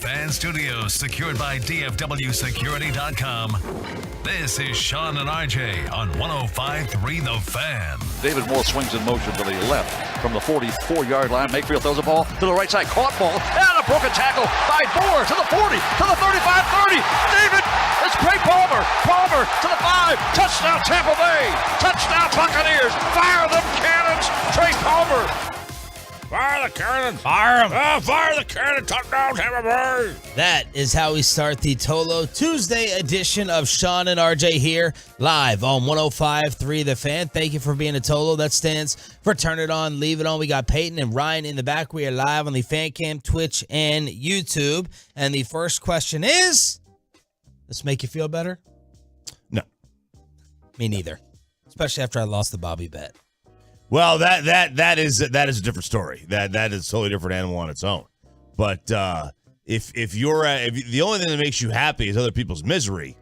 Fan Studios, secured by DFWSecurity.com. This is Sean and RJ on 105.3 The Fan. David Moore swings in motion to the left from the 44-yard line. Mayfield throws the ball to the right side. Caught ball. And a broken tackle by Moore to the 40, to the 35, 30. David, it's Trey Palmer. Palmer to the 5. Touchdown Tampa Bay. Touchdown Buccaneers. Fire them cannons. Trey Palmer. Fire the cannon. Fire them. Fire the cannon. Touchdown Tampa Bay. That is how we start the Tolo Tuesday edition of Sean and RJ here, live on 105.3 The Fan. Thank you for being a Tolo. That stands for Turn It On, Leave It On. We got Peyton and Ryan in the back. We are live on the Fan Cam, Twitch, and YouTube. And the first question is, does this make you feel better? No. Me neither. Especially after I lost the Bobby bet. Well, that is a different story. That is a totally different animal on its own. But if the only thing that makes you happy is other people's misery,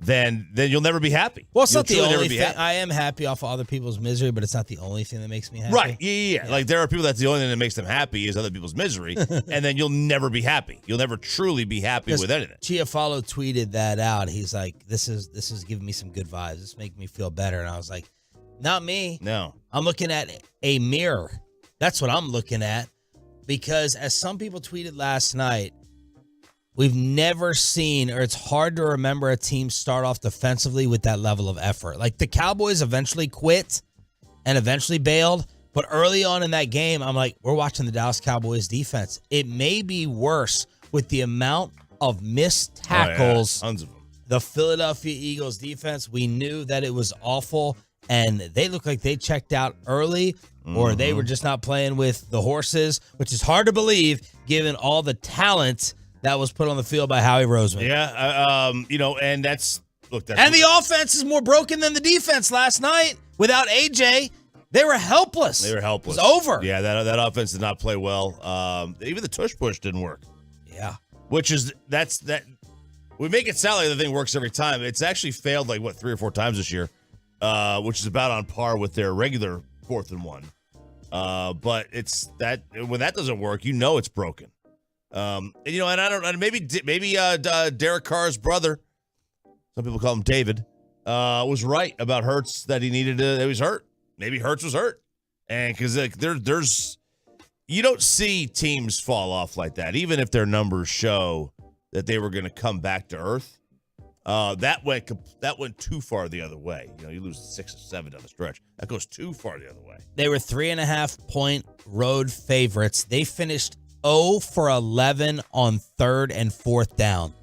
then you'll never be happy. Well, it's not the only thing. I am happy off of other people's misery, but it's not the only thing that makes me happy. Right? Yeah. Like there are people that's the only thing that makes them happy is other people's misery, and then you'll never be happy. You'll never truly be happy with anything. Chiafalo tweeted that out. He's like, "This is giving me some good vibes. This making me feel better." And I was like, "Not me. No. I'm looking at a mirror. That's what I'm looking at." Because as some people tweeted last night, we've never seen, or it's hard to remember a team start off defensively with that level of effort. Like the Cowboys eventually quit and eventually bailed. But early on in that game, I'm like, we're watching the Dallas Cowboys defense. It may be worse with the amount of missed tackles. Tons of them. The Philadelphia Eagles defense, we knew that it was awful. And they looked like they checked out early, or they were just not playing with the horses, which is hard to believe given all the talent that was put on the field by Howie Roseman. Yeah, and that's and the offense is more broken than the defense last night. Without AJ, they were helpless. It was over. Yeah, that offense did not play well. Even the tush push didn't work. Yeah, that. We make it sound like the thing works every time. It's actually failed 3 or 4 times this year. Which is about on par with their regular 4th and 1. But it's that when that doesn't work, it's broken. And I don't. Maybe Derek Carr's brother, some people call him David, was right about Hurts that he was hurt. Maybe Hurts was hurt, and because there's you don't see teams fall off like that, even if their numbers show that they were going to come back to earth. That went too far the other way. You lose 6 or 7 down the stretch. That goes too far the other way. They were 3.5-point road favorites. They finished 0 for 11 on 3rd and 4th down.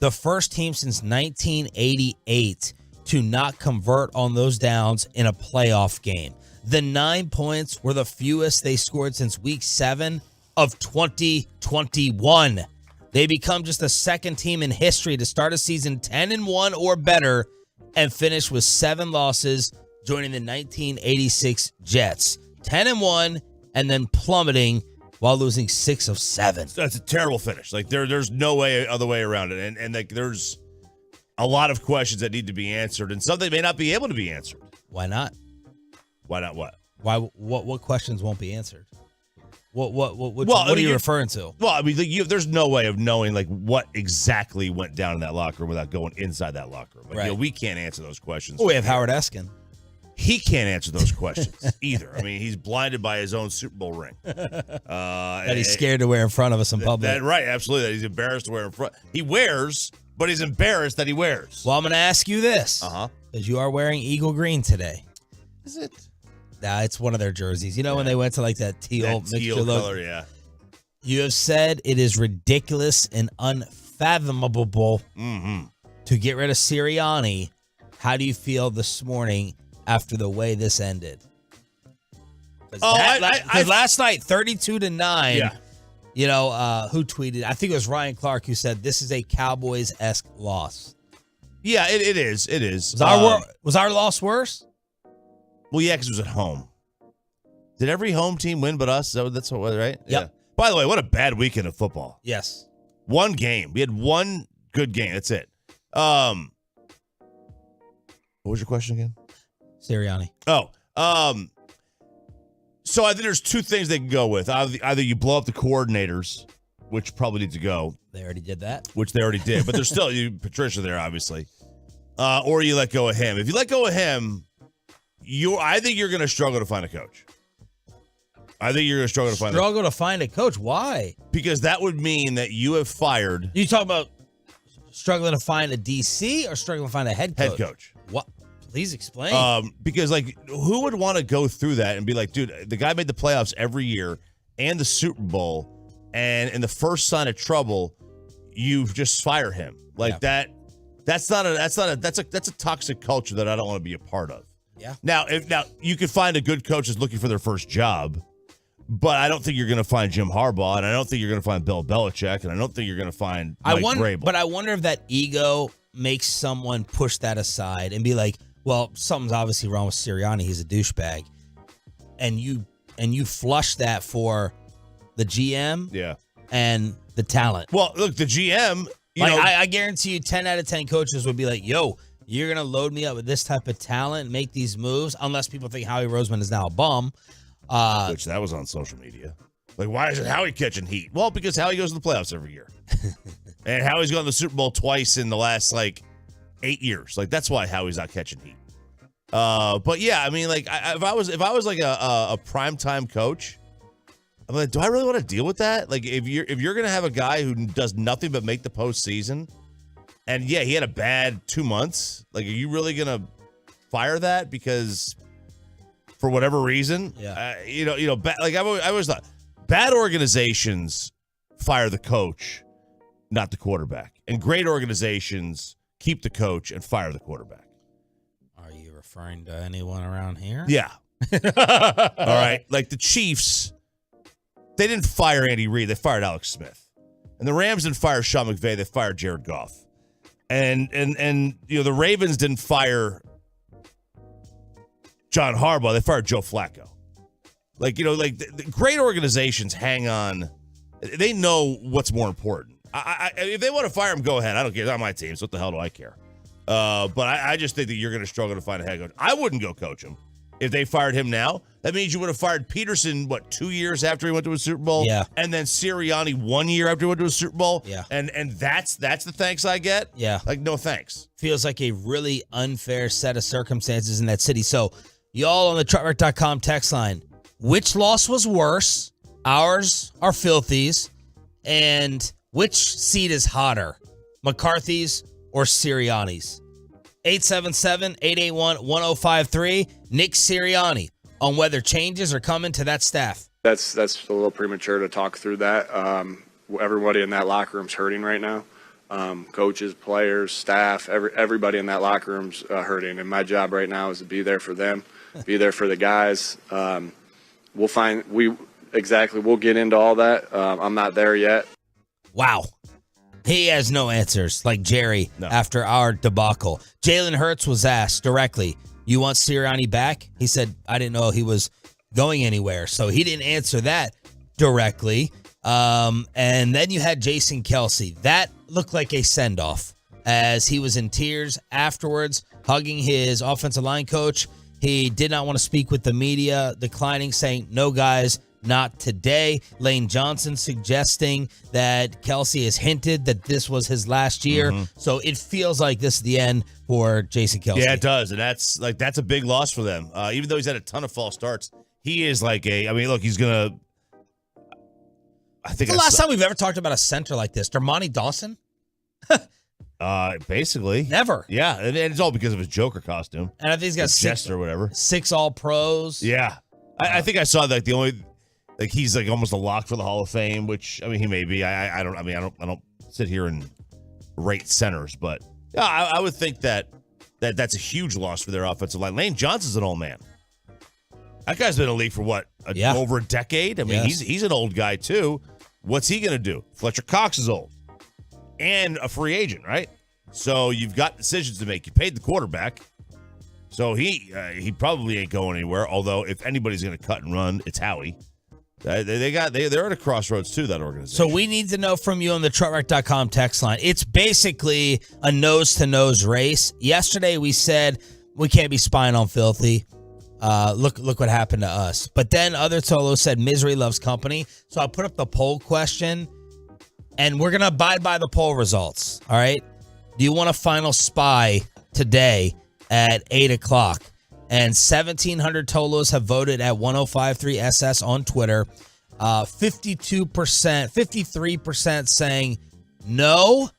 The first team since 1988 to not convert on those downs in a playoff game. The 9 points were the fewest they scored since week 7 of 2021. They become just the second team in history to start a season 10-1 or better and finish with 7 losses, joining the 1986 Jets. 10-1 and then plummeting while losing 6 of 7. That's a terrible finish. There's no other way around it. And there's a lot of questions that need to be answered, and some they may not be able to be answered. Why not? Why not what? What questions won't be answered? What are you referring to? Well, I mean, there's no way of knowing what exactly went down in that locker room without going inside that locker room. Right. We can't answer those questions. Well, we have Howard Eskin. He can't answer those questions either. I mean, he's blinded by his own Super Bowl ring. That he's scared to wear in front of us in public. Right, absolutely. That he's embarrassed to wear in front. He wears, but he's embarrassed that he wears. Well, I'm going to ask you this. Because you are wearing Eagle Green today. Is it? Nah, it's one of their jerseys. When they went to that teal mixture look? Color, yeah. You have said it is ridiculous and unfathomable to get rid of Sirianni. How do you feel this morning after the way this ended? Last night, 32-9. Yeah. Who tweeted? I think it was Ryan Clark who said this is a Cowboys-esque loss. Yeah, it is. It is. Was our loss worse? Well, yeah, because it was at home. Did every home team win but us? That's what, right? Yep. Yeah. By the way, what a bad weekend of football. Yes. One game. We had one good game. That's it. What was your question again? Sirianni. So I think there's 2 things they can go with. Either you blow up the coordinators which probably needs to go. They already did that. Which they already did, but there's still Patricia there, obviously. Or you let go of him. If you let go of him, I think you're going to struggle to find a coach. Struggle to find a coach. Why? Because that would mean that you have fired. You talk about struggling to find a DC or struggling to find a head coach? Head coach. What? Please explain. Because who would want to go through that and be like, dude, the guy made the playoffs every year and the Super Bowl, and in the first sign of trouble, you just fire him That's a toxic culture that I don't want to be a part of. Yeah. Now you could find a good coach that's looking for their first job, but I don't think you're going to find Jim Harbaugh, and I don't think you're going to find Bill Belichick, and I don't think you're going to find Mike Vrabel. But I wonder if that ego makes someone push that aside and be like, well, something's obviously wrong with Sirianni. He's a douchebag. And you flush that for the GM and the talent. Well, look, the GM, I guarantee you 10 out of 10 coaches would be like, yo, you're going to load me up with this type of talent, make these moves, unless people think Howie Roseman is now a bum. Which that was on social media. Like, why is it Howie catching heat? Well, because Howie goes to the playoffs every year. And Howie's gone to the Super Bowl twice in the last, 8 years. That's why Howie's not catching heat. But yeah, I mean, if I was like a primetime coach, I'm like, do I really want to deal with that? Like, if you're gonna have a guy who does nothing but make the postseason, and yeah, he had a bad 2 months. Like, are you really gonna fire that because for whatever reason? Yeah. I always thought bad organizations fire the coach, not the quarterback, and great organizations keep the coach and fire the quarterback. Are you referring to anyone around here? Yeah. All right. Like the Chiefs, they didn't fire Andy Reid. They fired Alex Smith. And the Rams didn't fire Sean McVay. They fired Jared Goff. And the Ravens didn't fire John Harbaugh. They fired Joe Flacco. The great organizations hang on. They know what's more important. If they want to fire him, go ahead. I don't care. It's not my team, so what the hell do I care? But I just think that you're going to struggle to find a head coach. I wouldn't go coach him. If they fired him now, that means you would have fired Peterson, 2 years after he went to a Super Bowl? Yeah. And then Sirianni 1 year after he went to a Super Bowl? Yeah. And that's the thanks I get? Yeah. No thanks. Feels like a really unfair set of circumstances in that city. So, y'all on the truckwreck.com text line, which loss was worse? Ours are Filthy's. And which seat is hotter? McCarthy's or Sirianni's? 877-881-1053. Nick Sirianni on whether changes are coming to that staff. That's a little premature to talk through that. Everybody in that locker room's hurting right now. Coaches, players, staff, everybody in that locker room's hurting. And my job right now is to be there for them, be there for the guys. We'll get into all that. I'm not there yet. Wow. He has no answers, like Jerry, after our debacle. Jalen Hurts was asked directly, you want Sirianni back? He said, I didn't know he was going anywhere. So he didn't answer that directly. And then you had Jason Kelce. That looked like a send-off as he was in tears afterwards, hugging his offensive line coach. He did not want to speak with the media, declining, saying, no, guys, not today. Lane Johnson suggesting that Kelce has hinted that this was his last year. Mm-hmm. So it feels like this is the end for Jason Kelce. Yeah, it does. And that's a big loss for them. Even though he's had a ton of false starts, he is he's going to. I think the last time we've ever talked about a center like this, Dermontti Dawson? Basically. Never. Yeah, and it's all because of his Joker costume. And I think he's got six or whatever. 6 All-Pros. Yeah. I think I saw the only he's almost a lock for the Hall of Fame, which he may be. I don't sit here and rate centers, but yeah, I would think that's a huge loss for their offensive line. Lane Johnson's an old man. That guy's been in the league for over a decade. He's an old guy too. What's he gonna do? Fletcher Cox is old and a free agent, right? So you've got decisions to make. You paid the quarterback. So he probably ain't going anywhere. Although if anybody's going to cut and run, it's Howie. They're at a crossroads too, that organization. So we need to know from you on the truckwreck.com text line. It's basically a nose-to-nose race. Yesterday we said we can't be spying on Filthy. Look what happened to us. But then other Tolo said misery loves company. So I put up the poll question. And we're going to abide by the poll results, all right? Do you want a final spy today at 8 o'clock? And 1,700 Tolos have voted at 1053SS on Twitter. 52%, 53% saying no,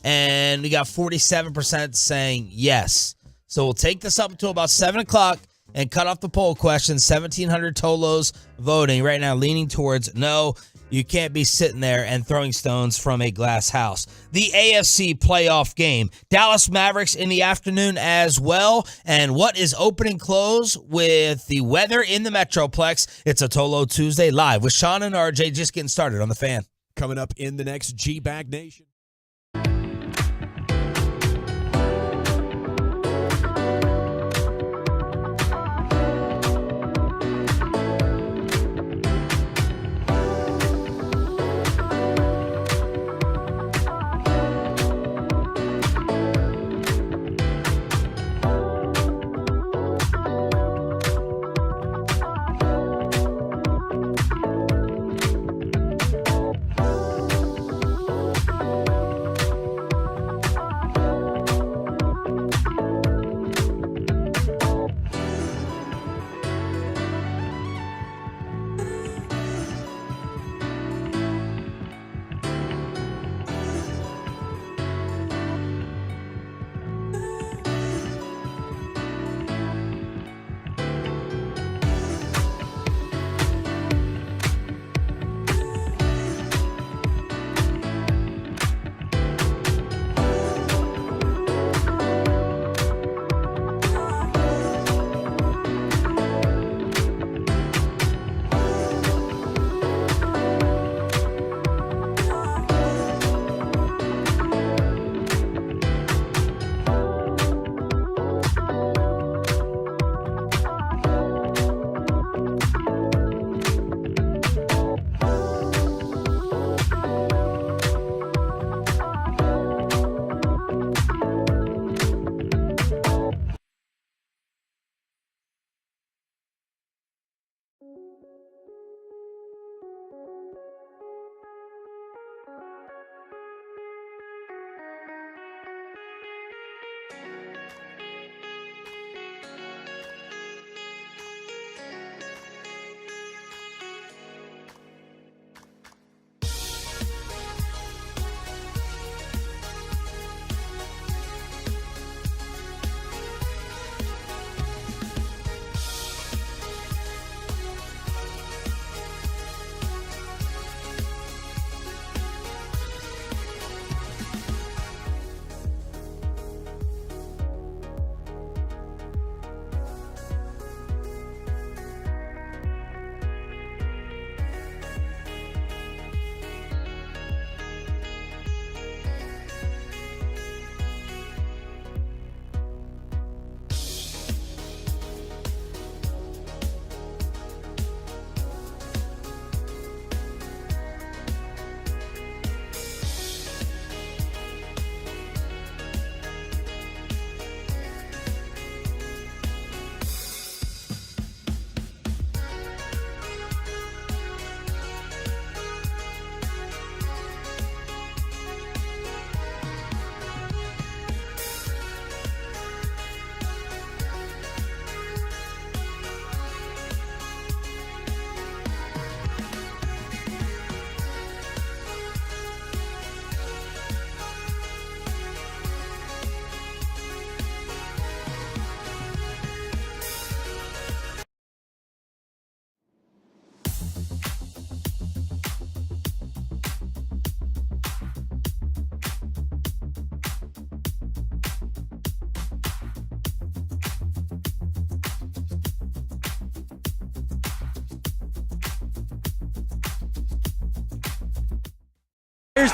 and we got 47% saying yes. So we'll take this up until about 7 o'clock and cut off the poll question. 1,700 Tolos voting right now, leaning towards no. You can't be sitting there and throwing stones from a glass house. The AFC playoff game. Dallas Mavericks in the afternoon as well. And what is open and close with the weather in the Metroplex? It's a Tolo Tuesday live with Sean and RJ just getting started on the Fan. Coming up in the next G-Bag Nation.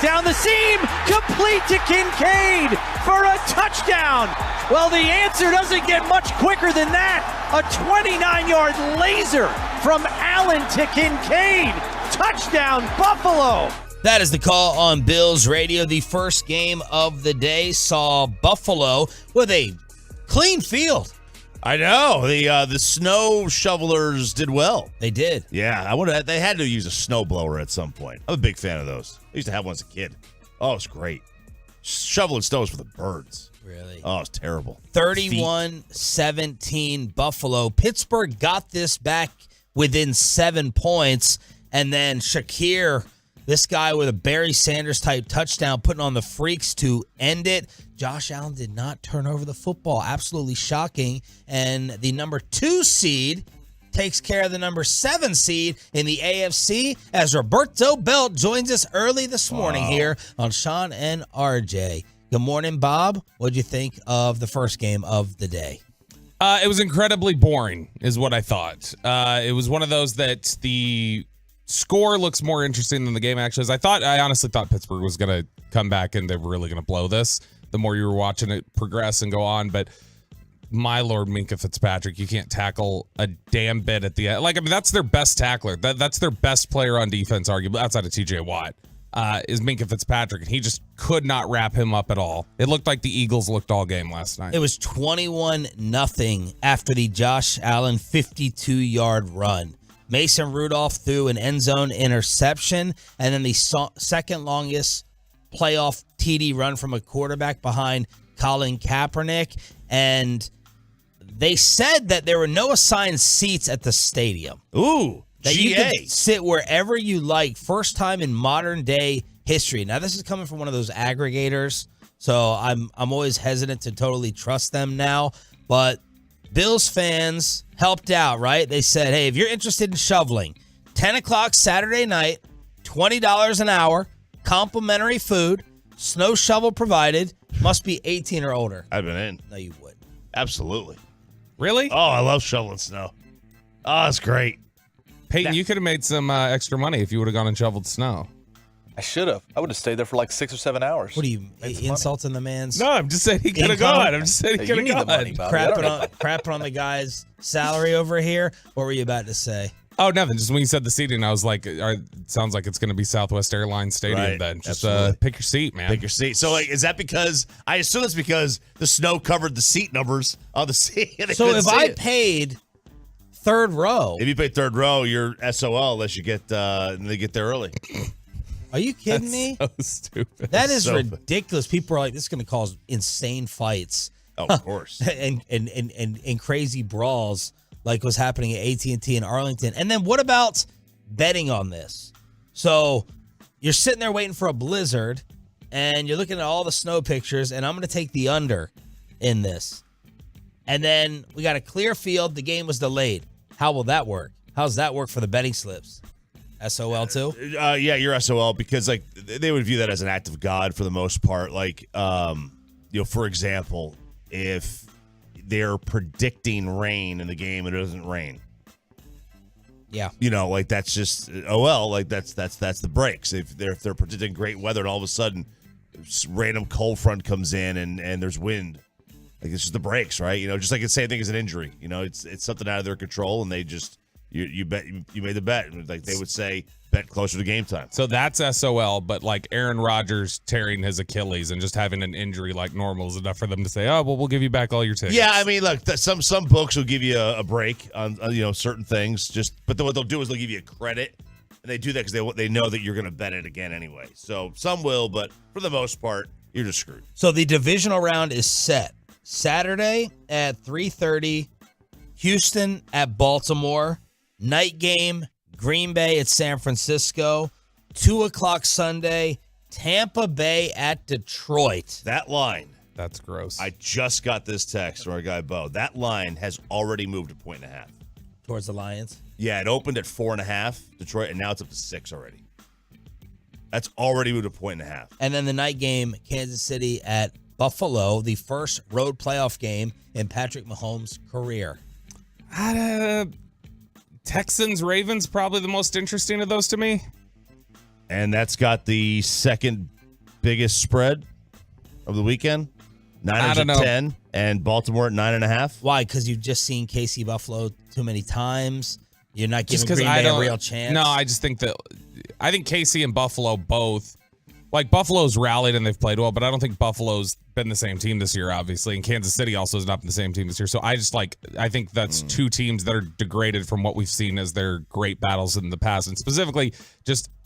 Down the seam, complete to Kincaid for a touchdown. Well, the answer doesn't get much quicker than that. A 29-yard laser from Allen to Kincaid. Touchdown, Buffalo. That is the call on Bills Radio. The first game of the day saw Buffalo with a clean field. I know. The snow shovelers did well. They did. Yeah, they had to use a snow blower at some point. I'm a big fan of those. I used to have one as a kid. Oh, it's great. Shoveling snow is for the birds. Really? Oh, it's terrible. 31-17 Buffalo. Pittsburgh got this back within 7 points, and then Shakir, this guy with a Barry Sanders-type touchdown, putting on the freaks to end it. Josh Allen did not turn over the football. Absolutely shocking. And the number 2 seed takes care of the number 7 seed in the AFC as Roberto Belt joins us early this morning here on Sean and RJ. Good morning, Bob. What'd you think of the first game of the day? It was incredibly boring, is what I thought. It was one of those that the score looks more interesting than the game actually is. I honestly thought Pittsburgh was going to come back and they were really going to blow this the more you were watching it progress and go on. But my Lord, Minkah Fitzpatrick, you can't tackle a damn bit at the end. That's their best tackler. That's their best player on defense, arguably, outside of TJ Watt. Is Minkah Fitzpatrick, and he just could not wrap him up at all. It looked like the Eagles looked all game last night. It was 21-0 after the Josh Allen 52-yard run. Mason Rudolph threw an end zone interception, and then the second longest playoff TD run from a quarterback behind Colin Kaepernick. And they said that there were no assigned seats at the stadium. Ooh. That you could sit wherever you like. First time in modern day history. Now, this is coming from one of those aggregators, so I'm always hesitant to totally trust them now. But Bills fans helped out, right? They said, hey, if you're interested in shoveling, 10 o'clock Saturday night, $20 an hour, complimentary food, snow shovel provided, must be 18 or older. I've been in. No, you wouldn't. Absolutely. Really? Oh, I love shoveling snow. Oh, it's great. Peyton, you could have made some extra money if you would have gone and shoveled snow. I should have. I would have stayed there for like 6 or 7 hours. What are you insulting the man's? No, I'm just saying he could have gone. I'm just saying he could have gone. Crapping on the guy's salary over here. What were you about to say? Oh, nothing. Just when you said the seating, I was like, it sounds like it's going to be Southwest Airlines Stadium right. then. Just Absolutely. pick your seat, man. Pick your seat. So, is that because, I assume it's because the snow covered the seat numbers on the seat. So, if I paid third row. If you pay third row, you're SOL unless you get they get there early. Are you kidding me? So stupid. That is ridiculous. People are like, this is going to cause insane fights. Oh, of course. and crazy brawls like was happening at AT&T in Arlington. And then what about betting on this? So you're sitting there waiting for a blizzard, and you're looking at all the snow pictures, and I'm going to take the under in this. And then we got a clear field. The game was delayed. How will that work? How does that work for the betting slips? SOL too? Yeah, you're SOL because like they would view that as an act of God for the most part. Like, for example, if they're predicting rain in the game and it doesn't rain. Yeah. Like that's just like that's the breaks. If they're predicting great weather and all of a sudden random cold front comes in and there's wind. Like it's just the breaks, right? Just like the same thing as an injury. It's something out of their control, and they just you made the bet. Like they would say, bet closer to game time. So that's SOL, but like Aaron Rodgers tearing his Achilles and just having an injury like normal is enough for them to say, oh, well, we'll give you back all your tickets. Yeah, I mean, look, some books will give you a break on certain things. But then what they'll do is they'll give you a credit, and they do that because they know that you're going to bet it again anyway. So some will, but for the most part, you're just screwed. So the divisional round is set. Saturday at 3:30, Houston at Baltimore. Night game, Green Bay at San Francisco. 2 o'clock Sunday, Tampa Bay at Detroit. That line. That's gross. I just got this text from our guy, Bo. That line has already moved a 1.5. Towards the Lions? Yeah, it opened at 4.5, Detroit, and now it's up to 6 already. That's already moved a 1.5. And then the night game, Kansas City at Buffalo, the first road playoff game in Patrick Mahomes' career. Texans, Ravens, probably the most interesting of those to me. And that's got the second biggest spread of the weekend. Niners at 10 and Baltimore at 9.5. Why? Because you've just seen KC Buffalo too many times. You're not giving Green Bay a real chance. No, I think KC and Buffalo both Like, Buffalo's rallied and they've played well, but I don't think Buffalo's been the same team this year, obviously. And Kansas City also has not been the same team this year. So I think that's two teams that are degraded from what we've seen as their great battles in the past. And specifically,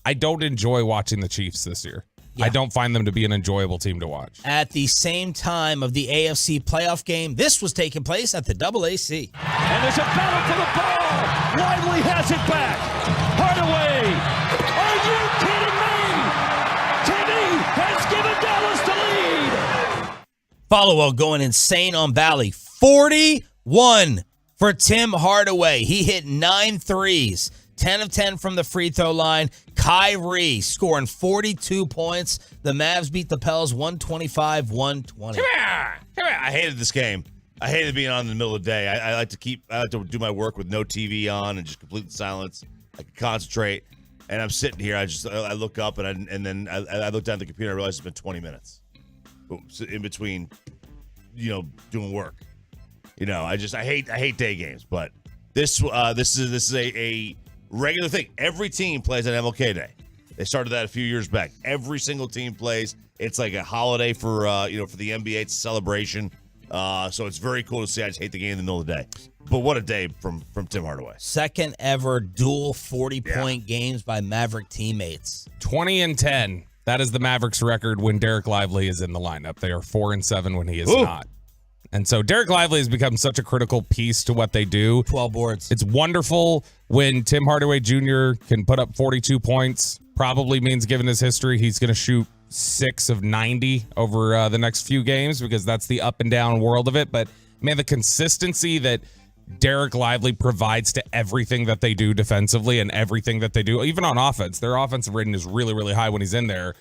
I don't enjoy watching the Chiefs this year. Yeah. I don't find them to be an enjoyable team to watch. At the same time of the AFC playoff game, this was taking place at the AAC. And there's a battle for the ball. Lively has it back. Hardaway. Are you kidding me? Timmy has given Dallas the lead. Follow-up going insane on Valley. 41 for Tim Hardaway. He hit 9 threes. 10 of 10 from the free throw line. Kyrie scoring 42 points. The Mavs beat the Pels 125-120. Come here. I hated this game. I hated being on in the middle of the day. I like to do my work with no TV on and just complete silence. I can concentrate. And I'm sitting here. I look up and then I look down at the computer. I realize it's been 20 minutes in between, doing work. I hate day games. But this is a regular thing. Every team plays on MLK Day. They started that a few years back. Every single team plays. It's like a holiday for the NBA. It's a celebration. So it's very cool to see. I just hate the game in the middle of the day. But what a day from Tim Hardaway. Second ever dual 40-point games by Maverick teammates. 20-10. That is the Mavericks record when Derek Lively is in the lineup. They are 4-7 when he is not. And so Derek Lively has become such a critical piece to what they do. 12 boards. It's wonderful when Tim Hardaway Jr. can put up 42 points. Probably means, given his history, he's going to shoot 6 of 90 over the next few games because that's the up and down world of it. But, man, the consistency that Derek Lively provides to everything that they do defensively and everything that they do, even on offense. Their offensive rating is really, really high when he's in there.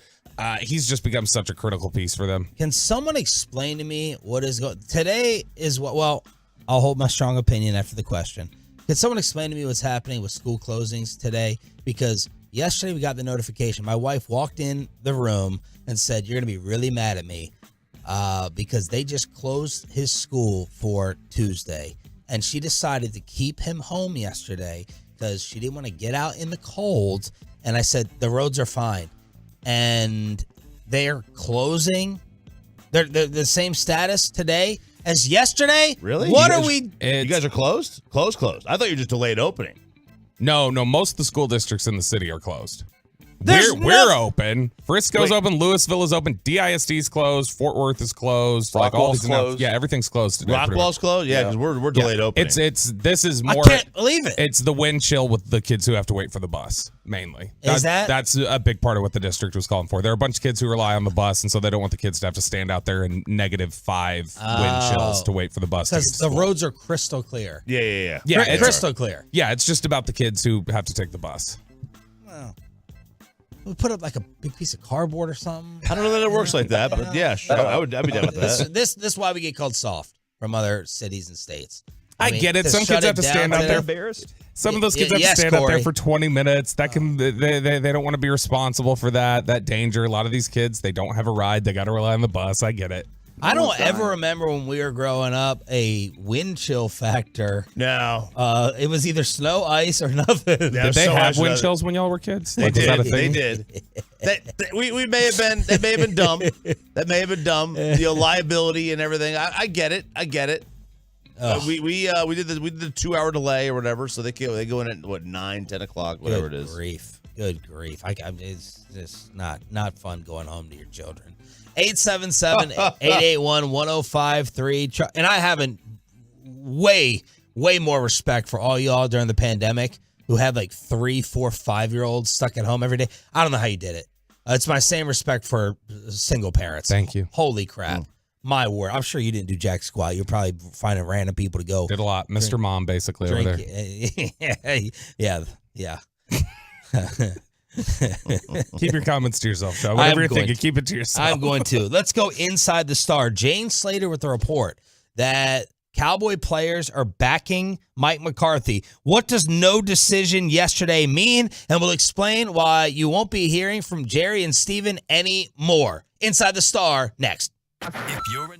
He's just become such a critical piece for them. Can someone explain to me what is going today is what? Well, I'll hold my strong opinion after the question. Can someone explain to me what's happening with school closings today? Because yesterday we got the notification. My wife walked in the room and said, "You're going to be really mad at me because they just closed his school for Tuesday." And she decided to keep him home yesterday because she didn't want to get out in the cold. And I said, the roads are fine. And they're closing. They're the same status today as yesterday. Really? What are we? You guys are closed? Closed. I thought you were just delayed opening. No. Most of the school districts in the city are closed. There's We're open. Frisco's open. Louisville is open. DISD's closed. Fort Worth is closed. Rockwall's closed. Yeah, everything's closed today. Rockwall's closed? Yeah, because we're delayed opening. This is more. I can't believe it. It's the wind chill with the kids who have to wait for the bus, mainly. That's a big part of what the district was calling for. There are a bunch of kids who rely on the bus, and so they don't want the kids to have to stand out there in -5 wind chills to wait for the bus. Because the roads are crystal clear. Yeah. It's crystal clear. Yeah, it's just about the kids who have to take the bus. Wow. We'll put up like a big piece of cardboard or something. I don't know that it works like that, but yeah, sure. I'd be down with that. This is why we get called soft from other cities and states. I get it. Some kids have to stand out there. Embarrassed? Some of those kids have to stand out there for 20 minutes. That can they don't want to be responsible for that danger. A lot of these kids, they don't have a ride. They got to rely on the bus. I get it. I don't ever remember when we were growing up a wind chill factor. No. It was either snow, ice, or nothing. Yeah, did they have wind chills when y'all were kids? They did. We may have been. That may have been dumb. That may have been dumb. Liability and everything. I get it. We did the 2-hour delay or whatever. So they go in at 9, 10 o'clock, whatever it is. Good grief. It's just not fun going home to your children. 877-881-1053. And I have way more respect for all y'all during the pandemic who had like 3, 4, 5-year-olds stuck at home every day. I don't know how you did it. It's my same respect for single parents. Thank you. Holy crap. My word. I'm sure you didn't do jack squat. You're probably finding random people to go. Did a lot. Mr. Mom, basically, over there. Yeah. Keep your comments to yourself, Todd. Whatever you're thinking, keep it to yourself. I'm going to. Let's go inside the Star. Jane Slater with the report that Cowboy players are backing Mike McCarthy. What does no decision yesterday mean? And we'll explain why you won't be hearing from Jerry and Steven anymore. Inside the Star, next. If you're a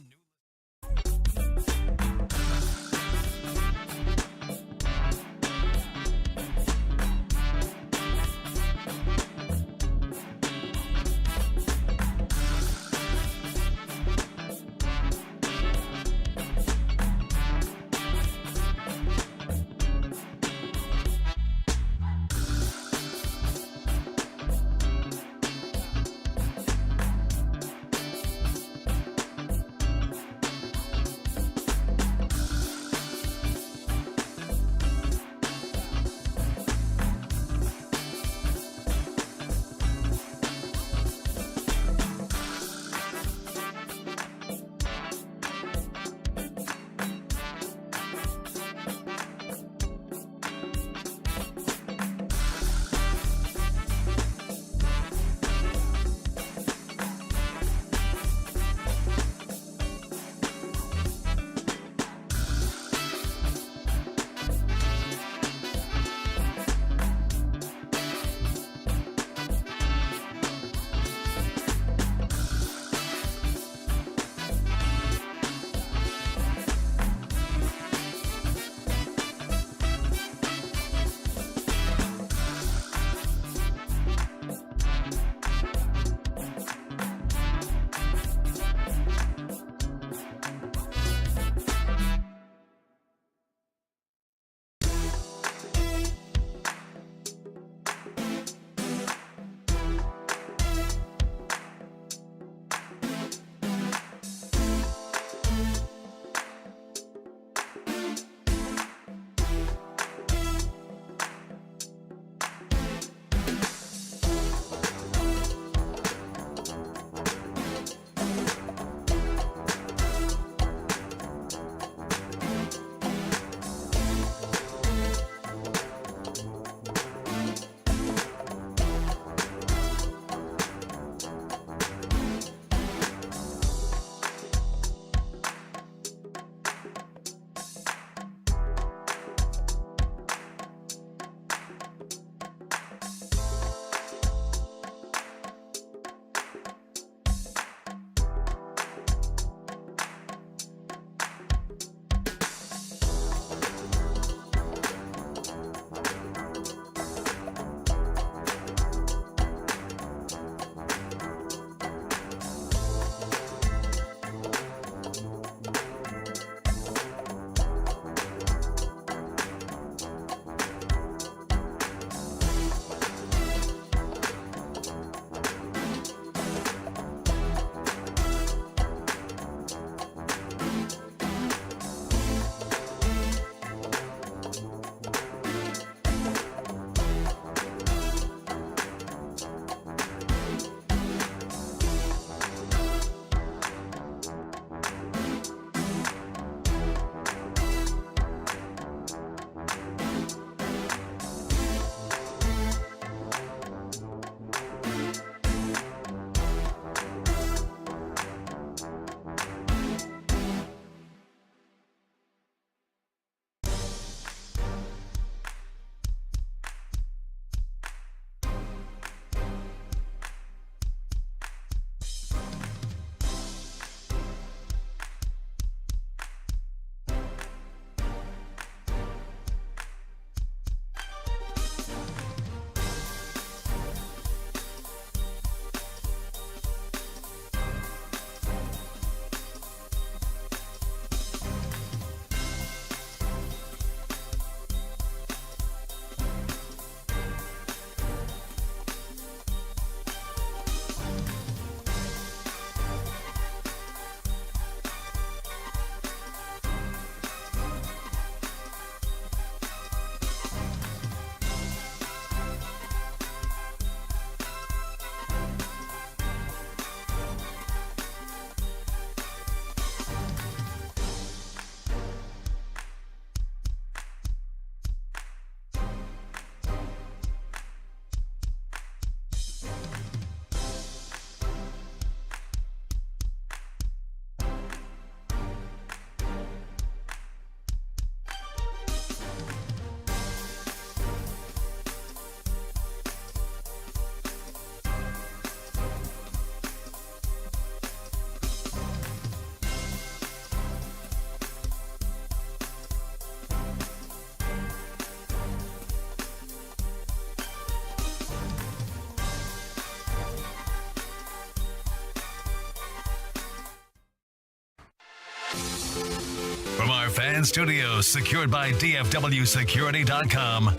From our fan studios secured by DFWSecurity.com,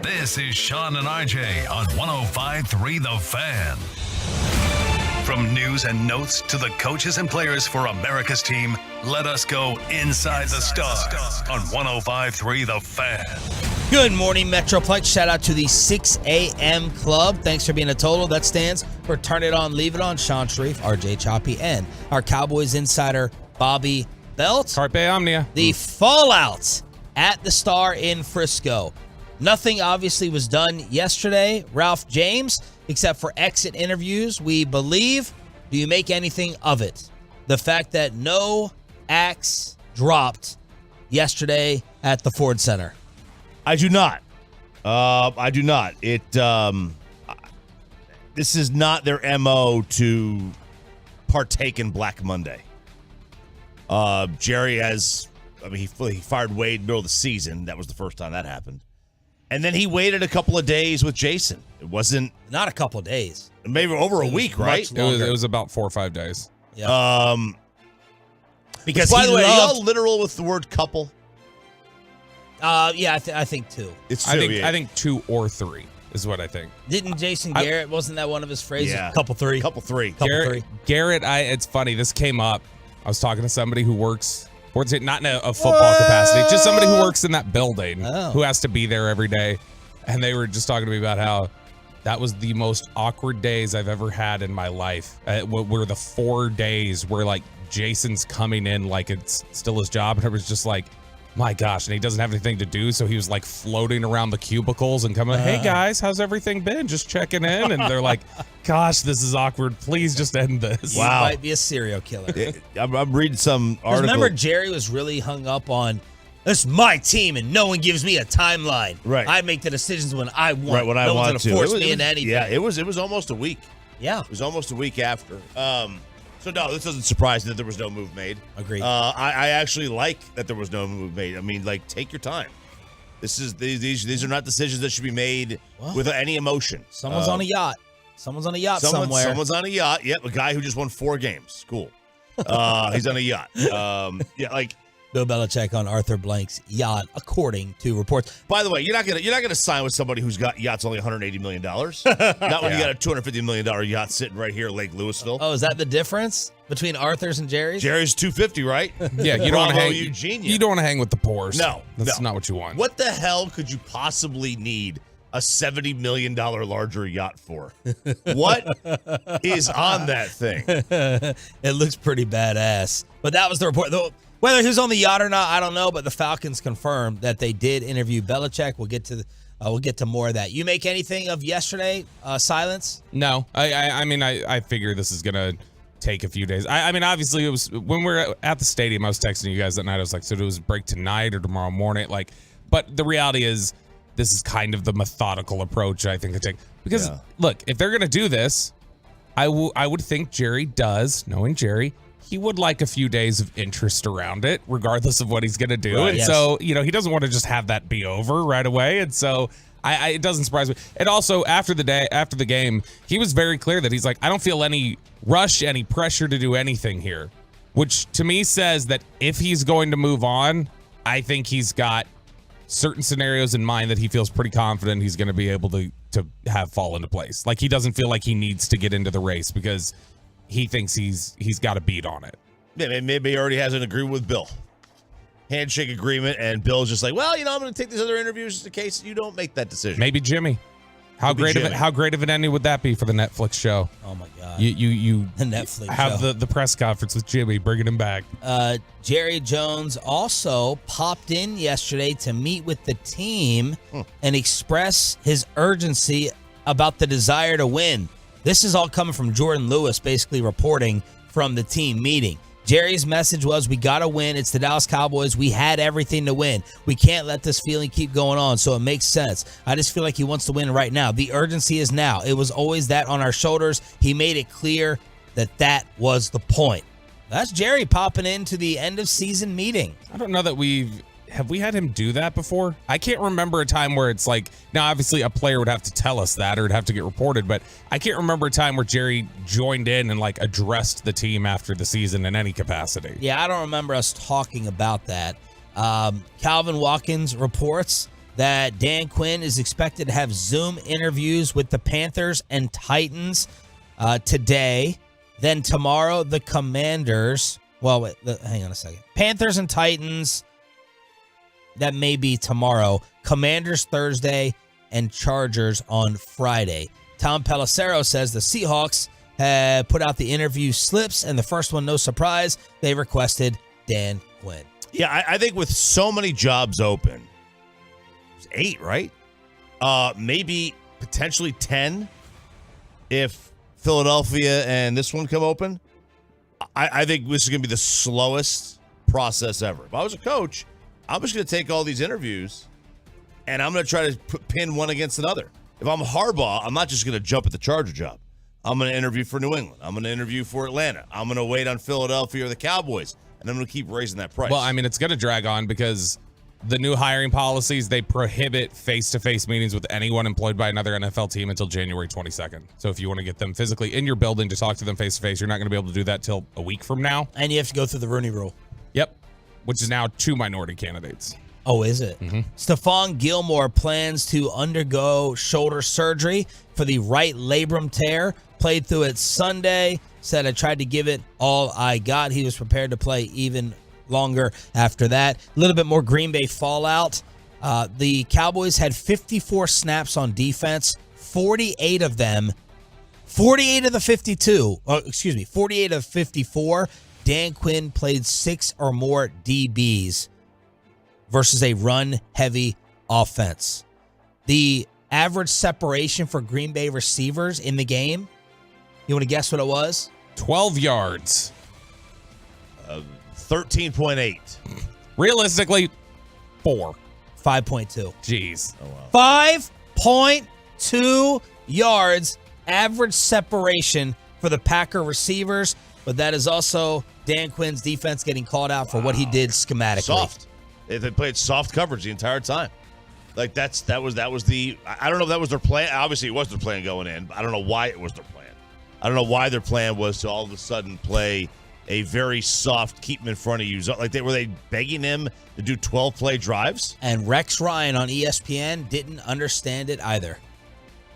this is Sean and RJ on 105.3 The Fan. From news and notes to the coaches and players for America's team, let us go inside the stars on 105.3 The Fan. Good morning, Metroplex. Shout out to the 6 a.m. club. Thanks for being a total. That stands for Turn It On, Leave It On. Sean Sharif, RJ Choppy, and our Cowboys insider, Bobby Belt. Carpe Omnia. The fallout at the Star in Frisco. Nothing obviously was done yesterday, Ralph James, except for exit interviews, we believe. Do you make anything of it? The fact that no axe dropped yesterday at the Ford Center. I do not. I do not. This is not their MO to partake in Black Monday. Jerry he fired Wade middle of the season. That was the first time that happened. And then he waited a couple of days with Jason. It wasn't not a couple of days. Maybe over a week, right? It was about 4 or 5 days. Yeah. Because by the way, are y'all literal with the word couple? Yeah, I think two. It's two. I think 2 or 3 is what I think. Didn't Jason Garrett, wasn't that one of his phrases? Yeah. Couple three. Garrett, it's funny. This came up. I was talking to somebody who works, not in a football capacity, just somebody who works in that building who has to be there every day. And they were just talking to me about how that was the most awkward days I've ever had in my life. Were the 4 days where like Jason's coming in like it's still his job. And it was just like, my gosh, and he doesn't have anything to do, so he was like floating around the cubicles and coming, hey guys, how's everything been? Just checking in. And they're like, gosh, this is awkward. Please just end this. Wow. You might be a serial killer. I'm reading some article. Remember, Jerry was really hung up on, this is my team and no one gives me a timeline. Right. I make the decisions when I want. Right, when I want to. No one's going to force me into anything. Yeah, it was almost a week. Yeah. It was almost a week after. So, no, this doesn't surprise me that there was no move made. Agreed. I actually like that there was no move made. I mean, like, take your time. These are not decisions that should be made with any emotion. Someone's on a yacht. Someone's on a yacht somewhere. Someone's on a yacht. Yep, a guy who just won 4 games. Cool. He's on a yacht. Bill Belichick on Arthur Blank's yacht, according to reports. By the way, you're not gonna sign with somebody who's got yachts only $180 million. Not when you got a $250 million yacht sitting right here at Lake Louisville. Oh, is that the difference between Arthur's and Jerry's? Jerry's $250, right? Yeah, you don't want to hang. Eugenia. You don't want to hang with the poors. No, that's not what you want. What the hell could you possibly need a $70 million larger yacht for? What is on that thing? It looks pretty badass. But that was the report. Whether he was on the yacht or not, I don't know. But the Falcons confirmed that they did interview Belichick. We'll get to more of that. You make anything of yesterday? Silence? No, I mean, I figure this is gonna take a few days. I mean, obviously, it was when we were at the stadium. I was texting you guys that night. I was like, so it was break tonight or tomorrow morning? Like, but the reality is, this is kind of the methodical approach I think to take. Because look, if they're gonna do this, I would think Jerry does, knowing Jerry, he would like a few days of interest around it, regardless of what he's going to do. Right, and so, he doesn't want to just have that be over right away. And so it doesn't surprise me. And also after the game, he was very clear that he's like, I don't feel any rush, any pressure to do anything here, which to me says that if he's going to move on, I think he's got certain scenarios in mind that he feels pretty confident he's going to be able to have fall into place. Like he doesn't feel like he needs to get into the race because he thinks he's got a beat on it. Yeah, maybe he already has an agreement with Bill. Handshake agreement, and Bill's just like, well, I'm going to take these other interviews just in case you don't make that decision. Maybe Jimmy. How great of an ending would that be for the Netflix show? Oh my God! You the Netflix have show. the press conference with Jimmy, bringing him back. Jerry Jones also popped in yesterday to meet with the team and express his urgency about the desire to win. This is all coming from Jordan Lewis, basically reporting from the team meeting. Jerry's message was, we got to win. It's the Dallas Cowboys. We had everything to win. We can't let this feeling keep going on, so it makes sense. I just feel like he wants to win right now. The urgency is now. It was always that on our shoulders. He made it clear that was the point. That's Jerry popping into the end of season meeting. I don't know that we've have we had him do that before? I can't remember a time where it's like, now obviously a player would have to tell us that or it'd have to get reported, but I can't remember a time where Jerry joined in and like addressed the team after the season in any capacity. Yeah, I don't remember us talking about that. Calvin Watkins reports that Dan Quinn is expected to have Zoom interviews with the Panthers and Titans today. Then tomorrow, the Commanders. Well, wait, hang on a second. Panthers and Titans, that may be tomorrow. Commanders Thursday and Chargers on Friday. Tom Pelissero says the Seahawks have put out the interview slips, and the first one, no surprise, they requested Dan Quinn. Yeah, I think with so many jobs open, it's 8, right? Maybe potentially 10 if Philadelphia and this one come open. I think this is going to be the slowest process ever. If I was a coach, I'm just going to take all these interviews and I'm going to try to pin one against another. If I'm Harbaugh, I'm not just going to jump at the Charger job. I'm going to interview for New England. I'm going to interview for Atlanta. I'm going to wait on Philadelphia or the Cowboys, and I'm going to keep raising that price. Well, I mean, it's going to drag on because the new hiring policies, they prohibit face-to-face meetings with anyone employed by another NFL team until January 22nd. So if you want to get them physically in your building to talk to them face-to-face, you're not going to be able to do that till a week from now. And you have to go through the Rooney Rule. Yep, which is now 2 minority candidates. Oh, is it? Mm-hmm. Stephon Gilmore plans to undergo shoulder surgery for the right labrum tear. Played through it Sunday. Said, I tried to give it all I got. He was prepared to play even longer after that. A little bit more Green Bay fallout. The Cowboys had 54 snaps on defense. 48 of the 54. Dan Quinn played 6 or more DBs versus a run-heavy offense. The average separation for Green Bay receivers in the game, you want to guess what it was? 12 yards. 13.8. Realistically, 4. 5.2. Jeez. Oh, wow. 5.2 yards average separation for the Packer receivers, but that is also Dan Quinn's defense getting called out for what he did schematically. Soft. They played soft coverage the entire time. Like that was the, I don't know if that was their plan. Obviously it was their plan going in, but I don't know why it was their plan. I don't know why their plan was to all of a sudden play a very soft, keep him in front of you. Like were they begging him to do 12-play drives? And Rex Ryan on ESPN didn't understand it either.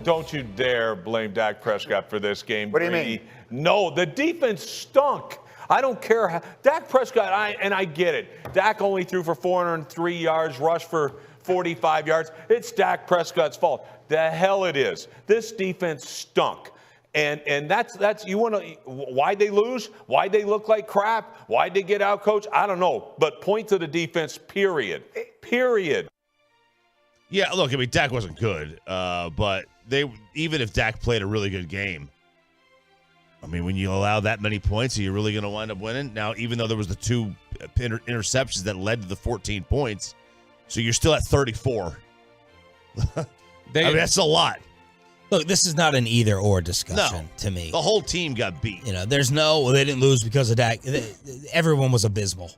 Don't you dare blame Dak Prescott for this game. What do you mean? No, the defense stunk. I don't care how. Dak Prescott, I get it. Dak only threw for 403 yards, rushed for 45 yards. It's Dak Prescott's fault. The hell it is. This defense stunk. And that's you want to, why'd they lose? Why'd they look like crap? Why'd they get out coached? I don't know. But point to the defense, period. Period. Yeah, look, I mean, Dak wasn't good, but even if Dak played a really good game, I mean, when you allow that many points, are you really going to wind up winning? Now, even though there was the 2 interceptions that led to the 14 points, so you're still at 34. I mean, that's a lot. Look, this is not an either-or discussion to me. The whole team got beat. You know, there's they didn't lose because of Dak. Everyone was abysmal.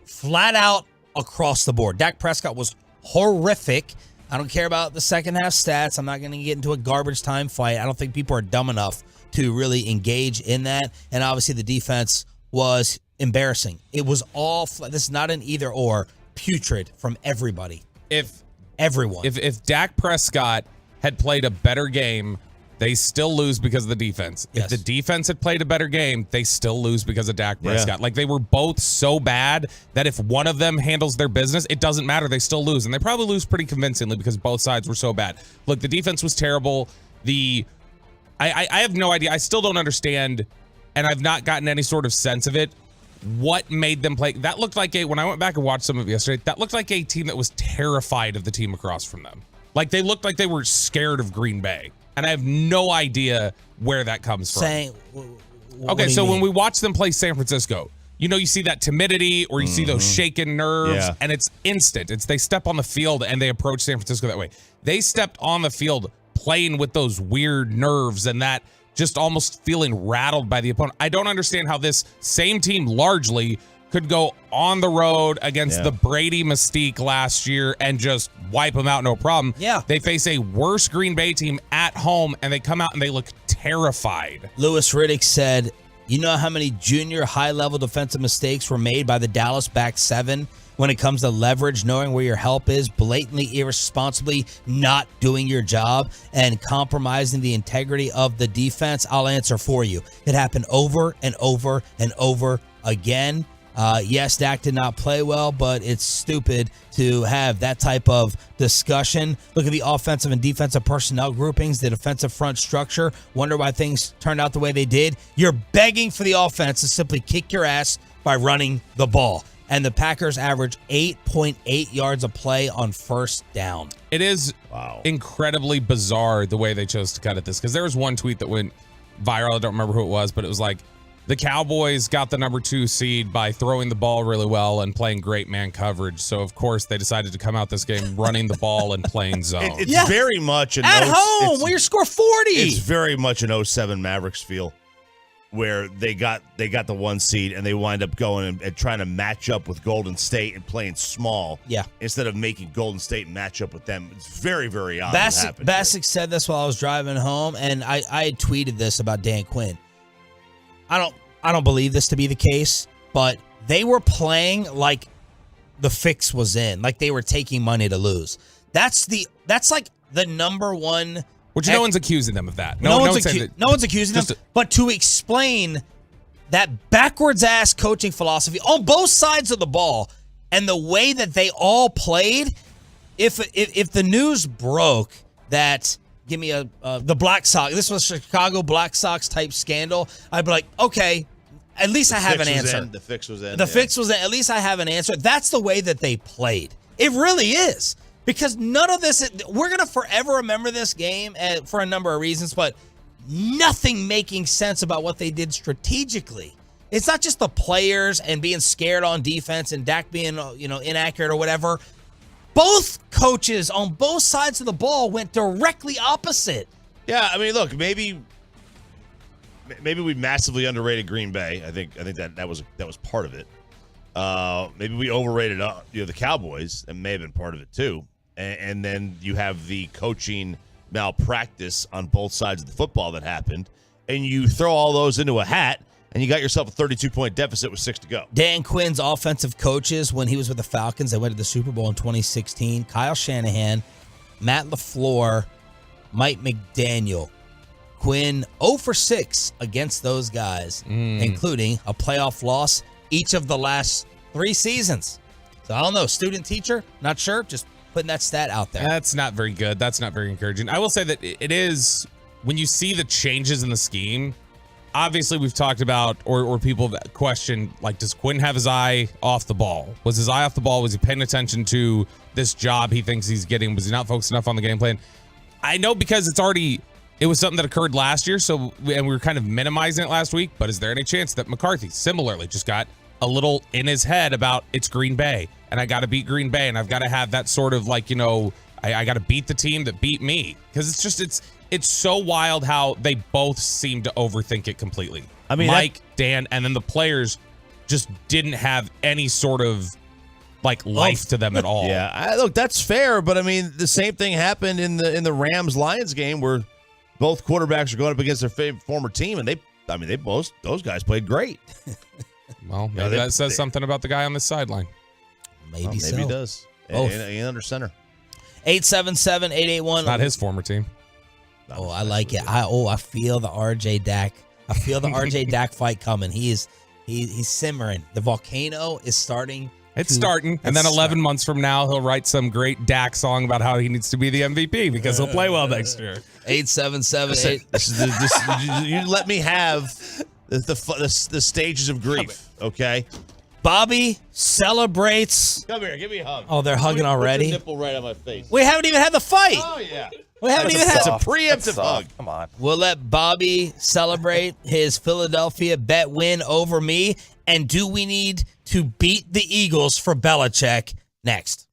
Flat out across the board. Dak Prescott was horrific. I don't care about the second half stats. I'm not going to get into a garbage time fight. I don't think people are dumb enough to really engage in that. And obviously the defense was embarrassing. It was all, this is not an either or, putrid from everybody. If Dak Prescott had played a better game, they still lose because of the defense. Yes. If the defense had played a better game, they still lose because of Dak Prescott. Like, they were both so bad that if one of them handles their business, it doesn't matter. They still lose. And they probably lose pretty convincingly because both sides were so bad. Look, the defense was terrible. I have no idea. I still don't understand, and I've not gotten any sort of sense of it, what made them play. That looked like when I went back and watched some of it yesterday, that looked like a team that was terrified of the team across from them. Like, they looked like they were scared of Green Bay. And I have no idea where that comes from. Okay, so when we watch them play San Francisco, you know, you see that timidity or you see those shaken nerves, and it's instant. They step on the field and they approach San Francisco that way. They stepped on the field playing with those weird nerves and that just almost feeling rattled by the opponent. I don't understand how this same team largely could go on the road against the Brady mystique last year and just wipe them out, no problem. Yeah. They face a worse Green Bay team at home, and they come out and they look terrified. Lewis Riddick said, you know how many junior high-level defensive mistakes were made by the Dallas back seven when it comes to leverage, knowing where your help is, blatantly, irresponsibly not doing your job, and compromising the integrity of the defense? I'll answer for you. It happened over and over and over again. Yes, Dak did not play well, but it's stupid to have that type of discussion. Look at the offensive and defensive personnel groupings, the defensive front structure. Wonder why things turned out the way they did. You're begging for the offense to simply kick your ass by running the ball. And the Packers average 8.8 yards a play on first down. It is incredibly bizarre the way they chose to cut at this, because there was one tweet that went viral. I don't remember who it was, but it was like, the Cowboys got the number 2 seed by throwing the ball really well and playing great man coverage. So, of course, they decided to come out this game running the ball and playing zone. It's very much at home where you score 40. It's very much an 07 Mavericks feel, where they got the 1 seed and they wind up going and trying to match up with Golden State and playing small. Yeah. Instead of making Golden State match up with them. It's very, very odd. Bassick said this while I was driving home, and I had tweeted this about Dan Quinn. I don't believe this to be the case, but they were playing like the fix was in, like they were taking money to lose. That's like the number one. Which no one's accusing them of that. No one's accusing them. But to explain that backwards ass coaching philosophy on both sides of the ball and the way that they all played, if the news broke that. Give me the Black Sox. This was a Chicago Black Sox type scandal. I'd be like, okay, at least I have an answer. The fix was in. The fix was in. At least I have an answer. That's the way that they played. It really is. Because none of this, we're going to forever remember this game for a number of reasons, but nothing making sense about what they did strategically. It's not just the players and being scared on defense and Dak being, inaccurate or whatever. Both coaches on both sides of the ball went directly opposite. Yeah, I mean, look, maybe we massively underrated Green Bay. I think that was part of it. Maybe we overrated the Cowboys. That may have been part of it too. And then you have the coaching malpractice on both sides of the football that happened, and you throw all those into a hat. And you got yourself a 32-point deficit with 6 to go. Dan Quinn's offensive coaches, when he was with the Falcons, they went to the Super Bowl in 2016. Kyle Shanahan, Matt LaFleur, Mike McDaniel. Quinn 0 for 6 against those guys, including a playoff loss each of the last 3 seasons. So I don't know, student teacher, not sure, just putting that stat out there. That's not very good. That's not very encouraging. I will say that it is, when you see the changes in the scheme, obviously, we've talked about, or people have questioned, like, does Quinn have his eye off the ball? Was his eye off the ball? Was he paying attention to this job he thinks he's getting? Was he not focused enough on the game plan? I know, because it was something that occurred last year, and we were kind of minimizing it last week, but is there any chance that McCarthy similarly just got a little in his head about it's Green Bay, and I got to beat Green Bay, and I've got to have that sort of like, I got to beat the team that beat me? Because it's so wild how they both seem to overthink it completely. I mean, Mike, Dan, and then the players just didn't have any sort of like life to them at all. Yeah, look, that's fair, but I mean, the same thing happened in the Rams-Lions game where both quarterbacks are going up against their former team, and those guys played great. Well, maybe that says something about the guy on the sideline. Maybe he does. And under center. 877-881. Not his former team. Oh, I like it. I feel the RJ Dak. I feel the RJ Dak fight coming. He's simmering. The volcano is starting. It's starting. And then 11 months from now, he'll write some great Dak song about how he needs to be the MVP because he'll play well next year. 877-8. You let me have the stages of grief, okay? Bobby celebrates. Come here, give me a hug. Oh, they're hugging already. Put the nipple right on my face. We haven't even had the fight. Oh yeah. We haven't even had a preemptive hug. Come on. We'll let Bobby celebrate his Philadelphia bet win over me. And do we need to beat the Eagles for Belichick next?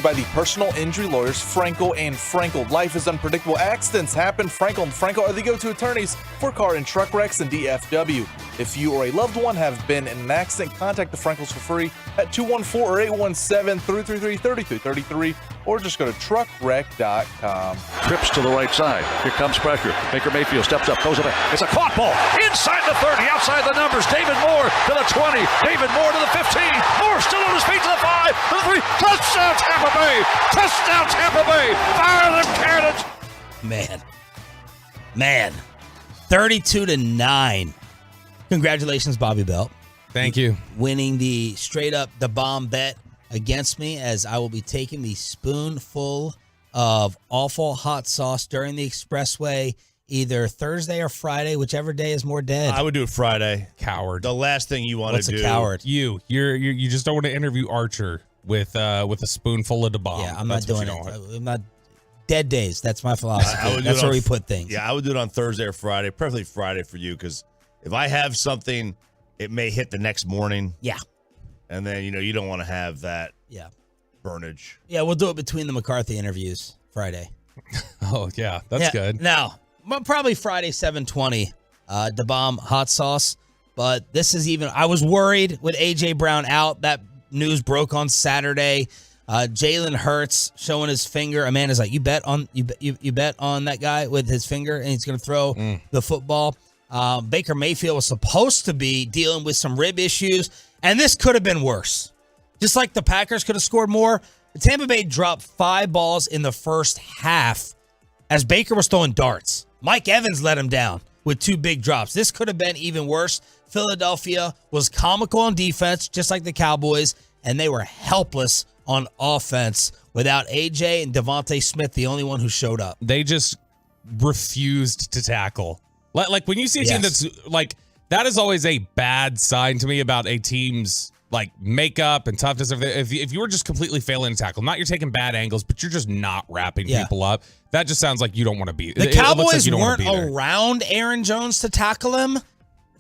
By the personal injury lawyers Frankel and Frankel. Life is unpredictable. Accidents happen. Frankel and Frankel are the go-to attorneys for car and truck wrecks and DFW. If you or a loved one have been in an accident, contact the Frankels for free at 214 or 817-333-3333 or just go to truckwreck.com. Trips to the right side. Here comes pressure. Baker Mayfield steps up, goes up. It's a caught ball inside the 30, outside the numbers. David Moore to the 20. David Moore to the 15. Moore still on his feet to the 5, to the 3. Touchdown Tampa Bay! Touchdown Tampa Bay! Fire them cannons! Man. 32-9. Congratulations, Bobby Belt. Thank you. Winning the straight up the bomb bet against me, as I will be taking the spoonful of awful hot sauce during the expressway either Thursday or Friday, whichever day is more dead. I would do it Friday. Coward. The last thing you want to do. What's a coward? You just don't want to interview Archer with a spoonful of the bomb. Yeah, I'm not doing it. I'm not. Dead days. That's my philosophy. That's That's where we put things. Yeah, I would do it on Thursday or Friday, preferably Friday for you, because if I have something, it may hit the next morning. Yeah. And then, you don't want to have that burnage. Yeah, we'll do it between the McCarthy interviews Friday. Oh, yeah. That's good. Now, probably Friday, 7:20, the bomb hot sauce. But this is even, I was worried with A.J. Brown out. That news broke on Saturday. Jalen Hurts showing his finger. Amanda's like, you bet on that guy with his finger, and he's going to throw the football. Baker Mayfield was supposed to be dealing with some rib issues, and this could have been worse. Just like the Packers could have scored more, Tampa Bay dropped 5 balls in the first half as Baker was throwing darts. Mike Evans let him down with 2 big drops. This could have been even worse. Philadelphia was comical on defense, just like the Cowboys, and they were helpless on offense without AJ and Devontae Smith, the only one who showed up. They just refused to tackle. Like when you see a team that's like, that is always a bad sign to me about a team's like makeup and toughness. If you were just completely failing to tackle, not you're taking bad angles, but you're just not wrapping people up. That just sounds like you don't want to be. The Cowboys weren't around Aaron Jones to tackle him.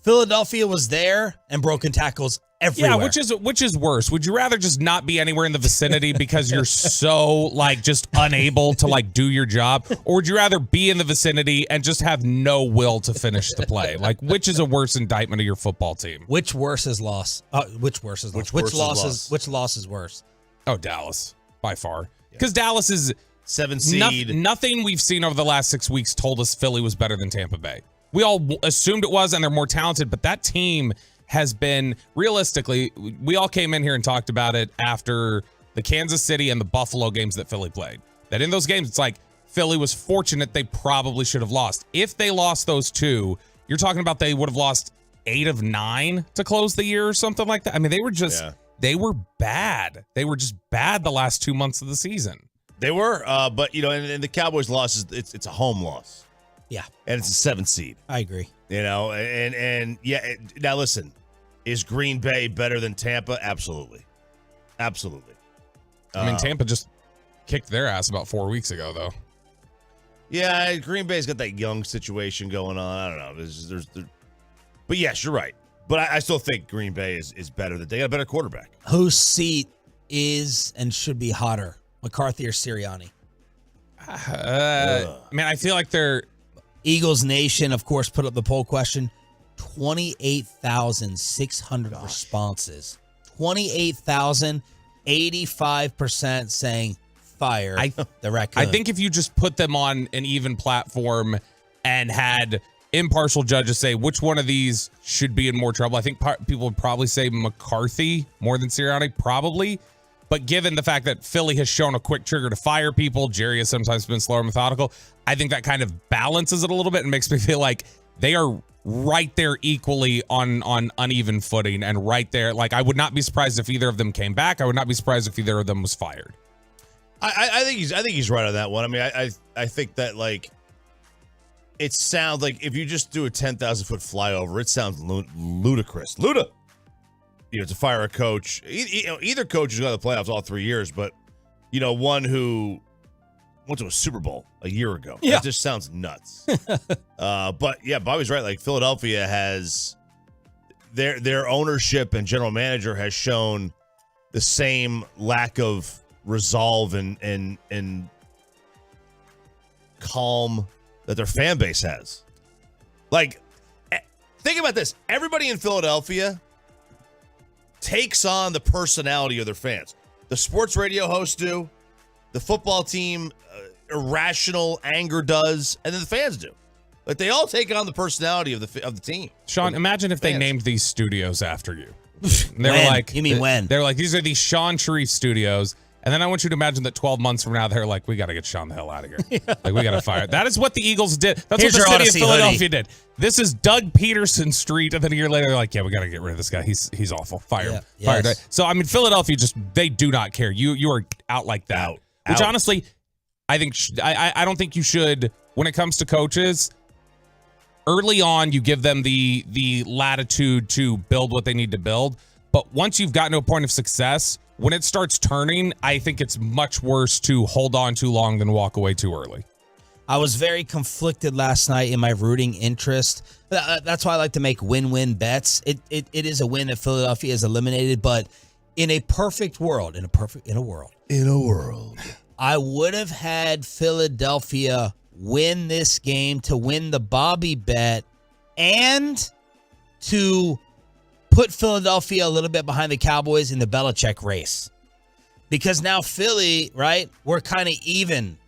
Philadelphia was there and broken tackles everywhere. Yeah, which is worse? Would you rather just not be anywhere in the vicinity because you're so like just unable to like do your job, or would you rather be in the vicinity and just have no will to finish the play? Like, which is a worse indictment of your football team? Which loss is worse? Which loss is worse? Oh, Dallas by far, because Dallas is 7 seed. Nothing we've seen over the last 6 weeks told us Philly was better than Tampa Bay. We all assumed it was, and they're more talented, but that team has been, realistically, we all came in here and talked about it after the Kansas City and the Buffalo games that Philly played. That in those games, it's like Philly was fortunate they probably should have lost. If they lost those 2, you're talking about they would have lost 8 of 9 to close the year or something like that. I mean, they were just, they were bad. They were just bad the last 2 months of the season. They were, but, and the Cowboys loss, it's a home loss. Yeah. And it's a 7 seed. I agree. Now listen, is Green Bay better than Tampa? Absolutely. Absolutely. I mean, Tampa just kicked their ass about 4 weeks ago, though. Yeah, Green Bay's got that young situation going on. I don't know. But yes, you're right. But I still think Green Bay is better. They got a better quarterback. Whose seat is and should be hotter, McCarthy or Sirianni? Man, I feel like they're... Eagles Nation, of course, put up the poll question. 28,600 responses. 28,000, 85% saying fire the Raccoon. I think if you just put them on an even platform and had impartial judges say which one of these should be in more trouble, I think people would probably say McCarthy more than Sirianni, probably. But given the fact that Philly has shown a quick trigger to fire people, Jerry has sometimes been slower and methodical, I think that kind of balances it a little bit and makes me feel like they are right there equally on uneven footing and right there. Like, I would not be surprised if either of them came back. I would not be surprised if either of them was fired. I think he's right on that one. I mean, I think that, like, it sounds like if you just do a 10,000-foot flyover, it sounds ludicrous. To fire a coach. Either coach has got the playoffs all 3 years, but, one who went to a Super Bowl a year ago. Yeah. That just sounds nuts. But, yeah, Bobby's right. Like, Philadelphia has their ownership and general manager has shown the same lack of resolve and calm that their fan base has. Like, think about this. Everybody in Philadelphia takes on the personality of their fans. The sports radio hosts do. The football team, irrational anger does. And then the fans do. Like, they all take on the personality of the team. Sean, imagine if they named these studios after you. They were like, you mean when? They're like, these are the Sean Sharif studios. And then I want you to imagine that 12 months from now, they're like, we got to get Sean the hell out of here. Like, we got to fire. That is what the Eagles did. That's Here's what the city Odyssey of Philadelphia hoodie. did. This is Doug Peterson Street. And then a year later, they're like, yeah, we got to get rid of this guy. He's awful. Fire him. Fire him. So, I mean, Philadelphia they do not care. You are out like that. Which, honestly, I think, I don't think you should, when it comes to coaches, early on, you give them the latitude to build what they need to build. But once you've gotten to a point of success, when it starts turning, I think it's much worse to hold on too long than walk away too early. I was very conflicted last night in my rooting interest. That's why I like to make win-win bets. It is a win that Philadelphia is eliminated, but in a perfect world, I would have had Philadelphia win this game to win the Bobby bet and to put Philadelphia a little bit behind the Cowboys in the Belichick race. Because now Philly, right, we're kind of even.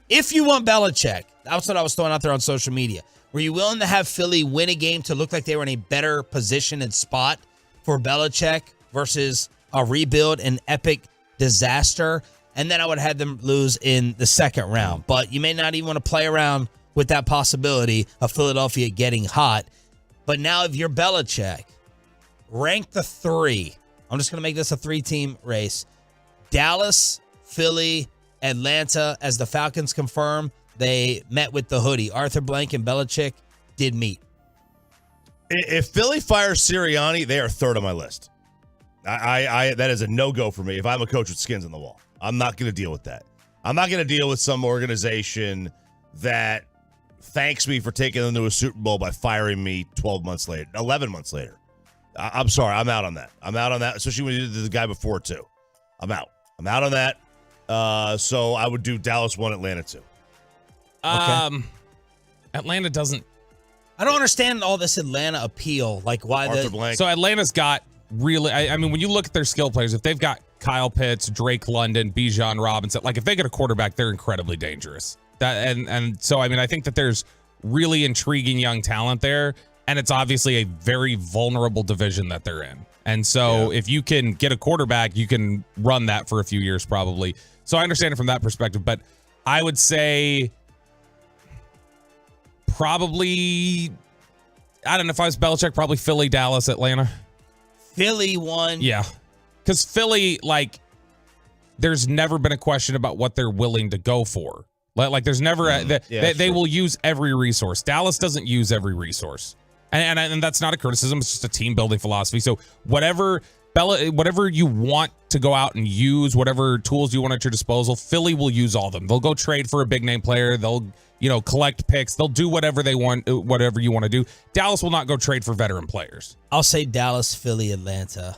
If you want Belichick, that's what I was throwing out there on social media. Were you willing to have Philly win a game to look like they were in a better position and spot for Belichick versus a rebuild, an epic disaster? And then I would have had them lose in the second round. But you may not even want to play around with that possibility of Philadelphia getting hot. But now if you're Belichick, rank the three. I'm just going to make this a three-team race. Dallas, Philly, Atlanta, as the Falcons confirm, they met with the hoodie. Arthur Blank and Belichick did meet. If Philly fires Sirianni, they are third on my list. I that is a no-go for me if I'm a coach with skins on the wall. I'm not going to deal with that. I'm not going to deal with some organization that thanks me for taking them to a Super Bowl by firing me 11 months later. I'm sorry. I'm out on that. Especially when you did the guy before, too. I'm out on that. So I would do Dallas 1, Atlanta 2. Okay. Atlanta doesn't. I don't understand all this Atlanta appeal. Like, why Arthur Blank. So Atlanta's got really, I mean, when you look at their skill players, if they've got Kyle Pitts, Drake London, Bijan Robinson, like if they get a quarterback, they're incredibly dangerous. And so, I mean, I think that there's really intriguing young talent there. And it's obviously a very vulnerable division that they're in. And so if you can get a quarterback, you can run that for a few years probably. So I understand it from that perspective. But I would say probably, I don't know if I was Belichick, probably Philly, Dallas, Atlanta. Philly won. Yeah. Because Philly, like, there's never been a question about what they're willing to go for. Like there's never, they will use every resource. Dallas doesn't use every resource. And that's not a criticism. It's just a team building philosophy. So whatever you want to go out and use, whatever tools you want at your disposal, Philly will use all of them. They'll go trade for a big name player. They'll, collect picks. They'll do whatever they want, whatever you want to do. Dallas will not go trade for veteran players. I'll say Dallas, Philly, Atlanta.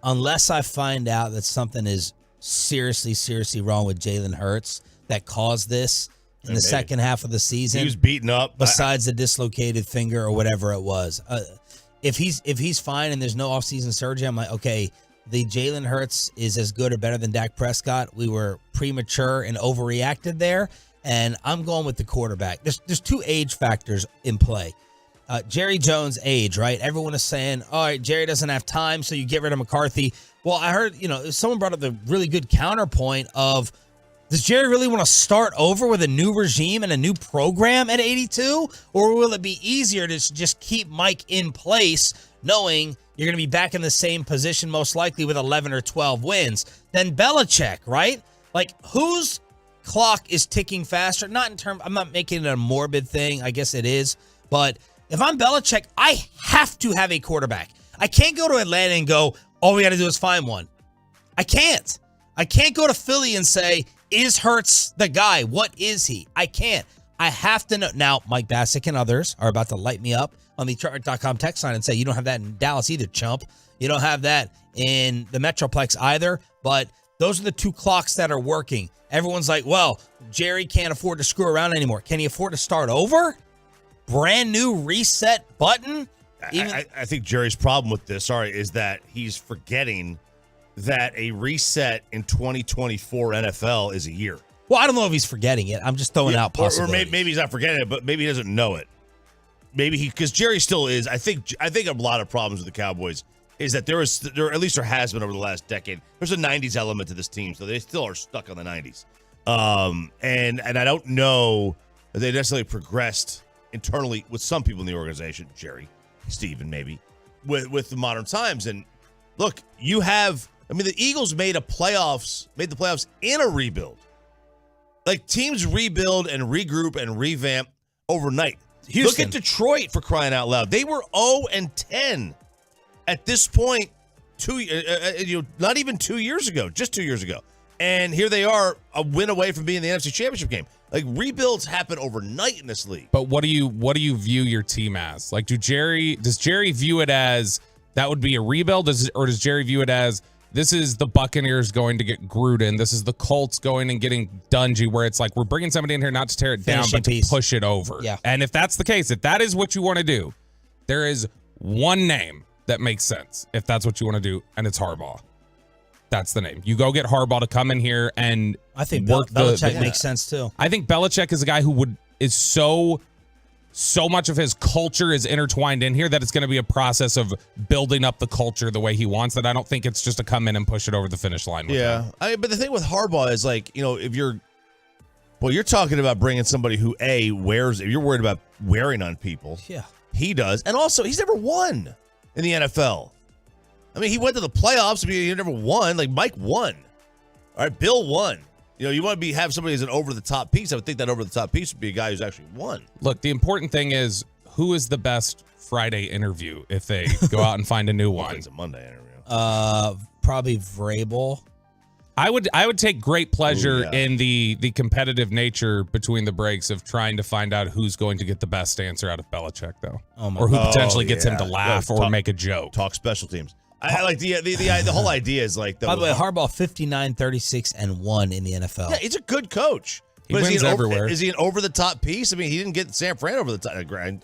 Unless I find out that something is seriously wrong with Jalen Hurts that caused this in the second half of the season. He was beaten up. Besides the dislocated finger or whatever it was. If he's fine and there's no offseason surgery, I'm like, okay, the Jalen Hurts is as good or better than Dak Prescott. We were premature and overreacted there, and I'm going with the quarterback. There's two age factors in play. Jerry Jones' age, right? Everyone is saying, all right, Jerry doesn't have time, so you get rid of McCarthy. Well, I heard, someone brought up the really good counterpoint of, does Jerry really want to start over with a new regime and a new program at 82? Or will it be easier to just keep Mike in place, knowing you're going to be back in the same position most likely with 11 or 12 wins than Belichick, right? Like, whose clock is ticking faster? I'm not making it a morbid thing. I guess it is. But if I'm Belichick, I have to have a quarterback. I can't go to Atlanta and go, all we got to do is find one. I can't go to Philly and say, is Hurts the guy? What is he? I can't. I have to know. Now, Mike Bassick and others are about to light me up on the Chartwright.com text line and say, you don't have that in Dallas either, chump. You don't have that in the Metroplex either. But Those are the two clocks that are working. Everyone's like, well, Jerry can't afford to screw around anymore. Can he afford to start over? Brand new reset button? I think Jerry's problem with this, is that he's forgetting that a reset in 2024 NFL is a year. Well, I don't know if he's forgetting it. I'm just throwing out possibilities. Or maybe he's not forgetting it, but maybe he doesn't know it. Maybe because Jerry still is. I think a lot of problems with the Cowboys is that there has been over the last decade. There's a 90s element to this team, so they still are stuck on the 90s. And I don't know that they necessarily progressed internally with some people in the organization, Jerry, Steven, maybe, with the modern times. And look, the Eagles made the playoffs in a rebuild. Like, teams rebuild and regroup and revamp overnight. Houston. Look at Detroit, for crying out loud. They were 0-10 at this point, not even 2 years ago, just 2 years ago. And here they are, a win away from being in the NFC Championship game. Like, rebuilds happen overnight in this league. But what do you view your team as? Like, does Jerry view it as that would be a rebuild, or does Jerry view it as this is the Buccaneers going to get Gruden, this is the Colts going and getting Dungy, where it's like we're bringing somebody in here not to tear it down, but to push it over. Yeah. And if that's the case, if that is what you want to do, there is one name that makes sense if that's what you want to do, and it's Harbaugh. That's the name. You go get Harbaugh to come in here and I think work Belichick makes sense too. I think Belichick is a guy who is so much of his culture is intertwined in here that it's going to be a process of building up the culture the way he wants, that I don't think it's just to come in and push it over the finish line with him. But the thing with Harbaugh is, like, if you're talking about bringing somebody who wears, if you're worried about wearing on people, he does. And also, he's never won in the NFL. I mean, he went to the playoffs, but he never won. Like, Mike won. All right, Bill won. You want to have somebody as an over-the-top piece. I would think that over-the-top piece would be a guy who's actually won. Look, the important thing is who is the best Friday interview if they go out and find a new one. It's a Monday interview. Probably Vrabel. I would take great pleasure in the competitive nature between the breaks of trying to find out who's going to get the best answer out of Belichick, though, or who potentially gets him to laugh or make a joke. Talk special teams. I like the whole idea is like. By the way, Harbaugh 59-36-1 in the NFL. Yeah, he's a good coach. He wins everywhere. Is he an over-the-top piece? I mean, he didn't get San Fran over the top. I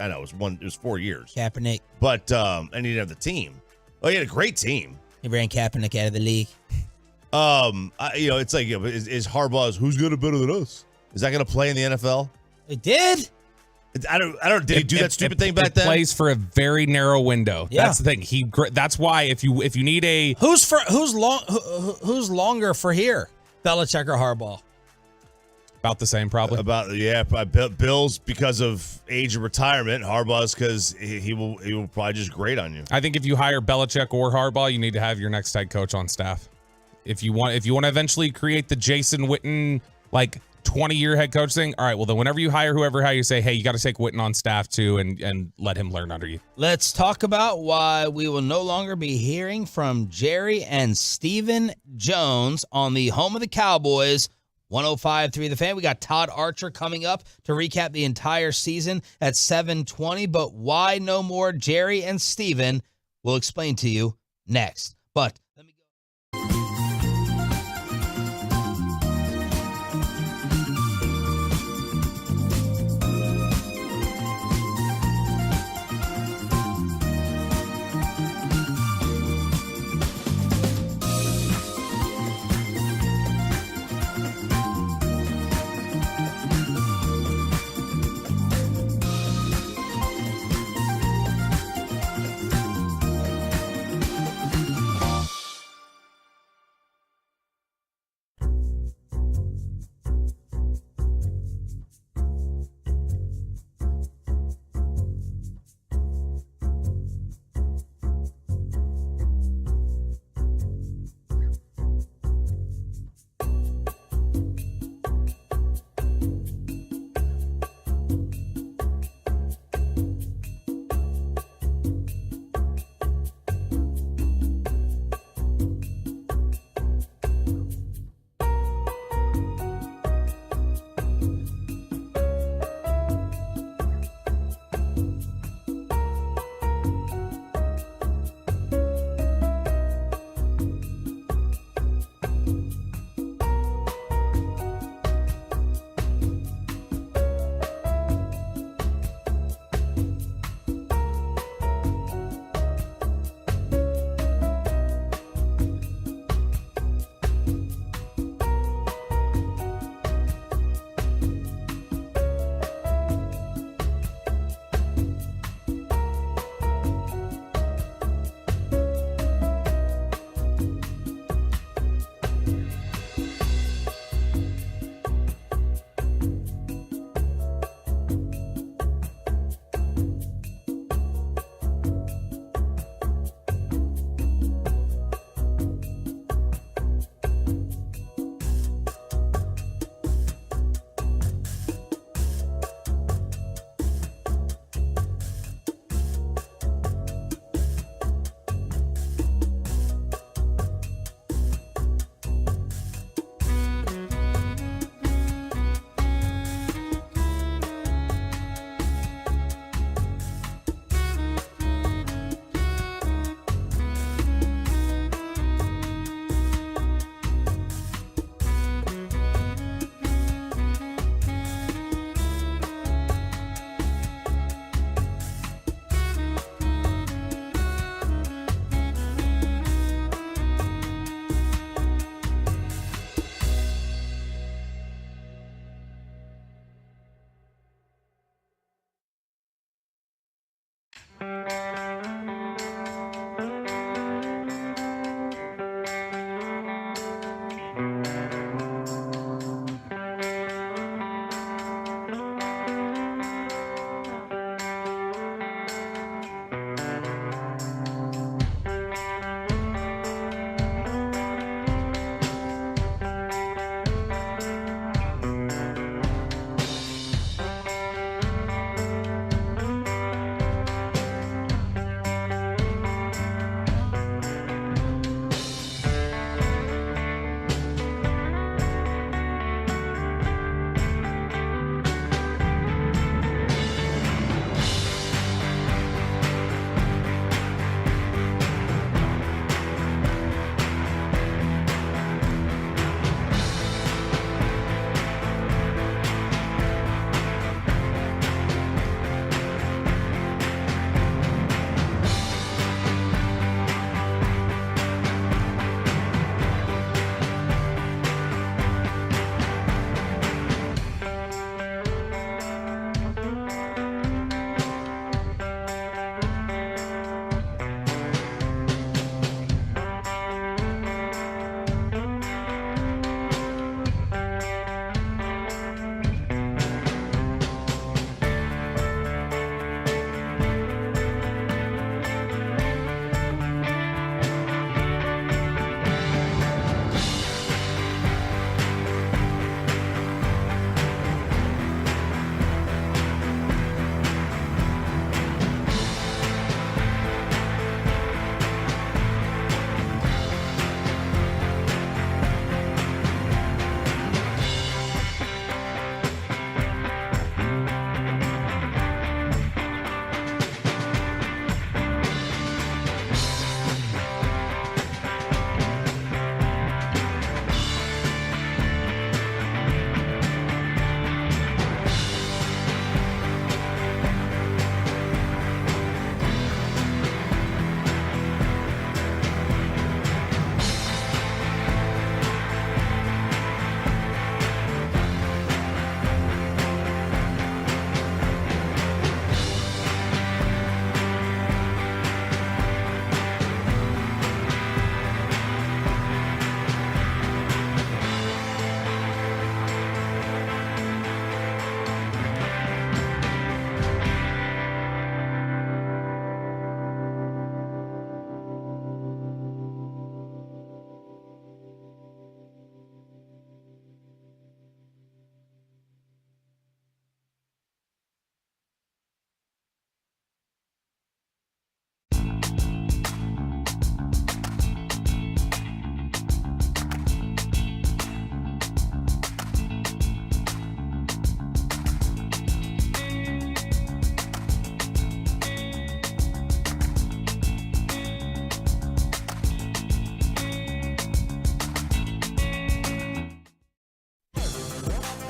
know it was 4 years. Kaepernick, but and he didn't have the team. Oh, he had a great team. He ran Kaepernick out of the league. It's like, is Harbaugh's who's good or better than us? Is that going to play in the NFL? It did. I don't. Did he do that stupid thing back then? Plays for a very narrow window. Yeah. That's the thing. That's why if you need a who's longer for here, Belichick or Harbaugh? About the same, probably. Bill's because of age of retirement. Harbaugh's because he will probably just grate on you. I think if you hire Belichick or Harbaugh, you need to have your next head coach on staff. If you want to eventually create the Jason Witten 20-year head coach thing, all right, well then whenever you hire whoever, how you say, hey, you got to take Witten on staff too and let him learn under you. Let's talk about why we will no longer be hearing from Jerry and Stephen Jones on the home of the Cowboys, 105.3 The Fan. We got Todd Archer coming up to recap the entire season at 7:20, but why no more Jerry and Stephen? We'll explain to you next. But let me go.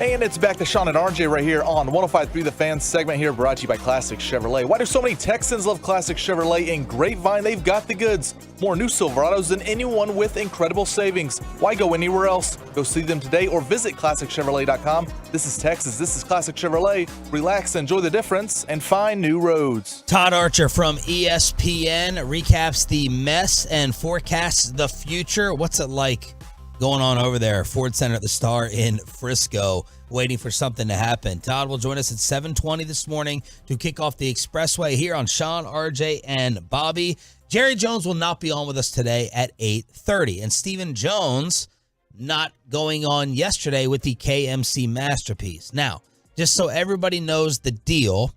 And it's back to Sean and RJ right here on 105.3 The Fan segment here, brought to you by Classic Chevrolet. Why do so many Texans love Classic Chevrolet? In Grapevine, they've got the goods. More new Silverados than anyone with incredible savings. Why go anywhere else? Go see them today or visit ClassicChevrolet.com. This is Texas. This is Classic Chevrolet. Relax, enjoy the difference, and find new roads. Todd Archer from ESPN recaps the mess and forecasts the future. What's it like going on over there? Ford Center at the Star in Frisco, waiting for something to happen. Todd will join us at 7:20 this morning to kick off the Expressway here on Sean, RJ, and Bobby. Jerry Jones will not be on with us today at 8:30. And Stephen Jones not going on yesterday with the KMC Masterpiece. Now, just so everybody knows the deal,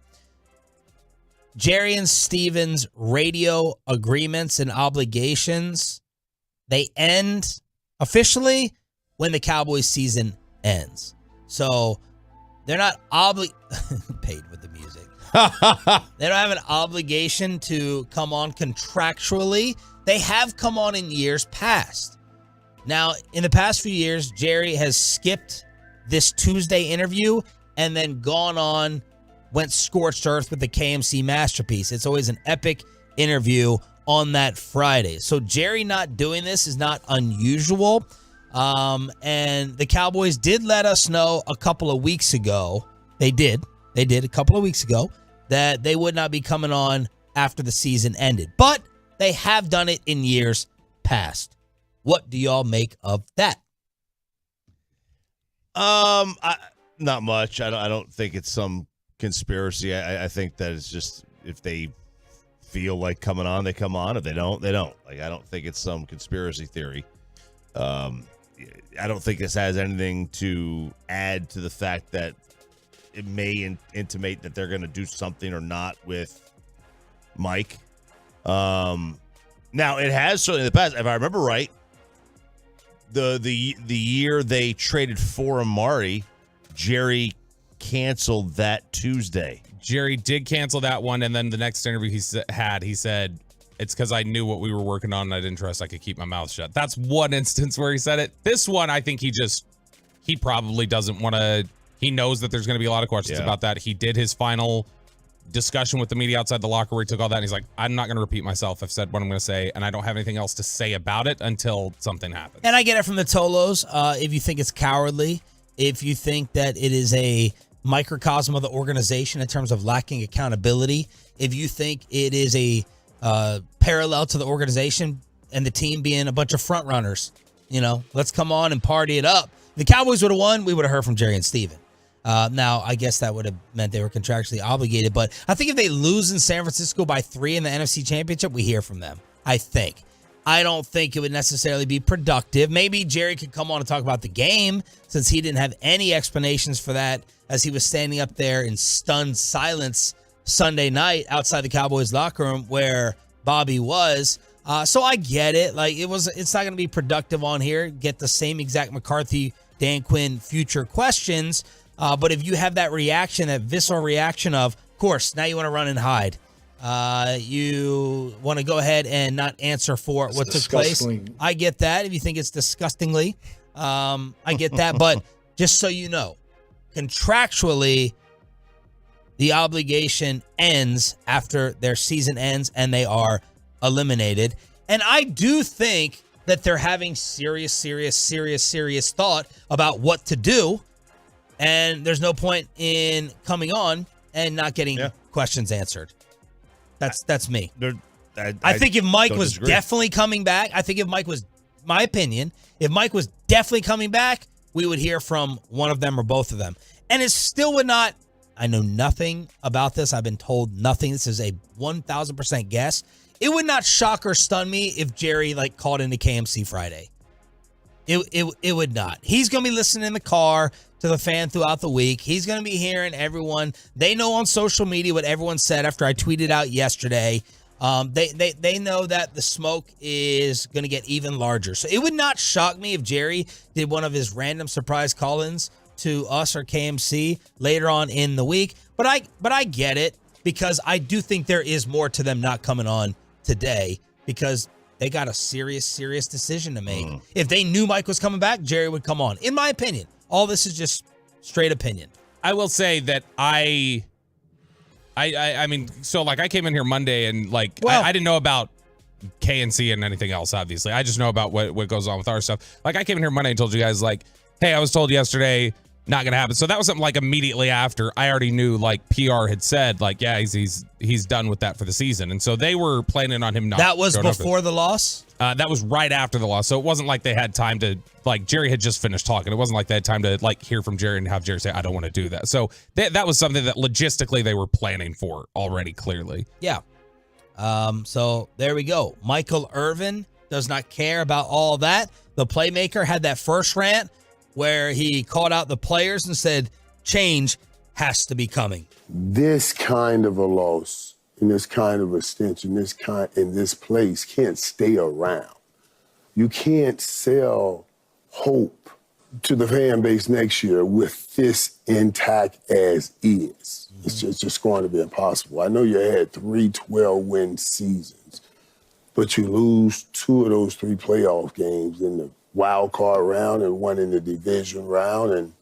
Jerry and Steven's radio agreements and obligations, they end officially when the Cowboys season ends. So they're not paid with the music. They don't have an obligation to come on contractually. They have come on in years past. Now, in the past few years, Jerry has skipped this Tuesday interview and then gone on, went scorched earth with the KMC Masterpiece. It's always an epic interview on that Friday. So Jerry not doing this is not unusual. And the Cowboys did let us know a couple of weeks ago, they did a couple of weeks ago, that they would not be coming on after the season ended. But they have done it in years past. What do y'all make of that? Not much. I don't think it's some conspiracy. I think that it's just, if they feel like coming on, they come on. If they don't, they don't. Like, I don't think it's some conspiracy theory. I don't think this has anything to add to the fact that it may intimate that they're going to do something or not with Mike. Now, it has certainly in the past, if I remember right, the year they traded for Amari, Jerry canceled that Tuesday. Jerry did cancel that one, and then the next interview he said, it's because I knew what we were working on and I didn't trust I could keep my mouth shut. That's one instance where he said it. This one, I think he probably doesn't want to. He knows that there's going to be a lot of questions about that. He did his final discussion with the media outside the locker where he took all that, and he's like, I'm not going to repeat myself. I've said what I'm going to say, and I don't have anything else to say about it until something happens. And I get it from the Tolos. If you think it's cowardly, if you think that it is a microcosm of the organization in terms of lacking accountability, if you think it is a parallel to the organization and the team being a bunch of front runners, let's come on and party it up. If the Cowboys would have won, we would have heard from Jerry and Steven. Now, I guess that would have meant they were contractually obligated, but I think if they lose in San Francisco by 3 in the NFC Championship, we hear from them. I don't think it would necessarily be productive. Maybe Jerry could come on and talk about the game, since he didn't have any explanations for that as he was standing up there in stunned silence Sunday night outside the Cowboys locker room where Bobby was. So I get it. It's not going to be productive on here. Get the same exact McCarthy, Dan Quinn future questions. But if you have that reaction, that visceral reaction of course, now you want to run and hide. You want to go ahead and not answer for what took place. I get that. If you think it's disgustingly, I get that. But just so you know, contractually, the obligation ends after their season ends and they are eliminated. And I do think that they're having serious thought about what to do. And there's no point in coming on and not getting questions answered. That's me. I think if Mike was definitely coming back, my opinion, if Mike was definitely coming back, we would hear from one of them or both of them. And it still would not, I know nothing about this. I've been told nothing. This is a 1,000% guess. It would not shock or stun me if Jerry called into KMC Friday. It would not. He's going to be listening in the car to the fan throughout the week. He's going to be hearing everyone. They know on social media what everyone said after I tweeted out yesterday. They know that the smoke is going to get even larger. So it would not shock me if Jerry did one of his random surprise call-ins to us or KMC later on in the week. But I get it, because I do think there is more to them not coming on today, because they got a serious decision to make. If they knew Mike was coming back, Jerry would come on. In my opinion, all this is just Straight opinion. I will say that I mean, so like I came in here Monday and like I didn't know about KNC and anything else, obviously. I just know about what goes on with our stuff. Like I came in here Monday and told you guys like, hey, I was told yesterday, not gonna happen. So that was something like immediately after I already knew, like PR had said, like, yeah, he's done with that for the season. And so they were planning on him not. That was before the loss? That was right after the loss. So it wasn't like they had time to, like, Jerry had just finished talking. It wasn't like they had time to, like, hear from Jerry and have Jerry say, I don't want to do that. So that was something that logistically they were planning for already, clearly. Yeah. So there we go. Michael Irvin does not care about all that. The playmaker had that first rant where he called out the players and said, change has to be coming. This kind of a loss and this kind of a stench in this place can't stay around. You can't sell hope to the fan base next year with this intact as is. It's just going to be impossible. I know you had 3 12-win seasons, but you lose 2 of those 3 playoff games in the wild card round and 1 in the division round. And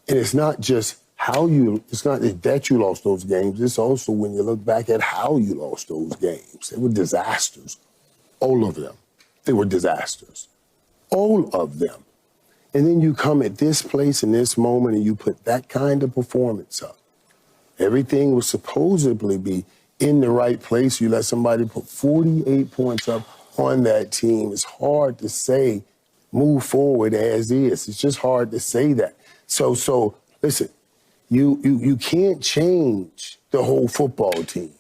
it's not just it's not that you lost those games. It's also when you look back at how you lost those games. They were disasters. All of them. They were disasters. All of them. And then you come at this place in this moment and you put that kind of performance up. Everything was supposedly be in the right place. You let somebody put 48 points up on that team. It's hard to say move forward as is. It's just hard to say that. So listen, you can't change the whole football team,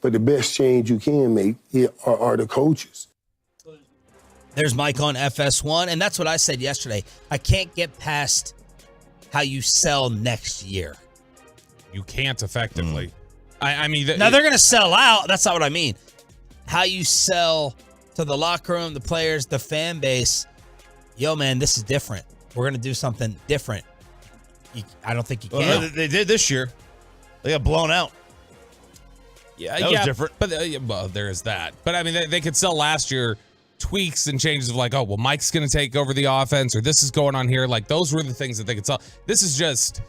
but the best change you can make are the coaches. There's Mike on FS1, and that's what I said yesterday. I can't get past how you sell next year. You can't effectively. I mean, now they're going to sell out. That's not what I mean. How you sell to the locker room, the players, the fan base. Yo, man, this is different. We're going to do something different. I don't think you can. Well, they did this year. They got blown out. Yeah, that was different. But well, there is that. But I mean, they could sell last year tweaks and changes of like, oh, well, Mike's going to take over the offense, or this is going on here. Like those were the things that they could sell. This is just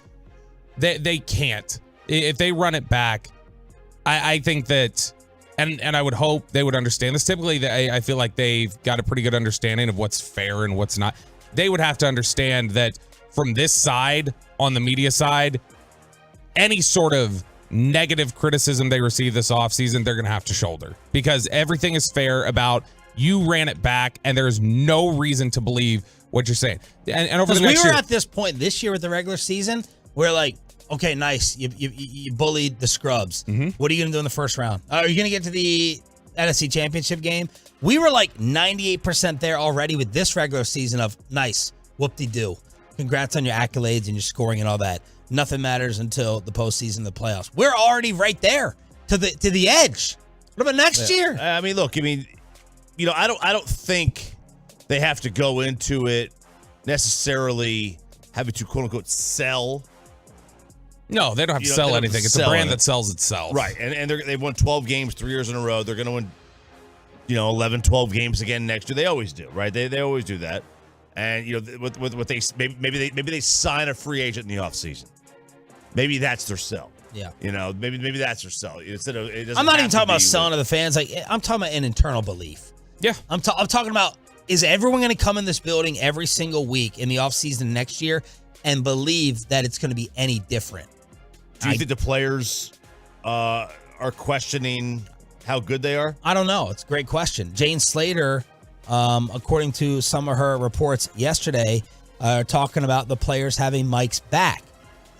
they can't. If they run it back, I think that. And I would hope they would understand this. Typically, I feel like they've got a pretty good understanding of what's fair and what's not. They would have to understand that from this side, on the media side, any sort of negative criticism they receive this offseason, they're going to have to shoulder. Because everything is fair about you ran it back, and there's no reason to believe what you're saying. And over the next year, at this point this year with the regular season, we're like, okay, nice. You bullied the scrubs. Mm-hmm. What are you going to do in the first round? Are you going to get to the NFC Championship game? We were like 98% there already with this regular season of nice, whoop-de-doo. Congrats on your accolades and your scoring and all that. Nothing matters until the postseason, the playoffs. We're already right there to the edge. What about next year? I mean, look, I don't think they have to go into it necessarily having to quote unquote sell. No, they don't have to sell anything. It's a brand that sells itself. Right. And they've won 12 games 3 years in a row. They're going to win, 11, 12 games again next year. They always do, right? They always do that. And, with what they maybe they sign a free agent in the offseason. Maybe that's their sell. Yeah. Maybe that's their sell. Instead of I'm not even talking about selling to the fans. Like I'm talking about an internal belief. Yeah. I'm talking about, is everyone going to come in this building every single week in the offseason next year and believe that it's going to be any different? Do you think the players are questioning how good they are? I don't know. It's a great question. Jane Slater, according to some of her reports yesterday, talking about the players having Mike's back.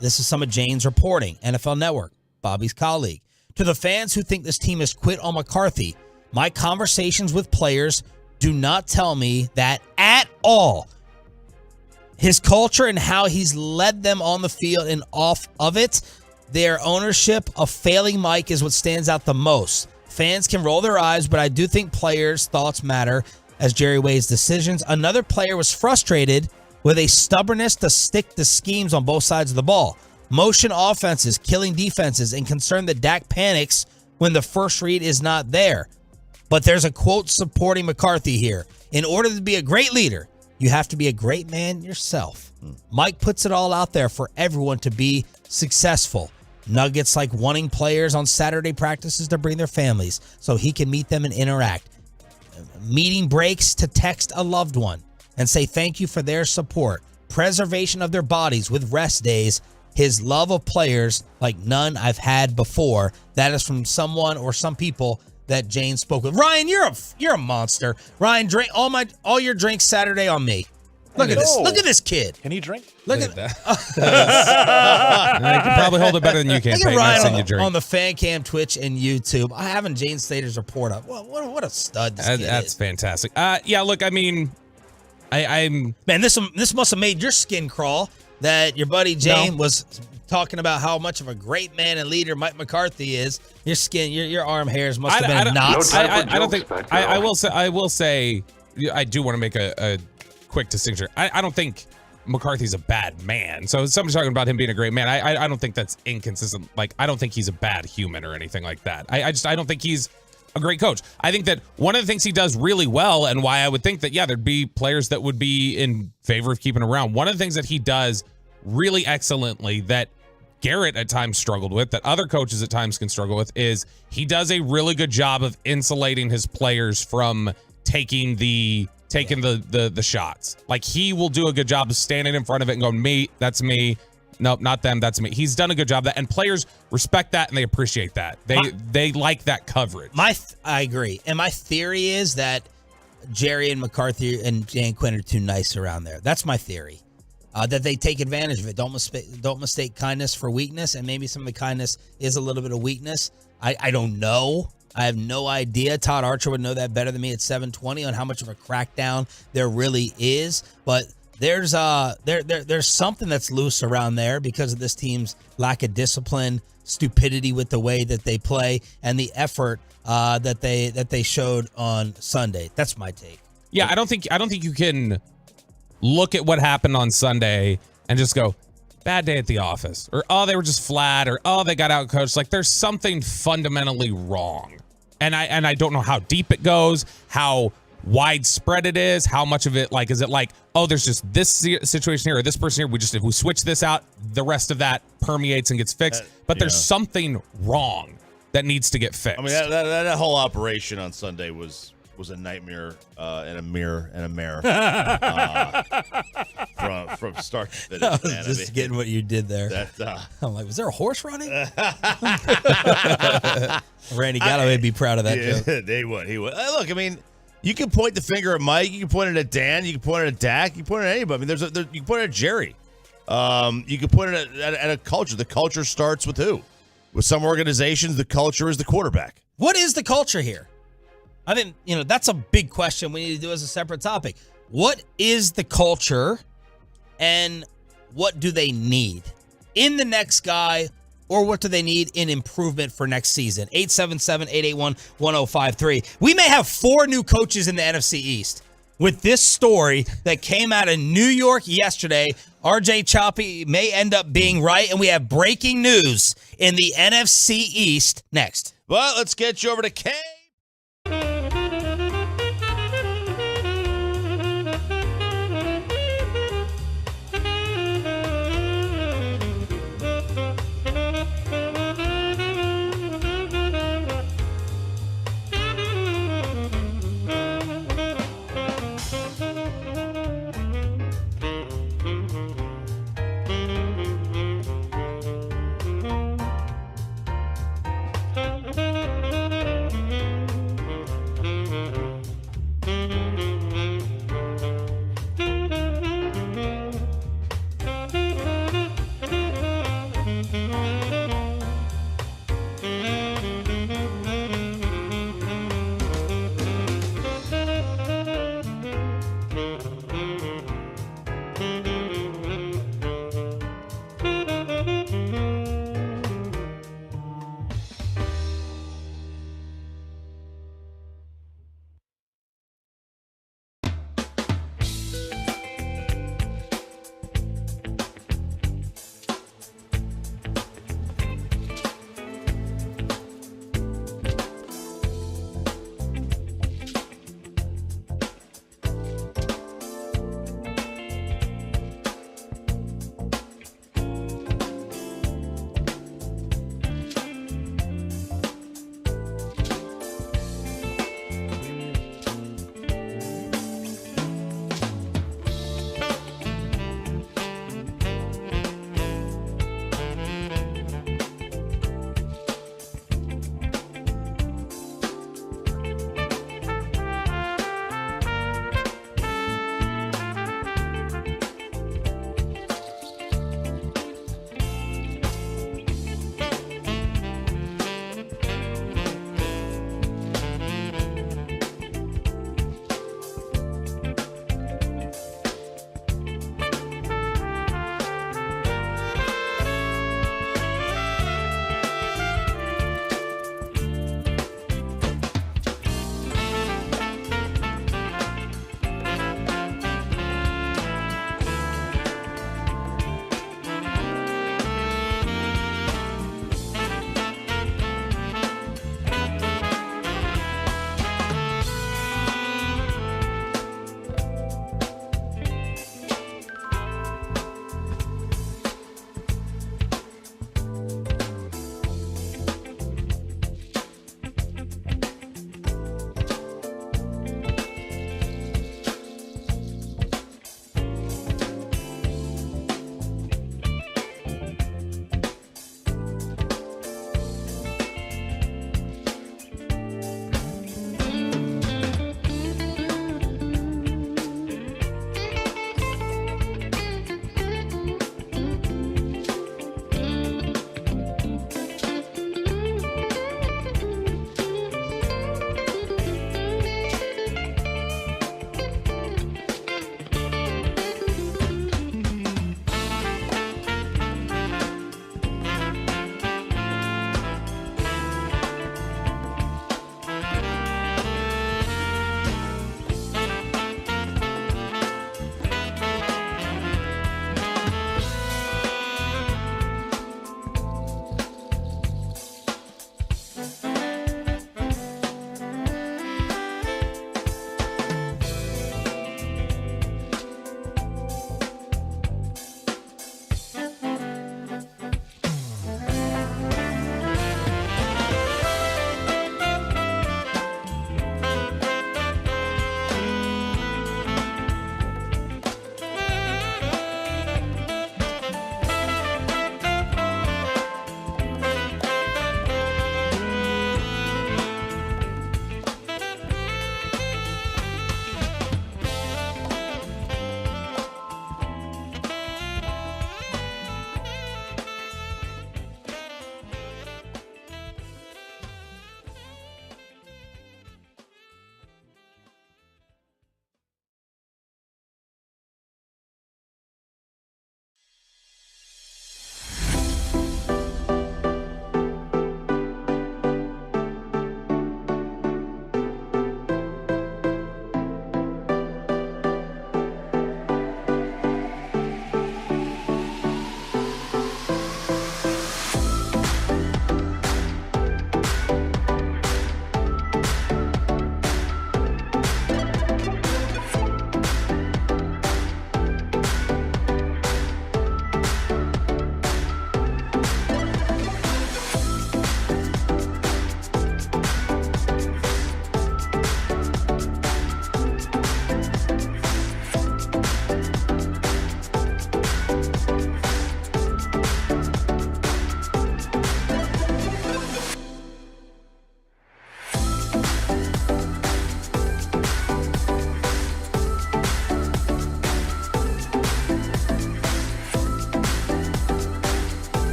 This is some of Jane's reporting. NFL Network, Bobby's colleague. To the fans who think this team has quit on McCarthy, my conversations with players do not tell me that at all. His culture and how he's led them on the field and off of it, their ownership of failing Mike is what stands out the most. Fans can roll their eyes, but I do think players' thoughts matter as Jerry weighs decisions. Another player was frustrated with a stubbornness to stick to schemes on both sides of the ball. Motion offenses, killing defenses, and concern that Dak panics when the first read is not there. But there's a quote supporting McCarthy here. In order to be a great leader, You have to be a great man yourself. Mike puts it all out there for everyone to be successful. Nuggets like wanting players on Saturday practices to bring their families so he can meet them and interact. Meeting breaks to text a loved one and say thank you for their support. Preservation of their bodies with rest days. His love of players like none I've had before. That is from someone or some people that Jane spoke with. Ryan, you're a monster. Ryan, drink all your drinks Saturday on me. Look at this. Look at this kid. Can he drink? Look at that. I can probably hold it better than you can. Look at Ryan drink. on the fan cam, Twitch, and YouTube. I haven't Jane Slater's report up. What a stud this kid That's is. fantastic. Yeah, look, I mean, I'm man. This must have made your skin crawl that your buddy Jane was talking about how much of a great man and leader Mike McCarthy is. Your skin, your arm hairs must have been knots. I don't think. I will say. I do want to make a quick distinction. I don't think McCarthy's a bad man. So somebody's talking about him being a great man. I don't think that's inconsistent. Like, I don't think he's a bad human or anything like that. I don't think he's a great coach. I think that one of the things he does really well, and why I would think that, yeah, there'd be players that would be in favor of keeping around. One of the things that he does really excellently that Garrett at times struggled with, that other coaches at times can struggle with, is he does a really good job of insulating his players from taking the shots. Like, he will do a good job of standing in front of it and going, me, that's me. Nope, not them, that's me. He's done a good job of that, and players respect that and they appreciate that. They like that coverage. I agree. And my theory is that Jerry and McCarthy and Dan Quinn are too nice around there. That's my theory. That they take advantage of it. Don't mistake kindness for weakness, and maybe some of the kindness is a little bit of weakness. I don't know. I have no idea. Todd Archer would know that better than me at 720 on how much of a crackdown there really is. But there's something that's loose around there because of this team's lack of discipline, stupidity with the way that they play, and the effort that they showed on Sunday. That's my take. Yeah, I don't think you can look at what happened on Sunday and just go, bad day at the office, or oh, they were just flat, or oh, they got out coached. Like, there's something fundamentally wrong. And I don't know how deep it goes, how widespread it is, how much of it, like, is it like, oh, there's just this situation here or this person here, if we switch this out, the rest of that permeates and gets fixed. But there's something wrong that needs to get fixed. I mean, that whole operation on Sunday was a nightmare and a mirror and a mare from start to finish. I was just getting what you did there. I'm like, was there a horse running? Randy Galloway would be proud of that joke. He would. Look, I mean, you can point the finger at Mike. You can point it at Dan. You can point it at Dak. You can point it at anybody. I mean, you can point it at Jerry. You can point it at a culture. The culture starts with who? With some organizations, the culture is the quarterback. What is the culture here? I think, that's a big question we need to do as a separate topic. What is the culture and what do they need in the next guy, or what do they need in improvement for next season? 877-881-1053. We may have 4 new coaches in the NFC East. With this story that came out of New York yesterday, RJ Choppy may end up being right, and we have breaking news in the NFC East next. Well, let's get you over to Kay.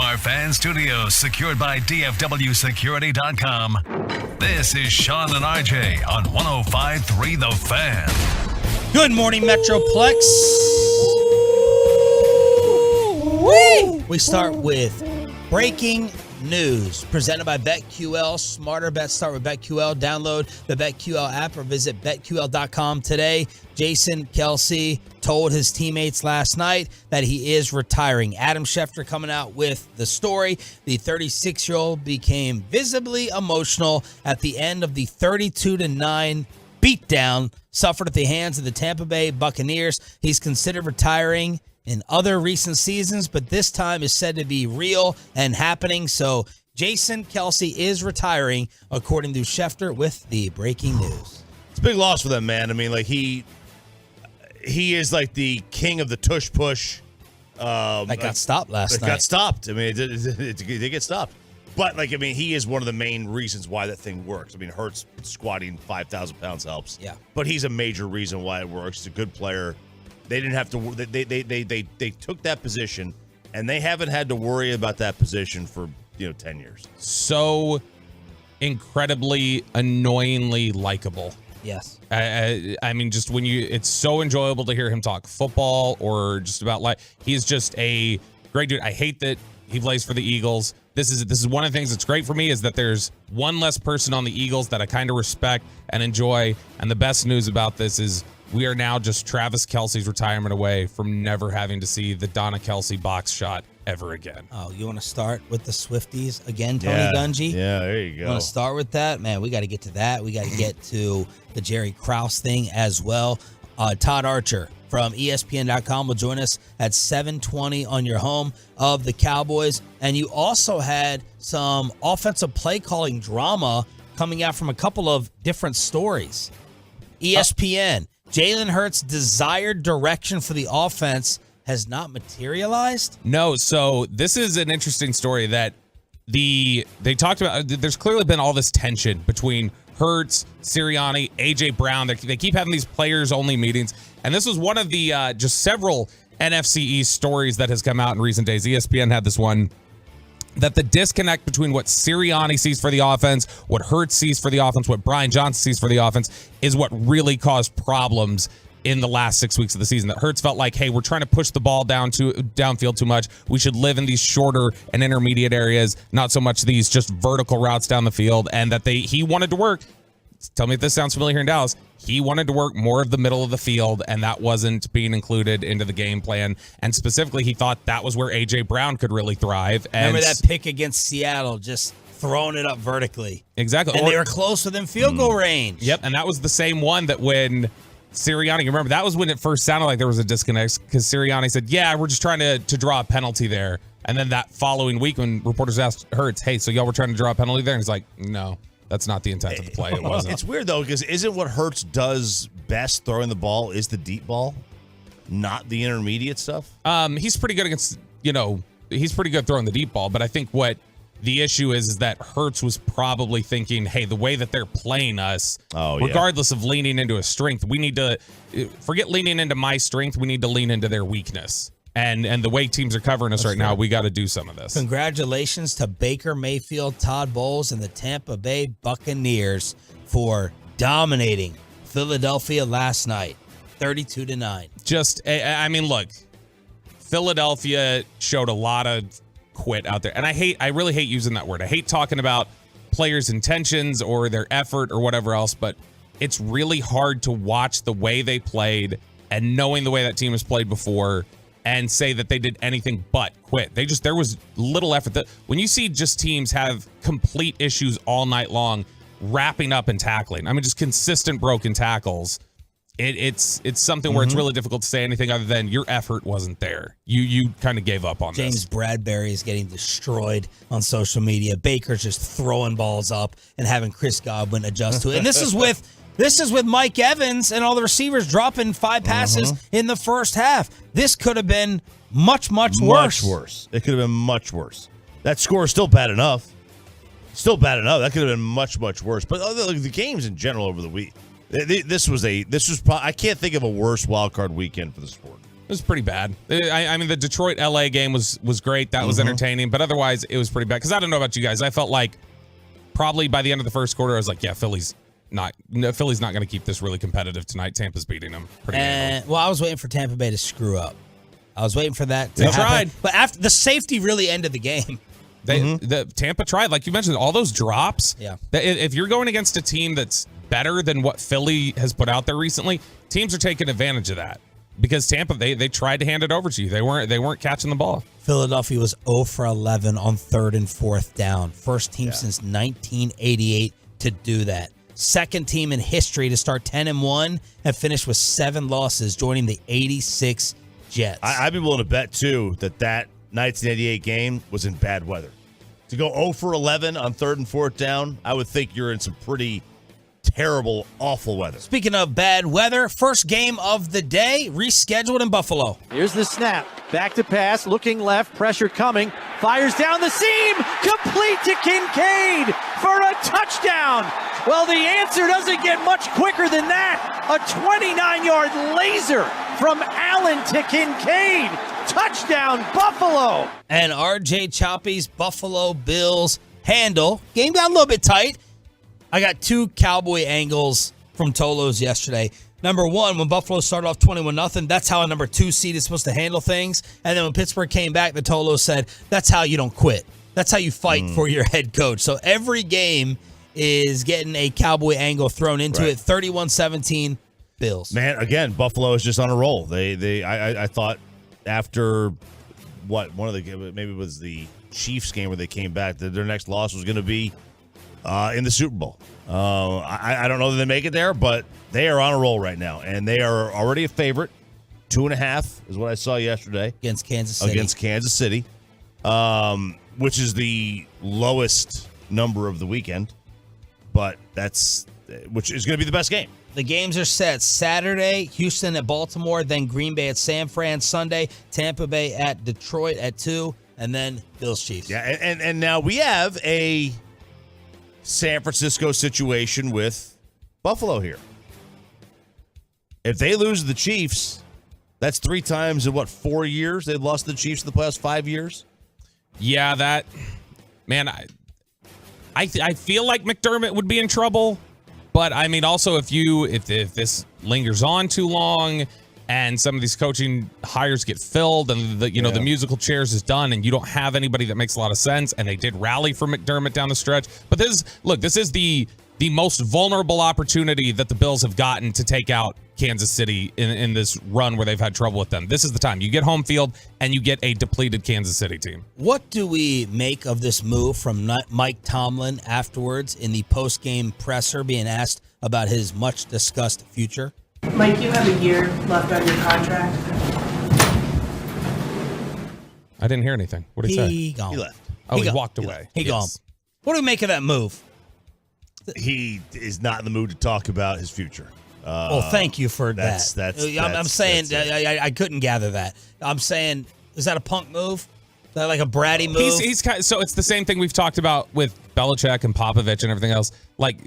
our fan studios, secured by DFWSecurity.com, this is Sean and RJ on 105.3 The Fan. Good morning, Metroplex. Woo! We start with breaking news presented by BetQL. Smarter bets start with BetQL. Download the BetQL app or visit BetQL.com today. Jason Kelce told his teammates last night that he is retiring. Adam Schefter coming out with the story. The 36-year-old became visibly emotional at the end of the 32-9 beatdown suffered at the hands of the Tampa Bay Buccaneers. He's considered retiring in other recent seasons, but this time is said to be real and happening. So Jason Kelce is retiring, according to Schefter, with the breaking news. It's a big loss for them, man. I mean, like he is like the king of the tush push. That got stopped last night. Got stopped. I mean, it did get stopped. But, like, I mean, he is one of the main reasons why that thing works. I mean, Hurts squatting 5,000 pounds helps. Yeah. But he's a major reason why it works. He's a good player. They didn't have to. They took that position, and they haven't had to worry about that position for 10 years. So incredibly, annoyingly likable. Yes. I mean, just when it's so enjoyable to hear him talk football or just about life. He's just a great dude. I hate that he plays for the Eagles. This is one of the things that's great for me is that there's one less person on the Eagles that I kind of respect and enjoy. And the best news about this is we are now just Travis Kelce's retirement away from never having to see the Donna Kelce box shot ever again. Oh, you want to start with the Swifties again, Tony Dungy? Yeah, there you go. You want to start with that? Man, we got to get to that. We got to get to the Jerry Krauss thing as well. Todd Archer from ESPN.com will join us at 7:20 on your home of the Cowboys. And you also had some offensive play calling drama coming out from a couple of different stories. ESPN, Jalen Hurts' desired direction for the offense has not materialized? No, so this is an interesting story that they talked about. There's clearly been all this tension between Hurts, Sirianni, A.J. Brown. They keep having these players-only meetings. And this was one of the just several NFC East stories that has come out in recent days. ESPN had this one that the disconnect between what Sirianni sees for the offense, what Hurts sees for the offense, what Brian Johnson sees for the offense is what really caused problems in the last 6 weeks of the season. That Hurts felt like, hey, we're trying to push the ball downfield too much. We should live in these shorter and intermediate areas, not so much these just vertical routes down the field. And that he wanted to work. Tell me if this sounds familiar here in Dallas. He wanted to work more of the middle of the field, and that wasn't being included into the game plan. And specifically, he thought that was where A.J. Brown could really thrive. And remember that pick against Seattle, just throwing it up vertically. Exactly. And they were close within field goal range. Yep, and that was the same one that when Sirianni, remember, that was when it first sounded like there was a disconnect because Sirianni said, yeah, we're just trying to draw a penalty there. And then that following week when reporters asked Hurts, hey, so y'all were trying to draw a penalty there? And he's like, no. That's not the intent of the play. It wasn't. It's weird, though, because isn't what Hurts does best throwing the ball is the deep ball, not the intermediate stuff? He's pretty good against, he's pretty good throwing the deep ball. But I think what the issue is that Hurts was probably thinking, hey, the way that they're playing us, regardless of leaning into a strength, we need to forget leaning into my strength. We need to lean into their weakness. And the way teams are covering us now, we got to do some of this. Congratulations to Baker Mayfield, Todd Bowles, and the Tampa Bay Buccaneers for dominating Philadelphia last night, 32-9. I mean, look, Philadelphia showed a lot of quit out there. And I really hate using that word. I hate talking about players' intentions or their effort or whatever else, but it's really hard to watch the way they played and knowing the way that team has played before and say that they did anything but quit. There was little effort. When you see just teams have complete issues all night long, wrapping up and tackling, I mean, just consistent broken tackles, it's something where it's really difficult to say anything other than your effort wasn't there. You kind of gave up on this. James Bradbury is getting destroyed on social media. Baker's just throwing balls up and having Chris Godwin adjust to it. And this is with Mike Evans and all the receivers dropping 5 passes in the first half. This could have been much worse. Much worse. It could have been much worse. That score is still bad enough. That could have been much worse. But the games in general over the week, this was I can't think of a worse wild card weekend for the sport. It was pretty bad. I mean, the Detroit-LA game was great. That was entertaining. But otherwise, it was pretty bad. Because I don't know about you guys. I felt like probably by the end of the first quarter, I was like, yeah, Philly's not going to keep this really competitive tonight. Tampa's beating them pretty handily. Well, I was waiting for Tampa Bay to screw up. I was waiting for that to They happen. tried. But after the safety really ended the game. The Tampa tried. Like you mentioned, all those drops. Yeah. If you're going against a team that's better than what Philly has put out there recently, teams are taking advantage of that. Because Tampa, they tried to hand it over to you. They weren't catching the ball. Philadelphia was 0 for 11 on 3rd and 4th down. First team since 1988 to do that. Second team in history to start 10-1 and finish with 7 losses, joining the 86 Jets. I'd be willing to bet, too, that 1988 game was in bad weather. To go 0 for 11 on 3rd and 4th down, I would think you're in some pretty terrible, awful weather. Speaking of bad weather, first game of the day, rescheduled in Buffalo. Here's the snap. Back to pass, looking left, pressure coming. Fires down the seam, complete to Kincaid for a touchdown. Well, the answer doesn't get much quicker than that. A 29-yard laser from Allen to Kincaid. Touchdown, Buffalo. And RJ Choppy's Buffalo Bills handle. Game got a little bit tight. I got 2 Cowboy angles from Tolos yesterday. Number 1, when Buffalo started off 21-0, that's how a number 2 seed is supposed to handle things. And then when Pittsburgh came back, the Tolos said, that's how you don't quit. That's how you fight for your head coach. So every game is getting a Cowboy angle thrown into it. 31-17 Bills. Man, again, Buffalo is just on a roll. I thought after maybe it was the Chiefs game where they came back, that their next loss was going to be in the Super Bowl. I don't know that they make it there, but they are on a roll right now, and they are already a favorite. 2.5 is what I saw yesterday against Kansas City. Which is the lowest number of the weekend, but which is going to be the best game. The games are set Saturday, Houston at Baltimore, then Green Bay at San Fran. Sunday, Tampa Bay at Detroit at 2, and then Bills Chiefs. Yeah, and now we have a San Francisco situation with Buffalo here. If they lose to the Chiefs, that's 3 times in 4 years they've lost to the Chiefs in the past 5 years. Yeah, I feel like McDermott would be in trouble, but I mean also if this lingers on too long and some of these coaching hires get filled and the musical chairs is done and you don't have anybody that makes a lot of sense, and they did rally for McDermott down the stretch. But this is the most vulnerable opportunity that the Bills have gotten to take out Kansas City in this run where they've had trouble with them. This is the time. You get home field and you get a depleted Kansas City team. What do we make of this move from Mike Tomlin afterwards in the post-game presser being asked about his much-discussed future? Mike, you have a year left on your contract. I didn't hear anything. What did he say? He gone. He left. Oh, he walked away. He gone. What do we make of that move? He is not in the mood to talk about his future. Thank you for that. I'm saying I couldn't gather that. I'm saying, is that a punk move? Is that like a bratty move? He's kind of, so it's the same thing we've talked about with Belichick and Popovich and everything else. Like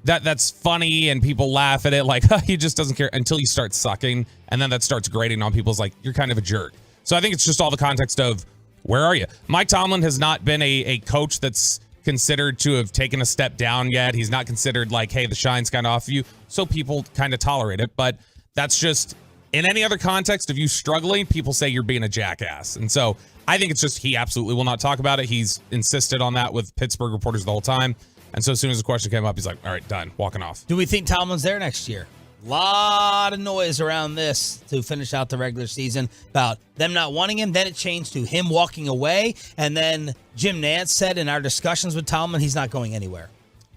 that's funny and people laugh at it like he just doesn't care until you start sucking, and then that starts grating on people's like you're kind of a jerk. So I think it's just all the context of where are you? Mike Tomlin has not been a coach that's considered to have taken a step down yet. He's not considered like, hey, the shine's kind of off of you. So people kind of tolerate it. But that's just, in any other context of you struggling, people say you're being a jackass. And so I think it's just he absolutely will not talk about it. He's insisted on that with Pittsburgh reporters the whole time. And so as soon as the question came up, he's like, all right, done, walking off. Do we think Tomlin's there next year? A lot of noise around this to finish out the regular season about them not wanting him. Then it changed to him walking away. And then Jim Nantz said in our discussions with Tomlin, he's not going anywhere.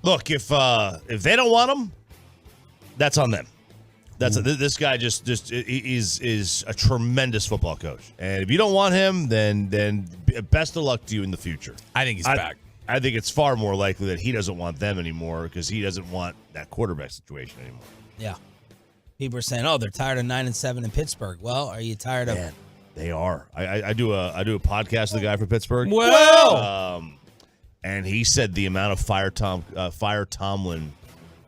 Look, if they don't want him, that's on them. This guy just is a tremendous football coach. And if you don't want him, then best of luck to you in the future. I think he's back. I think it's far more likely that he doesn't want them anymore because he doesn't want that quarterback situation anymore. Yeah. People are saying, they're tired of 9-7 in Pittsburgh. Well, are you tired of it? They are. I do a podcast with the guy from Pittsburgh. Well, and he said the amount of fire Tomlin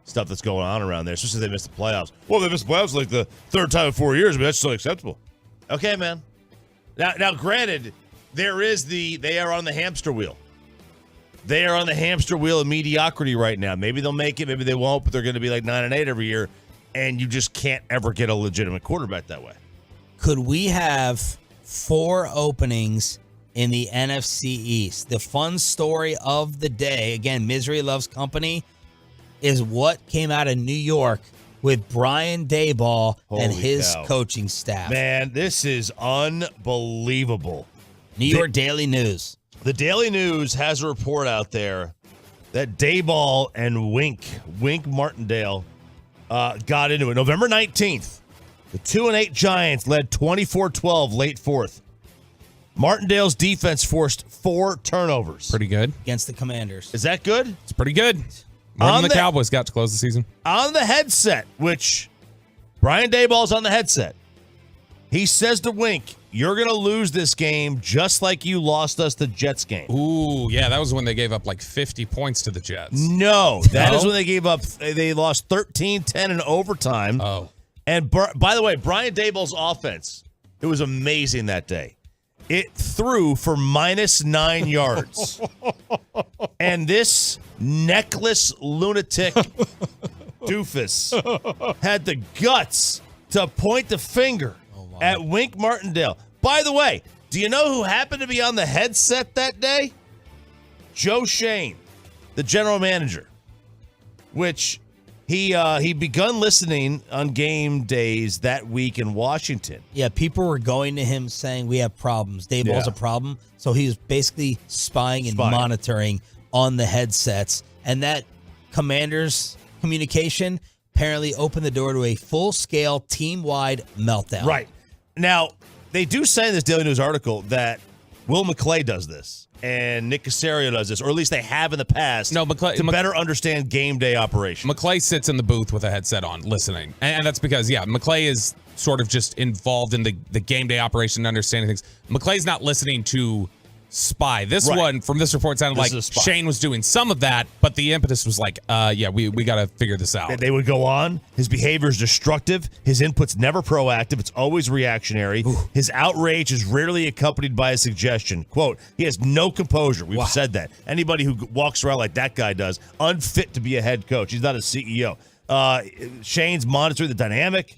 stuff that's going on around there, especially if they missed the playoffs. Well, they missed the playoffs like the third time in 4 years, but that's still acceptable. Okay, man. Now, granted, they are on the hamster wheel. They are on the hamster wheel of mediocrity right now. Maybe they'll make it, maybe they won't, but they're going to be like 9-8 every year, and you just can't ever get a legitimate quarterback that way. Could we have 4 openings in the NFC East? The fun story of the day, again, misery loves company, is what came out of New York with Brian Daboll and his coaching staff. Man, this is unbelievable. New York Daily News. The Daily News has a report out there that Daboll and Wink Martindale, got into it. November 19th, the 2-8 Giants led 24-12 late fourth. Martindale's defense forced 4 turnovers. Pretty good. Against the Commanders. Is that good? It's pretty good. More than the Cowboys got to close the season. On the headset, which Brian Daboll's on the headset, he says to Wink, you're going to lose this game just like you lost us the Jets game. Ooh, yeah, that was when they gave up like 50 points to the Jets. No, that is when they lost 13-10 in overtime. Oh. And by the way, Brian Daboll's offense, it was amazing that day. It threw for -9 yards. And this necklace lunatic doofus had the guts to point the finger at Wink Martindale. By the way, do you know who happened to be on the headset that day? Joe Shane, the general manager, which he begun listening on game days that week in Washington. Yeah, people were going to him saying we have problems. Daboll's a problem. So he was basically spying and monitoring on the headsets. And that Commanders communication apparently opened the door to a full-scale team-wide meltdown. Right. Now, they do say in this Daily News article that Will McClay does this and Nick Casario does this, or at least they have in the past, to better understand game day operation. McClay sits in the booth with a headset on, listening. And that's because, McClay is sort of just involved in the game day operation and understanding things. McClay's not listening to spy. This one, from this report, sounded like Shane was doing some of that, but the impetus was like, we got to figure this out. They would go on. His behavior is destructive. His input's never proactive. It's always reactionary. Ooh. His outrage is rarely accompanied by a suggestion. Quote, he has no composure. We've said that. Anybody who walks around like that guy does, unfit to be a head coach. He's not a CEO. Shane's monitoring the dynamic.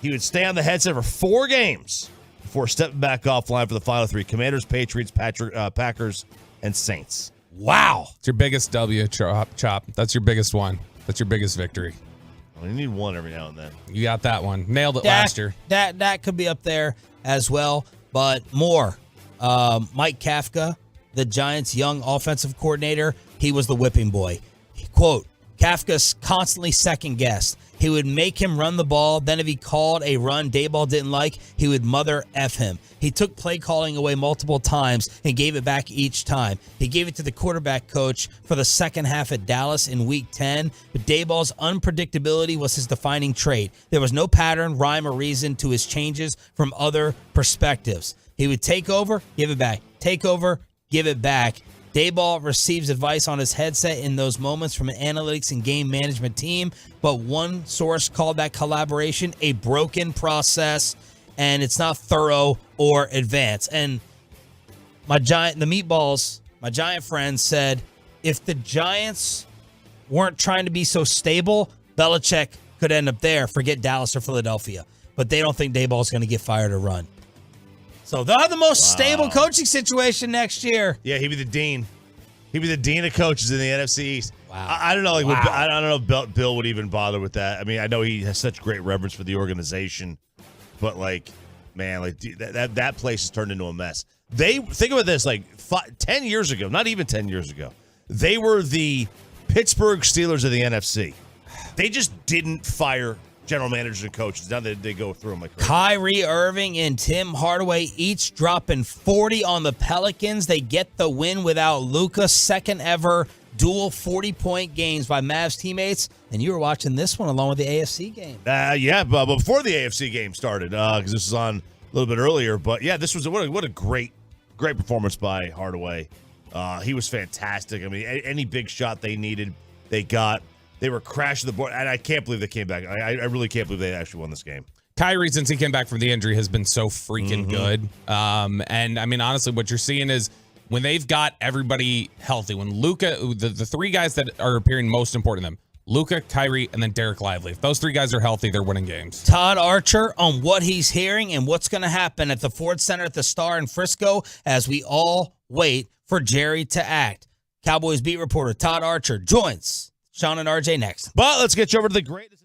He would stay on the headset for 4 games before stepping back offline for the final 3. Commanders, Patriots, Packers, and Saints. Wow. It's your biggest W, Chop. That's your biggest one. That's your biggest victory. Well, you need one every now and then. You got that one. Nailed it last year. That could be up there as well, but more. Mike Kafka, the Giants' young offensive coordinator, he was the whipping boy. Quote, Kafka's constantly second-guessed. He would make him run the ball. Then if he called a run Daboll didn't like, he would mother F him. He took play calling away multiple times and gave it back each time. He gave it to the quarterback coach for the second half at Dallas in Week 10. But Daboll's unpredictability was his defining trait. There was no pattern, rhyme, or reason to his changes from other perspectives. He would take over, give it back. Take over, give it back. Daboll receives advice on his headset in those moments from an analytics and game management team, but one source called that collaboration a broken process, and it's not thorough or advanced. And my Giant friends said, if the Giants weren't trying to be so stable, Belichick could end up there. Forget Dallas or Philadelphia. But they don't think Daboll's going to get fired or run. So they'll have the most stable coaching situation next year. Yeah, he'd be the dean. He'd be the dean of coaches in the NFC East. Wow. I don't know. I don't know if Bill would even bother with that. I mean, I know he has such great reverence for the organization, but that place has turned into a mess. Think about this: 10 years ago, not even 10 years ago, they were the Pittsburgh Steelers of the NFC. They just didn't fire general managers and coaches. Now they go through them like crazy. Kyrie Irving and Tim Hardaway each dropping 40 on the Pelicans. They get the win without Luka. Second ever dual 40-point games by Mavs teammates. And you were watching this one along with the AFC game. But before the AFC game started, because this was on a little bit earlier. But yeah, this was what a great performance by Hardaway. He was fantastic. I mean, any big shot they needed, they got. They were crashing the board, and I can't believe they came back. I really can't believe they actually won this game. Kyrie, since he came back from the injury, has been so freaking good. And I mean, honestly, what you're seeing is when they've got everybody healthy, when Luka, the three guys that are appearing most important to them, Luka, Kyrie, and then Derek Lively. If those three guys are healthy, they're winning games. Todd Archer on what he's hearing and what's going to happen at the Ford Center at the Star in Frisco as we all wait for Jerry to act. Cowboys beat reporter Todd Archer joins Sean and RJ next. But let's get you over to the greatest.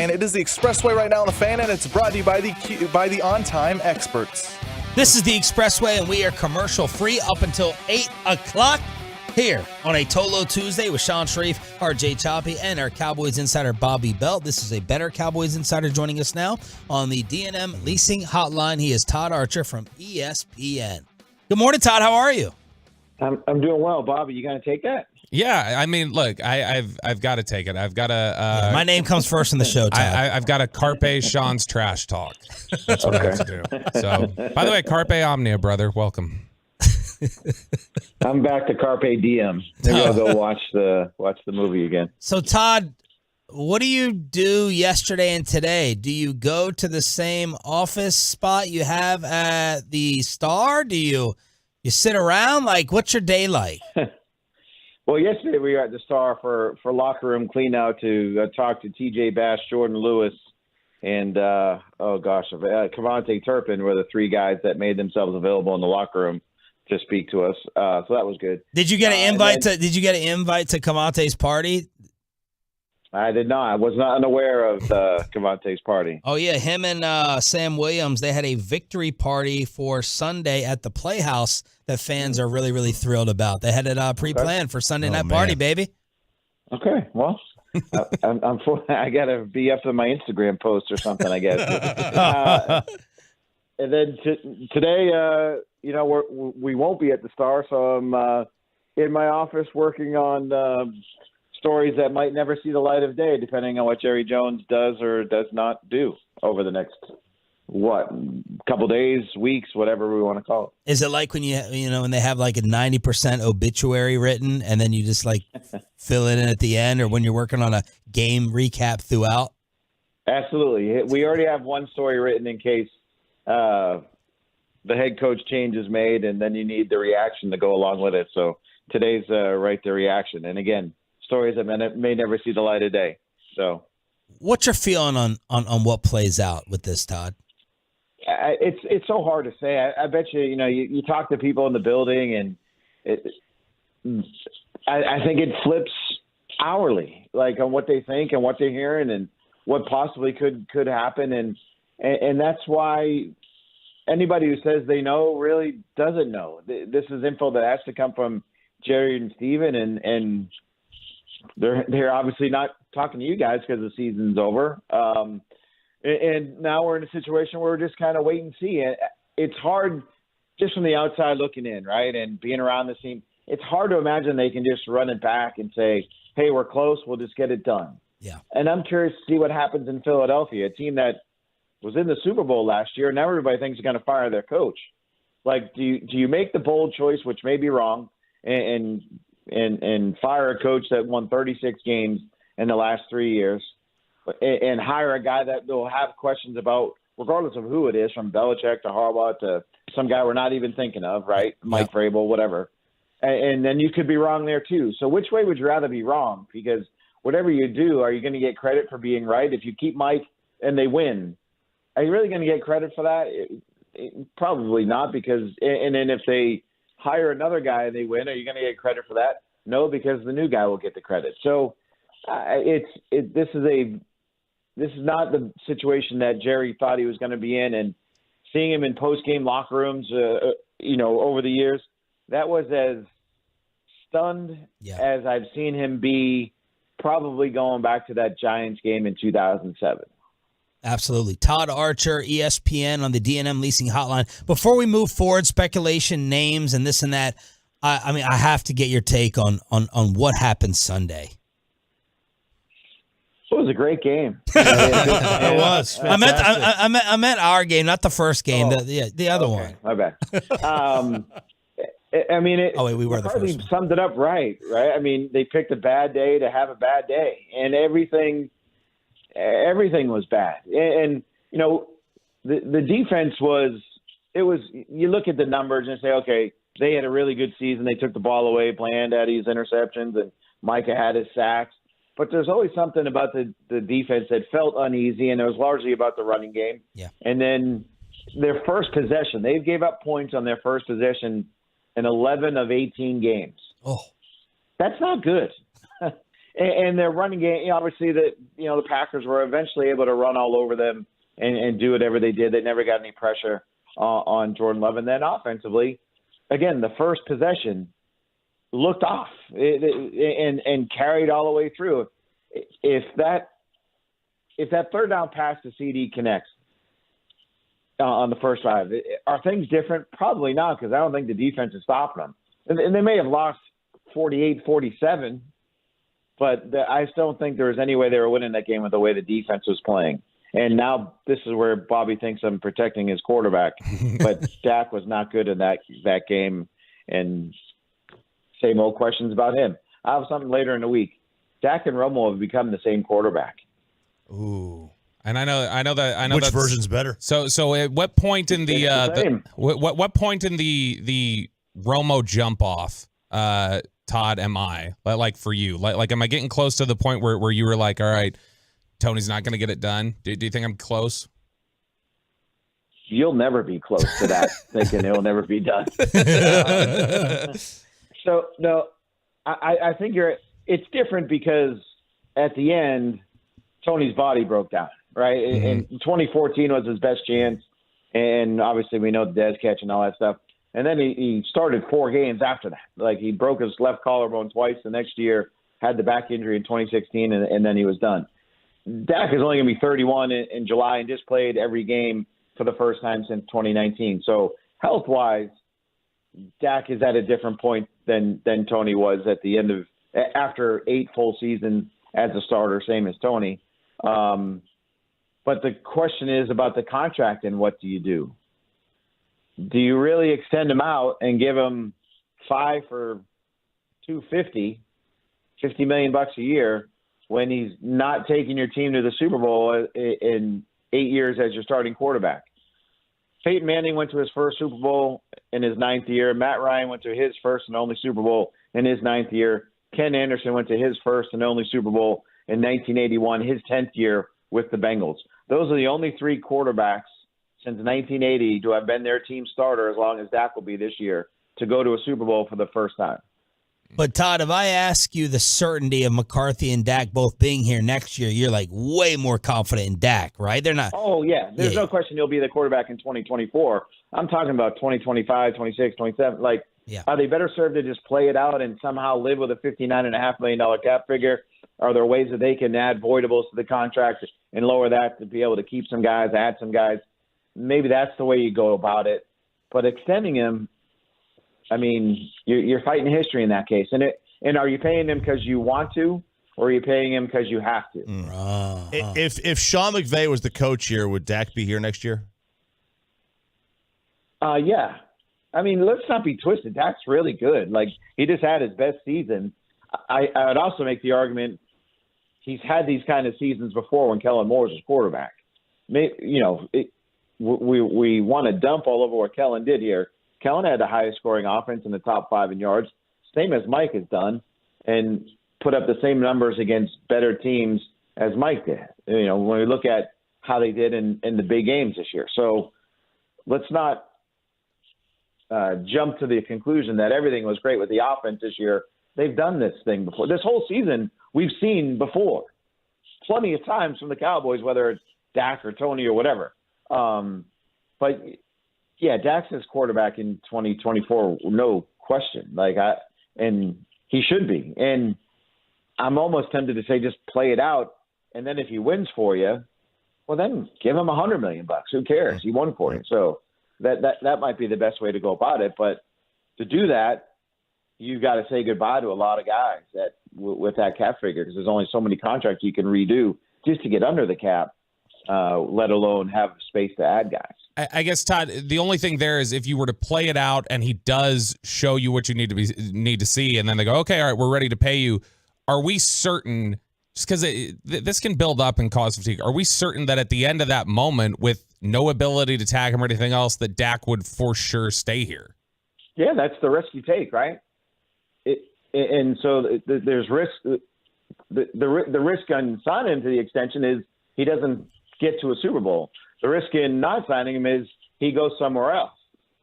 Fan. It is the Expressway right now on the Fan, and it's brought to you by the On-Time Experts. This is the Expressway, and we are commercial-free up until 8 o'clock here on a Tolo Tuesday with Sean Sharif, RJ Choppy, and our Cowboys insider, Bobby Belt. This is a better Cowboys insider joining us now on the D&M Leasing Hotline. He is Todd Archer from ESPN. Good morning, Todd. How are you? I'm doing well. Bobby, you going to take that? Yeah, I mean, look, I've got to take it. I've got to. My name comes first in the show, Todd. I've got to Carpe Sean's trash talk. That's what I have to do. So, by the way, Carpe Omnia, brother, welcome. I'm back to Carpe Diem. Maybe I'll go watch the movie again. So, Todd, what do you do yesterday and today? Do you go to the same office spot you have at the Star? Do you sit around? Like, what's your day like? Well, yesterday we were at the Star for locker room clean out to talk to TJ Bass, Jordan Lewis, and Cavante Turpin were the three guys that made themselves available in the locker room to speak to us. So that was good. Did you get an invite to Cavante's party? I did not. I was not unaware of Cavante's party. Oh yeah, him and Sam Williams, they had a victory party for Sunday at the Playhouse that fans are really, really thrilled about. They had it pre-planned for Sunday night party, baby. Okay, well, I got to be up to my Instagram post or something, I guess. And then today, we won't be at the Star, so I'm in my office working on stories that might never see the light of day, depending on what Jerry Jones does or does not do over the next couple days, weeks, whatever we want to call it. Is it like when when they have like a 90% obituary written and then you just like fill it in at the end, or when you're working on a game recap throughout? Absolutely. We already have one story written in case the head coach change is made, and then you need the reaction to go along with it. So today's right the reaction. And again, stories that may never see the light of day. So, what's your feeling on what plays out with this, Todd? It's so hard to say. I bet you talk to people in the building, and I think it flips hourly, like on what they think and what they're hearing and what possibly could happen, and that's why anybody who says they know really doesn't know. This is info that has to come from Jerry and Steven, and they're obviously not talking to you guys because the season's over. And now we're in a situation where we're just kind of wait and see. It's hard just from the outside looking in, right? And being around the team, it's hard to imagine they can just run it back and say, hey, we're close, we'll just get it done. Yeah. And I'm curious to see what happens in Philadelphia, a team that was in the Super Bowl last year, and now everybody thinks they're going to fire their coach. Like, do you make the bold choice, which may be wrong, and fire a coach that won 36 games in the last 3 years, and hire a guy that they'll have questions about, regardless of who it is, from Belichick to Harbaugh to some guy we're not even thinking of, right? Mike Vrabel, whatever. And then you could be wrong there too. So which way would you rather be wrong? Because whatever you do, are you going to get credit for being right? If you keep Mike and they win, are you really going to get credit for that? Probably not, because and then if they hire another guy and they win, are you going to get credit for that? No, because the new guy will get the credit. So this is not the situation that Jerry thought he was going to be in, and seeing him in post-game locker rooms, over the years, that was as stunned as I've seen him be, probably going back to that Giants game in 2007. Absolutely. Todd Archer, ESPN on the D&M Leasing Hotline. Before we move forward, speculation, names, and this and that, I have to get your take on what happened Sunday. It was a great game. It was. I meant our game, not the first game. The other one. My bad. We were the first one. Summed it up right? I mean, they picked a bad day to have a bad day, and everything was bad. And the defense was. You look at the numbers and say, okay, they had a really good season. They took the ball away. Bland had his interceptions, and Micah had his sacks. But there's always something about the defense that felt uneasy, and it was largely about the running game. Yeah. And then their first possession, they gave up points on their first possession in 11 of 18 games. Oh. That's not good. And their running game, obviously, the Packers were eventually able to run all over them and do whatever they did. They never got any pressure on Jordan Love. And then offensively, again, the first possession looked off and carried all the way through. If that third down pass to CD connects on the first drive, are things different? Probably not, because I don't think the defense is stopping them. And they may have lost 48-47, but I still don't think there was any way they were winning that game with the way the defense was playing. And now this is where Bobby thinks I'm protecting his quarterback. But Dak was not good in that game, and same old questions about him. I have something later in the week. Dak and Romo have become the same quarterback. Ooh. And I know which version's better. So at what point in what point in the Romo jump off, Todd, am I like for you? Like am I getting close to the point where you were like, all right, Tony's not going to get it done? Do you think I'm close? You'll never be close to that, thinking it'll never be done. So no, I think it's different because at the end, Tony's body broke down, right? Mm-hmm. And 2014 was his best chance. And obviously we know the Dez catch and all that stuff. And then he started 4 games after that. Like, he broke his left collarbone twice the next year, had the back injury in 2016, and then he was done. Dak is only going to be 31 in July and just played every game for the first time since 2019. So health-wise, Dak is at a different point than Tony was at the end of after 8 full seasons as a starter, same as Tony. But the question is about the contract and what do you do? Do you really extend him out and give him 5 for $250, $50 million a year when he's not taking your team to the Super Bowl in 8 years as your starting quarterback? Peyton Manning went to his first Super Bowl in his 9th year. Matt Ryan went to his first and only Super Bowl in his 9th year. Ken Anderson went to his first and only Super Bowl in 1981, his 10th year with the Bengals. Those are the only 3 quarterbacks since 1980 to have been their team starter, as long as Dak will be this year, to go to a Super Bowl for the first time. But, Todd, if I ask you the certainty of McCarthy and Dak both being here next year, you're like way more confident in Dak, right? They're not. Oh, yeah. There's no question he'll be the quarterback in 2024. I'm talking about 2025, 26, 27. Like, are they better served to just play it out and somehow live with a $59.5 million cap figure? Are there ways that they can add voidables to the contract and lower that to be able to keep some guys, add some guys? Maybe that's the way you go about it. But extending him, I mean, you're fighting history in that case. And are you paying him because you want to, or are you paying him because you have to? If Sean McVay was the coach here, would Dak be here next year? Yeah. I mean, let's not be twisted. Dak's really good. Like, he just had his best season. I would also make the argument he's had these kind of seasons before when Kellen Moore was his quarterback. We want to dump all over what Kellen did here. Kellen had the highest scoring offense in the top 5 in yards, same as Mike has done, and put up the same numbers against better teams as Mike did. You know, when we look at how they did in the big games this year. So let's not jump to the conclusion that everything was great with the offense this year. They've done this thing before. This whole season we've seen before plenty of times from the Cowboys, whether it's Dak or Tony or whatever. But yeah, Dak's his quarterback in 2024, no question. And he should be. And I'm almost tempted to say just play it out, and then if he wins for you, well, then give him $100 million. Who cares? He won for you. So that might be the best way to go about it. But to do that, you've got to say goodbye to a lot of guys with that cap figure, because there's only so many contracts you can redo just to get under the cap, let alone have space to add guys. I guess, Todd, the only thing there is if you were to play it out and he does show you what you need to see, and then they go, okay, all right, we're ready to pay you. Are we certain, just because this can build up and cause fatigue, are we certain that at the end of that moment, with no ability to tag him or anything else, that Dak would for sure stay here? Yeah, that's the risk you take, right? And so there's risk. The risk on signing him to the extension is he doesn't get to a Super Bowl. The risk in not signing him is he goes somewhere else.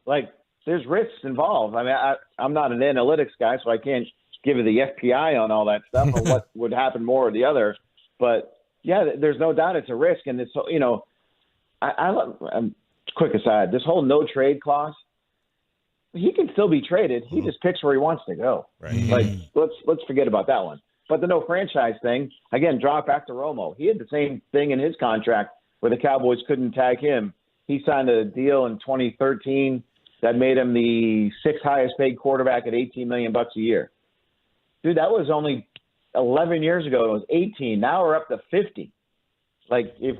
Like, there's risks involved. I mean, I'm not an analytics guy, so I can't give it the FBI on all that stuff or what would happen more or the other. But yeah, there's no doubt it's a risk. And it's, quick aside, this whole no trade clause, he can still be traded. He just picks where he wants to go. Right. Like, let's forget about that one. But the no franchise thing, again, draw it back to Romo. He had the same thing in his contract where the Cowboys couldn't tag him. He signed a deal in 2013 that made him the sixth highest paid quarterback at $18 million a year. Dude, that was only 11 years ago. It was 18. Now we're up to 50. Like, if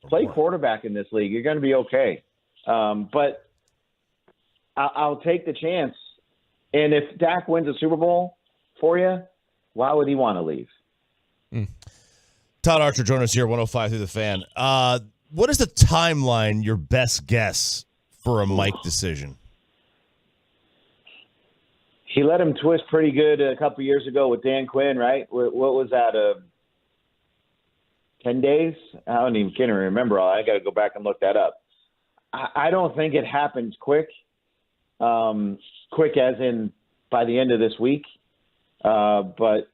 play quarterback in this league, you're going to be okay. But I'll take the chance. And if Dak wins a Super Bowl for you, why would he want to leave? Todd Archer joining us here, 105 through the Fan. What is the timeline, your best guess, for a Mike decision? He let him twist pretty good a couple years ago with Dan Quinn, right? What was that, 10 days? I can't remember. I got to go back and look that up. I don't think it happens quick. Quick as in by the end of this week. But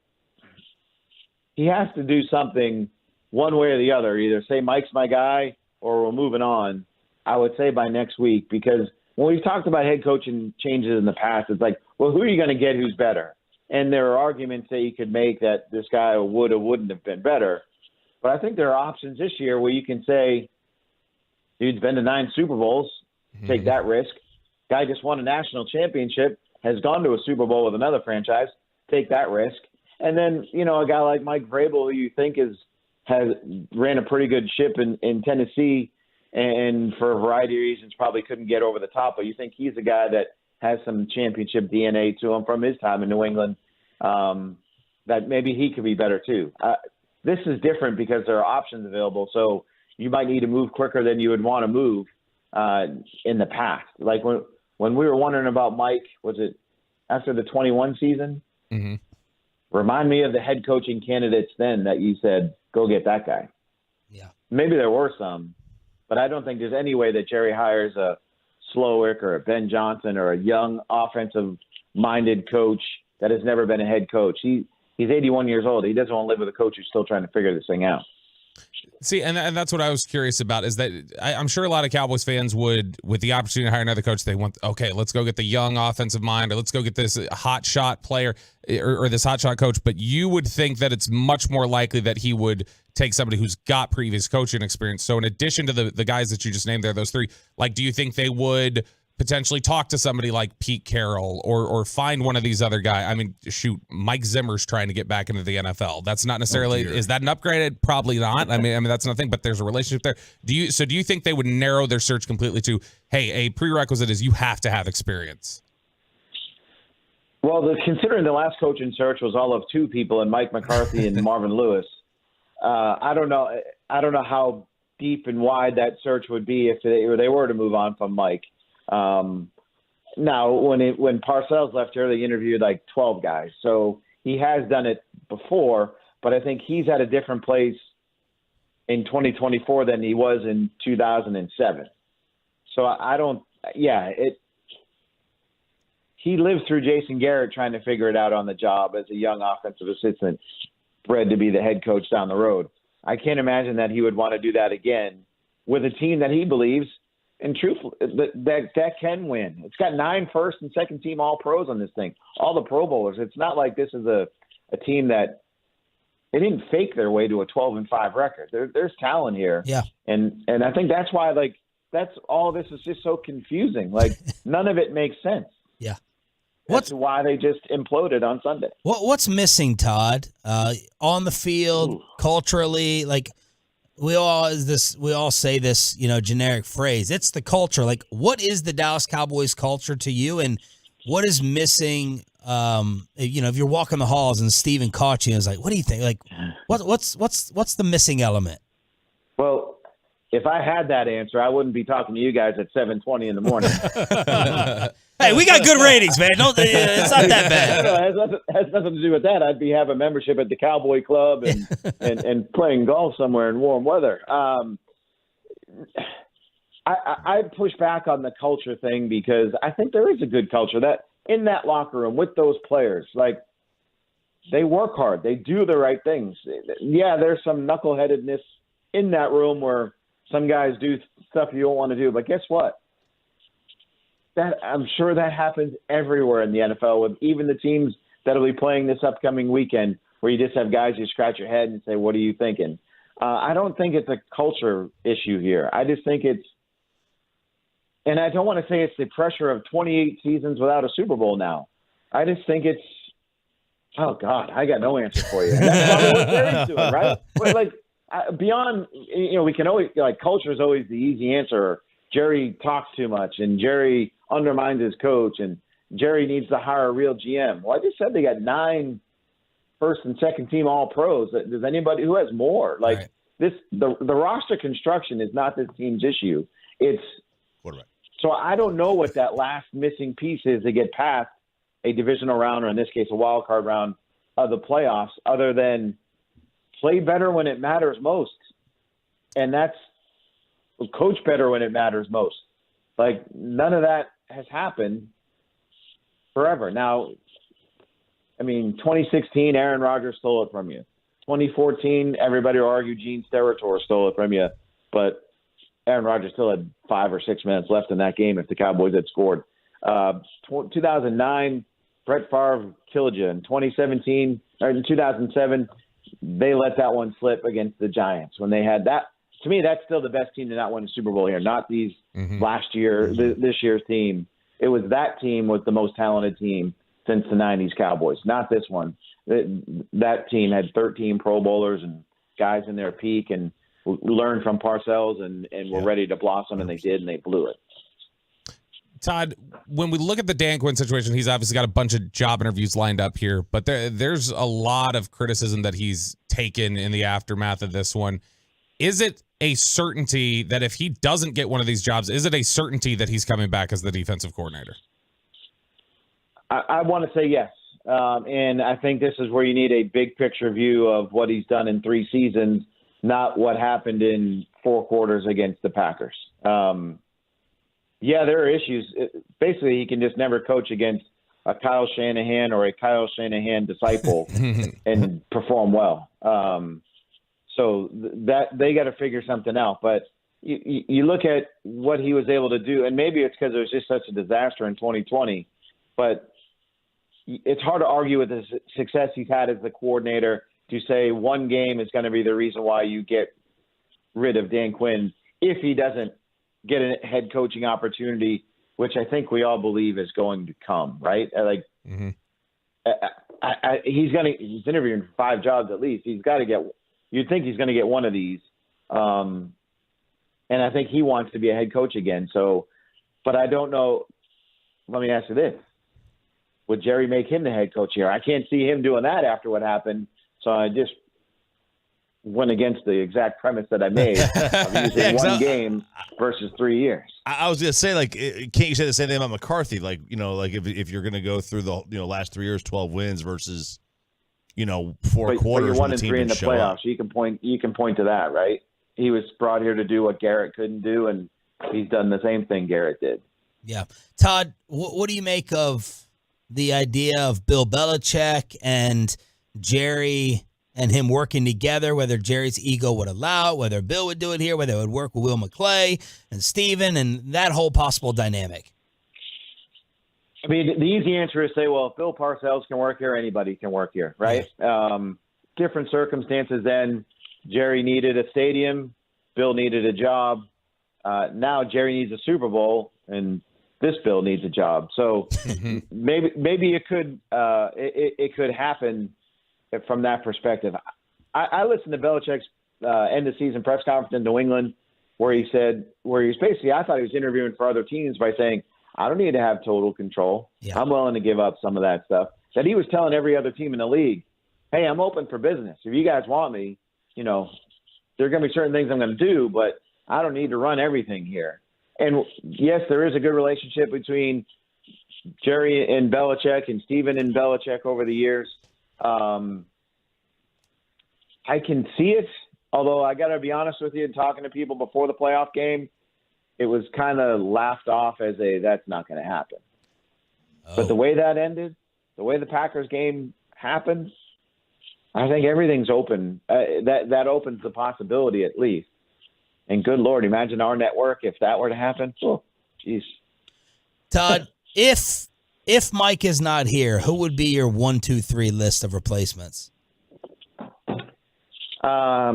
he has to do something one way or the other. Either say Mike's my guy or we're moving on. I would say by next week, because when we've talked about head coaching changes in the past, it's like, well, who are you going to get who's better? And there are arguments that you could make that this guy would or wouldn't have been better. But I think there are options this year where you can say, dude's been to 9 Super Bowls, take that risk. Guy just won a national championship, has gone to a Super Bowl with another franchise, take that risk. And then, a guy like Mike Vrabel, who you think has ran a pretty good ship in Tennessee, and for a variety of reasons probably couldn't get over the top, but you think he's a guy that has some championship DNA to him from his time in New England, that maybe he could be better too. This is different because there are options available, so you might need to move quicker than you would want to move in the past. Like when we were wondering about Mike, was it after the 21 season? Mm-hmm. Remind me of the head coaching candidates then that you said, go get that guy. Yeah. Maybe there were some, but I don't think there's any way that Jerry hires a Slowick or a Ben Johnson or a young offensive-minded coach that has never been a head coach. He's 81 years old. He doesn't want to live with a coach who's still trying to figure this thing out. See, and that's what I was curious about, is that I'm sure a lot of Cowboys fans would, with the opportunity to hire another coach, they want, okay, let's go get the young offensive mind, or let's go get this hot shot player or this hot shot coach. But you would think that it's much more likely that he would take somebody who's got previous coaching experience. So in addition to the guys that you just named there, those 3, like, do you think they would potentially talk to somebody like Pete Carroll or find one of these other guys? I mean, shoot, Mike Zimmer's trying to get back into the NFL. That's not necessarily, is that an upgrade? Probably not. I mean, that's nothing, but there's a relationship there. Do you think they would narrow their search completely to, hey, a prerequisite is you have to have experience? Well, considering the last coaching search was all of 2 people, and Mike McCarthy and Marvin Lewis, I don't know how deep and wide that search would be if they were to move on from Mike. Now, when Parcells left here, they interviewed like 12 guys. So he has done it before, but I think he's at a different place in 2024 than he was in 2007. So he lived through Jason Garrett trying to figure it out on the job as a young offensive assistant, bred to be the head coach down the road. I can't imagine that he would want to do that again with a team that he believes, and truthfully, that can win. It's got 9 first and second team All-Pros on this thing, all the Pro Bowlers. It's not like this is a team that they didn't fake their way to a 12-5 record. There's talent here. Yeah. And I think that's why, that's all this is just so confusing. Like, none of it makes sense. Yeah. That's why they just imploded on Sunday. What's missing, Todd? On the field, culturally, like, we all say this, generic phrase. It's the culture. Like, what is the Dallas Cowboys culture to you, and what is missing? If you're walking the halls and Steven caught you and was like, "What do you think?" Like, what's the missing element? Well, if I had that answer, I wouldn't be talking to you guys at 7:20 in the morning. Hey, we got good ratings, man. It's not that bad. It has nothing to do with that. I'd be having membership at the Cowboy Club and playing golf somewhere in warm weather. I push back on the culture thing because I think there is a good culture that in that locker room with those players. Like, they work hard. They do the right things. Yeah, there's some knuckleheadedness in that room where some guys do stuff you don't want to do. But guess what? I'm sure that happens everywhere in the NFL with even the teams that will be playing this upcoming weekend, where you just have guys you scratch your head and say, what are you thinking? I don't think it's a culture issue here. I just think it's, and I don't want to say it's the pressure of 28 seasons without a Super Bowl now. I just think it's, oh God, I got no answer for you. And that's probably what Jerry's doing, right? But like beyond, we can always, like, culture is always the easy answer. Jerry talks too much and Jerry undermines his coach and Jerry needs to hire a real GM. Well, I just said they got 9 first and second team all pros. Does anybody who has more? Like right. The roster construction is not this team's issue. It's quarterback. So I don't know what that last missing piece is to get past a divisional round, or in this case, a wild card round of the playoffs, other than play better when it matters most. And that's coach better when it matters most. Like, none of that has happened forever. Now, 2016, Aaron Rodgers stole it from you. 2014, everybody will argue Gene Steratore stole it from you, but Aaron Rodgers still had 5 or 6 minutes left in that game if the Cowboys had scored. 2009, Brett Favre killed you. In 2017, or in 2007, they let that one slip against the Giants when they had that. To me, that's still the best team to not win a Super Bowl here, not these last year, this year's team. It was that team was the most talented team since the 90s Cowboys, not this one. That team had 13 Pro Bowlers and guys in their peak and learned from Parcells and were ready to blossom, and they did, and they blew it. Todd, when we look at the Dan Quinn situation, he's obviously got a bunch of job interviews lined up here, but there's a lot of criticism that he's taken in the aftermath of this one. Is it a certainty that if he doesn't get one of these jobs, is it a certainty that he's coming back as the defensive coordinator? I want to say yes. And I think this is where you need a big picture view of what he's done in 3 seasons, not what happened in 4 quarters against the Packers. There are issues. Basically, he can just never coach against a Kyle Shanahan or a Kyle Shanahan disciple and perform well. So that they got to figure something out. But you look at what he was able to do, and maybe it's because it was just such a disaster in 2020, but it's hard to argue with the success he's had as the coordinator to say one game is going to be the reason why you get rid of Dan Quinn if he doesn't get a head coaching opportunity, which I think we all believe is going to come, right? He's interviewing for 5 jobs at least. He's got to get. You'd think he's going to get one of these, and I think he wants to be a head coach again. So, but I don't know. Let me ask you this: would Jerry make him the head coach here? I can't see him doing that after what happened. So I just went against the exact premise that I made of using one game versus 3 years. I was going to say, like, can't you say the same thing about McCarthy? Like, if you're going to go through the last 3 years, 12 wins versus 4 quarters. But you're 1 and 3 in the playoffs. Up. You can point to that, right? He was brought here to do what Garrett couldn't do, and he's done the same thing Garrett did. Yeah, Todd, what do you make of the idea of Bill Belichick and Jerry and him working together? Whether Jerry's ego would allow it, whether Bill would do it here, whether it would work with Will McClay and Steven, and that whole possible dynamic. I mean, the easy answer is say, well, if Bill Parcells can work here, anybody can work here, right? Yeah. Different circumstances then. Jerry needed a stadium. Bill needed a job. Now Jerry needs a Super Bowl, and this Bill needs a job. So maybe it could happen from that perspective. I listened to Belichick's end of season press conference in New England where he was basically, I thought he was interviewing for other teams by saying, I don't need to have total control. Yeah. I'm willing to give up some of that stuff. That he was telling every other team in the league, hey, I'm open for business. If you guys want me, there are going to be certain things I'm going to do, but I don't need to run everything here. And yes, there is a good relationship between Jerry and Belichick and Steven and Belichick over the years. I can see it, although I got to be honest with you, talking to people before the playoff game, it was kind of laughed off as that's not going to happen. Oh. But the way that ended, the way the Packers game happened, I think everything's open. That opens the possibility at least. And good Lord, imagine our network if that were to happen. Oh, jeez. Todd, if Mike is not here, who would be your 1, 2, 3 list of replacements? I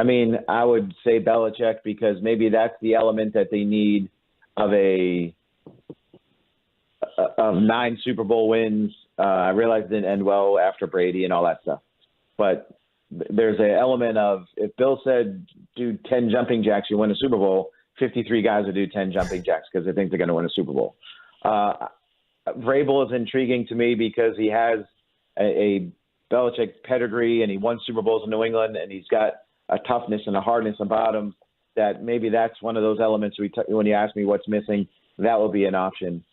mean, I would say Belichick because maybe that's the element that they need of of 9 Super Bowl wins. I realize it didn't end well after Brady and all that stuff. But there's an element of if Bill said do 10 jumping jacks, you win a Super Bowl, 53 guys would do 10 jumping jacks because they think they're going to win a Super Bowl. Vrabel is intriguing to me because he has a Belichick pedigree and he won Super Bowls in New England and he's got a toughness and a hardness about him that maybe that's one of those elements when you ask me what's missing, that will be an option.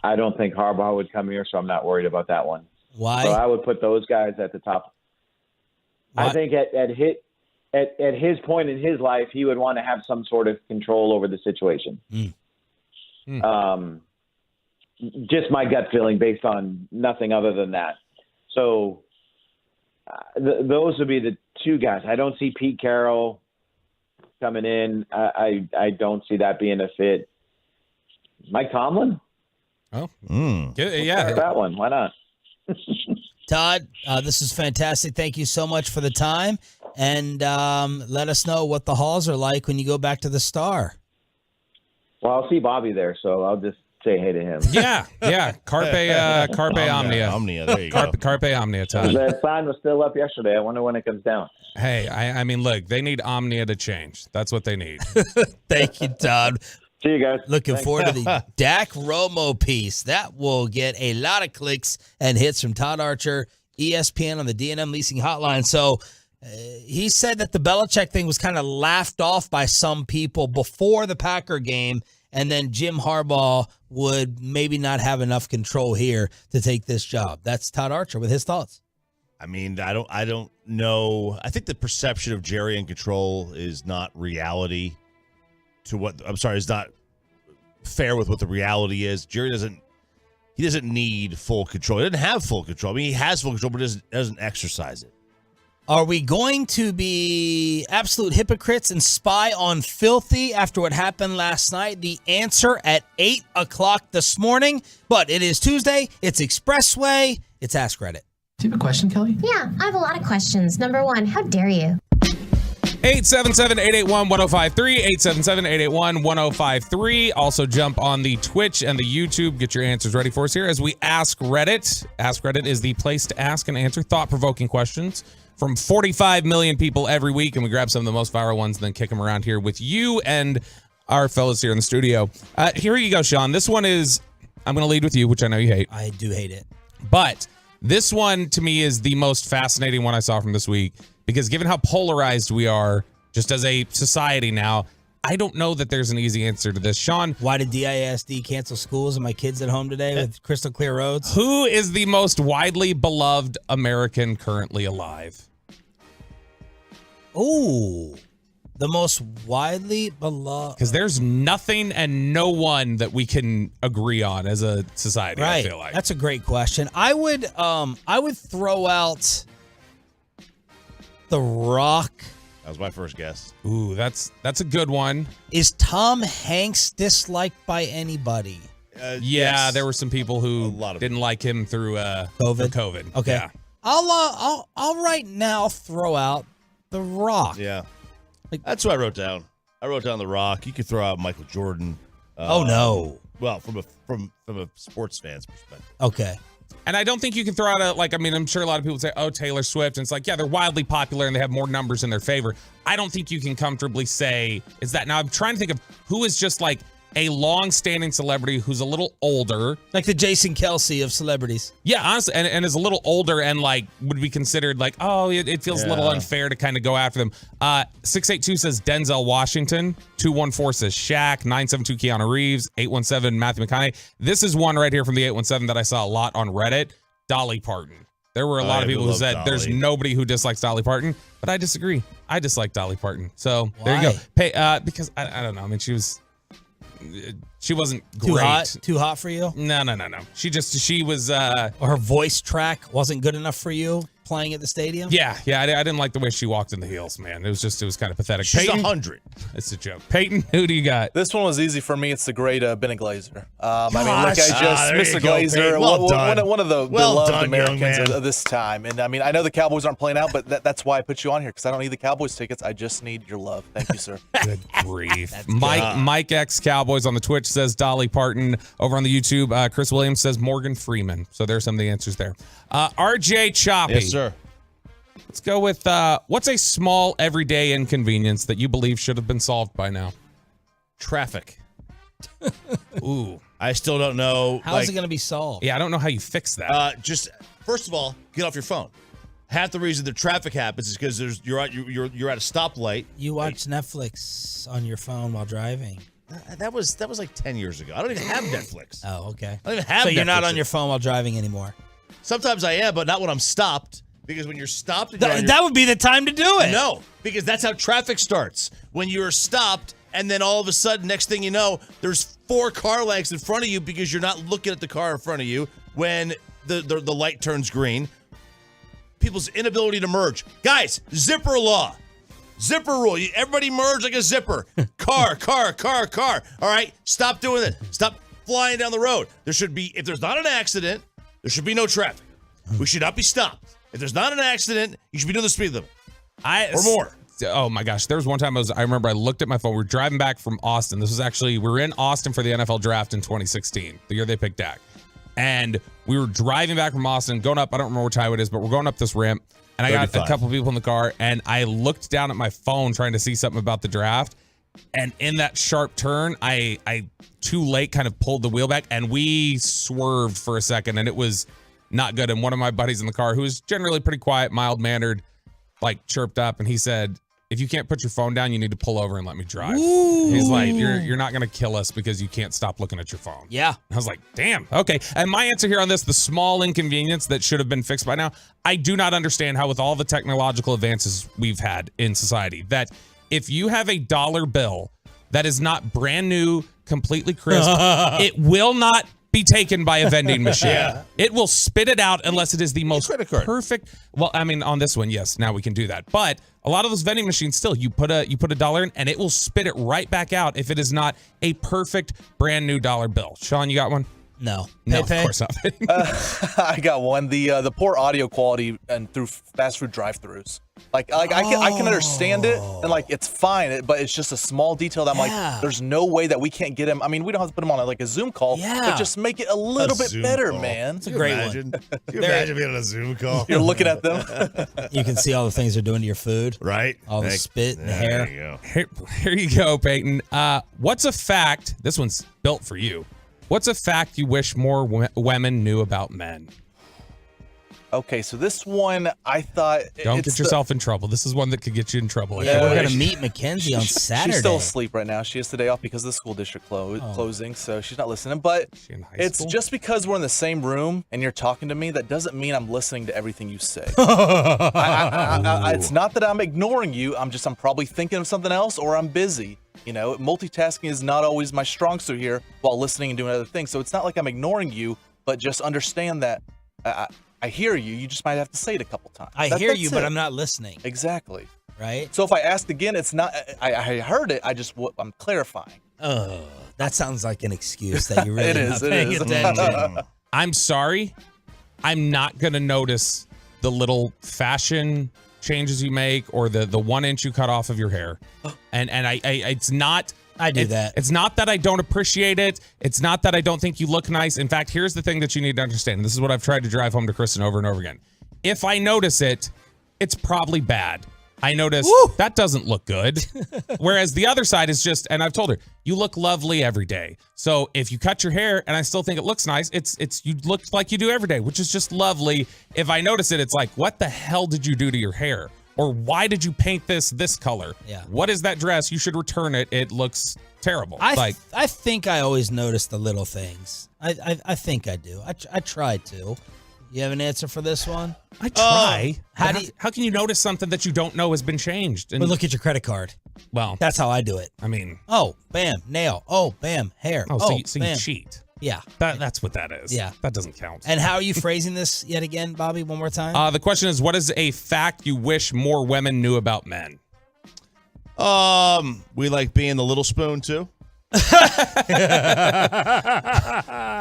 I don't think Harbaugh would come here, so I'm not worried about that one. Why? So I would put those guys at the top. Why? I think at his point in his life, he would want to have some sort of control over the situation. Just my gut feeling based on nothing other than that. So those would be the 2 guys. I don't see Pete Carroll coming in. I don't see that being a fit. Mike Tomlin? Oh, yeah. That one. Why not? Todd, this is fantastic. Thank you so much for the time. And let us know what the halls are like when you go back to the Star. Well, I'll see Bobby there, so I'll just say hey to him. Yeah. Carpe Omnia. Omnia, there you go. Carpe Omnia, Todd. That sign was still up yesterday. I wonder when it comes down. Hey, I mean, look, they need Omnia to change. That's what they need. Thank you, Todd. See you guys. Looking forward to the Dak Romo piece. That will get a lot of clicks and hits from Todd Archer, ESPN on the D&M Leasing Hotline. So he said that the Belichick thing was kind of laughed off by some people before the Packer game, and then Jim Harbaugh would maybe not have enough control here to take this job. That's Todd Archer with his thoughts. I mean, I don't know. I think the perception of Jerry in control is not reality to what is not fair with what the reality is. Jerry doesn't need full control. He doesn't have full control. I mean, he has full control, but doesn't exercise it. Are we going to be absolute hypocrites and spy on Filthy after what happened last night? The answer at 8 o'clock this morning. But it is Tuesday. It's Expressway. It's Ask Reddit. Do you have a question, Kelly? Yeah, I have a lot of questions. Number 1, how dare you? 877-881-1053, 877-881-1053. Also jump on the Twitch and the YouTube. Get your answers ready for us here as we Ask Reddit. Ask Reddit is the place to ask and answer thought-provoking questions from 45 million people every week, and we grab some of the most viral ones and then kick them around here with you and our fellows here in the studio. Here you go, Sean. This one is, I'm going to lead with you, which I know you hate. I do hate it. But this one, to me, is the most fascinating one I saw from this week. Because given how polarized we are, just as a society now, I don't know that there's an easy answer to this. Sean. Why did DISD cancel schools and my kids at home today with crystal clear roads? Who is the most widely beloved American currently alive? Oh, the most widely beloved. Because there's nothing and no one that we can agree on as a society, right. I feel like. That's a great question. I would throw out The Rock. That was my first guess. Ooh, that's a good one. Is Tom Hanks disliked by anybody? Yes. There were some people who didn't like him through COVID. Okay. Yeah. I'll right now throw out The Rock. Yeah. That's what I wrote down. I wrote down The Rock. You could throw out Michael Jordan. Oh no. Well, from a sports fan's perspective. Okay. And I don't think you can throw out I'm sure a lot of people say, oh, Taylor Swift. And it's like, yeah, they're wildly popular and they have more numbers in their favor. I don't think you can comfortably say is that. Now, I'm trying to think of who is just like a long-standing celebrity who's a little older. Like the Jason Kelce of celebrities. Yeah, honestly, and is a little older and like would be considered like, oh, it feels a little unfair to kind of go after them. 682 says Denzel Washington. 214 says Shaq. 972 Keanu Reeves. 817 Matthew McConaughey. This is one right here from the 817 that I saw a lot on Reddit. Dolly Parton. There were a lot of people who said there's nobody who dislikes Dolly Parton, but I disagree. I dislike Dolly Parton. So there you go. Because I don't know. I mean, she was she wasn't Too great. hot? Too hot for you? No. She was. Or her voice track wasn't good enough for you playing at the stadium? Yeah. I didn't like the way she walked in the heels, man. It was kind of pathetic. She's Peyton, 100. It's a joke. Peyton, who do you got? This one was easy for me. It's the great Bennett Glazer. I mean, Gosh. look, There Mr. you go, Glazer, Peyton. Well done. one of the Well beloved done, young Americans man. of this time. And I mean, I know the Cowboys aren't playing out, but that's why I put you on here, because I don't need the Cowboys tickets. I just need your love. Thank you, sir. Good grief. Mike X Cowboys on the Twitch says Dolly Parton. Over on the YouTube, Chris Williams says Morgan Freeman. So there's some of the answers there. RJ Choppy. Yes, sir. Let's go with what's a small everyday inconvenience that you believe should have been solved by now? Traffic. Ooh. I still don't know. How's it going to be solved? Yeah, I don't know how you fix that. Just first of all, get off your phone. Half the reason the traffic happens is because you're at a stoplight. You watch Netflix on your phone while driving. That was like 10 years ago. I don't even have Netflix. Oh, okay. I don't even have So you're Netflix. not on your phone while driving anymore. Sometimes I am, but not when I'm stopped. Because when you're stopped, and That would be the time to do it. No, because that's how traffic starts. When you're stopped, and then all of a sudden, next thing you know, there's 4 car lengths in front of you because you're not looking at the car in front of you when the light turns green. People's inability to merge. Guys, zipper law. Zipper rule. Everybody merge like a zipper. Car. All right? Stop doing it. Stop flying down the road. There should be, if there's not an accident, there should be no traffic. We should not be stopped. If there's not an accident, you should be doing the speed limit. Or more. Oh my gosh. There was one time I remember I looked at my phone. We were driving back from Austin. We were in Austin for the NFL draft in 2016, the year they picked Dak. And we were driving back from Austin, going up, I don't remember which highway it is, but we're going up this ramp. And I got 35. a couple people in the car, and I looked down at my phone trying to see something about the draft. And in that sharp turn, I too late kind of pulled the wheel back, and we swerved for a second, and it was not good. And one of my buddies in the car, who is generally pretty quiet, mild-mannered, like chirped up, and he said, if you can't put your phone down, you need to pull over and let me drive. Ooh. He's like, you're not going to kill us because you can't stop looking at your phone. Yeah. I was like, damn. Okay. And my answer here on this, the small inconvenience that should have been fixed by now, I do not understand how with all the technological advances we've had in society, that if you have a dollar bill that is not brand new, completely crisp, it will not be taken by a vending machine. Yeah. It will spit it out unless it is the most perfect. Well, I mean, on this one, yes, now we can do that. But a lot of those vending machines still, you put a dollar in and it will spit it right back out if it is not a perfect brand new dollar bill. Sean, you got one? No. No, Pay-pay? of course not. I got one. The poor audio quality and through fast food drive-thrus. I can understand it and like it's fine, but it's just a small detail that I'm like, there's no way that we can't get him. I mean, we don't have to put him on like a Zoom call, but just make it a little bit better, man. It's a great one. Can you imagine being on a Zoom call? You're looking at them. You can see all the things they're doing to your food. Right. All the spit and the hair. There you go. Here you go, Peyton. What's a fact? This one's built for you. What's a fact you wish more women knew about men? Okay, so this one, I thought... Don't get yourself in trouble. This is one that could get you in trouble. Yeah, we're going to meet Mackenzie on Saturday. She's still asleep right now. She has today off because of the school district closing, so she's not listening. But it's just because we're in the same room and you're talking to me, that doesn't mean I'm listening to everything you say. It's not that I'm ignoring you. I'm probably thinking of something else or I'm busy. You know, multitasking is not always my strong suit here while listening and doing other things. So it's not like I'm ignoring you, but just understand that I hear you. You just might have to say it a couple times. I hear you, but I'm not listening. Exactly. Right? So if I ask again, it's not, I heard it. I'm clarifying. Oh, that sounds like an excuse that you really It are is, not paying it is. attention. I'm sorry. I'm not going to notice the little fashion changes you make or the 1 inch you cut off of your hair. And it's not... I do that. It's not that I don't appreciate it. It's not that I don't think you look nice. In fact, here's the thing that you need to understand. This is what I've tried to drive home to Kristen over and over again. If I notice it, it's probably bad. I notice that doesn't look good. Whereas the other side is just, and I've told her, you look lovely every day. So if you cut your hair and I still think it looks nice, it's you look like you do every day, which is just lovely. If I notice it, it's like, what the hell did you do to your hair? Or why did you paint this color? Yeah. What is that dress? You should return it. It looks terrible. I think I always notice the little things. I think I do. I try to. You have an answer for this one? I try. How can you notice something that you don't know has been changed? And But look at your credit card. Well, That's how I do it. I mean, Oh, bam, nail. Oh, bam, hair. so bam. you cheat. Yeah. That's what that is. Yeah. That doesn't count. And how are you phrasing this yet again, Bobby? One more time. The question is, what is a fact you wish more women knew about men? We like being the little spoon too.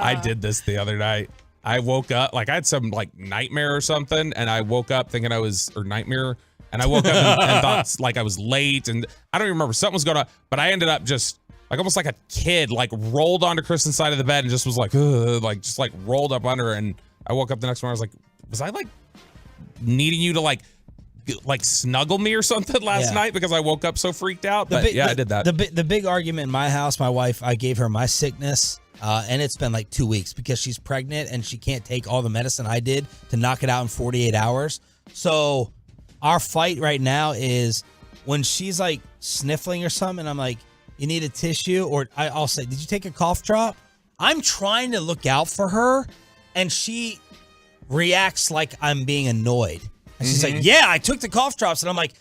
I did this the other night. I woke up, like I had some like nightmare or something, and I woke up thinking I was, or nightmare, and I woke up and thought like I was late, and I don't even remember, something was going on, but I ended up just like almost like a kid, like rolled onto Kristen's side of the bed and just was like, just like rolled up under her, and I woke up the next morning, I was like, was I like needing you to like snuggle me or something last night because I woke up so freaked out? But I did that. The big argument in my house, my wife, I gave her my sickness, and it's been like 2 weeks because she's pregnant and she can't take all the medicine I did to knock it out in 48 hours. So our fight right now is when she's like sniffling or something, and I'm like, you need a tissue, or I'll say, did you take a cough drop? I'm trying to look out for her, and she reacts like I'm being annoyed. And she's like, yeah, I took the cough drops. And I'm like,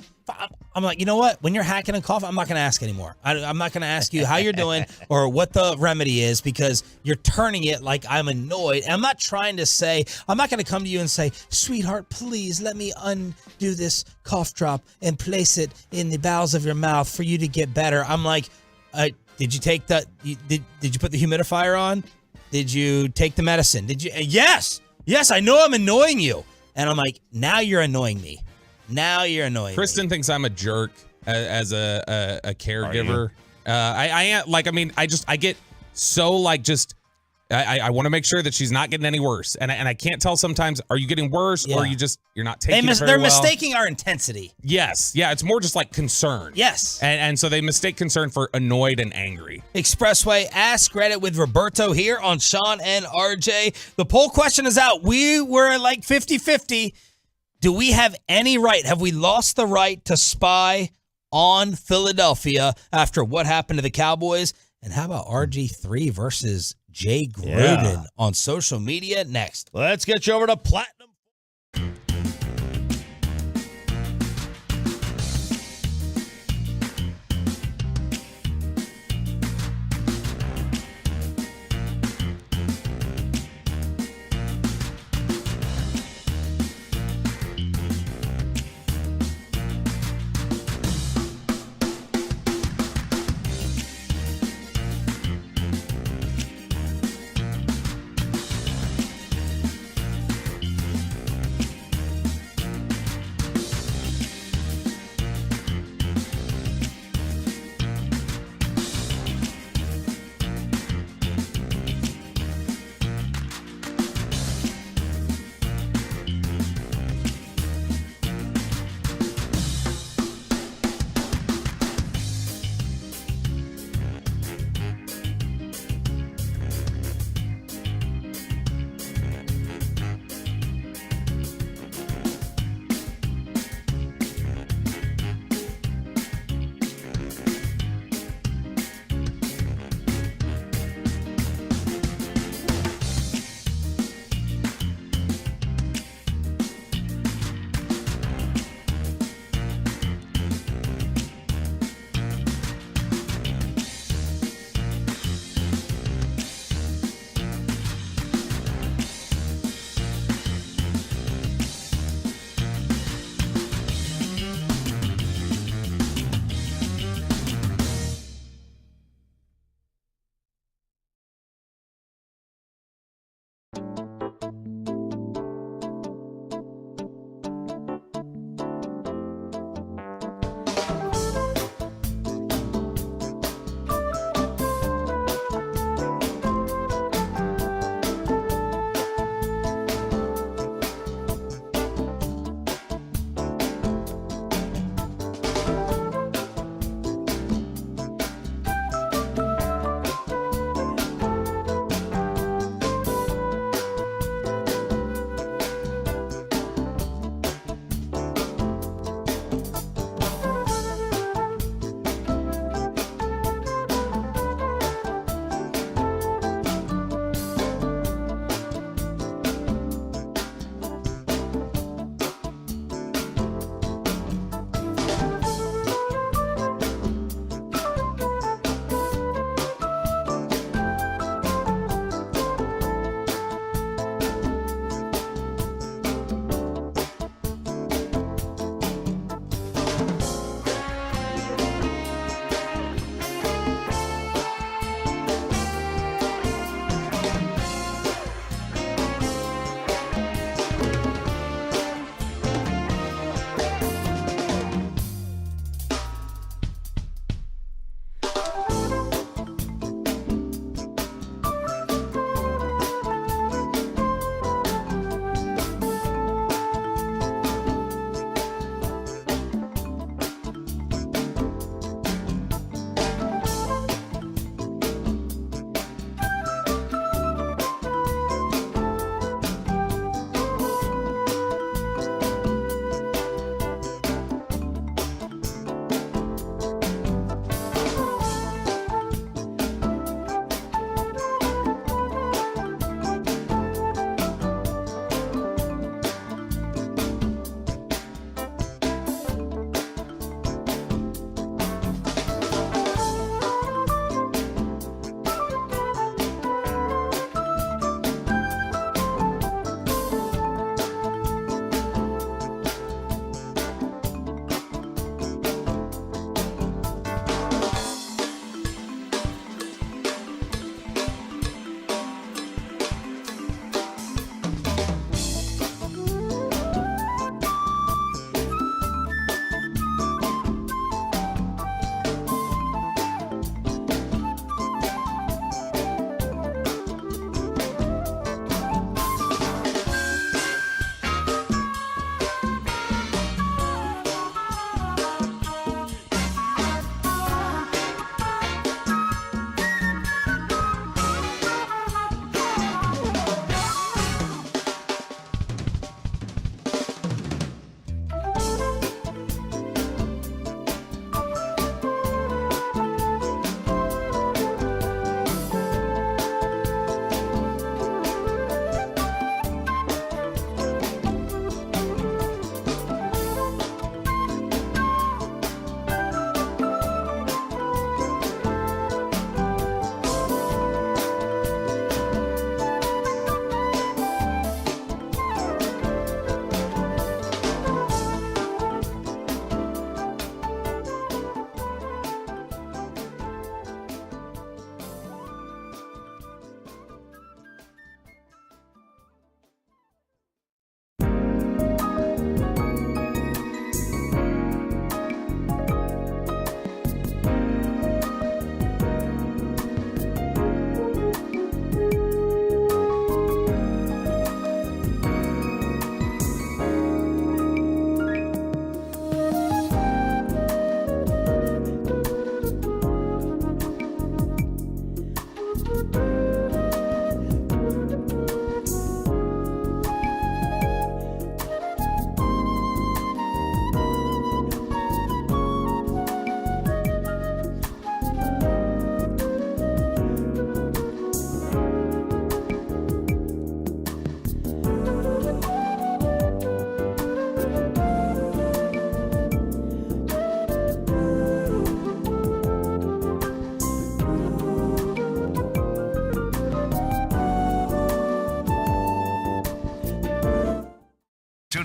you know what? When you're hacking and coughing, I'm not going to ask anymore. I'm not going to ask you how you're doing or what the remedy is, because you're turning it like I'm annoyed. And I'm not trying to say, I'm not going to come to you and say, sweetheart, please let me undo this cough drop and place it in the bowels of your mouth for you to get better. I'm like, did you take did you put the humidifier on? Did you take the medicine? Did you? Yes, I know I'm annoying you. And I'm like, now you're annoying me. Kristen thinks I'm a jerk as a caregiver. I am, like, I mean, I get so like just I want to make sure that she's not getting any worse, and I can't tell sometimes. Are you getting worse, or you're not taking it very they're well? mistaking our intensity. Yes, yeah, it's more just like concern. Yes, and so they mistake concern for annoyed and angry. Expressway Ask Reddit with Roberto here on Sean and RJ. The poll question is out. We were like 50-50. Do we have any right? Have we lost the right to spy on Philadelphia after what happened to the Cowboys? And how about RG3 versus Jay Gruden on social media next? Let's get you over to Platinum.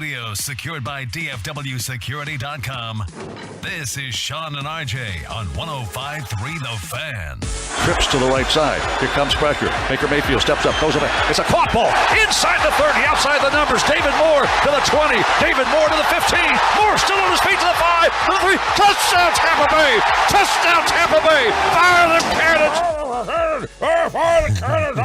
Studios, secured by DFWSecurity.com. This is Sean and RJ on 105.3 The Fan. Trips to the right side. Here comes pressure. Baker Mayfield steps up, goes up. It's a caught ball inside the 30, outside the numbers. David Moore to the 20. David Moore to the 15. Moore still on his feet to the 5, to the 3. Touchdown Tampa Bay! Touchdown Tampa Bay! Fire them cannons! Fire the cannons!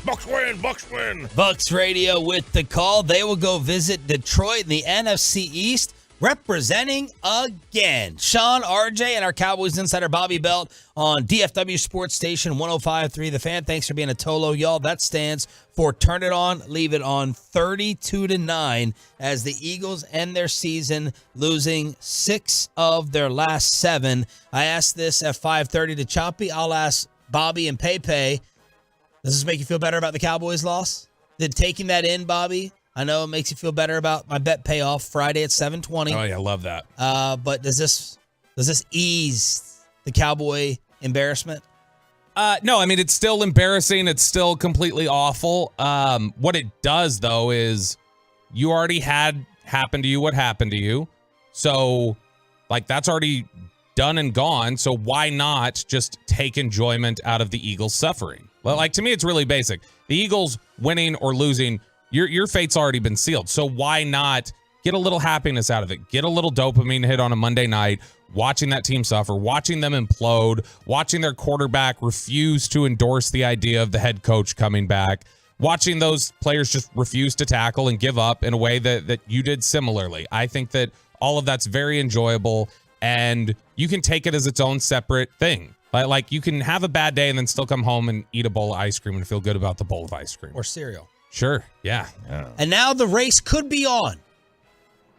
Bucks win! Bucks win! Bucks Radio with the call. They will go visit Detroit in the NFC East, representing again. Sean, RJ, and our Cowboys insider Bobby Belt on DFW Sports Station 105.3 The Fan. Thanks for being a Tolo, y'all. That stands for Turn It On, Leave It On, 32-9 as the Eagles end their season losing 6 of their last 7. I asked this at 5:30 to Choppy. I'll ask Bobby and Pepe. Does this make you feel better about the Cowboys' loss? Did taking that in, Bobby? I know it makes you feel better about my bet payoff Friday at 7:20. Oh yeah, love that. But does this ease the Cowboy embarrassment? No, I mean it's still embarrassing. It's still completely awful. What it does though is you already had happen to you what happened to you. So like that's already done and gone. So why not just take enjoyment out of the Eagles' suffering? Well, like to me, it's really basic. The Eagles winning or losing, your fate's already been sealed. So why not get a little happiness out of it? Get a little dopamine hit on a Monday night, watching that team suffer, watching them implode, watching their quarterback refuse to endorse the idea of the head coach coming back, watching those players just refuse to tackle and give up in a way that you did similarly. I think that all of that's very enjoyable, and you can take it as its own separate thing. Like you can have a bad day and then still come home and eat a bowl of ice cream and feel good about the bowl of ice cream. Or cereal. Sure, yeah. And now the race could be on.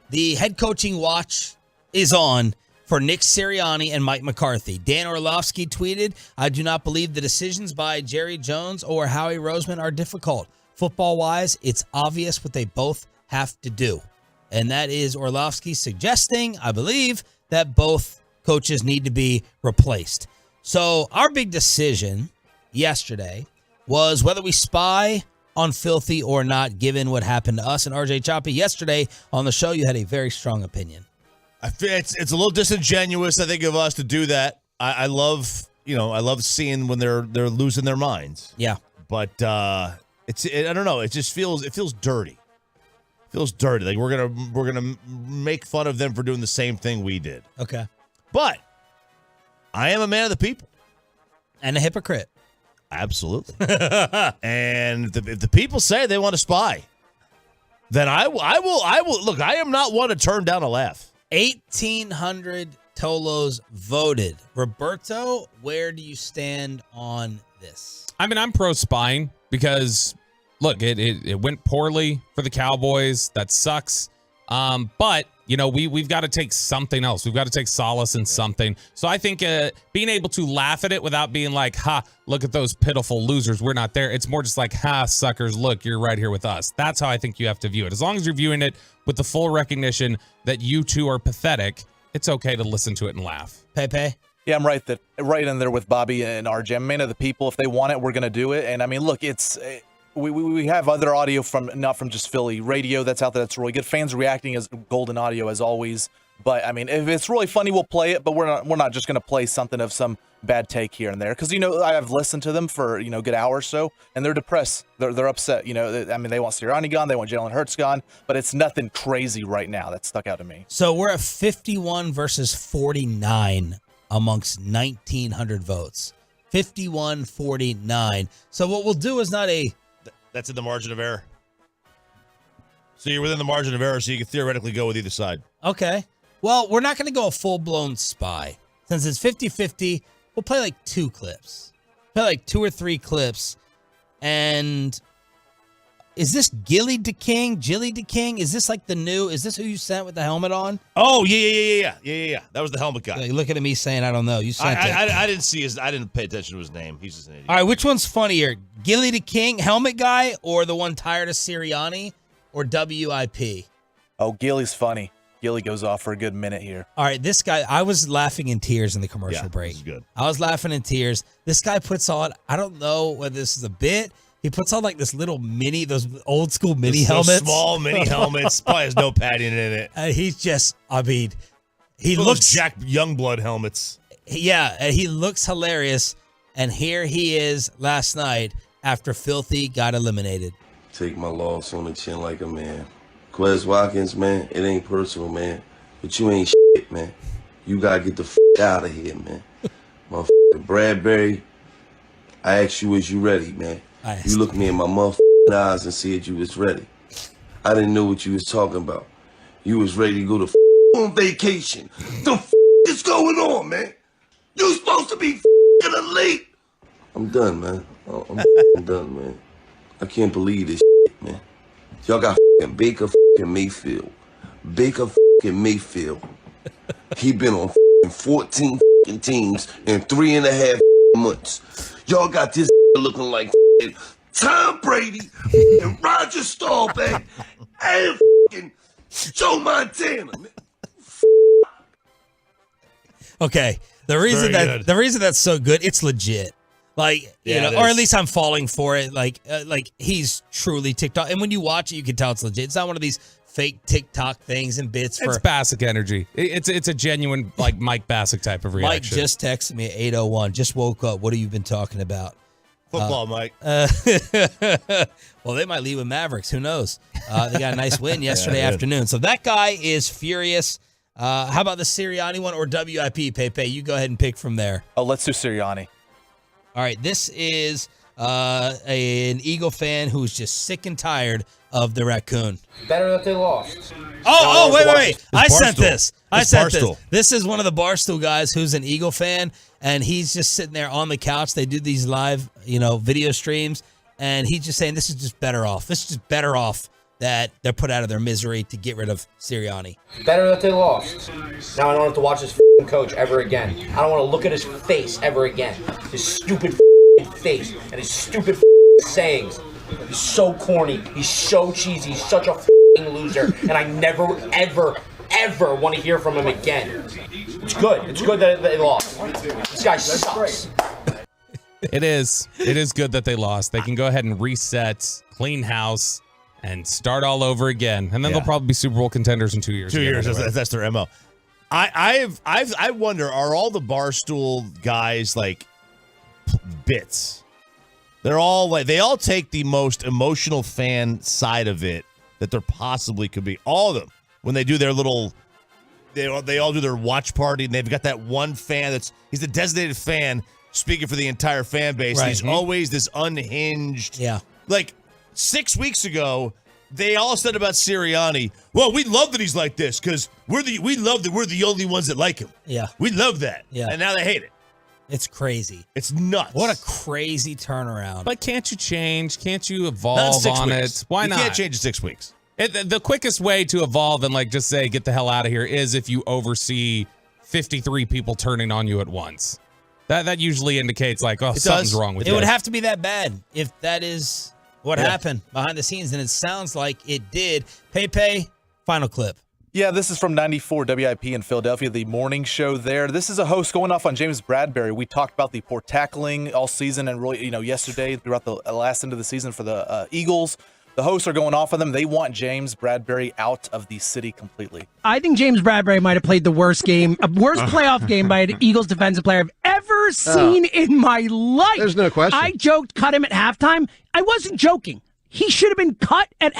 The head coaching watch is on for Nick Sirianni and Mike McCarthy. Dan Orlovsky tweeted, "I do not believe the decisions by Jerry Jones or Howie Roseman are difficult. Football-wise, it's obvious what they both have to do." And that is Orlovsky suggesting, I believe, that both coaches need to be replaced. So our big decision yesterday was whether we spy on Filthy or not, given what happened to us. And RJ Choppy, yesterday on the show, you had a very strong opinion. I feel it's a little disingenuous, I think, of us to do that. I love seeing when they're losing their minds. Yeah, but I don't know. It feels dirty. It feels dirty. Like we're gonna make fun of them for doing the same thing we did. Okay, but I am a man of the people and a hypocrite. Absolutely. And if the people say they want to spy, then I will. Look, I am not one to turn down a laugh. 1,800 Tolos voted. Roberto, where do you stand on this? I mean, I'm pro spying because, look, it went poorly for the Cowboys. That sucks. But you know, we've got to take something else. We've got to take solace in something. So I think being able to laugh at it without being like, ha, look at those pitiful losers, we're not there. It's more just like, ha, suckers, look, you're right here with us. That's how I think you have to view it. As long as you're viewing it with the full recognition that you two are pathetic, it's okay to listen to it and laugh. Pepe? Yeah, I'm right in there with Bobby and RJ. I'm a man of the people. If they want it, we're going to do it. And I mean, look, it's... We have other audio not from just Philly radio that's out there that's really good. Fans reacting as golden audio as always. But I mean, if it's really funny, we'll play it. But we're not just going to play something of some bad take here and there because I've listened to them for a good hour or so, and they're depressed. They're upset. I mean, they want Sirianni gone, they want Jalen Hurts gone, but it's nothing crazy right now that stuck out to me. So we're at 51 versus 49 amongst 1,900 votes. 51-49. So what we'll do is not a. That's in the margin of error. So you're within the margin of error, so you can theoretically go with either side. Okay. Well, we're not going to go a full-blown spy. Since it's 50-50, we'll play like 2 clips. Play like 2 or 3 clips. And is this Jilly DeKing? Is this like the new? Is this who you sent with the helmet on? Oh, yeah. That was the helmet guy. Like, looking at me saying, I don't know. You sent it. I didn't see I didn't pay attention to his name. He's just an idiot. All right, which one's funnier? Gilly DeKing, helmet guy, or the one tired of Sirianni, or WIP? Oh, Gilly's funny. Gilly goes off for a good minute here. All right, this guy, I was laughing in tears in the commercial break. This is good. I was laughing in tears. This guy puts on, I don't know whether this is a bit. He puts on like this little those old school mini Those helmets. small mini helmets. Probably has no padding in it. He's just, he Those looks Jack Youngblood helmets. Yeah, and he looks hilarious. And here he is last night after Filthy got eliminated. Take my loss on the chin like a man. Quez Watkins, man, it ain't personal, man. But you ain't shit, man. You gotta get the out of here, man. Motherfucker Bradbury, I asked you, was you ready, man? You looked me in my motherfucking eyes and said you was ready. I didn't know what you was talking about. You was ready to go to on vacation. The is going on, man? You supposed to be elite. I'm done, man. I'm done, man. I can't believe this shit, man. Y'all got Baker Mayfield. Baker Mayfield. He been on 14 teams in 3.5 months. Y'all got this looking like Tom Brady and Roger Staubach and Joe Montana, man. Okay, the reason that's so good, it's legit. Like, or at least I'm falling for it. Like he's truly TikTok. And when you watch it, you can tell it's legit. It's not one of these fake TikTok things and bits. It's Bassick energy. It's a genuine, like, Mike Bassick type of reaction. Mike just texted me at 8:01. Just woke up. What have you been talking about? Football, Mike. Well, they might lead with Mavericks. Who knows? They got a nice win yesterday afternoon. So that guy is furious. How about the Sirianni one or WIP, Pepe? You go ahead and pick from there. Oh, let's do Sirianni. All right, this is an Eagle fan who's just sick and tired of the raccoon. Better that they lost. Wait. I sent this. This is one of the Barstool guys who's an Eagle fan, and he's just sitting there on the couch. They do these live, video streams, and he's just saying this is just better off. This is just better off that they're put out of their misery to get rid of Sirianni. Better that they lost. Now I don't have to watch this coach ever again. I don't want to look at his face ever again. His stupid face and his stupid sayings. He's so corny. He's so cheesy. He's such a loser. And I never, ever want to hear from him again. It's good. It's good that they lost. This guy sucks. It is. It is good that they lost. They can go ahead and reset, clean house, and start all over again. And then they'll probably be Super Bowl contenders in 2 years. 2 years. Anyway. That's their MO. I wonder, are all the Barstool guys like bits? They're all like, they all take the most emotional fan side of it that there possibly could be. All of them, when they do their little, they all do their watch party, and they've got that one fan he's the designated fan speaking for the entire fan base. Right. He's always this unhinged. Yeah. Like 6 weeks ago, they all said about Sirianni, well, we love that he's like this because we love that we're the only ones that like him. Yeah. We love that. Yeah. And now they hate it. It's crazy. It's nuts. What a crazy turnaround. But can't you change? Can't you evolve on it? Why not? You can't change in 6 weeks. The quickest way to evolve and just say, get the hell out of here, is if you oversee 53 people turning on you at once. That usually indicates something's wrong with you. It would have to be that bad if that is what happened behind the scenes, and it sounds like it did. Pepe, final clip. Yeah, this is from 94 WIP in Philadelphia, the morning show there. This is a host going off on James Bradbury. We talked about the poor tackling all season and really, yesterday throughout the last end of the season for the Eagles. The hosts are going off on them. They want James Bradbury out of the city completely. I think James Bradbury might have played the worst playoff game by an Eagles defensive player I've ever seen in my life. There's no question. I joked, cut him at halftime. I wasn't joking. He should have been cut at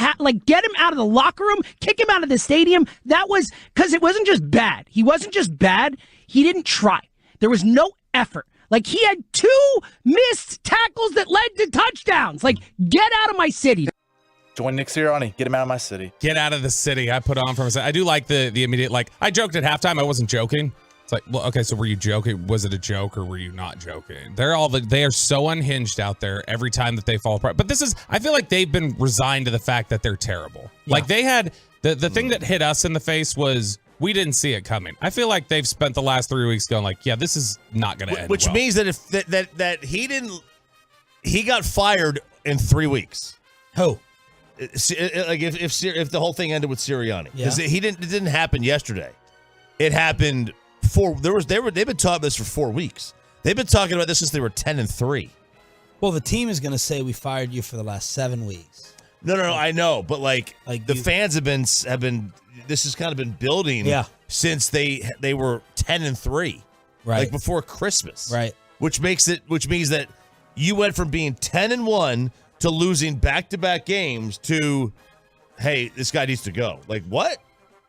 get him out of the locker room, kick him out of the stadium. That was because it wasn't just bad. He wasn't just bad. He didn't try. There was no effort. He had 2 missed tackles that led to touchdowns. Get out of my city. Join Nick Sirianni. Get him out of my city. Get out of the city. I put on from a second. I do like the immediate, I joked at halftime. I wasn't joking. It's well, okay, so were you joking? Was it a joke or were you not joking? They are so unhinged out there every time that they fall apart. But I feel like they've been resigned to the fact that they're terrible. Yeah. They had, the thing that hit us in the face was we didn't see it coming. I feel like they've spent the last 3 weeks going this is not going to end Which means that if that he got fired in 3 weeks. Who? If the whole thing ended with Sirianni, because it didn't happen yesterday. It happened they've been talking about this for 4 weeks. They've been talking about this since they were 10-3. Well, the team is going to say we fired you for the last 7 weeks. No, I know, but the fans have been. This has kind of been building since they were 10-3, right? Like before Christmas, right? Which means that you went from being 10-1 to losing back-to-back games to, hey, this guy needs to go. Like what?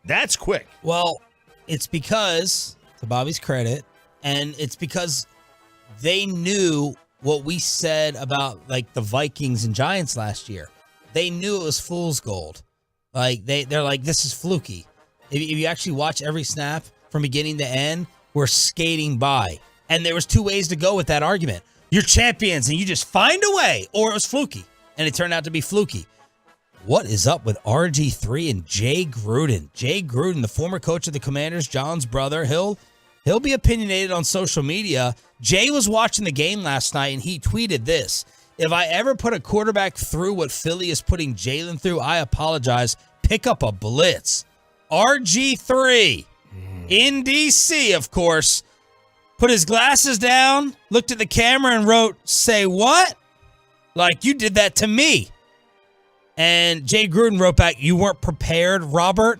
That's quick. Well, it's because, to Bobby's credit, and it's because they knew what we said about like the Vikings and Giants last year. They knew it was fool's gold. Like they're like, this is fluky. If you actually watch every snap from beginning to end, we're skating by. And there was 2 ways to go with that argument. You're champions and you just find a way, or it was fluky. And it turned out to be fluky. What is up with RG3 and Jay Gruden? Jay Gruden, the former coach of the Commanders, John's brother, he'll be opinionated on social media. Jay was watching the game last night and he tweeted this: "If I ever put a quarterback through what Philly is putting Jalen through, I apologize. Pick up a blitz." RG3 in DC, of course, put his glasses down, looked at the camera and wrote, "Say what? Like you did that to me." And Jay Gruden wrote back, "You weren't prepared, Robert."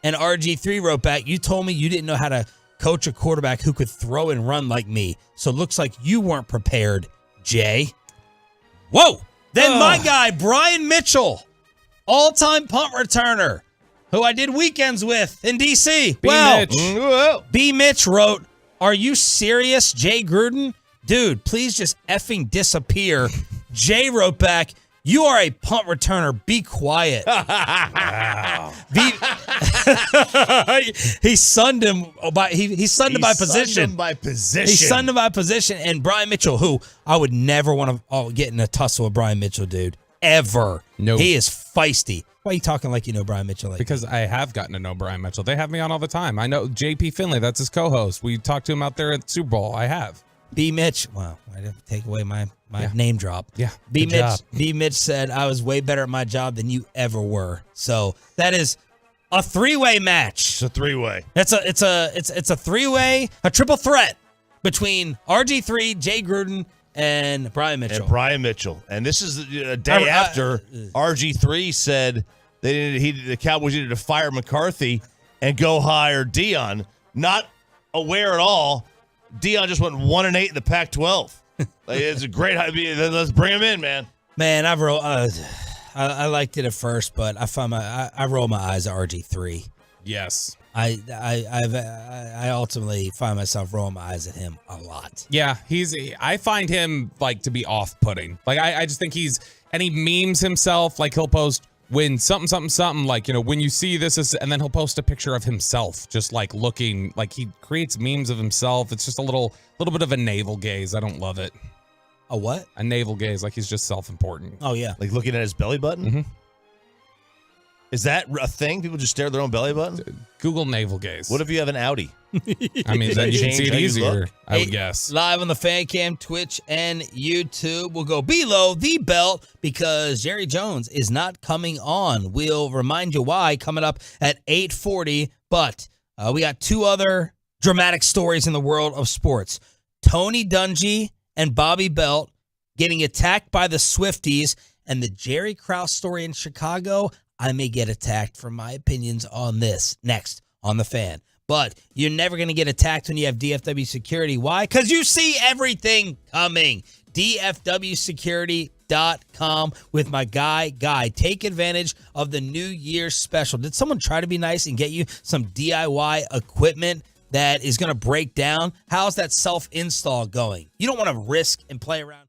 And RG3 wrote back, "You told me you didn't know how to coach a quarterback who could throw and run like me. So it looks like you weren't prepared, Jay." Whoa. Then my guy, Brian Mitchell, all-time punt returner, who I did weekends with in D.C. B. Mitch wrote, "Are you serious, Jay Gruden? Dude, please just effing disappear." Jay wrote back, "You are a punt returner. Be quiet." He sunned him by he sunned him by position. He sunned him by position. And Brian Mitchell, who I would never want to get in a tussle with Brian Mitchell, dude. Ever. No. He is feisty. Why are you talking like you know Brian Mitchell? Because I have gotten to know Brian Mitchell. They have me on all the time. I know JP Finley. That's his co-host. We talked to him out there at the Super Bowl. I have. B. Mitch. Wow. I didn't take away my name drop. Yeah. B. Mitch said, "I was way better at my job than you ever were." So that is a 3-way match. It's a 3-way. It's a 3-way, a triple threat between RG3, Jay Gruden, and Brian Mitchell. And this is a day after RG3 said the Cowboys needed to fire McCarthy and go hire Dion. Not aware at all, Dion just went 1-8 in the Pac-12. It's a great idea. Let's bring him in, man. Man, I liked it at first, but I roll my eyes at RG3. Yes. I ultimately find myself rolling my eyes at him a lot. Yeah, I find him like to be off-putting. Like I just think and he memes himself. Like he'll post when something, like, you know, when you see this, and then he'll post a picture of himself just like looking like he creates memes of himself. It's just a little bit of a navel gaze. I don't love it. A what? A navel gaze, like he's just self-important. Oh yeah, like looking at his belly button. Mm-hmm. Is that a thing? People just stare at their own belly button? Google navel gaze. What if you have an Audi? I mean, then you can see it easier, I would guess. Live on the Fan Cam, Twitch, and YouTube. We'll go below the belt because Jerry Jones is not coming on. We'll remind you why coming up at 8:40. But we got 2 other dramatic stories in the world of sports. Tony Dungy and Bobby Belt getting attacked by the Swifties, and the Jerry Krauss story in Chicago. I may get attacked for my opinions on this next on The Fan. But you're never going to get attacked when you have DFW Security. Why? Because you see everything coming. DFWsecurity.com with my guy, Guy. Take advantage of the New Year's special. Did someone try to be nice and get you some DIY equipment that is going to break down? How's that self-install going? You don't want to risk and play around.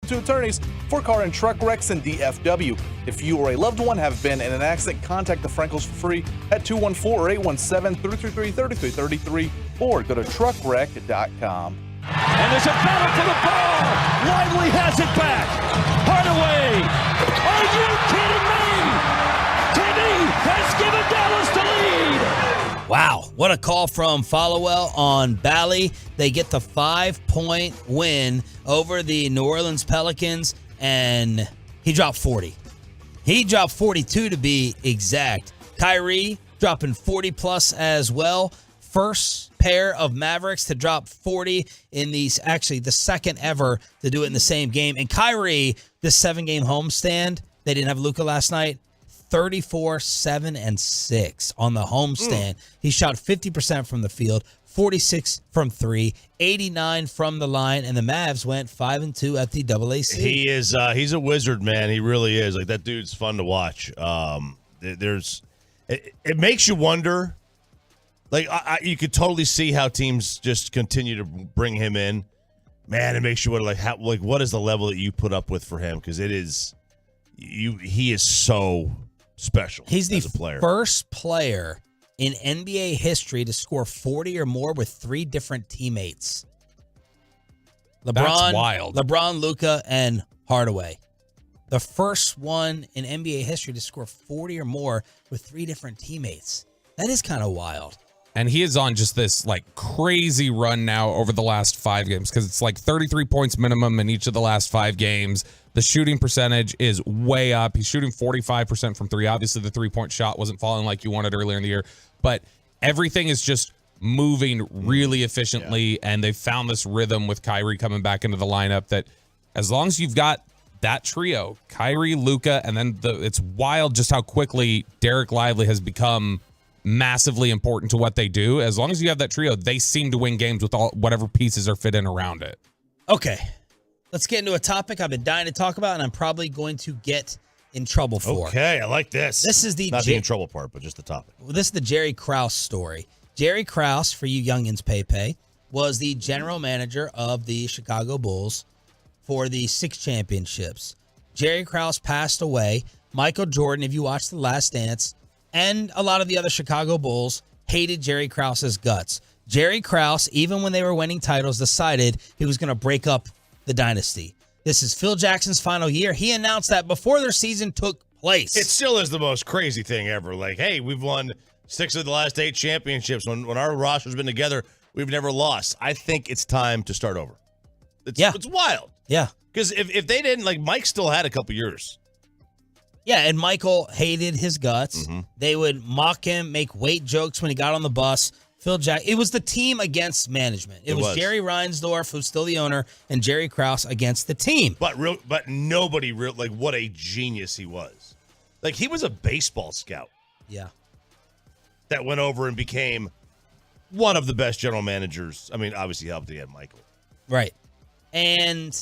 to attorneys for car and truck wrecks and DFW. If you or a loved one have been in an accident, contact the Frankels for free at 214 or 817-333-3333 or go to truckwreck.com. And there's a battle for the ball. Lively has it back. Hardaway. Are you kidding me? Timmy has given Dallas the lead. Wow, what a call from Followell on Bally. They get the 5-point win over the New Orleans Pelicans, and he dropped 40. He dropped 42 to be exact. Kyrie dropping 40-plus as well. First pair of Mavericks to drop 40 in these, actually the second ever to do it in the same game. And Kyrie, this 7-game homestand, they didn't have Luka last night, 34, 7, and 6 on the homestand. He shot 50% from the field, 46 from 3, 89 from the line, and the Mavs went 5-2 at the AAC. He is he's a wizard, man. He really is. Like, that dude's fun to watch. It makes you wonder. Like, you could totally see how teams just continue to bring him in. Man, it makes you wonder, like what is the level that you put up with for him? Because he is so special. He's the as a player. First player in NBA history to score 40 or more with 3 different teammates. That's wild. LeBron, Luka, and Hardaway. The first one in NBA history to score 40 or more with 3 different teammates. That is kind of wild. And he is on just this like crazy run now over the last 5 games because it's like 33 points minimum in each of the last 5 games. The shooting percentage is way up. He's shooting 45% from 3. Obviously, the 3-point shot wasn't falling like you wanted earlier in the year, but everything is just moving really efficiently. And they found this rhythm with Kyrie coming back into the lineup that as long as you've got that trio, Kyrie, Luka, and then it's wild just how quickly Derek Lively has become massively important to what they do. As long as you have that trio, they seem to win games with whatever pieces are fit in around it. Okay, let's get into a topic I've been dying to talk about, and I'm probably going to get in trouble for. Okay, I like this. This is not the in trouble part, but just the topic. This is the Jerry Krauss story. Jerry Krauss, for you youngins pay, was the general manager of the Chicago Bulls for the 6 championships. Jerry Krauss passed away. Michael Jordan, if you watch The Last Dance, and a lot of the other Chicago Bulls hated Jerry Krauss's guts. Jerry Krauss, even when they were winning titles, decided he was going to break up the dynasty. This is Phil Jackson's final year. He announced that before their season took place. It still is the most crazy thing ever. Like, hey, we've won 6 of the last 8 championships. When our roster's been together, we've never lost. I think it's time to start over. It's wild. Yeah. Because if they didn't, like, Mike still had a couple years. Yeah, and Michael hated his guts. Mm-hmm. They would mock him, make weight jokes when he got on the bus. It was the team against management. It was Jerry Reinsdorf, who's still the owner, and Jerry Krauss against the team. But nobody like what a genius he was. Like, he was a baseball scout. Yeah. That went over and became one of the best general managers. I mean, obviously helped he had Michael. Right. And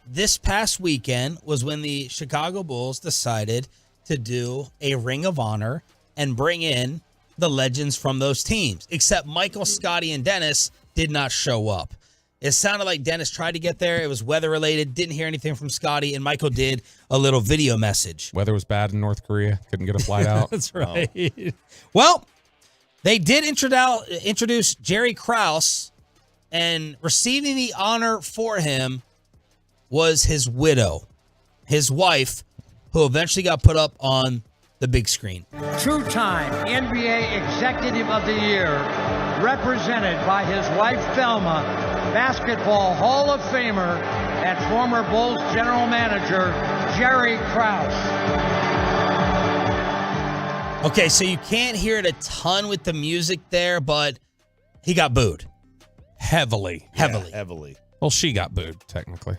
this past weekend was when the Chicago Bulls decided to do a Ring of Honor and bring in the legends from those teams, except Michael, Scotty, and Dennis did not show up. It sounded like Dennis tried to get there. It was weather-related. Didn't hear anything from Scotty, and Michael did a little video message. Weather was bad in North Korea. Couldn't get a flight out. That's right. Oh. Well, they did introduce Jerry Krauss, and receiving the honor for him was his widow, his wife, who eventually got put up on the big screen. Two-time NBA Executive of the Year, represented by his wife Thelma, Basketball Hall of Famer and former Bulls general manager Jerry Krauss. Okay, so you can't hear it a ton with the music there, but he got booed. Heavily. Yeah, heavily. Well, she got booed, technically.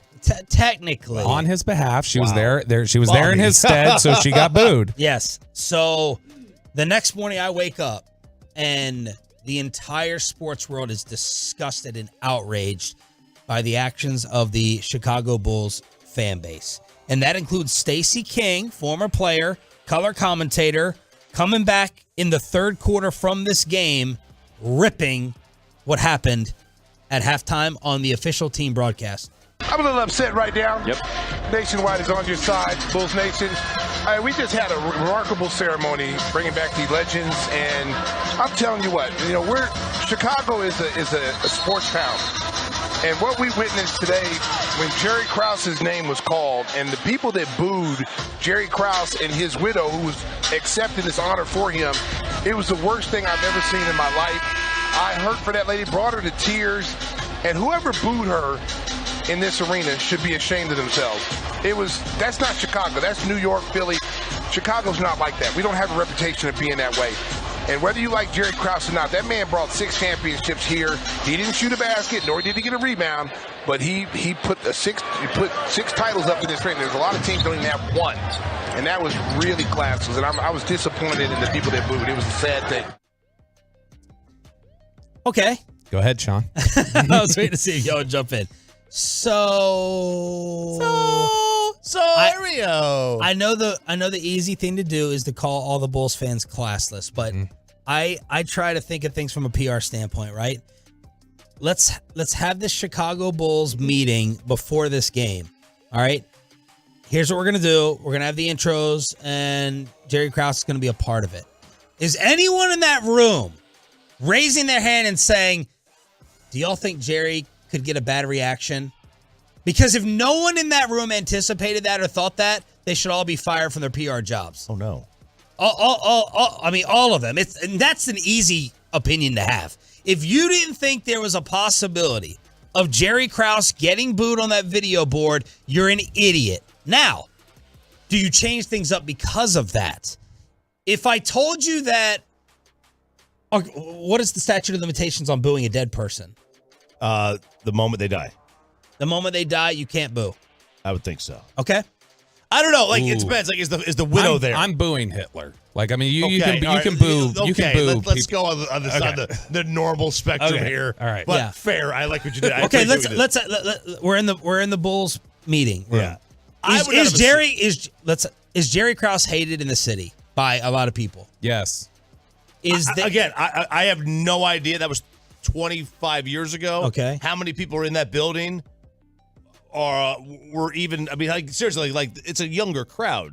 Technically. On his behalf, she was there. She was there in his stead, so she got booed. Yes. So the next morning I wake up and the entire sports world is disgusted and outraged by the actions of the Chicago Bulls fan base. And that includes Stacey King, former player, color commentator, coming back in the third quarter from this game, ripping what happened at halftime on the official team broadcast. I'm a little upset right now. Yep. Nationwide is on your side, Bulls Nation. We just had a remarkable ceremony bringing back the legends, and I'm telling you what, Chicago is a sports town. And what we witnessed today when Jerry Krause's name was called and the people that booed Jerry Krause and his widow who was accepting this honor for him, it was the worst thing I've ever seen in my life. I hurt for that lady, brought her to tears, and whoever booed her in this arena should be ashamed of themselves. That's not Chicago. That's New York, Philly. Chicago's not like that. We don't have a reputation of being that way. And whether you like Jerry Krause or not, that man brought 6 championships here. He didn't shoot a basket, nor did he get a rebound, but he put 6 titles up in this ring. There's a lot of teams don't even have one. And that was really classless. And I was disappointed in the people that booed. It was a sad thing. Okay. Go ahead, Sean. I was waiting to see if y'all would jump in. Ario. I know the easy thing to do is to call all the Bulls fans classless, but I try to think of things from a PR standpoint, right? Let's have this Chicago Bulls meeting before this game. All right. Here's what we're gonna do. We're gonna have the intros, and Jerry Krause is gonna be a part of it. Is anyone in that room raising their hand and saying, do y'all think Jerry could get a bad reaction? Because if no one in that room anticipated that or thought that, they should all be fired from their PR jobs. Oh, no. All of them. And that's an easy opinion to have. If you didn't think there was a possibility of Jerry Krause getting booed on that video board, you're an idiot. Now, do you change things up because of that? If I told you that, what is the statute of limitations on booing a dead person? The moment they die. The moment they die, you can't boo. I would think so. Okay. I don't know. Like, it depends. Like, is the widow there? I'm booing Hitler. Like, I mean, you Okay, can all right. boo. You can boo. Let's go on the normal spectrum here. All right. But Yeah. fair. I like what you did. I Okay, appreciate let's what you did. we're in the Bulls meeting room. Yeah. Is Jerry Krause hated in the city by a lot of people? Yes. I have no idea. That was 25 years ago. Okay. How many people are in that building? Were even? I mean, like seriously, like it's a younger crowd.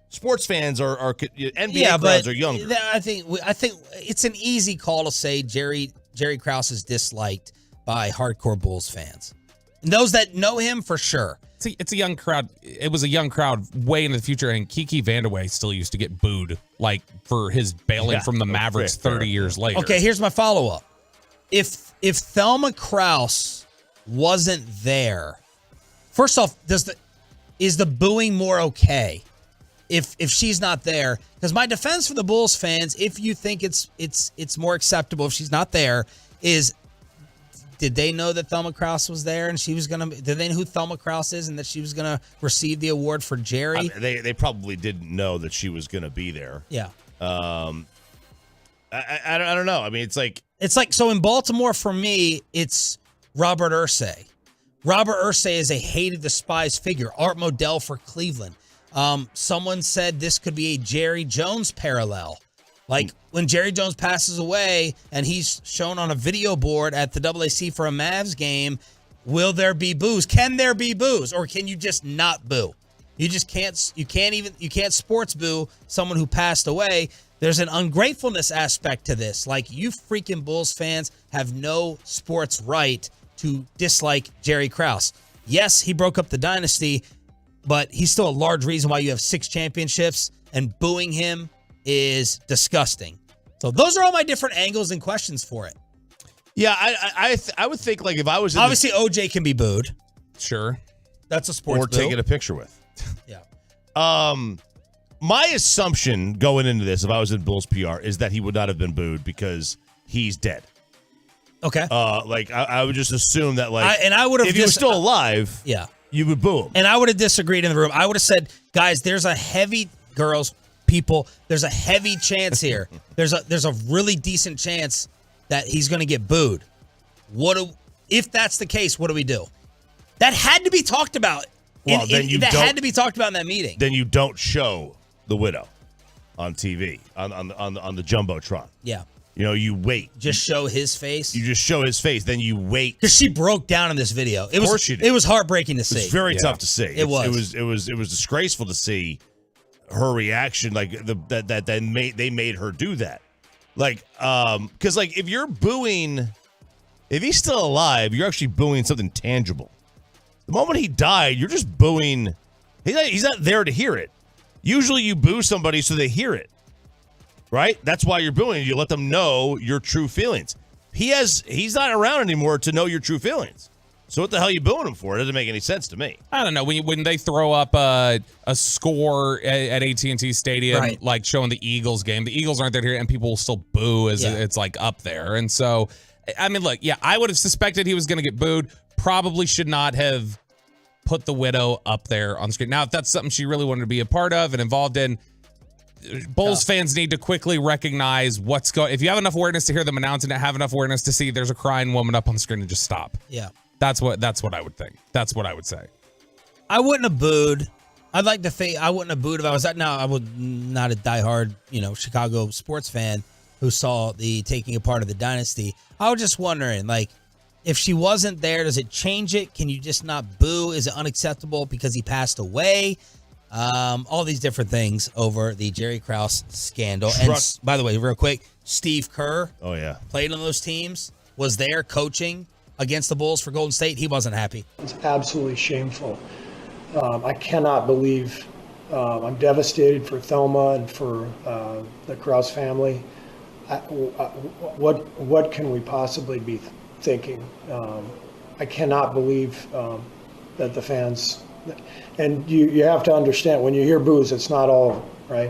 Sports fans are NBA crowds are younger. I think it's an easy call to say Jerry Krause is disliked by hardcore Bulls fans. And those that know him for sure. It's a young crowd. It was a young crowd way into the future, and Kiki Vandeweghe still used to get booed, like for his bailing from the Mavericks 30 years later. Okay, here's my follow-up. If Thelma Krause wasn't there, first off, is the booing more okay if she's not there? Because my defense for the Bulls fans, if you think it's more acceptable if she's not there, is did they know that Thelma Krause was there and she was gonna? Did they know who Thelma Krause is and that she was gonna receive the award for Jerry? They probably didn't know that she was gonna be there. Yeah. I don't know. I mean, it's like so in Baltimore for me, it's Robert Irsay. Robert Irsay is a hated, despised figure. Art Modell for Cleveland. Someone said this could be a Jerry Jones parallel. Like when Jerry Jones passes away and he's shown on a video board at the AAC for a Mavs game, will there be boos? Can there be boos? Or can you just not boo? You just can't. You can't sports boo someone who passed away. There's an ungratefulness aspect to this. Like, you freaking Bulls fans have no sports right to dislike Jerry Krause. Yes, he broke up the dynasty, but he's still a large reason why you have 6 championships, and booing him is disgusting. So those are all my different angles and questions for it. Yeah, I would think, like, if I was obviously OJ can be booed. Sure. That's a sports or boo. taking a picture with. Yeah. My assumption going into this, if I was in Bulls PR, is that he would not have been booed because he's dead. Okay. Like I would just assume that, like, I would have if he was still alive, yeah, you would boo him. And I would have disagreed in the room. I would have said, guys, there's a heavy people. There's a heavy chance here. There's a really decent chance that he's going to get booed. If that's the case, what do we do? That had to be talked about. Well, that had to be talked about in that meeting. Then you don't show the widow on TV on the jumbotron. Yeah. You wait. Just show his face? You just show his face, then you wait. Because she broke down in this video. It was heartbreaking to see. It was very tough to see. It was disgraceful to see her reaction, like that they made her do that. Like, because like if you're booing, if he's still alive, you're actually booing something tangible. The moment he died, you're just booing. He's not there to hear it. Usually you boo somebody so they hear it. Right? That's why you're booing. You let them know your true feelings. He's not around anymore to know your true feelings. So what the hell are you booing him for? It doesn't make any sense to me. I don't know. When they throw up a score at AT&T Stadium, right, like showing the Eagles game, the Eagles aren't there here, and people will still boo as it's like up there. And so, I mean, look, I would have suspected he was going to get booed. Probably should not have put the widow up there on the screen. Now, if that's something she really wanted to be a part of and involved in, Bulls fans need to quickly recognize what's going. If you have enough awareness to hear them announcing it, have enough awareness to see there's a crying woman up on the screen, and just stop. Yeah, that's what I would think. That's what I would say. I wouldn't have booed. I'd like to think I wouldn't have booed if I was that. Now I would not a diehard, Chicago sports fan who saw the taking apart of the dynasty. I was just wondering, like, if she wasn't there, does it change it? Can you just not boo? Is it unacceptable because he passed away? All these different things over the Jerry Krause scandal. And by the way, real quick, Steve Kerr played on those teams, was there coaching against the Bulls for Golden State. He wasn't happy. It's absolutely shameful. I cannot believe I'm devastated for Thelma and for the Krause family. What can we possibly be thinking? I cannot believe that the fans... And you have to understand, when you hear boos, it's not all, right?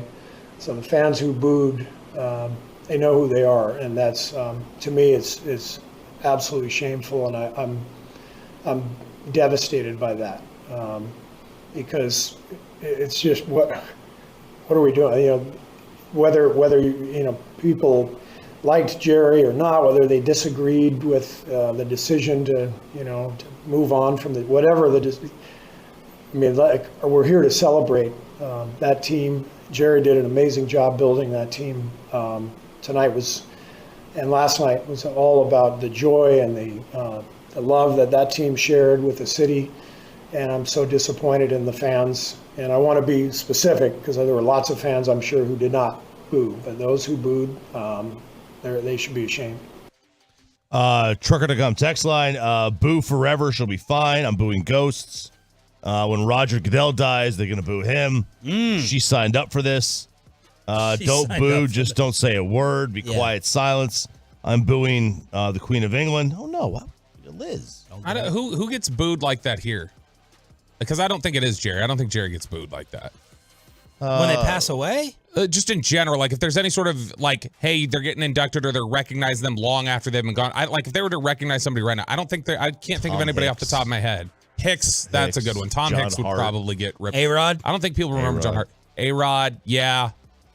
So the fans who booed, they know who they are, and that's, to me, it's absolutely shameful, and I'm devastated by that, because it's just what are we doing? Whether people liked Jerry or not, whether they disagreed with the decision to move on from whatever the. I mean, we're here to celebrate that team. Jerry did an amazing job building that team. Last night was all about the joy and the love that team shared with the city. And I'm so disappointed in the fans. And I want to be specific because there were lots of fans, I'm sure, who did not boo. But those who booed, they should be ashamed. Trucker to come text line, boo forever, she'll be fine. I'm booing ghosts. When Roger Goodell dies, they're going to boo him. She signed up for this. Don't boo, just don't say a word. Be quiet silence. I'm booing the Queen of England. Oh, no. Liz. Who gets booed like that here? Because I don't think it is Jerry. I don't think Jerry gets booed like that. When they pass away? Just in general, like if there's any sort of like, hey, they're getting inducted or they're recognizing them long after they've been gone. Like if they were to recognize somebody right now, I can't think of anybody off the top of my head. Hicks, that's a good one. Tom Hicks would probably get ripped. A-Rod? I don't think people remember John Hart. A-Rod, yeah.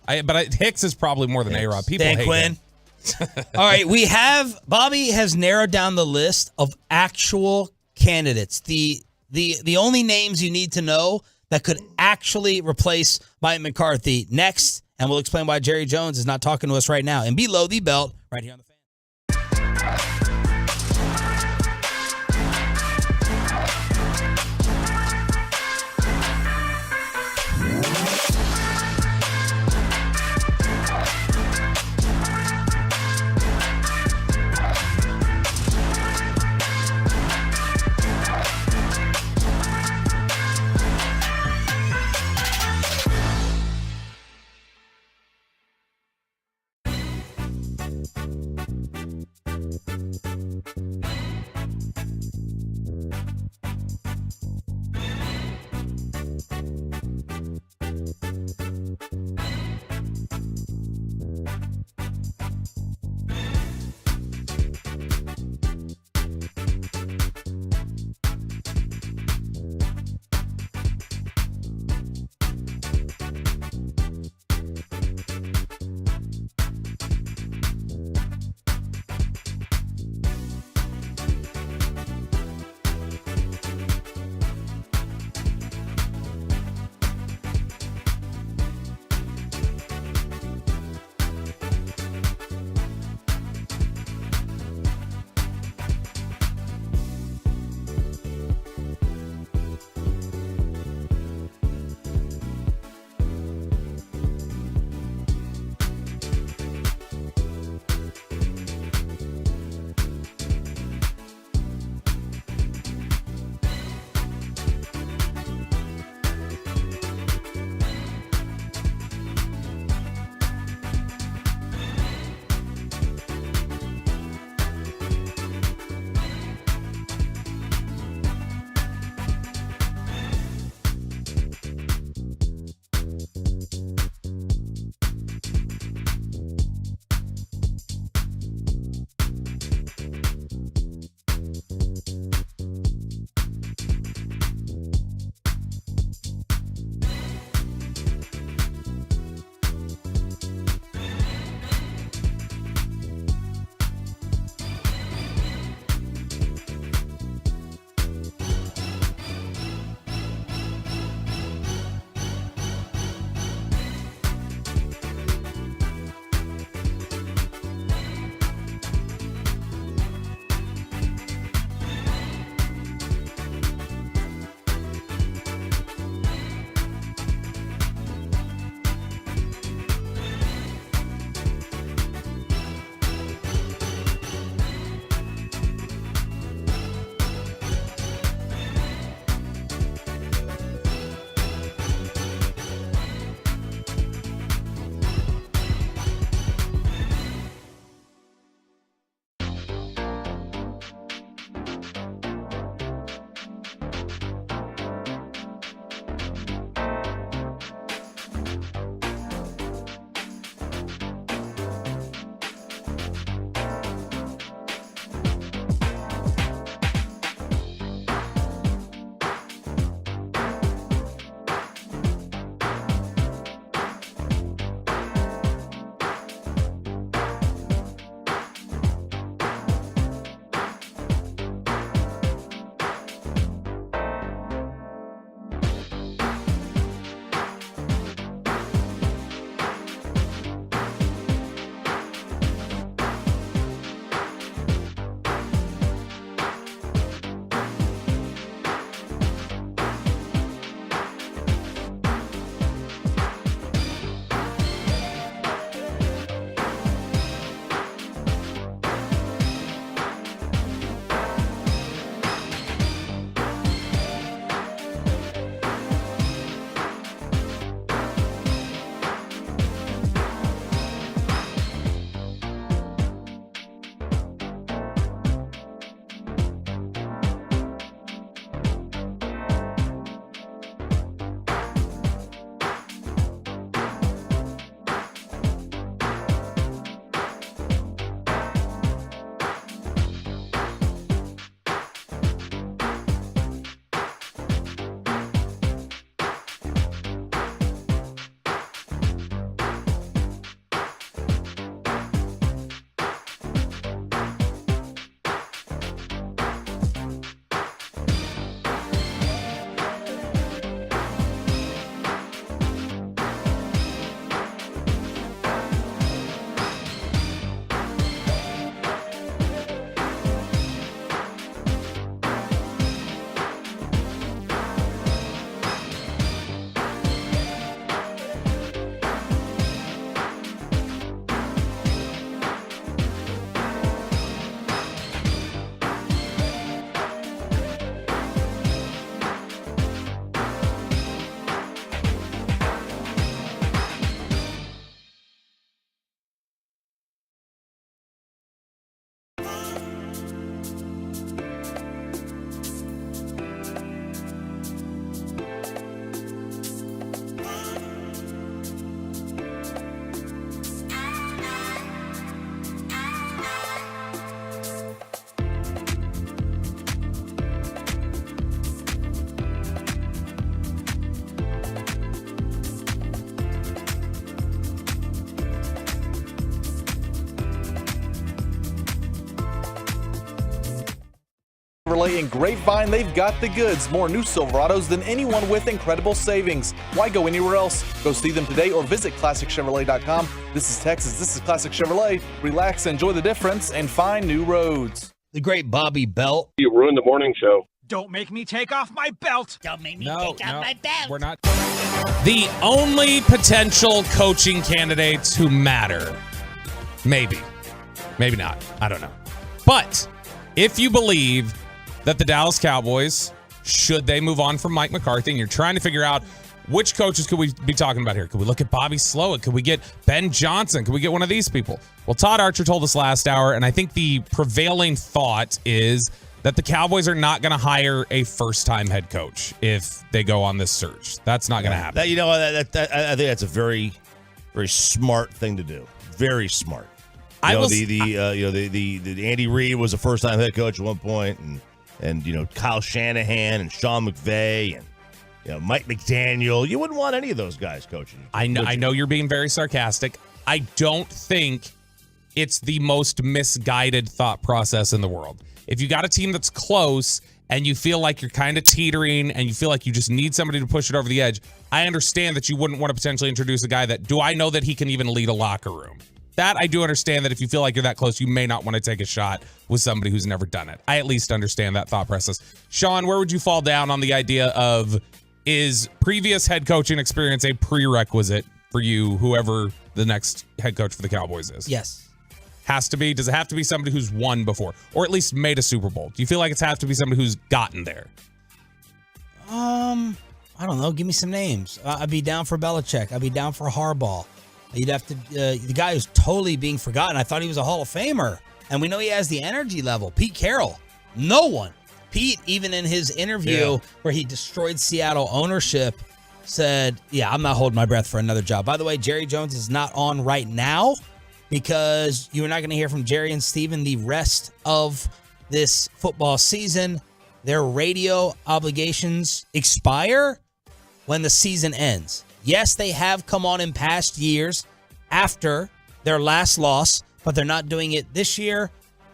But Hicks is probably more than A-Rod. People Dan hate Quinn. him. All right, Bobby has narrowed down the list of actual candidates. The only names you need to know that could actually replace Mike McCarthy next, and we'll explain why Jerry Jones is not talking to us right now. And below the belt, right here on the Fan. Chevrolet in Grapevine, they've got the goods. More new Silverados than anyone with incredible savings. Why go anywhere else? Go see them today or visit ClassicChevrolet.com. This is Texas. This is Classic Chevrolet. Relax, enjoy the difference, and find new roads. The great Bobby Belt. You ruined the morning show. Don't make me take off my belt. Don't make me take off my belt. We're not. The only potential coaching candidates who matter. Maybe not. I don't know. But if you believe that the Dallas Cowboys, should they move on from Mike McCarthy, and you're trying to figure out which coaches could we be talking about here? Could we look at Bobby Slowick? Could we get Ben Johnson? Could we get one of these people? Well, Todd Archer told us last hour, and I think the prevailing thought is that the Cowboys are not going to hire a first-time head coach if they go on this search. That's not going to happen. I think that's a very, very smart thing to do. Very smart. The Andy Reid was a first-time head coach at one point, and Kyle Shanahan and Sean McVay and Mike McDaniel. You wouldn't want any of those guys coaching. I know you're being very sarcastic. I don't think it's the most misguided thought process in the world. If you got a team that's close and you feel like you're kind of teetering and you feel like you just need somebody to push it over the edge, I understand that you wouldn't want to potentially introduce a guy that, do I know that he can even lead a locker room? That I do understand, that if you feel like you're that close, you may not want to take a shot with somebody who's never done it. I at least understand that thought process. Sean, where would you fall down on the idea of, is previous head coaching experience a prerequisite for you, whoever the next head coach for the Cowboys is? Yes. Has to be? Does it have to be somebody who's won before, or at least made a Super Bowl? Do you feel like it's have to be somebody who's gotten there? I don't know. Give me some names. I'd be down for Belichick. I'd be down for Harbaugh. You'd have to, the guy who's totally being forgotten. I thought he was a Hall of Famer, and we know he has the energy level. Pete Carroll. No one. Pete, even in his interview where he destroyed Seattle ownership, said, yeah, I'm not holding my breath for another job. By the way, Jerry Jones is not on right now because you are not going to hear from Jerry and Steven the rest of this football season. Their radio obligations expire when the season ends. Yes, they have come on in past years after their last loss, but they're not doing it this year.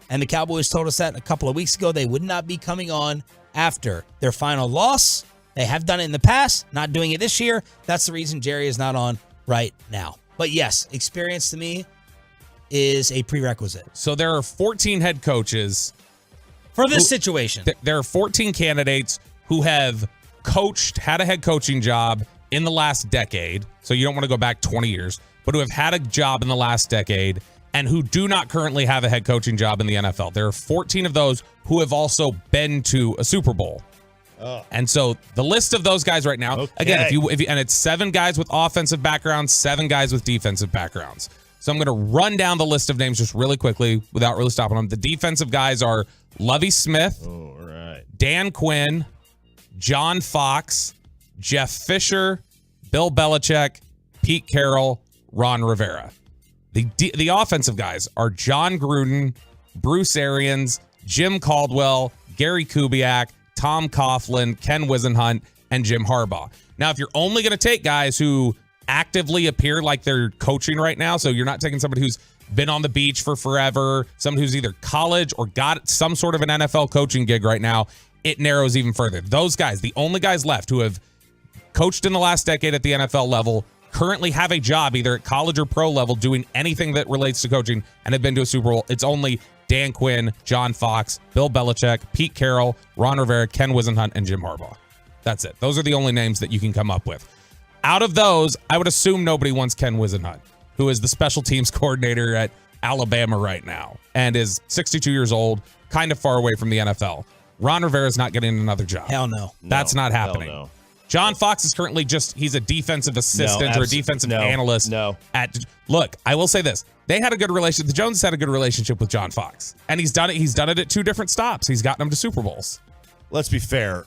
And the Cowboys told us that a couple of weeks ago. They would not be coming on after their final loss. They have done it in the past, not doing it this year. That's the reason Jerry is not on right now. But yes, experience to me is a prerequisite. So there are 14 head coaches. For this situation. There are 14 candidates who have had a head coaching job in the last decade. So you don't want to go back 20 years, but who have had a job in the last decade and who do not currently have a head coaching job in the NFL. There are 14 of those who have also been to a Super Bowl. Oh. And so the list of those guys right now, again, if you and it's 7 guys with offensive backgrounds, 7 guys with defensive backgrounds. So I'm going to run down the list of names just really quickly without really stopping them. The defensive guys are Lovie Smith, Dan Quinn, John Fox, Jeff Fisher, Bill Belichick, Pete Carroll, Ron Rivera. The offensive guys are John Gruden, Bruce Arians, Jim Caldwell, Gary Kubiak, Tom Coughlin, Ken Wisenhunt, and Jim Harbaugh. Now, if you're only going to take guys who actively appear like they're coaching right now, so you're not taking somebody who's been on the beach for forever, somebody who's either college or got some sort of an NFL coaching gig right now, it narrows even further. Those guys, the only guys left who have coached in the last decade at the NFL level, currently have a job either at college or pro level doing anything that relates to coaching and have been to a Super Bowl. It's only Dan Quinn, John Fox, Bill Belichick, Pete Carroll, Ron Rivera, Ken Wisenhunt, and Jim Harbaugh. That's it. Those are the only names that you can come up with. Out of those, I would assume nobody wants Ken Wisenhunt, who is the special teams coordinator at Alabama right now and is 62 years old, kind of far away from the NFL. Ron Rivera is not getting another job. Hell no. That's not happening. No. John Fox is currently he's a defensive assistant or a defensive analyst. Look, I will say this. They had a good relationship. The Joneses had a good relationship with John Fox. And he's done it at 2 different stops. He's gotten them to Super Bowls. Let's be fair.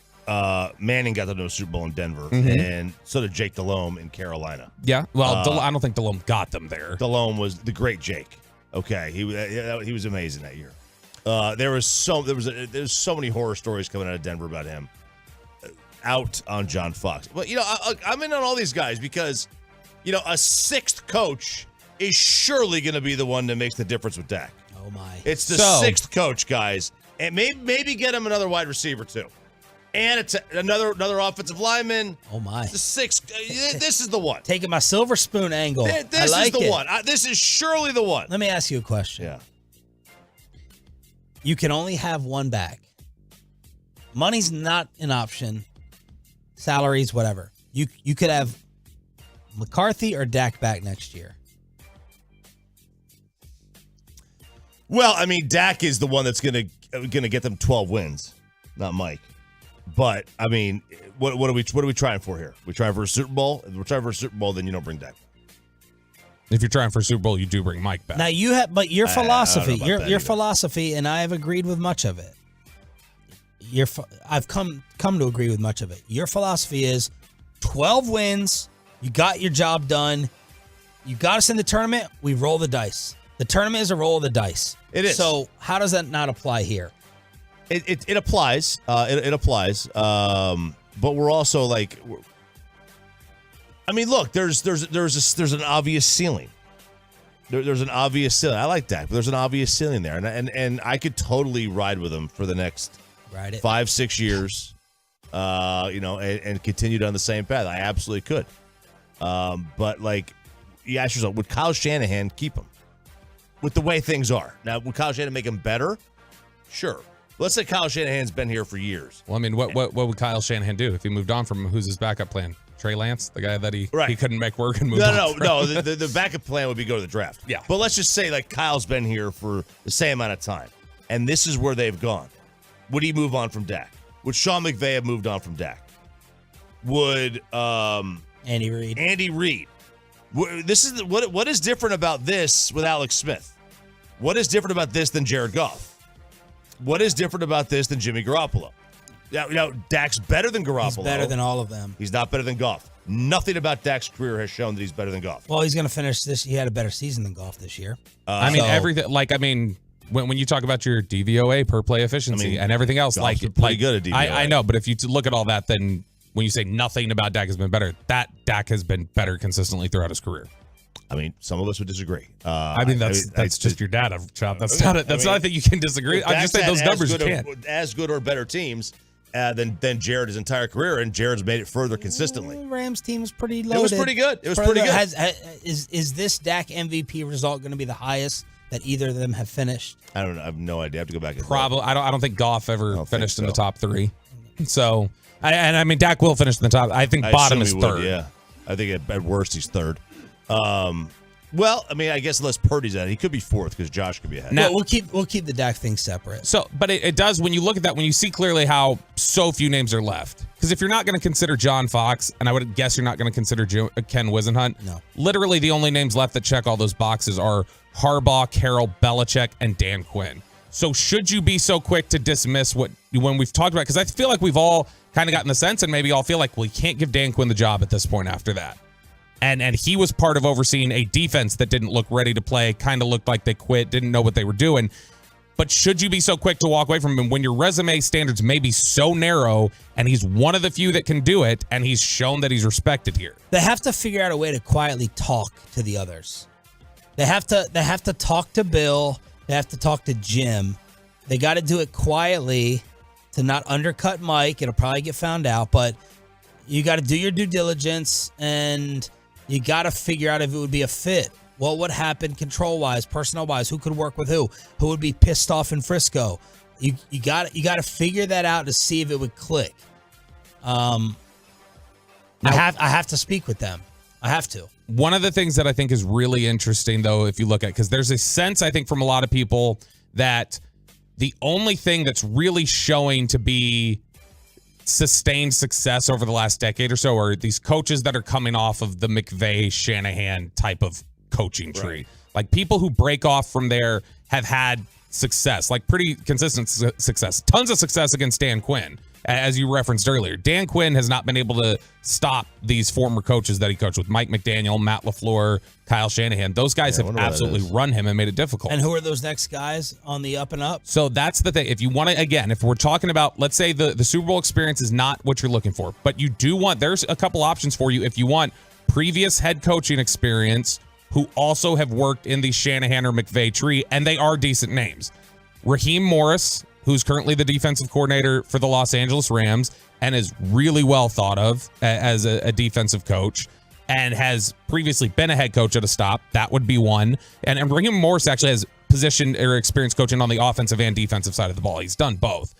Manning got them to a Super Bowl in Denver, and so did Jake Delhomme in Carolina. Yeah, well, I don't think Delhomme got them there. Delhomme was the great Jake. Okay, he was amazing that year. There's so many horror stories coming out of Denver about him. Out on John Fox. But, I'm in on all these guys because, a 6th coach is surely going to be the one that makes the difference with Dak. Oh, my. It's the 6th coach, guys. And maybe get him another wide receiver too. And it's another offensive lineman. Oh my! The 6. This is the one. Taking my silver spoon angle. This I like is the it. one. This is surely the one. Let me ask you a question. Yeah. You can only have one back. Money's not an option. Salaries, whatever. You could have McCarthy or Dak back next year. Well, I mean, Dak is the one that's gonna get them 12 wins, not Mike. But I mean, what are we trying for here? We trying for a Super Bowl? If we're trying for a Super Bowl, then you don't bring Dak. If you're trying for a Super Bowl, you do bring Mike back. Now you have, but your philosophy, your philosophy, and I have agreed with much of it. I've come to agree with much of it. Your philosophy is 12 wins. You got your job done. You got us in the tournament. We roll the dice. The tournament is a roll of the dice. It is. So how does that not apply here? It applies. It applies. But we're also like, I mean, look, there's an obvious ceiling. There's an obvious ceiling. I like that, but there's an obvious ceiling there, and I could totally ride with him for the next 5-6 years, and continue down the same path. I absolutely could. But like, you ask yourself, would Kyle Shanahan keep him with the way things are? Now, would Kyle Shanahan make him better? Sure. Let's say Kyle Shanahan's been here for years. Well, I mean, what would Kyle Shanahan do if he moved on from who's his backup plan? Trey Lance, the guy that he couldn't make work and moved on. No. The backup plan would be go to the draft. Yeah. But let's just say like Kyle's been here for the same amount of time, and this is where they've gone. Would he move on from Dak? Would Sean McVay have moved on from Dak? Would Andy Reid? Andy Reid. This is what is different about this with Alex Smith? What is different about this than Jared Goff? What is different about this than Jimmy Garoppolo? Now, Dak's better than Garoppolo. He's better than all of them. He's not better than Goff. Nothing about Dak's career has shown that he's better than Goff. Well, he's going to finish this. He had a better season than Goff this year. Everything. When you talk about your DVOA per play efficiency and everything else, Goff's pretty good at DVOA. I know, but if you look at all that, then when you say nothing about Dak has been better, that Dak has been better consistently throughout his career. I mean, some of us would disagree. That's just your data, Chop. That's not it. That's not that you can disagree. I'm just saying those numbers you can't. As good or better teams than Jared his entire career, and Jared's made it further consistently. Rams team is pretty loaded. It was pretty good. Is this Dak MVP result going to be the highest that either of them have finished? I don't know. I have no idea. I have to go back and probably. I don't think Goff ever finished in the top 3. So, I mean, Dak will finish in the top. I think bottom is third. Yeah, I think at worst he's third. Well, I mean, I guess unless Purdy's at it, he could be 4th because Josh could be ahead. Now, we'll keep the Dak thing separate. So, but it does when you look at that, when you see clearly how so few names are left. Because if you're not going to consider John Fox, and I would guess you're not going to consider Ken Wisenhunt, no. Literally the only names left that check all those boxes are Harbaugh, Carroll, Belichick, and Dan Quinn. So should you be so quick to dismiss when we've talked about? Because I feel like we've all kind of gotten the sense, and maybe all feel like, well, you can't give Dan Quinn the job at this point after that. And he was part of overseeing a defense that didn't look ready to play, kind of looked like they quit, didn't know what they were doing. But should you be so quick to walk away from him when your resume standards may be so narrow and he's one of the few that can do it and he's shown that he's respected here? They have to figure out a way to quietly talk to the others. They have to talk to Bill. They have to talk to Jim. They got to do it quietly to not undercut Mike. It'll probably get found out, but you got to do your due diligence and you got to figure out if it would be a fit. What would happen control-wise, personnel-wise? Who could work with who? Who would be pissed off in Frisco? You got to figure that out to see if it would click. I have to speak with them. I have to. One of the things that I think is really interesting, though, if you look at, because there's a sense, I think, from a lot of people that the only thing that's really showing to be sustained success over the last decade or so are these coaches that are coming off of the McVay Shanahan type of coaching tree. Right. Like people who break off from there have had success, like pretty consistent success, tons of success against Dan Quinn. As you referenced earlier, Dan Quinn has not been able to stop these former coaches that he coached with, Mike McDaniel, Matt LaFleur, Kyle Shanahan. Those guys have absolutely run him and made it difficult. And who are those next guys on the up and up? So that's the thing. If you want to, again, if we're talking about, let's say the Super Bowl experience is not what you're looking for, but you do want, there's a couple options for you if you want previous head coaching experience who also have worked in the Shanahan or McVay tree, and they are decent names. Raheem Morris, who's currently the defensive coordinator for the Los Angeles Rams and is really well thought of as a defensive coach and has previously been a head coach at a stop. That would be one. And Raheem Morris actually has position or experience coaching on the offensive and defensive side of the ball. He's done both.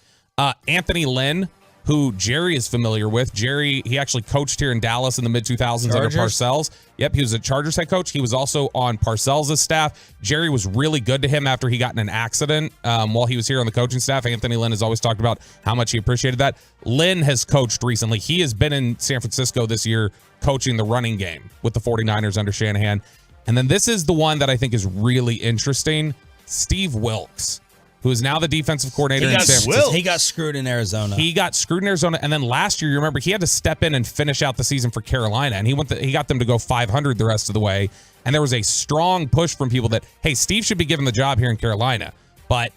Anthony Lynn, who Jerry is familiar with. Jerry, he actually coached here in Dallas in the mid-2000s under Parcells. Yep, he was a Chargers head coach. He was also on Parcells' staff. Jerry was really good to him after he got in an accident while he was here on the coaching staff. Anthony Lynn has always talked about how much he appreciated that. Lynn has coached recently. He has been in San Francisco this year coaching the running game with the 49ers under Shanahan. And then this is the one that I think is really interesting. Steve Wilks, who is now the defensive coordinator in San Francisco. He got screwed in Arizona. And then last year, you remember, he had to step in and finish out the season for Carolina, and he got them to go 500 the rest of the way. And there was a strong push from people that, hey, Steve should be given the job here in Carolina. But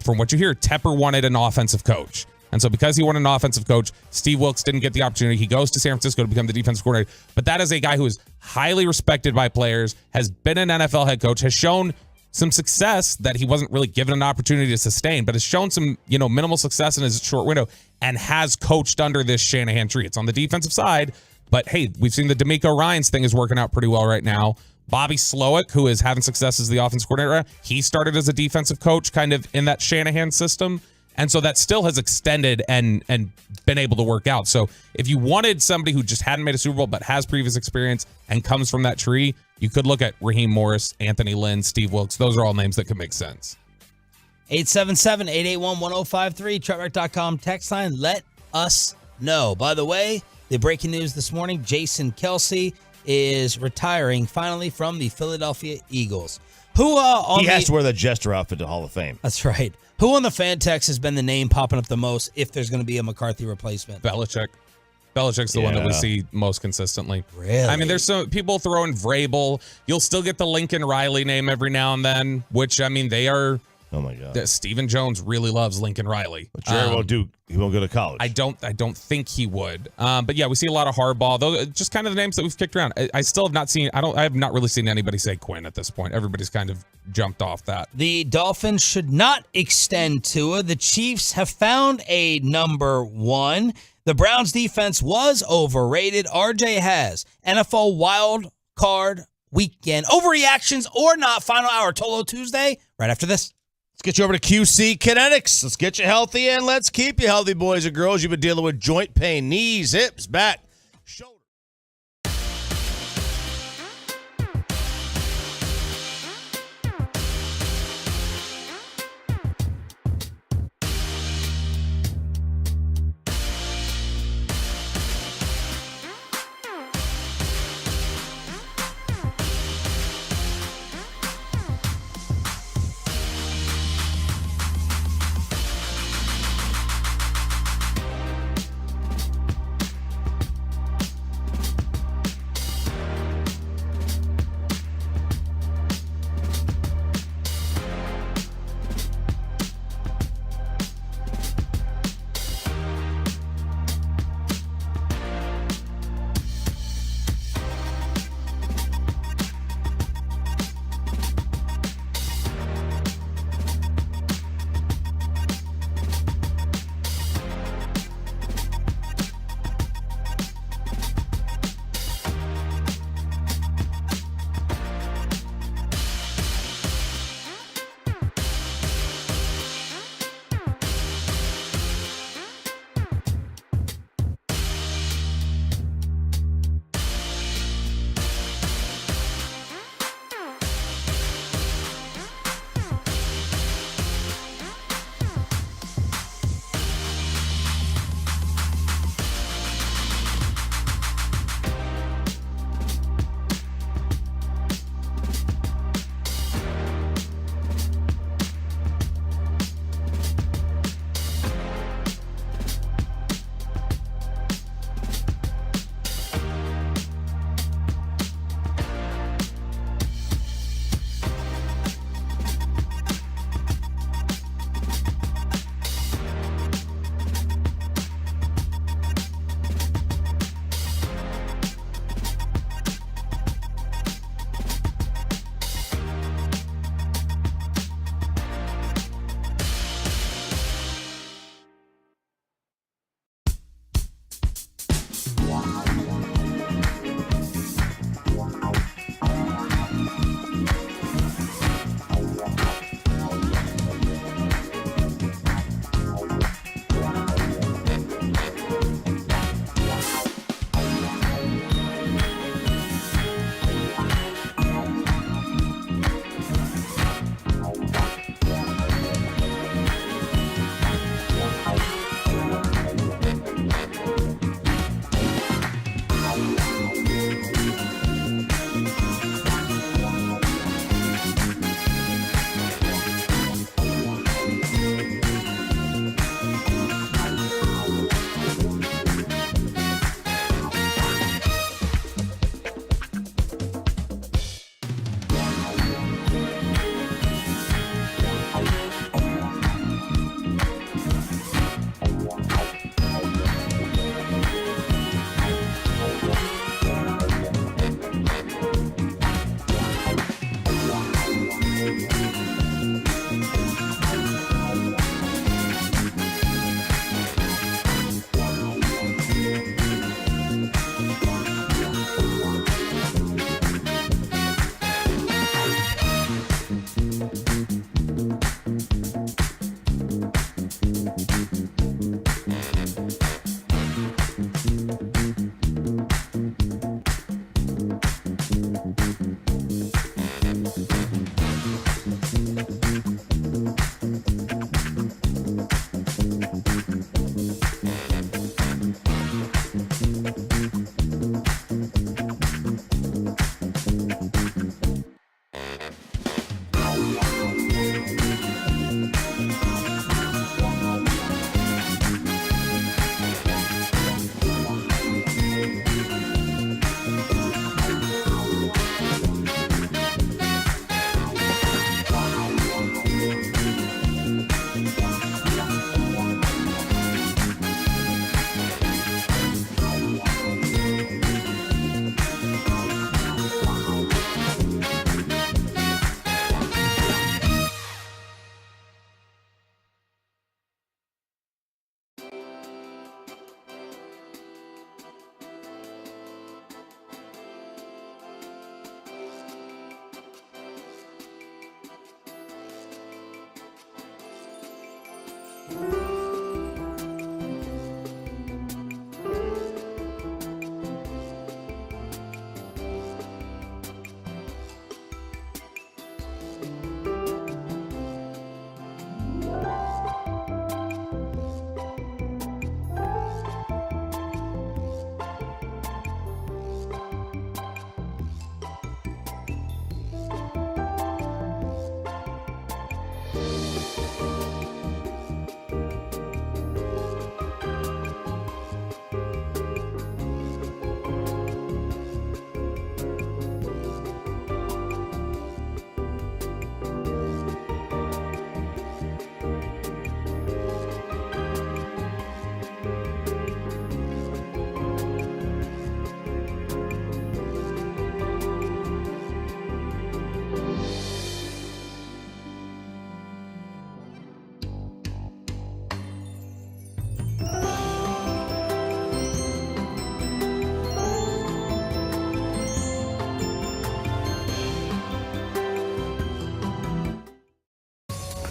from what you hear, Tepper wanted an offensive coach. And so because he wanted an offensive coach, Steve Wilks didn't get the opportunity. He goes to San Francisco to become the defensive coordinator. But that is a guy who is highly respected by players, has been an NFL head coach, has shown some success that he wasn't really given an opportunity to sustain, but has shown some, minimal success in his short window and has coached under this Shanahan tree. It's on the defensive side, but hey, we've seen the DeMeco Ryans thing is working out pretty well right now. Bobby Slowick, who is having success as the offensive coordinator, he started as a defensive coach kind of in that Shanahan system. And so that still has extended and been able to work out. So if you wanted somebody who just hadn't made a Super Bowl but has previous experience and comes from that tree, you could look at Raheem Morris, Anthony Lynn, Steve Wilks. Those are all names that could make sense. 877-881-1053, TruckWreck.com text line. Let us know. By the way, the breaking news this morning, Jason Kelce is retiring finally from the Philadelphia Eagles. Who he has to wear the Jester outfit to Hall of Fame. That's right. Who on the fan text has been the name popping up the most if there's going to be a McCarthy replacement? Belichick. Belichick's the one that we see most consistently. Really? I mean, there's some people throwing Vrabel. You'll still get the Lincoln Riley name every now and then, which, I mean, they are. Oh, my God. Stephen Jones really loves Lincoln Riley. But Jerry he won't go to college. I don't think he would. But yeah, we see a lot of Harbaugh. Those just kind of the names that we've kicked around. I still have not seen. I have not really seen anybody say Quinn at this point. Everybody's kind of jumped off that. The Dolphins should not extend Tua. The Chiefs have found a number one. The Browns defense was overrated. RJ has NFL wild card weekend. Overreactions or not. Final hour Tolo Tuesday. Right after this. Let's get you over to QC Kinetics. Let's get you healthy and let's keep you healthy, boys and girls. You've been dealing with joint pain, knees, hips, back, shoulder.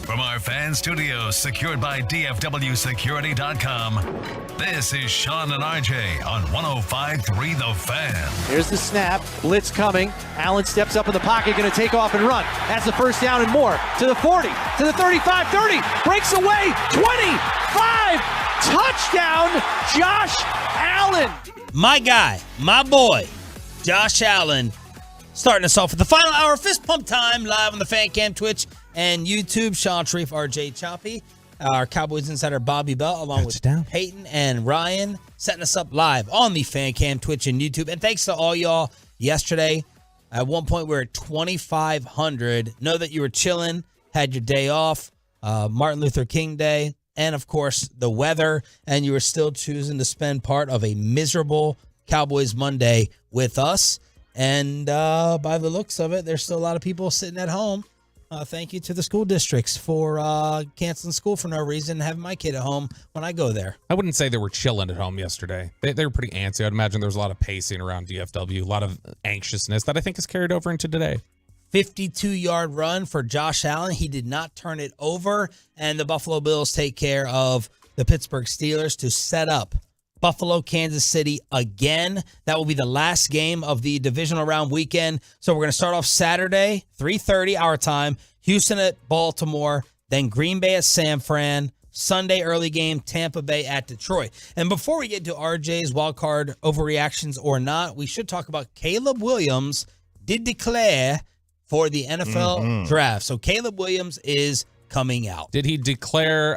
From our fan studios, secured by DFWSecurity.com, this is Sean and RJ on 105.3 The Fan. Here's the snap. Blitz coming. Allen steps up in the pocket, going to take off and run. Has the first down and more. To the 40, to the 35, 30. Breaks away. 25. Touchdown, Josh Allen. My guy, my boy, Josh Allen, starting us off with the final hour of Fist Pump Time, live on the Fan Cam, Twitch, and YouTube. Sean Sharif, RJ Choppy, our Cowboys insider Bobby Bell, along with Peyton and Ryan, setting us up live on the Fan Cam, Twitch, and YouTube. And thanks to all y'all yesterday. At one point, we were at 2,500. Know that you were chilling, had your day off, Martin Luther King Day, and, of course, the weather, and you were still choosing to spend part of a miserable Cowboys Monday with us. And by the looks of it, there's still a lot of people sitting at home. Thank you to the school districts for canceling school for no reason and having my kid at home when I go there. I wouldn't say they were chilling at home yesterday. They were pretty antsy. I'd imagine there was a lot of pacing around DFW, a lot of anxiousness that I think is carried over into today. 52-yard run for Josh Allen. He did not turn it over, and the Buffalo Bills take care of the Pittsburgh Steelers to set up Buffalo, Kansas City again. That will be the last game of the divisional round weekend. So we're going to start off Saturday, 3:30 our time, Houston at Baltimore, then Green Bay at San Fran, Sunday early game, Tampa Bay at Detroit. And before we get to RJ's wildcard overreactions or not, we should talk about Caleb Williams did declare for the NFL draft. So Caleb Williams is coming out. Did he declare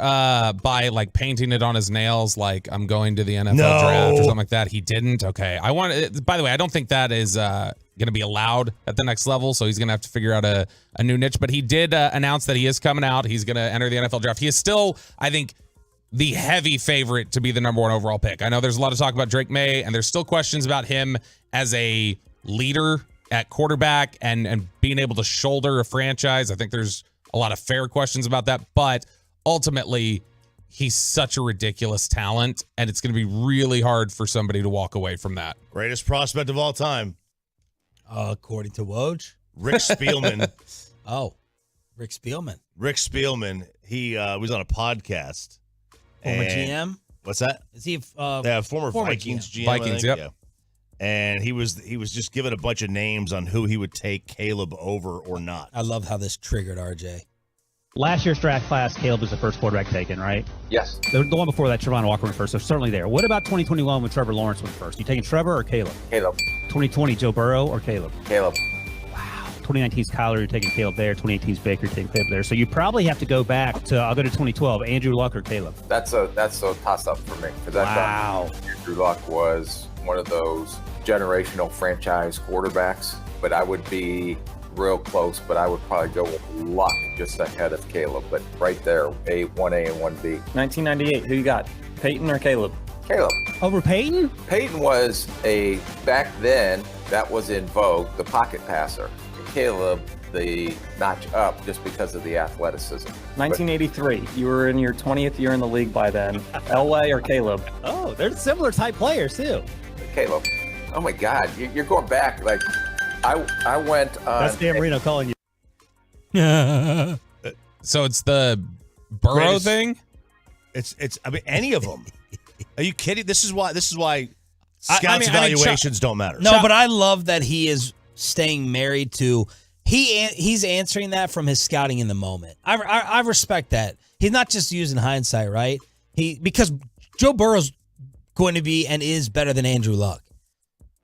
by like painting it on his nails like I'm going to the NFL draft or something like that? He didn't. Okay. By the way, I don't think that is going to be allowed at the next level, so he's going to have to figure out a new niche, but he did announce that he is coming out. He's going to enter the NFL draft. He is still, I think, the heavy favorite to be the number one overall pick. I know there's a lot of talk about Drake May, and there's still questions about him as a leader at quarterback and being able to shoulder a franchise. I think there's a lot of fair questions about that, but ultimately, he's such a ridiculous talent, and it's going to be really hard for somebody to walk away from that. Greatest prospect of all time. According to Woj. Rick Spielman. Rick Spielman. Rick Spielman, he was on a podcast. Former GM? What's that? Is he former Vikings GM? Vikings, yep. Yeah. And he was just given a bunch of names on who he would take Caleb over or not. I love how this triggered RJ. Last year's draft class, Caleb was the first quarterback taken, right? Yes. The one before that, Trevon Walker went first, so certainly there. What about 2021 when Trevor Lawrence went first? You taking Trevor or Caleb? Caleb. 2020, Joe Burrow or Caleb? Caleb. 2019's Kyler, you're taking Caleb there. 2018's Baker, you're taking Caleb there. So you probably have to go back to, I'll go to 2012, Andrew Luck or Caleb. That's a toss-up for me. Wow. Andrew Luck was one of those generational franchise quarterbacks, but I would be real close, but I would probably go with Luck just ahead of Caleb. But right there, 1A and 1B. 1998, who you got? Peyton or Caleb? Caleb. Over Peyton? Peyton was back then, that was in vogue, the pocket passer. Caleb, the notch up just because of the athleticism. 1983, you were in your 20th year in the league by then. Elway or Caleb? Oh, they're similar type players too. Caleb. Oh my God, you're going back. Like, I went on. That's Dan Marino calling you. So it's the Burrow thing? I mean, any of them. Are you kidding? This is why scouts evaluations don't matter. No, but I love that he is staying married to. He's answering that from his scouting in the moment. I respect that. He's not just using hindsight, right? Because Joe Burrow's going to be and is better than Andrew Luck.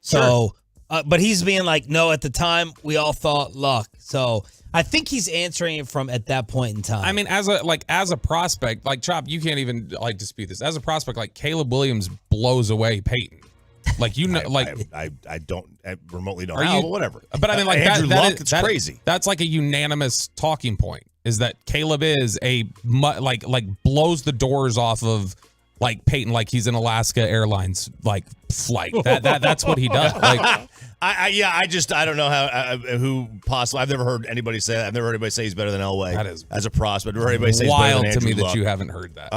So, but he's being like, no, at the time we all thought Luck. So I think he's answering it from at that point in time. I mean, as a prospect, like Chop, you can't even dispute this. As a prospect, like Caleb Williams blows away Peyton. Like I don't remotely know how, but whatever. But I mean, like Andrew Luck, it's crazy. That's like a unanimous talking point. Is that Caleb is like blows the doors off of like Peyton, like he's an Alaska Airlines like flight. That's what he does. Like, I don't know how who possibly. I've never heard anybody say that. I've never heard anybody say he's better than Elway. That is as a prospect. I've never heard anybody say he's better than wild to me Andrew Luck. that you haven't heard that.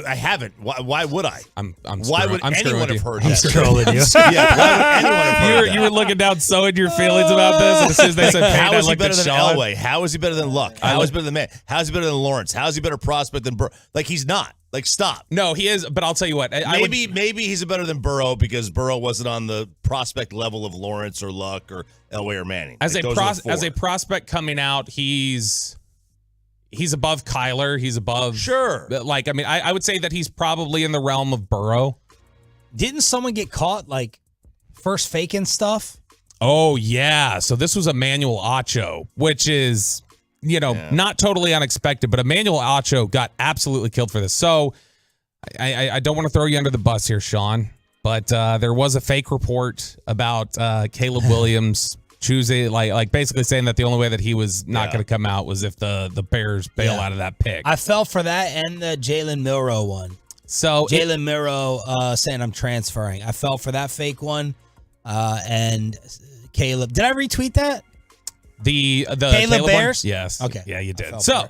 I haven't. Why would I? Why would anyone have heard I'm that? scrolling you. Yeah, why would anyone have heard that? You were looking down so in your feelings about this, and as soon as they said Peyton, how is I he looked better at than Sean. Elway? How is he better than Luck? How is he better than Man? How is he better than Lawrence? How is he better prospect than Burrow? Like he's not. Like stop. No, he is. But I'll tell you what. Maybe he's better than Burrow because Burrow wasn't on the prospect level of Lawrence or Luck or Elway or Manning. As a prospect coming out, he's above Kyler. He's above. Sure. Like I mean, I would say that he's probably in the realm of Burrow. Didn't someone get caught like first faking stuff? Oh yeah. So this was Emmanuel Acho, which is. Not totally unexpected, but Emmanuel Acho got absolutely killed for this. So I don't want to throw you under the bus here, Sean, but there was a fake report about Caleb Williams choosing, like basically saying that the only way that he was not going to come out was if the Bears bail out of that pick. I fell for that and the Jalen Milroe one. So Jalen Milroe saying I'm transferring. I fell for that fake one. And Caleb, did I retweet that? The Caleb Bears? One? Yes. Okay. Yeah, you did. So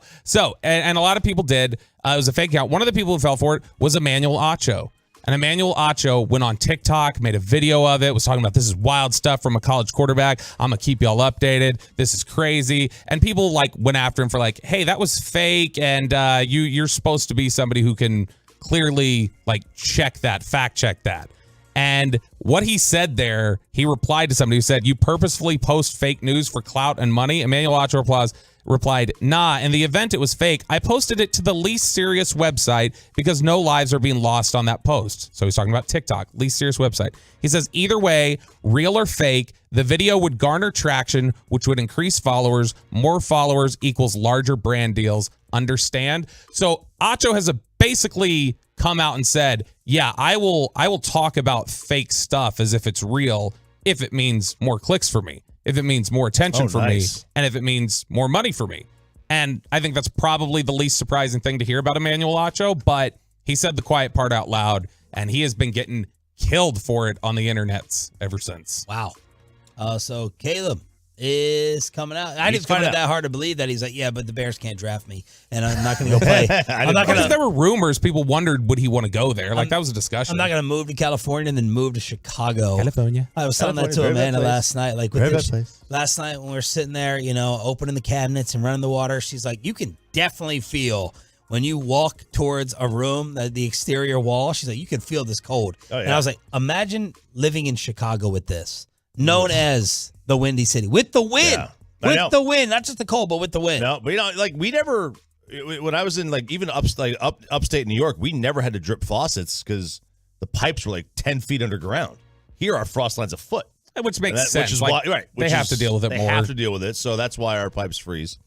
and a lot of people did. It was a fake account. One of the people who fell for it was Emmanuel Acho. And Emmanuel Acho went on TikTok, made a video of it, was talking about this is wild stuff from a college quarterback. I'm going to keep y'all updated. This is crazy. And people like went after him for like, hey, that was fake. And you're supposed to be somebody who can clearly like fact check that. And what he said there, he replied to somebody who said, you purposefully post fake news for clout and money? Emmanuel Acho replied, nah, in the event it was fake, I posted it to the least serious website because no lives are being lost on that post. So he's talking about TikTok, least serious website. He says, either way, real or fake, the video would garner traction, which would increase followers. More followers equals larger brand deals. Understand? So Acho has basically come out and said, yeah, I will talk about fake stuff as if it's real if it means more clicks for me, if it means more attention for me, and if it means more money for me. And I think that's probably the least surprising thing to hear about Emmanuel Acho, but he said the quiet part out loud, and he has been getting killed for it on the internets ever since. Wow. So Caleb is coming out. I didn't find it that hard to believe that he's like, yeah, but the Bears can't draft me, and I'm not going to go play. Because there were rumors. People wondered, would he want to go there? Like, that was a discussion. I'm not going to move to California and then move to Chicago. California. I was telling that to Amanda last night. Like, last night when we were sitting there, opening the cabinets and running the water, she's like, you can definitely feel when you walk towards a room, the exterior wall, she's like, you can feel this cold. Oh, yeah. And I was like, imagine living in Chicago with this, known as the Windy City, with the wind, with the wind, not just the cold, but with the wind. No, but we never. When I was in even upstate New York, we never had to drip faucets because the pipes were like 10 feet underground. Here, our frost line's a foot, which makes sense. Which is why, they have to deal with it more. They have to deal with it, so that's why our pipes freeze.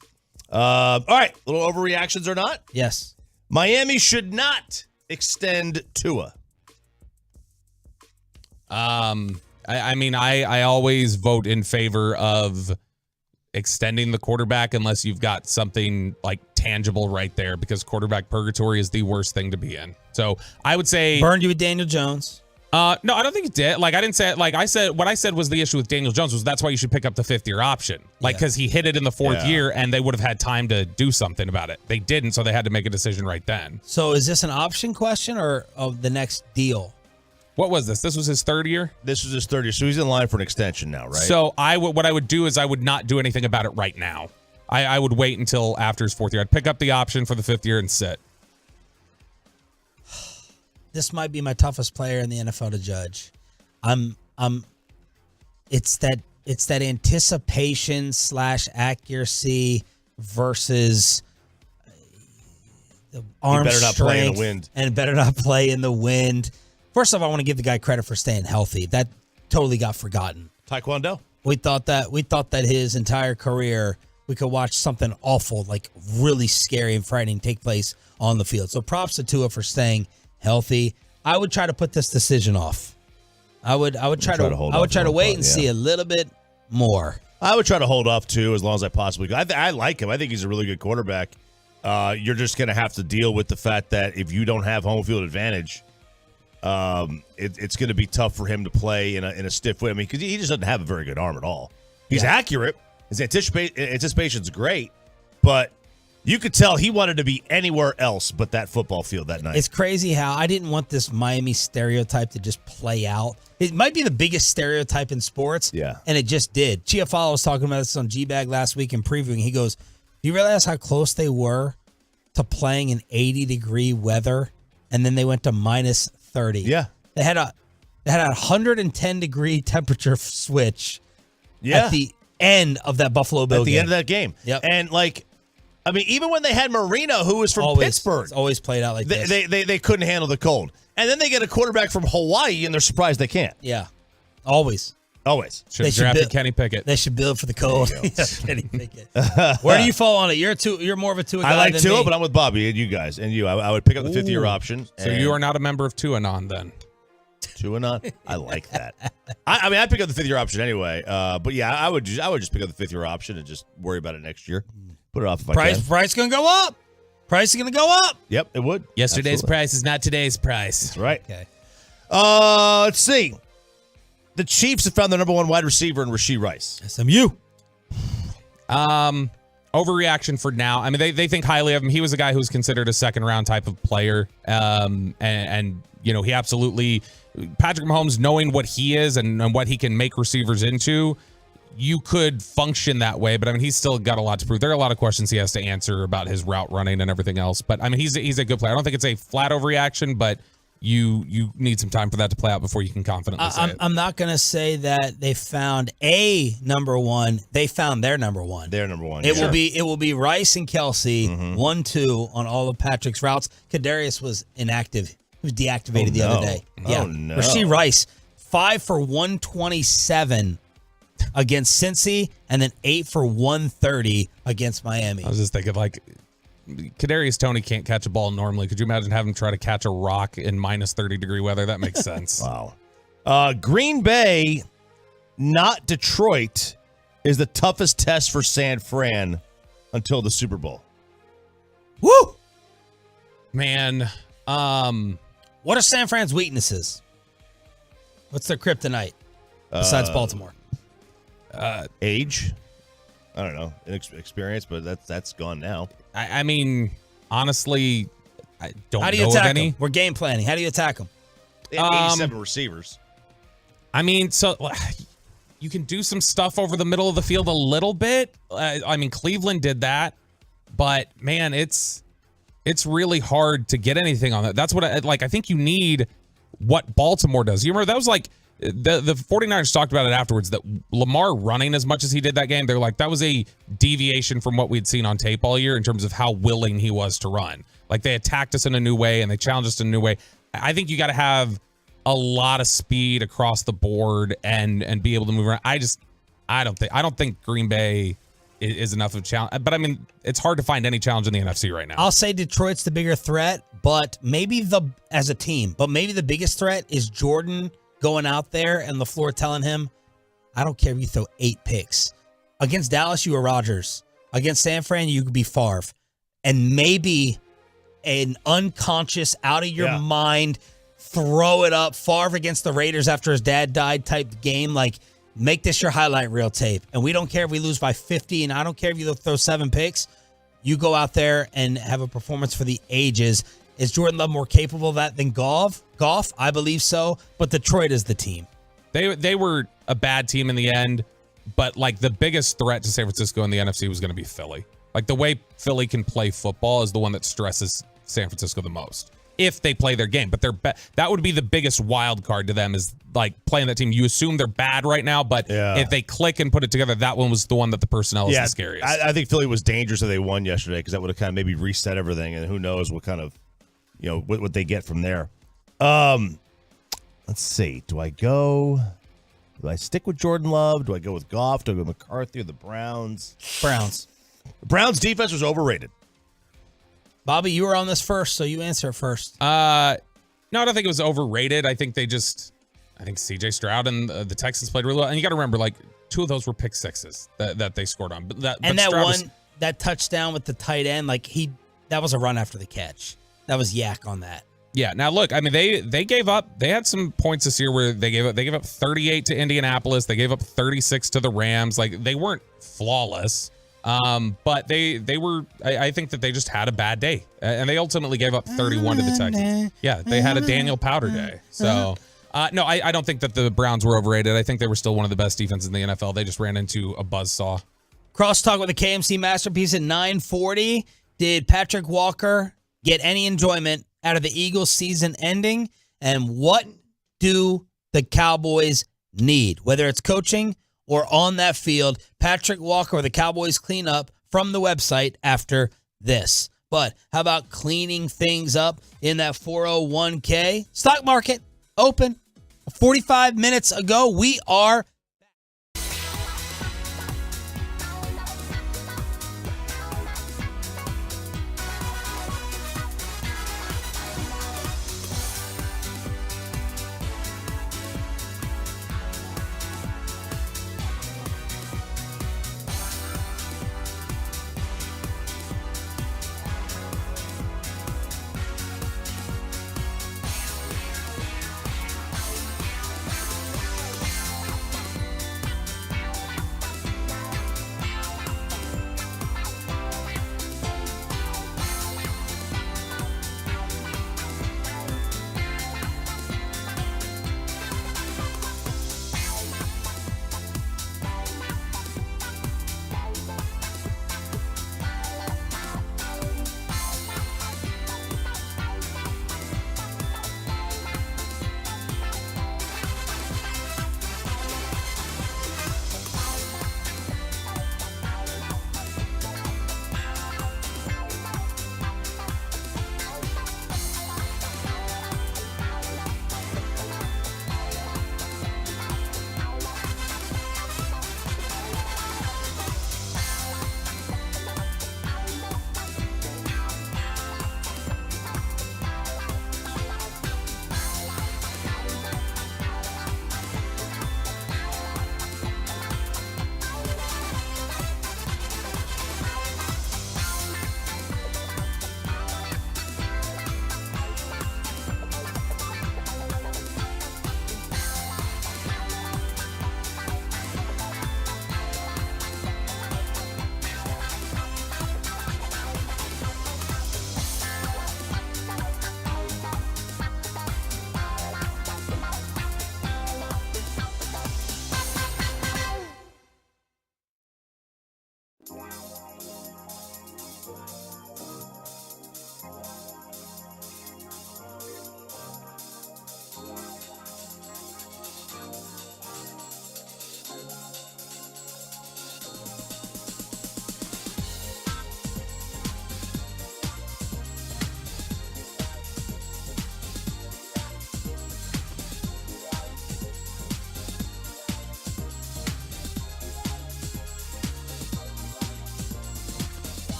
All right, little overreactions or not? Yes. Miami should not extend Tua. I mean, I always vote in favor of extending the quarterback unless you've got something like tangible right there, because quarterback purgatory is the worst thing to be in. So I would say burned you with Daniel Jones. No, I don't think it did. Like, I didn't say it. Like, what I said was the issue with Daniel Jones was that's why you should pick up the fifth-year option. Like, because he hit it in the fourth year, and they would have had time to do something about it. They didn't, so they had to make a decision right then. So is this an option question or of the next deal? What was this? This was his third year? This was his third year, so he's in line for an extension now, right? So what I would do is I would not do anything about it right now. I would wait until after his fourth year. I'd pick up the option for the fifth year and sit. this might be my toughest player in the NFL to judge. It's that anticipation / accuracy versus the arm better not play in the strength wind. and better not play in the wind. First off, I want to give the guy credit for staying healthy. That totally got forgotten. Taekwondo. We thought that his entire career we could watch something awful, like really scary and frightening, take place on the field. So props to Tua for staying healthy. I would try to put this decision off. I would try to wait and see a little bit more. I would try to hold off too, as long as I possibly could. I like him. I think he's a really good quarterback. You're just going to have to deal with the fact that if you don't have home field advantage, it's going to be tough for him to play in a stiff way. I mean, because he just doesn't have a very good arm at all. He's accurate. His anticipation's great, but you could tell he wanted to be anywhere else but that football field that night. It's crazy how I didn't want this Miami stereotype to just play out. It might be the biggest stereotype in sports, and it just did. Chiafalo was talking about this on G-Bag last week in previewing. He goes, do you realize how close they were to playing in 80-degree weather, and then they went to minus 30? Yeah. They had a 110-degree temperature switch at the end of that Buffalo Bill game. At the end of that game. Yep. And, I mean, even when they had Marino, who was from Pittsburgh. It's always played out like this. They couldn't handle the cold. And then they get a quarterback from Hawaii, and they're surprised they can't. Yeah. Always. Should have drafted Kenny Pickett. They should build for the cold. Kenny Pickett. Where do you fall on it? You're more of a Tua guy I like than Tua, me. but I'm with Bobby and you guys. And you. I would pick up the fifth-year option. So you are not a member of Tuanon then? Tuanon? I like that. I mean, I'd pick up the fifth-year option anyway. But yeah, I would just pick up the fifth-year option and just worry about it next year. Put it off if I can. Price going to go up. Price is going to go up. Yep, it would. Yesterday's price is not today's price. That's right. Okay. Let's see. The Chiefs have found their number one wide receiver in Rashee Rice. SMU. Overreaction for now. I mean, they think highly of him. He was a guy who was considered a second-round type of player. And you know, he absolutely... Patrick Mahomes, knowing what he is and what he can make receivers into, you could function that way. But, I mean, he's still got a lot to prove. There are a lot of questions he has to answer about his route running and everything else. But, I mean, he's a good player. I don't think it's a flat overreaction, but you need some time for that to play out before you can confidently say it. I'm not going to say that they found a number one. They found their number one. Their number one. It will be Rice and Kelce, 1-2 on all of Patrick's routes. Kadarius was inactive. He was deactivated the other day. Yeah. Oh, no. Rashee Rice, 5 for 127 against Cincy, and then 8 for 130 against Miami. I was just thinking, Kadarius Toney can't catch a ball normally. Could you imagine having him try to catch a rock in minus 30-degree weather? That makes sense. Wow. Green Bay, not Detroit, is the toughest test for San Fran until the Super Bowl. Woo! Man, what are San Fran's weaknesses? What's their kryptonite besides Baltimore? Age. I don't know. Experience, but that's gone now. I mean, honestly, I don't know How do you of attack any. them? We're game planning. How do you attack them? They have 87 receivers. I mean, so you can do some stuff over the middle of the field a little bit. I mean, Cleveland did that, but man, it's really hard to get anything on that. That's what I think you need what Baltimore does. You remember that was like the 49ers talked about it afterwards, that Lamar running as much as he did that game, they're like, that was a deviation from what we'd seen on tape all year in terms of how willing he was to run. Like, they attacked us in a new way and they challenged us in a new way. I think you got to have a lot of speed across the board and be able to move around. I don't think Green Bay is enough of a challenge. But I mean, it's hard to find any challenge in the NFC right now. I'll say Detroit's the bigger threat, but maybe as a team, but maybe the biggest threat is Jordan going out there and LaFleur telling him, I don't care if you throw 8 picks. Against Dallas, you were Rodgers. Against San Fran, you could be Favre. And maybe an unconscious, out of your mind, throw it up. Favre against the Raiders after his dad died type game. Like, make this your highlight reel tape. And we don't care if we lose by 50, and I don't care if you throw 7 picks. You go out there and have a performance for the ages. Is Jordan Love more capable of that than Goff? I believe so, but Detroit is the team. They were a bad team in the end, but like the biggest threat to San Francisco in the NFC was going to be Philly. Like, the way Philly can play football is the one that stresses San Francisco the most. if they play their game. But that would be the biggest wild card to them, is like playing that team. You assume they're bad right now, but if they click and put it together, that one was the one that the personnel is the scariest. I think Philly was dangerous that they won yesterday, because that would have kind of maybe reset everything, and who knows what kind of, what they get from there. Let's see. Do I stick with Jordan Love? Do I go with Goff? Do I go with McCarthy or the Browns? Browns. The Browns defense was overrated. Bobby, you were on this first, so you answer first. No, I don't think it was overrated. I think CJ Stroud and the Texans played really well. And you got to remember, like, 2 of those were pick sixes that they scored on. But that touchdown with the tight end, that was a run after the catch. That was yak on that. Yeah. Now look, I mean, they gave up. They had some points this year where they gave up 38 to Indianapolis. They gave up 36 to the Rams. Like, they weren't flawless, but they were. I think that they just had a bad day, and they ultimately gave up 31 to the Texans. Yeah, they had a Daniel Powder day. So no, I don't think that the Browns were overrated. I think they were still one of the best defenses in the NFL. They just ran into a buzzsaw. Crosstalk with the KMC Masterpiece at 9:40. Did Patrick Walker get any enjoyment out of the Eagles season ending? And what do the Cowboys need? Whether it's coaching or on that field, Patrick Walker or the Cowboys clean up from the website after this. But how about cleaning things up in that 401k? Stock market open 45 minutes ago. We are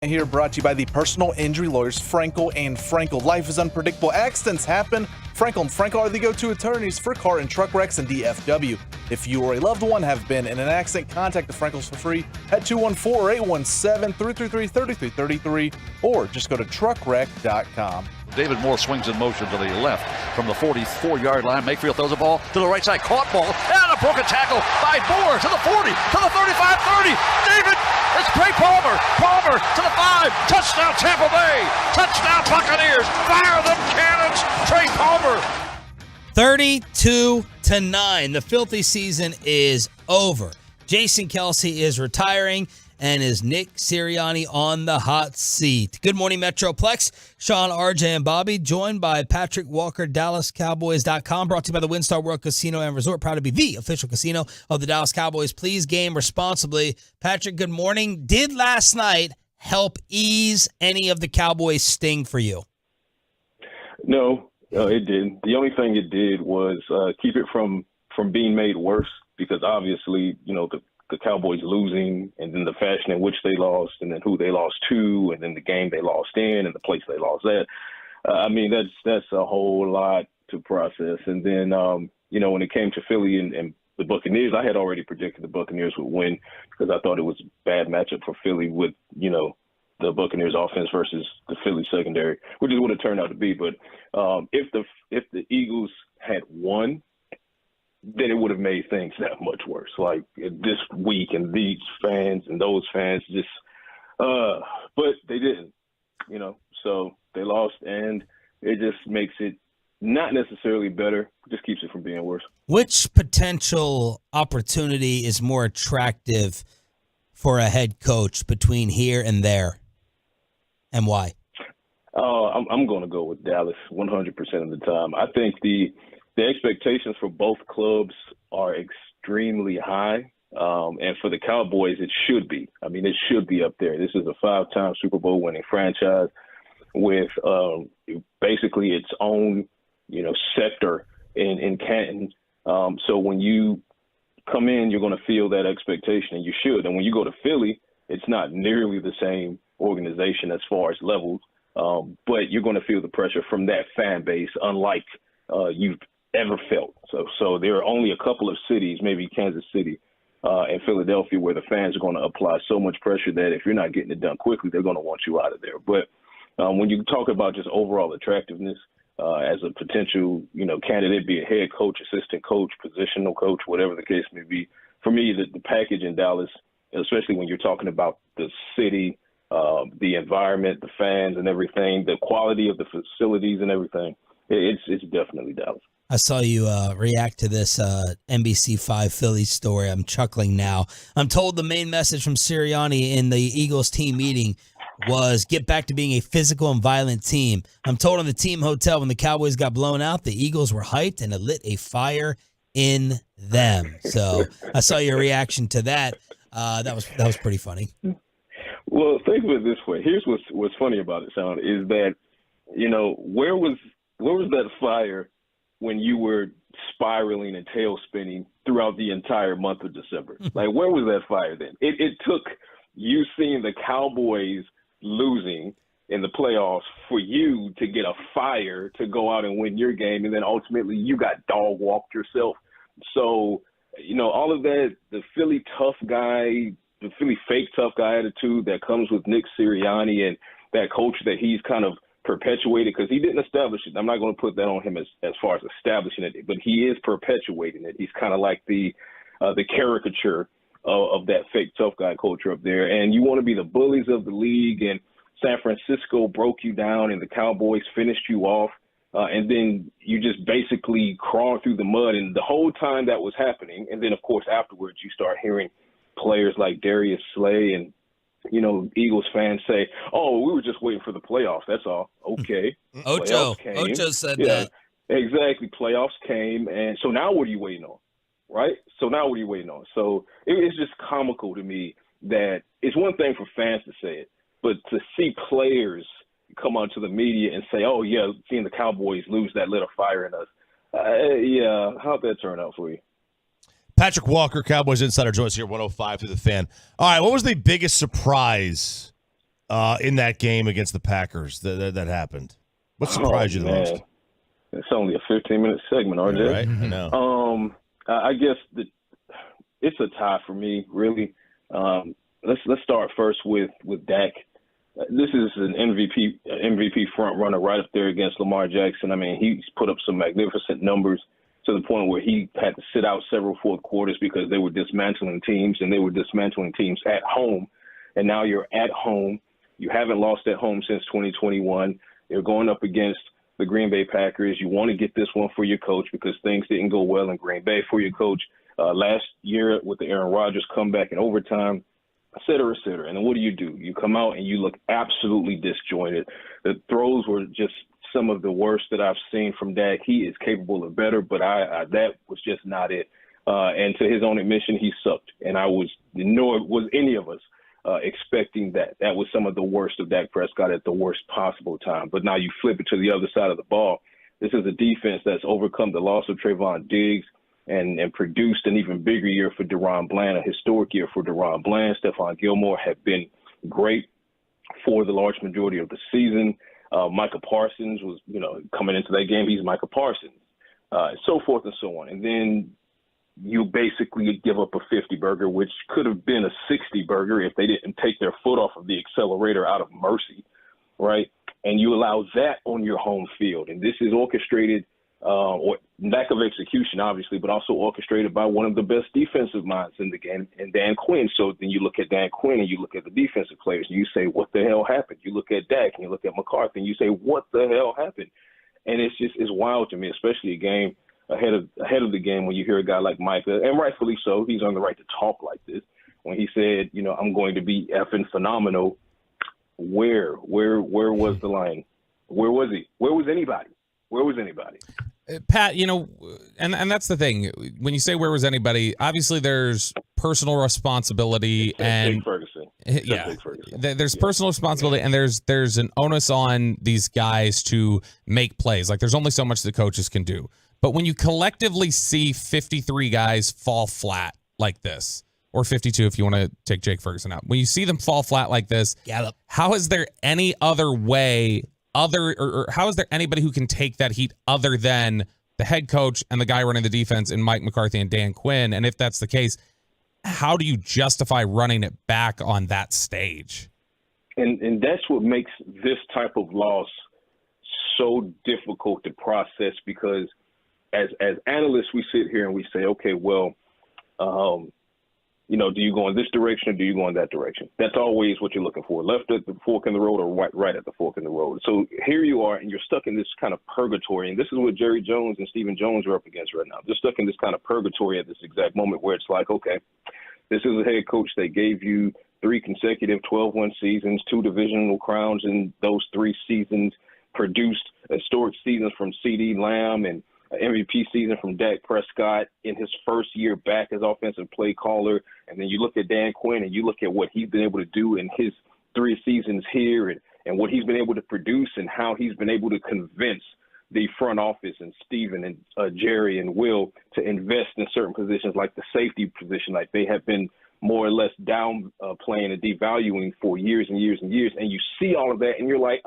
Here brought to you by the personal injury lawyers Frankel and Frankel. Life is unpredictable. Accidents happen. Frankel and Frankel are the go-to attorneys for car and truck wrecks and DFW. If you or a loved one have been in an accident, contact the Frankels for free at 214 or 817-333-3333 or just go to truckwreck.com. David Moore swings in motion to the left from the 44-yard line. Mayfield throws a ball to the right side. Caught ball and a broken tackle by Moore to the 40, to the 35-30. David, it's Trey Palmer. Palmer to the 5. Touchdown Tampa Bay. Touchdown Buccaneers. Fire them cannons. Trey Palmer. 32-9. The filthy season is over. Jason Kelce is retiring, and is Nick Sirianni on the hot seat. Good morning, Metroplex. Sean, RJ, and Bobby, joined by Patrick Walker, DallasCowboys.com, brought to you by the WinStar World Casino and Resort, proud to be the official casino of the Dallas Cowboys. Please game responsibly. Patrick, good morning. Did last night help ease any of the Cowboys' sting for you? No, it didn't. The only thing it did was keep it from being made worse, because obviously, the Cowboys losing, and then the fashion in which they lost, and then who they lost to, and then the game they lost in, and the place they lost at. That's a whole lot to process. And then, when it came to Philly and the Buccaneers, I had already predicted the Buccaneers would win because I thought it was a bad matchup for Philly with, the Buccaneers offense versus the Philly secondary, which is what it turned out to be. But if the Eagles had won, then it would have made things that much worse. Like this week, and these fans and those fans just, but they didn't, so they lost, and it just makes it not necessarily better, just keeps it from being worse. Which potential opportunity is more attractive for a head coach between here and there, and why? I'm going to go with Dallas 100% of the time. I think the expectations for both clubs are extremely high. And for the Cowboys, it should be. It should be up there. This is a 5-time Super Bowl winning franchise with basically its own, sector in Canton. So when you come in, you're going to feel that expectation, and you should. And when you go to Philly, it's not nearly the same organization as far as levels, but you're going to feel the pressure from that fan base, unlike you've ever felt. So there are only a couple of cities, maybe Kansas City and Philadelphia, where the fans are going to apply so much pressure that if you're not getting it done quickly, they're going to want you out of there. But when you talk about just overall attractiveness as a potential, candidate, be a head coach, assistant coach, positional coach, whatever the case may be, for me, the package in Dallas, especially when you're talking about the city, the environment, the fans and everything, the quality of the facilities and everything, it's definitely Dallas. I saw you react to this NBC5 Philly story. I'm chuckling now. I'm told the main message from Sirianni in the Eagles team meeting was get back to being a physical and violent team. I'm told in the team hotel when the Cowboys got blown out, the Eagles were hyped and it lit a fire in them. So I saw your reaction to that. That was pretty funny. Well, think of it this way. Here's what's funny about it, Sean, is that, where was that fire when you were spiraling and tail spinning throughout the entire month of December? Like, where was that fire then? It took you seeing the Cowboys losing in the playoffs for you to get a fire to go out and win your game, and then ultimately you got dog walked yourself. So, all of that, the Philly tough guy, the Philly fake tough guy attitude that comes with Nick Sirianni and that culture that he's kind of perpetuated, because he didn't establish it. I'm not going to put that on him as far as establishing it, but he is perpetuating it. He's kind of like the caricature of that fake tough guy culture up there. And you want to be the bullies of the league, and San Francisco broke you down and the Cowboys finished you off. And then you just basically crawl through the mud. And the whole time that was happening, and then, of course, afterwards, you start hearing players like Darius Slay and, Eagles fans say, oh, we were just waiting for the playoffs. That's all. Okay. Ocho said that. Exactly. Playoffs came. And so now what are you waiting on? Right? So now what are you waiting on? So it's just comical to me that it's one thing for fans to say it, but to see players come onto the media and say, oh, yeah, seeing the Cowboys lose, that lit a fire in us. How'd that turn out for you? Patrick Walker, Cowboys Insider, joins us here, 105 through the Fan. All right, what was the biggest surprise in that game against the Packers that happened? What surprised you the most? It's only a 15-minute segment, RJ. Right, I know. I guess it's a tie for me, really. Let's start first with Dak. This is an MVP front runner right up there against Lamar Jackson. I mean, he's put up some magnificent numbers to the point where he had to sit out several fourth quarters because they were dismantling teams, and they were dismantling teams at home. And now you're at home. You haven't lost at home since 2021. You're going up against the Green Bay Packers. You want to get this one for your coach because things didn't go well in Green Bay for your coach last year with the Aaron Rodgers comeback in overtime, et cetera, et cetera. And then what do? You come out and you look absolutely disjointed. The throws were just some of the worst that I've seen from Dak. He is capable of better, but that was just not it. And to his own admission, he sucked. And nor was any of us expecting that. That was some of the worst of Dak Prescott at the worst possible time. But now you flip it to the other side of the ball. This is a defense that's overcome the loss of Trayvon Diggs and produced an even bigger year for Deron Bland, a historic year for Deron Bland. Stephon Gilmore had been great for the large majority of the season. Micah Parsons was, coming into that game, he's Micah Parsons, so forth and so on. And then you basically give up a 50 burger, which could have been a 60 burger if they didn't take their foot off of the accelerator out of mercy, right? And you allow that on your home field. And this is orchestrated, or lack of execution, obviously, but also orchestrated by one of the best defensive minds in the game, and Dan Quinn. So then you look at Dan Quinn and you look at the defensive players and you say, what the hell happened? You look at Dak and you look at McCarthy and you say, what the hell happened? And it's wild to me, especially a game ahead of the game when you hear a guy like Micah, and rightfully so, he's on the right to talk like this. When he said, I'm going to be effing phenomenal, where was the line? Where was he? Where was anybody? Where was anybody? Pat, and that's the thing. When you say where was anybody, obviously there's personal responsibility and Jake Ferguson. Yeah, there's personal responsibility and there's an onus on these guys to make plays. Like there's only so much the coaches can do. But when you collectively see 53 guys fall flat like this, or 52 if you want to take Jake Ferguson out, when you see them fall flat like this, how is there any other way? Or how is there anybody who can take that heat other than the head coach and the guy running the defense and Mike McCarthy and Dan Quinn? And if that's the case, how do you justify running it back on that stage? And that's what makes this type of loss so difficult to process, because as analysts, we sit here and we say, okay, well, do you go in this direction or do you go in that direction? That's always what you're looking for, left at the fork in the road or right at the fork in the road. So here you are, and you're stuck in this kind of purgatory, and this is what Jerry Jones and Stephen Jones are up against right now. They're stuck in this kind of purgatory at this exact moment where it's like, okay, this is a head coach that gave you 3 consecutive 12-win seasons, 2 divisional crowns in those 3 seasons, produced historic seasons from CeeDee Lamb and MVP season from Dak Prescott in his first year back as offensive play caller. And then you look at Dan Quinn and you look at what he's been able to do in his 3 seasons here and what he's been able to produce and how he's been able to convince the front office and Steven and Jerry and Will to invest in certain positions like the safety position, like they have been more or less down playing and devaluing for years and years and years. And you see all of that and you're like,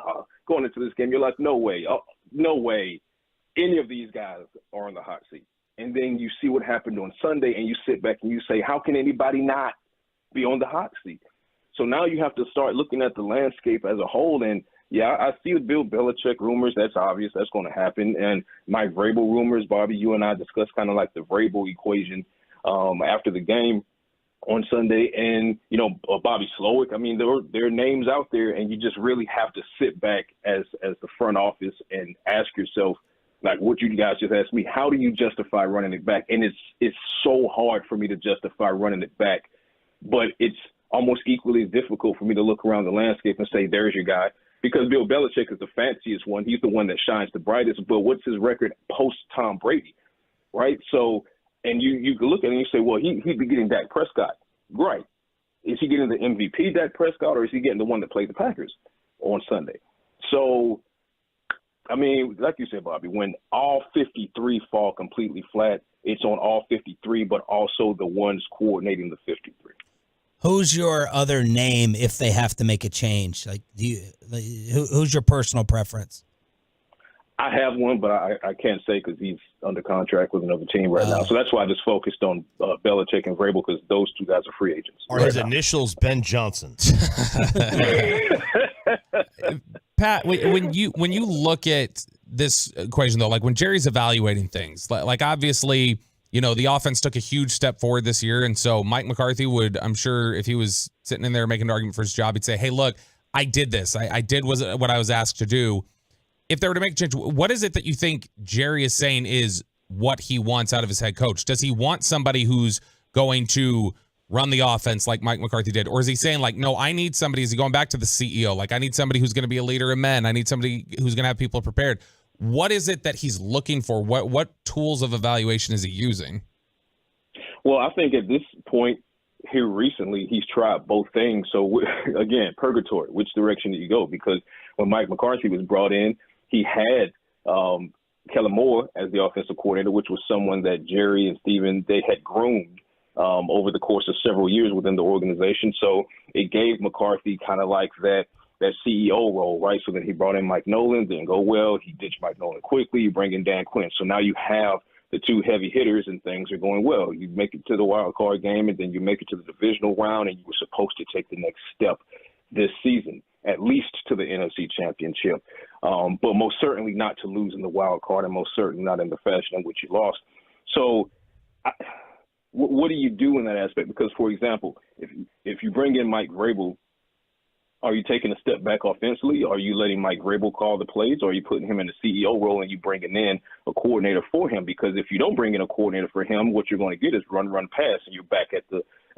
going into this game, you're like, no way any of these guys are on the hot seat. And then you see what happened on Sunday and you sit back and you say, how can anybody not be on the hot seat? So now you have to start looking at the landscape as a whole. And yeah, I see the Bill Belichick rumors. That's obvious. That's going to happen. And Mike Vrabel rumors, Bobby, you and I discussed kind of like the Vrabel equation after the game on Sunday. And, Bobby Slowick, I mean, there are names out there, and you just really have to sit back as the front office and ask yourself, like what you guys just asked me, how do you justify running it back? And it's so hard for me to justify running it back, but it's almost equally as difficult for me to look around the landscape and say, there's your guy, because Bill Belichick is the fanciest one. He's the one that shines the brightest, but what's his record post Tom Brady, right? So, and you can look at it and you say, well, he'd be getting Dak Prescott. Right. Is he getting the MVP Dak Prescott, or is he getting the one that played the Packers on Sunday? So, I mean, like you said, Bobby, when all 53 fall completely flat, it's on all 53, but also the ones coordinating the 53. Who's your other name if they have to make a change? Like, who's your personal preference? I have one, but I can't say because he's under contract with another team right now. So that's why I just focused on Belichick and Vrabel because those two guys are free agents. Are his initials Ben Johnson? Pat, when you look at this equation though, like when Jerry's evaluating things, like obviously, the offense took a huge step forward this year, and so Mike McCarthy would, I'm sure, if he was sitting in there making an argument for his job, he'd say, "Hey, look, I did this. I did what I was asked to do." If they were to make a change, what is it that you think Jerry is saying is what he wants out of his head coach? Does he want somebody who's going to run the offense like Mike McCarthy did? Or is he saying, like, no, I need somebody, is he going back to the CEO? Like, I need somebody who's going to be a leader of men. I need somebody who's going to have people prepared. What is it that he's looking for? What tools of evaluation is he using? Well, I think at this point here recently, he's tried both things. So, again, purgatory, which direction do you go? Because when Mike McCarthy was brought in, he had Kellen Moore as the offensive coordinator, which was someone that Jerry and Steven, they had groomed over the course of several years within the organization. So it gave McCarthy kind of like that CEO role, right? So then he brought in Mike Nolan, didn't go well. He ditched Mike Nolan quickly. You bring in Dan Quinn. So now you have the two heavy hitters and things are going well. You make it to the wild card game and then you make it to the divisional round and you were supposed to take the next step this season, at least to the NFC Championship, but most certainly not to lose in the wild card and most certainly not in the fashion in which you lost. So what do you do in that aspect? Because, for example, if you bring in Mike Vrabel, are you taking a step back offensively? Are you letting Mike Vrabel call the plays? Or are you putting him in the CEO role and you bringing in a coordinator for him? Because if you don't bring in a coordinator for him, what you're going to get is run, pass, and you're back at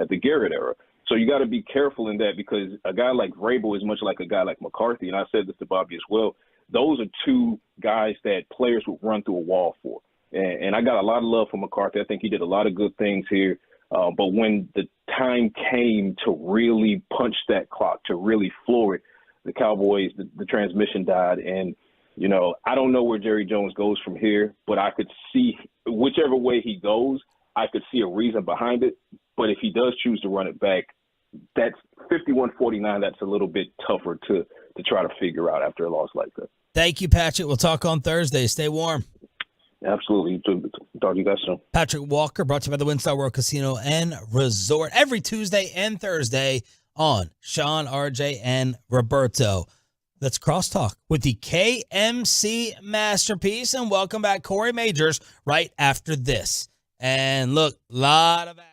the Garrett era. So you got to be careful in that because a guy like Vrabel is much like a guy like McCarthy, and I said this to Bobby as well. Those are two guys that players would run through a wall for. And I got a lot of love for McCarthy. I think he did a lot of good things here. But when the time came to really punch that clock, to really floor it, the Cowboys, the transmission died. And, I don't know where Jerry Jones goes from here, but I could see whichever way he goes, I could see a reason behind it. But if he does choose to run it back, that's 51-49. That's a little bit tougher to try to figure out after a loss like that. Thank you, Patrick. We'll talk on Thursday. Stay warm. Absolutely. Talk to you guys soon. Patrick Walker, brought to you by the WinStar World Casino and Resort, every Tuesday and Thursday on Sean, RJ, and Roberto. Let's crosstalk with the KMC Masterpiece, and welcome back Corey Majors right after this. And look, lot of action.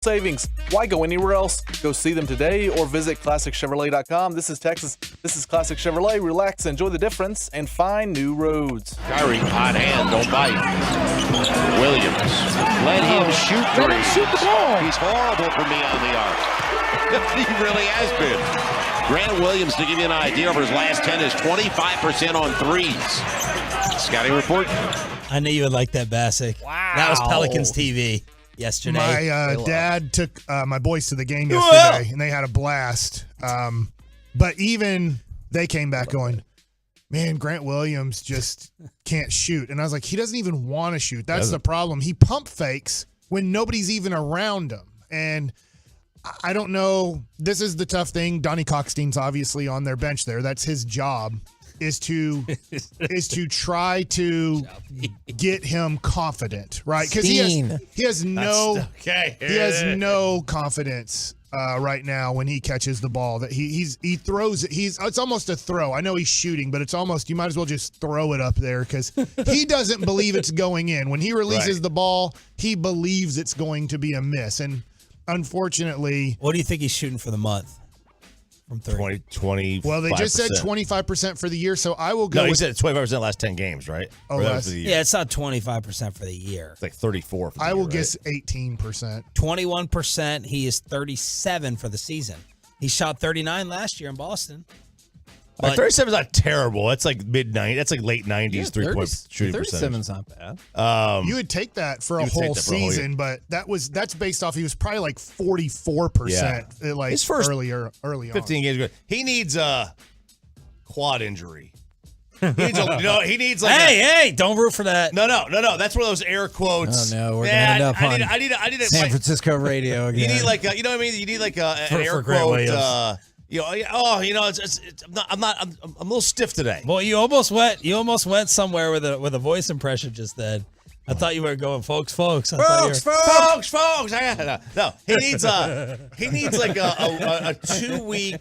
Savings. Why go anywhere else? Go see them today or visit ClassicChevrolet.com. This is Texas. This is Classic Chevrolet. Relax, enjoy the difference, and find new roads. Kyrie, hot hand, don't bite. Williams, let him shoot threes. Let him shoot the ball. He's horrible for me on the arc. He really has been. Grant Williams, to give you an idea, over his last 10 is 25% on threes. Scouting report. I knew you would like that, Bassick. Wow. That was Pelicans TV. Yesterday, my dad took my boys to the game yesterday, and they had a blast. But even they came back going, man, Grant Williams just can't shoot. And I was like, he doesn't even want to shoot. That's the problem. He pump fakes when nobody's even around him. And I don't know. This is the tough thing. Donnie Cockstein's obviously on their bench there. That's his job. Is to try to get him confident, right? Because he has no confidence right now when he catches the ball. That he throws it. It's almost a throw. I know he's shooting, but it's almost, you might as well just throw it up there because he doesn't believe it's going in. When he releases the ball, he believes it's going to be a miss, and unfortunately, what do you think he's shooting for the month? From 20. Well, they just said 25% for the year, so I will go. No, he said 25% last 10 games, right? Oh, yeah, it's not 25% for the year. It's like 34. I will guess 18%. 21%. He is 37 for the season. He shot 39 last year in Boston. Like 37 is not terrible. That's like mid-90s. That's like late 90s 3-point shooting percentage. 37's not bad. You would take that for a whole season, but that's based off. He was probably like 44%. Like his first early on. 15 games. He needs a quad injury He needs like hey, don't root for that. No. That's one of those air quotes. Oh no, we're gonna end up on I need San Francisco radio again. You need like you know what I mean? You need like an air for Grant quote. Williams. I'm a little stiff today. Well, you almost went somewhere with a voice impression just then. I thought you were going, folks. Folks. No, he needs like a 2 week.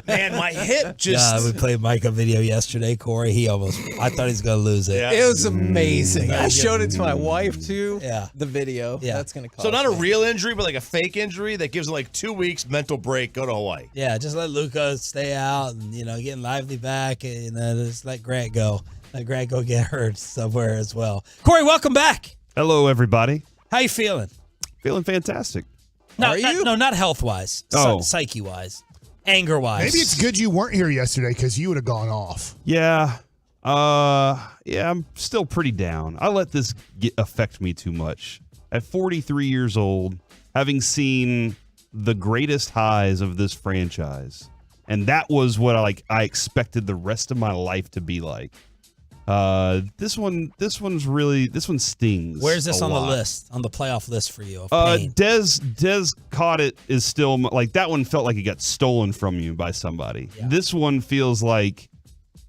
Man, my hip just. We played Micah video yesterday, Corey. I thought he was gonna lose it. It was amazing. I showed it to my wife too. Yeah, the video. Yeah, that's gonna cost. So not a real injury, but like a fake injury that gives him like 2 weeks mental break. Go to Hawaii. Yeah, just let Luka stay out and getting lively back, and just let Grant go. Let Grant go get hurt somewhere as well. Corey, welcome back. Hello, everybody. How you feeling? Feeling fantastic. No, not health-wise. Psyche-wise. Anger-wise. Maybe it's good you weren't here yesterday because you would have gone off. Yeah. I'm still pretty down. I let this affect me too much. At 43 years old, having seen the greatest highs of this franchise, and that was what I expected the rest of my life to be like. This one stings. Where's this on lot. the list, on the playoff list for you? Of pain? Des caught it is still like that one felt like it got stolen from you by somebody. Yeah. This one feels like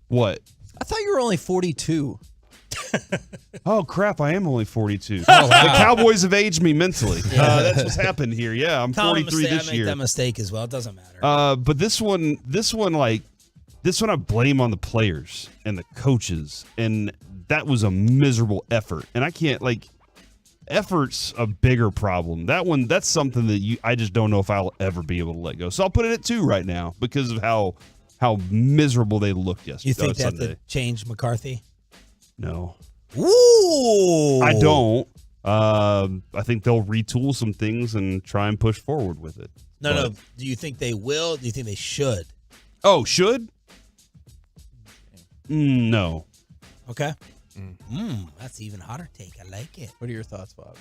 what? I thought you were only 42. Oh crap! I am only 42. Oh, wow. The Cowboys have aged me mentally. That's what's happened here. Yeah, I'm 43 this year. I make that mistake as well. It doesn't matter. But this one I blame on the players and the coaches, and that was a miserable effort. And I can't effort's a bigger problem. That's something that I just don't know if I'll ever be able to let go. So I'll put it at 2 right now because of how miserable they looked yesterday. You think they have Sunday. to change McCarthy? No. Ooh. I don't. I think they'll retool some things and try and push forward with it. No. Do you think they will? Do you think they should? Oh, should? No. Okay. That's an even hotter take. I like it. What are your thoughts, Bob?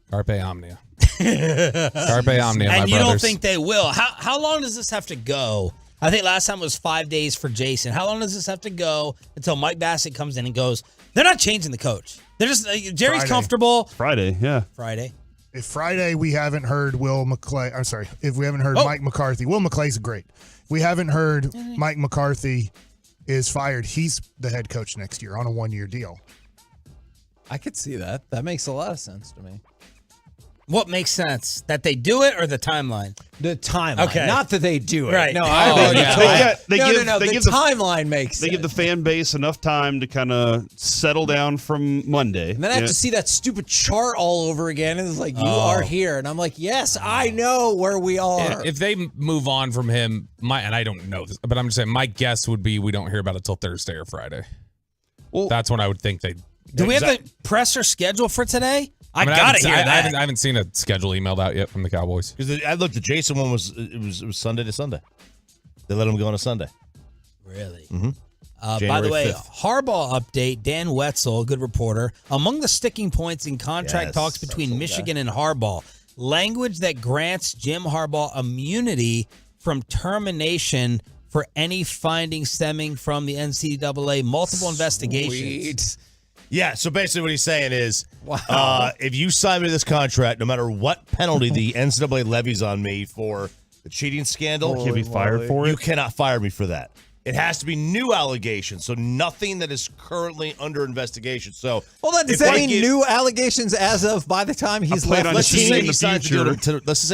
Carpe omnia. Carpe omnia, and my you brothers. don't think they will? How long does this have to go? I think last time it was 5 days for Jason. How long does this have to go until Mike Bassett comes in and goes, they're not changing the coach. They're just, Jerry's Friday. Comfortable. Friday, yeah. Friday. If Friday we haven't heard if we haven't heard Mike McCarthy, Will McClay's great. If we haven't heard Mike McCarthy is fired, he's the head coach next year on a 1-year deal. I could see that. That makes a lot of sense to me. What makes sense? That they do it or the timeline? The timeline. Okay. Not that they do it. Right. No, The timeline makes sense. They give the fan base enough time to kind of settle down from Monday. And then I have to see that stupid chart all over again. And it's like, you are here. And I'm like, yes, I know where we are. If they move on from him, and I don't know this, but I'm just saying my guess would be we don't hear about it till Thursday or Friday. Well, that's when I would think they. Do we have a presser schedule for today? I gotta hear that. I haven't seen a schedule emailed out yet from the Cowboys. Because I looked, the Jason one was Sunday to Sunday. They let him go on a Sunday. Really? Mm-hmm. By the way, 5th. Harbaugh update, Dan Wetzel, good reporter. Among the sticking points in contract talks between Michigan and Harbaugh, language that grants Jim Harbaugh immunity from termination for any findings stemming from the NCAA multiple investigations. Yeah, so basically what he's saying is, if you sign me to this contract, no matter what penalty the NCAA levies on me for the cheating scandal, Can't be fired for it? You cannot fire me for that. It has to be new allegations, so nothing that is currently under investigation. So, hold on, does that mean new allegations as of by the time he's left the team? Let's just say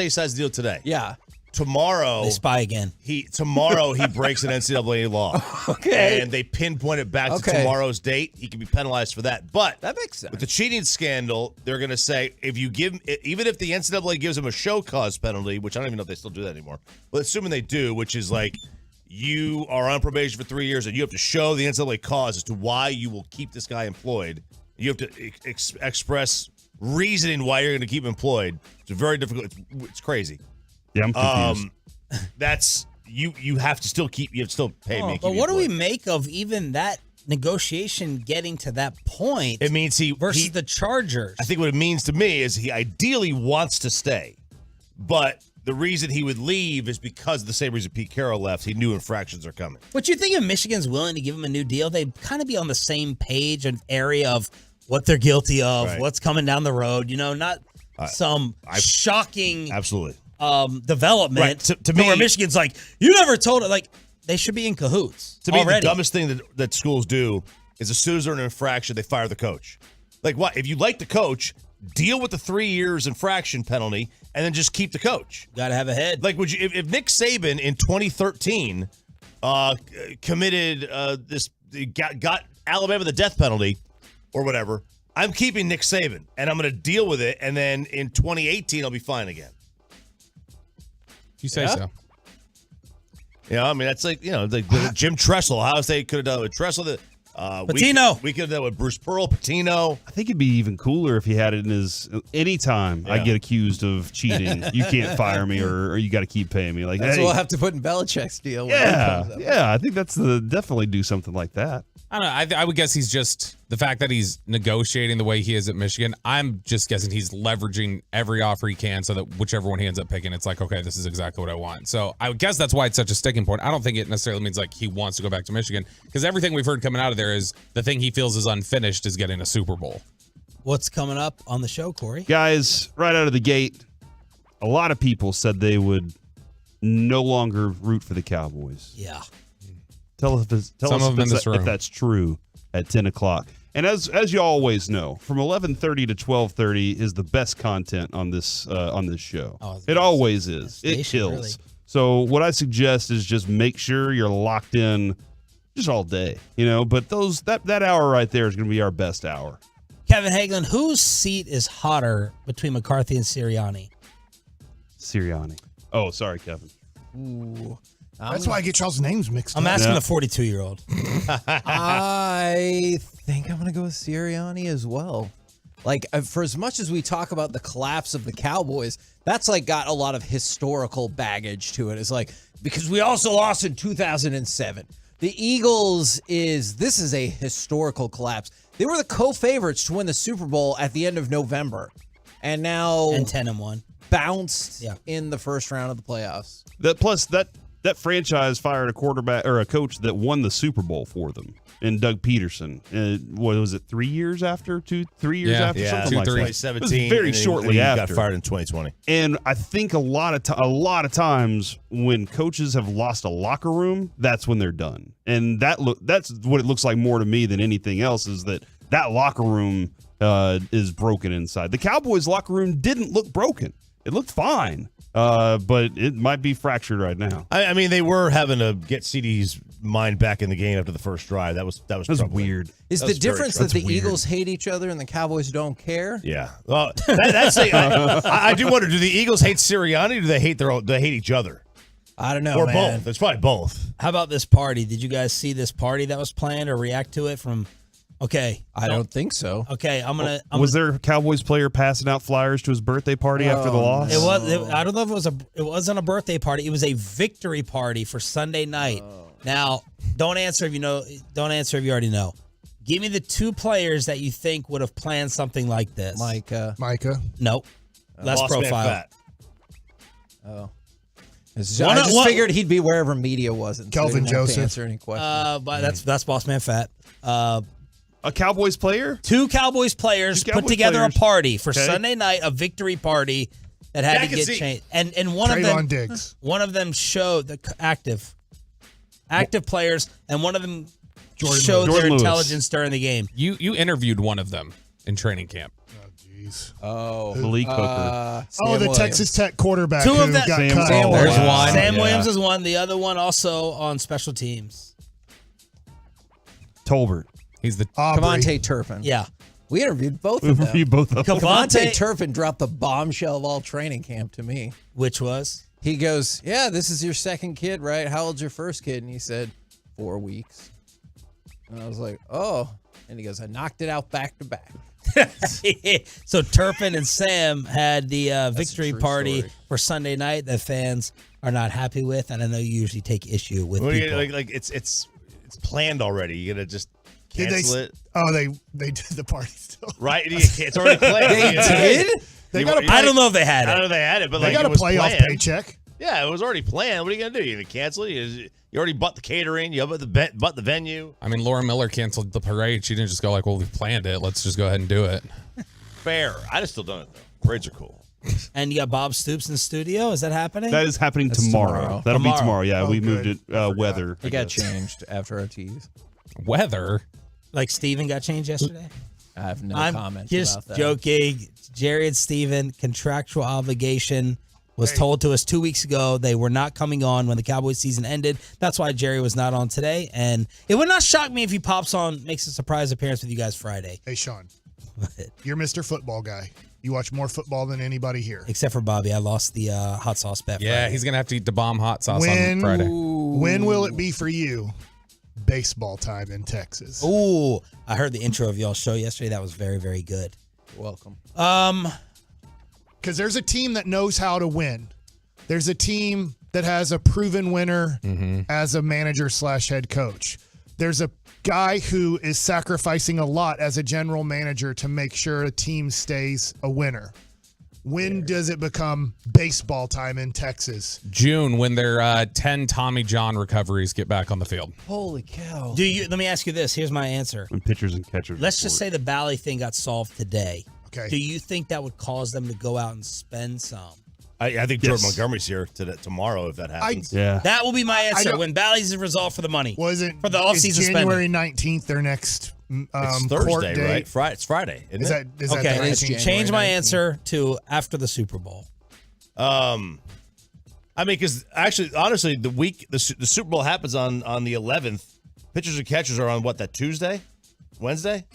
he signs the deal today. Yeah. Tomorrow, they spy again. Tomorrow he breaks an NCAA law. Okay. And they pinpoint it back to tomorrow's date. He can be penalized for that. But that makes sense. With the cheating scandal, they're going to say even if the NCAA gives him a show cause penalty, which I don't even know if they still do that anymore. But assuming they do, which is like you are on probation for 3 years and you have to show the NCAA cause as to why you will keep this guy employed. You have to express reasoning why you're going to keep him employed. It's very difficult. It's crazy. Yeah, I'm confused. That's you have to still pay me. But what do we make of even that negotiation getting to that point? It means the Chargers. I think what it means to me is he ideally wants to stay, but the reason he would leave is because of the same reason Pete Carroll left. He knew infractions are coming. But you think if Michigan's willing to give him a new deal, they'd kind of be on the same page and area of what they're guilty of, Right. what's coming down the road. Not some shocking absolutely development. Right. To me, where Michigan's like, you never told it. Like, they should be in cahoots. To me, already. the dumbest thing that schools do is as soon as they're in an infraction, they fire the coach. Like, what? If you like the coach, deal with the 3 years infraction penalty and then just keep the coach. Got to have a head. Like, would you? If Nick Saban in 2013 committed got Alabama the death penalty or whatever, I'm keeping Nick Saban and I'm going to deal with it. And then in 2018, I'll be fine again. You say so. Yeah, I mean, that's like, Jim Tressel. How they could have done it with Tressel. Patino. We could have done it with Bruce Pearl, Patino. I think it'd be even cooler if he had it in his anytime I get accused of cheating, you can't fire me or you got to keep paying me. Like, That's hey, what we'll have to put in Belichick's deal. Yeah, I think that's definitely do something like that. I don't know. I would guess he's just the fact that he's negotiating the way he is at Michigan. I'm just guessing he's leveraging every offer he can so that whichever one he ends up picking, it's like, okay, this is exactly what I want. So I would guess that's why it's such a sticking point. I don't think it necessarily means like he wants to go back to Michigan because everything we've heard coming out of there is the thing he feels is unfinished is getting a Super Bowl. What's coming up on the show, Corey? Guys, right out of the gate, a lot of people said they would no longer root for the Cowboys. Yeah. Tell us if that's true at 10 o'clock. And as you always know, from 11:30 to 12:30 is the best content on this show. It always is. It kills. Really. So what I suggest is just make sure you're locked in just all day, But that hour right there is going to be our best hour. Kevin Hagelin, whose seat is hotter between McCarthy and Sirianni? Sirianni. Oh, sorry, Kevin. Ooh. That's why I get y'all's names mixed up. I'm asking the 42-year-old. I think I'm going to go with Sirianni as well. Like, for as much as we talk about the collapse of the Cowboys, that's like got a lot of historical baggage to it. It's like, because we also lost in 2007. The Eagles this is a historical collapse. They were the co-favorites to win the Super Bowl at the end of November. And now... And 10-1. Bounced in the first round of the playoffs. That franchise fired a quarterback or a coach that won the Super Bowl for them, and Doug Peterson. What was it? 3 years after? 3 years after? Something like that. 2017. It was very shortly after. Got fired in 2020. And I think a lot of times when coaches have lost a locker room, that's when they're done. And that's what it looks like more to me than anything else is that locker room is broken inside. The Cowboys locker room didn't look broken. It looked fine. But it might be fractured right now. I mean, they were having to get CD's mind back in the game after the first drive. That was weird. Is the difference that the Eagles hate each other and the Cowboys don't care? Yeah. Well, I do wonder: do the Eagles hate Sirianni, or do they hate each other? I don't know, or man. both. It's probably both. How about this party? Did you guys see this party that was planned or react to it from? Okay. I don't think so. Okay, was there a Cowboys player passing out flyers to his birthday party after the loss? I don't know if it wasn't a birthday party. It was a victory party for Sunday night. Now, don't answer if you know. Don't answer if you already know. Give me the two players that you think would have planned something like this. Micah. Nope. Less profile. Oh. I just figured he'd be wherever media wasn't. Kelvin Joseph. To answer any questions. But that's Boss Man Fat. A Cowboys player? Two Cowboys players put together a party for Sunday night, a victory party that had to get changed. And one of them showed the active players, and one of them showed their intelligence during the game. You interviewed one of them in training camp. Malik Hooker. The Texas Tech quarterback Two of who them. got cut. There's one. Sam Williams is one. The other one also on special teams. Tolbert. He's the Kevontae Turpin. Yeah. We interviewed both of them. Kevontae Kevontae Turpin dropped the bombshell of all training camp to me. Which was? He goes, yeah, this is your second kid, right? How old's your first kid? And he said, 4 weeks. And I was like, oh. And he goes, I knocked it out back to back. So Turpin and Sam had the victory party for Sunday night that fans are not happy with, and I know you usually take issue with people. It's planned already. You gotta just cancel it. Oh, they did the party still. Right? It's already planned. They did? They got to I don't know if they had it. I don't know if they had it, but They like got it a was playoff planned. paycheck. Yeah, it was already planned. What are you going to do? You going to cancel it? You already bought the catering. You bought the venue. I mean, Laura Miller canceled the parade. She didn't just go like, well, we planned it. Let's just go ahead and do it. Fair. I just still done it, though. Parades are cool. And you got Bob Stoops in the studio. Is that happening? That is happening That's tomorrow. That'll be tomorrow. Yeah, Oh, we good. moved it. Weather. It got changed after OTs. Weather? Like Steven got changed yesterday? I have no I'm comment just about that. joking. Jerry and Steven, contractual obligation was told to us 2 weeks ago. They were not coming on when the Cowboys season ended. That's why Jerry was not on today. And it would not shock me if he pops on, makes a surprise appearance with you guys Friday. Hey, Sean, you're Mr. Football guy. You watch more football than anybody here. Except for Bobby. I lost the hot sauce bet. Yeah, Friday. he's going to have to eat the bomb hot sauce When- on Friday. When will it be for you? Baseball time in Texas. Ooh, I heard the intro of y'all's show yesterday. That was very, very good. You're welcome. Because there's a team that knows how to win. There's a team that has a proven winner as a manager / head coach. There's a guy who is sacrificing a lot as a general manager to make sure a team stays a winner. When does it become baseball time in Texas? June, when their 10 Tommy John recoveries get back on the field. Holy cow. Let me ask you this. Here's my answer. When pitchers and catchers. Let's just say the Bally thing got solved today. Okay. Do you think that would cause them to go out and spend some? I think Jordan Montgomery's here tomorrow if that happens. That will be my answer when Bally's is resolved for the money. Was it for the offseason spending? January 19th, their next It's court Thursday, date. right? It's Friday. Isn't Is that it? is that Okay, the 19th? change my answer to after the Super Bowl. I mean, because actually, honestly, the Super Bowl happens on the 11th. Pitchers and catchers are on what, that Tuesday, Wednesday?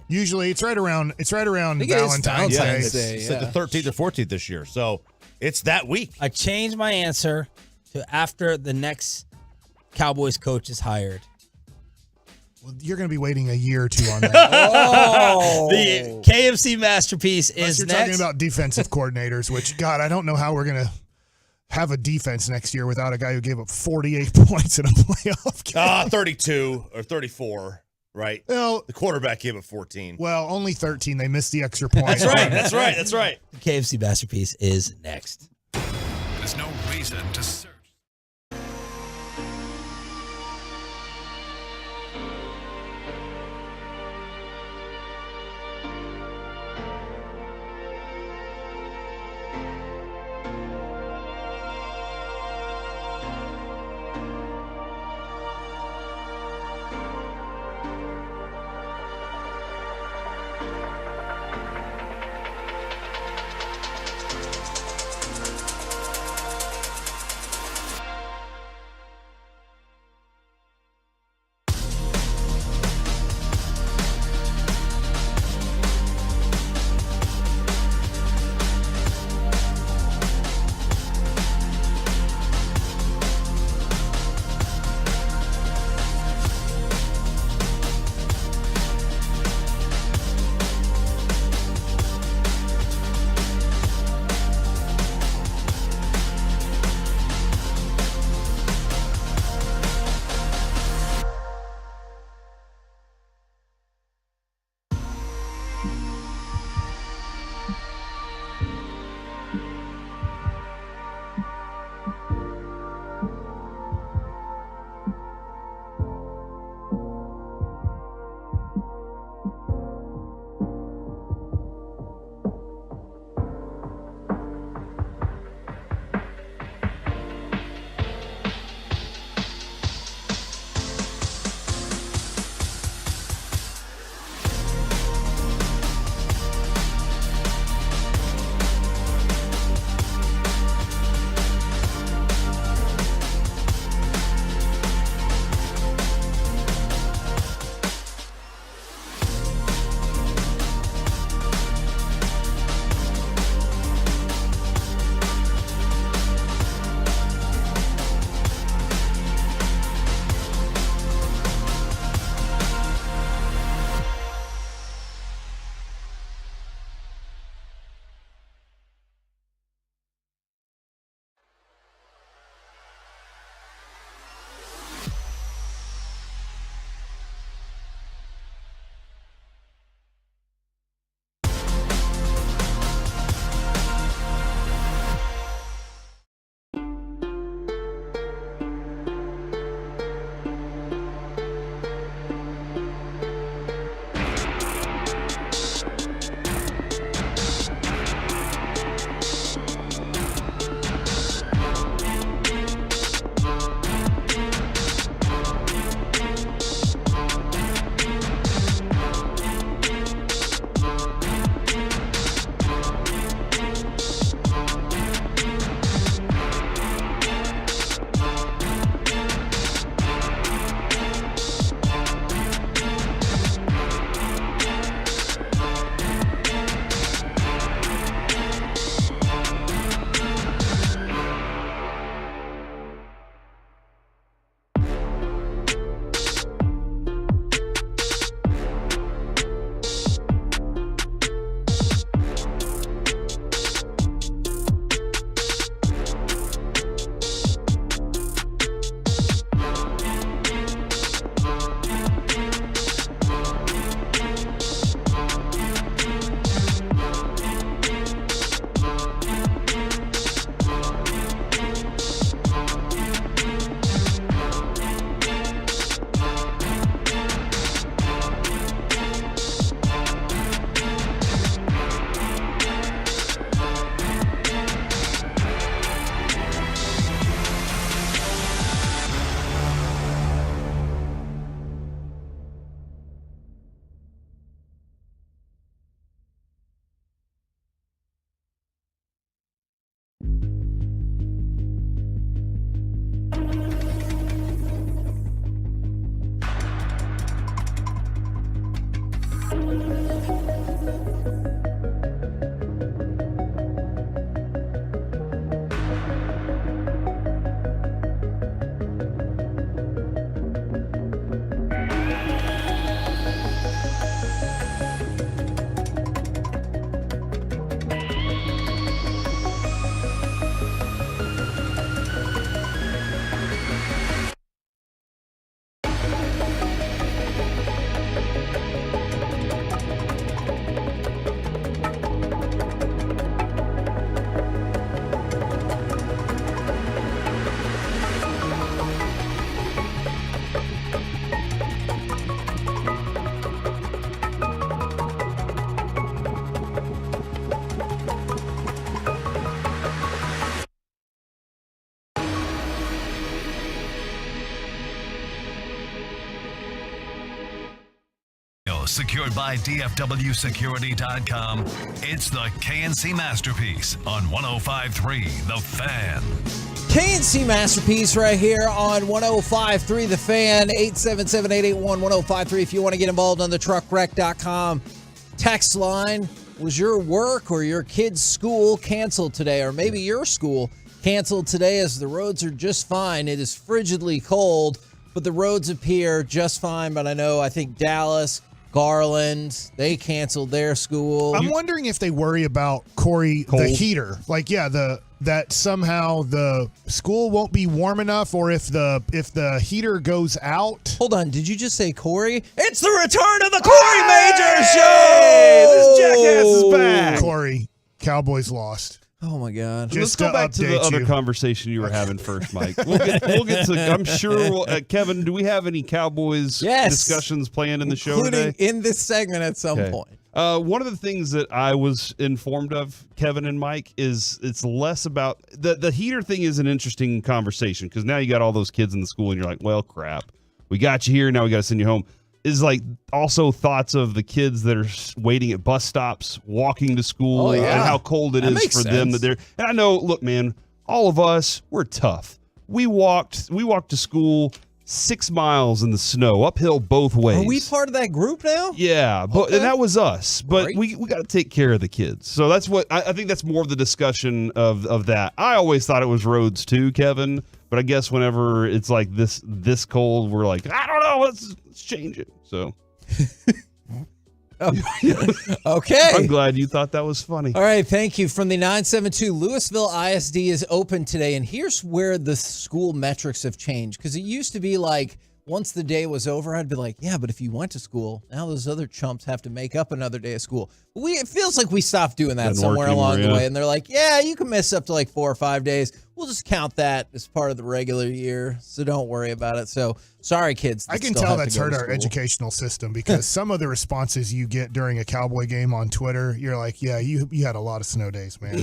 Usually, it's right around think it is Valentine's Day. It's like the 13th or 14th this year, so it's that week. I changed my answer to after the next Cowboys coach is hired. Well, you're going to be waiting a year or two on that. The KFC masterpiece Unless is you're next. talking about defensive coordinators, which, God, I don't know how we're going to have a defense next year without a guy who gave up 48 points in a playoff game. 32 or 34, right? Well, the quarterback gave up 14. Well, only 13. They missed the extra point. That's right. That's right. That's right. The KFC masterpiece is next. There's no reason to search. secured by DFWsecurity.com. It's the KNC Masterpiece on 105.3 The Fan. KNC Masterpiece right here on 105.3 The Fan, 877-881-1053 if you want to get involved on the truckwreck.com text line. Was your work or your kid's school canceled today? Or maybe your school canceled today as the roads are just fine. It is frigidly cold, but the roads appear just fine. But I think Dallas, Garland, they canceled their school. I'm wondering if they worry about Corey, the heater. Like, that somehow the school won't be warm enough, or if the heater goes out. Hold on, did you just say Corey? It's the return of the Corey Majors Show! This jackass is back. Corey, Cowboys lost. Oh my God! Let's go back to the other conversation you were having first, Mike. We'll get to. I'm sure, Kevin. Do we have any Cowboys discussions planned in the show today? In this segment at some point. One of the things that I was informed of, Kevin and Mike, is it's less about the heater thing. Is an interesting conversation because now you got all those kids in the school and you're like, well, crap, we got you here. Now we got to send you home. Is like also thoughts of the kids that are waiting at bus stops, walking to school, and how cold it is for them that they're. And I know, look, man, all of us, we're tough. We walked to school 6 miles in the snow, uphill both ways. Are we part of that group now? Yeah, but and that was us. But we got to take care of the kids. So that's what I think. That's more of the discussion of that. I always thought it was roads too, Kevin. But I guess whenever it's like this cold, we're like, I don't know, let's change it. So, okay. I'm glad you thought that was funny. All right, thank you. From the 972, Louisville ISD is open today, and here's where the school metrics have changed. Because it used to be like, once the day was over, I'd be like, yeah, but if you went to school, now those other chumps have to make up another day of school. It feels like we stopped doing that somewhere along the way, and they're like, yeah, you can miss up to like 4 or 5 days. We'll just count that as part of the regular year, so don't worry about it. So, sorry, kids. I can tell that's hurt our educational system because some of the responses you get during a Cowboy game on Twitter, you're like, yeah, you had a lot of snow days, man.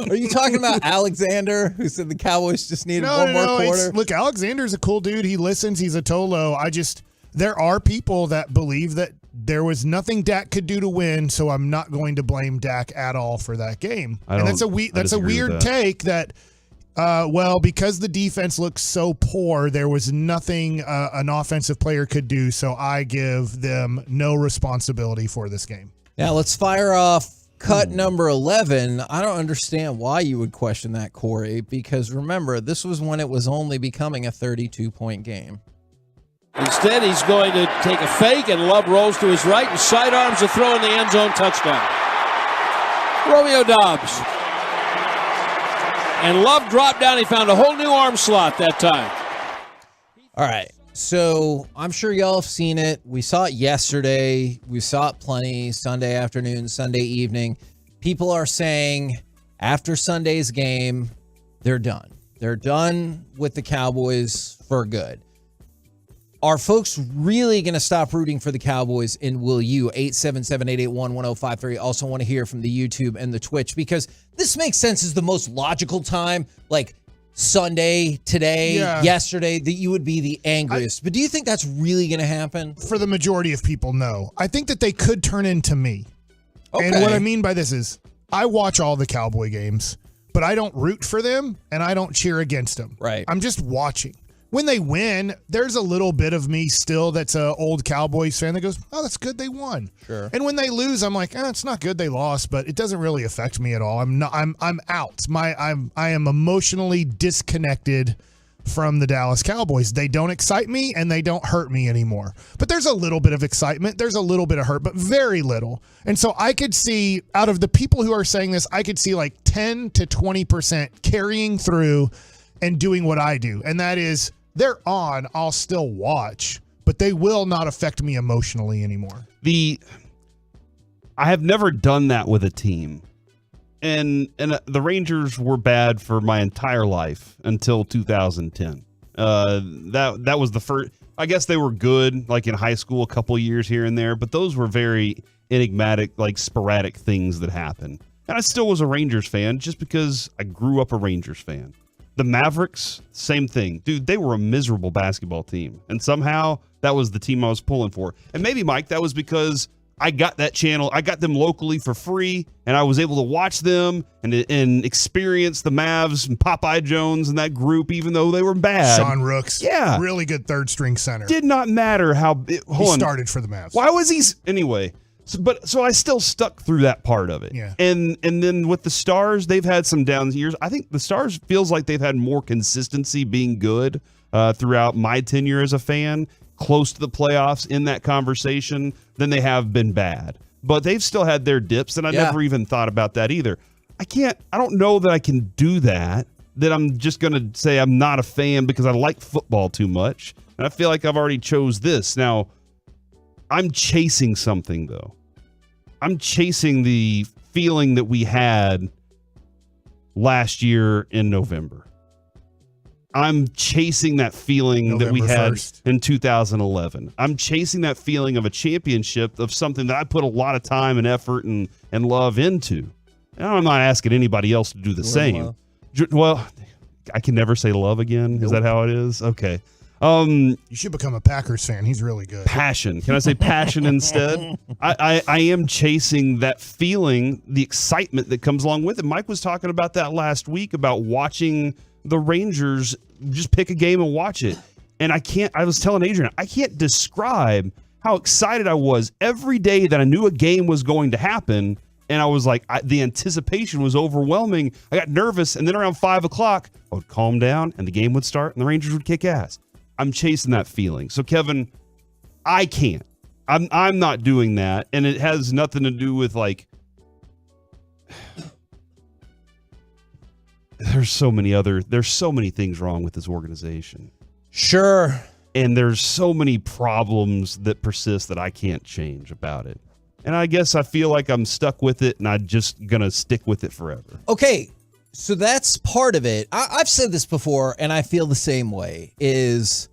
Are you talking about Alexander, who said the Cowboys just needed one more quarter? Look, Alexander's a cool dude. He listens. He's a Tolo. There are people that believe that there was nothing Dak could do to win, so I'm not going to blame Dak at all for that game. And that's a weird take that, because the defense looks so poor, there was nothing an offensive player could do, so I give them no responsibility for this game. Now let's fire off cut number 11. I don't understand why you would question that, Corey, because remember, this was when it was only becoming a 32-point game. Instead, he's going to take a fake, and Love rolls to his right and sidearms a throw in the end zone, touchdown. Romeo Doubs. And Love dropped down. He found a whole new arm slot that time. All right. So I'm sure y'all have seen it. We saw it yesterday. We saw it plenty Sunday afternoon, Sunday evening. People are saying after Sunday's game, they're done. They're done with the Cowboys for good. Are folks really going to stop rooting for the Cowboys, and will you? 877-881-1053. Also want to hear from the YouTube and the Twitch, because this makes sense as the most logical time, like Sunday, today, yesterday, that you would be the angriest. But do you think that's really going to happen? For the majority of people, no. I think that they could turn into me. Okay. And what I mean by this is I watch all the Cowboy games, but I don't root for them and I don't cheer against them. Right. I'm just watching. When they win, there's a little bit of me still that's an old Cowboys fan that goes, oh, that's good they won. Sure. And when they lose, I'm like, it's not good they lost, but it doesn't really affect me at all. I'm out. I am emotionally disconnected from the Dallas Cowboys. They don't excite me and they don't hurt me anymore. But there's a little bit of excitement. There's a little bit of hurt, but very little. And so I could see, out of the people who are saying this, I could see like 10 to 20% carrying through and doing what I do. And that is, they're on, I'll still watch, but they will not affect me emotionally anymore. I have never done that with a team. And the Rangers were bad for my entire life until 2010. That was the first. I guess they were good, like in high school, a couple years here and there, but those were very enigmatic, like sporadic things that happened. And I still was a Rangers fan just because I grew up a Rangers fan. The Mavericks, same thing. Dude, they were a miserable basketball team. And somehow that was the team I was pulling for. And maybe, Mike, that was because I got that channel. I got them locally for free, and I was able to watch them and experience the Mavs and Popeye Jones and that group, even though they were bad. Sean Rooks. Yeah. Really good third-string center. Did not matter how he started for the Mavs. Why was he anyway? So I still stuck through that part of it. Yeah. And then with the Stars, they've had some down years. I think the Stars feels like they've had more consistency being good throughout my tenure as a fan, close to the playoffs in that conversation, than they have been bad. But they've still had their dips, and I never even thought about that either. I don't know that I can do that I'm just going to say I'm not a fan because I like football too much. And I feel like I've already chose this. Now, I'm chasing something, though. I'm chasing the feeling that we had last year in November. I'm chasing that feeling that we had 1st. in 2011. I'm chasing that feeling of a championship, of something that I put a lot of time and effort and love into. And I'm not asking anybody else to do the same. Well, I can never say love again. Is that how it is? Okay. You should become a Packers fan. He's really good. Passion. Can I say passion instead? I am chasing that feeling, the excitement that comes along with it. Mike was talking about that last week, about watching the Rangers just pick a game and watch it. And I was telling Adrian, I can't describe how excited I was every day that I knew a game was going to happen. And I was like, the anticipation was overwhelming. I got nervous. And then around 5 o'clock, I would calm down and the game would start and the Rangers would kick ass. I'm chasing that feeling. So, Kevin, I can't. I'm not doing that. And it has nothing to do with, like, there's so many things wrong with this organization. Sure. And there's so many problems that persist that I can't change about it. And I guess I feel like I'm stuck with it, and I'm just going to stick with it forever. Okay, so that's part of it. I've said this before, and I feel the same way, is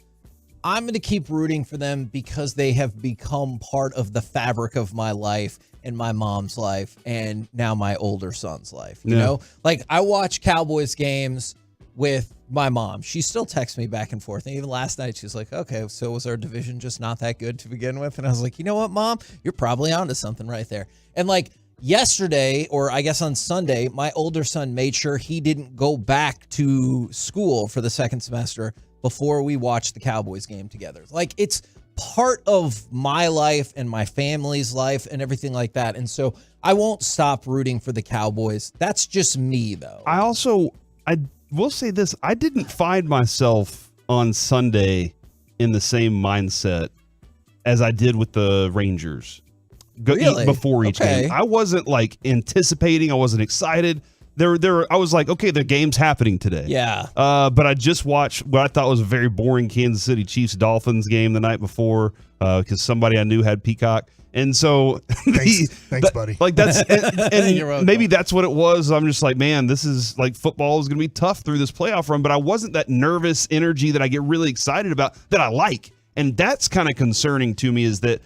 I'm going to keep rooting for them because they have become part of the fabric of my life and my mom's life and now my older son's life. You know? Like, I watch Cowboys games with my mom. She still texts me back and forth. And even last night, she was like, okay, so was our division just not that good to begin with? And I was like, you know what, Mom? You're probably onto something right there. And like yesterday, or I guess on Sunday, my older son made sure he didn't go back to school for the second semester before we watched the Cowboys game together. Like, it's part of my life and my family's life and everything like that. And so I won't stop rooting for the Cowboys. That's just me, though. I will say this. I didn't find myself on Sunday in the same mindset as I did with the Rangers before each game. I wasn't like anticipating. I wasn't excited. I was like, okay, the game's happening today. Yeah. But I just watched what I thought was a very boring Kansas City Chiefs-Dolphins game the night before because somebody I knew had Peacock. And so, thanks, buddy. Like that's, and maybe that's what it was. I'm just like, man, this is like football is going to be tough through this playoff run. But I wasn't that nervous energy that I get really excited about that I like, and that's kind of concerning to me. Is that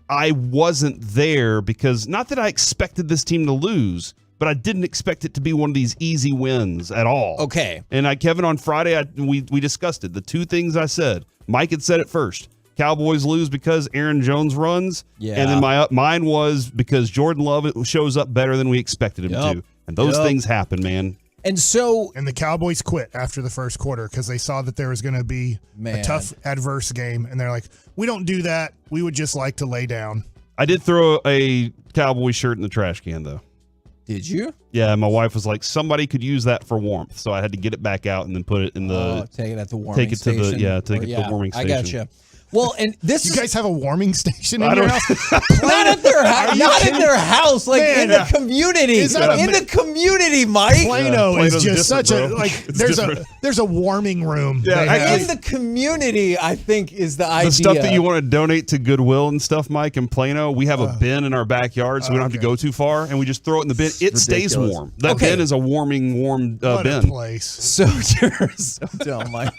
I wasn't there because not that I expected this team to lose, but I didn't expect it to be one of these easy wins at all. Okay. And Kevin, on Friday, we discussed it. The two things I said, Mike had said it first. Cowboys lose because Aaron Jones runs. Yeah. And then mine was because Jordan Love shows up better than we expected him to. And those things happen, man. And the Cowboys quit after the first quarter because they saw that there was going to be a tough, adverse game. And they're like, we don't do that. We would just like to lay down. I did throw a Cowboys shirt in the trash can, though. Did you? Yeah, my wife was like, somebody could use that for warmth. So I had to get it back out and then put it in the... take it at the warming station. Take it to the warming station. I gotcha. Well, and this you guys have a warming station in your house? Not at their house. Not at their house. Like, Man, in the community. In the community, Mike. Plano is just such a like. There's a warming room. Yeah, in the community, I think is the idea. The stuff that you want to donate to Goodwill and stuff, Mike, in Plano, we have a bin in our backyard, so we don't have to go too far, and we just throw it in the bin. It stays warm. That bin is a warm bin. What a place. So you're so dumb, Mike.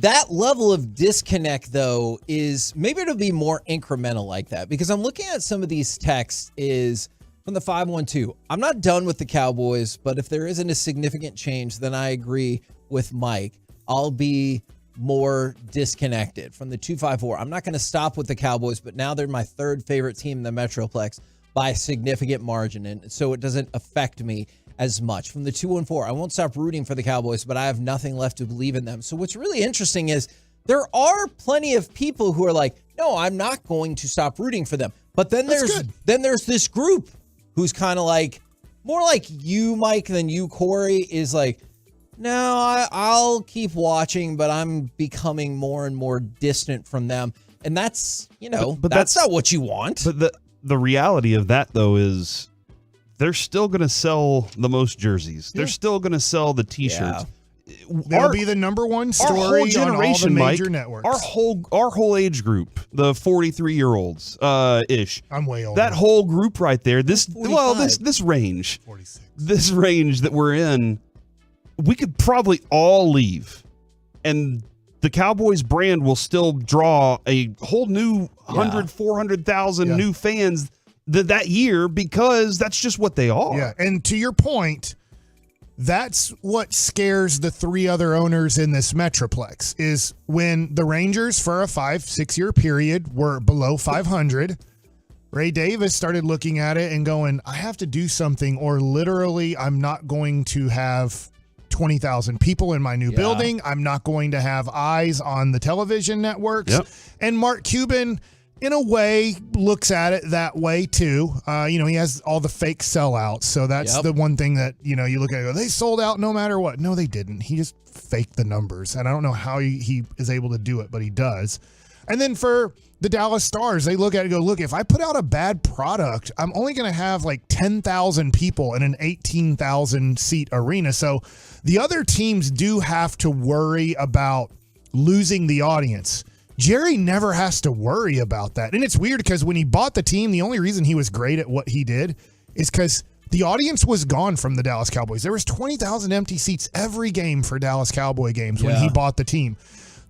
That level of disconnect, though, is maybe it'll be more incremental like that because I'm looking at some of these texts is from the 512. I'm not done with the Cowboys, but if there isn't a significant change, then I agree with Mike. I'll be more disconnected from the 254. I'm not going to stop with the Cowboys, but now they're my third favorite team in the Metroplex by a significant margin, and so it doesn't affect me as much. From the 214, I won't stop rooting for the Cowboys, but I have nothing left to believe in them. So what's really interesting is there are plenty of people who are like, no, I'm not going to stop rooting for them. But then there's this group who's kind of like, more like you, Mike, than you, Corey, is like, no, I'll keep watching, but I'm becoming more and more distant from them. And that's, but that's not what you want. But the reality of that, though, is they're still going to sell the most jerseys. They're still going to sell the T-shirts. They'll be the number one story our whole generation, on all the major Mike, networks. Our whole age group, the 43-year-olds ish. I'm way older. That whole group right there. This range. 46. This range that we're in, we could probably all leave, and the Cowboys brand will still draw a whole new 400,000 new fans that year, because that's just what they are. Yeah, and to your point, that's what scares the three other owners in this Metroplex, is when the Rangers for a 5-6 year period were below 500, Ray Davis started looking at it and going, I have to do something, or literally I'm not going to have 20,000 people in my new building. I'm not going to have eyes on the television networks. Yep. And Mark Cuban, in a way, looks at it that way too. He has all the fake sellouts. So that's the one thing that, you look at it and go, they sold out no matter what. No, they didn't. He just faked the numbers. And I don't know how he is able to do it, but he does. And then for the Dallas Stars, they look at it and go, look, if I put out a bad product, I'm only going to have like 10,000 people in an 18,000 seat arena. So the other teams do have to worry about losing the audience. Jerry never has to worry about that. And it's weird because when he bought the team, the only reason he was great at what he did is because the audience was gone from the Dallas Cowboys. There was 20,000 empty seats every game for Dallas Cowboy games when he bought the team.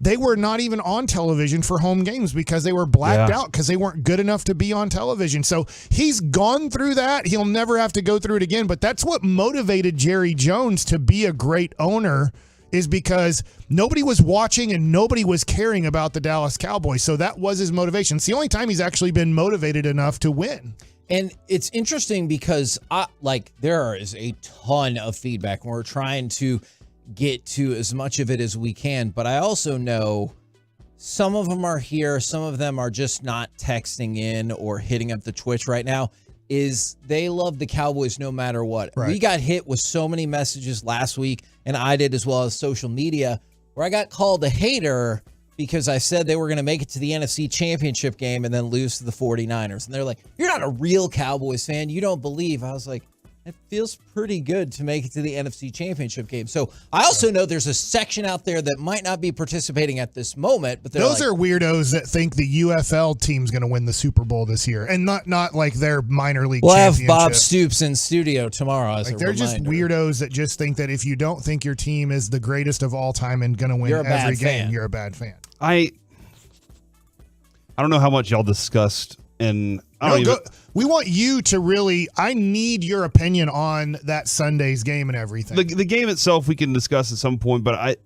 They were not even on television for home games because they were blacked out because they weren't good enough to be on television. So he's gone through that. He'll never have to go through it again. But that's what motivated Jerry Jones to be a great owner, is because nobody was watching and nobody was caring about the Dallas Cowboys. So that was his motivation. It's the only time he's actually been motivated enough to win. And it's interesting because there is a ton of feedback, and we're trying to get to as much of it as we can. But I also know some of them are here. Some of them are just not texting in or hitting up the Twitch right now. Is they love the Cowboys no matter what. Right. We got hit with so many messages last week, and I did as well as social media, where I got called a hater because I said they were going to make it to the NFC Championship game and then lose to the 49ers. And they're like, you're not a real Cowboys fan. You don't believe. I was like, it feels pretty good to make it to the NFC Championship game. So I also know there's a section out there that might not be participating at this moment, but those are weirdos that think the UFL team's going to win the Super Bowl this year, and not like their minor league championship. We'll have Bob Stoops in studio tomorrow as they're just weirdos that just think that if you don't think your team is the greatest of all time and going to win every game, you're a bad fan. I don't know how much y'all discussed, and we want you to really. I need your opinion on that Sunday's game and everything. The game itself we can discuss at some point, but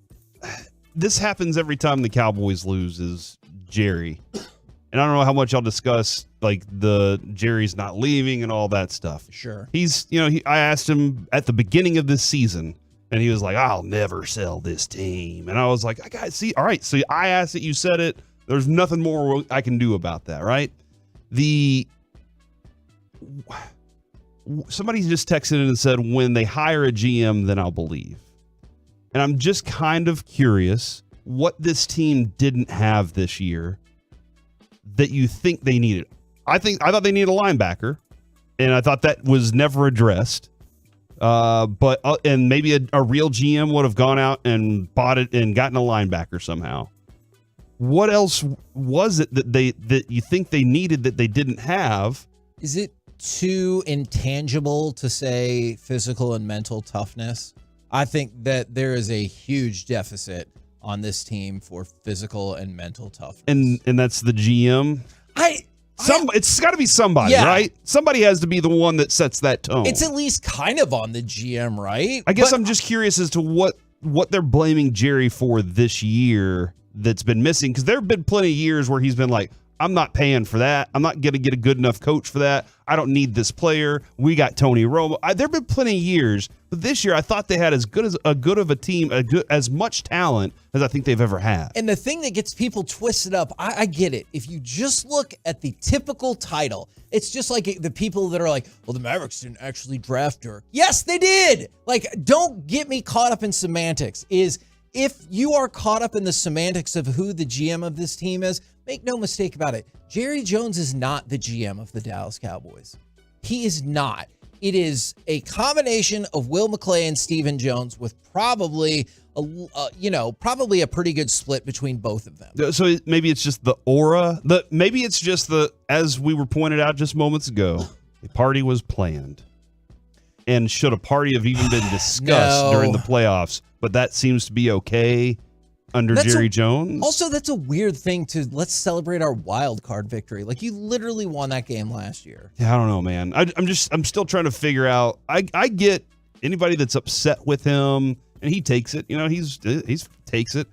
this happens every time the Cowboys lose, is Jerry. And I don't know how much y'all discuss like the Jerry's not leaving and all that stuff. Sure. He's, I asked him at the beginning of this season, and he was like, I'll never sell this team. And I was like, all right, so I asked it, you said it. There's nothing more I can do about that, right? Somebody just texted in and said, when they hire a GM, then I'll believe. And I'm just kind of curious what this team didn't have this year that you think they needed. I thought they needed a linebacker, and I thought that was never addressed. And maybe a real GM would have gone out and bought it and gotten a linebacker somehow. What else was it that you think they needed that they didn't have? Is it too intangible to say physical and mental toughness? I think that there is a huge deficit on this team for physical and mental toughness. And that's the GM? It's got to be somebody, right? Somebody has to be the one that sets that tone. It's at least kind of on the GM, right? I guess I'm just curious as to what what they're blaming Jerry for this year that's been missing, because there have been plenty of years where he's been like, I'm not paying for that. I'm not going to get a good enough coach for that. I don't need this player. We got Tony Romo. There have been plenty of years, but this year I thought they had as good of a team, as much talent as I think they've ever had. And the thing that gets people twisted up, I get it. If you just look at the typical title, it's just like the people that are like, well, the Mavericks didn't actually draft Dirk. Yes, they did. Like, don't get me caught up in semantics. If you are caught up in the semantics of who the GM of this team is, make no mistake about it. Jerry Jones is not the GM of the Dallas Cowboys. He is not. It is a combination of Will McClay and Stephen Jones with probably a pretty good split between both of them. So maybe it's just the aura. Maybe it's just as we were pointed out just moments ago, a party was planned. And should a party have even been discussed during the playoffs? But that seems to be okay under Jerry Jones. Also, that's a weird thing let's celebrate our wild card victory. Like, you literally won that game last year. Yeah, I don't know, man. I'm still trying to figure out. I get anybody that's upset with him, and he takes it. He's takes it.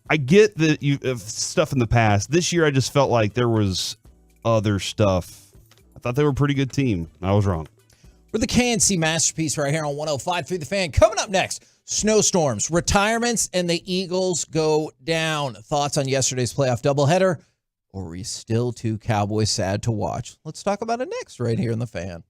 I get that stuff in the past. This year, I just felt like there was other stuff. I thought they were a pretty good team. I was wrong. We're the KNC Masterpiece right here on 105.3 The Fan. Coming up next, snowstorms, retirements, and the Eagles go down. Thoughts on yesterday's playoff doubleheader? Or are we still too Cowboys sad to watch? Let's talk about it next right here in The Fan.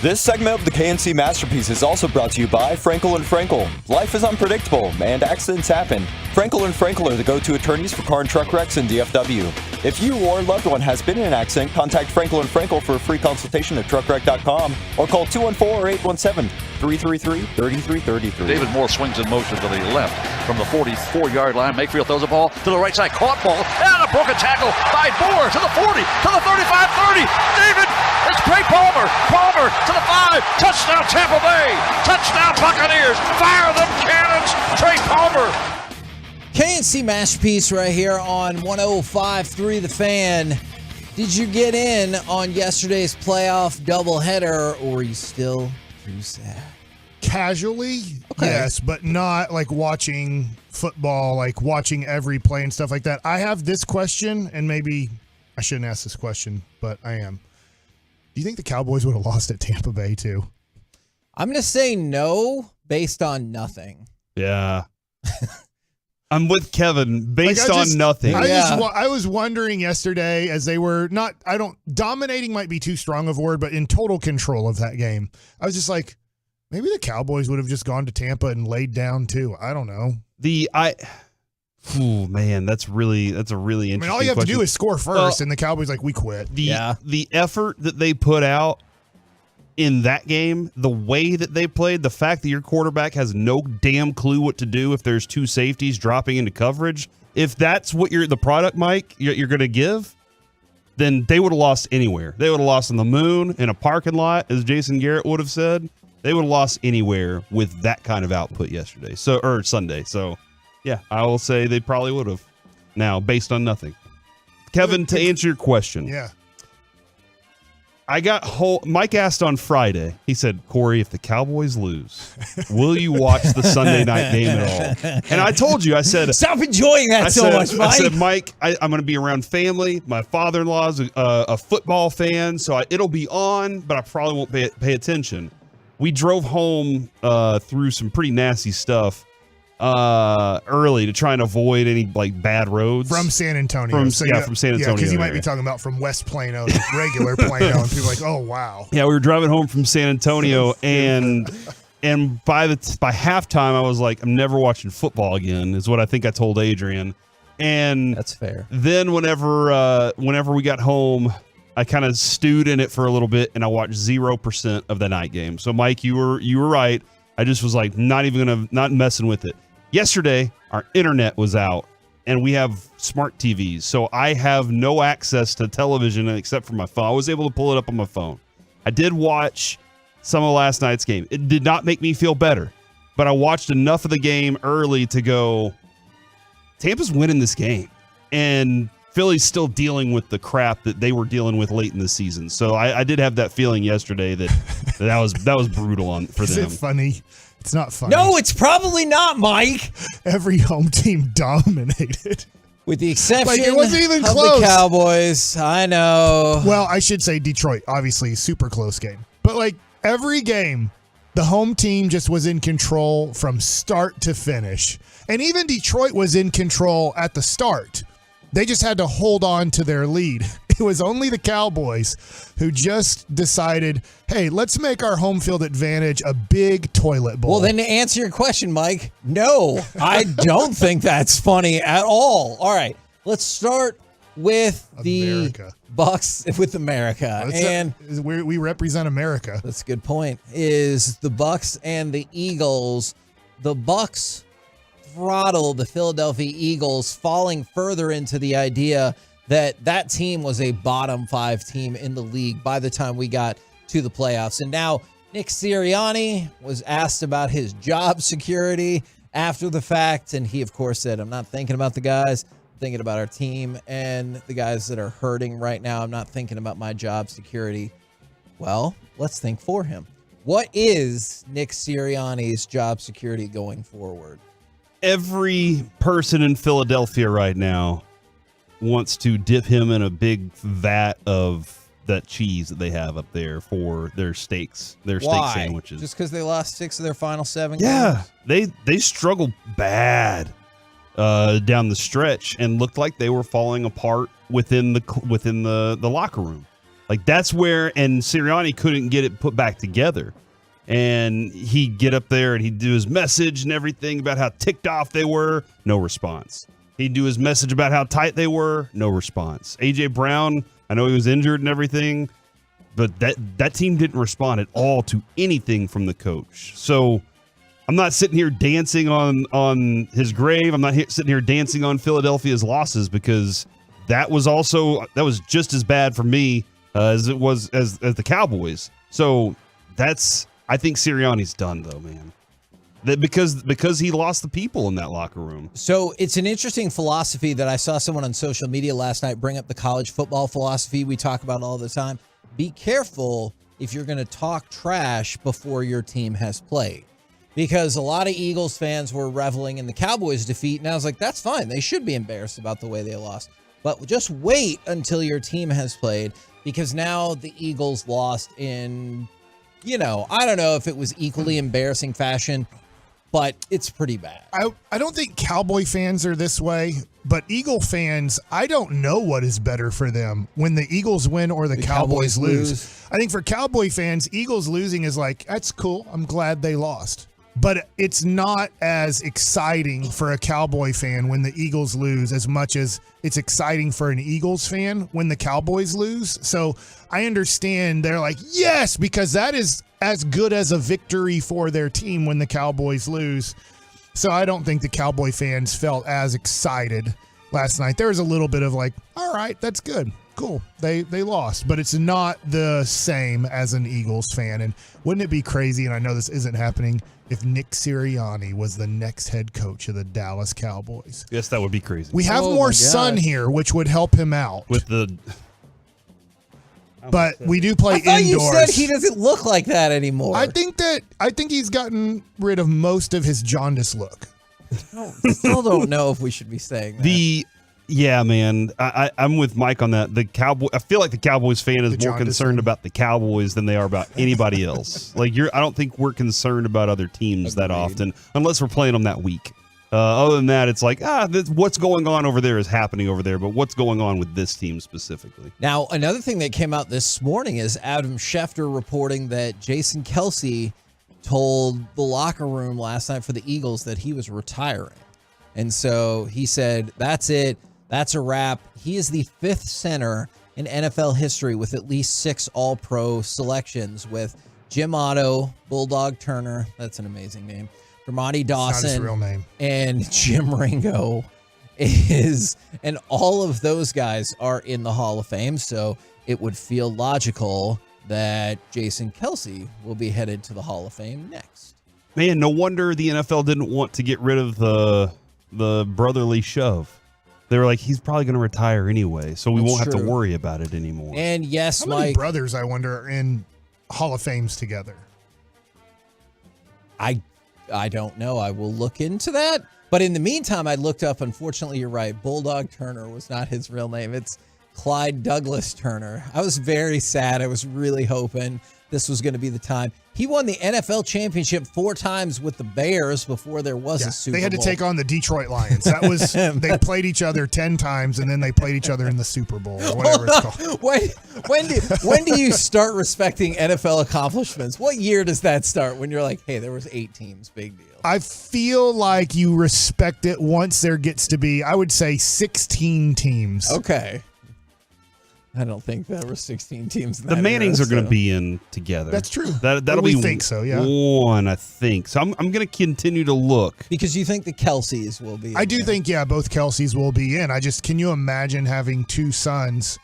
This segment of the KNC Masterpiece is also brought to you by Frankel & Frankel. Life is unpredictable, and accidents happen. Frankel & Frankel are the go-to attorneys for car and truck wrecks in DFW. If you or a loved one has been in an accident, contact Frankel & Frankel for a free consultation at truckwreck.com or call 214-817-333-3333. David Moore swings in motion to the left from the 44-yard line. Mayfield throws a ball to the right side. Caught ball and a broken tackle by Moore to the 40, to the 35-30. David, it's Trey Palmer. Palmer to the 5. Touchdown Tampa Bay. Touchdown Buccaneers. Fire them cannons. Trey Palmer. KNC Masterpiece right here on 105.3 The Fan. Did you get in on yesterday's playoff doubleheader, or are you still too sad? Casually, yes, but not like watching football, like watching every play and stuff like that. I have this question, and maybe I shouldn't ask this question, but I am. Do you think the Cowboys would have lost at Tampa Bay too? I'm going to say no based on nothing. Yeah. I'm with Kevin based on nothing. I was wondering yesterday as they were dominating might be too strong of a word, but in total control of that game. I was just like, maybe the Cowboys would have just gone to Tampa and laid down too. I don't know. Man, that's a really interesting. I mean, all you have to do is score first, and the Cowboys we quit. The effort that they put out in that game, the way that they played, the fact that your quarterback has no damn clue what to do if there's two safeties dropping into coverage, if that's what the product, Mike, you're going to give, then they would have lost anywhere. They would have lost on the moon, in a parking lot, as Jason Garrett would have said. They would have lost anywhere with that kind of output Sunday. So, yeah, I will say they probably would have. Now, based on nothing. Kevin, to answer your question. Yeah. Mike asked on Friday, he said, Corey, if the Cowboys lose, will you watch the Sunday night game at all? And I told you, I said, stop enjoying that so much, Mike. I said, Mike, I'm going to be around family. My father-in-law's a football fan, so it'll be on, but I probably won't pay attention. We drove home through some pretty nasty stuff early to try and avoid any bad roads from San Antonio. From San Antonio. Yeah, because you might be talking about from West Plano to regular Plano, and people are like, oh wow. Yeah, we were driving home from San Antonio, and by halftime, I was like, I'm never watching football again. Is what I think I told Adrian, and that's fair. Then whenever we got home, I kind of stewed in it for a little bit, and I watched 0% of the night game. So, Mike, you were right. I just was like, not messing with it. Yesterday, our internet was out, and we have smart TVs, so I have no access to television except for my phone. I was able to pull it up on my phone. I did watch some of last night's game. It did not make me feel better, but I watched enough of the game early to go, Tampa's winning this game, and Philly's still dealing with the crap that they were dealing with late in the season. So I did have that feeling yesterday that was brutal for them. Is it funny? It's not funny. No, it's probably not, Mike. Every home team dominated. With the exception it wasn't even of close. The Cowboys. I know. Well, I should say Detroit, obviously, super close game. But every game, the home team just was in control from start to finish. And even Detroit was in control at the start. They just had to hold on to their lead. It was only the Cowboys who just decided, hey, let's make our home field advantage a big toilet bowl. Well, then to answer your question, Mike, no, I don't think that's funny at all. All right, let's start with the Bucks with America. We represent America. That's a good point. Is the Bucks and the Eagles. The Bucks throttled the Philadelphia Eagles, falling further into the idea that team was a bottom 5 team in the league by the time we got to the playoffs. And now Nick Sirianni was asked about his job security after the fact, and he, of course, said, I'm not thinking about the guys. I'm thinking about our team and the guys that are hurting right now. I'm not thinking about my job security. Well, let's think for him. What is Nick Sirianni's job security going forward? Every person in Philadelphia right now wants to dip him in a big vat of that cheese that they have up there for their steaks, steak sandwiches. Just because they lost 6 of their final 7 Yeah, games? they struggled bad down the stretch and looked like they were falling apart within the locker room. Like that's where, and Sirianni couldn't get it put back together. And he'd get up there and he'd do his message and everything about how ticked off they were. No response. He'd do his message about how tight they were. No response. A.J. Brown, I know he was injured and everything, but that team didn't respond at all to anything from the coach. So I'm not sitting here dancing on his grave. I'm not sitting here dancing on Philadelphia's losses, because that was just as bad for me as it was as the Cowboys. So I think Sirianni's done though, man. That because he lost the people in that locker room. So it's an interesting philosophy that I saw someone on social media last night bring up, the college football philosophy we talk about all the time. Be careful if you're going to talk trash before your team has played. Because a lot of Eagles fans were reveling in the Cowboys' defeat, and I was like, that's fine. They should be embarrassed about the way they lost. But just wait until your team has played, because now the Eagles lost in, I don't know if it was equally embarrassing fashion, but it's pretty bad. I don't think Cowboy fans are this way, but Eagle fans, I don't know what is better for them, when the Eagles win or the Cowboys lose. I think for Cowboy fans, Eagles losing is like, that's cool. I'm glad they lost. But it's not as exciting for a Cowboy fan when the Eagles lose as much as it's exciting for an Eagles fan when the Cowboys lose. So I understand they're like, yes, because that is as good as a victory for their team when the Cowboys lose. So I don't think the Cowboy fans felt as excited last night. There was a little bit of like, all right, that's good. Cool. They lost, but it's not the same as an Eagles fan. And wouldn't it be crazy, and I know this isn't happening, if Nick Sirianni was the next head coach of the Dallas Cowboys? Yes, that would be crazy. We have more sun here, which would help him out. But we do play I thought indoors. You said he doesn't look like that anymore. I think he's gotten rid of most of his jaundice look. Still don't know if we should be saying that. Yeah, man, I'm with Mike on that. I feel like the Cowboys fan is more concerned about the Cowboys than they are about anybody else. I don't think we're concerned about other teams that often, unless we're playing them that week. Other than that, it's like, what's going on over there is happening over there, but what's going on with this team specifically? Now, another thing that came out this morning is Adam Schefter reporting that Jason Kelce told the locker room last night for the Eagles that he was retiring. And so he said, that's it. That's a wrap. He is the fifth center in NFL history with at least 6 All-Pro selections, with Jim Otto, Bulldog Turner, that's an amazing name, Ramadi Dawson, not his real name, and Jim Ringo and all of those guys are in the Hall of Fame. So it would feel logical that Jason Kelce will be headed to the Hall of Fame next. Man, no wonder the NFL didn't want to get rid of the brotherly shove. They were like, he's probably going to retire anyway, so we won't have to worry about it anymore. And yes, how many brothers, I wonder, are in Hall of Fames together? I don't know. I will look into that. But in the meantime, I looked up. Unfortunately, you're right. Bulldog Turner was not his real name. It's Clyde Douglas Turner. I was very sad. I was really hoping this was going to be the time. He won the NFL championship 4 times with the Bears before there was a Super Bowl. They had to take on the Detroit Lions. That was they played each other 10 times, and then they played each other in the Super Bowl or whatever it's called. When do you start respecting NFL accomplishments? What year does that start? When you're like, hey, there was 8 teams, big deal. I feel like you respect it once there gets to be, I would say, 16 teams. Okay. I don't think there were 16 teams in the that Mannings era, are going to be in together. That's true. That'll we be think so, yeah. one, I think. So I'm going to continue to look. Because you think the Kelces will be in I do think, both Kelces will be in. Can you imagine having 2 sons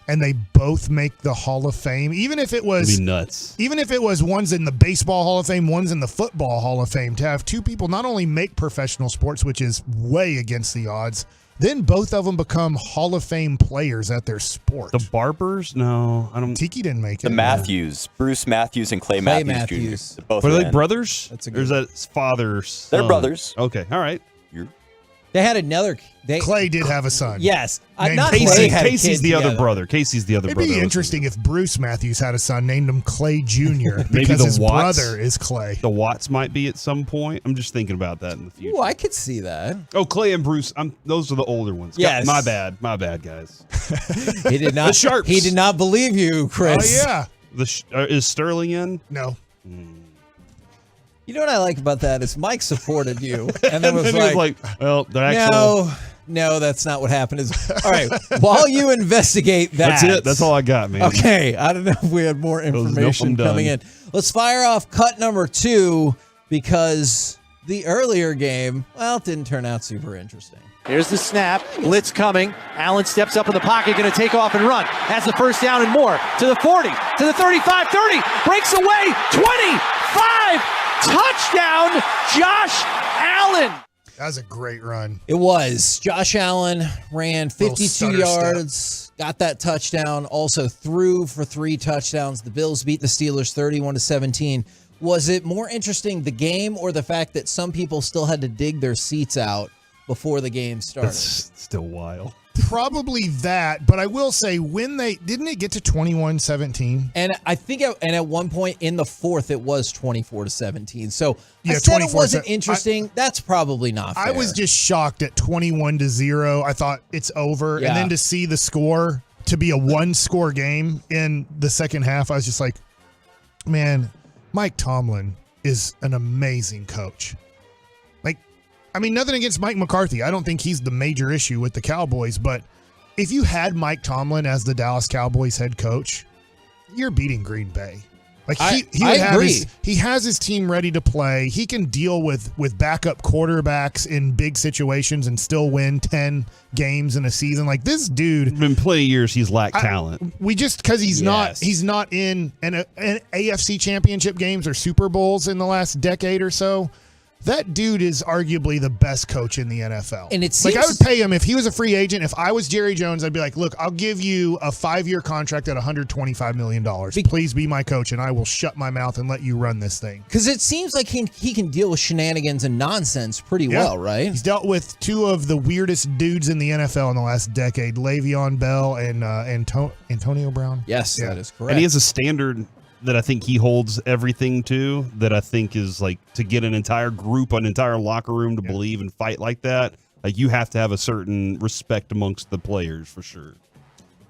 and they both make the Hall of Fame? Even if it was It'd be nuts. Even if it was one's in the baseball Hall of Fame, one's in the football Hall of Fame, to have 2 people not only make professional sports, which is way against the odds, then both of them become Hall of Fame players at their sport. The Barbers? No, I don't. Tiki didn't make it. The Matthews, Bruce Matthews and Clay Matthews Jr. Both Were they in. brothers? That's a or is that his father's son? They're brothers. Okay, all right. They had another. Clay did have a son. Yes. Named Not Casey. Clay had Casey's kids the other together. brother. Casey's the other It'd brother. be interesting if Bruce Matthews had a son, named him Clay Jr. Maybe because the his Watts. brother is Clay. The Watts might be at some point. I'm just thinking about that in the future. Ooh, I could see that. Oh, Clay and Bruce. Those are the older ones. Yes. My bad, guys. He did not. The Sharps. He did not believe you, Chris. Oh, yeah. Is Sterling in? No. You know what I like about that is Mike supported you, and then And was then he like, well, the actual. no, that's not what happened. All right, while you investigate that, That's it. That's all I got, man. Okay, I don't know if we had more Nope, information I'm done. coming in. Let's fire off cut number 2 because the earlier game, well, it didn't turn out super interesting. Here's the snap. Blitz coming. Allen steps up in the pocket, going to take off and run. Has the first down and more. To the 40, to the 35, 30. Breaks away. 25. Touchdown, Josh Allen. That was a great run. It was. Josh Allen ran 52 stutter yards, got that touchdown, also threw for 3 touchdowns. The Bills beat the Steelers 31-17. Was it more interesting, the game, or the fact that some people still had to dig their seats out before the game started? That's still wild. Probably that, but I will say didn't it get to 21-17? And I think at one point in the fourth, it was 24-17. So Yeah, I said it 24-7. wasn't interesting. That's probably not fair. I was just shocked at 21-0. I thought it's over. Yeah. And then to see the score to be a 1-score game in the second half, I was just like, man, Mike Tomlin is an amazing coach. I mean, nothing against Mike McCarthy. I don't think he's the major issue with the Cowboys, but if you had Mike Tomlin as the Dallas Cowboys head coach, you're beating Green Bay. Like he would have agree. he has his team ready to play. He can deal with backup quarterbacks in big situations and still win 10 games in a season. Like this dude, Been plenty of years he's lacked talent. we just because he's Yes. not in an AFC championship games or Super Bowls in the last decade or so. That dude is arguably the best coach in the NFL. And it like I seems- would pay him if he was a free agent. If I was Jerry Jones, I'd be like, look, I'll give you a 5-year contract at $125 million. Please be my coach, and I will shut my mouth and let you run this thing. Because it seems like he can deal with shenanigans and nonsense pretty well, right? He's dealt with 2 of the weirdest dudes in the NFL in the last decade, Le'Veon Bell and Antonio Brown. Yes, Yeah. that is correct. And he has a standard that I think he holds everything to, that I think is like to get an entire group, an entire locker room to believe and fight like that. Like you have to have a certain respect amongst the players for sure.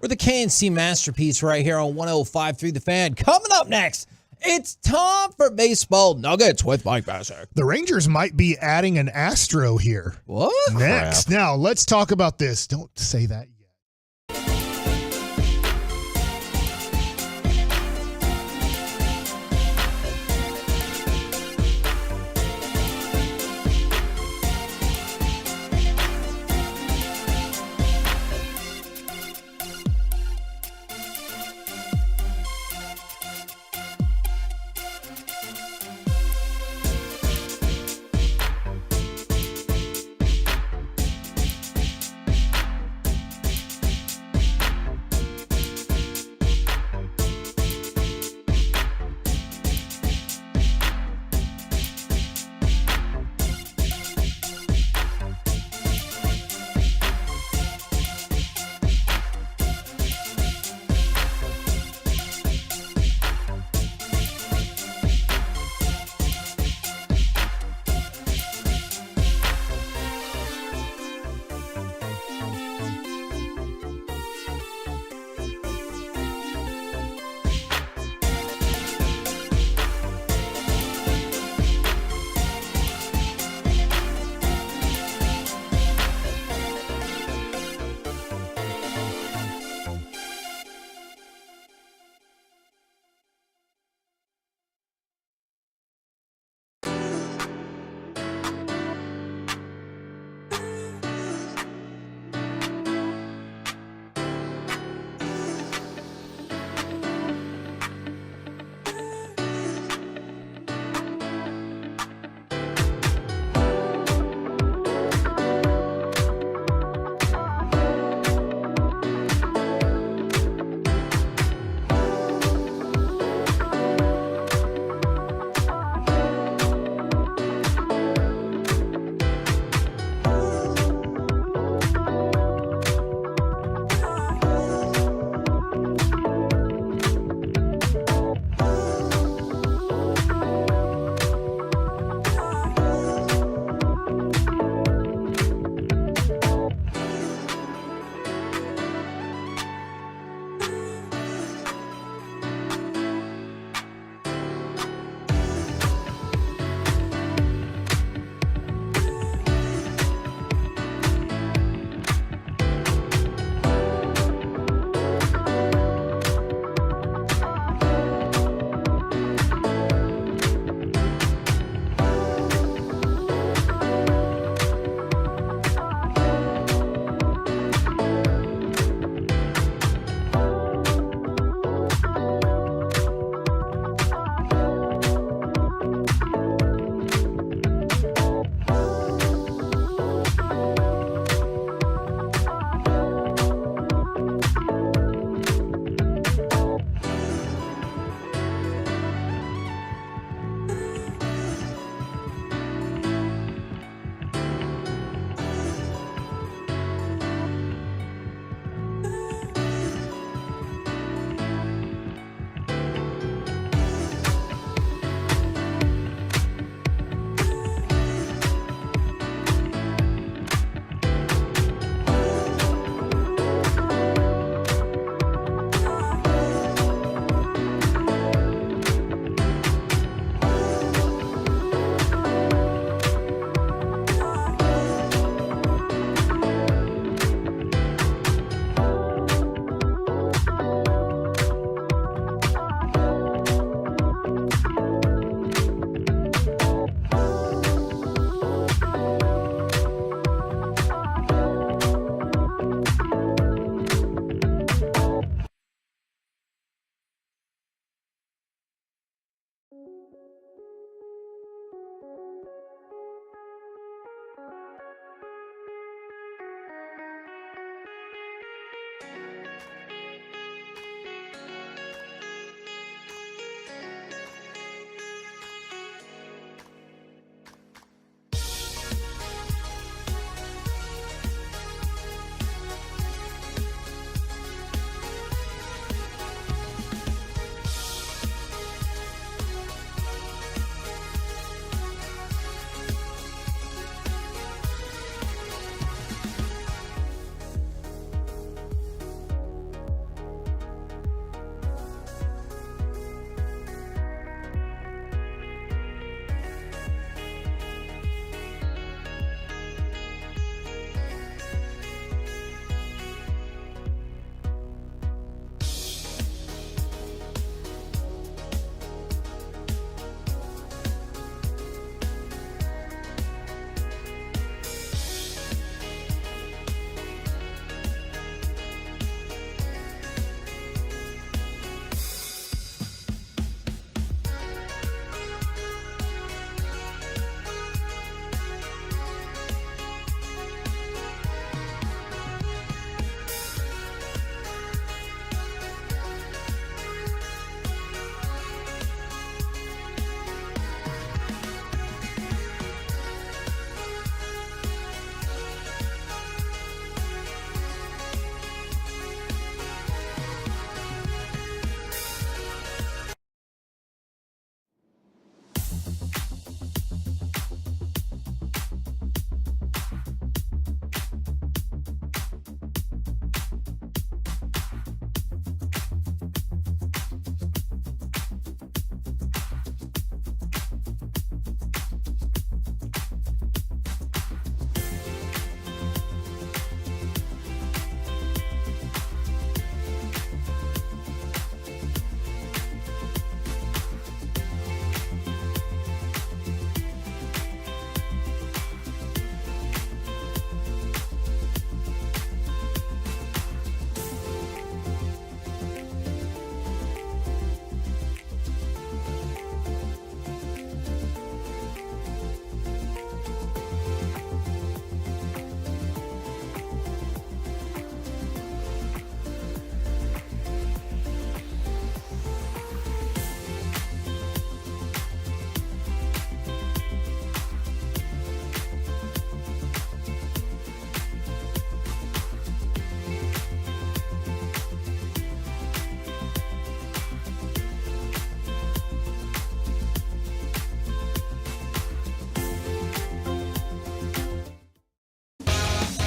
We're the KNC Masterpiece right here on 105.3 The Fan. Coming up next, it's time for Baseball Nuggets with Mike Bassett. The Rangers might be adding an Astro here. What? Next. Now, let's talk about this. Don't say that yet.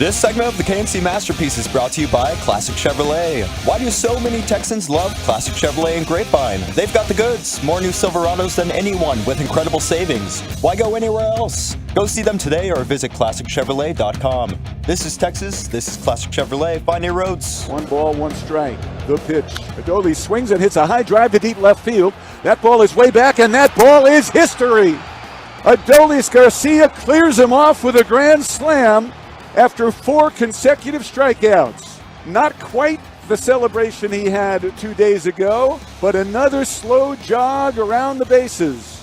This segment of the KMC Masterpiece is brought to you by Classic Chevrolet. Why do so many Texans love Classic Chevrolet and Grapevine? They've got the goods, more new Silverados than anyone with incredible savings. Why go anywhere else? Go see them today or visit ClassicChevrolet.com. This is Texas. This is Classic Chevrolet. Find your roads. 1 ball, 1 strike. The pitch. Adolis swings and hits a high drive to deep left field. That ball is way back, and that ball is history. Adolis Garcia clears him off with a grand slam after 4 consecutive strikeouts. Not quite the celebration he had 2 days ago, but another slow jog around the bases.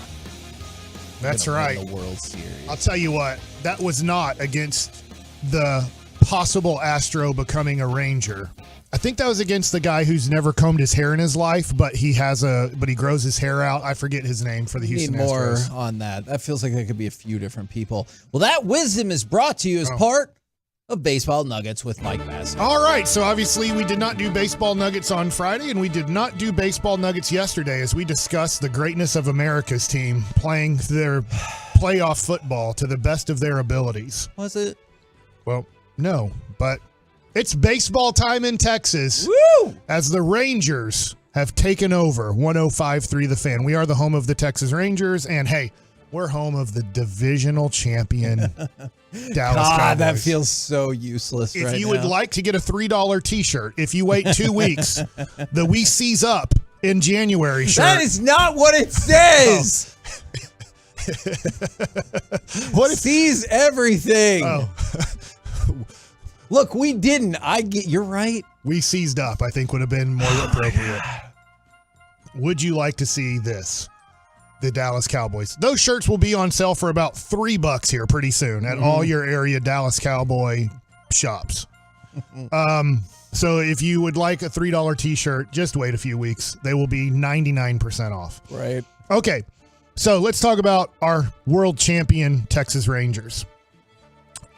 That's right. The World Series. I'll tell you what, that was not against the possible Astro becoming a Ranger. I think that was against the guy who's never combed his hair in his life, but he grows his hair out. I forget his name for the Houston Need more Astros. on that. That feels like there could be a few different people. Well, that wisdom is brought to you as part of Baseball Nuggets with Mike Massey. All right, so obviously we did not do Baseball Nuggets on Friday, and we did not do Baseball Nuggets yesterday as we discussed the greatness of America's team playing their playoff football to the best of their abilities. Was it? Well, no, but it's baseball time in Texas. Woo! As the Rangers have taken over 105.3 The Fan. We are the home of the Texas Rangers, and hey, we're home of the divisional champion Dallas Cowboys. That feels so useless If right you now. would like to get a $3 t-shirt, if you wait 2 weeks, the We Seize Up in January shirt. That is not what it says. What if seize everything? Oh. Look, we didn't. You're right. We seized up, I think would have been more appropriate. Would you like to see this? The Dallas Cowboys. Those shirts will be on sale for about $3 here pretty soon at all your area Dallas Cowboy shops. So if you would like a $3 t-shirt, just wait a few weeks. They will be 99% off. Right. Okay. So let's talk about our world champion Texas Rangers.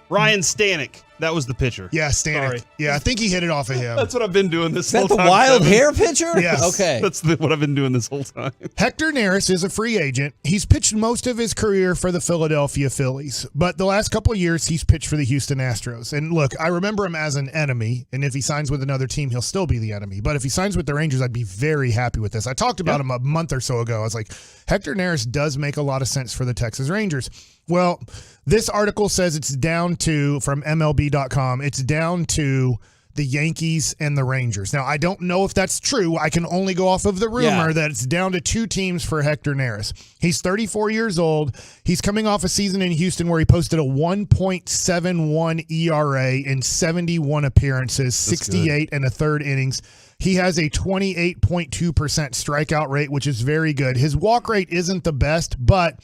Ryan Stanek. That was the pitcher. Yeah, Stanek. Sorry. Yeah, I think he hit it off of him. That's what I've been doing this Is that whole the time. wild Kevin. hair pitcher? Yes. Okay. That's what I've been doing this whole time. Hector Neris is a free agent. He's pitched most of his career for the Philadelphia Phillies, but the last couple of years he's pitched for the Houston Astros. And look, I remember him as an enemy, and if he signs with another team, he'll still be the enemy. But if he signs with the Rangers, I'd be very happy with this. I talked about him a month or so ago. I was like, Hector Neris does make a lot of sense for the Texas Rangers. Well, this article says it's down to, from MLB.com, it's down to the Yankees and the Rangers. Now, I don't know if that's true. I can only go off of the rumor that it's down to 2 teams for Hector Neris. He's 34 years old. He's coming off a season in Houston where he posted a 1.71 ERA in 71 appearances, 68 and a third innings. He has a 28.2% strikeout rate, which is very good. His walk rate isn't the best, but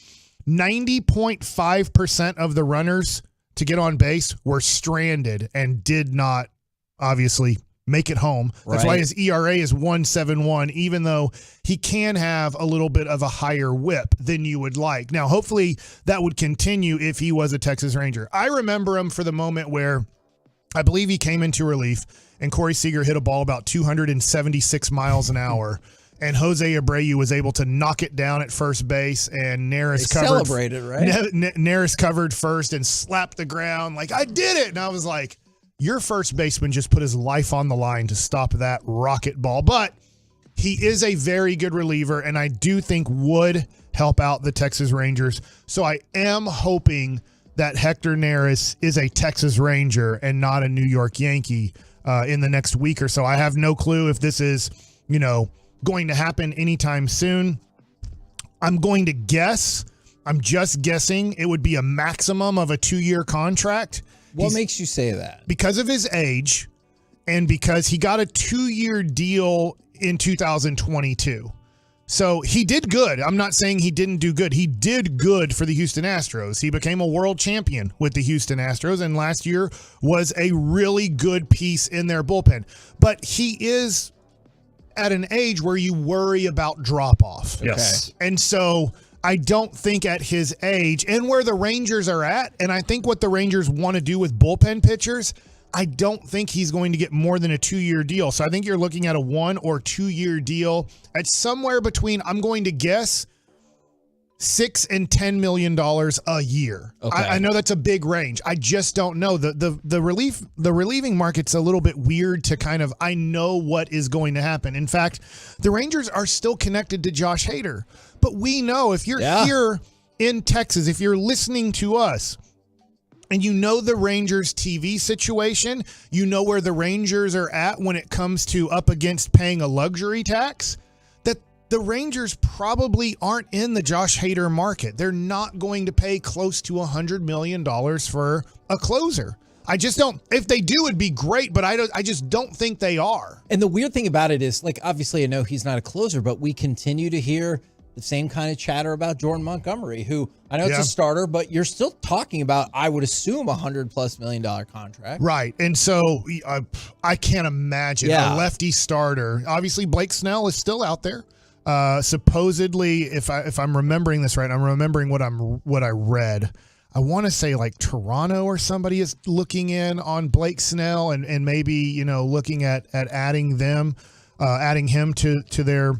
90.5% of the runners to get on base were stranded and did not obviously make it home. That's why his ERA is 1.71, even though he can have a little bit of a higher whip than you would like. Now, hopefully that would continue if he was a Texas Ranger. I remember him for the moment where I believe he came into relief and Corey Seager hit a ball about 276 miles an hour. And Jose Abreu was able to knock it down at first base, and Neris celebrated, right? Neris covered first and slapped the ground like, I did it. And I was like, your first baseman just put his life on the line to stop that rocket ball. But he is a very good reliever, and I do think would help out the Texas Rangers. So I am hoping that Hector Neris is a Texas Ranger and not a New York Yankee in the next week or so. I have no clue if this is, going to happen anytime soon. I'm going to guess, I'm just guessing, it would be a maximum of a 2-year contract. What makes you say that? Because of his age and because he got a 2-year deal in 2022. So he did good. I'm not saying he didn't do good. He did good for the Houston Astros. He became a world champion with the Houston Astros, and last year was a really good piece in their bullpen. But he is at an age where you worry about drop-off. Yes. And so I don't think at his age and where the Rangers are at, and I think what the Rangers want to do with bullpen pitchers, I don't think he's going to get more than a 2-year deal. So I think you're looking at a 1 or 2 year deal at somewhere between, I'm going to guess, $6 and $10 million a year. Okay. I know that's a big range. I just don't know. The relieving market's a little bit weird to kind of, I know what is going to happen. In fact, the Rangers are still connected to Josh Hader. But we know if you're here in Texas, if you're listening to us, and you know the Rangers TV situation, you know where the Rangers are at when it comes to up against paying a luxury tax, that the Rangers probably aren't in the Josh Hader market. They're not going to pay close to $100 million for a closer. I just don't. If they do, it'd be great, but I just don't think they are. And the weird thing about it is, like, obviously I know he's not a closer, but we continue to hear the same kind of chatter about Jordan Montgomery, who I know it's a starter, but you're still talking about, I would assume, $100+ million contract. Right. And so I can't imagine a lefty starter. Obviously, Blake Snell is still out there. Supposedly, if I'm remembering this right, I'm remembering what I read. I want to say like Toronto or somebody is looking in on Blake Snell and maybe, you know, looking at adding him to their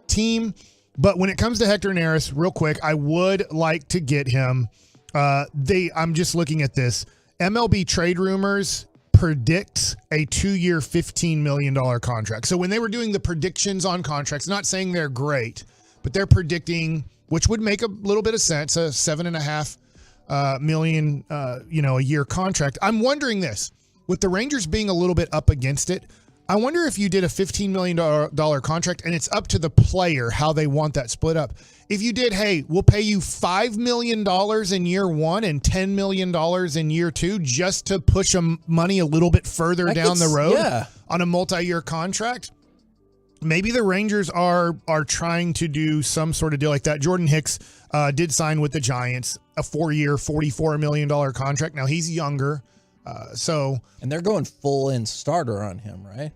team. But when it comes to Hector Neris, real quick, I would like to get him. I'm just looking at this. MLB Trade Rumors predicts a 2-year, $15 million contract. So when they were doing the predictions on contracts, not saying they're great, but they're predicting, which would make a little bit of sense, a $7.5 million, a year contract. I'm wondering this, with the Rangers being a little bit up against it, I wonder if you did a $15 million contract and it's up to the player how they want that split up. If you did, hey, we'll pay you $5 million in year one and $10 million in year two just to push money a little bit further down the road on a multi-year contract. Maybe the Rangers are trying to do some sort of deal like that. Jordan Hicks did sign with the Giants, a 4-year, $44 million contract. Now he's younger. And they're going full in starter on him, right?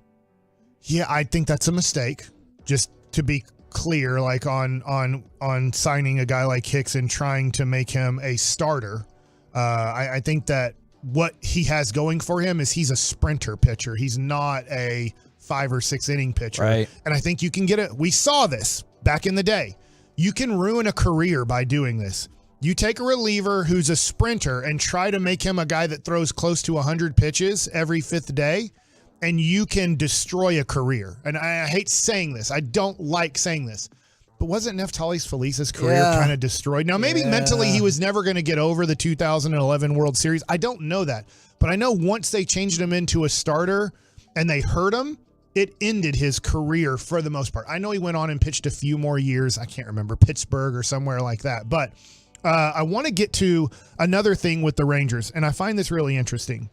Yeah, I think that's a mistake. Just to be clear, like on signing a guy like Hicks and trying to make him a starter. I think that what he has going for him is he's a sprinter pitcher. He's not a 5 or 6 inning pitcher. Right. And I think you can get it. We saw this back in the day. You can ruin a career by doing this. You take a reliever who's a sprinter and try to make him a guy that throws close to 100 pitches every 5th day, and you can destroy a career. And I hate saying this. I don't like saying this. But wasn't Neftali Felice's career kind of destroyed? Now, maybe mentally he was never going to get over the 2011 World Series. I don't know that. But I know once they changed him into a starter and they hurt him, it ended his career for the most part. I know he went on and pitched a few more years. I can't remember, Pittsburgh or somewhere like that. But I want to get to another thing with the Rangers, and I find this really interesting.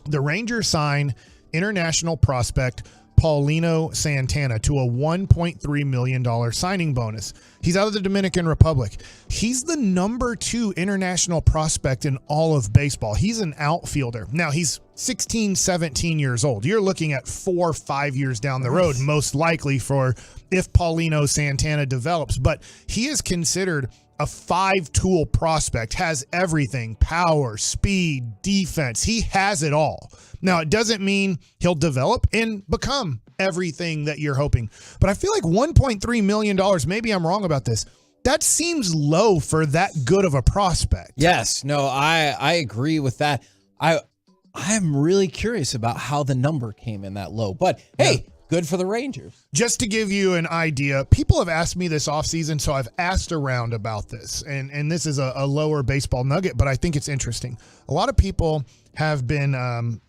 The Rangers sign international prospect Paulino Santana to a $1.3 million signing bonus. He's out of the Dominican Republic. He's the number 2 international prospect in all of baseball. He's an outfielder. Now, he's 16, 17 years old. You're looking at 4 or 5 years down the road, most likely, for if Paulino Santana develops. But he is considered a 5-tool prospect, has everything: power, speed, defense. He has it all. Now, it doesn't mean he'll develop and become everything that you're hoping. But I feel like $1.3 million, maybe I'm wrong about this, that seems low for that good of a prospect. Yes. No, I agree with that. I'm really curious about how the number came in that low. But, hey, good for the Rangers. Just to give you an idea, people have asked me this offseason, so I've asked around about this. And this is a lower baseball nugget, but I think it's interesting. A lot of people have been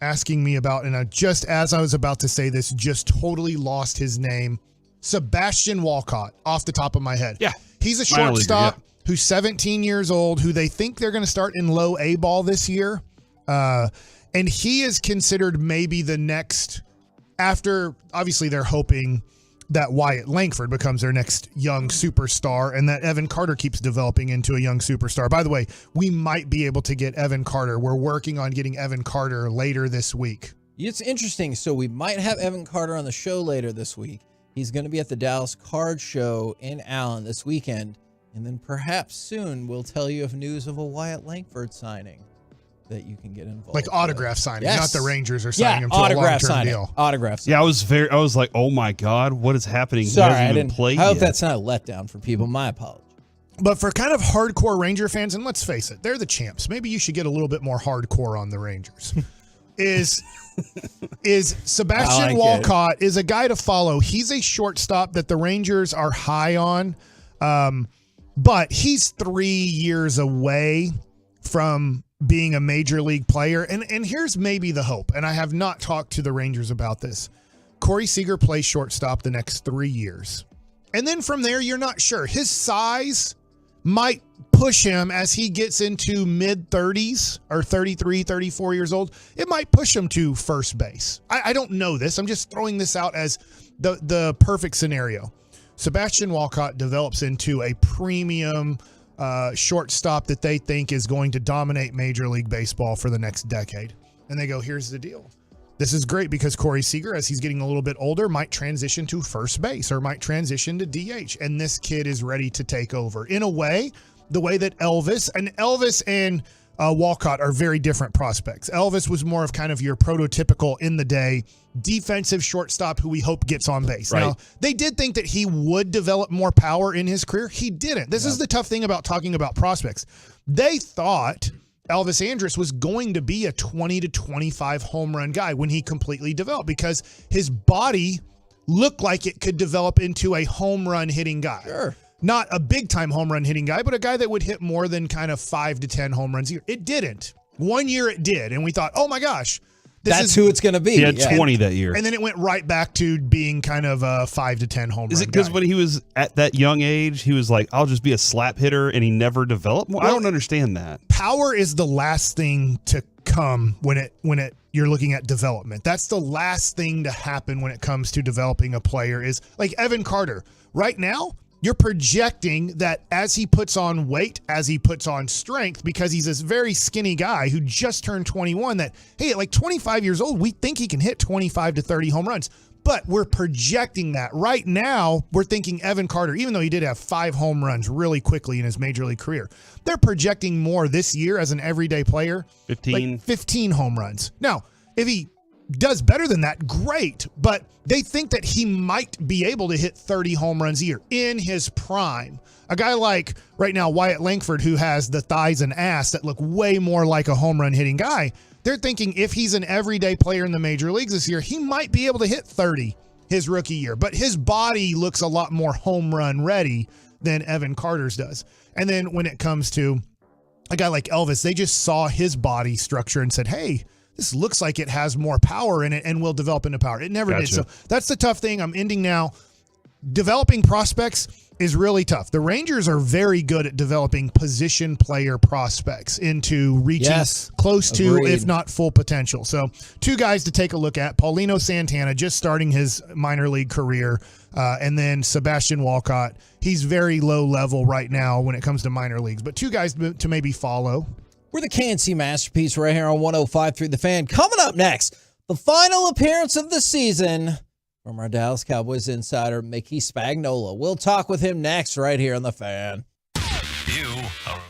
asking me about, and just as I was about to say this, just totally lost his name, Sebastian Walcott, off the top of my head. Yeah. He's a shortstop who's 17 years old, who they think they're going to start in low A ball this year. And he is considered maybe the next, after, obviously they're hoping that Wyatt Langford becomes their next young superstar and that Evan Carter keeps developing into a young superstar. By the way, we might be able to get Evan Carter. We're working on getting Evan Carter later this week. It's interesting. So we might have Evan Carter on the show later this week. He's going to be at the Dallas Card Show in Allen this weekend. And then perhaps soon we'll tell you of news of a Wyatt Langford signing. that you can get involved. Like autograph signing, Yes. not the Rangers are signing him to a autograph long-term signing. deal. Autograph signing. Yeah, I was like, oh my God, what is happening? Sorry, he hasn't I even didn't. played I hope yet. that's not a letdown for people. My apologies. But for kind of hardcore Ranger fans, and let's face it, they're the champs. Maybe you should get a little bit more hardcore on the Rangers. is Sebastian Walcott is a guy to follow. He's a shortstop that the Rangers are high on, but he's 3 years away from being a major league player. And here's maybe the hope, and I have not talked to the Rangers about this. Corey Seager plays shortstop the next 3 years. And then from there, you're not sure. His size might push him as he gets into mid-30s or 33, 34 years old. It might push him to first base. I don't know this. I'm just throwing this out as the perfect scenario. Sebastian Walcott develops into a premium shortstop that they think is going to dominate Major League Baseball for the next decade. And they go, here's the deal. This is great because Corey Seager, as he's getting a little bit older, might transition to first base or might transition to DH. And this kid is ready to take over. In a way, the way that Elvis and Walcott are very different prospects. Elvis was more of kind of your prototypical in the day defensive shortstop who we hope gets on base. Right. Now, they did think that he would develop more power in his career. He didn't. This is the tough thing about talking about prospects. They thought Elvis Andrus was going to be a 20 to 25 home run guy when he completely developed because his body looked like it could develop into a home run hitting guy. Sure. Not a big time home run hitting guy, but a guy that would hit more than kind of 5 to 10 home runs a year. It didn't. 1 year it did. And we thought, oh my gosh, that's who it's going to be. He had 20 that year. And then it went right back to being kind of a 5 to 10 home run. Is it because guy. when he was at that young age, he was like, I'll just be a slap hitter and he never developed? Well, I don't understand that. Power is the last thing to come when you're looking at development. That's the last thing to happen when it comes to developing a player is like Evan Carter. Right now, you're projecting that as he puts on weight, as he puts on strength, because he's this very skinny guy who just turned 21, that, hey, at like 25 years old, we think he can hit 25 to 30 home runs. But we're projecting that. Right now, we're thinking Evan Carter, even though he did have 5 home runs really quickly in his major league career, they're projecting more this year as an everyday player. 15. Like 15 home runs. Now, if he does better than that, great. But they think that he might be able to hit 30 home runs a year in his prime. A guy like right now Wyatt Langford, who has the thighs and ass that look way more like a home run hitting guy, they're thinking if he's an everyday player in the major leagues this year, he might be able to hit 30 his rookie year. But his body looks a lot more home run ready than Evan Carter's does. And then when it comes to a guy like Elvis, they just saw his body structure and said, hey, this looks like it has more power in it and will develop into power. It never did. So that's the tough thing. I'm ending now. Developing prospects is really tough. The Rangers are very good at developing position player prospects into reaching close to, if not full potential. So 2 guys to take a look at. Paulino Santana just starting his minor league career. And then Sebastian Walcott. He's very low level right now when it comes to minor leagues. But 2 guys to maybe follow. We're the KNC Masterpiece right here on 105.3 The Fan. Coming up next, the final appearance of the season from our Dallas Cowboys insider, Mickey Spagnola. We'll talk with him next right here on The Fan. You are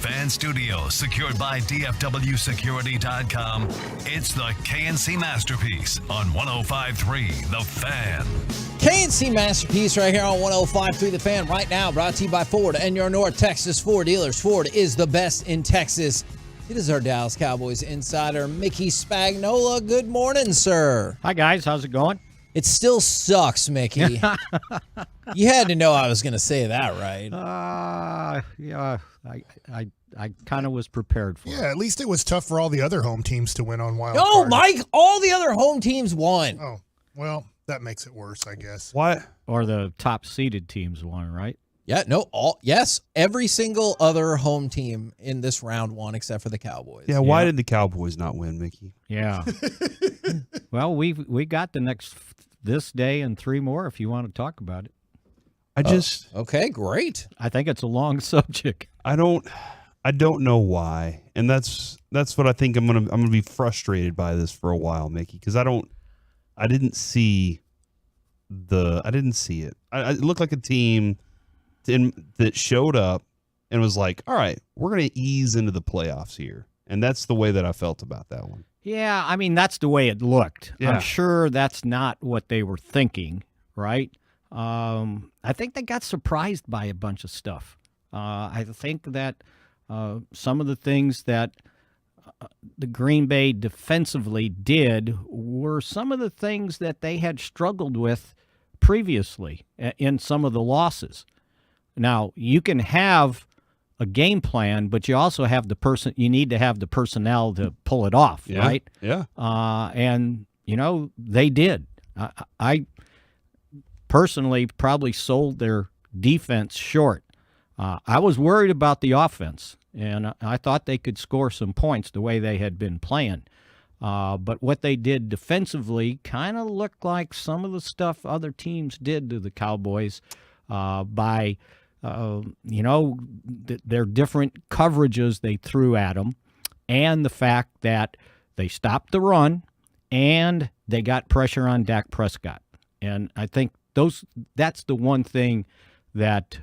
Fan Studios, secured by DFWSecurity.com. It's the KNC Masterpiece on 105.3 The Fan. KNC Masterpiece right here on 105.3 The Fan right now, brought to you by Ford and your North Texas Ford dealers. Ford is the best in Texas. It is our Dallas Cowboys insider, Mickey Spagnola. Good morning, sir. Hi, guys. How's it going? It still sucks, Mickey. You had to know I was going to say that, right? Yeah, I kind of was prepared for it. Yeah, at least it was tough for all the other home teams to win on wild No, card. Mike, all the other home teams won. Oh, well, that makes it worse, I guess. What? Or the top-seeded teams won, right? Yeah, no, yes, every single other home team in this round won except for the Cowboys. Yeah, why did the Cowboys not win, Mickey? Yeah. Well, we got this day and 3 more if you want to talk about it. Okay, great. I think it's a long subject. I don't know why, and that's what I think I'm gonna be frustrated by this for a while, Mickey, because I didn't see it. It looked like a team that showed up and was like, all right, we're gonna ease into the playoffs here, and that's the way that I felt about that one. Yeah, I mean, that's the way it looked. Yeah. I'm sure that's not what they were thinking, right? I think they got surprised by a bunch of stuff. I think that some of the things that the Green Bay defensively did were some of the things that they had struggled with previously in some of the losses. Now, you can have a game plan, but you also have you need to have the personnel to pull it off, right? Yeah. And, they did. I personally probably sold their defense short. I was worried about the offense, and I thought they could score some points the way they had been playing. But what they did defensively kind of looked like some of the stuff other teams did to the Cowboys by their different coverages they threw at them, and the fact that they stopped the run and they got pressure on Dak Prescott. And I think that's the one thing that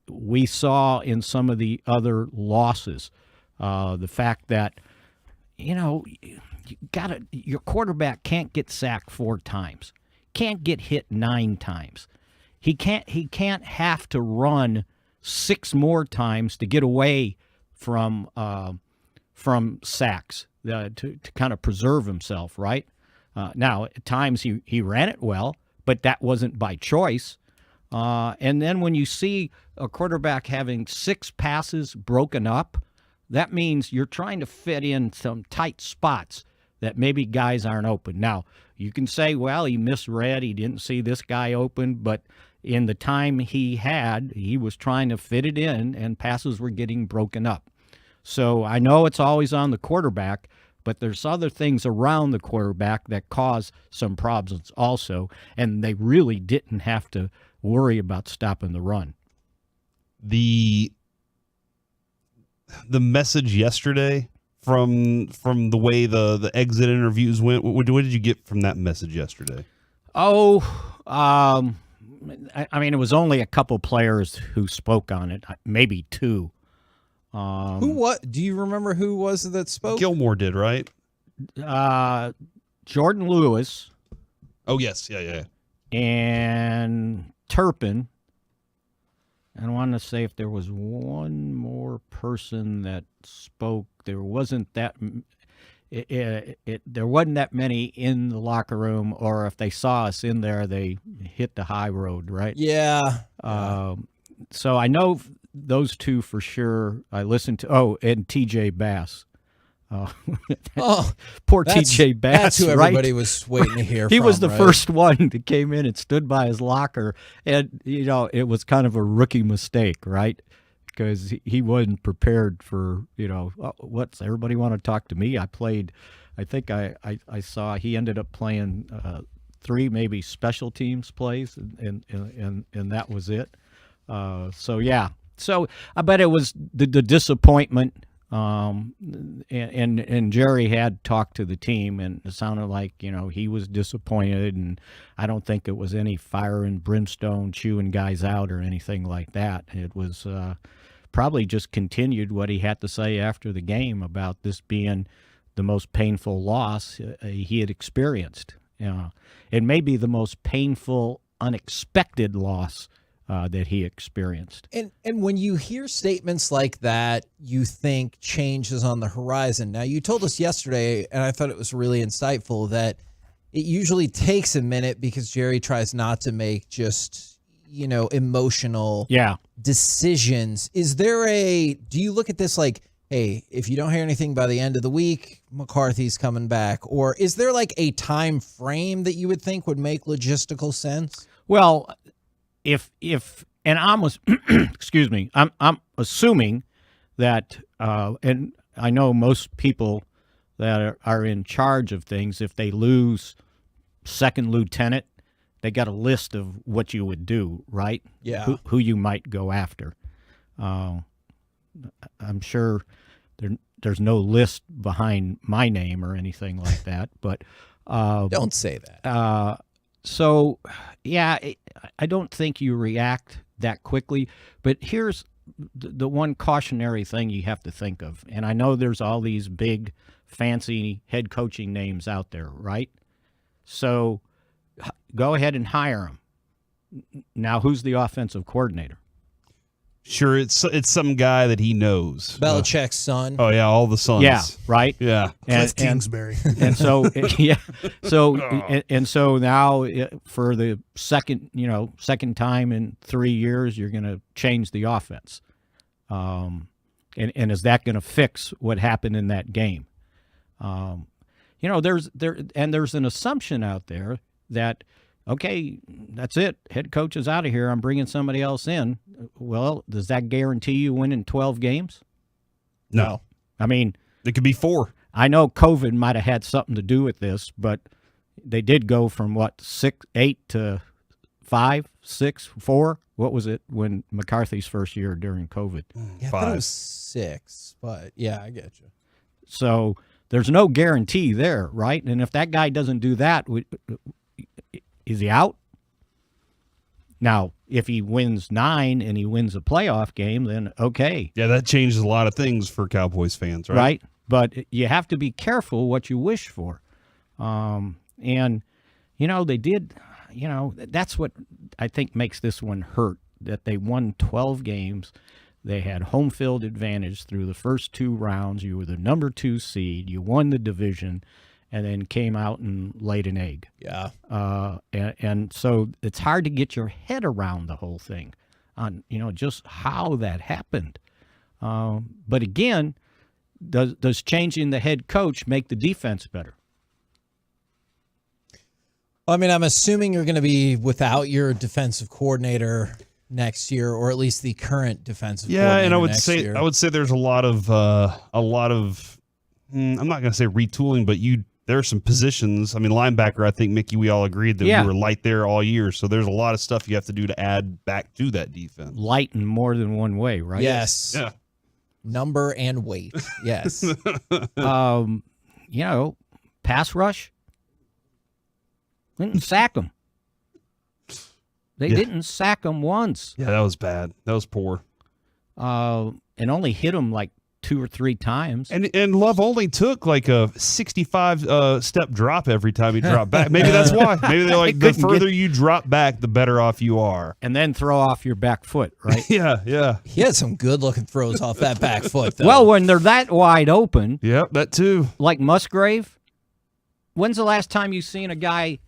we saw in some of the other losses. The fact that, your quarterback can't get sacked 4 times, can't get hit 9 times. He can't have to run 6 more times to get away from sacks to kind of preserve himself, right? Now, at times he ran it well, but that wasn't by choice. And then when you see a quarterback having 6 passes broken up, that means you're trying to fit in some tight spots that maybe guys aren't open. Now, you can say, well, he misread, he didn't see this guy open, but in the time he was trying to fit it in, and passes were getting broken up. So I know it's always on the quarterback, but there's other things around the quarterback that cause some problems also, and they really didn't have to worry about stopping the run. The message yesterday from the way the exit interviews went, what did you get from that message yesterday? I mean, it was only a couple players who spoke on it, maybe 2. What? Do you remember who was it that spoke? Gilmore did, right? Jordan Lewis. Oh, yes. Yeah. And Turpin. I want to say if there was one more person that spoke, there wasn't that many in the locker room, or if they saw us in there, they hit the high road, right? Yeah. So I know those 2 for sure. I listened to, and TJ Bass. Poor TJ Bass. That's who everybody was waiting to hear He from, was the right? first one that came in and stood by his locker, and it was kind of a rookie mistake, right? Because he wasn't prepared for what's everybody want to talk to me. I think I saw he ended up playing 3 maybe special teams plays, and that was it. So I bet it was the disappointment. And Jerry had talked to the team, and it sounded like, he was disappointed, and I don't think it was any fire and brimstone chewing guys out or anything like that. It was probably just continued what he had to say after the game about this being the most painful loss he had experienced. It may be the most painful, unexpected loss that he experienced. And when you hear statements like that, you think change is on the horizon. Now, you told us yesterday, and I thought it was really insightful, that it usually takes a minute because Jerry tries not to make just, emotional decisions. Is there do you look at this like, hey, if you don't hear anything by the end of the week, McCarthy's coming back? Or is there like a time frame that you would think would make logistical sense? Well, if and I'm excuse me, I'm assuming that and I know most people that are in charge of things, if they lose second lieutenant, they got a list of what you would do, right? Yeah. Who you might go after. I'm sure there's no list behind my name or anything like that, but don't say that. So, yeah, I don't think you react that quickly. But here's the one cautionary thing you have to think of. And I know there's all these big, fancy head coaching names out there, right? So go ahead and hire them. Now, who's the offensive coordinator? Sure, it's some guy that he knows. Belichick's son. Oh yeah, all the sons. Yeah, right. Yeah, Cliff Kingsbury. And so so now for the second time in 3 years, you're going to change the offense. And is that going to fix what happened in that game? There's an assumption out there that, okay, that's it. Head coach is out of here. I'm bringing somebody else in. Well, does that guarantee you winning 12 games? No. I mean, it could be 4. I know COVID might have had something to do with this, but they did go from 8 to 5, 6, 4. What was it when McCarthy's first year during COVID? Yeah, I thought it was 6, but yeah, I get you. So there's no guarantee there, right? And if that guy doesn't do that, is he out? Now, if he wins 9 and he wins a playoff game, then okay. Yeah, that changes a lot of things for Cowboys fans, right? Right, but you have to be careful what you wish for. And, they did, that's what I think makes this one hurt, that they won 12 games. They had home field advantage through the first 2 rounds. You were the number 2 seed. You won the division. And then came out and laid an egg. Yeah. And so it's hard to get your head around the whole thing on, just how that happened. But again, does changing the head coach make the defense better? I mean, I'm assuming you're going to be without your defensive coordinator next year, or at least the current defensive coordinator. Yeah, and I would say there's a lot of I'm not going to say retooling, but there are some positions. I mean, linebacker, I think, Mickey, we all agreed that we were light there all year. So there's a lot of stuff you have to do to add back to that defense. Light in more than one way, right? Yes. Yeah. Number and weight. Yes. Pass rush. Didn't sack them. They didn't sack them once. Yeah, that was bad. That was poor. And only hit them like 2 or 3 times. And Love only took like a 65 step drop every time he dropped back. Maybe that's why. Maybe they're like, the further you drop back, the better off you are. And then throw off your back foot, right? Yeah. He had some good looking throws off that back foot, though. Well, when they're that wide open. Yep, that too. Like Musgrave. When's the last time you seen a guy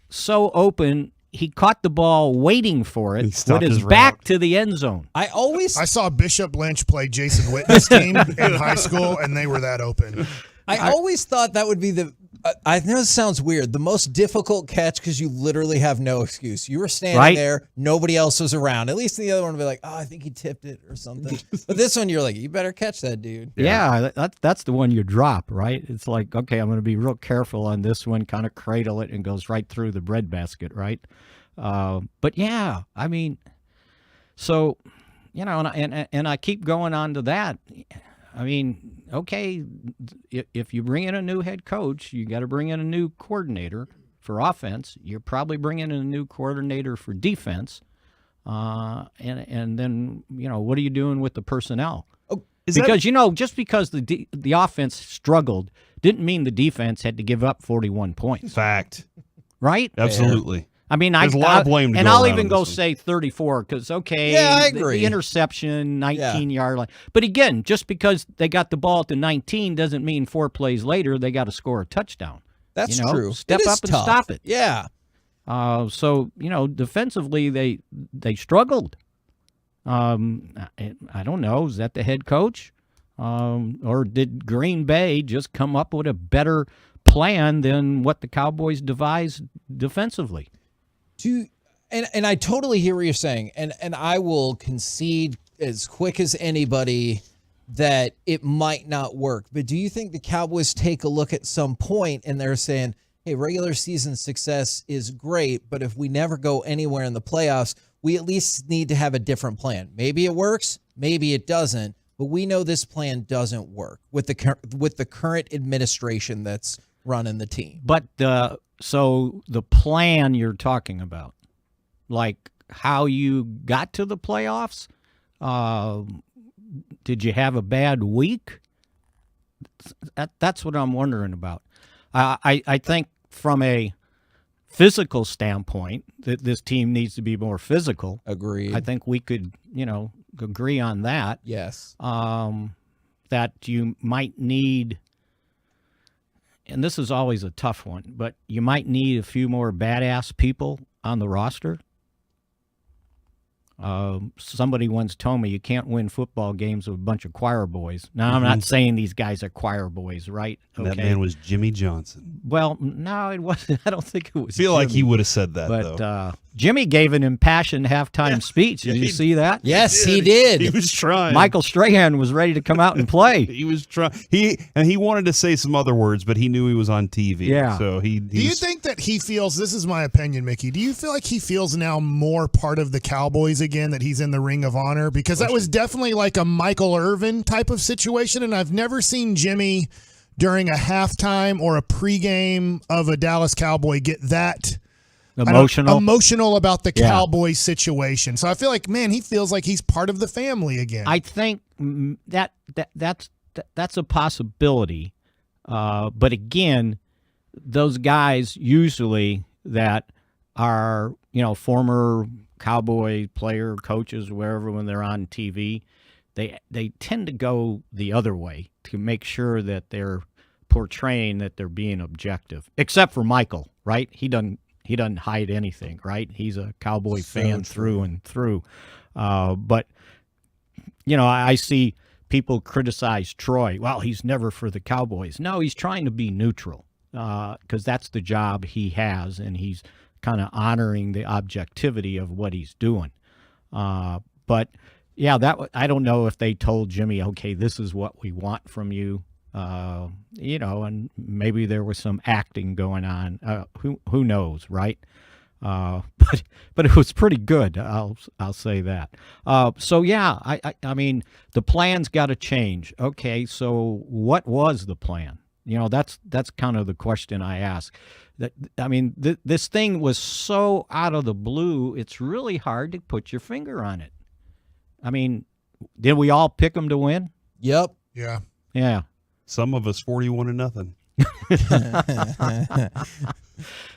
so open he caught the ball waiting for it with his back to the end zone? I saw Bishop Lynch play Jason Witten's team in high school, and they were that open. I always thought that would be I know this sounds weird, the most difficult catch because you literally have no excuse. You were standing there, nobody else was around. At least the other one would be like, oh, I think he tipped it or something. But this one, you're like, you better catch that, dude. Yeah, that's the one you drop, right? It's like, okay, I'm going to be real careful on this one, kind of cradle it, and goes right through the breadbasket, right? But yeah, I mean, so, and I keep going on to that. I mean, okay, if you bring in a new head coach, you got to bring in a new coordinator for offense. You're probably bringing in a new coordinator for defense. and then what are you doing with the personnel? Because just because the offense struggled didn't mean the defense had to give up 41 points. Fact. Right? Absolutely. I mean, there's a lot of blame to and go I'll around even on go this say 34 because I agree. The interception, 19-yard line. But again, just because they got the ball at the 19 doesn't mean 4 plays later they got to score a touchdown. That's true. Step It is up and tough. stop it. Yeah. So defensively they struggled. I don't know. Is that the head coach, or did Green Bay just come up with a better plan than what the Cowboys devised defensively? And I totally hear what you're saying, and I will concede as quick as anybody that it might not work. But do you think the Cowboys take a look at some point and they're saying, hey, regular season success is great, but if we never go anywhere in the playoffs, we at least need to have a different plan. Maybe it works, maybe it doesn't, but we know this plan doesn't work with the current administration that's running the team. But so the plan you're talking about, like how you got to the playoffs, did you have a bad week? That's what I'm wondering about. I think from a physical standpoint that this team needs to be more physical. Agreed. I think we could, agree on that. Yes. That you might need, and this is always a tough one, but you might need a few more badass people on the roster. Somebody once told me you can't win football games with a bunch of choir boys. Now, I'm not saying these guys are choir boys, right? That man was Jimmy Johnson. Well, no, it wasn't. I don't think it was. I feel like Jimmy. he would have said that, But though. Jimmy gave an impassioned halftime speech. Did you see that? Yes, he did. He was trying. Michael Strahan was ready to come out and play. He was trying. He wanted to say some other words, but he knew he was on TV. Yeah. So he Do you think that he feels, this is my opinion, Mickey, do you feel like he feels now more part of the Cowboys again, that he's in the Ring of Honor? Because that was definitely like a Michael Irvin type of situation, and I've never seen Jimmy during a halftime or a pregame of a Dallas Cowboy get that emotional about the Cowboys situation. So I feel like, man, he feels like he's part of the family again. I think that's a possibility. But again, those guys usually that are, former Cowboy player, coaches, wherever, when they're on TV, they tend to go the other way to make sure that they're portraying that they're being objective. Except for Michael, right? He doesn't hide anything, right? He's a Cowboy fan through and through. But I see people criticize Troy. Well, he's never for the Cowboys. No, he's trying to be neutral because that's the job he has, and he's kind of honoring the objectivity of what he's doing. But yeah, I don't know if they told Jimmy, okay, this is what we want from you, and maybe there was some acting going on. Who knows, right? But it was pretty good. I'll say that. So yeah, I mean, the plan's got to change. Okay, so what was the plan? That's kind of the question I ask. This thing was so out of the blue. It's really hard to put your finger on it. I mean, did we all pick them to win? Yep. Yeah. Yeah. Some of us 41-0.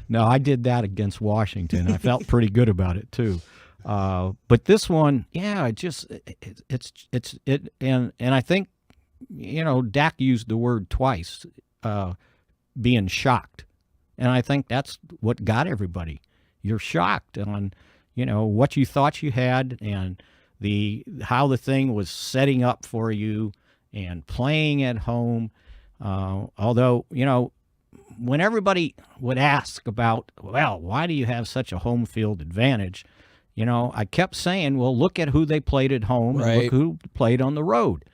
No, I did that against Washington. I felt pretty good about it too. But this one, yeah, and I think, Dak used the word twice, being shocked. And I think that's what got everybody. You're shocked on, what you thought you had and how the thing was setting up for you and playing at home. Although, when everybody would ask about, well, why do you have such a home field advantage? I kept saying, well, look at who they played at home and look who played on the road.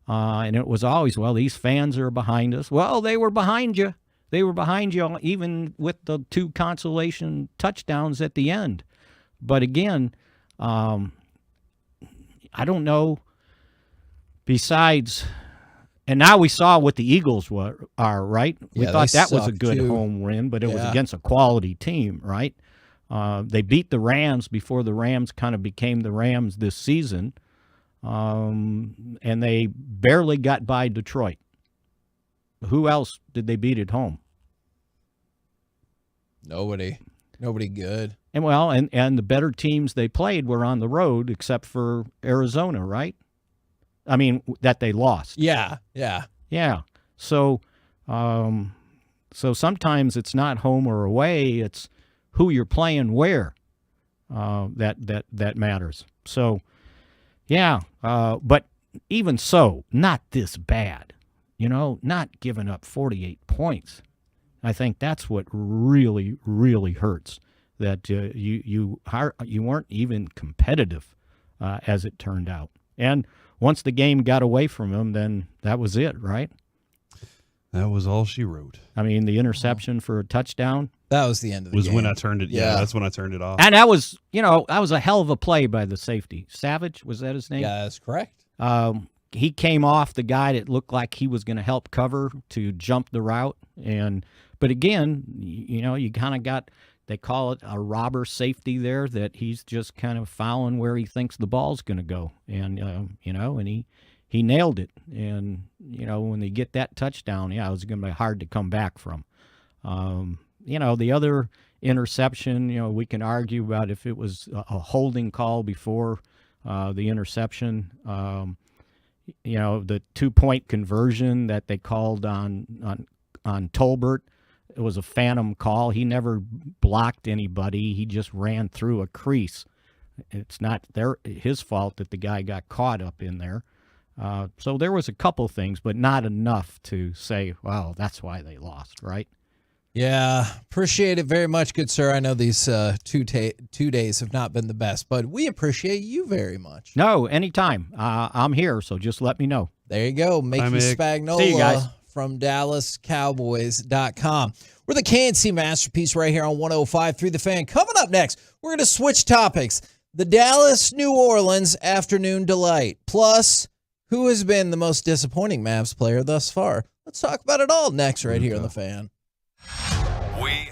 And it was always, well, these fans are behind us. Well, they were behind you. They were behind you even with the 2 consolation touchdowns at the end. But again, I don't know. Besides, and now we saw what the Eagles are, right? We thought that was a good home win, but it was against a quality team, right? They beat the Rams before the Rams kind of became the Rams this season, and they barely got by Detroit. Who else did they beat at home? Nobody good. And well, and the better teams they played were on the road, except for Arizona, right? I mean, that they lost. Yeah. So, so sometimes it's not home or away; it's who you're playing where. That matters. So, yeah. But even so, not this bad. Not giving up 48 points. I think that's what really, really hurts. That you weren't even competitive, as it turned out. And once the game got away from him, then that was it, right? That was all she wrote. I mean, the interception for a touchdown. That was the end of the game. Was when I turned it. Yeah, that's when I turned it off. And that was a hell of a play by the safety. Savage, was that his name? Yeah, that's correct. He came off the guy that looked like he was going to help cover to jump the route. But again, you kind of got, they call it a robber safety there, that he's just kind of fouling where he thinks the ball's going to go. And, and he nailed it. And, when they get that touchdown, it was going to be hard to come back from. The other interception, we can argue about if it was a holding call before the interception. The 2-point conversion that they called on Tolbert, it was a phantom call. He never blocked anybody. He just ran through a crease. It's not his fault that the guy got caught up in there. So there was a couple things, but not enough to say, wow, that's why they lost, right? Yeah, appreciate it very much, good sir. I know these 2 days have not been the best, but we appreciate you very much. No, anytime. I'm here, so just let me know. There you go. Mickey Spagnola. See you guys. From DallasCowboys.com. We're the KNC Masterpiece right here on 105.3 The Fan. Coming up next, we're going to switch topics. The Dallas-New Orleans afternoon delight. Plus, who has been the most disappointing Mavs player thus far? Let's talk about it all next right here on The Fan. We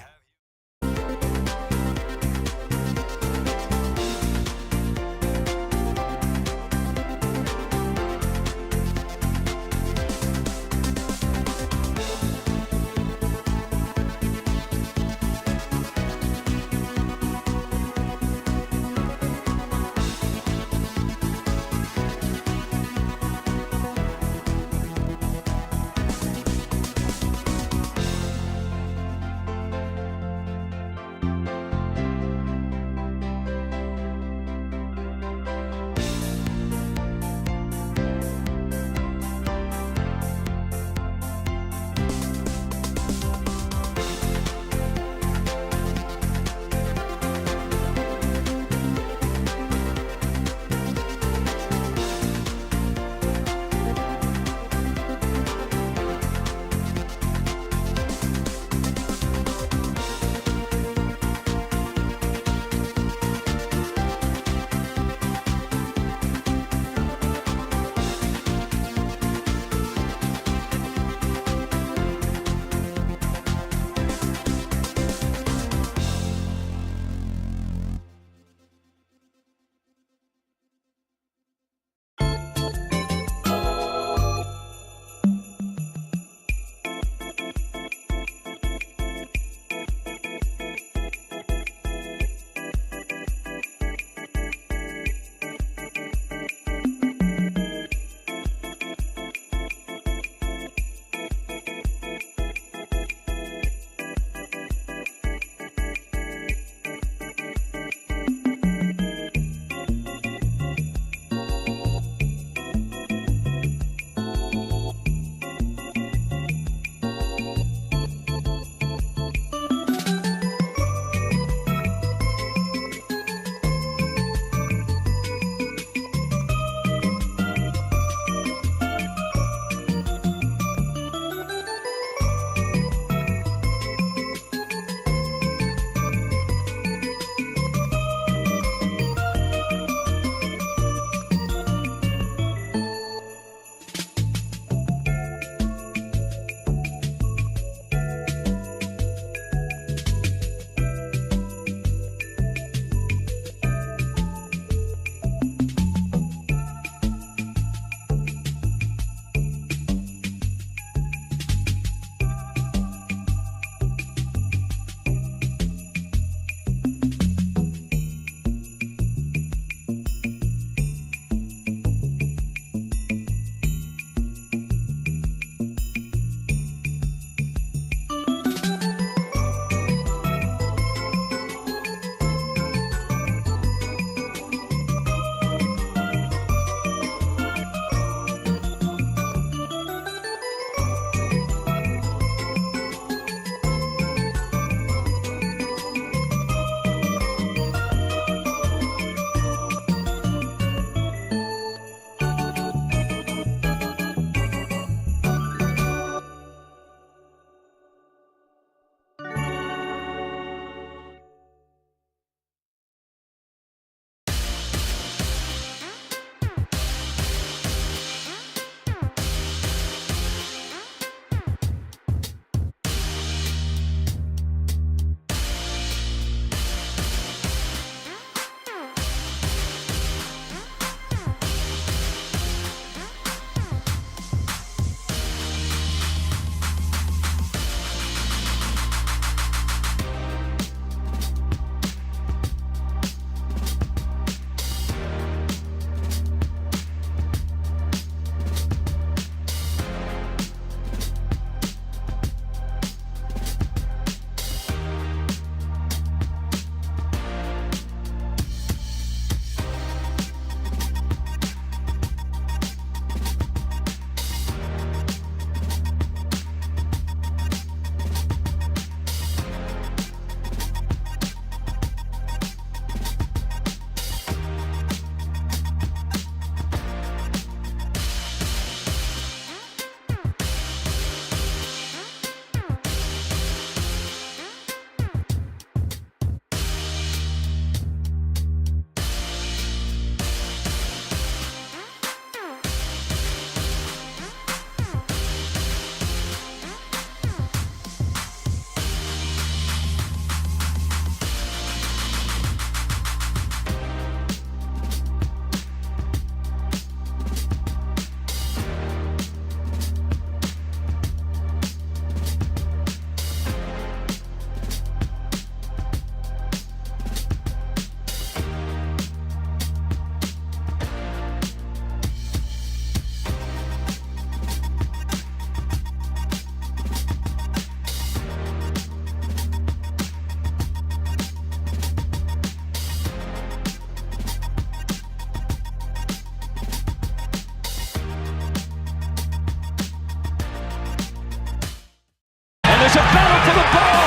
There's a battle for the ball.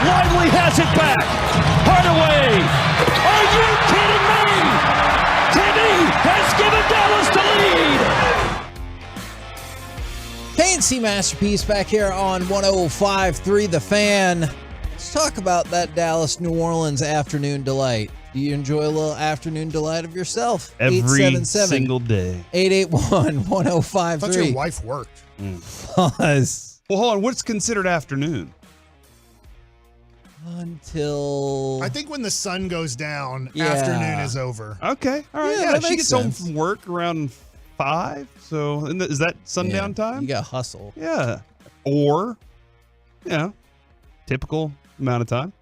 Lively has it back. Hardaway. Are you kidding me? Kenny has given Dallas the lead. KNC Masterpiece back here on 105.3 The Fan. Let's talk about that Dallas-New Orleans afternoon delight. Do you enjoy a little afternoon delight of yourself? Every single day. 881-1053. I thought your wife worked. Pause. Well, hold on. What's considered afternoon? Until I think when the sun goes down, Yeah. afternoon is over. Okay. All right. Yeah, Yeah, that she makes gets home sense. from work around 5. So is that sundown time? You got hustle. Yeah. Or, typical amount of time.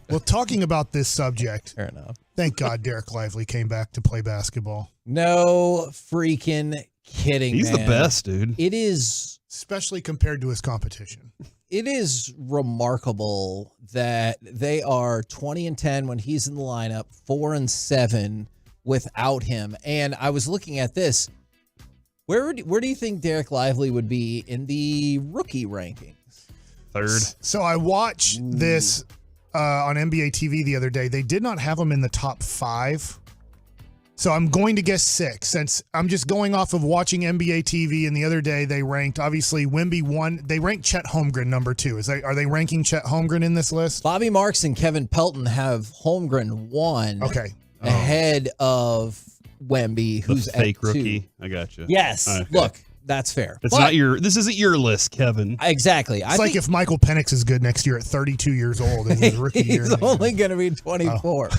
Well, talking about this subject, fair enough. Thank God Derek Lively came back to play basketball. No freaking kidding, He's the man. best, dude. It is, especially compared to his competition. it is remarkable that they are 20-10 when he's in the lineup, 4-7 without him. And I was looking at this. Where do you think Derek Lively would be in the rookie rankings? Third. So I watched this on NBA TV the other day. They did not have him in the top 5. So I'm going to guess 6, since I'm just going off of watching NBA TV. And the other day they ranked, obviously, Wemby 1. They ranked Chet Holmgren number 2. Are they ranking Chet Holmgren in this list? Bobby Marks and Kevin Pelton have Holmgren 1. Okay. Ahead of Wemby, who's the fake at 2. rookie. I got you. Yes. Okay. Look, that's fair. It's But- not your. This isn't your list, Kevin. Exactly. It's like if Michael Penix is good next year at 32 years old in his rookie year. He's only going to be 24.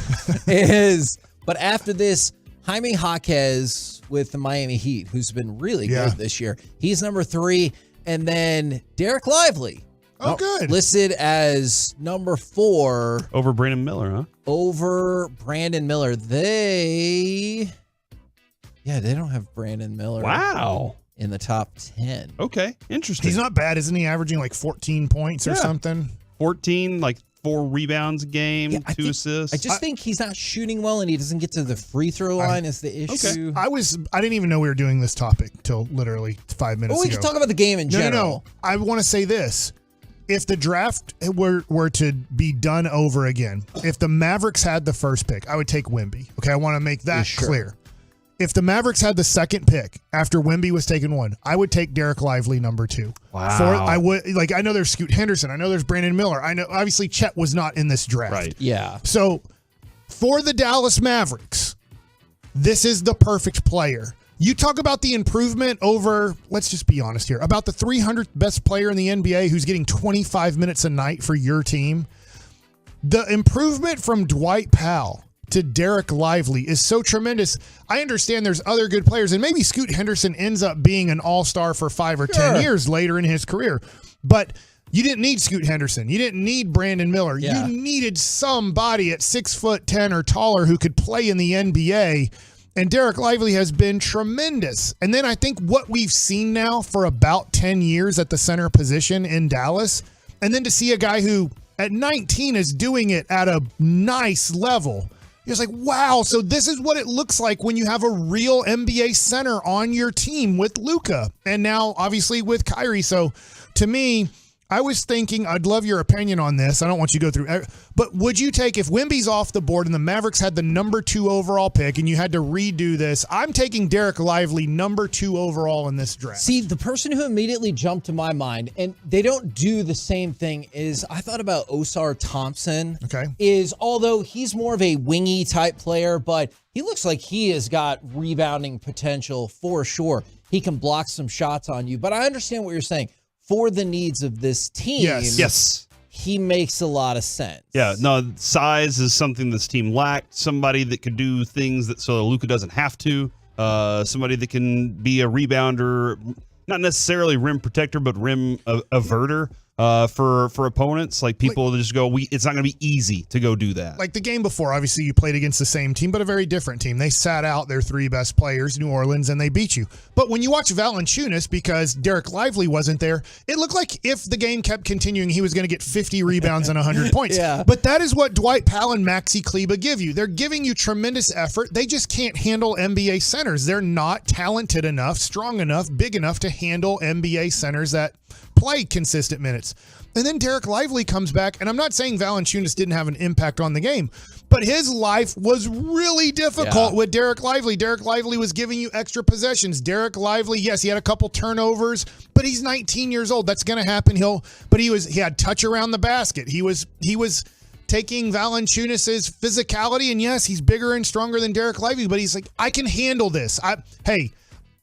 But after this, Jaime Jaquez with the Miami Heat, who's been really Yeah. good this year. He's number 3. And then Derek Lively. Oh, good. Listed as number 4 Over Brandon Miller, huh? over Brandon Miller. They don't have Brandon Miller. Wow. In the top 10. Okay, interesting. He's not bad, isn't he? Averaging like 14 points or Yeah. something. 14, like 4 rebounds a game, 2 assists. I just think he's not shooting well, and he doesn't get to the free throw line is the issue. I didn't even know we were doing this topic till literally 5 minutes Well, we ago. can talk about the game in general. No. I want to say this. If the draft were to be done over again, if the Mavericks had the first pick, I would take Wemby. Okay, I want to make that clear. If the Mavericks had the second pick after Wemby was taken 1, I would take Derek Lively number 2. Wow. I know there's Scoot Henderson. I know there's Brandon Miller. I know obviously Chet was not in this draft. Right. Yeah. So for the Dallas Mavericks, this is the perfect player. You talk about the improvement over, let's just be honest here, about the 300th best player in the NBA who's getting 25 minutes a night for your team. The improvement from Dwight Powell to Derek Lively is so tremendous. I understand there's other good players, and maybe Scoot Henderson ends up being an all-star for 5 or 10 years later in his career. But you didn't need Scoot Henderson. You didn't need Brandon Miller. Yeah. You needed somebody at 6'10" or taller who could play in the NBA. And Derek Lively has been tremendous. And then I think what we've seen now for about 10 years at the center position in Dallas, and then to see a guy who at 19 is doing it at a nice level, it's like, wow, so this is what it looks like when you have a real NBA center on your team with Luka. And now, obviously, with Kyrie. So to me, I was thinking, I'd love your opinion on this. I don't want you to go through, but would you take, if Wemby's off the board and the Mavericks had the number 2 overall pick and you had to redo this, I'm taking Derek Lively number 2 overall in this draft. See, the person who immediately jumped to my mind, and they don't do the same thing, is I thought about Osar Thompson. Okay. Is although he's more of a wingy type player, but he looks like he has got rebounding potential for sure. He can block some shots on you, but I understand what you're saying. For the needs of this team, Yes. he makes a lot of sense. Yeah, no, size is something this team lacked. Somebody that could do things that so Luka doesn't have to. Somebody that can be a rebounder, not necessarily rim protector, but rim averter for opponents. Like people just go, it's not going to be easy to go do that. Like the game before, obviously you played against the same team, but a very different team. They sat out their 3 best players, New Orleans, and they beat you. But when you watch Valanciunas, because Derek Lively wasn't there, it looked like if the game kept continuing, he was going to get 50 rebounds and 100 points. Yeah. But that is what Dwight Powell and Maxi Kleber give you. They're giving you tremendous effort. They just can't handle NBA centers. They're not talented enough, strong enough, big enough to handle NBA centers that play consistent minutes. And then Derek Lively comes back, and I'm not saying Valanciunas didn't have an impact on the game, but his life was really difficult with Derek Lively. Derek Lively was giving you extra possessions. Derek Lively, yes, he had a couple turnovers, but he's 19 years old. That's going to happen. He had touch around the basket. He was taking Valanciunas' physicality, and yes, he's bigger and stronger than Derek Lively, but he's like, I can handle this.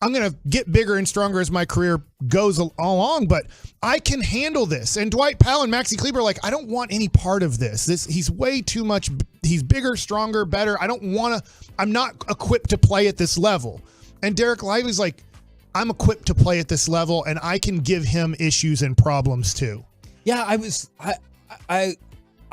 I'm going to get bigger and stronger as my career goes along, but I can handle this. And Dwight Powell and Maxi Kleber are like, I don't want any part of this. He's way too much. He's bigger, stronger, better. I'm not equipped to play at this level. And Derek Lively's like, I'm equipped to play at this level, and I can give him issues and problems too. Yeah,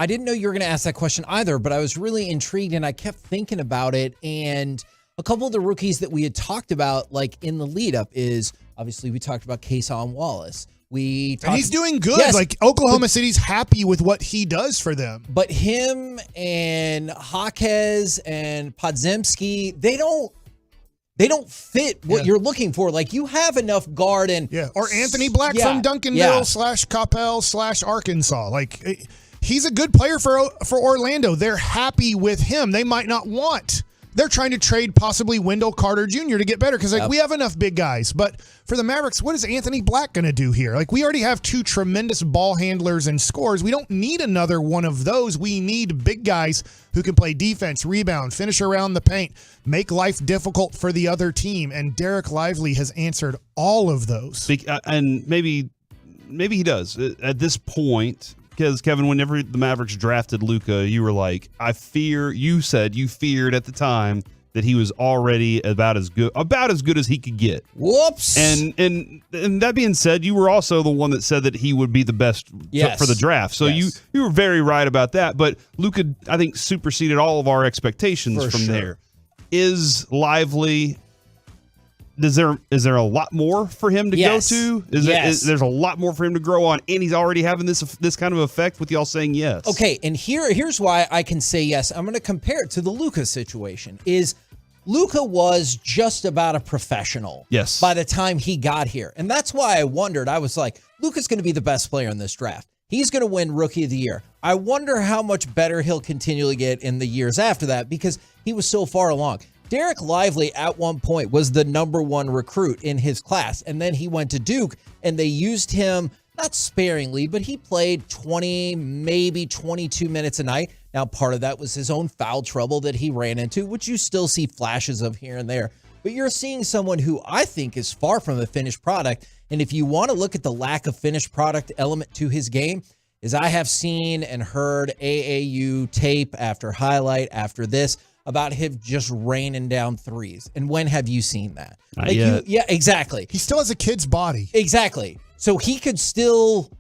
I didn't know you were going to ask that question either, but I was really intrigued, and I kept thinking about it. And a couple of the rookies that we had talked about, like in the lead up, is obviously we talked about Kason Wallace. And he's doing good. Yes, like Oklahoma City's happy with what he does for them. But him and Jaquez and Podziemski, they don't fit what you're looking for. Like, you have enough guard and or Anthony Black from Duncanville / Coppell / Arkansas. Like, he's a good player for Orlando. They're happy with him. They might not want. They're trying to trade possibly Wendell Carter Jr. to get better because we have enough big guys. But for the Mavericks, what is Anthony Black going to do here? Like, we already have two tremendous ball handlers and scorers. We don't need another one of those. We need big guys who can play defense, rebound, finish around the paint, make life difficult for the other team. And Derek Lively has answered all of those. And maybe he does at this point. Because, Kevin, whenever the Mavericks drafted Luka, you were like, you said you feared at the time that he was already about as good as he could get. Whoops. And that being said, you were also the one that said that he would be the best for the draft. So you were very right about that. But Luka, I think, superseded all of our expectations from there. Is Lively... Is there a lot more for him to go to? There's a lot more for him to grow on, and he's already having this kind of effect with y'all saying yes. Okay, and here's why I can say yes. I'm going to compare it to the Luka situation. Luka was just about a professional by the time he got here. And that's why I wondered. I was like, Luka's going to be the best player in this draft. He's going to win Rookie of the Year. I wonder how much better he'll continually get in the years after that because he was so far along. Derek Lively at one point was the number one recruit in his class, and then he went to Duke, and they used him not sparingly, but he played 20, maybe 22 minutes a night. Now, part of that was his own foul trouble that he ran into, which you still see flashes of here and there. But you're seeing someone who I think is far from a finished product, and if you want to look at the lack of finished product element to his game, is I have seen and heard AAU tape after highlight after this, about him just raining down threes. And when have you seen that? Not yet. Yeah, exactly. He still has a kid's body. Exactly. So he could still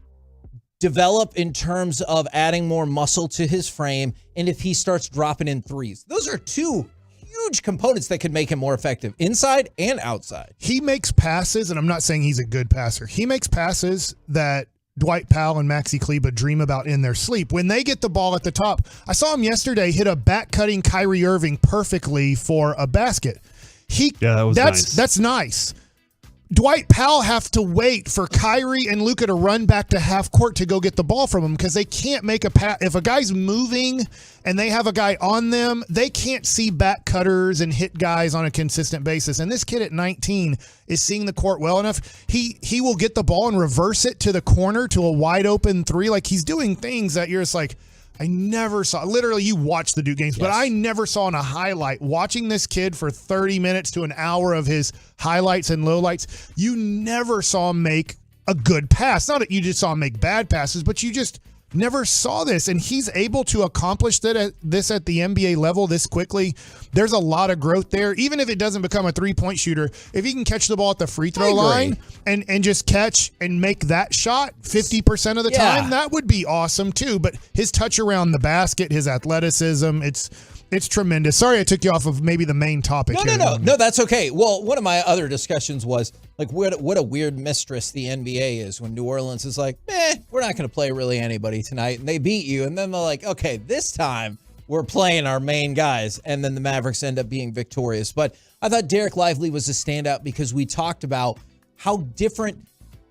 develop in terms of adding more muscle to his frame, and if he starts dropping in threes. Those are two huge components that could make him more effective inside and outside. He makes passes, and I'm not saying he's a good passer. He makes passes that Dwight Powell and Maxi Kleber dream about in their sleep. When they get the ball at the top, I saw him yesterday hit a back-cutting Kyrie Irving perfectly for a basket. That's nice. Dwight Powell have to wait for Kyrie and Luka to run back to half court to go get the ball from him because they can't make a pass. If a guy's moving and they have a guy on them, they can't see back cutters and hit guys on a consistent basis. And this kid at 19 is seeing the court well enough. He will get the ball and reverse it to the corner to a wide open three. Like, he's doing things that you're just like, I never saw. Literally, you watch the Duke games, but I never saw in a highlight. Watching this kid for 30 minutes to an hour of his highlights and lowlights, you never saw him make a good pass. Not that you just saw him make bad passes, but you just never saw this. And he's able to accomplish this at the NBA level this quickly. There's a lot of growth there. Even if it doesn't become a three-point shooter, if he can catch the ball at the free throw line and just catch and make that shot 50% of the time, that would be awesome too. But his touch around the basket, his athleticism, it's tremendous. Sorry I took you off of maybe the main topic. No, that's okay. Well, one of my other discussions was like what a weird mistress the NBA is when New Orleans is like, we're not going to play really anybody tonight. And they beat you. And then they're like, okay, this time we're playing our main guys. And then the Mavericks end up being victorious. But I thought Derek Lively was a standout because we talked about how different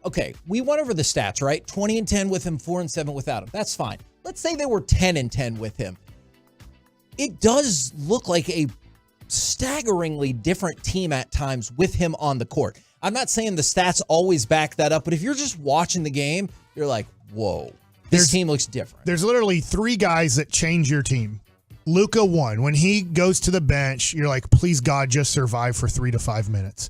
okay, we went over the stats, right? 20-10 with him, 4-7 without him. That's fine. Let's say they were 10-10 with him. It does look like a staggeringly different team at times with him on the court. I'm not saying the stats always back that up, but if you're just watching the game, you're like, whoa, this team looks different. There's literally 3 guys that change your team. Luka, 1. When he goes to the bench, you're like, please God, just survive for 3 to 5 minutes.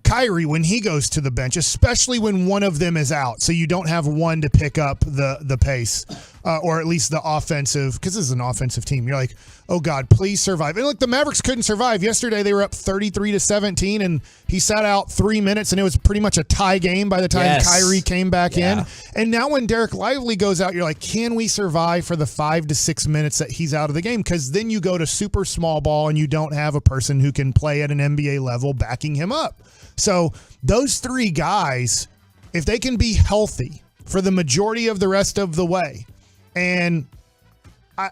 Kyrie, when he goes to the bench, especially when one of them is out, so you don't have one to pick up the pace, or at least the offensive, because this is an offensive team. You're like, oh God, please survive. And look, the Mavericks couldn't survive. Yesterday they were up 33-17, and he sat out 3 minutes, and it was pretty much a tie game by the time Kyrie came back in. And now when Derek Lively goes out, you're like, can we survive for the 5 to 6 minutes that he's out of the game? Because then you go to super small ball, and you don't have a person who can play at an NBA level backing him up. So those 3 guys, if they can be healthy for the majority of the rest of the way, and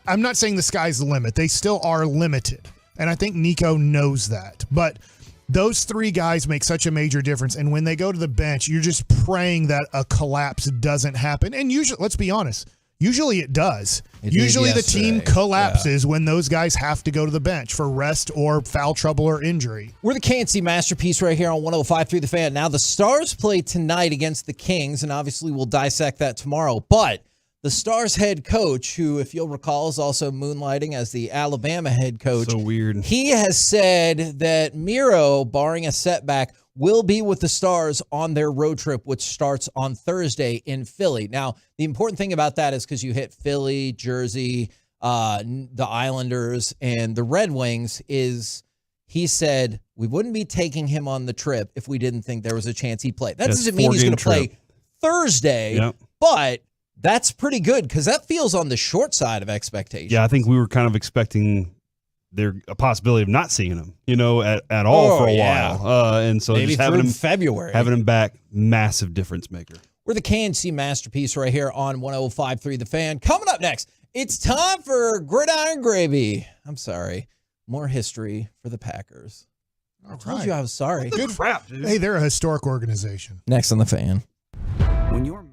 I'm not saying the sky's the limit. They still are limited, and I think Nico knows that. But those 3 guys make such a major difference, and when they go to the bench, you're just praying that a collapse doesn't happen. And usually, let's be honest, usually it does. Usually the team collapses when those guys have to go to the bench for rest or foul trouble or injury. We're the KNC Masterpiece right here on 105.3 The Fan. Now, the Stars play tonight against the Kings, and obviously we'll dissect that tomorrow. But the Stars head coach, who, if you'll recall, is also moonlighting as the Alabama head coach. So weird. He has said that Miro, barring a setback, will be with the Stars on their road trip, which starts on Thursday in Philly. Now, the important thing about that is because you hit Philly, Jersey, the Islanders, and the Red Wings, is he said we wouldn't be taking him on the trip if we didn't think there was a chance he'd play. That doesn't mean he's going to play Thursday, but that's pretty good because that feels on the short side of expectations. Yeah, I think we were kind of expecting a possibility of not seeing him, at all for a while. And so maybe just having him February, having him back, massive difference maker. We're the KNC Masterpiece right here on 105.3 The Fan. Coming up next, it's time for Gridiron Gravy. I'm sorry. More history for the Packers. I told you I was sorry. Good crap, dude. Hey, they're a historic organization. Next on The Fan. When you're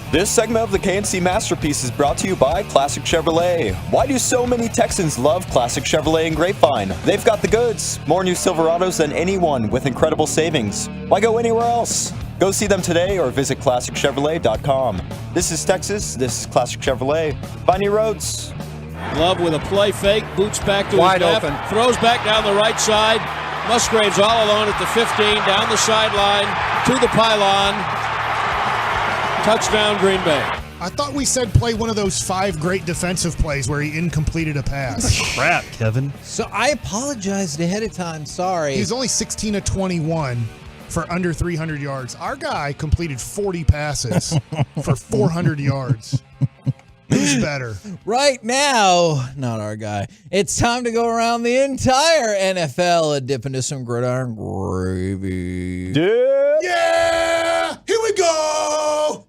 This segment of the KNC Masterpiece is brought to you by Classic Chevrolet. Why do so many Texans love Classic Chevrolet and Grapevine? They've got the goods. More new Silverados than anyone with incredible savings. Why go anywhere else? Go see them today or visit ClassicChevrolet.com. This is Texas. This is Classic Chevrolet. Find new roads. Love with a play fake, boots back to Wide his left, open. throws back down the right side. Musgrave's all alone at the 15, down the sideline, to the pylon. Touchdown, Green Bay. I thought we said play one of those 5 great defensive plays where he incompleted a pass. Crap, Kevin. So I apologized ahead of time. Sorry. He's only 16 of 21 for under 300 yards. Our guy completed 40 passes for 400 yards. Who's better? Right now, not our guy. It's time to go around the entire NFL and dip into some gridiron gravy. Yeah! Here we go!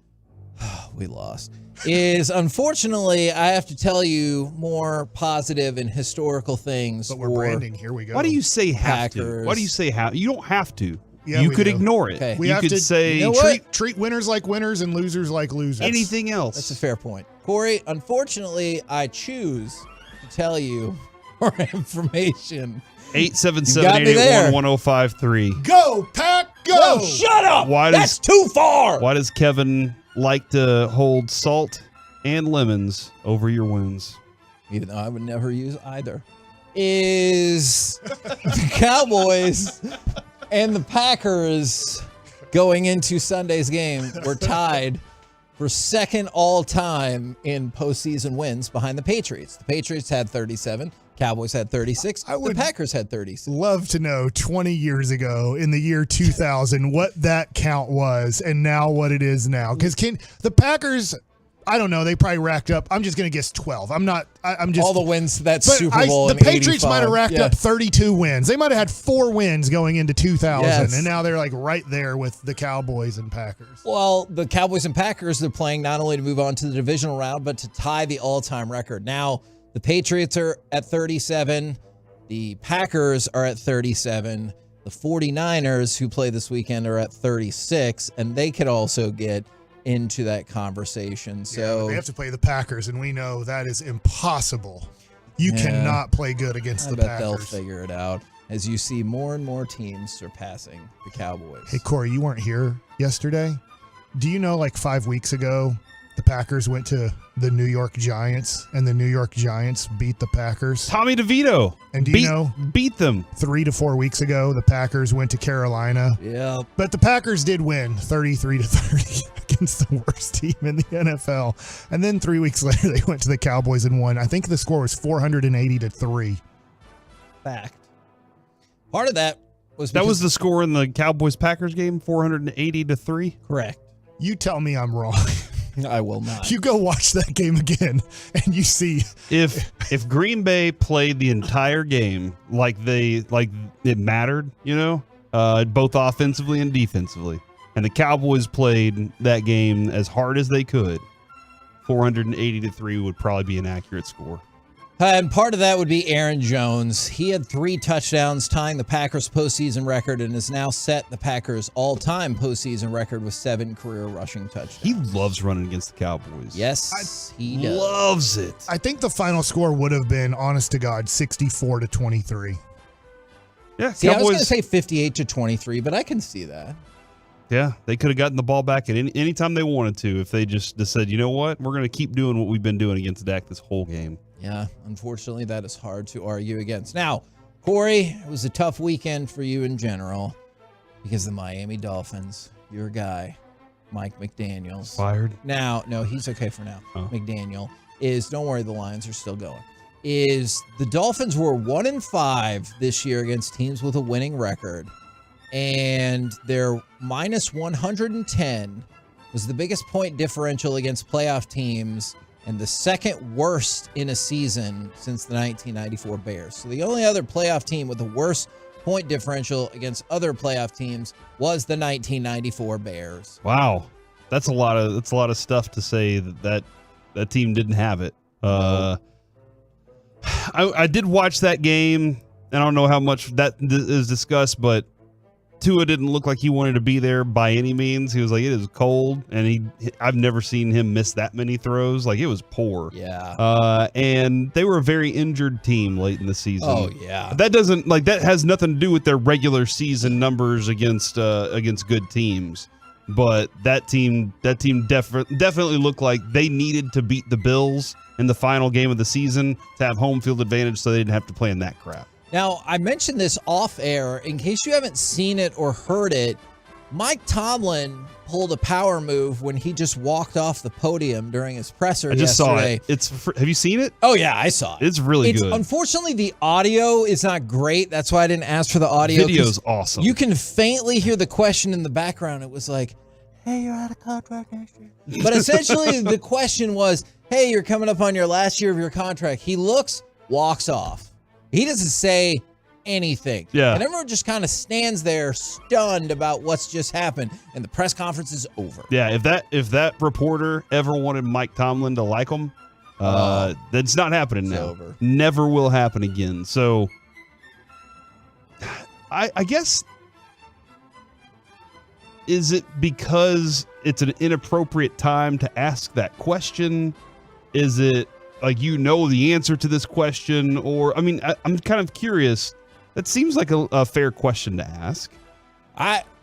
We lost. Unfortunately, I have to tell you more positive and historical things. But we're branding. Here we go. Why do you say have to? Packers. Why do you say have? You don't have to. Yeah, you we could do. ignore it. Okay. We You have could to say You know what? treat winners like winners and losers like losers. anything else. That's a fair point. Corey, unfortunately, I choose to tell you more information. 877-881-1053. Go, Pack, go! No, shut up! Why That's does- too far! Why does Kevin like to hold salt and lemons over your wounds? Even though I would never use either. Is the Cowboys and the Packers going into Sunday's game were tied for second all-time in postseason wins behind the Patriots. The Patriots had 37. Cowboys had 36. The Packers had 36. Love to know 20 years ago in the year 2000 what that count was and now what it is now. Because the Packers, I don't know, they probably racked up, I'm just going to guess 12. I'm just all the wins to that but Super Bowl the in Patriots 85. might have racked up 32 wins. They might have had 4 wins going into 2000, Yes. and now they're like right there with the Cowboys and Packers. Well, the Cowboys and Packers, they're playing not only to move on to the divisional round, but to tie the all-time record. Now, the Patriots are at 37. The Packers are at 37. The 49ers, who play this weekend, are at 36, and they could also get into that conversation. So They have to play the Packers, and we know that is impossible. You cannot play good against I the bet Packers. they'll figure it out as you see more and more teams surpassing the Cowboys. Hey, Corey, you weren't here yesterday. Do you know, like 5 weeks ago, the Packers went to the New York Giants, and the New York Giants beat the Packers? Tommy DeVito. And do you know, beat them 3 to 4 weeks ago, the Packers went to Carolina. Yeah. But the Packers did win 33-30 against the worst team in the NFL. And then 3 weeks later, they went to the Cowboys and won. I think the score was 480-3. Fact. Part of that was That was the score in the Cowboys-Packers game, 480-3? Correct. You tell me I'm wrong. I will not. You go watch that game again, and you see If Green Bay played the entire game like it mattered, both offensively and defensively, and the Cowboys played that game as hard as they could, 480-3 would probably be an accurate score. And part of that would be Aaron Jones. He had 3 touchdowns, tying the Packers' postseason record, and has now set the Packers' all-time postseason record with 7 career rushing touchdowns. He loves running against the Cowboys. Yes, he does. Loves it. I think the final score would have been, honest to God, 64-23. Yeah, See, I was Cowboys. going to say 58-23, but I can see that. Yeah, they could have gotten the ball back at any time they wanted to if they just said, you know what, we're going to keep doing what we've been doing against Dak this whole game. Yeah, unfortunately, that is hard to argue against. Now, Corey, it was a tough weekend for you in general because the Miami Dolphins, your guy, Mike McDaniels. Fired? Now, no, he's okay for now. Oh. McDaniel don't worry, the Lions are still going. The Dolphins were 1-5 this year against teams with a winning record, and their minus 110 was the biggest point differential against playoff teams and the second worst in a season since the 1994 Bears. So the only other playoff team with the worst point differential against other playoff teams was the 1994 Bears. Wow, that's a lot of stuff to say that team didn't have it. I did watch that game. I don't know how much that is discussed, but Tua didn't look like he wanted to be there by any means. He was like, it is cold, and I've never seen him miss that many throws. Like, it was poor. Yeah. And they were a very injured team late in the season. Oh, yeah. That has nothing to do with their regular season numbers against good teams. But that team definitely looked like they needed to beat the Bills in the final game of the season to have home field advantage, so they didn't have to play in that crap. Now, I mentioned this off air. In case you haven't seen it or heard it, Mike Tomlin pulled a power move when he just walked off the podium during his presser yesterday. I just saw it. Have you seen it? Oh, yeah, I saw it. It's really good. Unfortunately, the audio is not great. That's why I didn't ask for the audio. Video's awesome. You can faintly hear the question in the background. It was like, hey, you're out of contract next year. But essentially, the question was, hey, you're coming up on your last year of your contract. He looks, walks off. He doesn't say anything. Yeah. And everyone just kind of stands there stunned about what's just happened. And the press conference is over. Yeah, if that reporter ever wanted Mike Tomlin to like him, that's not happening now. Over. Never will happen again. So I guess, is it because it's an inappropriate time to ask that question? Is it like the answer to this question? Or, I mean, I'm kind of curious. That seems like a fair question to ask.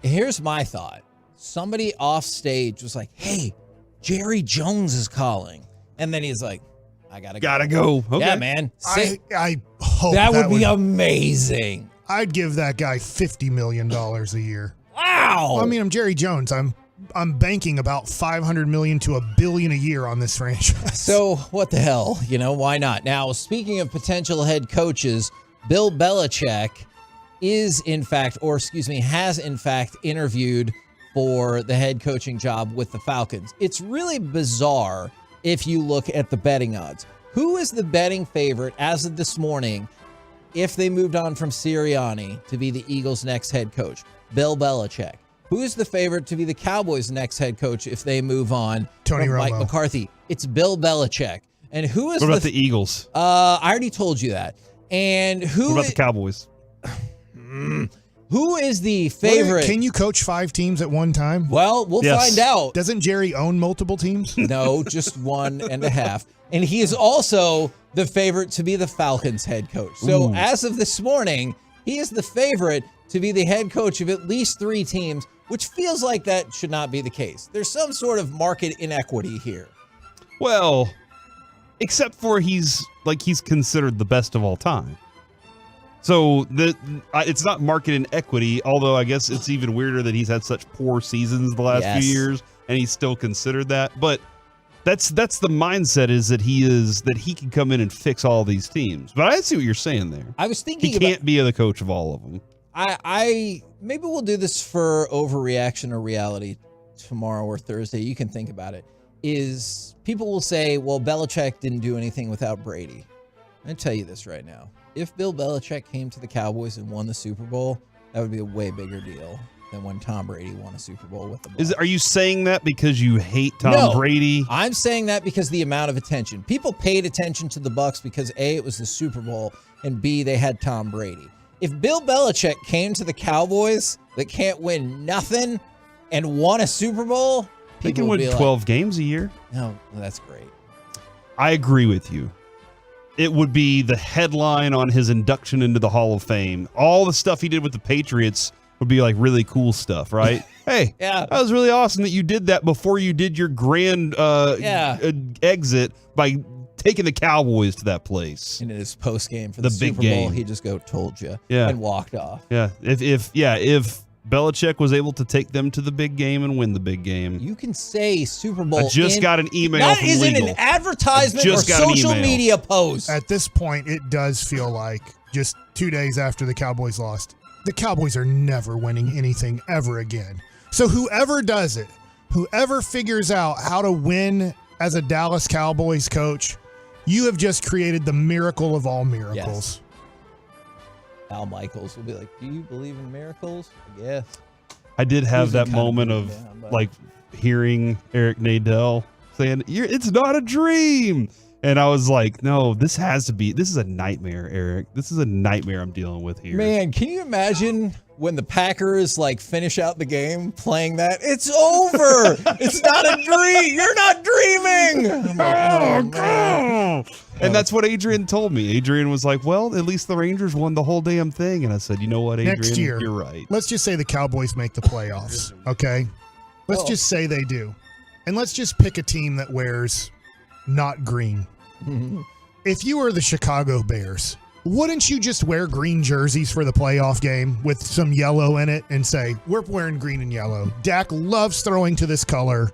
Here's my thought. Somebody off stage was like, hey, Jerry Jones is calling. And then he's like, I gotta go. Okay. Yeah, man. I hope that would be amazing. I'd give that guy $50 million a year. Wow. I mean, I'm Jerry Jones. I'm banking about $500 million to $1 billion a year on this franchise. So what the hell? Why not? Now, speaking of potential head coaches, Bill Belichick has in fact interviewed for the head coaching job with the Falcons. It's really bizarre if you look at the betting odds. Who is the betting favorite as of this morning if they moved on from Sirianni to be the Eagles' next head coach? Bill Belichick. Who is the favorite to be the Cowboys' next head coach if they move on Tony from Romo. Mike McCarthy? It's Bill Belichick. And who is What about the Eagles? I already told you that. And What about the Cowboys? Who is the favorite? Can you coach 5 teams at one time? Well, we'll find out. Doesn't Jerry own multiple teams? No, just 1.5. And he is also the favorite to be the Falcons head coach. So as of this morning, he is the favorite to be the head coach of at least 3 teams, which feels like that should not be the case. There's some sort of market inequity here. Well, except for he's considered the best of all time. So it's not market inequity, although I guess it's even weirder that he's had such poor seasons the last few years and he's still considered that. But that's the mindset is that he can come in and fix all these teams. But I see what you're saying there. I was thinking he can't be the coach of all of them. I maybe we'll do this for overreaction or reality tomorrow or Thursday. You can think about it. Is people will say, well, Belichick didn't do anything without Brady. I'm going to tell you this right now. If Bill Belichick came to the Cowboys and won the Super Bowl, that would be a way bigger deal than when Tom Brady won a Super Bowl with the Bucs. Are you saying that because you hate Tom Brady? I'm saying that because the amount of attention. People paid attention to the Bucs because A, it was the Super Bowl, and B, they had Tom Brady. If Bill Belichick came to the Cowboys that can't win nothing and won a Super Bowl, they can win 12 games a year. Oh, well, that's great. I agree with you. It would be the headline on his induction into the Hall of Fame. All the stuff he did with the Patriots would be like really cool stuff, right? Hey, that was really awesome that you did that before you did your grand exit by taking the Cowboys to that place. And in his post game for the big Super game. Bowl, he just told you, Yeah. and walked off. Yeah, if Belichick was able to take them to the big game and win the big game. You can say Super Bowl. I just got an email That from isn't legal. an advertisement or just got an social email. media post. At this point, it does feel like just 2 days after the Cowboys lost, the Cowboys are never winning anything ever again. So whoever does it, whoever figures out how to win as a Dallas Cowboys coach, you have just created the miracle of all miracles. Al Michaels will be like, do you believe in miracles? Yes. I did have He's that kind of moment beaten of down, but- like hearing Eric Nadel saying, it's not a dream. And I was like, no, this is a nightmare, Eric. This is a nightmare I'm dealing with here. Man, can you imagine when the Packers like finish out the game playing that, it's over. It's not a dream. You're not dreaming. I'm like, oh, and that's what Adrian told me. Adrian was like, well, at least the Rangers won the whole damn thing. And I said, you know what, Adrian? Next year, you're right. Let's just say the Cowboys make the playoffs, okay? Let's just say they do. And let's just pick a team that wears not green. If you were the Chicago Bears, wouldn't you just wear green jerseys for the playoff game with some yellow in it and say, we're wearing green and yellow? Dak loves throwing to this color,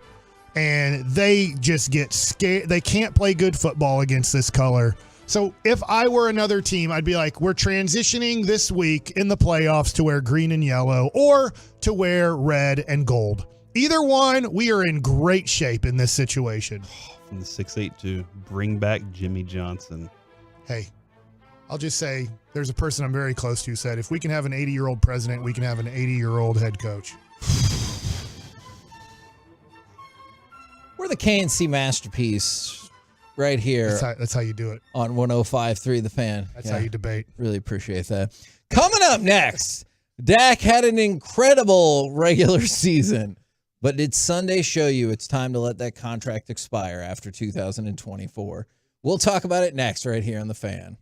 and they just get scared. They can't play good football against this color. So if I were another team, I'd be like, we're transitioning this week in the playoffs to wear green and yellow or to wear red and gold. Either one, we are in great shape in this situation. From the 6'8" to bring back Jimmy Johnson. Hey, I'll just say there's a person I'm very close to who said, if we can have an 80-year-old president, we can have an 80-year-old head coach. We're the KNC masterpiece right here. That's how you do it. On 105.3 The Fan. That's how you debate. Really appreciate that. Coming up next, Dak had an incredible regular season. But did Sunday show you it's time to let that contract expire after 2024? We'll talk about it next right here on The Fan.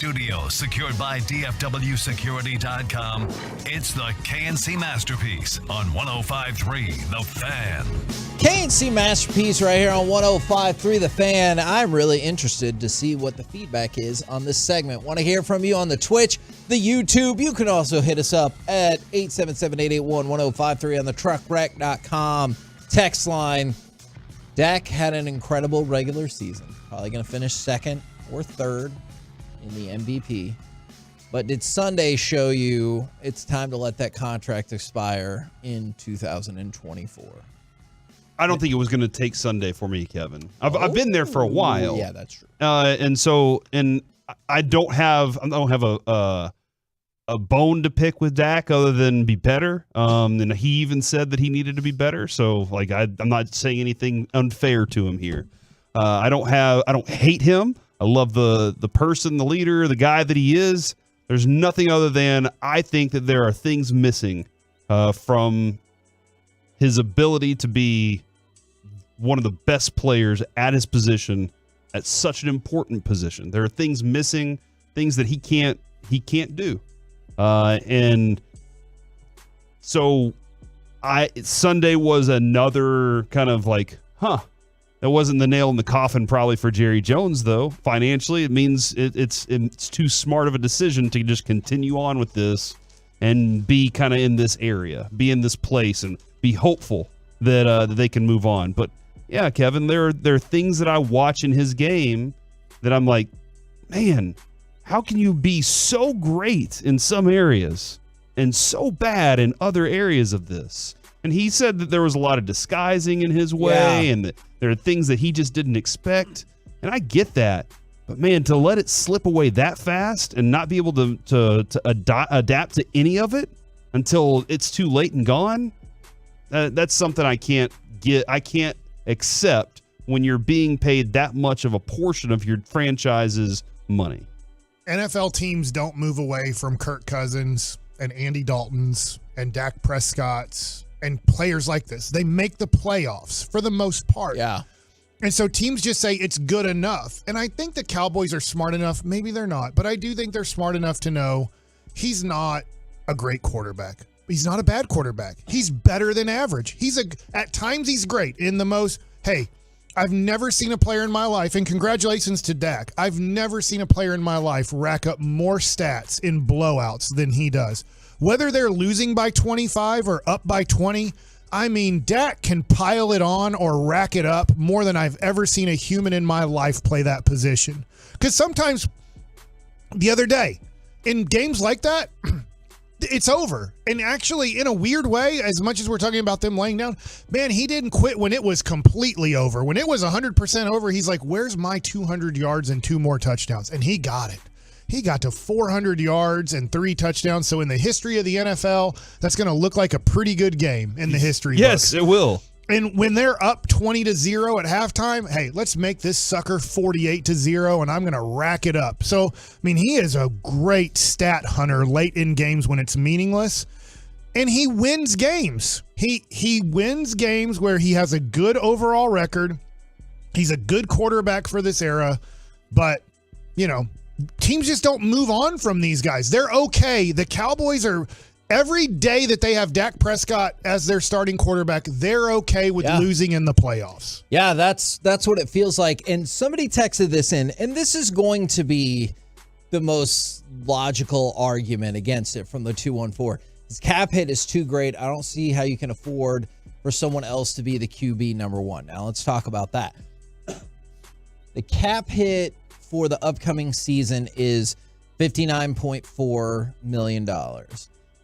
studio secured by DFWsecurity.com. It's the KNC Masterpiece on 105.3 The Fan. KNC Masterpiece right here on 105.3 The Fan. I'm really interested to see what the feedback is on this segment. Want to hear from you on the Twitch, the YouTube. You can also hit us up at 877-881-1053 on the truckwreck.com text line. Dak had an incredible regular season. Probably going to finish second or third in the MVP. But did Sunday show you it's time to let that contract expire in 2024? I don't think it was going to take Sunday for me, Kevin. I've been there for a while. Yeah, that's true. And I don't have a bone to pick with Dak other than be better. And he even said that he needed to be better. So like I'm not saying anything unfair to him here. I don't hate him. I love the person, the leader, the guy that he is. There's nothing other than I think that there are things missing from his ability to be one of the best players at his position at such an important position. There are things missing, things that he can't do. And so Sunday was another kind of like, that wasn't the nail in the coffin probably for Jerry Jones, though. Financially, it means it's too smart of a decision to just continue on with this and be kind of in this area, be in this place, and be hopeful that they can move on. But yeah, Kevin, there are things that I watch in his game that I'm like, man, how can you be so great in some areas and so bad in other areas of this? And he said that there was a lot of disguising in his way and that there are things that he just didn't expect. And I get that. But, man, to let it slip away that fast and not be able to adapt to any of it until it's too late and gone, that's something I can't get. I can't accept when you're being paid that much of a portion of your franchise's money. NFL teams don't move away from Kirk Cousins and Andy Dalton's and Dak Prescott's and players like this. They make the playoffs for the most part. Yeah. And so teams just say it's good enough. And I think the Cowboys are smart enough. Maybe they're not, but I do think they're smart enough to know he's not a great quarterback. He's not a bad quarterback. He's better than average. At times he's great. I've never seen a player in my life, and congratulations to Dak. I've never seen a player in my life rack up more stats in blowouts than he does. Whether they're losing by 25 or up by 20, I mean, Dak can pile it on or rack it up more than I've ever seen a human in my life play that position. Because sometimes, the other day, in games like that, it's over. And actually, in a weird way, as much as we're talking about them laying down, man, he didn't quit when it was completely over. When it was 100% over, he's like, where's my 200 yards and 2 more touchdowns? And he got it. He got to 400 yards and 3 touchdowns. So in the history of the NFL, that's going to look like a pretty good game in the history books. Yes, it will. And when they're up 20-0 at halftime, hey, let's make this sucker 48-0, and I'm going to rack it up. So, I mean, he is a great stat hunter late in games when it's meaningless, and he wins games. He wins games where he has a good overall record. He's a good quarterback for this era, but, teams just don't move on from these guys. They're okay. The Cowboys are... Every day that they have Dak Prescott as their starting quarterback, they're okay with losing in the playoffs. Yeah, that's what it feels like. And somebody texted this in, and this is going to be the most logical argument against it from the 214. His cap hit is too great. I don't see how you can afford for someone else to be the QB number 1. Now, let's talk about that. The cap hit for the upcoming season is $59.4 million.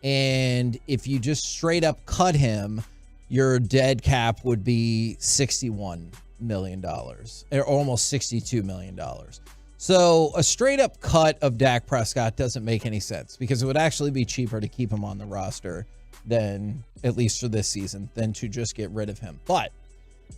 And if you just straight up cut him, your dead cap would be $61 million, or almost $62 million. So a straight up cut of Dak Prescott doesn't make any sense because it would actually be cheaper to keep him on the roster than, at least for this season, than to just get rid of him. But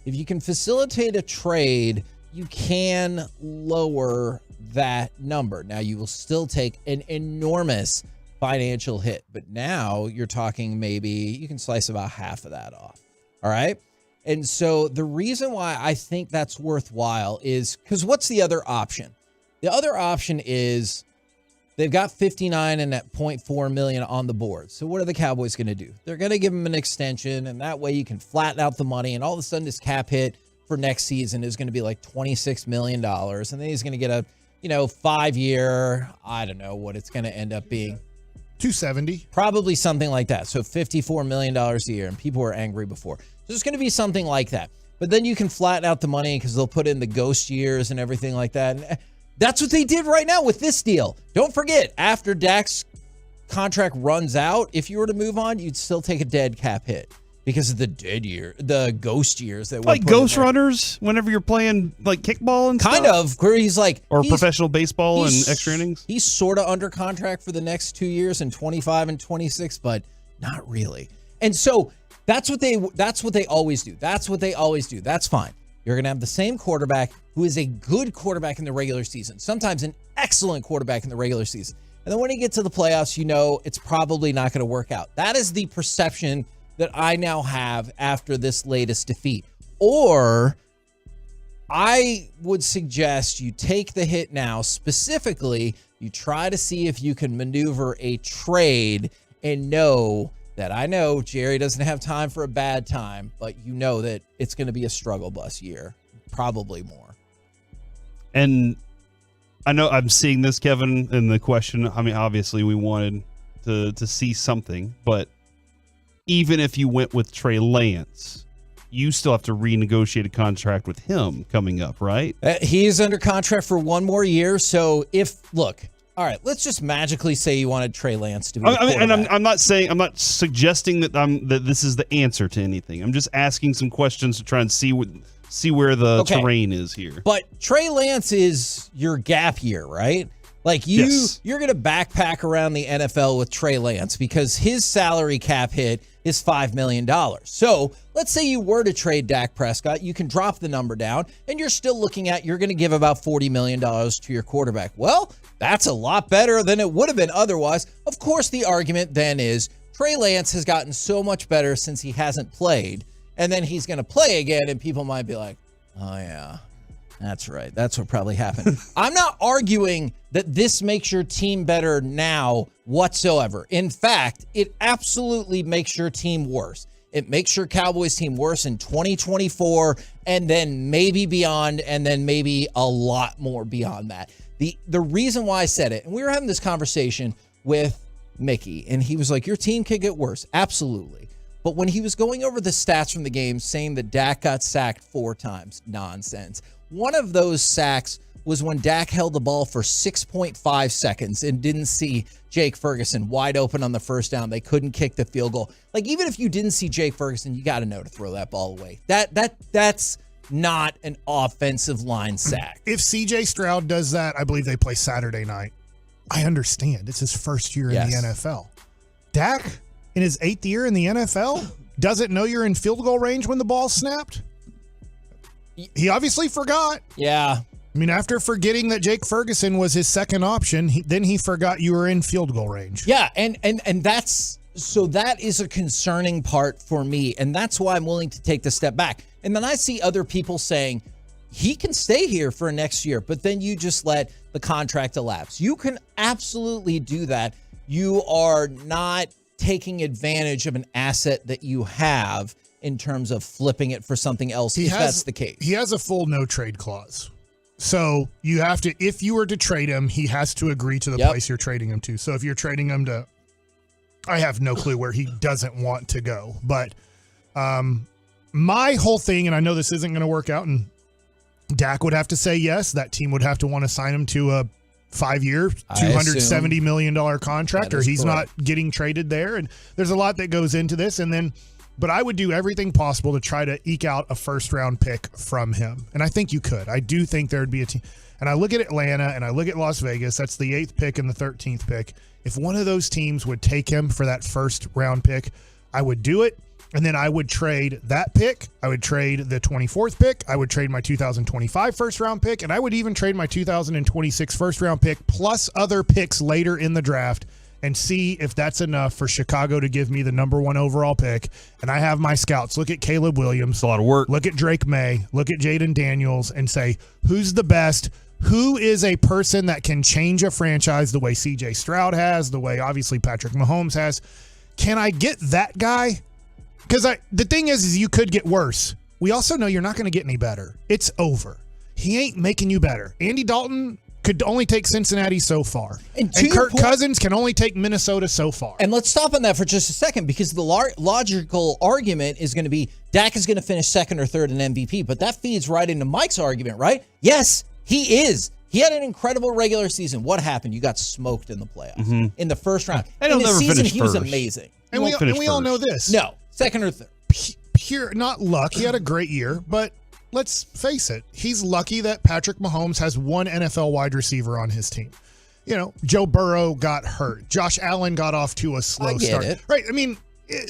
if you can facilitate a trade, you can lower that number. Now, you will still take an enormous financial hit, but now you're talking maybe you can slice about half of that off. All right. And so the reason why I think that's worthwhile is because what's the other option? The other option is They've got 59 and at $0.4 million on the board. So what are the Cowboys going to do? They're going to give him an extension, and that way you can flatten out the money, and all of a sudden his cap hit for next season is going to be like $26 million. And then he's going to get a, 5-year, I don't know what it's going to end up being. 270. Probably something like that. So $54 million a year, and people were angry before. So it's going to be something like that. But then you can flatten out the money because they'll put in the ghost years and everything like that. And that's what they did right now with this deal. Don't forget, after Dak's contract runs out, if you were to move on, you'd still take a dead cap hit because of the ghost years that like ghost runners whenever you're playing like kickball and kind stuff? of, where he's professional baseball and extra innings. He's sort of under contract for the next 2 years in 25 and 26, but not really. And so that's what they always do. That's what they always do. That's fine. You're going to have the same quarterback who is a good quarterback in the regular season, sometimes an excellent quarterback in the regular season. And then when you get to the playoffs, it's probably not going to work out. That is the perception that I now have after this latest defeat. Or I would suggest you take the hit now. Specifically, you try to see if you can maneuver a trade and know that I know Jerry doesn't have time for a bad time, but you know that it's going to be a struggle bus year, probably more. And I know I'm seeing this, Kevin, in the question. I mean, obviously we wanted to see something, but even if you went with Trey Lance, you still have to renegotiate a contract with him coming up, right? He is under contract for one more year. So all right, let's just magically say you wanted Trey Lance to be. And I'm not suggesting that that this is the answer to anything. I'm just asking some questions to try and see where the terrain is here. But Trey Lance is your gap year, right? Like you're going to backpack around the NFL with Trey Lance because his salary cap hit is $5 million. So let's say you were to trade Dak Prescott, you can drop the number down, and you're still looking at you're going to give about $40 million to your quarterback. Well, that's a lot better than it would have been otherwise. Of course, the argument then is Trey Lance has gotten so much better since he hasn't played, and then he's going to play again, and people might be like, oh, yeah. That's right. That's what probably happened. I'm not arguing that this makes your team better now whatsoever. In fact, it absolutely makes your team worse. It makes your Cowboys team worse in 2024 and then maybe beyond, and then maybe a lot more beyond that. The reason why I said it, and we were having this conversation with Mickey, and he was like, your team could get worse. Absolutely. But when he was going over the stats from the game, saying that Dak got sacked 4 times, nonsense. One of those sacks was when Dak held the ball for 6.5 seconds and didn't see Jake Ferguson wide open on the first down. They couldn't kick the field goal. Like, even if you didn't see Jake Ferguson, you got to know to throw that ball away. That's not an offensive line sack. If CJ Stroud does that, I believe they play Saturday night. I understand. It's his first year in the NFL. Dak, in his 8th year in the NFL, doesn't know you're in field goal range when the ball snapped? He obviously forgot. Yeah. I mean, after forgetting that Jake Ferguson was his second option, then he forgot you were in field goal range. Yeah, and that is a concerning part for me, and that's why I'm willing to take the step back. And then I see other people saying, he can stay here for next year, but then you just let the contract elapse. You can absolutely do that. You are not taking advantage of an asset that you have in terms of flipping it for something else, if that's the case. He has a full no trade clause. So you have to, if you were to trade him, he has to agree to the place you're trading him to. So if you're trading him to, I have no clue where he doesn't want to go. But my whole thing, and I know this isn't going to work out, and Dak would have to say yes. That team would have to want to sign him to a 5-year, $270 million contract, or he's not getting traded there. And there's a lot that goes into this. But I would do everything possible to try to eke out a first-round pick from him. And I think you could. I do think there would be a team. And I look at Atlanta, and I look at Las Vegas. That's the 8th pick and the 13th pick. If one of those teams would take him for that first-round pick, I would do it. And then I would trade that pick. I would trade the 24th pick. I would trade my 2025 first-round pick. And I would even trade my 2026 first-round pick plus other picks later in the draft and see if that's enough for Chicago to give me the number 1 overall pick. And I have my scouts look at Caleb Williams. A lot of work. Look at Drake May. Look at Jaden Daniels and say, who's the best? who is a person that can change a franchise the way CJ Stroud has, the way obviously Patrick Mahomes has. Can I get that guy? Because the thing is you could get worse. We also know you're not going to get any better. It's over. He ain't making you better. Andy Dalton could only take Cincinnati so far. And Kirk Cousins can only take Minnesota so far. And let's stop on that for just a second, because the logical argument is going to be Dak is going to finish second or third in MVP, but that feeds right into Mike's argument, right? Yes, he is. He had an incredible regular season. What happened? You got smoked in the playoffs in the first round. And he'll in the never season, finish he was first. amazing. And we all know this. No, second or third. Pure, not luck. He had a great year, but let's face it. He's lucky that Patrick Mahomes has one NFL wide receiver on his team. You know, Joe Burrow got hurt. Josh Allen got off to a slow start. It. Right. I mean,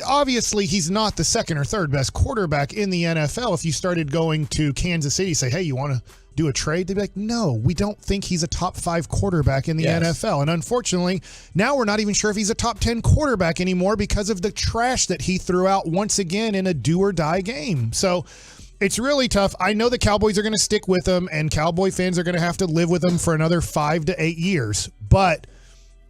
obviously he's not the second or third best quarterback in the NFL. If you started going to Kansas City, say, hey, you want to do a trade? They'd be like, no, we don't think he's a top 5 quarterback in the NFL. And unfortunately, now we're not even sure if he's a top 10 quarterback anymore because of the trash that he threw out once again in a do or die game. So it's really tough. I know the Cowboys are going to stick with him, and Cowboy fans are going to have to live with him for another 5 to 8 years. But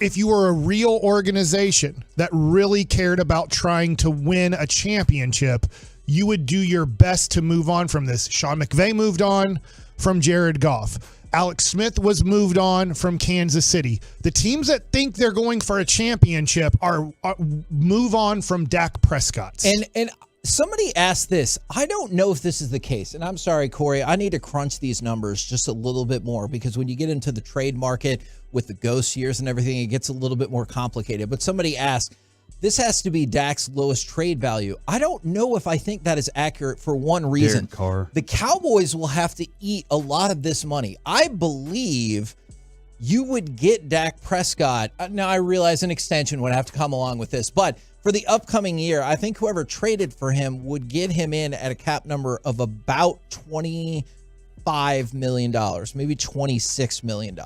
if you were a real organization that really cared about trying to win a championship, you would do your best to move on from this. Sean McVay moved on from Jared Goff. Alex Smith was moved on from Kansas City. The teams that think they're going for a championship are move on from Dak Prescott. And somebody asked this. I don't know if this is the case. And I'm sorry, Corey, I need to crunch these numbers just a little bit more, because when you get into the trade market with the ghost years and everything, it gets a little bit more complicated. But somebody asked, this has to be Dak's lowest trade value. I don't know if I think that is accurate for one reason. The Cowboys will have to eat a lot of this money. I believe you would get Dak Prescott. Now, I realize an extension would have to come along with this, but for the upcoming year, I think whoever traded for him would get him in at a cap number of about $25 million, maybe $26 million.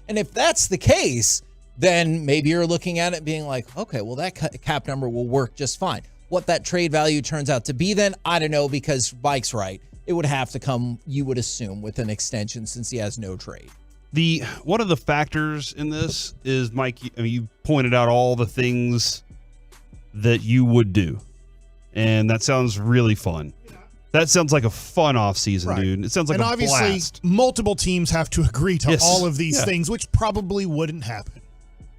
And if that's the case, then maybe you're looking at it being like, okay, well, that cap number will work just fine. What that trade value turns out to be then, I don't know, because Mike's right. It would have to come, you would assume, with an extension since he has no trade. One of the factors in this is, Mike, you pointed out all the things that you would do, and that sounds really fun. That sounds like a fun offseason, dude. It sounds like a blast. And obviously, multiple teams have to agree to all of these things, which probably wouldn't happen.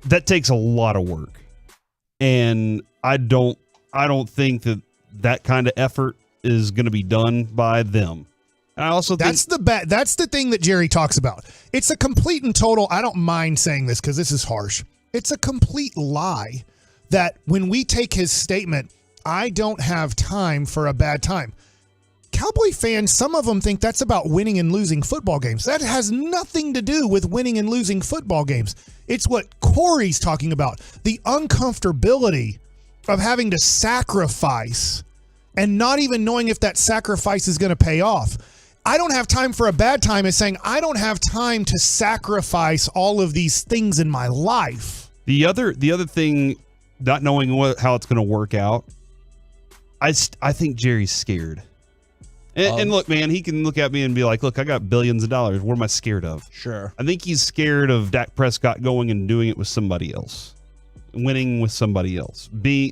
That takes a lot of work, and I don't think that kind of effort is going to be done by them. And I also that's the thing that Jerry talks about. It's a complete and total. I don't mind saying this because this is harsh. It's a complete lie that when we take his statement, I don't have time for a bad time. Cowboy fans, some of them think that's about winning and losing football games. That has nothing to do with winning and losing football games. It's what Corey's talking about. The uncomfortability of having to sacrifice and not even knowing if that sacrifice is going to pay off. I don't have time for a bad time is saying I don't have time to sacrifice all of these things in my life. The other thing, not knowing how it's going to work out, I think Jerry's scared. And look, man, he can look at me and be like, look, I got billions of dollars. What am I scared of? Sure. I think he's scared of Dak Prescott going and doing it with somebody else, winning with somebody else. We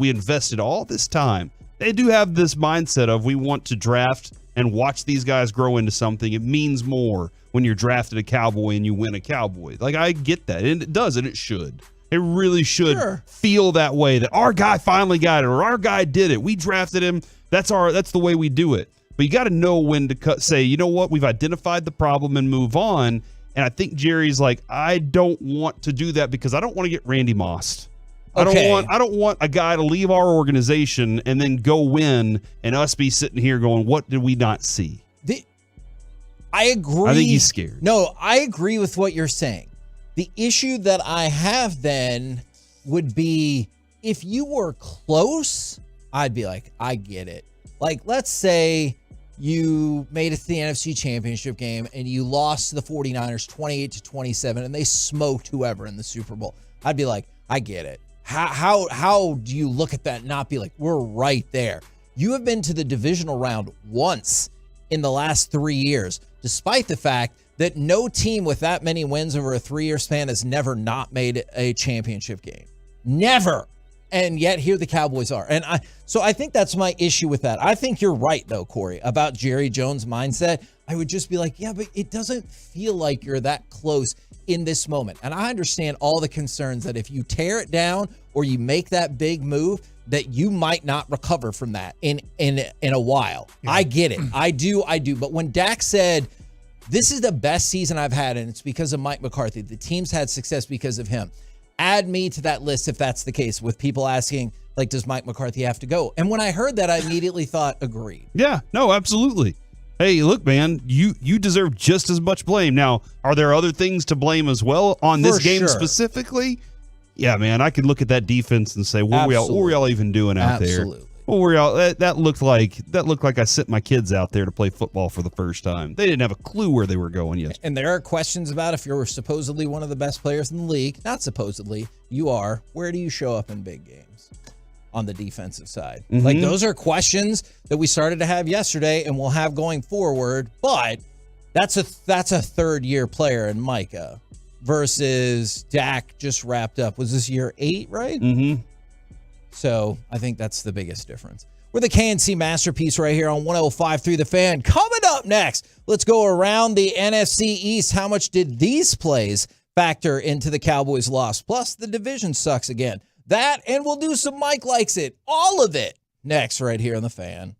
invested all this time. They do have this mindset of we want to draft and watch these guys grow into something. It means more when you're drafted a Cowboy and you win a Cowboy. Like, I get that. And it does, and it should. It really should feel that way, that our guy finally got it, or our guy did it. We drafted him. That's the way we do it. But you got to know when to say, you know what, we've identified the problem and move on. And I think Jerry's like, I don't want to do that because I don't want to get Randy Mossed. Okay. I don't want a guy to leave our organization and then go win and us be sitting here going, what did we not see? I agree. I think he's scared. No, I agree with what you're saying. The issue that I have then would be if you were close, I'd be like, I get it. Like, let's say you made it to the NFC Championship game and you lost to the 49ers 28-27 and they smoked whoever in the Super Bowl. I'd be like, I get it. How do you look at that and not be like, we're right there? You have been to the divisional round once in the last 3 years, despite the fact that no team with that many wins over a 3-year span has never not made a championship game. Never. And yet here the Cowboys are. And so I think that's my issue with that. I think you're right, though, Corey, about Jerry Jones' mindset. I would just be like, yeah, but it doesn't feel like you're that close in this moment. And I understand all the concerns that if you tear it down or you make that big move, that you might not recover from that in a while. Yeah. I get it. I do. But when Dak said, this is the best season I've had, and it's because of Mike McCarthy. The team's had success because of him. Add me to that list if that's the case, with people asking, like, does Mike McCarthy have to go? And when I heard that, I immediately thought, agreed. Yeah, no, absolutely. Hey, look, man, you deserve just as much blame. Now, are there other things to blame as well on this game specifically? Yeah, man, I could look at that defense and say, what were y'all even doing out there? What were y'all? That looked like I sent my kids out there to play football for the first time. They didn't have a clue where they were going yesterday. And there are questions about if you're supposedly one of the best players in the league. Not supposedly, you are. Where do you show up in big games on the defensive side? Mm-hmm. Like, those are questions that we started to have yesterday and we'll have going forward. But that's a third-year player in Micah versus Dak just wrapped up. Was this year 8, right? Mm-hmm. So I think that's the biggest difference. We're the KNC Masterpiece right here on 105.3 The Fan. Coming up next, let's go around the NFC East. How much did these plays factor into the Cowboys' loss? Plus, the division sucks again. That, and we'll do some Mike Likes It. All of it next right here on The Fan.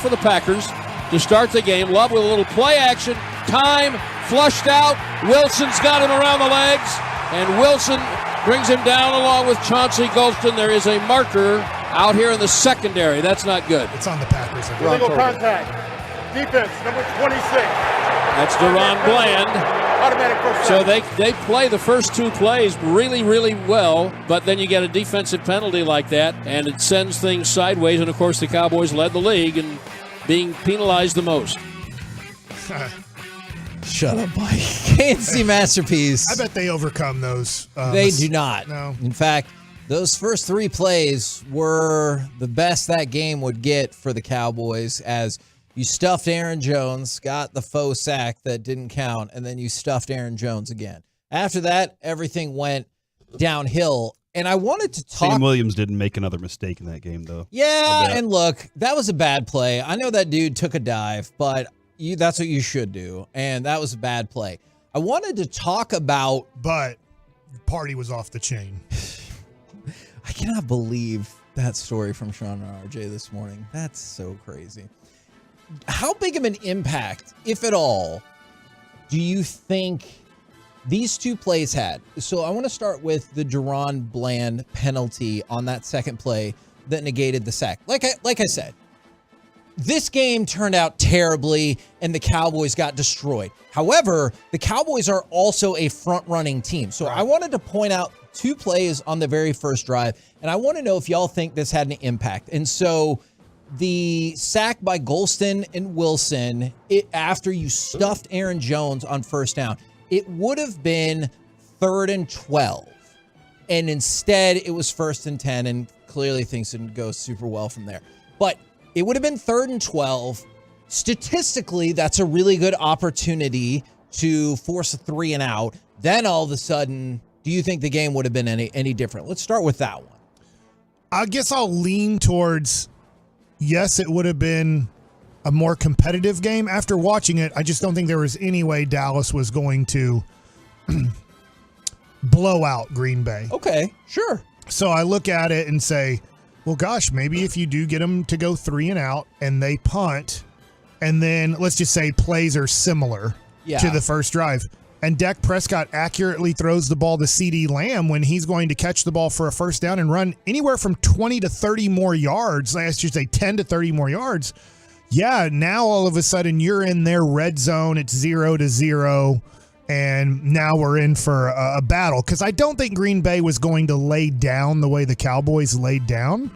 for the Packers to start the game. Love with a little play action. Time, flushed out. Wilson's got him around the legs, and Wilson brings him down along with Chauncey Golston. There is a marker out here in the secondary. That's not good. It's on the Packers. Single contact. Defense, number 26. That's Deron Bland. Automatic first So down. they play the first two plays really, really well, but then you get a defensive penalty like that, and it sends things sideways. And, of course, the Cowboys led the league in being penalized the most. Shut up, Mike. KNC Masterpiece. I bet they overcome those. They do not. No. In fact, those first three plays were the best that game would get for the Cowboys, as you stuffed Aaron Jones, got the faux sack that didn't count, and then you stuffed Aaron Jones again. After that, everything went downhill. And I wanted to talk. Sam Williams didn't make another mistake in that game, though. Yeah, and look, that was a bad play. I know that dude took a dive, but that's what you should do. And that was a bad play. I wanted to talk about. But party was off the chain. I cannot believe that story from Sean and RJ this morning. That's so crazy. How big of an impact, if at all, do you think these two plays had? So I want to start with the Deron Bland penalty on that second play that negated the sack. Like I said, this game turned out terribly and the Cowboys got destroyed. However, the Cowboys are also a front-running team. So I wanted to point out two plays on the very first drive, and I want to know if y'all think this had an impact. And so the sack by Golston and Wilson, after you stuffed Aaron Jones on first down, it would have been 3rd and 12. And instead, it was 1st and 10, and clearly things didn't go super well from there. But it would have been 3rd and 12. Statistically, that's a really good opportunity to force a 3 and out. Then all of a sudden, do you think the game would have been any different? Let's start with that one. I guess I'll lean towards, yes, it would have been a more competitive game. After watching it, I just don't think there was any way Dallas was going to blow out Green Bay. Okay, sure. So I look at it and say, well, gosh, maybe if you do get them to go 3 and out and they punt, and then let's just say plays are similar to the first drive, and Dak Prescott accurately throws the ball to CeeDee Lamb when he's going to catch the ball for a first down and run anywhere from 20 to 30 more yards, let's just say 10 to 30 more yards. Yeah, now all of a sudden you're in their red zone. It's 0-0, and now we're in for a battle, because I don't think Green Bay was going to lay down the way the Cowboys laid down.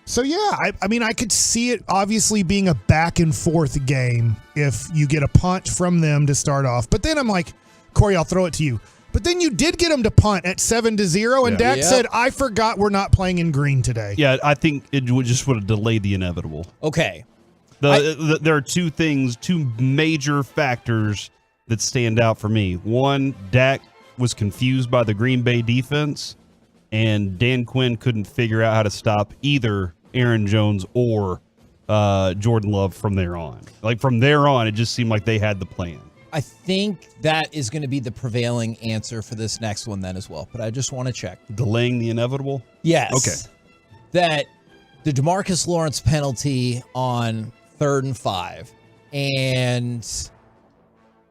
So, yeah, I mean, I could see it obviously being a back-and-forth game if you get a punt from them to start off. But then I'm like, Corey, I'll throw it to you. But then you did get them to punt at 7-0, and Dak said, I forgot we're not playing in green today. Yeah, I think it would have delayed the inevitable. Okay. There are two major factors that stand out for me. One, Dak was confused by the Green Bay defense, and Dan Quinn couldn't figure out how to stop either Aaron Jones or Jordan Love from there on. Like, from there on, it just seemed like they had the plan. I think that is going to be the prevailing answer for this next one then as well, but I just want to check. Delaying the inevitable? Yes. Okay. That the DeMarcus Lawrence penalty on 3rd and 5, and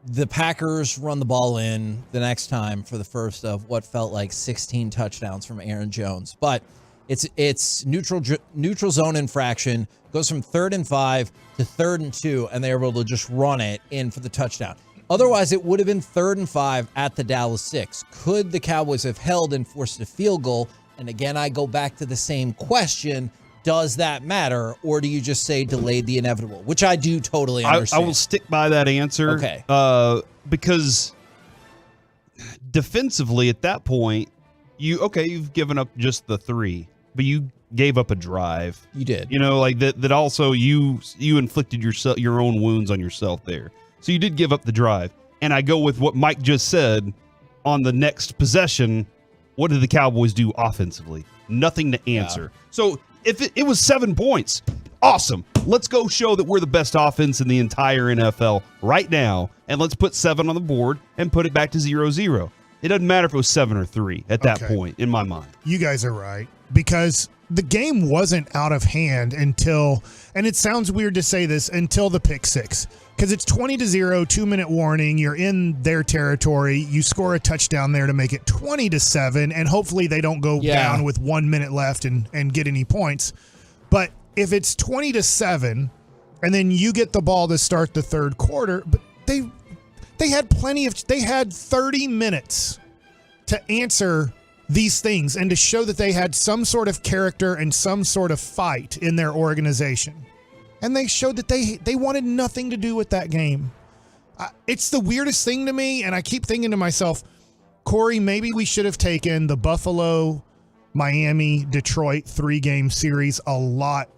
the Packers run the ball in the next time for the first of what felt like 16 touchdowns from Aaron Jones. But it's neutral zone infraction, goes from 3rd and 5 to 3rd and 2, and they were able to just run it in for the touchdown. Otherwise, it would have been 3rd and 5 at the Dallas 6. Could the Cowboys have held and forced a field goal? And again, I go back to the same question. Does that matter, or do you just say delayed the inevitable? Which I do totally understand. I will stick by that answer. Okay. Because defensively at that point, you've given up just the 3, but you gave up a drive. You did. You know, like that also you inflicted your own wounds on yourself there. So you did give up the drive. And I go with what Mike just said on the next possession. What did the Cowboys do offensively? Nothing to answer. Yeah. So if it was 7 points, awesome. Let's go show that we're the best offense in the entire NFL right now, and let's put 7 on the board and put it back to 0-0. It doesn't matter if it was 7 or 3 at that point, in my mind. You guys are right, because the game wasn't out of hand until, and it sounds weird to say this, until the pick six. Because it's 20-0, 2-minute warning. You're in their territory. You score a touchdown there to make it 20-7, and hopefully they don't go down with 1 minute left and get any points. But if it's 20-7, and then you get the ball to start the third quarter, but they had they had 30 minutes to answer these things and to show that they had some sort of character and some sort of fight in their organization. And they showed that they wanted nothing to do with that game. It's the weirdest thing to me, and I keep thinking to myself, Corey, maybe we should have taken the Buffalo, Miami, Detroit 3-game series a lot.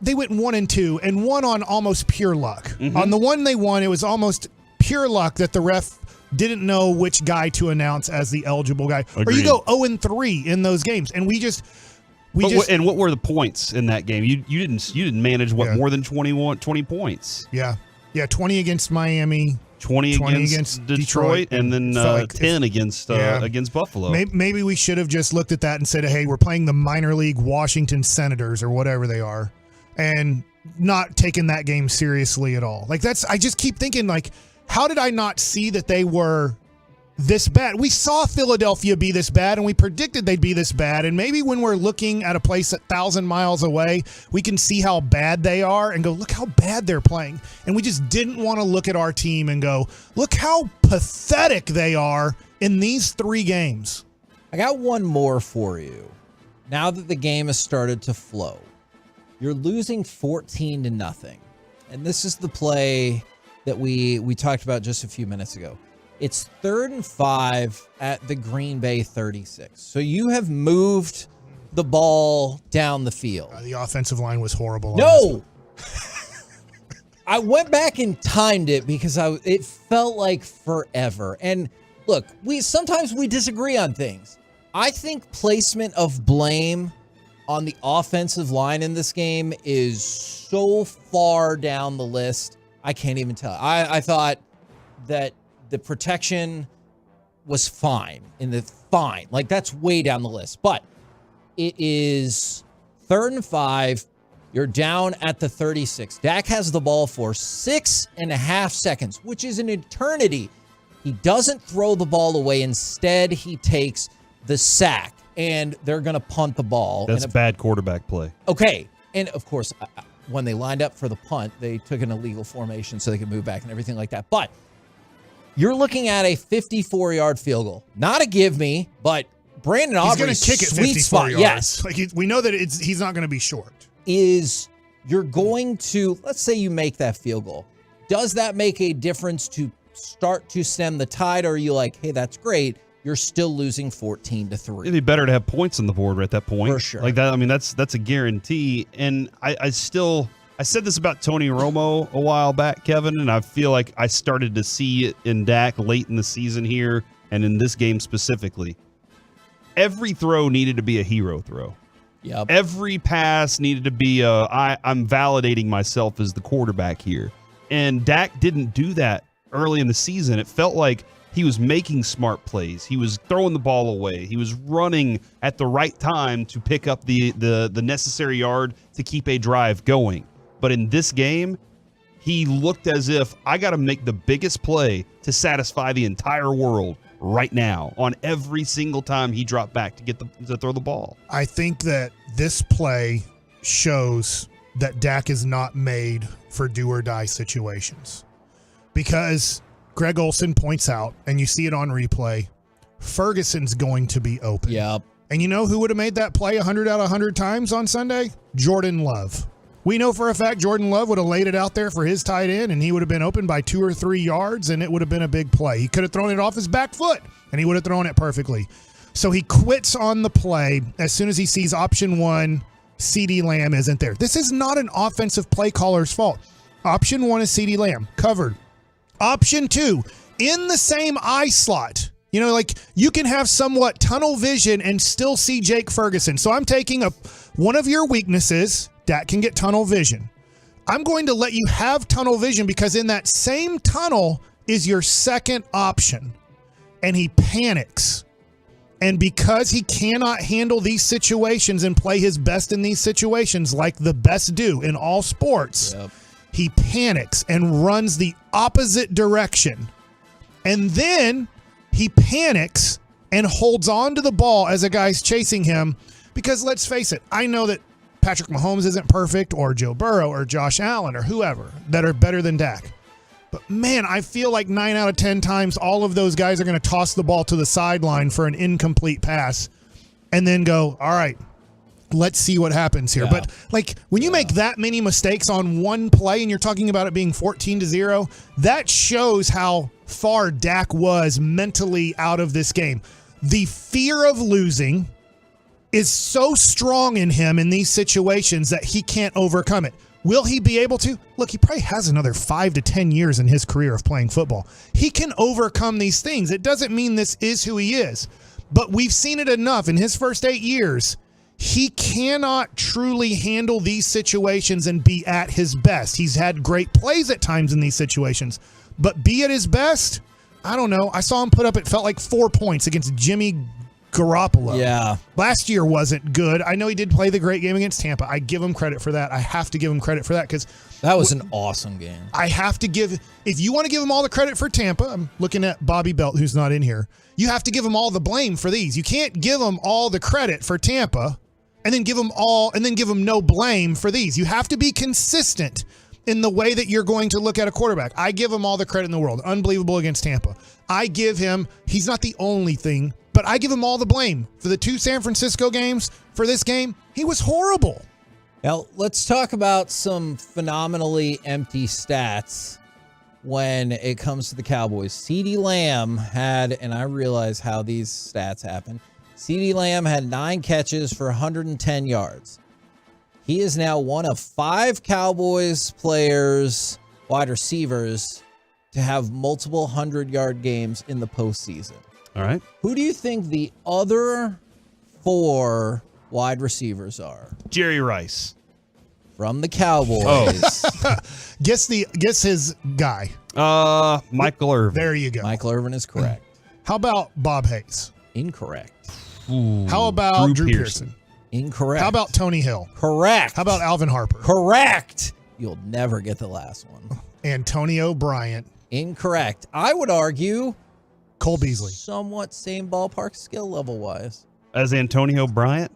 They went 1-2 and won on almost pure luck. Mm-hmm. On the one they won, it was almost pure luck that the ref didn't know which guy to announce as the eligible guy. Agreed. Or you go 0-3 in those games, and and what were the points in that game? You didn't manage more than 20 points. Yeah, 20 against Miami, 20 against Detroit, and then 10 against Buffalo. Maybe we should have just looked at that and said, hey, we're playing the minor league Washington Senators or whatever they are, and not taking that game seriously at all. Like I just keep thinking, like, how did I not see that they were this bad? We saw Philadelphia be this bad, and we predicted they'd be this bad. And maybe when we're looking at a place 1,000 miles away, we can see how bad they are and go, look how bad they're playing. And we just didn't want to look at our team and go, look how pathetic they are in these 3 games. I got one more for you. Now that the game has started to flow, you're losing 14-0. And this is the play that we talked about just a few minutes ago. It's 3rd and 5 at the Green Bay 36. So you have moved the ball down the field. The offensive line was horrible. No! I went back and timed it because it felt like forever. And look, sometimes we disagree on things. I think placement of blame on the offensive line in this game is so far down the list, I can't even tell. I thought that the protection was fine. Like, that's way down the list. But it is 3rd and 5. You're down at the 36. Dak has the ball for 6.5 seconds, which is an eternity. He doesn't throw the ball away. Instead, he takes the sack, and they're going to punt the ball. That's bad quarterback play. Okay. And, of course, when they lined up for the punt, they took an illegal formation so they could move back and everything like that. But you're looking at a 54-yard field goal. Not a give me, but Brandon Aubrey's he's going to kick it 54 yards. Yes. Like we know that he's not going to be short. You're going to, let's say you make that field goal. Does that make a difference to start to stem the tide, or are you like, hey, that's great, you're still losing 14-3? It'd be better to have points on the board at that point. For sure. Like that, I mean, that's a guarantee. And I said this about Tony Romo a while back, Kevin, and I feel like I started to see it in Dak late in the season here and in this game specifically. Every throw needed to be a hero throw. Yep. Every pass needed to be I'm validating myself as the quarterback here. And Dak didn't do that early in the season. It felt like he was making smart plays. He was throwing the ball away. He was running at the right time to pick up the necessary yard to keep a drive going. But in this game, he looked as if I got to make the biggest play to satisfy the entire world right now on every single time he dropped back to throw the ball. I think that this play shows that Dak is not made for do or die situations, because Greg Olsen points out, and you see it on replay, Ferguson's going to be open. Yep. And you know who would have made that play 100 out of 100 times on Sunday? Jordan Love. We know for a fact Jordan Love would have laid it out there for his tight end, and he would have been open by 2 or 3 yards, and it would have been a big play. He could have thrown it off his back foot, and he would have thrown it perfectly. So he quits on the play as soon as he sees option 1, CeeDee Lamb isn't there. This is not an offensive play caller's fault. Option 1 is CeeDee Lamb, covered. Option 2, in the same eye slot. You know, like, you can have somewhat tunnel vision and still see Jake Ferguson. So I'm taking one of your weaknesses. Dak can get tunnel vision. I'm going to let you have tunnel vision because in that same tunnel is your second option. And he panics. And because he cannot handle these situations and play his best in these situations like the best do in all sports, he panics and runs the opposite direction. And then he panics and holds on to the ball as a guy's chasing him. Because let's face it, I know that Patrick Mahomes isn't perfect, or Joe Burrow or Josh Allen or whoever that are better than Dak. But man, I feel like 9 out of 10 times all of those guys are going to toss the ball to the sideline for an incomplete pass and then go, all right, let's see what happens here. But like when you make that many mistakes on one play and you're talking about it being 14-0, that shows how far Dak was mentally out of this game. The fear of losing is so strong in him in these situations that he can't overcome it. Will he be able to? Look, he probably has another 5 to 10 years in his career of playing football. He can overcome these things. It doesn't mean this is who he is, but we've seen it enough in his first 8 years. He cannot truly handle these situations and be at his best. He's had great plays at times in these situations, but be at his best? I don't know. I saw him put up, it felt like 4 points against Jimmy Garoppolo. Yeah. Last year wasn't good. I know he did play the great game against Tampa. I give him credit for that. I have to give him credit for that because that was an awesome game. I have to give, if you want to give him all the credit for Tampa, I'm looking at Bobby Belt, who's not in here. You have to give him all the blame for these. You can't give him all the credit for Tampa and then give him no blame for these. You have to be consistent in the way that you're going to look at a quarterback. I give him all the credit in the world. Unbelievable against Tampa. I give him, he's not the only thing, but I give him all the blame. For the 2 San Francisco games, for this game, he was horrible. Now, let's talk about some phenomenally empty stats when it comes to the Cowboys. CeeDee Lamb had, and I realize how these stats happen, CeeDee Lamb had 9 catches for 110 yards. He is now one of 5 Cowboys players, wide receivers, to have multiple 100-yard games in the postseason. All right. Who do you think the other 4 wide receivers are? Jerry Rice. From the Cowboys. Guess his guy. Michael Irvin. There you go. Michael Irvin is correct. How about Bob Hayes? Incorrect. How about Drew Pearson? Incorrect. How about Tony Hill? Correct. How about Alvin Harper? Correct. You'll never get the last one. Antonio Bryant. Incorrect. I would argue Cole Beasley. Somewhat same ballpark skill level wise. As Antonio Bryant?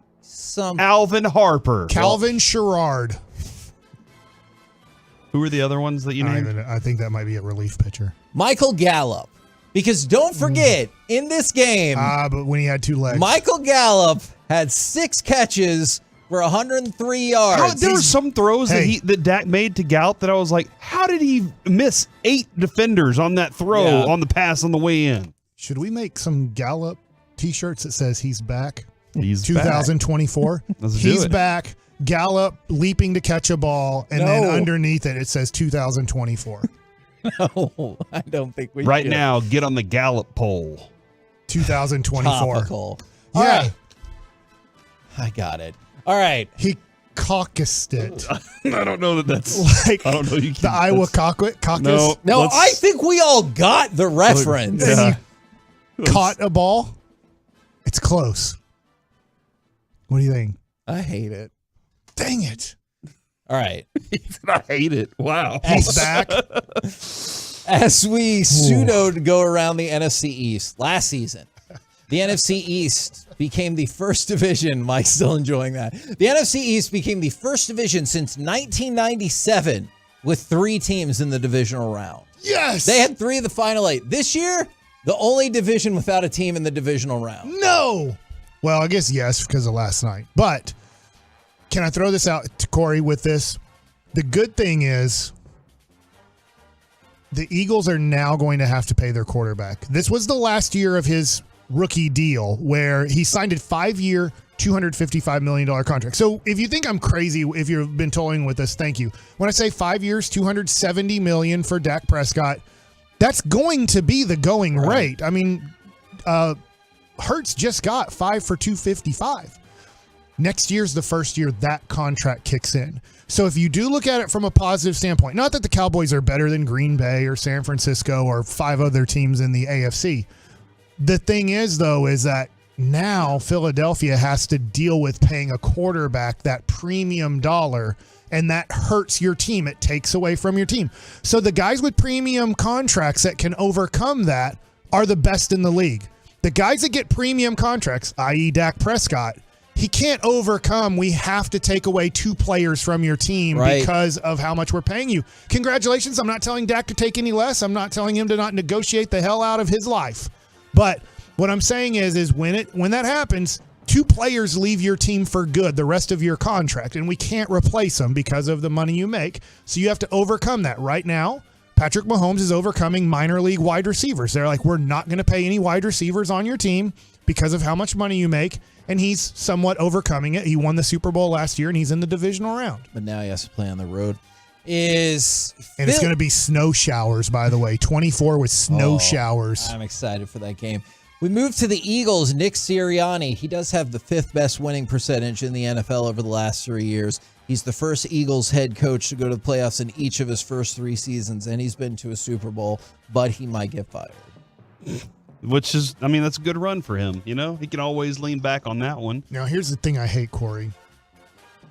Alvin Harper. Calvin Sherrard. Who are the other ones that you named? I think that might be a relief pitcher. Michael Gallup. Because don't forget, in this game, but when he had 2 legs, Michael Gallup had 6 catches for 103 yards. There were some throws that Dak made to Gallup that I was like, how did he miss 8 defenders on that throw on the pass on the way in? Should we make some Gallup t-shirts that says he's back? He's 2024. He's back. Gallup leaping to catch a ball, and then underneath it says 2024. No, I don't think we Right should. now, get on the Gallup poll. 2024. Topical. Yeah. All right. I got it. All right. He caucused it. I don't know that that's like I don't know. You can, the Iowa caucus. No, I think we all got the reference. And you caught a ball. It's close. What do you think? I hate it. Dang it. All right. I hate it. Wow. He's back. As we pseudoed go around the NFC East last season, the NFC East became the first division. Mike's still enjoying that. The NFC East became the first division since 1997 with 3 teams in the divisional round. Yes. They had 3 of the final 8. This year, the only division without a team in the divisional round. No. Well, I guess yes because of last night. But can I throw this out to Corey with this? The good thing is the Eagles are now going to have to pay their quarterback. This was the last year of his rookie deal where he signed a 5-year, $255 million contract. So if you think I'm crazy, if you've been toying with this, thank you. When I say 5 years, $270 million for Dak Prescott, that's going to be the going rate. I mean, Hurts just got 5 for $255. Next year's the first year that contract kicks in. So if you do look at it from a positive standpoint, not that the Cowboys are better than Green Bay or San Francisco or 5 other teams in the AFC. The thing is, though, is that now Philadelphia has to deal with paying a quarterback that premium dollar, and that hurts your team. It takes away from your team. So the guys with premium contracts that can overcome that are the best in the league. The guys that get premium contracts, i.e. Dak Prescott, he can't overcome, we have to take away 2 players from your team because of how much we're paying you. Congratulations. I'm not telling Dak to take any less. I'm not telling him to not negotiate the hell out of his life. But what I'm saying is when that happens, 2 players leave your team for good the rest of your contract, and we can't replace them because of the money you make. So you have to overcome that. Right now, Patrick Mahomes is overcoming minor league wide receivers. They're like, we're not going to pay any wide receivers on your team because of how much money you make, and he's somewhat overcoming it. He won the Super Bowl last year, and he's in the divisional round. But now he has to play on the road. And it's going to be snow showers, by the way. 24 with snow showers. I'm excited for that game. We move to the Eagles. Nick Sirianni, he does have the 5th best winning percentage in the NFL over the last 3 years. He's the first Eagles head coach to go to the playoffs in each of his first 3 seasons, and he's been to a Super Bowl, but he might get fired. Which is, I mean, that's a good run for him. You know, he can always lean back on that one. Now, here's the thing I hate, Corey.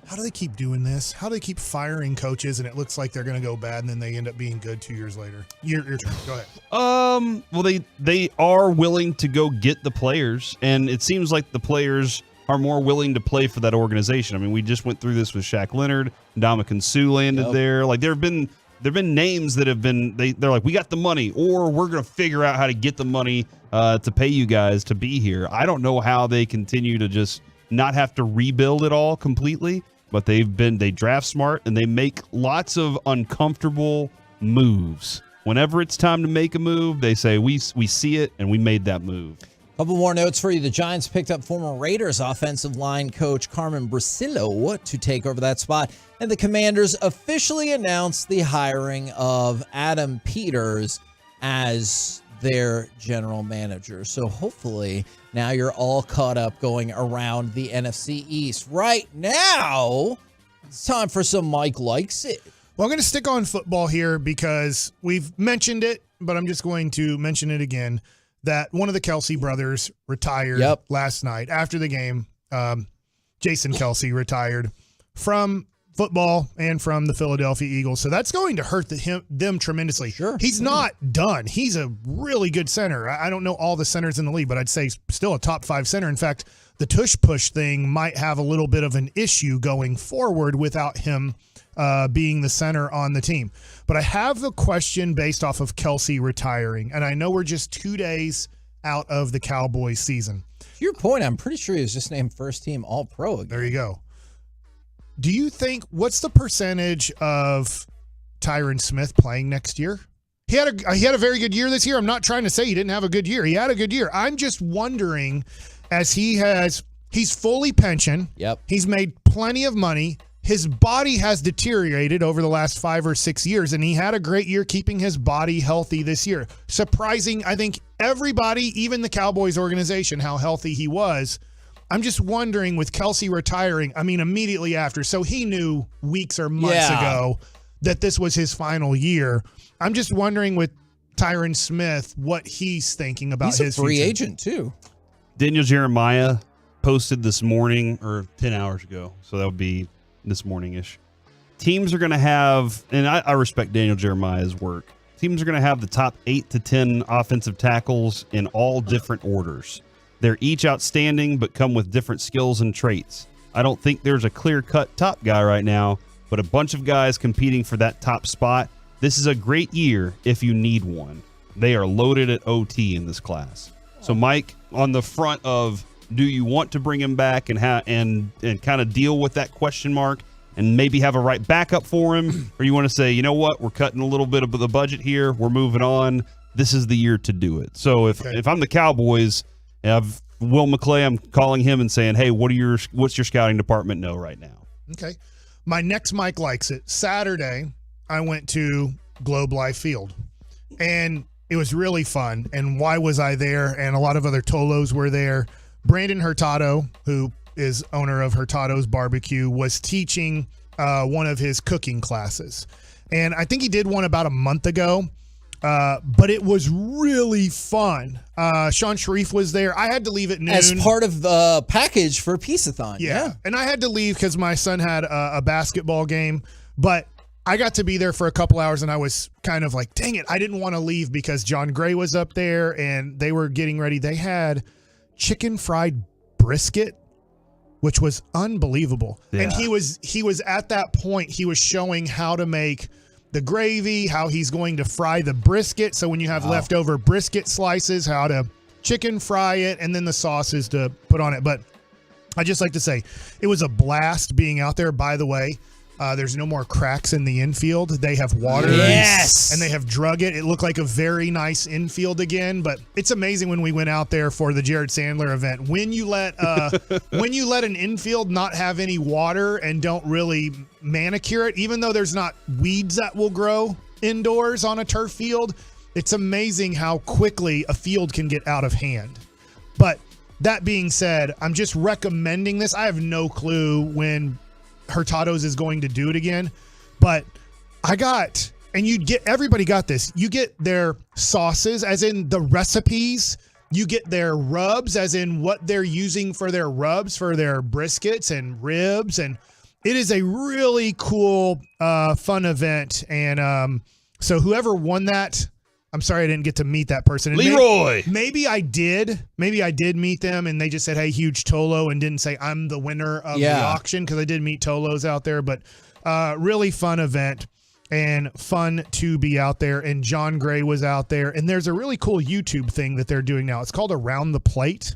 How do they keep doing this? How do they keep firing coaches and it looks like they're going to go bad and then they end up being good 2 years later? Your turn. Go ahead. Well, they are willing to go get the players, and it seems like the players are more willing to play for that organization. I mean, we just went through this with Shaq Leonard, Ndamukong Suh landed there. Like there've been names that have been they're like, we got the money, or we're going to figure out how to get the money to pay you guys to be here. I don't know how they continue to just not have to rebuild it all completely, but they draft smart and they make lots of uncomfortable moves. Whenever it's time to make a move, they say, we see it and we made that move. Couple more notes for you. The Giants picked up former Raiders offensive line coach Carmen Bricillo to take over that spot. And the Commanders officially announced the hiring of Adam Peters as their general manager. So hopefully now you're all caught up going around the NFC East. Right now, it's time for some Mike Likes It. Well, I'm going to stick on football here because we've mentioned it, but I'm just going to mention it again. That one of the Kelce brothers retired last night after the game. Jason Kelce retired from football and from the Philadelphia Eagles. So that's going to hurt them tremendously. Sure. He's not done. He's a really good center. I don't know all the centers in the league, but I'd say still a top 5 center. In fact, the tush-push thing might have a little bit of an issue going forward without him being the center on the team. But I have the question based off of Kelce retiring, and I know we're just 2 days out of the Cowboys season. To your point, I'm pretty sure he was just named first team All-Pro again. There you go. Do you think, what's the percentage of Tyron Smith playing next year? He had a very good year this year. I'm not trying to say he didn't have a good year. He had a good year. I'm just wondering, as he's fully pensioned. Yep. He's made plenty of money. His body has deteriorated over the last 5 or 6 years, and he had a great year keeping his body healthy this year. Surprising, I think, everybody, even the Cowboys organization, how healthy he was. I'm just wondering, with Kelce retiring, I mean, immediately after, so he knew weeks or months ago that this was his final year. I'm just wondering with Tyron Smith what he's thinking about his future. He's a free agent, too. Daniel Jeremiah posted this morning, or 10 hours ago, so that would be this morning-ish. Teams are going to have, and I respect Daniel Jeremiah's work, teams are going to have the top 8 to 10 offensive tackles in all different orders. They're each outstanding, but come with different skills and traits. I don't think there's a clear-cut top guy right now, but a bunch of guys competing for that top spot. This is a great year if you need one. They are loaded at OT in this class. So, Mike, on the front of, do you want to bring him back and kind of deal with that question mark and maybe have a right backup for him? Or you want to say, you know what, we're cutting a little bit of the budget here. We're moving on. This is the year to do it. So if I'm the Cowboys, I've Will McClay, I'm calling him and saying, hey, what's your scouting department know right now? Okay. My next Mike Likes It. Saturday, I went to Globe Life Field, and it was really fun. And why was I there? And a lot of other Tolos were there. Brandon Hurtado, who is owner of Hurtado's Barbecue, was teaching one of his cooking classes. And I think he did one about a month ago But it was really fun. Sean Sharif was there. I had to leave at noon. As part of the package for Peace-a-thon. Yeah. And I had to leave because my son had a basketball game. But I got to be there for a couple hours, and I was kind of like, dang it, I didn't want to leave because John Gray was up there, and they were getting ready. They had chicken fried brisket, which was unbelievable. Yeah. And he was at that point, he was showing how to make the gravy, how he's going to fry the brisket. So when you have leftover brisket slices, how to chicken fry it, and then the sauces to put on it. But I just like to say it was a blast being out there. By the way, there's no more cracks in the infield. They have water. Yes. And they have drug it. It looked like a very nice infield again. But it's amazing when we went out there for the Jared Sandler event. When you let an infield not have any water and don't really manicure it, even though there's not weeds that will grow indoors on a turf field, it's amazing how quickly a field can get out of hand. But that being said, I'm just recommending this. I have no clue when Hurtado's is going to do it again, but everybody got this. You get their sauces, as in the recipes. You get their rubs, as in what they're using for their rubs for their briskets and ribs. And it is a really cool, fun event. And so whoever won that, I'm sorry I didn't get to meet that person. And Leroy. Maybe I did meet them, and they just said, hey, huge Tolo, and didn't say I'm the winner of the auction, because I did meet Tolos out there. But really fun event and fun to be out there. And John Gray was out there. And there's a really cool YouTube thing that they're doing now. It's called Around the Plate.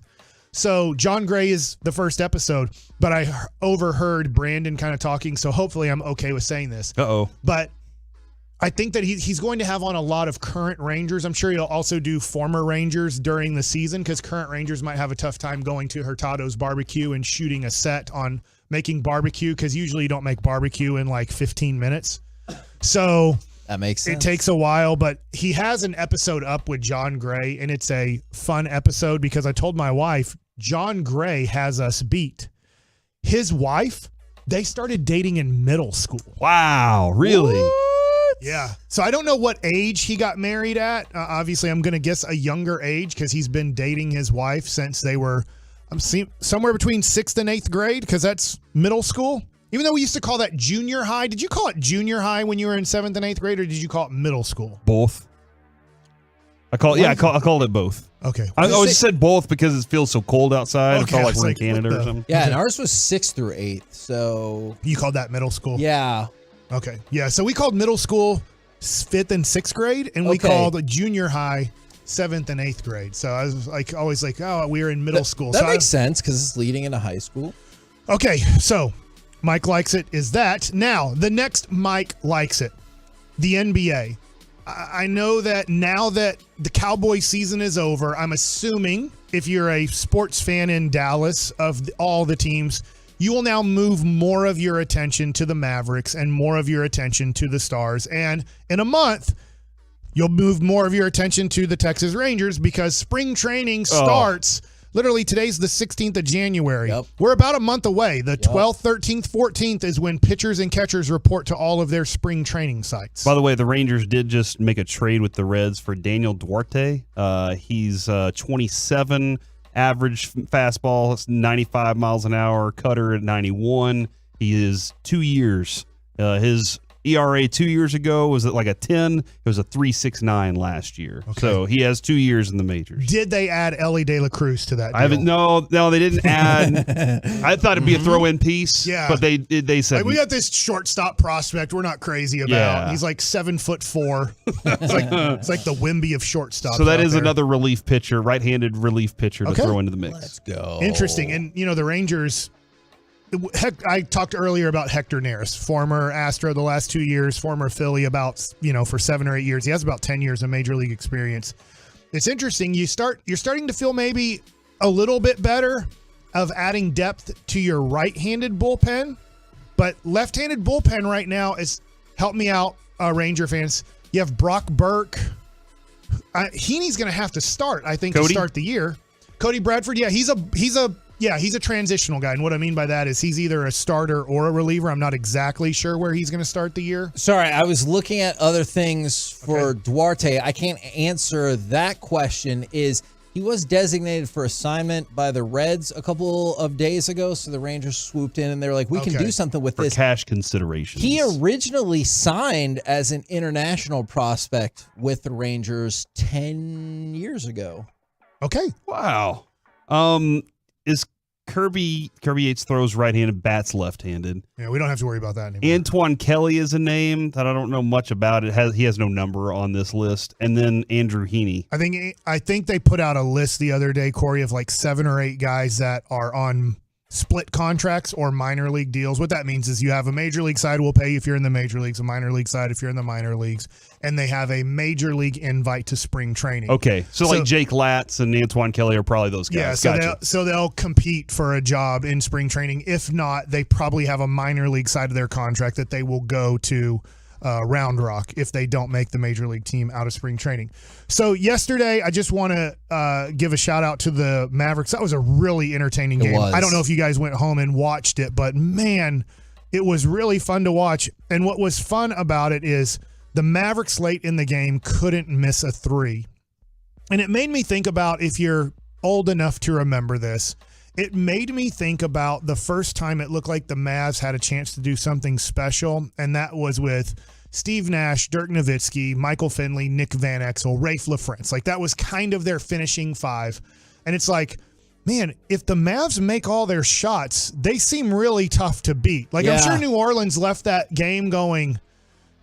So John Gray is the first episode, but I overheard Brandon kind of talking, so hopefully I'm okay with saying this. Uh-oh. But I think that he's going to have on a lot of current Rangers. I'm sure he'll also do former Rangers during the season, because current Rangers might have a tough time going to Hurtado's barbecue and shooting a set on making barbecue, because usually you don't make barbecue in like 15 minutes. So that makes sense. It takes a while, but he has an episode up with John Gray, and it's a fun episode because I told my wife, John Gray has us beat. His wife, they started dating in middle school. Wow, really? What? Yeah. So I don't know what age he got married at. Obviously, I'm going to guess a younger age, because he's been dating his wife since they were somewhere between 6th and 8th grade, because that's middle school. Even though we used to call that junior high. Did you call it junior high when you were in 7th and 8th grade, or did you call it middle school? Both. I called it both. Okay. I just said both because it feels so cold outside. Okay, It felt like we're in like, Canada or something. Yeah, and ours was 6th through 8th. So you called that middle school? Yeah. Okay. Yeah. So we called middle school 5th and 6th grade, and we called junior high 7th and 8th grade. So I was always like, oh, we were in middle school. That so makes sense, because it's leading into high school. Okay. So Mike likes it is that. Now, the next Mike likes it, the NBA. I know that now that the Cowboy season is over, I'm assuming if you're a sports fan in Dallas of all the teams, you will now move more of your attention to the Mavericks and more of your attention to the Stars. And in a month, you'll move more of your attention to the Texas Rangers, because spring training starts. Literally, today's the 16th of January. Yep. We're about a month away. The 12th, 13th, 14th is when pitchers and catchers report to all of their spring training sites. By the way, the Rangers did just make a trade with the Reds for Daniel Duarte. He's 27, average fastball, 95 miles an hour, cutter at 91. He is 2 years. His ERA 2 years ago was at like a 10. It was a 3.69 last year. Okay. So he has 2 years in the majors. Did they add Ellie De La Cruz to that deal? I haven't. No, they didn't add. I thought it'd be a throw-in piece. Yeah, but they said like, we got this shortstop prospect we're not crazy about. Yeah. He's like 7'4". It's like the Wemby of shortstop. So that is another relief pitcher, right-handed relief pitcher to throw into the mix. Let's go. Interesting. And the Rangers. I talked earlier about Hector Neris, former Astro the last 2 years, former Philly about, for 7 or 8 years. He has about 10 years of major league experience. It's interesting. You're starting to feel maybe a little bit better of adding depth to your right-handed bullpen, but left-handed bullpen right now is, help me out, Ranger fans. You have Brock Burke. Heaney's going to have to start, I think, Cody? to start the year. Cody Bradford, yeah, he's a Yeah, he's a transitional guy. And what I mean by that is he's either a starter or a reliever. I'm not exactly sure where he's going to start the year. Sorry, I was looking at other things for Duarte. I can't answer that question. He was designated for assignment by the Reds a couple of days ago, so the Rangers swooped in and they were like, we can do something with this. For cash considerations. He originally signed as an international prospect with the Rangers 10 years ago. Okay. Wow. Is Kirby Yates throws right-handed, bats left-handed. Yeah, we don't have to worry about that anymore. Antoine Kelly is a name that I don't know much about. He has no number on this list. And then Andrew Heaney. I think they put out a list the other day, Corey, of like 7 or 8 guys that are on split contracts or minor league deals. What that means is you have a major league side will pay you if you're in the major leagues, a minor league side if you're in the minor leagues, and they have a major league invite to spring training. Okay, so like Jake Latz and Antoine Kelly are probably those guys. Yeah, so they'll compete for a job in spring training. If not, they probably have a minor league side of their contract that they will go to Round Rock if they don't make the major league team out of spring training. So yesterday, I just want to give a shout out to the Mavericks. That was a really entertaining game. I don't know if you guys went home and watched it, but man, it was really fun to watch. And what was fun about it is the Mavericks late in the game couldn't miss a 3. And it made me think about, if you're old enough to remember this, it made me think about the first time it looked like the Mavs had a chance to do something special, and that was with Steve Nash, Dirk Nowitzki, Michael Finley, Nick Van Exel, Rafe LaFrance. Like, that was kind of their finishing 5. And it's like, man, if the Mavs make all their shots, they seem really tough to beat. Like, I'm sure New Orleans left that game going,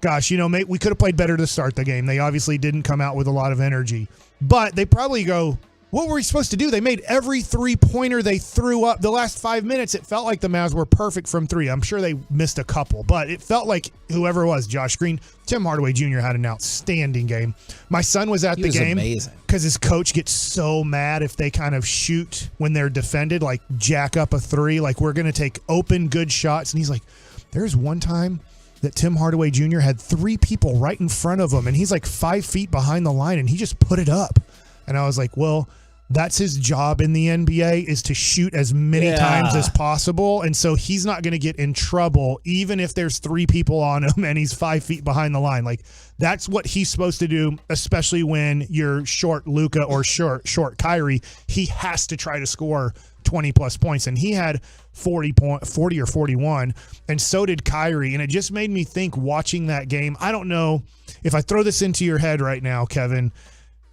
gosh, mate, we could have played better to start the game. They obviously didn't come out with a lot of energy. But they probably go, what were we supposed to do? They made every three-pointer they threw up. The last 5 minutes, it felt like the Mavs were perfect from 3. I'm sure they missed a couple, but it felt like whoever it was, Josh Green, Tim Hardaway Jr. had an outstanding game. My son was at the game because his coach gets so mad if they kind of shoot when they're defended, like jack up a 3, like we're going to take open good shots. And he's like, there's one time that Tim Hardaway Jr. had 3 people right in front of him, and he's like 5 feet behind the line, and he just put it up. And I was like, well, that's his job in the NBA, is to shoot as many times as possible. And so he's not going to get in trouble, even if there's 3 people on him and he's 5 feet behind the line. Like, that's what he's supposed to do, especially when you're short Luka or short Kyrie. He has to try to score 20-plus points. And he had 40 or 41, and so did Kyrie. And it just made me think, watching that game, I don't know if I throw this into your head right now, Kevin,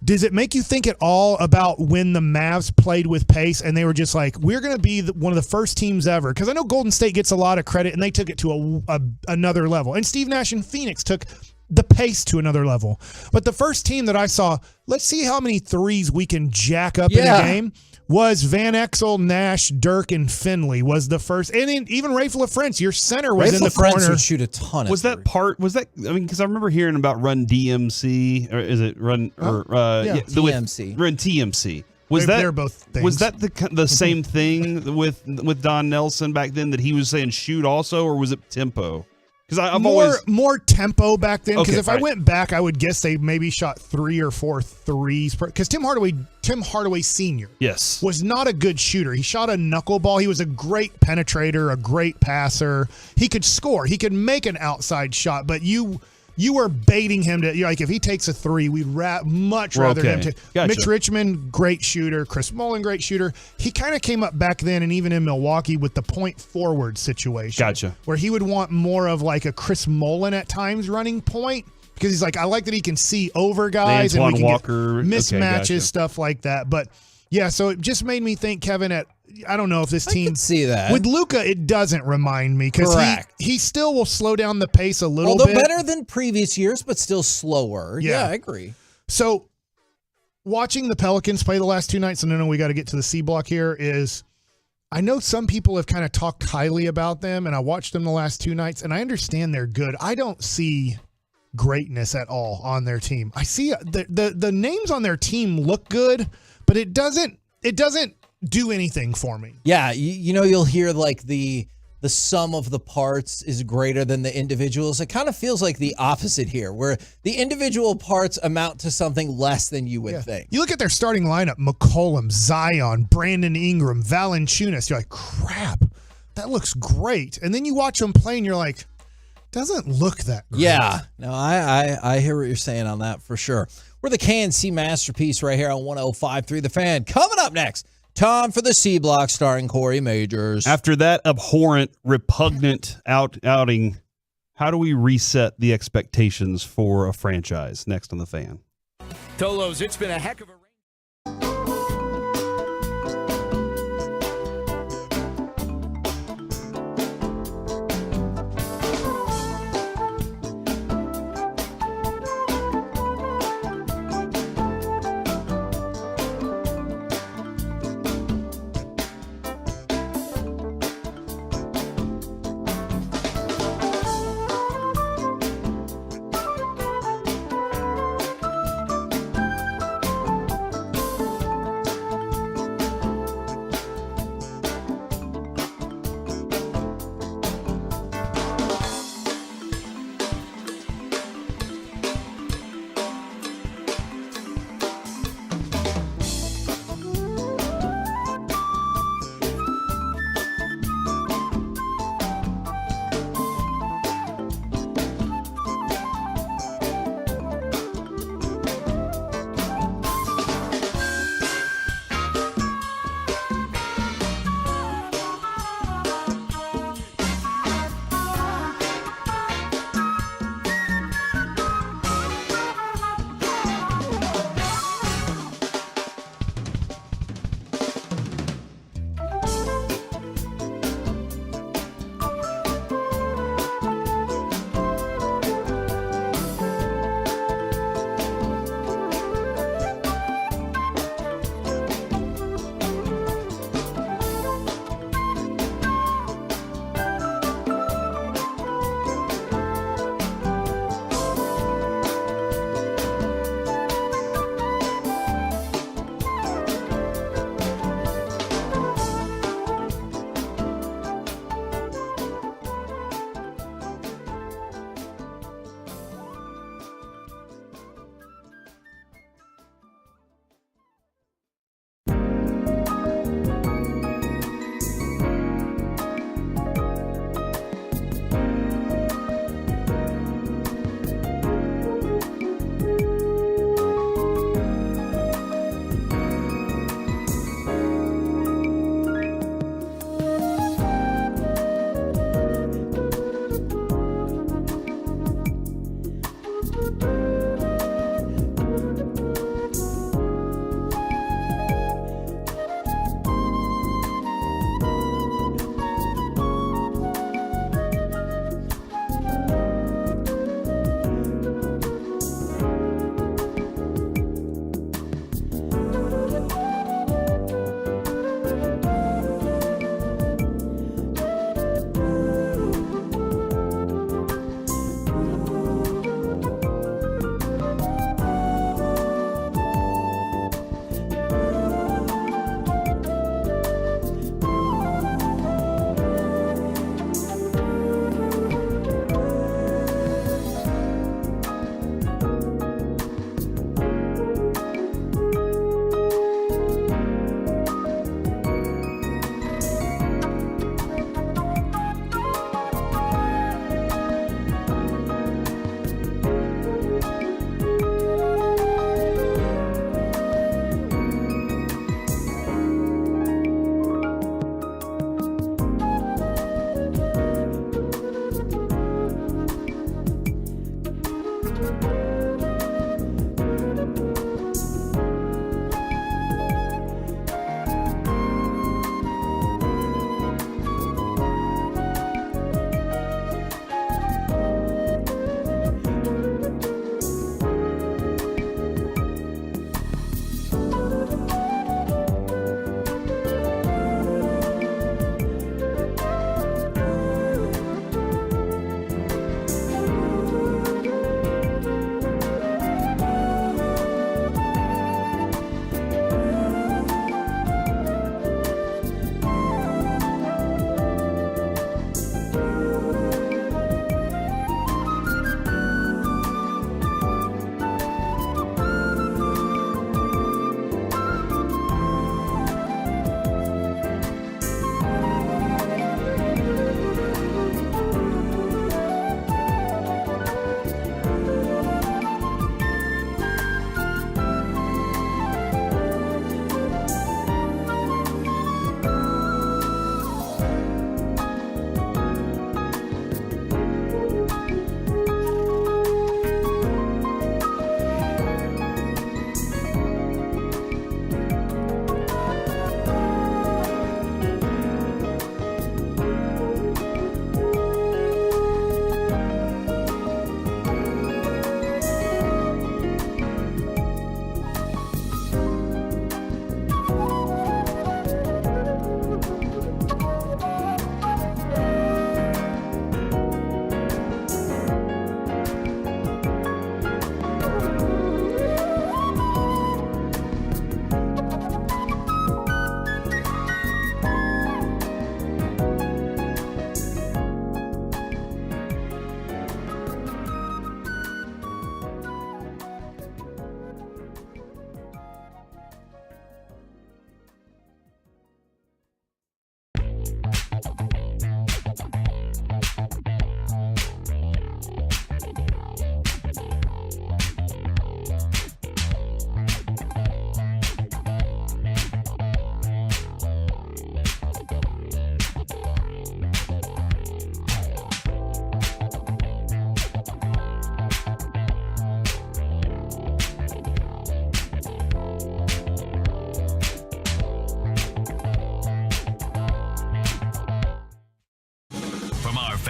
does it make you think at all about when the Mavs played with pace and they were just like, we're going to be one of the first teams ever? Because I know Golden State gets a lot of credit, and they took it to another level. And Steve Nash and Phoenix took the pace to another level. But the first team that I saw, let's see how many threes we can jack up in a game, was Van Exel, Nash, Dirk, and Finley was the first. And even Rafe LaFrance, your center, was in the corner. Would shoot a ton of because I remember hearing about Run DMC, or is it Run, TMC. Run TMC. They're both things. Was that the same thing with Don Nelson back then, that he was saying shoot also, or was it tempo? Because I've always more tempo back then. Because if I went back, I would guess they maybe shot 3 or 4 threes. Because Tim Hardaway Sr. was not a good shooter. He shot a knuckleball. He was a great penetrator, a great passer. He could score. He could make an outside shot. But you were baiting him to, like, if he takes a 3, we'd much rather him take. Gotcha. Mitch Richmond, great shooter. Chris Mullin, great shooter. He kind of came up back then, and even in Milwaukee, with the point forward situation. Gotcha. Where he would want more of like a Chris Mullin at times running point, because he's like, I like that he can see over guys and we can Walker, get mismatches, stuff like that. But yeah, so it just made me think, Kevin, I don't know if this team see that with Luka, it doesn't remind me, because he still will slow down the pace a little bit. Although better than previous years, but still slower. Yeah, I agree. So watching the Pelicans play the last 2 nights, and I know we got to get to the C block here, is I know some people have kind of talked highly about them, and I watched them the last 2 nights, and I understand they're good. I don't see greatness at all on their team. I see the names on their team look good, but it doesn't do anything for me. Yeah, you'll hear like the the sum of the parts is greater than the individuals. It kind of feels like the opposite here, where the individual parts amount to something less than you would think. You look at their starting lineup: McCollum, Zion, Brandon Ingram, Valanciunas. You're like, crap, that looks great. And then you watch them play, and you're like, doesn't look that great. Yeah, no, I hear what you're saying on that for sure. We're the KNC Masterpiece right here on 105.3 The Fan. Coming up next, time for the C Block starring Corey Majors. After that abhorrent, repugnant outing, how do we reset the expectations for a franchise? Next on The Fan. Tolos, it's been a heck of a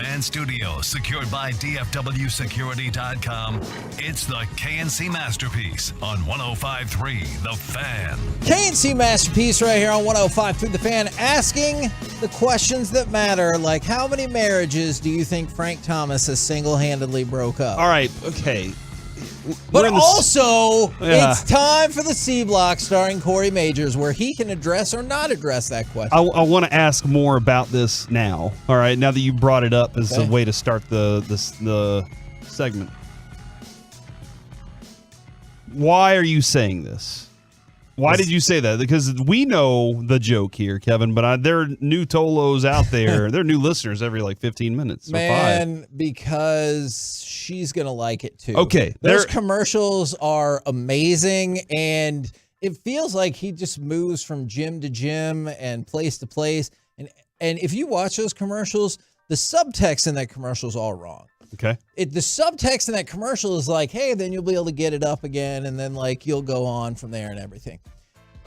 Fan Studios, secured by DFWsecurity.com. It's the KNC Masterpiece on 105.3 The Fan. KNC Masterpiece right here on 105.3 The Fan, asking the questions that matter, like how many marriages do you think Frank Thomas has single-handedly broke up? All right, okay. But also, Yeah. it's time for the C Block starring Corey Majors, where he can address or not address that question. I want to ask more about this now. All right, now that you brought it up as a way to start the segment. Why are you saying this? Why did you say that? Because we know the joke here, Kevin, but there are new Tolos out there. There are new listeners every 15 minutes. Man, because she's going to like it too. Okay. Those commercials are amazing, and it feels like he just moves from gym to gym and place to place. And if you watch those commercials, the subtext in that commercial is all wrong. Okay. The subtext in that commercial is like, hey, then you'll be able to get it up again, and then you'll go on from there and everything.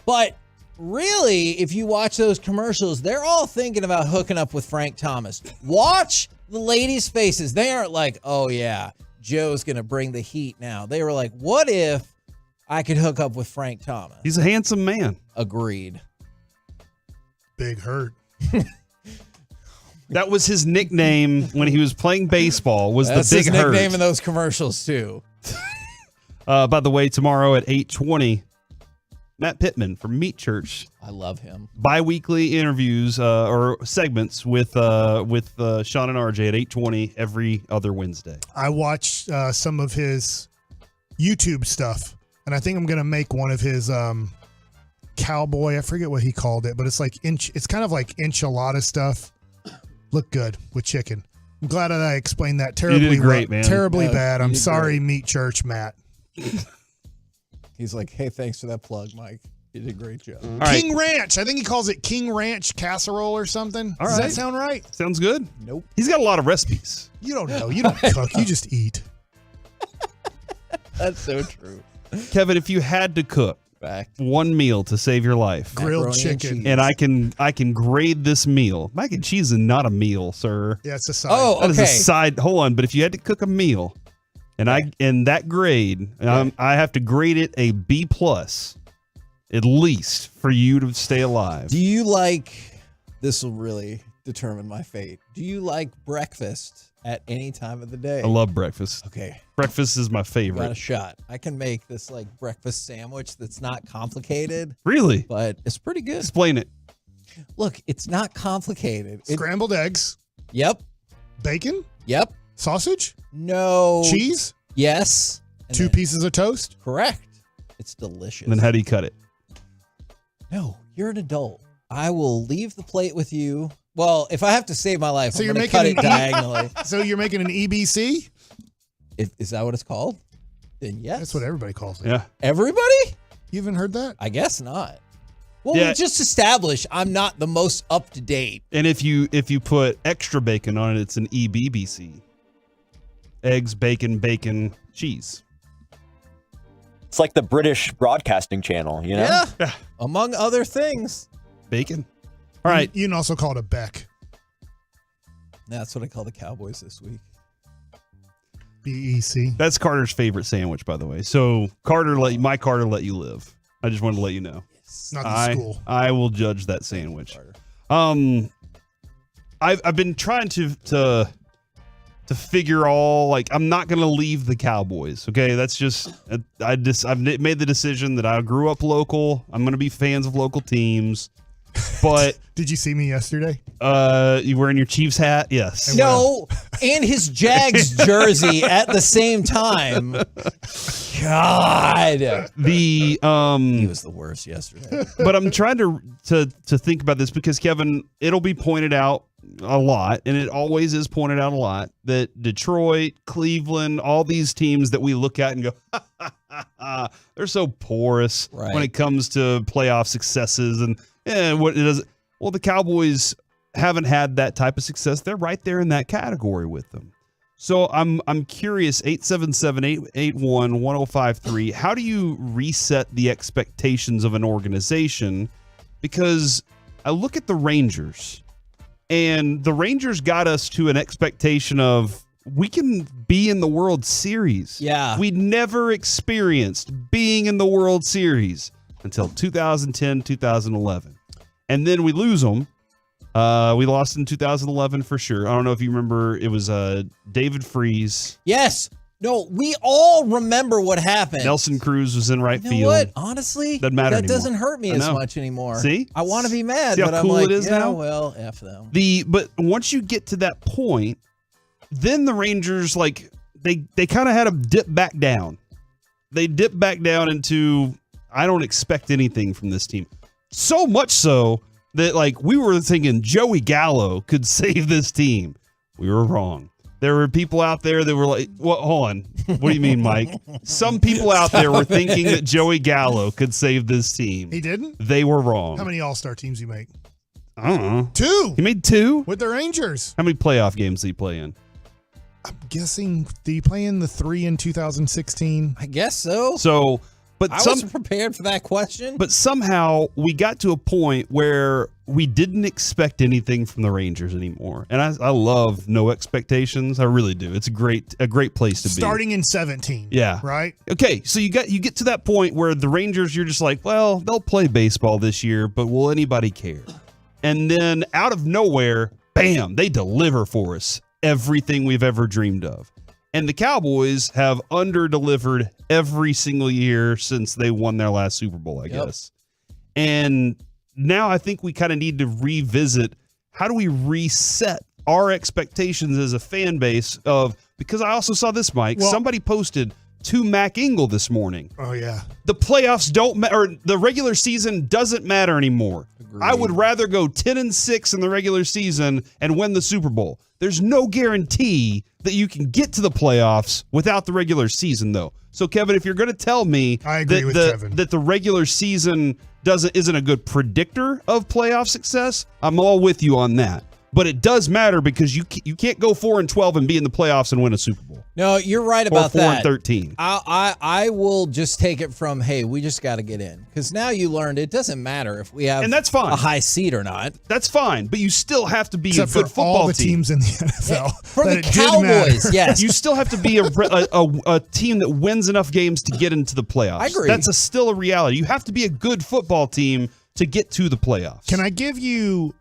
But really, if you watch those commercials, they're all thinking about hooking up with Frank Thomas. Watch the ladies' faces. They aren't like, oh yeah, Joe's going to bring the heat now. They were like, what if I could hook up with Frank Thomas? He's a handsome man. Agreed. Big hurt. That was his nickname when he was playing baseball. Was That's the Big his Hurt. nickname in those commercials too. By the way, tomorrow at 8:20, Matt Pittman from Meat Church. I love him. Bi-weekly interviews or segments with Sean and RJ at 8:20 every other Wednesday. I watched some of his YouTube stuff, and I think I'm gonna make one of his cowboy. I forget what he called it, but it's it's kind of like enchilada stuff. Look good with chicken. I'm glad that I explained that terribly. You did great, man. Terribly Yeah, bad. you I'm did sorry, great. Meat Church, Matt. He's like, hey, thanks for that plug, Mike. You did a great job. King Ranch. I think he calls it King Ranch casserole or something. All Does right. that sound right? Sounds good. Nope. He's got a lot of recipes. You don't know. You don't cook. You just eat. That's so true. Kevin, if you had to cook one meal to save your life, Grilled Macaroni and chicken. cheese. and I can grade this meal. Mac and cheese is not a meal, sir. Yeah, it's a side. Oh, That is a okay. side. Hold on, but if you had to cook a meal, and that grade, I have to grade it a B plus, at least for you to stay alive. Do you like, this will really determine my fate. Do you like breakfast at any time of the day? I love breakfast. Okay. Breakfast is my Got a favorite. shot. I can make this breakfast sandwich that's not complicated, Really? but it's pretty good. Explain it. Look, it's not complicated. Scrambled eggs. Yep. Bacon. Yep. Sausage. No. Cheese. Yes. And 2 then- pieces of toast. Correct. It's delicious. And then how do you cut it? No, you're an adult. I will leave the plate with you. Well, if I have to save my life, So I'm you're gonna making cut it an diagonally. So you're making an EBC? Is that what it's called? Then yes. That's what everybody calls it. Yeah. Everybody? You haven't heard that? I guess not. Well, Yeah. we just established I'm not the most up to date. And if you put extra bacon on it, it's an EBBC. Eggs, bacon, cheese. It's like the British Broadcasting Channel, you know? Yeah. Among other things. Bacon. All right. You can also call it a Beck. That's what I call the Cowboys this week. BEC. That's Carter's favorite sandwich, by the way. So Carter let you live. I just wanted to let you know. Not the school. I will judge that sandwich. I've been trying to figure I'm not gonna leave the Cowboys. Okay, that's just I've made the decision that I grew up local. I'm gonna be fans of local teams. But did you see me yesterday? You wearing your Chiefs hat? Yes. No, and his Jags jersey at the same time. God. He was the worst yesterday. But I'm trying to think about this because Kevin, it'll be pointed out a lot, and it always is pointed out a lot that Detroit, Cleveland, all these teams that we look at and go, they're so porous when it comes to playoff successes and what it does. Well, the Cowboys haven't had that type of success. They're right there in that category with them. So I'm curious, 877-881-1053, how do you reset the expectations of an organization? Because I look at the Rangers, And the Rangers got us to an expectation of we can be in the World Series. Yeah. We never experienced being in the World Series until 2010, 2011. And then we lose them. We lost in 2011 for sure. I don't know if you remember. It was David Freese. Yes. No, we all remember what happened. Nelson Cruz was in right You know field. what? Honestly, Doesn't matter that anymore. doesn't hurt me I as know. much anymore. See? I want to be mad, See how but cool I'm like, it is yeah, now? well, F them. But once you get to that point, then the Rangers, like, they kind of had to dip back down. They dipped back down into, I don't expect anything from this team. So much so that, like, we were thinking Joey Gallo could save this team. We were wrong. There were people out there that were like, "What? Hold on. What do you mean, Mike?" Some people out there were thinking that Joey Gallo could save this team. He didn't? They were wrong. How many All-Star teams you make? I don't know. 2. He made 2? With the Rangers. How many playoff games did he play in? I'm guessing, did he play in the 3 in 2016? I guess so. So, but I wasn't prepared for that question. But somehow we got to a point where we didn't expect anything from the Rangers anymore. And I love no expectations. I really do. It's a great place to be. Starting in 17. Yeah. Right? Okay, so you get to that point where the Rangers, you're just like, well, they'll play baseball this year, but will anybody care? And then out of nowhere, bam, they deliver for us everything we've ever dreamed of. And the Cowboys have under-delivered every single year since they won their last Super Bowl, I guess. And now I think we kind of need to revisit, how do we reset our expectations as a fan base of, because I also saw this, Mike, somebody posted to Mac Engel this morning. Oh, yeah. The playoffs don't matter, or the regular season doesn't matter anymore. I would rather go 10-6 in the regular season and win the Super Bowl. There's no guarantee that you can get to the playoffs without the regular season, though. So, Kevin, if you're going to tell me that the regular season isn't a good predictor of playoff success, I'm all with you on that. But it does matter because you can't go 4-12 and be in the playoffs and win a Super Bowl. No, you're right about that. 4-13. I will just take it from, hey, we just got to get in. Because now you learned it doesn't matter if we have and that's fine. a high seed or not. That's fine, but you still have to be Except a good for football all the team. teams in the NFL. For that the it did matter. Cowboys, yes. You still have to be a team that wins enough games to get into the playoffs. I agree. That's still a reality. You have to be a good football team to get to the playoffs. Can I give you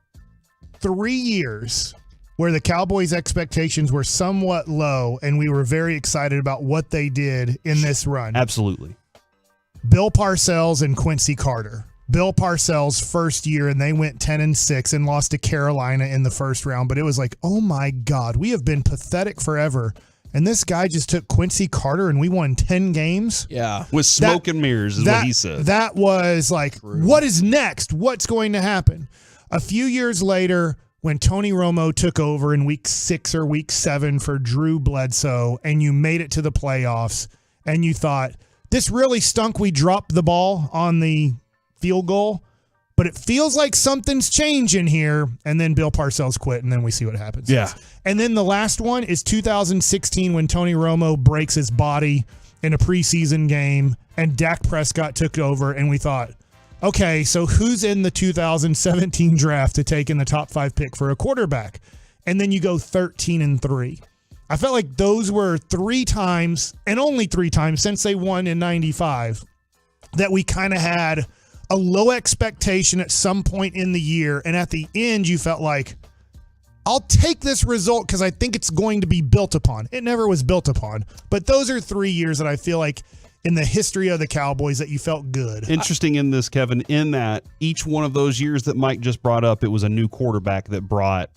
3 years where the Cowboys' expectations were somewhat low and we were very excited about what they did in this run? Absolutely. Bill Parcells and Quincy Carter. Bill Parcells' first year, and they went 10-6 and lost to Carolina in the first round. But it was like, oh my God, we have been pathetic forever. And this guy just took Quincy Carter and we won 10 games. Yeah. With smoke and mirrors is what he said. That was like, what is next? What's going to happen? A few years later, when Tony Romo took over in week 6 or week 7 for Drew Bledsoe, and you made it to the playoffs, and you thought, this really stunk. We dropped the ball on the field goal, but it feels like something's changing here. And then Bill Parcells quit, and then we see what happens. Yeah. And then the last one is 2016 when Tony Romo breaks his body in a preseason game, and Dak Prescott took over, and we thought, okay, so who's in the 2017 draft to take in the top 5 pick for a quarterback? And then you go 13-3. I felt like those were 3 times, and only 3 times since they won in 95, that we kind of had a low expectation at some point in the year. And at the end, you felt like, I'll take this result because I think it's going to be built upon. It never was built upon. But those are 3 years that I feel like in the history of the Cowboys that you felt good. Interesting in this, Kevin, in that each one of those years that Mike just brought up, it was a new quarterback that brought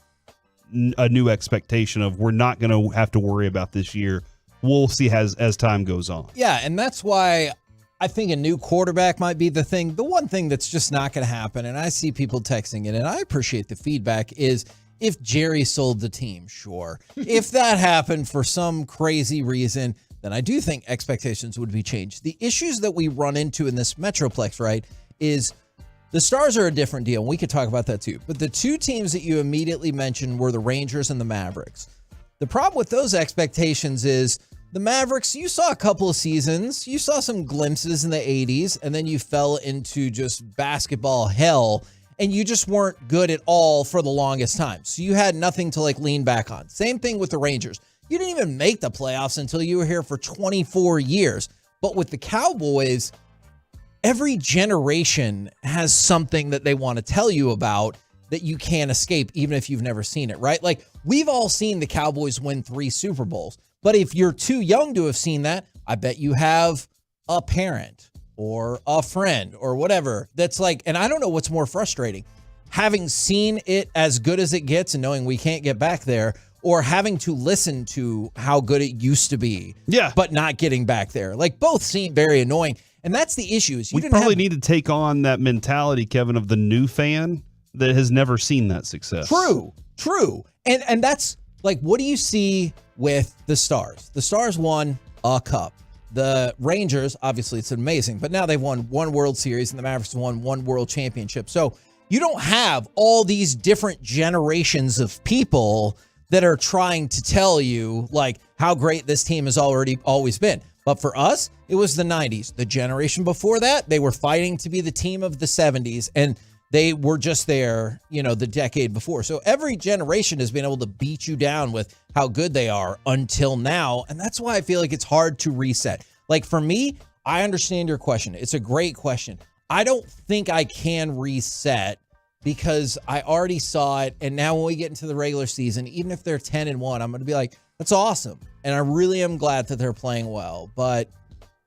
a new expectation of, we're not going to have to worry about this year. We'll see as time goes on. Yeah, and that's why I think a new quarterback might be the thing. The one thing that's just not going to happen, and I see people texting it, and I appreciate the feedback, is if Jerry sold the team, sure. If that happened for some crazy reason, then I do think expectations would be changed. The issues that we run into in this Metroplex, right, is the Stars are a different deal, and we could talk about that too. But the 2 teams that you immediately mentioned were the Rangers and the Mavericks. The problem with those expectations is the Mavericks, you saw a couple of seasons, you saw some glimpses in the 80s, and then you fell into just basketball hell. and you just weren't good at all for the longest time. So you had nothing to like lean back on. Same thing with the Rangers. You didn't even make the playoffs until you were here for 24 years. But with the Cowboys, every generation has something that they want to tell you about that you can't escape, even if you've never seen it, right? Like, we've all seen the Cowboys win 3 Super Bowls. But if you're too young to have seen that, I bet you have a parent or a friend or whatever that's like, and I don't know what's more frustrating, having seen it as good as it gets and knowing we can't get back there, or having to listen to how good it used to be, but not getting back there. Like, both seem very annoying. And that's the issue. Is we probably need to take on that mentality, Kevin, of the new fan that has never seen that success. True. And that's like, what do you see with the Stars? The Stars won a cup. The Rangers, obviously it's amazing, but now they've won 1 World Series and the Mavericks won 1 World Championship. So you don't have all these different generations of people that are trying to tell you like how great this team has always been. But for us, it was the 90s. The generation before that, they were fighting to be the team of the 70s, and they were just there, the decade before. So every generation has been able to beat you down with how good they are until now. And that's why I feel like it's hard to reset. Like, for me, I understand your question. It's a great question. I don't think I can reset because I already saw it. And now when we get into the regular season, even if they're 10-1, I'm going to be like, that's awesome. And I really am glad that they're playing well. But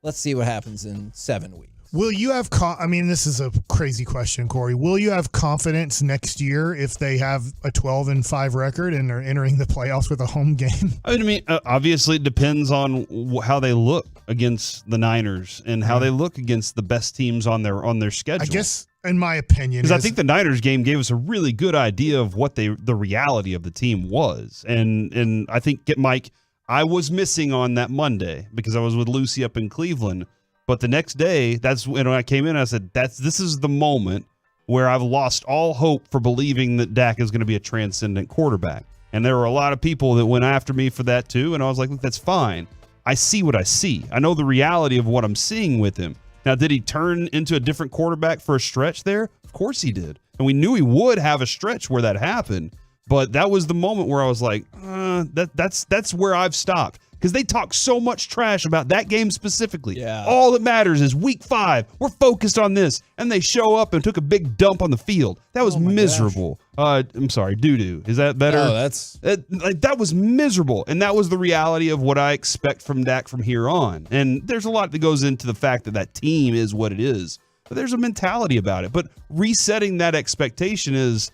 let's see what happens in 7 weeks. Will you have, this is a crazy question, Corey. Will you have confidence next year if they have a 12-5 record and are entering the playoffs with a home game? Obviously it depends on how they look against the Niners and how they look against the best teams on their schedule. I guess, in my opinion, because I think the Niners game gave us a really good idea of what the reality of the team was. And I think, Mike, I was missing on that Monday because I was with Lucy up in Cleveland. But the next day, that's when I came in, I said, this is the moment where I've lost all hope for believing that Dak is going to be a transcendent quarterback. And there were a lot of people that went after me for that too. And I was like, look, that's fine. I see what I see. I know the reality of what I'm seeing with him. Now, did he turn into a different quarterback for a stretch there? Of course he did. And we knew he would have a stretch where that happened. But that was the moment where I was like, that's where I've stopped. Because they talk so much trash about that game specifically. Yeah. All that matters is week 5. We're focused on this. And they show up and took a big dump on the field. That was miserable. I'm sorry, doo-doo. Is that better? No, that was miserable. And that was the reality of what I expect from Dak from here on. And there's a lot that goes into the fact that team is what it is. But there's a mentality about it. But resetting that expectation is,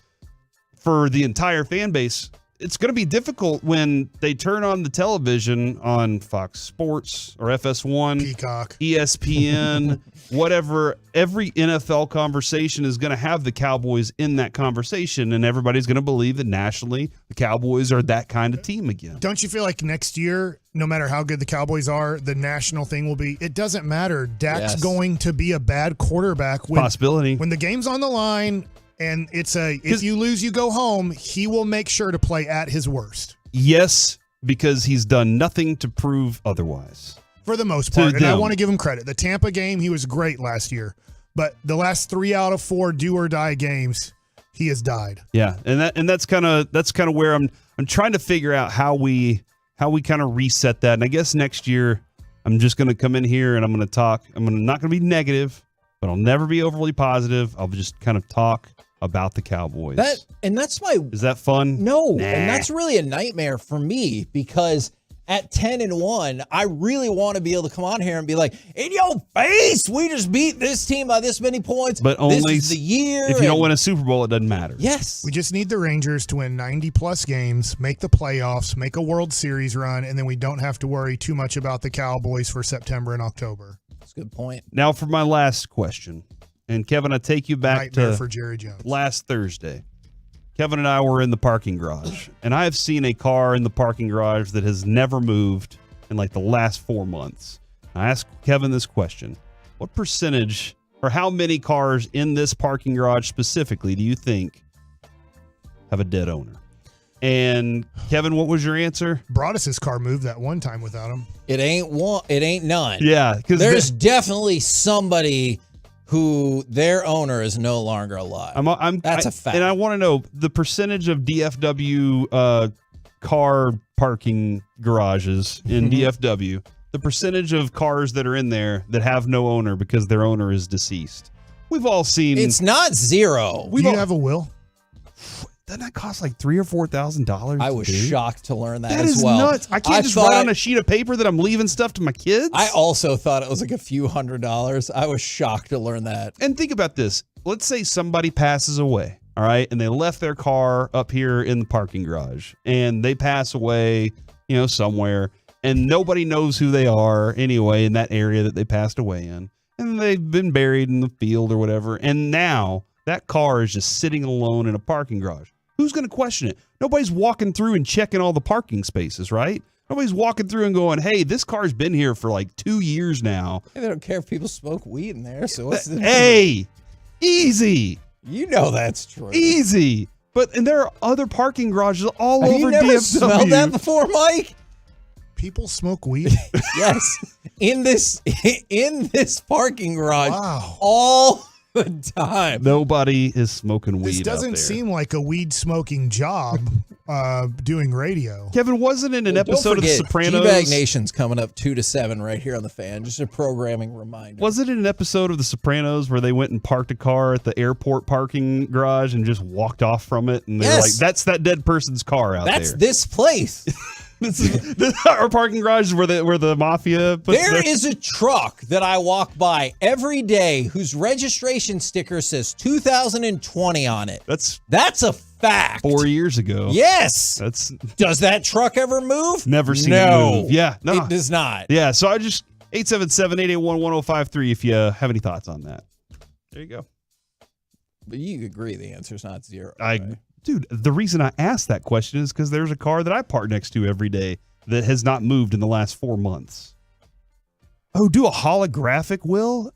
for the entire fan base, it's going to be difficult when they turn on the television on Fox Sports or FS1, Peacock, ESPN, whatever. Every NFL conversation is going to have the Cowboys in that conversation, and everybody's going to believe that nationally the Cowboys are that kind of team again. Don't you feel like next year, no matter how good the Cowboys are, the national thing will be, it doesn't matter. Dak's going to be a bad quarterback. Possibility. When the game's on the line, and it's if you lose, you go home, he will make sure to play at his worst. Yes, because he's done nothing to prove otherwise. For the most part. And I want to give him credit. The Tampa game, he was great last year. But the last 3 out of 4 do or die games, he has died. Yeah, and that's kind of where I'm trying to figure out how we kind of reset that. And I guess next year I'm just going to come in here and I'm going to talk. Not going to be negative, but I'll never be overly positive. I'll just kind of talk about the Cowboys. Is that fun? No, Nah. and that's really a nightmare for me because at 10-1, I really want to be able to come on here and be like, in your face, we just beat this team by this many points. But only this is the year. If you don't win a Super Bowl, it doesn't matter. Yes. We just need the Rangers to win 90-plus games, make the playoffs, make a World Series run, and then we don't have to worry too much about the Cowboys for September and October. That's a good point. Now for my last question. And Kevin, I take you back Nightmare to for Jerry Jones. Last Thursday. Kevin and I were in the parking garage, and I have seen a car in the parking garage that has never moved in like the last 4 months. I asked Kevin this question. What percentage or how many cars in this parking garage specifically do you think have a dead owner? And Kevin, what was your answer? Broadus's car moved that one time without him. It ain't none. Yeah. There's definitely somebody who their owner is no longer alive. That's a fact. And I want to know the percentage of DFW car parking garages in DFW, the percentage of cars that are in there that have no owner because their owner is deceased. We've all seen. It's not zero. Do you have a will? Doesn't that cost like $3,000 or $4,000? I was shocked to learn that That as is well. nuts. I can't just write on a sheet of paper that I'm leaving stuff to my kids. I also thought it was like a few $100s. I was shocked to learn that. And think about this. Let's say somebody passes away, all right, and they left their car up here in the parking garage, and they pass away, somewhere, and nobody knows who they are anyway in that area that they passed away in, and they've been buried in the field or whatever, and now that car is just sitting alone in a parking garage. Who's going to question it? Nobody's walking through and checking all the parking spaces, right? Nobody's walking through and going, hey, this car's been here for like 2 years now. Hey, they don't care if people smoke weed in there. So what's the Hey, easy. You know that's true. Easy. And there are other parking garages all Have over you never DFW. smelled that before, Mike? People smoke weed? Yes. In this parking garage. Wow. All the time. Nobody is smoking weed. This doesn't out there. seem like a weed smoking job doing radio. Kevin, wasn't in an episode of The Sopranos? G-Bag Nation's coming up 2 to 7 right here on the Fan. Just a programming reminder. Was it in an episode of The Sopranos where they went and parked a car at the airport parking garage and just walked off from it? And they're like, that's that dead person's car out That's there. this place. Our parking garage is where the mafia puts There is a truck that I walk by every day whose registration sticker says 2020 on it. That's a fact. 4 years ago. Yes. Does that truck ever move? Never seen it move. Yeah, no. It does not. Yeah, so I just 877-881-1053 if you have any thoughts on that. There you go. But you agree the answer's not zero. Dude, the reason I asked that question is because there's a car that I park next to every day that has not moved in the last 4 months. Oh, do a holographic will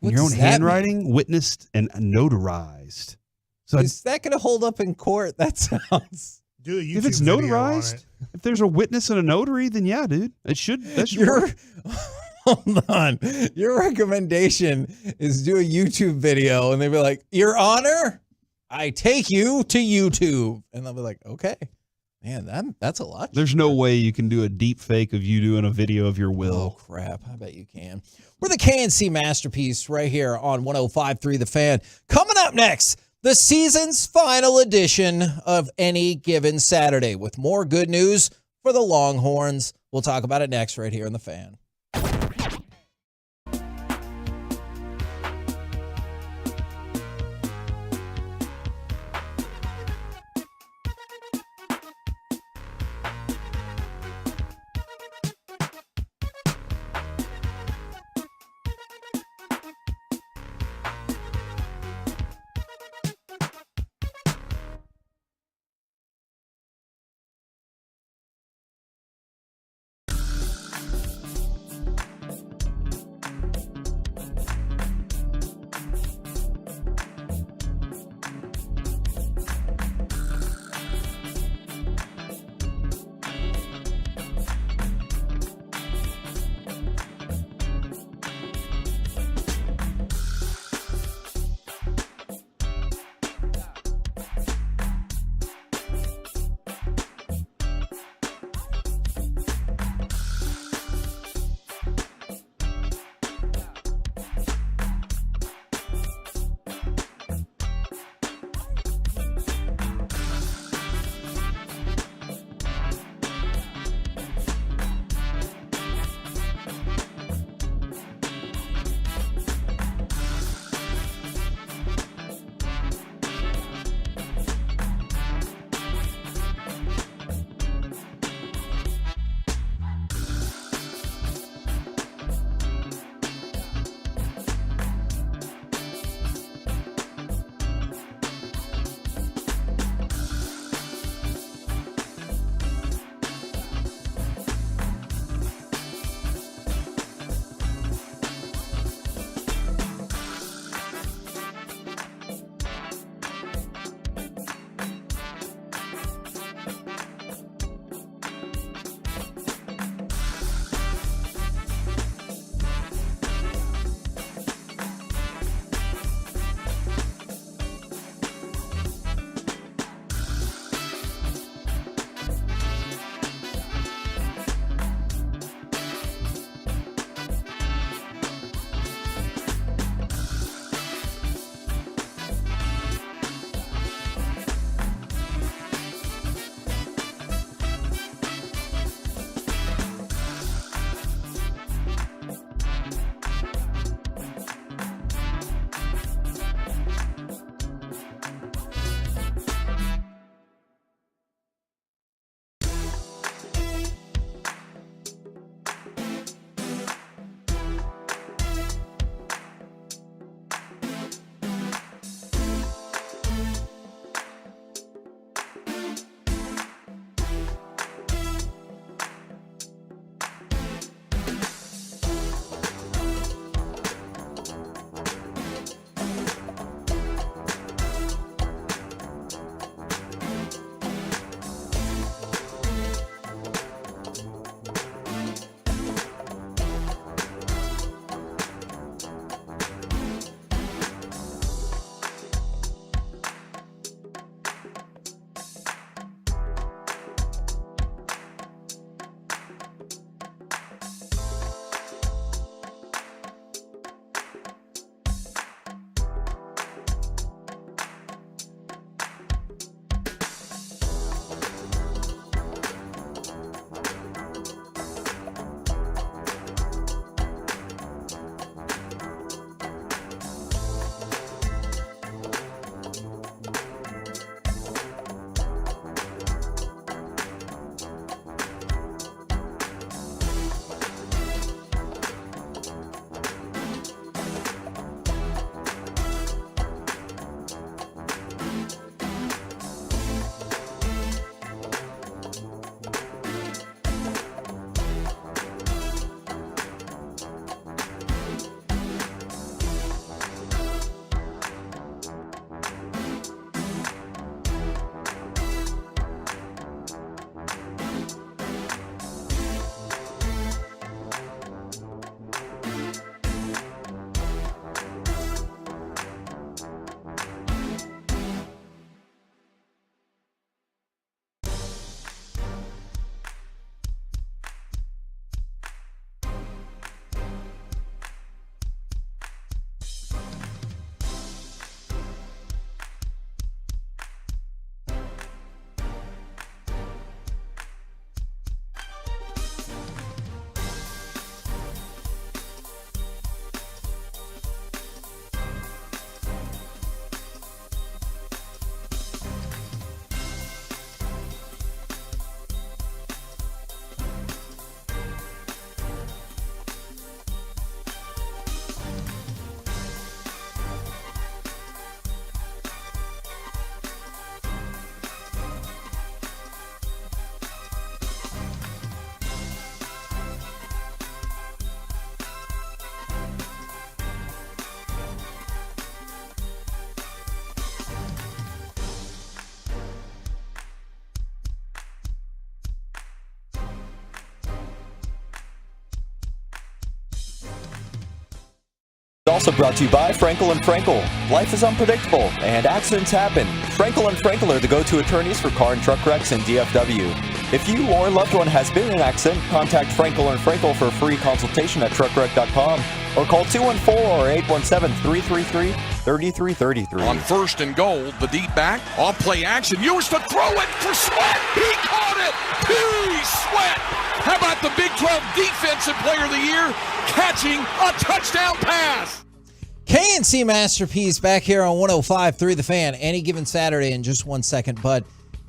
in your own handwriting, witnessed and notarized. So is that going to hold up in court? That sounds. Do a YouTube if it's video on notarized, it. if there's a witness and a notary, then yeah, dude, it should. That should work. Hold on. Your recommendation is do a YouTube video, and they'll be like, Your Honor, I take you to YouTube. And they'll be like, okay. Man, that's a lot. There's no way you can do a deep fake of you doing a video of your will. Oh, crap. I bet you can. We're the KNC Masterpiece right here on 105.3 The Fan. Coming up next, the season's final edition of Any Given Saturday with more good news for the Longhorns. We'll talk about it next right here in The Fan. also brought to you by Frankel & Frankel. Life is unpredictable, and accidents happen. Frankel & Frankel are the go-to attorneys for car and truck wrecks in DFW. If you or a loved one has been in an accident, contact Frankel & Frankel for a free consultation at truckwreck.com or call 214 or 817-333-3333. On first and goal, the deep back, off play action, used to throw it for Sweat. He caught it. P. Sweat. How about the Big 12 Defensive Player of the Year catching a touchdown pass? KNC Masterpiece back here on 105.3 The Fan. Any given Saturday in just 1 second, but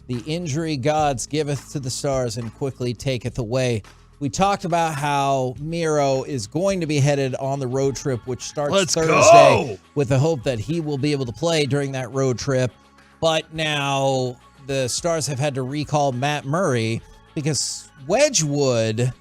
the injury gods giveth to the stars and quickly taketh away. We talked about how Miro is going to be headed on the road trip, which starts Thursday, with the hope that he will be able to play during that road trip. But now the Stars have had to recall Matt Murray because Wedgwood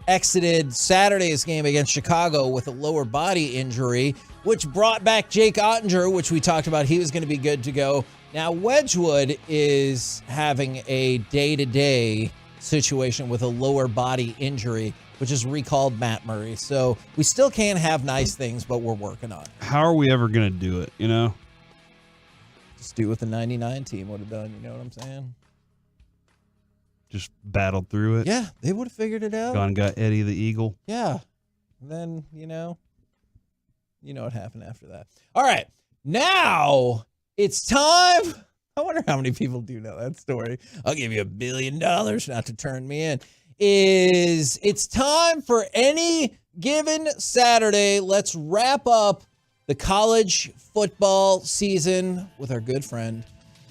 exited Saturday's game against Chicago with a lower body injury, which brought back Jake Ottinger, which we talked about. He was going to be good to go. Now Wedgwood is having a day-to-day situation with a lower body injury, which has recalled Matt Murray. So we still can't have nice things, but we're working on it. How are we ever going to do it, you know? Just do what the 99 team would have done, you know what I'm saying? Just battled through it. Yeah, they would have figured it out. Gone and got Eddie the Eagle. Yeah. And then, you know what happened after that. All right. Now it's time. I wonder how many people do know that story. I'll give you $1 billion not to turn me in. It's time for any given Saturday. Let's wrap up the college football season with our good friend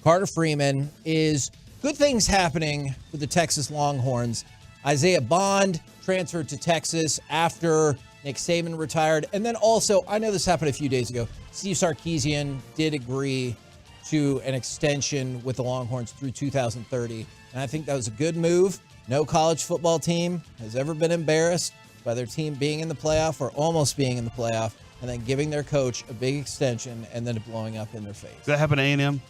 Carter Freeman. Is good things happening with the Texas Longhorns. Isaiah Bond transferred to Texas after Nick Saban retired. And then also, I know this happened a few days ago, Steve Sarkisian did agree to an extension with the Longhorns through 2030. And I think that was a good move. No college football team has ever been embarrassed by their team being in the playoff or almost being in the playoff and then giving their coach a big extension and then it blowing up in their face. Does that happen to A&M?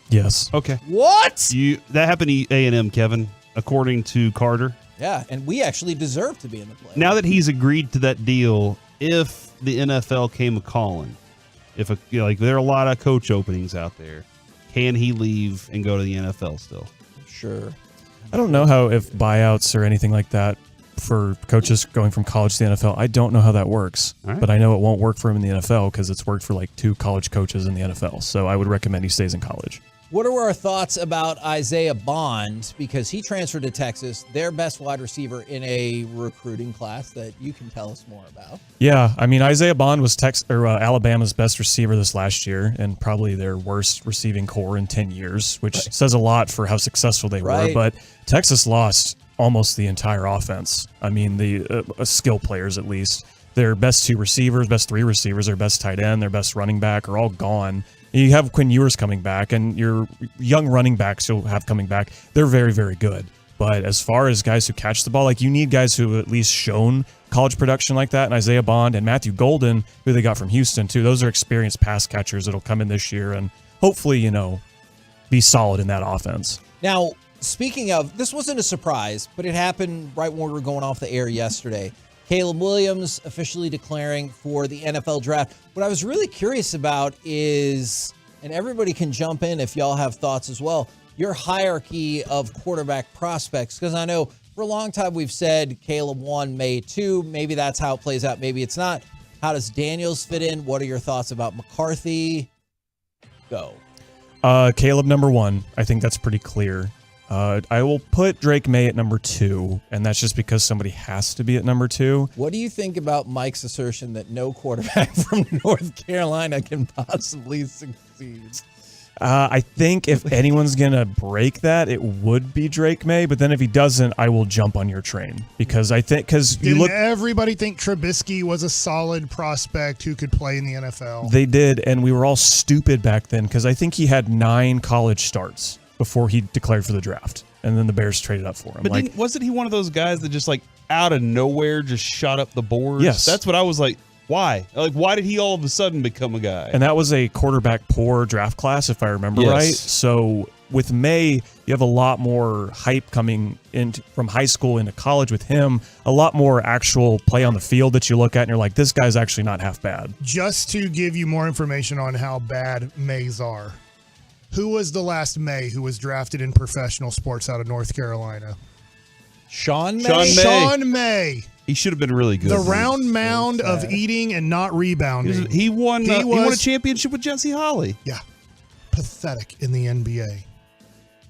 Yes. Okay. What? That happened to A&M, Kevin, according to Carter. Yeah, and we actually deserve to be in the playoff. Now that he's agreed to that deal, if the NFL came a-calling, there are a lot of coach openings out there, can he leave and go to the NFL still? Sure. I don't know how if buyouts or anything like that for coaches going from college to the NFL, I don't know how that works. Right. But I know it won't work for him in the NFL because it's worked for like 2 college coaches in the NFL. So I would recommend he stays in college. What are our thoughts about Isaiah Bond? Because he transferred to Texas, their best wide receiver in a recruiting class that you can tell us more about. Yeah, I mean, Isaiah Bond was Alabama's best receiver this last year and probably their worst receiving core in 10 years, which says a lot for how successful they were. But Texas lost almost the entire offense. I mean, the skill players at least. Their best 2 receivers, best 3 receivers, their best tight end, their best running back are all gone. You have Quinn Ewers coming back, and your young running backs you'll have coming back. They're very, very good. But as far as guys who catch the ball, you need guys who have at least shown college production like that. And Isaiah Bond and Matthew Golden, who they got from Houston, too. Those are experienced pass catchers that'll come in this year and hopefully, be solid in that offense. Now, speaking of, this wasn't a surprise, but it happened right when we were going off the air yesterday. Caleb Williams officially declaring for the NFL draft. What I was really curious about is, and everybody can jump in if y'all have thoughts as well, your hierarchy of quarterback prospects. Because I know for a long time we've said Caleb 1, May 2. Maybe that's how it plays out. Maybe it's not. How does Daniels fit in? What are your thoughts about McCarthy? Go. Caleb number 1. I think that's pretty clear. I will put Drake May at number 2, and that's just because somebody has to be at number 2. What do you think about Mike's assertion that no quarterback from North Carolina can possibly succeed? I think if anyone's going to break that, it would be Drake May, but then if he doesn't, I will jump on your train. Because I think, Didn't everybody think Trubisky was a solid prospect who could play in the NFL? They did, and we were all stupid back then because I think he had 9 college starts before he declared for the draft, and then the Bears traded up for him. But wasn't he one of those guys that just out of nowhere just shot up the boards? Yes. That's what I was like, why? Why did he all of a sudden become a guy? And that was a quarterback poor draft class, if I remember right. So with May, you have a lot more hype coming in from high school into college with him, a lot more actual play on the field that you look at and you're like, this guy's actually not half bad. Just to give you more information on how bad Mays are, who was the last May who was drafted in professional sports out of North Carolina? Sean May. Sean May. He should have been really good. The round mound of eating and not rebounding. He won a championship with Jesse Holley. Yeah. Pathetic in the NBA.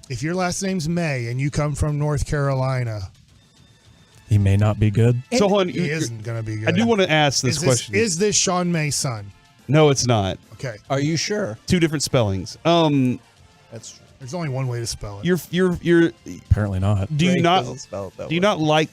If your last name's May and you come from North Carolina, he may not be good. So he isn't going to be good. I do want to ask this question. Is this Sean May's son? No, it's not. Okay. Are you sure? Two different spellings. That's true. There's only one way to spell it. You're apparently not. Do you not like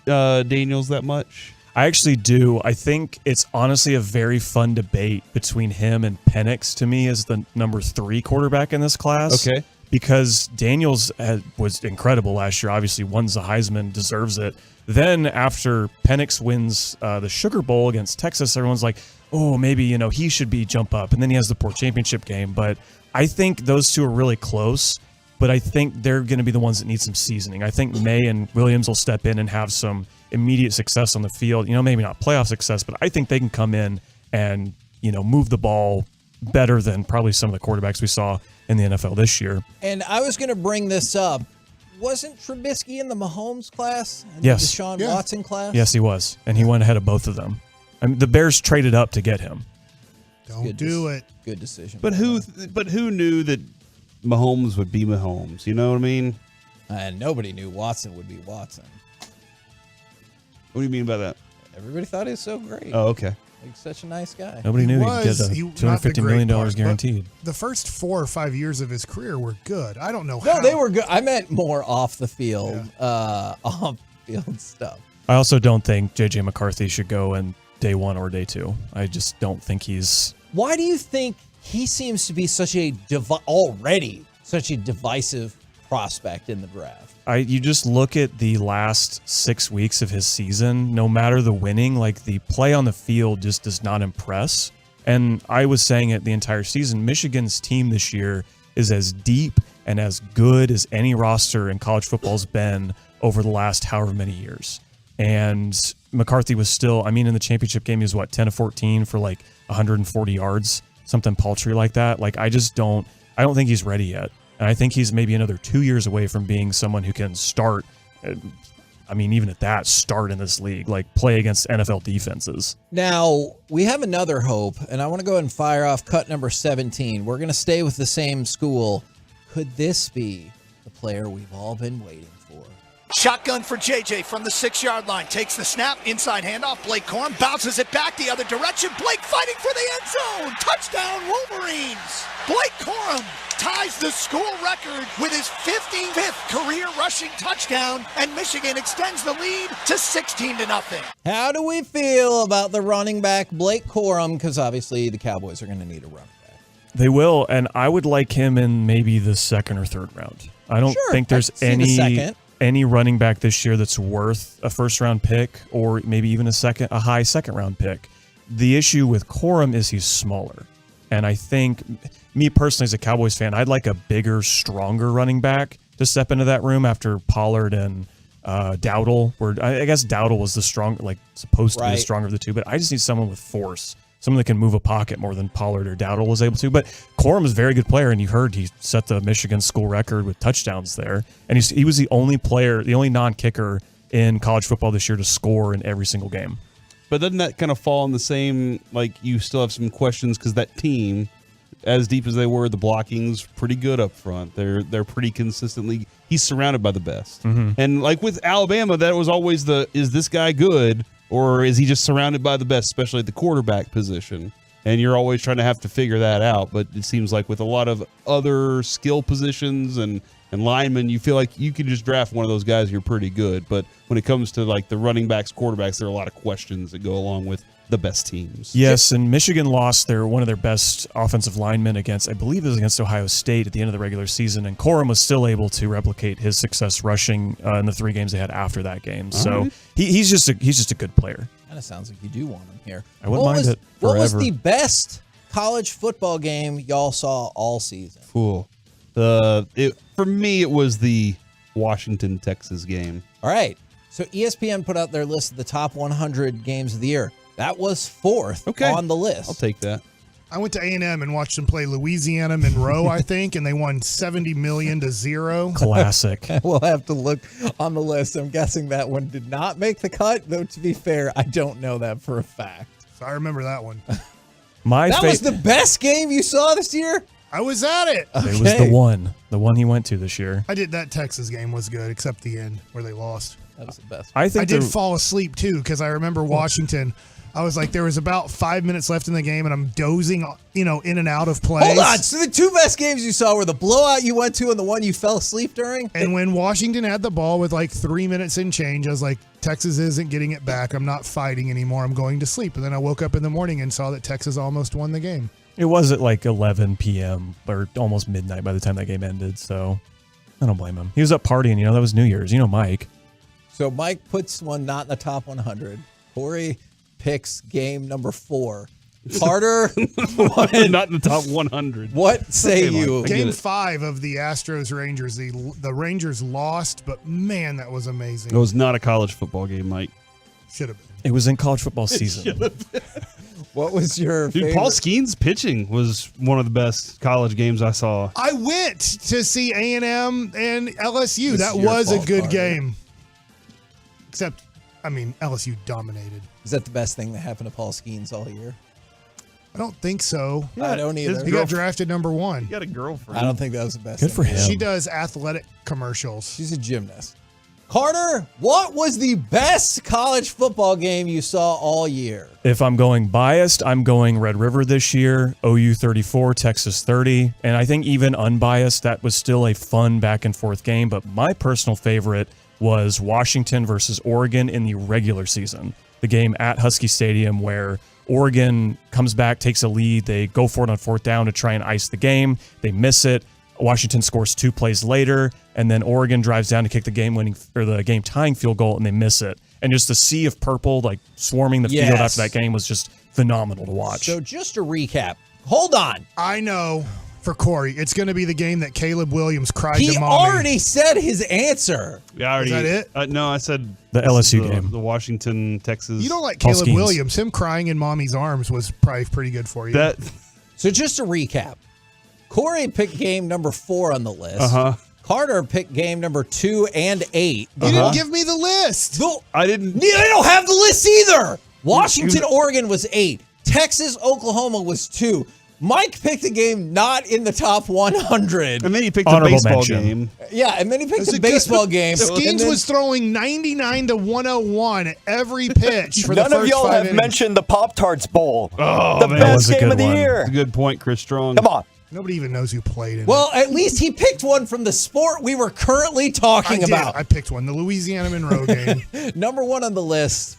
Daniels that much? I actually do. I think it's honestly a very fun debate between him and Penix to me as the number 3 quarterback in this class. Okay. Because Daniels was incredible last year. Obviously wins the Heisman, deserves it. Then after Penix wins the Sugar Bowl against Texas, everyone's like, oh, maybe, he should jump up. And then he has the poor championship game. But I think those two are really close. But I think they're going to be the ones that need some seasoning. I think May and Williams will step in and have some immediate success on the field. Maybe not playoff success, but I think they can come in and, move the ball better than probably some of the quarterbacks we saw in the NFL this year. And I was going to bring this up. Wasn't Trubisky in the Mahomes class? And Yes. The Deshaun Watson class? Yes, he was. And he went ahead of both of them. I mean, the Bears traded up to get him. Don't do it. Good decision. But who knew that Mahomes would be Mahomes? You know what I mean? And nobody knew Watson would be Watson. What do you mean by that? Everybody thought he was so great. Oh, okay. Like such a nice guy. Nobody knew he'd get $250 million guaranteed. The first 4 or 5 years of his career were good. I don't know No, how. they were good. I meant more off the field, off-field stuff. I also don't think J.J. McCarthy should go in day 1 or day 2. I just don't think he's... Why do you think he seems to be already such a divisive prospect in the draft? You just look at the last 6 weeks of his season, no matter the winning, the play on the field just does not impress. And I was saying it the entire season, Michigan's team this year is as deep and as good as any roster in college football's been over the last however many years. And McCarthy was still, in the championship game, he was 10 of 14 for 140 yards, something paltry like that. I don't think he's ready yet. And I think he's maybe another 2 years away from being someone who can start, even at that, start in this league, play against NFL defenses. Now, we have another hope, and I want to go ahead and fire off cut number 17. We're going to stay with the same school. Could this be the player we've all been waiting for? Shotgun for JJ from the 6-yard line. Takes the snap, inside handoff. Blake Corum bounces it back the other direction. Blake fighting for the end zone. Touchdown Wolverines. Blake Corum ties the school record with his 55th career rushing touchdown, and Michigan extends the lead to 16-0. How do we feel about the running back Blake Corum? Because obviously the Cowboys are going to need a running back. They will, and I would like him in maybe the 2nd or 3rd round. I don't think there's any running back this year that's worth a 1st-round pick or maybe even a high 2nd-round pick. The issue with Corum is he's smaller. And I think, me personally as a Cowboys fan, I'd like a bigger, stronger running back to step into that room after Pollard and Dowdle. Where I guess Dowdle was the supposed to be the stronger of the two, but I just need someone with force. Someone that can move a pocket more than Pollard or Dowdle was able to. But Corum is a very good player, and you heard he set the Michigan school record with touchdowns there. And he was the only player, the only non-kicker in college football this year to score in every single game. But doesn't that kind of fall in the same, you still have some questions because that team, as deep as they were, the blocking's pretty good up front. They're pretty consistently, he's surrounded by the best. Mm-hmm. And with Alabama, that was always is this guy good? Or is he just surrounded by the best, especially at the quarterback position? And you're always trying to have to figure that out. But it seems like with a lot of other skill positions and linemen, you feel like you can just draft one of those guys, you're pretty good. But when it comes to the running backs, quarterbacks, there are a lot of questions that go along with the best teams. Yes, and Michigan lost one of their best offensive linemen against, I believe it was against Ohio State at the end of the regular season, and Corum was still able to replicate his success rushing in the 3 games they had after that game. So he's just a good player. Kind of sounds like you do want him here. I wouldn't mind it forever. What was the best college football game y'all saw all season? Cool. For me, it was the Washington, Texas game. All right. So ESPN put out their list of the top 100 games of the year. That was fourth on the list. I'll take that. I went to A&M and watched them play Louisiana Monroe, I think, and they won $70 million to 0. Classic. We'll have to look on the list. I'm guessing that one did not make the cut, though, to be fair, I don't know that for a fact. So I remember that one. That was the best game you saw this year? I was at it. It was the one he went to this year. I did. That Texas game was good, except the end where they lost. That was the best. I did fall asleep, too, because I remember Washington. I was like, there was about 5 minutes left in the game, and I'm dozing, in and out of plays. Hold on. So the two best games you saw were the blowout you went to and the one you fell asleep during? And when Washington had the ball with like 3 minutes in change, I was like, Texas isn't getting it back. I'm not fighting anymore. I'm going to sleep. And then I woke up in the morning and saw that Texas almost won the game. It was at like 11 p.m. or almost midnight by the time that game ended, so I don't blame him. He was up partying, that was New Year's. Mike. So Mike puts one not in the top 100. Corey picks game number 4. Carter, not in the top 100. What say you? Game 5 of the Astros-Rangers. The Rangers lost, but man, that was amazing. It was not a college football game, Mike. Should have been. It was in college football season. What was your favorite? Paul Skeen's pitching was one of the best college games I saw. I went to see A&M and LSU. That was a good game. Except, LSU dominated. Is that the best thing that happened to Paul Skeens all year? I don't think so. I don't either. He got drafted number 1. He got a girlfriend. I don't think that was the best. Good for him. She does athletic commercials. She's a gymnast. Carter, what was the best college football game you saw all year? If I'm going biased, I'm going Red River this year, OU 34, Texas 30. And I think even unbiased, that was still a fun back and forth game. But my personal favorite was Washington versus Oregon in the regular season. The game at Husky Stadium where Oregon comes back, takes a lead. They go for it on 4th down to try and ice the game. They miss it. Washington scores 2 plays later, and then Oregon drives down to kick the game tying field goal, and they miss it. And just the sea of purple like swarming the field after that game was just phenomenal to watch. So just to recap, hold on. I know for Corey, it's going to be the game that Caleb Williams cried to mommy. He already said his answer. Yeah, Is that it? No, I said the LSU game. The Washington, Texas. You don't like Caleb Williams. Him crying in mommy's arms was probably pretty good for you. So just to recap, Corey picked game number 4 on the list. Uh-huh. Carter picked game number 2 and 8. You didn't give me the list. I didn't. I don't have the list either. Washington, Oregon was 8. Texas, Oklahoma was 2. Mike picked a game not in the top 100. And then he picked Honorable a baseball mention. game. Yeah, and then he picked a baseball game. Skeens was throwing 99 to 101 at every pitch for the None first of y'all 5 have innings. mentioned the Pop-Tarts Bowl. Oh, the man. That was best a game good of the one. year. That's a good point, Chris Strong. Come on. Nobody even knows who played in Well, at least he picked one from the sport we were currently talking about. I picked one, the Louisiana Monroe game. Number 1 on the list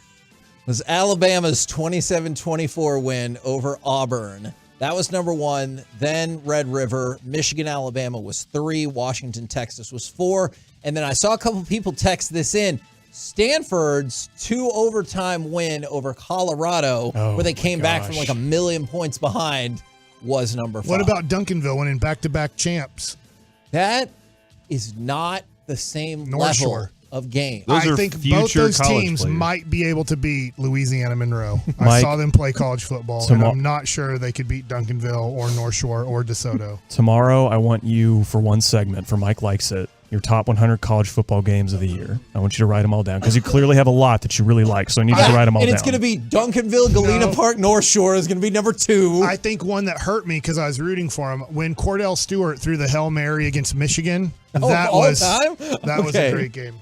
was Alabama's 27-24 win over Auburn. That was number 1. Then Red River. Michigan, Alabama was 3. Washington, Texas was 4. And then I saw a couple people text this in. Stanford's 2 overtime win over Colorado, where they came back from like 1 million points behind, was number 5. What about Duncanville winning back-to-back champs? That is not the same North level Shore of game. I think both those teams might be able to beat Louisiana Monroe. I Mike, saw them play college football, and I'm not sure they could beat Duncanville or North Shore or DeSoto. Tomorrow, I want you for one segment, for Mike Likes It, your top 100 college football games of the year. I want you to write them all down because you clearly have a lot that you really like, so I need you to write them all down. And it's going to be Duncanville, Galena Park, North Shore is going to be number 2. I think one that hurt me because I was rooting for him, when Cordell Stewart threw the Hail Mary against Michigan, that was a great game.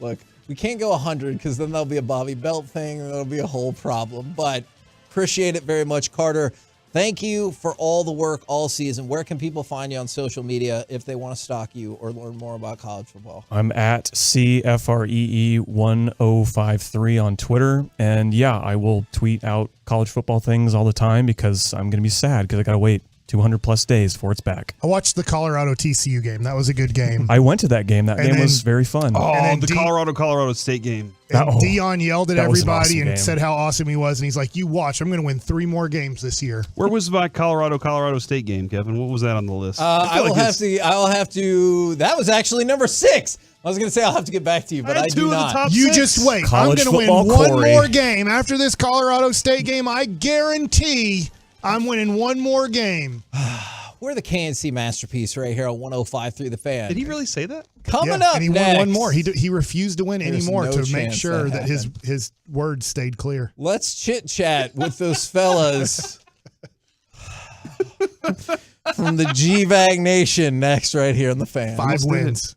Look, we can't go 100 because then there'll be a Bobby Belt thing and there'll be a whole problem. But appreciate it very much, Carter. Thank you for all the work all season. Where can people find you on social media if they want to stalk you or learn more about college football? I'm at CFREE1053 on Twitter. And yeah, I will tweet out college football things all the time because I'm going to be sad because I got to wait 200+ days before it's back. I watched the Colorado TCU game. That was a good game. I went to that game. That game was very fun. Oh, the Colorado State game. And Dion yelled at that was an everybody awesome and game. said how awesome he was. And he's like, you watch, I'm going to win 3 more games this year. Where was my Colorado State game, Kevin? What was that on the list? I will have to. That was actually number 6. I was going to say I'll have to get back to you, but I do not. You just wait. College I'm going to win football, one Corey. more game. After this Colorado State game, I guarantee I'm winning one more game. We're the KNC masterpiece right here on 105.3 The Fan. Did he really say that? Coming up and he next. won one more. He refused to win any There's more no to make chance sure that that his words stayed clear. Let's chit chat with those fellas from the G-Bag Nation next right here on The Fan. 5 wins.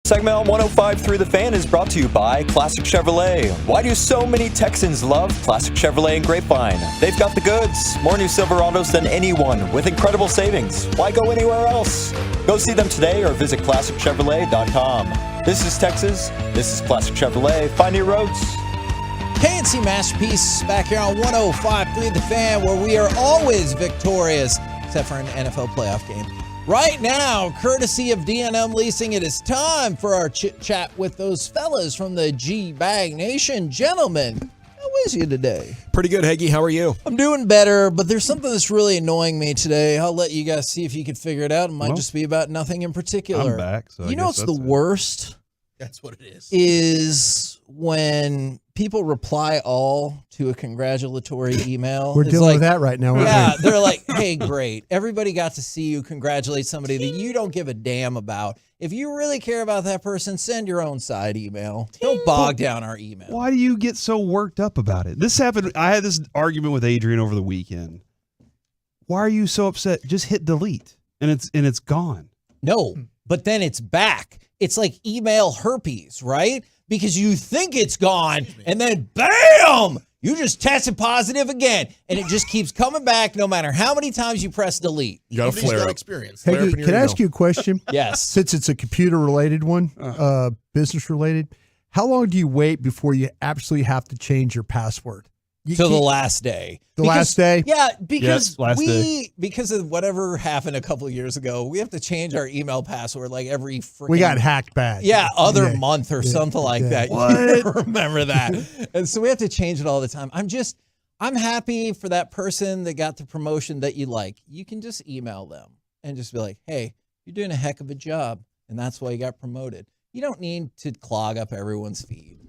Segment on 105.3 The Fan is brought to you by Classic Chevrolet. Why do so many Texans love Classic Chevrolet and Grapevine? They've got the goods. More new Silverados than anyone with incredible savings. Why go anywhere else? Go see them today or visit ClassicChevrolet.com. This is Texas. This is Classic Chevrolet. Find your roads. KNC Masterpiece back here on 105.3 The Fan, where we are always victorious, except for an NFL playoff game. Right now, courtesy of D&M Leasing, it is time for our chit-chat with those fellas from the G-Bag Nation. Gentlemen, how is you today? Pretty good, Heggie. How are you? I'm doing better, but there's something that's really annoying me today. I'll let you guys see if you can figure it out. It might just be about nothing in particular. I'm back, so you know what's the worst? That's what it is. Is when people reply all to a congratulatory email. We're It's dealing like, with that right now, aren't yeah, we? they're like, hey, great. Everybody got to see you congratulate somebody that you don't give a damn about. If you really care about that person, send your own side email. Don't bog down our email. Why do you get so worked up about it? This happened. I had this argument with Adrian over the weekend. Why are you so upset? Just hit delete and it's gone. No, but then it's back. It's like email herpes, right? Because you think it's gone, and then bam, you just tested positive again, and it just keeps coming back no matter how many times you press delete. You got to flare up. Experience. Flare Hey, up in your can I email. ask you a question? Yes. Since it's a computer-related one, business-related, how long do you wait before you absolutely have to change your password? Till the last day. Last day? Yeah, because Yes, last day. because of whatever happened a couple of years ago, we have to change our email password like every freaking We got hacked bad. other month or something like that. What? You remember that? And so we have to change it all the time. I'm happy for that person that got the promotion that you like. You can just email them and just be like, hey, you're doing a heck of a job, and that's why you got promoted. You don't need to clog up everyone's feed.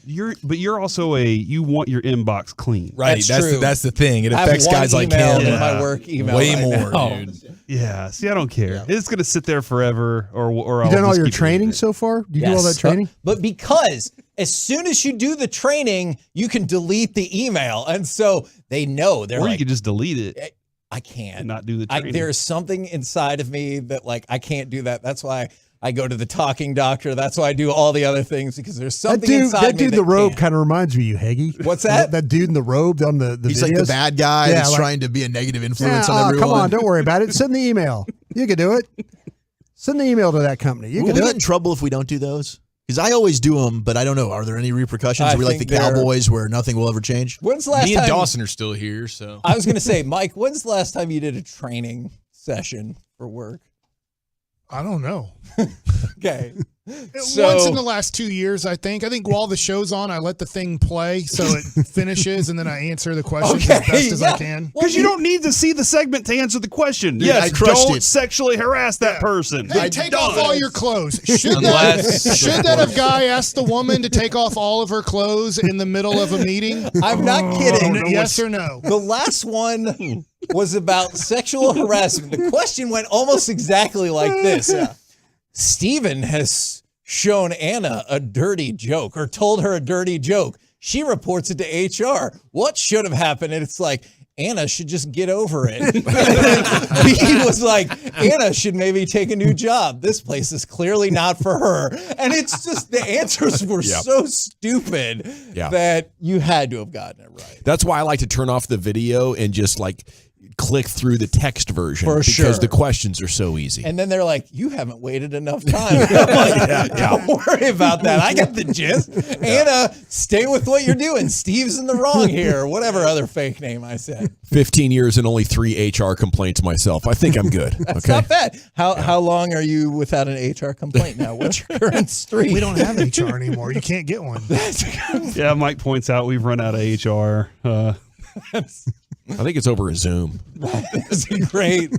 You're also you want your inbox clean. Right. That's the thing. It I have affects one guys like email him. in my work email Way right more, now. dude. Yeah. See, I don't care. It's gonna sit there forever, or I'll You done all just your keep training so far? Do you do all that training? But because as soon as you do the training, you can delete the email. And so they know. They're or like, you could just delete it. I can't. And not do the training. There's something inside of me that like, I can't do that. That's why I go to the talking doctor. That's why I do all the other things, because there's something inside that me dude in that the robe can't. kind of reminds me of you, Heggie. What's that? That dude in the robe on the He's videos. like the bad guy that's like- trying to be a negative influence on oh, everyone. come on, don't worry about it. Send the email. You can do it. Send the email to that company. You Will can we do get it. in trouble if we don't do those? Because I always do them, but I don't know. Are there any repercussions? I Are we like the think there- Cowboys where nothing will ever change? When's the last Me and time- Dawson are still here, so. I was going to say, Mike, when's the last time you did a training session for work? I don't know. Okay. Once in the last 2 years, I think. While the show's on, I let the thing play so it finishes, and then I answer the questions as best as I can. Because you don't need to see the segment to answer the question. Dude, I yes, crushed don't it. sexually harass that person. Hey, take off all your clothes. Should Unless- that have guy asked the woman to take off all of her clothes in the middle of a meeting? I'm not kidding. Yes or no? The last one was about sexual harassment. The question went almost exactly like this. Steven has shown Anna a dirty joke or told her a dirty joke. She reports it to HR. What should have happened? And it's like, Anna should just get over it. He was like, Anna should maybe take a new job. This place is clearly not for her. And it's just, the answers were so stupid that you had to have gotten it right. That's why I like to turn off the video and just like click through the text version For because sure. the questions are so easy. And then they're like, you haven't waited enough time. I'm like, don't worry about that. I got the gist. Anna, stay with what you're doing. Steve's in the wrong here. Whatever other fake name I said. 15 years and only 3 HR complaints myself. I think I'm good. That's okay. not bad. How long are you without an HR complaint now? What's your current streak? We don't have HR anymore. You can't get one. Yeah, Mike points out we've run out of HR. I think it's over a Zoom. That's a great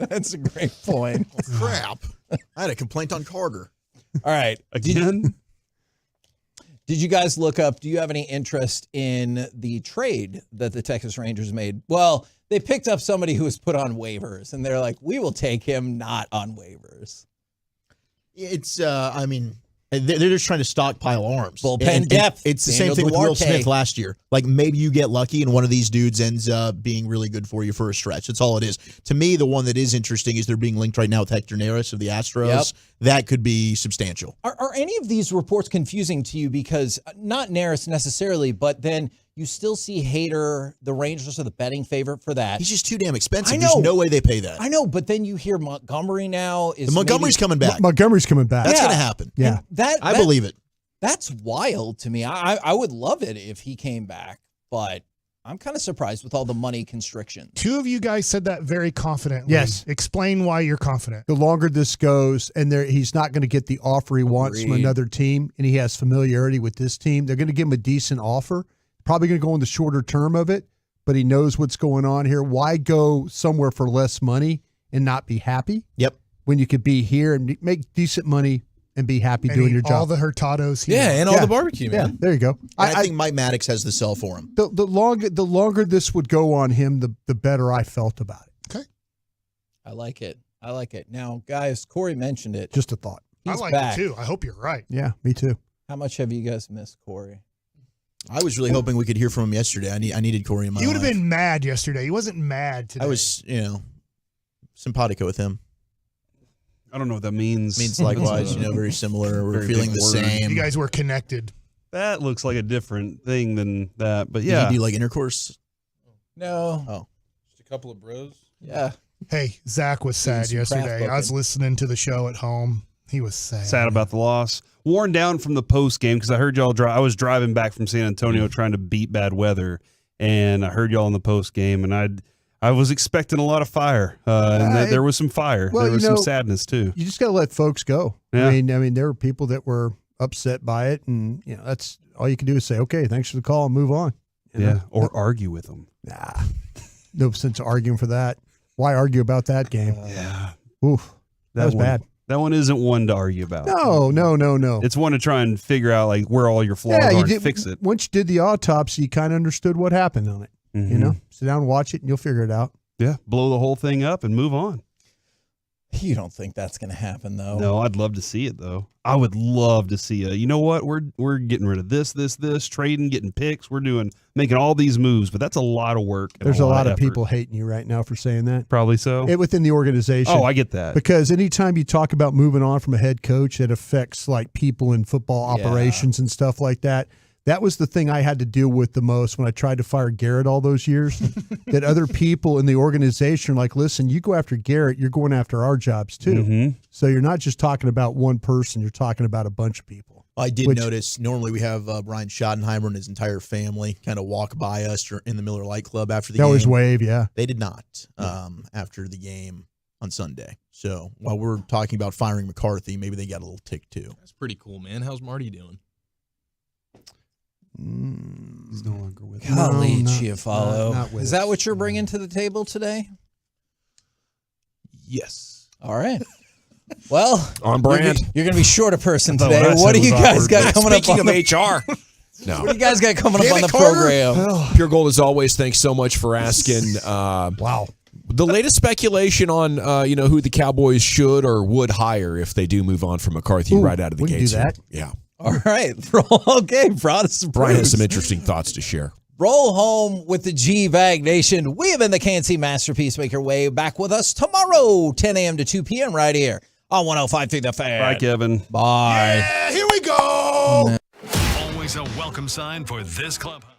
point. Crap. I had a complaint on Carter. All right. Again? Did you guys look up, do you have any interest in the trade that the Texas Rangers made? Well, they picked up somebody who was put on waivers, and they're like, we will take him not on waivers. It's, I mean, They're just trying to stockpile arms. Bullpen depth. It's the Daniel same thing with Will Duarte. Smith last year. Like, maybe you get lucky and one of these dudes ends up being really good for you for a stretch. That's all it is. To me, the one that is interesting is they're being linked right now with Hector Neris of the Astros. Yep. That could be substantial. Are any of these reports confusing to you? Because not Neris necessarily, but then you still see Hader, the Rangers are the betting favorite for that. He's just too damn expensive. I know. There's no way they pay that. I know, but then you hear Montgomery now is Montgomery's coming back. Montgomery's coming back. That's going to happen. Yeah. I believe it. That's wild to me. I would love it if he came back, but I'm kind of surprised with all the money constrictions. Two of you guys said that very confidently. Yes. Explain why you're confident. The longer this goes, and he's not going to get the offer he wants from Agreed. another team, and he has familiarity with this team, they're going to give him a decent offer. Probably going to go in the shorter term of it, but he knows what's going on here. Why go somewhere for less money and not be happy? Yep. When you could be here and make decent money and be happy And doing eat your job. all the hurtados. and all the barbecue, man. Yeah, there you go. I think Mike Maddox has the sell for him. The longer this would go on him, the better I felt about it. Okay. I like it. Now, guys, Corey mentioned it. Just a thought. He's I like back. it too. I hope you're right. Yeah, me too. How much have you guys missed Corey? I was really hoping we could hear from him yesterday. I needed Corey in my He would have life. been mad yesterday. He wasn't mad today. I was, simpatico with him. I don't know what that means. Means likewise, very similar. We're Very feeling big the word. same. You guys were connected. That looks like a different thing than that, but Did yeah. you do like intercourse? No. Oh. Just a couple of bros. Yeah. Hey, Zach was sad some craft yesterday. I was booking. listening to the show at home. He was sad. Sad about the loss. Worn down from the post game because I heard y'all I was driving back from San Antonio trying to beat bad weather, and I heard y'all in the post game, and I was expecting a lot of fire, and there was some fire. Well, there was some sadness too. You just got to let folks go. Yeah. I mean, there were people that were upset by it, and that's all you can do is say, okay, thanks for the call, and move on. You know? Or argue with them. Nah, no sense arguing for that. Why argue about that game? Yeah. Oof, that was one, bad. That one isn't one to argue about. No. It's one to try and figure out like where all your flaws are and fix it. Once you did the autopsy, you kind of understood what happened on it. Mhm. Sit down and watch it, and you'll figure it out. Yeah, blow the whole thing up and move on. You don't think that's going to happen, though? No, I'd love to see it though. I would love to see you know what? We're getting rid of this, trading, getting picks. We're making all these moves, but that's a lot of work. And There's a lot of effort. people hating you right now for saying that. Probably so. Within the organization. Oh, I get that. Because anytime you talk about moving on from a head coach, it affects like people in football operations and stuff like that. That was the thing I had to deal with the most when I tried to fire Garrett all those years. That other people in the organization are like, listen, you go after Garrett, you're going after our jobs too. Mm-hmm. So you're not just talking about one person, you're talking about a bunch of people. I did notice, normally we have Brian Schottenheimer and his entire family kind of walk by us in the Miller Lite Club after the They game. always wave, yeah. They did not after the game on Sunday. So while we're talking about firing McCarthy, maybe they got a little tick too. That's pretty cool, man. How's Marty doing? He's no longer with Golly, not Chiafalo. with Is that what you're bringing to the table today? Yes. All right. Well, on brand. You're going to be short a person thought today. what I What do said you was guys awkward. got coming up Speaking on of the HR. No. What do you guys got coming up Damn on it, the Carter. program? Pure Gold, as always, thanks so much for asking. Wow. The latest speculation on who the Cowboys should or would hire if they do move on from McCarthy right out of the we can gates. do that. Yeah. All right. Okay, brought us some Brian has proofs. some interesting thoughts to share. Roll home with the G-Bag Nation. We have been the Kansas Masterpiece Maker Way. Back with us tomorrow, 10 a.m. to 2 p.m. right here on 105.3 The Fan. Bye, Kevin. Bye. Yeah, here we go. Always a welcome sign for this clubhouse.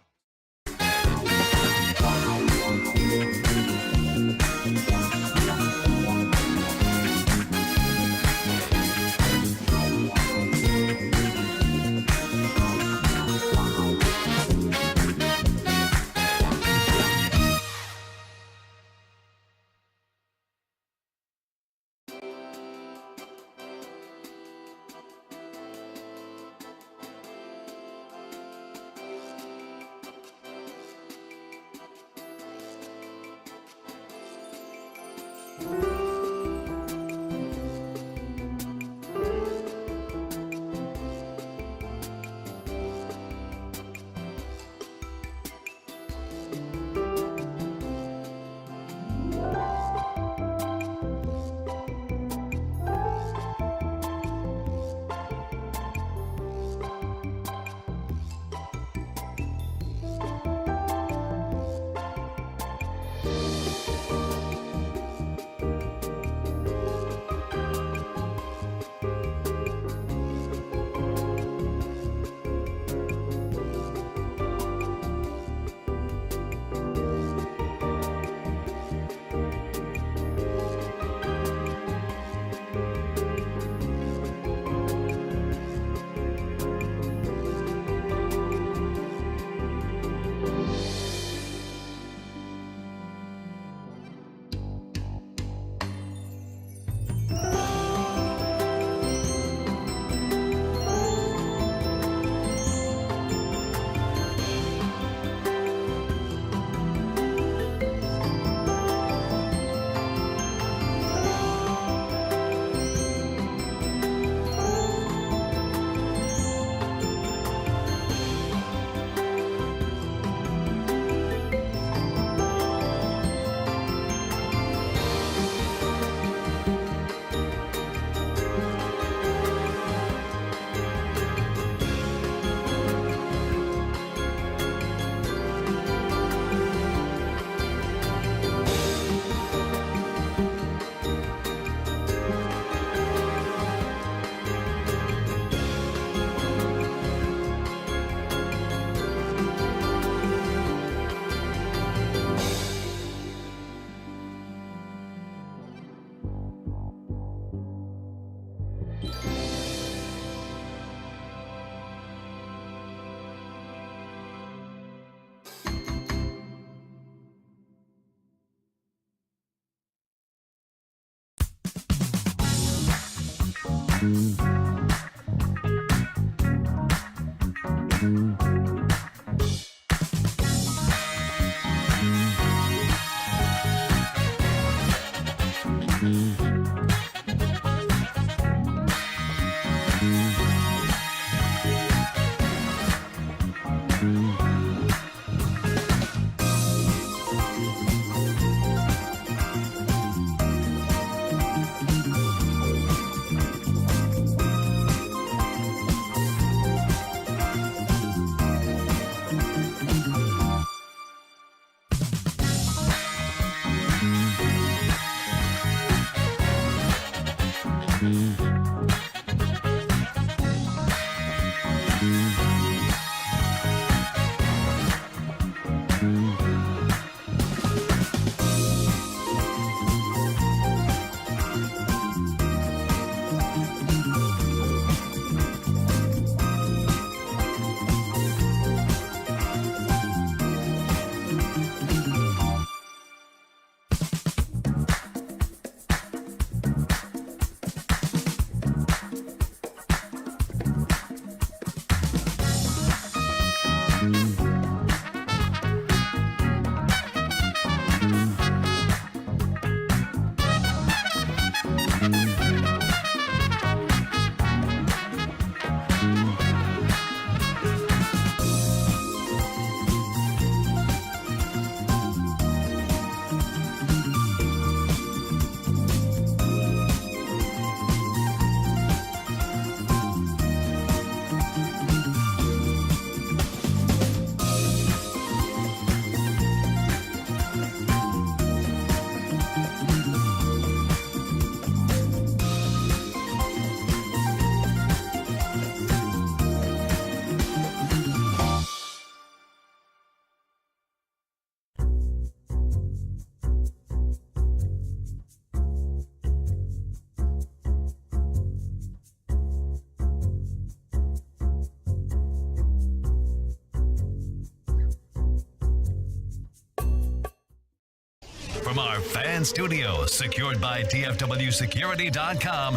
From our fan studio, secured by DFWsecurity.com,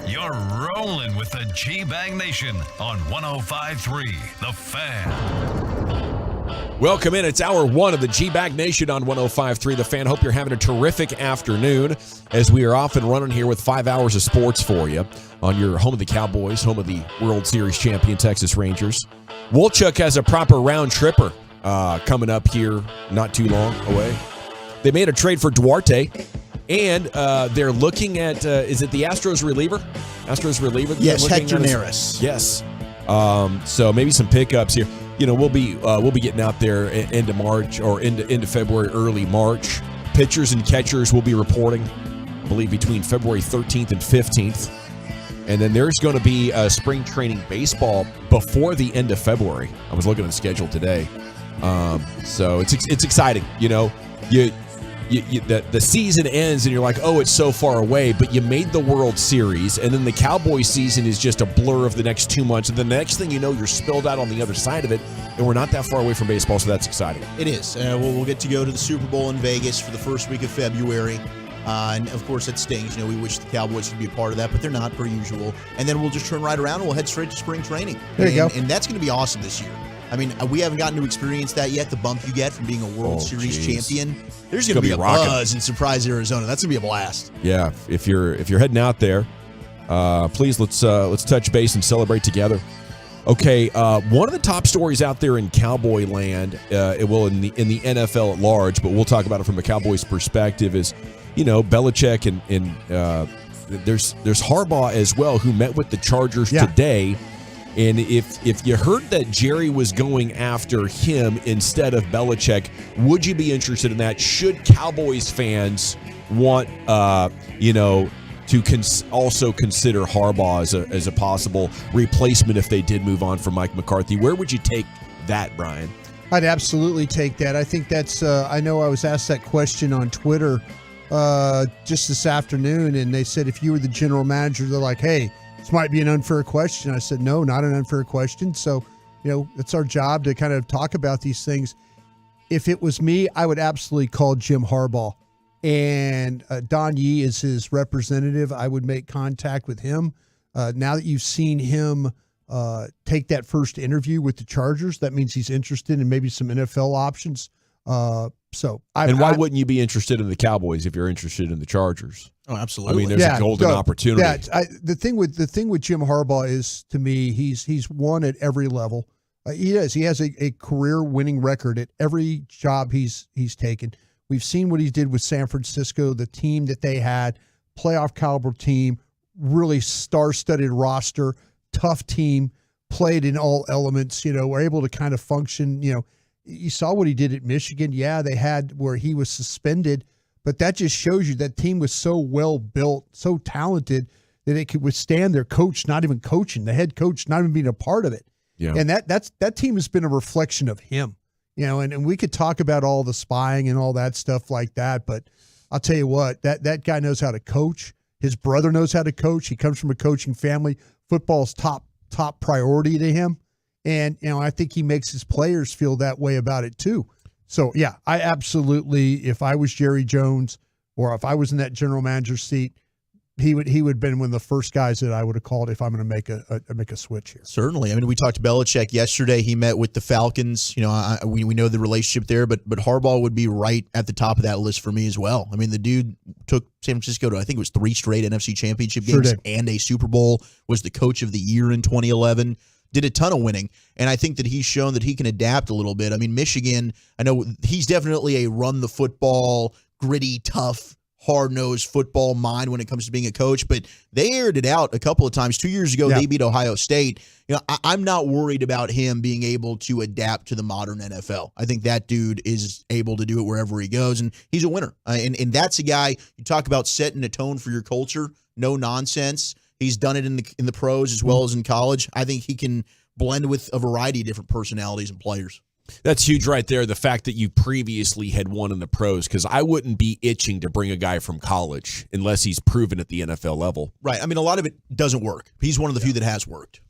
you're rolling with the G-Bang Nation on 105.3 The Fan. Welcome in. It's hour one of the G-Bag Nation on 105.3 The Fan. Hope you're having a terrific afternoon as we are off and running here with 5 hours of sports for you on your home of the Cowboys, home of the World Series champion Texas Rangers. Wolchuk has a proper round tripper coming up here not too long away. They made a trade for Duarte, and they're looking at, is it the Astros reliever? Yes, Hector Neris. Yes. So maybe some pickups here. You know, we'll be getting out there into March or into February, early March. Pitchers and catchers will be reporting, I believe, between February 13th and 15th. And then there's going to be spring training baseball before the end of February. I was looking at the schedule today. So it's exciting. You know, the season ends and you're like, oh, it's so far away, but you made the World Series, and then the Cowboys season is just a blur of the next 2 months, and the next thing you know, you're spilled out on the other side of it, and we're not that far away from baseball, so that's exciting. It is. We'll get to go to the Super Bowl in Vegas for the first week of February. And, of course, that stings. You know, we wish the Cowboys could be a part of that, but they're not, per usual. And then we'll just turn right around and we'll head straight to spring training. There you go. And that's going to be awesome this year. I mean, we haven't gotten to experience that yet, the bump you get from being a World Series champion. There's going to be a buzz in Surprise, Arizona. That's going to be a blast. Yeah, if you're heading out there, please let's touch base and celebrate together. Okay, one of the top stories out there in Cowboy land, in the NFL at large, but we'll talk about it from a Cowboys perspective, is, you know, Belichick and there's Harbaugh as well, who met with the Chargers today. And if you heard that Jerry was going after him instead of Belichick, would you be interested in that? Should Cowboys fans want, to also consider Harbaugh as a possible replacement if they did move on from Mike McCarthy? Where would you take that, Brian? I'd absolutely take that. I think that's I know I was asked that question on Twitter just this afternoon, and they said if you were the general manager, they're like, hey, this might be an unfair question. I said, no, not an unfair question. So, you know, it's our job to kind of talk about these things. If it was me, I would absolutely call Jim Harbaugh. And Don Yee is his representative. I would make contact with him. Now that you've seen him take that first interview with the Chargers, that means he's interested in maybe some NFL options. Why wouldn't you be interested in the Cowboys if you're interested in the Chargers? Oh, absolutely. I mean, there's a golden opportunity. The thing with Jim Harbaugh is, to me, he's won at every level. He has a career winning record at every job he's taken. We've seen what he did with San Francisco, the team that they had, playoff caliber team, really star-studded roster, tough team, played in all elements, were able to kind of function. You saw what he did at Michigan. Yeah, they had where he was suspended, but that just shows you that team was so well built, so talented that it could withstand their coach not even coaching, the head coach not even being a part of it. Yeah. And that team has been a reflection of him. And we could talk about all the spying and all that stuff like that, but I'll tell you what, that guy knows how to coach. His brother knows how to coach. He comes from a coaching family. Football's top priority to him. And, I think he makes his players feel that way about it too. So, yeah, I absolutely, if I was Jerry Jones or if I was in that general manager seat, he would have been one of the first guys that I would have called if I'm going to make a switch here. Certainly. I mean, we talked to Belichick yesterday. He met with the Falcons. We know the relationship there, but Harbaugh would be right at the top of that list for me as well. I mean, the dude took San Francisco to, I think it was 3 straight NFC Championship games and a Super Bowl, was the coach of the year in 2011. Did a ton of winning, and I think that he's shown that he can adapt a little bit. I mean, Michigan, I know he's definitely a run-the-football, gritty, tough, hard-nosed football mind when it comes to being a coach, but they aired it out a couple of times. 2 years ago, they beat Ohio State. I'm not worried about him being able to adapt to the modern NFL. I think that dude is able to do it wherever he goes, and he's a winner. And that's a guy, you talk about setting a tone for your culture, no nonsense. He's done it in the pros as well as in college. I think he can blend with a variety of different personalities and players. That's huge right there, the fact that you previously had won in the pros, because I wouldn't be itching to bring a guy from college unless he's proven at the NFL level. Right. I mean, a lot of it doesn't work. He's one of the few that has worked.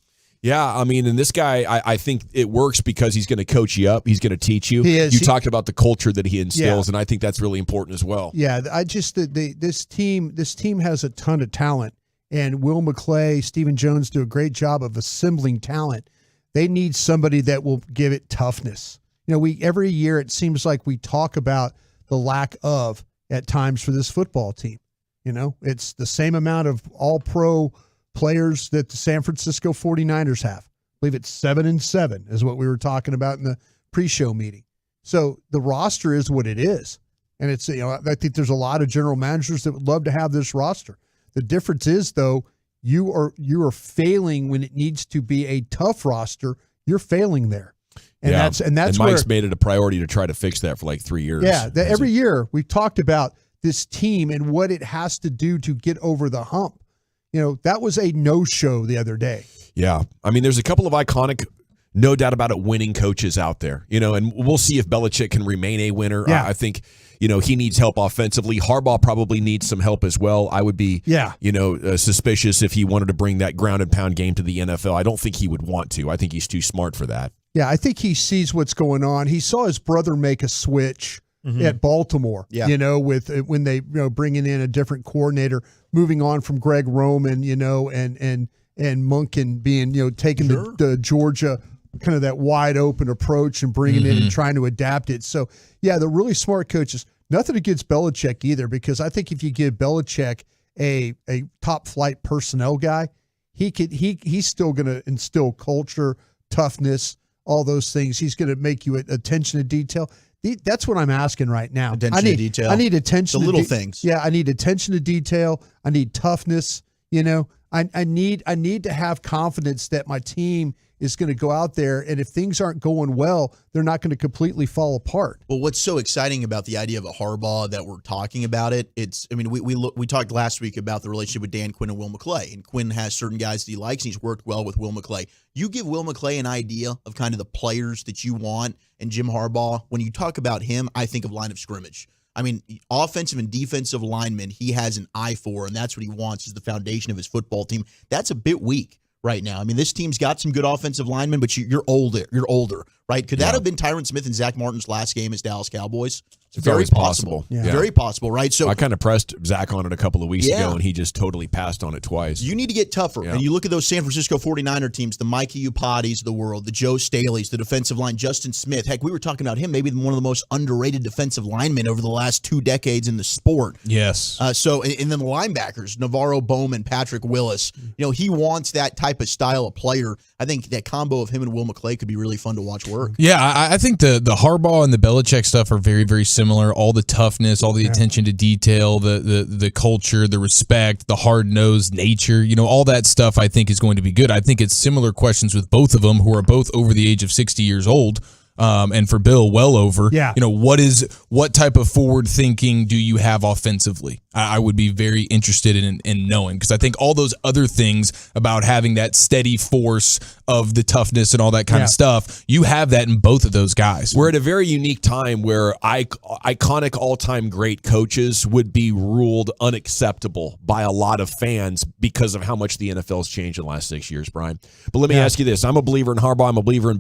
Yeah, I mean, and this guy, I think it works because he's going to coach you up. He's going to teach you. He is. You talked about the culture that he instills, and I think that's really important as well. Yeah, this team has a ton of talent, and Will McClay, Stephen Jones do a great job of assembling talent. They need somebody that will give it toughness. Every year it seems like we talk about the lack of at times for this football team. It's the same amount of all-pro players that the San Francisco 49ers have. I believe it's 7-7 is what we were talking about in the pre-show meeting. So the roster is what it is. And it's, I think there's a lot of general managers that would love to have this roster. The difference is, though, you are failing when it needs to be a tough roster. You're failing there. And that's Mike's made it a priority to try to fix that for like 3 years. Yeah, every year we've talked about this team and what it has to do to get over the hump. That was a no-show the other day. Yeah. I mean, there's a couple of iconic, no doubt about it, winning coaches out there, and we'll see if Belichick can remain a winner. Yeah. I think, he needs help offensively. Harbaugh probably needs some help as well. I would be, suspicious if he wanted to bring that ground and pound game to the NFL. I don't think he would want to. I think he's too smart for that. Yeah, I think he sees what's going on. He saw his brother make a switch at Baltimore, with when they bringing in a different coordinator, moving on from Greg Roman, and Monken being taking the Georgia kind of that wide open approach and bringing it and trying to adapt it. So yeah, the really smart coaches. Nothing against Belichick either, because I think if you give Belichick a top flight personnel guy, he's still going to instill culture, toughness, all those things. He's going to make you attention to detail. That's what I'm asking right now. Attention to detail. I need attention the to little things. Yeah, I need attention to detail. I need toughness. I need to have confidence that my team is going to go out there, and if things aren't going well, they're not going to completely fall apart. Well, what's so exciting about the idea of a Harbaugh that we're talking about it? We talked last week about the relationship with Dan Quinn and Will McClay, and Quinn has certain guys that he likes, and he's worked well with Will McClay. You give Will McClay an idea of kind of the players that you want, and Jim Harbaugh, when you talk about him, I think of line of scrimmage. I mean, offensive and defensive linemen, he has an eye for, and that's what he wants is the foundation of his football team. That's a bit weak right now. I mean, this team's got some good offensive linemen, but you're older. You're older, right? Could that have been Tyron Smith and Zach Martin's last game as Dallas Cowboys? It's very possible. Yeah. Very possible, right? So I kind of pressed Zach on it a couple of weeks Yeah. ago, and he just totally passed on it twice. You need to get tougher. Yeah. And you look at those San Francisco 49er teams, the Mikey Upatis of the world, the Joe Staleys, the defensive line, Justin Smith. Heck, we were talking about him, maybe one of the most underrated defensive linemen over the last 2 decades in the sport. Yes. And then the linebackers, Navarro Bowman, Patrick Willis. You know, he wants that type of style of player. I think that combo of him and Will McClay could be really fun to watch work. Yeah, I think the Harbaugh and the Belichick stuff are very, very similar. All the toughness, all the attention to detail, the culture, the respect, the hard-nosed nature, all that stuff I think is going to be good. I think it's similar questions with both of them, who are both over the age of 60 years old. And for Bill, well over. Yeah. What type of forward thinking do you have offensively? I would be very interested in knowing, because I think all those other things about having that steady force of the toughness and all that kind of stuff, you have that in both of those guys. We're at a very unique time where iconic all-time great coaches would be ruled unacceptable by a lot of fans because of how much the NFL's changed in the last 6 years, Brian. But let me ask you this. I'm a believer in Harbaugh. I'm a believer in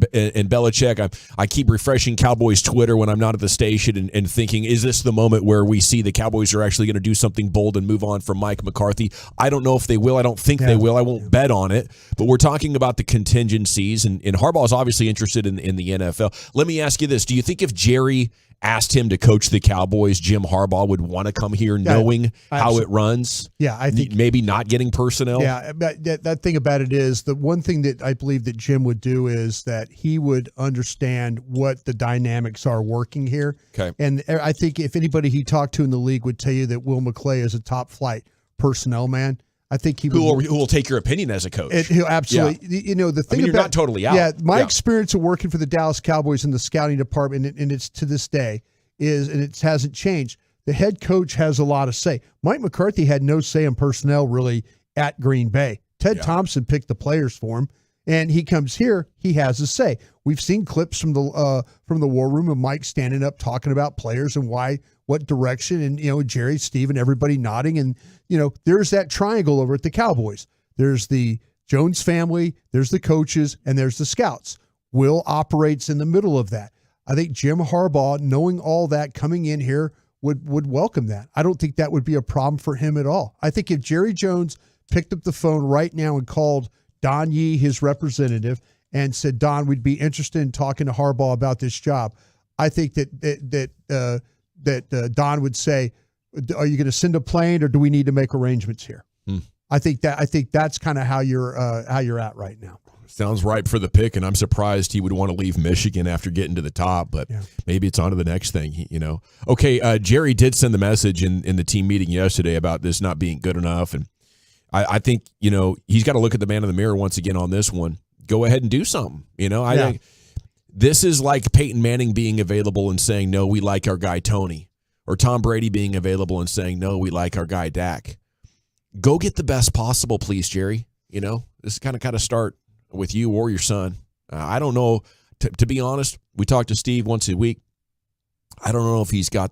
Belichick. I keep refreshing Cowboys Twitter when I'm not at the station and thinking, is this the moment where we see the Cowboys are actually going to do something bold and move on from Mike McCarthy? I don't know if they will. I don't think they will. I won't bet on it. But we're talking about the contingencies, and Harbaugh is obviously interested in the NFL. Let me ask you this. Do you think if Jerry asked him to coach the Cowboys, Jim Harbaugh would want to come here knowing how it runs? Yeah, I think maybe not getting personnel. Yeah, that thing about it is, the one thing that I believe that Jim would do is that he would understand what the dynamics are working here. Okay. And I think if anybody he talked to in the league would tell you that Will McClay is a top flight personnel man, I think he who will take your opinion as a coach. He'll absolutely. Yeah. The thing you're about, not totally out. Yeah, my experience of working for the Dallas Cowboys in the scouting department, and it's to this day, and it hasn't changed. The head coach has a lot of say. Mike McCarthy had no say in personnel really at Green Bay. Ted Thompson picked the players for him, and he comes here, he has a say. We've seen clips from the war room of Mike standing up talking about players and what direction, and Jerry, Steve, and everybody nodding, and there's that triangle over at the Cowboys. There's the Jones family, there's the coaches, and there's the scouts. Will operates in the middle of that. I think Jim Harbaugh, knowing all that, coming in here, would welcome that. I don't think that would be a problem for him at all. I think if Jerry Jones picked up the phone right now and called Don Yee, his representative, and said, Don, we'd be interested in talking to Harbaugh about this job, I think that Don would say, are you going to send a plane, or do we need to make arrangements here? I think that's kind of how you're at right now. Sounds ripe for the pick, and I'm surprised he would want to leave Michigan after getting to the top, but maybe it's on to the next thing, Okay, Jerry did send the message in the team meeting yesterday about this not being good enough, and I think, he's got to look at the man in the mirror once again on this one. Go ahead and do something, I think this is like Peyton Manning being available and saying, no, we like our guy Tony, or Tom Brady being available and saying, no, we like our guy Dak. Go get the best possible, please, Jerry. This is kind of start with you or your son. I don't know. To be honest, we talk to Steve once a week. I don't know if he's got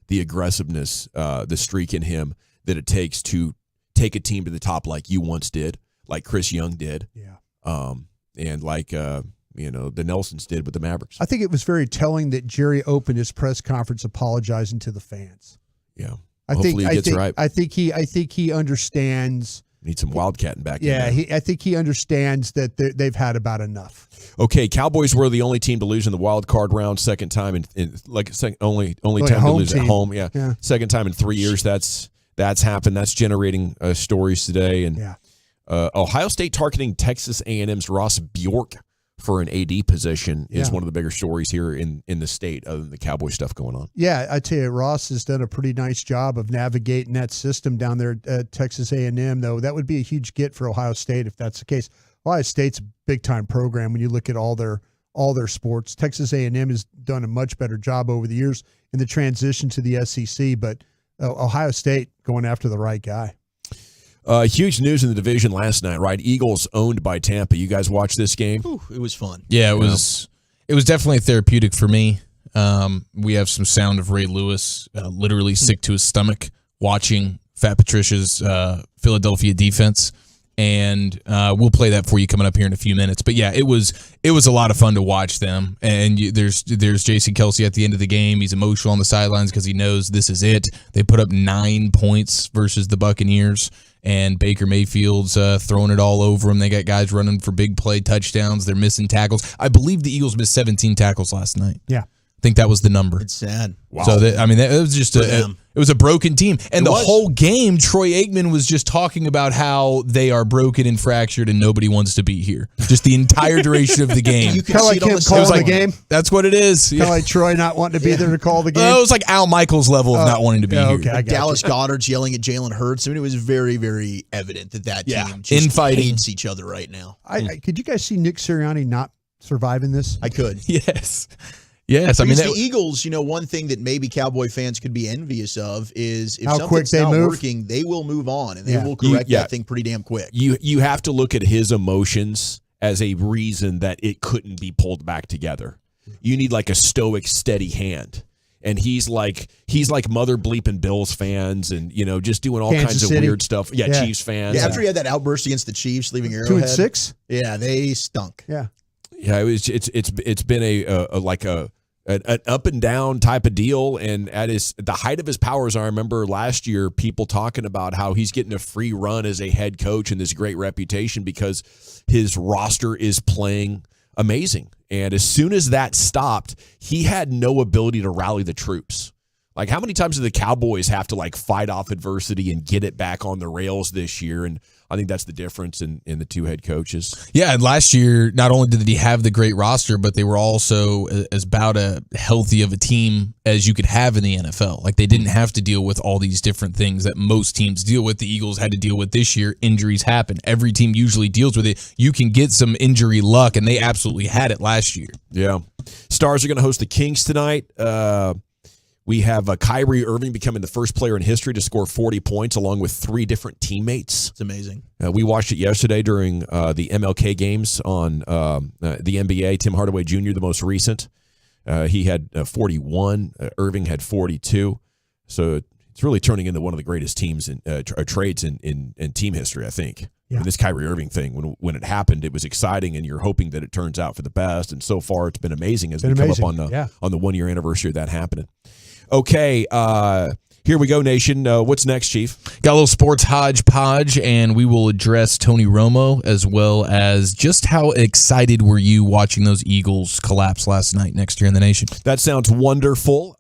the aggressiveness, the streak in him that it takes to take a team to the top like you once did, like Chris Young did. Yeah. And like, the Nelsons did with the Mavericks. I think it was very telling that Jerry opened his press conference apologizing to the fans. Yeah. I think he understands. Need some wildcatting back in there. Yeah, I think he understands that they've had about enough. Okay, Cowboys were the only team to lose in the wild card round, second time only time to lose at home. Yeah. Second time in 3 years that's happened. That's generating stories today. And Ohio State targeting Texas A&M's Ross Bjork for an AD position is one of the bigger stories here in the state, other than the Cowboy stuff going on. Yeah, I tell you, Ross has done a pretty nice job of navigating that system down there at Texas A&M, though. That would be a huge get for Ohio State if that's the case. Ohio State's a big-time program when you look at all their sports. Texas A&M has done a much better job over the years in the transition to the SEC, but Ohio State going after the right guy. Huge news in the division last night, right? Eagles owned by Tampa. You guys watched this game? Ooh, it was fun. Yeah, it was definitely therapeutic for me. We have some sound of Ray Lewis literally sick to his stomach watching Fat Patricia's Philadelphia defense. and we'll play that for you coming up here in a few minutes. But yeah, it was a lot of fun to watch them. And there's Jason Kelce at the end of the game. He's emotional on the sidelines because he knows this is it. They put up 9 points versus the Buccaneers, and Baker Mayfield's throwing it all over them. They got guys running for big play touchdowns. They're missing tackles. I believe the Eagles missed 17 tackles last night. Yeah. I think that was the number. It's sad. Wow. So it was just it was a broken team, and the whole game, Troy Aikman was just talking about how they are broken and fractured, and nobody wants to be here. Just the entire duration of the game. You kind of like him calling the game. That's what it is. Kind of like Troy not wanting to be there to call the game. It was like Al Michaels level of not wanting to be here. Okay, Dallas Goedert's yelling at Jalen Hurts. I mean, it was very, very evident that team just infighting hates each other right now. Could you guys see Nick Sirianni not surviving this? I could. Yes. Yes, because the Eagles, one thing that maybe Cowboy fans could be envious of is if how something's quick they not move. working, they will move on and they will correct that thing pretty damn quick. You have to look at his emotions as a reason that it couldn't be pulled back together. You need like a stoic, steady hand. And he's like mother bleeping Bills fans and, just doing all Kansas kinds of City. weird stuff. Yeah, Chiefs fans. Yeah, after he had that outburst against the Chiefs leaving Arrowhead. 2-6? Yeah, they stunk. Yeah. Yeah, it's been an up and down type of deal, and at the height of his powers, I remember last year people talking about how he's getting a free run as a head coach and this great reputation because his roster is playing amazing. And as soon as that stopped, he had no ability to rally the troops. Like, how many times do the Cowboys have to fight off adversity and get it back on the rails this year? And I think that's the difference in the two head coaches. Yeah, and last year, not only did he have the great roster, but they were also as about a healthy of a team as you could have in the NFL. Like, they didn't have to deal with all these different things that most teams deal with. The Eagles had to deal with this year. Injuries happen. Every team usually deals with it. You can get some injury luck, and they absolutely had it last year. Yeah. Stars are going to host the Kings tonight. We have Kyrie Irving becoming the first player in history to score 40 points along with 3 different teammates. It's amazing. We watched it yesterday during the MLK games on the NBA. Tim Hardaway Jr., the most recent. He had 41. Irving had 42. So it's really turning into one of the greatest teams trades in team history, I think. Yeah. And this Kyrie Irving thing, when it happened, it was exciting, and you're hoping that it turns out for the best. And so far, it's been amazing as we come up on the 1 year anniversary of that happening. Okay, here we go, Nation. What's next, Chief? Got a little sports hodgepodge, and we will address Tony Romo as well as just how excited were you watching those Eagles collapse last night next year in the Nation. That sounds wonderful.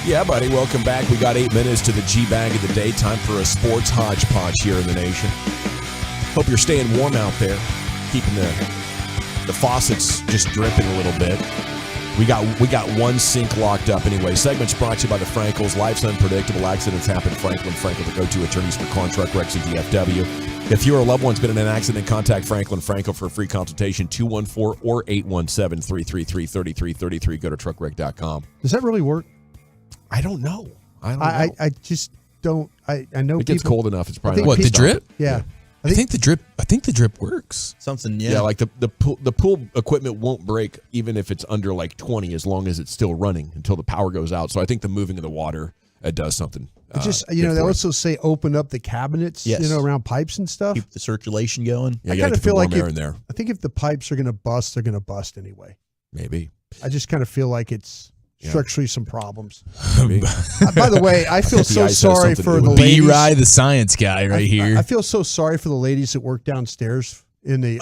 Yeah, buddy, welcome back. We got 8 minutes to the G-Bag of the day. Time for a sports hodgepodge here in the nation. Hope you're staying warm out there, keeping the faucets just dripping a little bit. We got one sink locked up anyway. Segment's brought to you by the Frankels. Life's unpredictable. Accidents happen. Franklin, the go-to attorneys for car and truck wrecks and DFW. If you or a loved one's been in an accident, contact Franklin Frankel for a free consultation, 214 or 817-333-3333. Go to truckwreck.com. Does that really work? I don't know. I just don't. I know it gets people, cold enough. It's probably what, the drip? Yeah. I think the drip works. Something, yeah. Yeah, like the pool equipment won't break even if it's under like 20, as long as it's still running until the power goes out. So I think the moving of the water does something. They also say open up the cabinets, Yes. around pipes and stuff. Keep the circulation going. Yeah, I kind of feel like air in there. I think if the pipes are going to bust, they're going to bust anyway. Maybe. I just kind of feel like it's structurally some problems. By the way, I feel so sorry for the ladies. B-Rye, the science guy, right here. I feel so sorry for the ladies that work downstairs in the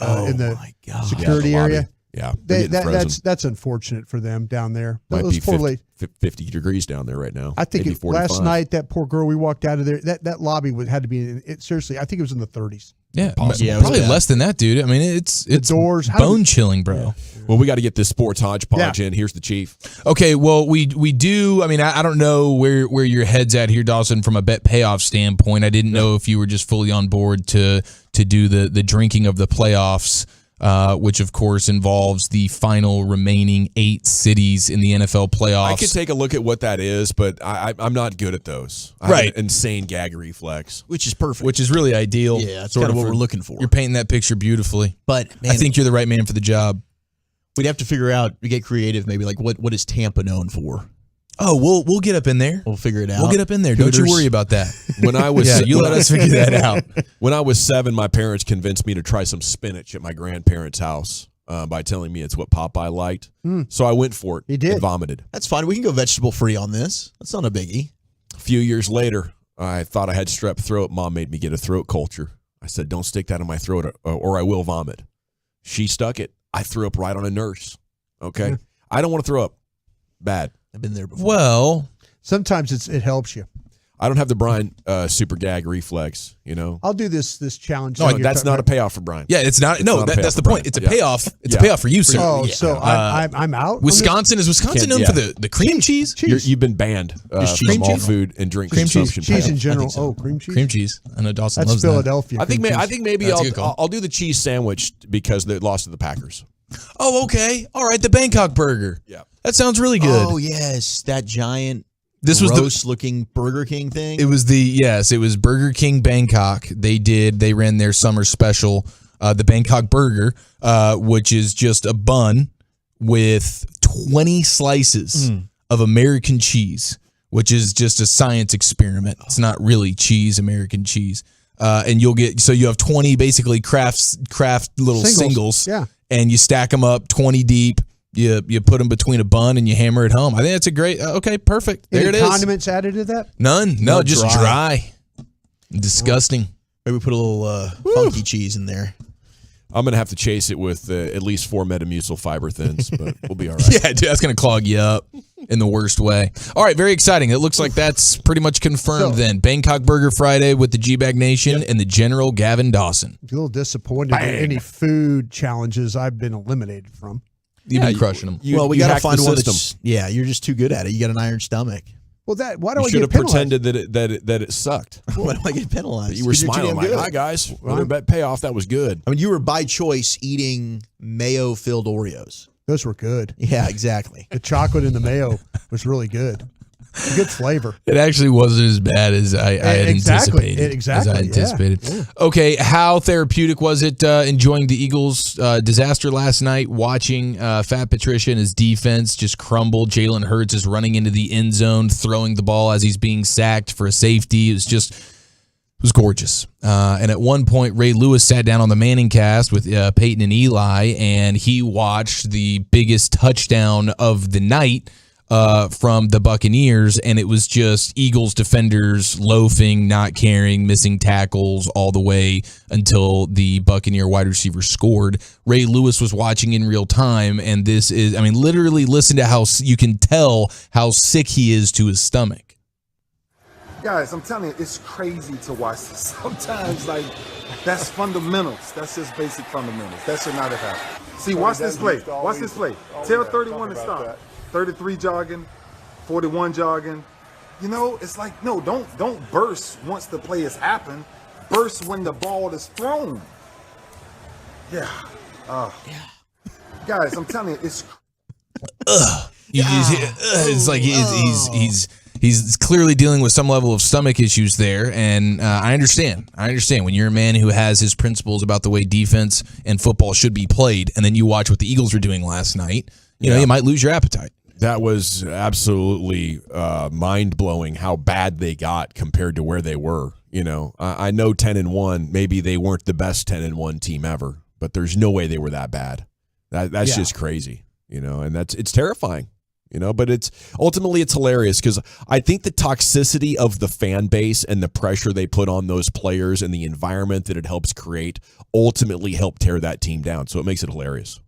security the lobby. area. Yeah, that's unfortunate for them down there. Might Those be poor ladies. 50 degrees down there right now. I think maybe last 45. night that poor girl, we walked out of there. That lobby had to be seriously. I think it was in the 30s. Yeah, probably less than that, dude. I mean, it's doors bone chilling, bro. Yeah. Well, we got to get this sports hodgepodge in. Here's the chief. Okay, well, we do. I mean, I don't know where your head's at here, Dawson, from a bet payoff standpoint. I didn't know if you were just fully on board to do the drinking of the playoffs which of course involves the final remaining 8 cities in the NFL playoffs. I could take a look at what that is, but I'm not good at those. I have an insane gag reflex. Which is perfect. Which is really ideal. Yeah, that's kind of what we're looking for. You're painting that picture beautifully. But man, I think you're the right man for the job. We'd have to figure out, we get creative, maybe like what is Tampa known for? Oh, we'll get up in there. We'll figure it out. We'll get up in there. Don't you worry about that. When I was you let us figure that out. When I was 7, my parents convinced me to try some spinach at my grandparents' house by telling me it's what Popeye liked. So I went for it. You did. And vomited. That's fine. We can go vegetable free on this. That's not a biggie. A few years later, I thought I had strep throat. Mom made me get a throat culture. I said, "Don't stick that in my throat or I will vomit." She stuck it. I threw up right on a nurse. Okay? I don't want to throw up. Bad. I've been there before. Well, sometimes it helps you. I don't have the Brian super gag reflex, I'll do this challenge. No, that's not a payoff for Brian. Yeah, it's not. That's the point. It's a payoff. It's a payoff for you, sir. Oh, so I'm out. Wisconsin is Wisconsin known for the cream cheese? You've been banned from all food and drink consumption. Cheese in general. Oh, cream cheese. Cream cheese. I know Dawson That's loves Philadelphia. That. I think maybe I'll do the cheese sandwich because they lost to the Packers. Oh, okay. All right, the Bangkok burger. Yeah. That sounds really good. Oh, yes, that giant this was gross-looking Burger King thing. It was it was Burger King Bangkok. They ran their summer special, the Bangkok burger, which is just a bun with 20 slices of American cheese, which is just a science experiment. It's not really cheese, American cheese. And you have 20 basically craft little singles. Yeah. And you stack them up 20 deep. You put them between a bun and you hammer it home. I think that's a great. Okay, perfect. There Any it is. Condiments added to that? None. No, just dry. Disgusting. Maybe put a little funky cheese in there. I'm going to have to chase it with at least 4 Metamucil fiber thins, but we'll be all right. Yeah, dude, that's going to clog you up in the worst way. All right, very exciting. It looks like that's pretty much confirmed then. Bangkok Burger Friday with the G-Bag Nation and the General Gavin Dawson. A little disappointed in any food challenges I've been eliminated from. You've been crushing them. We got to find one that's, you're just too good at it. You got an iron stomach. Well, why do I get penalized? You should have pretended that it sucked. Why do I get penalized? You were smiling like, "Hi guys, another bet payoff. That was good." I mean, you were by choice eating mayo-filled Oreos. Those were good. Yeah, exactly. The chocolate and the mayo was really good. Good flavor. It actually wasn't as bad as I had anticipated. Exactly. As I anticipated. Yeah. Okay, how therapeutic was it enjoying the Eagles' disaster last night, watching Fat Patricia and his defense just crumble? Jalen Hurts is running into the end zone, throwing the ball as he's being sacked for a safety. It was gorgeous. And at one point, Ray Lewis sat down on the Manning cast with Peyton and Eli, and he watched the biggest touchdown of the night from the Buccaneers, and it was just Eagles defenders loafing, not caring, missing tackles all the way until the Buccaneer wide receiver scored. Ray Lewis was watching in real time, and this is, literally listen to how you can tell how sick he is to his stomach. Guys, I'm telling you, it's crazy to watch this. Sometimes, that's fundamentals. That's just basic fundamentals. That should not have happened. See, watch this play. Watch this play. Tell 31 to stop. 33 jogging, 41 jogging. It's like, no, don't burst once the play has happened. Burst when the ball is thrown. Yeah. Guys, I'm telling you, it's. It's like he's clearly dealing with some level of stomach issues there, and I understand when you're a man who has his principles about the way defense and football should be played, and then you watch what the Eagles were doing last night. You might lose your appetite. That was absolutely mind-blowing how bad they got compared to where they were. I know 10-1, maybe they weren't the best 10-1 team ever, but there's no way they were that bad. That's just crazy, and it's terrifying, but it's ultimately it's hilarious because I think the toxicity of the fan base and the pressure they put on those players and the environment that it helps create ultimately help tear that team down. So it makes it hilarious.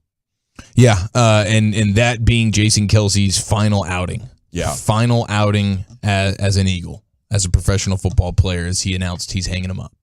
Yeah, and that being Jason Kelce's final outing. Yeah. Final outing as an Eagle, as a professional football player, as he announced he's hanging him up.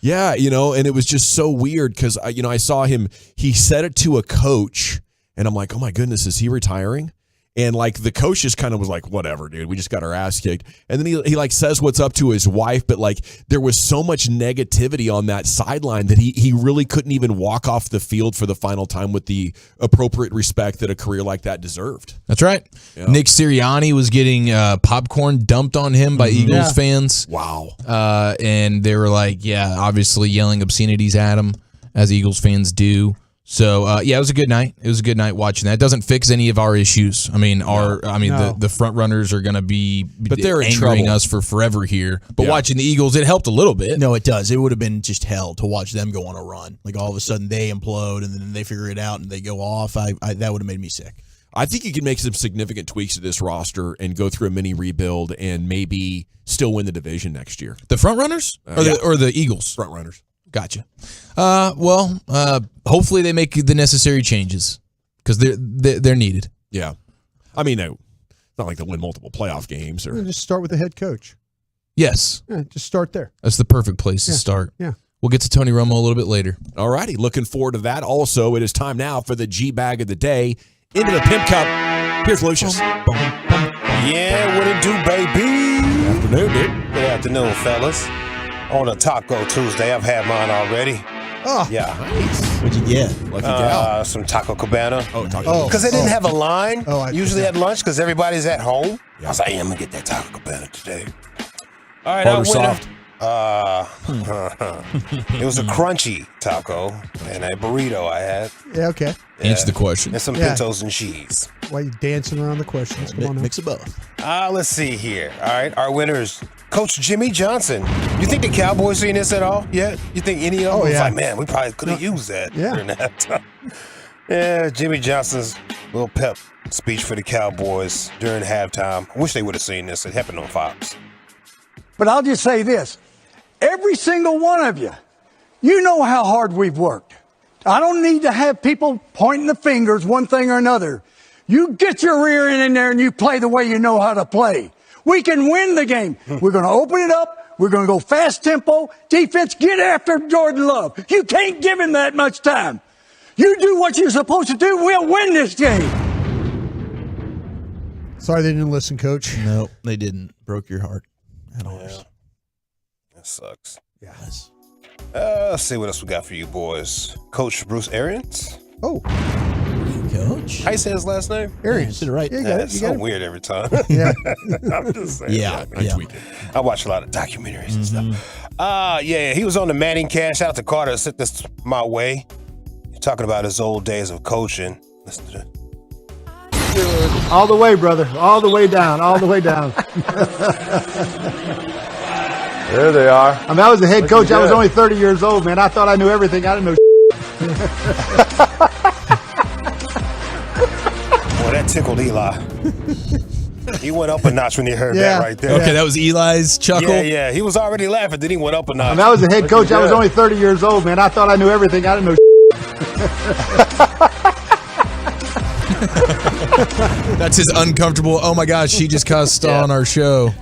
Yeah, and it was just so weird because, I saw him, he said it to a coach, and I'm like, oh my goodness, is he retiring? And like the coach just kind of was like, whatever, dude, we just got our ass kicked. And then he like says what's up to his wife, but like there was so much negativity on that sideline that he really couldn't even walk off the field for the final time with the appropriate respect that a career like that deserved. That's right. Yeah. Nick Sirianni was getting popcorn dumped on him by Eagles fans. Wow. And they were like, yeah, obviously yelling obscenities at him, as Eagles fans do. So it was a good night. It was a good night watching that. It doesn't fix any of our issues. I mean, the front runners are going to be, but they're in angering trouble. us for forever here. But watching the Eagles, it helped a little bit. No, it does. It would have been just hell to watch them go on a run. Like all of a sudden they implode and then they figure it out and they go off. That would have made me sick. I think you can make some significant tweaks to this roster and go through a mini rebuild and maybe still win the division next year. The front runners or the Eagles? Front runners. Gotcha. Hopefully they make the necessary changes because they're needed. Yeah. I mean, it's not like they'll win multiple playoff games. Or Just start with the head coach. Yes. Yeah, just start there. That's the perfect place to start. Yeah. We'll get to Tony Romo a little bit later. All righty. Looking forward to that. Also, it is time now for the G-Bag of the day. Into the Pimp Cup. Here's Lucius. Yeah, what it do, baby? Good afternoon, dude. Good afternoon, fellas. On a Taco Tuesday, I've had mine already. Oh, yeah. Nice. What'd you get? Lucky gal. Some Taco Cabana. Oh, Taco. Because they didn't have a line usually at at lunch because everybody's at home. Yeah. I was like, hey, I'm going to get that Taco Cabana today. All right, Hard or our soft? It was a crunchy taco and a burrito I had. Yeah, okay. Answer the question. And some pintos and cheese. Why are you dancing around the questions? Come on now. Mix of both. Let's see here. All right, our winners. Coach Jimmy Johnson. You think the Cowboys seen this at all yet? You think any of them was like, man, we probably could have used that during that time. Yeah, Jimmy Johnson's little pep speech for the Cowboys during halftime. I wish they would have seen this. It happened on Fox. But I'll just say this. Every single one of you know how hard we've worked. I don't need to have people pointing the fingers one thing or another. You get your rear end in there and you play the way you know how to play. We can win the game. We're going to open it up. We're going to go fast tempo. Defense, get after Jordan Love. You can't give him that much time. You do what you're supposed to do. We'll win this game. Sorry they didn't listen, Coach. No, they didn't. Broke your heart. Yeah. That sucks. Yes. Let's see what else we got for you boys. Coach Bruce Arians. Oh. Coach. How you say his last name? Arians. Did it right. Yeah, you got it. It's You so got it. weird every time. Yeah. I'm just saying. Yeah. I watch a lot of documentaries and stuff. He was on the Manning cast. Shout out to Carter. Sent this my way. You're talking about his old days of coaching. Listen to that. All the way, brother. All the way down. All the way down. There they are. I mean, I was the head coach. I was only 30 years old, man. I thought I knew everything. I didn't know. Boy, that tickled Eli. He went up a notch when he heard that right there. Okay, that was Eli's chuckle. Yeah. He was already laughing. Then he went up a notch. I mean, I was the head coach. I was only 30 years old, man. I thought I knew everything. I didn't know. That's his uncomfortable, oh my gosh, she just cussed on our show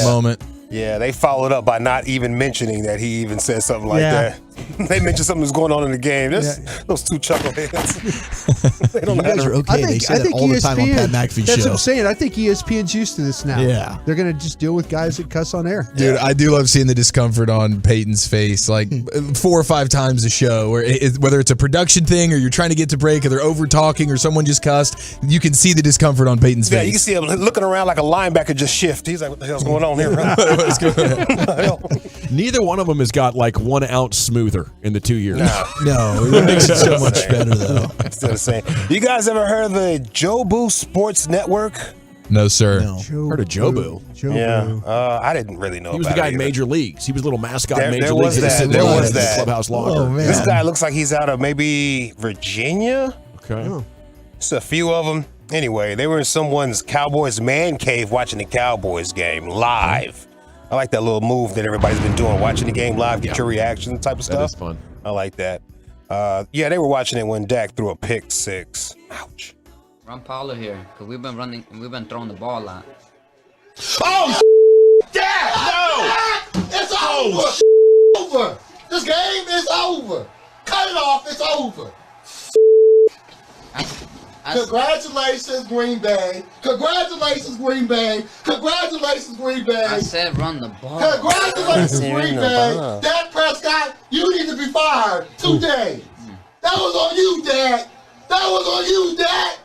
moment. Yeah, they followed up by not even mentioning that he even said something like that. They mentioned something was going on in the game. Those two chuckleheads. They don't know how to. Okay, they say that all the time on Pat McAfee's That's show. what I'm saying. I think ESPN's used to this now. Yeah. They're going to just deal with guys that cuss on air. Dude, I do love seeing the discomfort on Peyton's face, like 4 or 5 times a show, where whether it's a production thing or you're trying to get to break or they're over talking or someone just cussed, you can see the discomfort on Peyton's face. Yeah, you can see him looking around like a linebacker just shift. He's like, what the hell's going on here? What's going on? Neither one of them has got like 1 ounce smoother in the 2 years. No, it makes it so much better though. Still the same. You guys ever heard of the Jobu Sports Network? No, sir. Heard of Jobu? Yeah, I didn't really know. He was about the guy it in either. Major Leagues. He was a little mascot in There Major was Leagues. that. Sit There down was in the that. clubhouse locker. This guy looks like he's out of maybe Virginia. Okay. Just a few of them. Anyway, they were in someone's Cowboys man cave watching the Cowboys game live. I like that little move that everybody's been doing, watching the game live, get your reaction type of stuff. That is fun. I like that. They were watching it when Dak threw a pick 6. Ouch. Run Paulo here, because we've been throwing the ball a lot. Oh, Dak, no! It's over! This game is over! Cut it off, it's over! Congratulations, Green Bay. Congratulations, Green Bay. Congratulations, Green Bay. I said run the ball. Congratulations, Green Bay. Dak Prescott, you need to be fired today. That was on you, Dak. That was on you, Dak.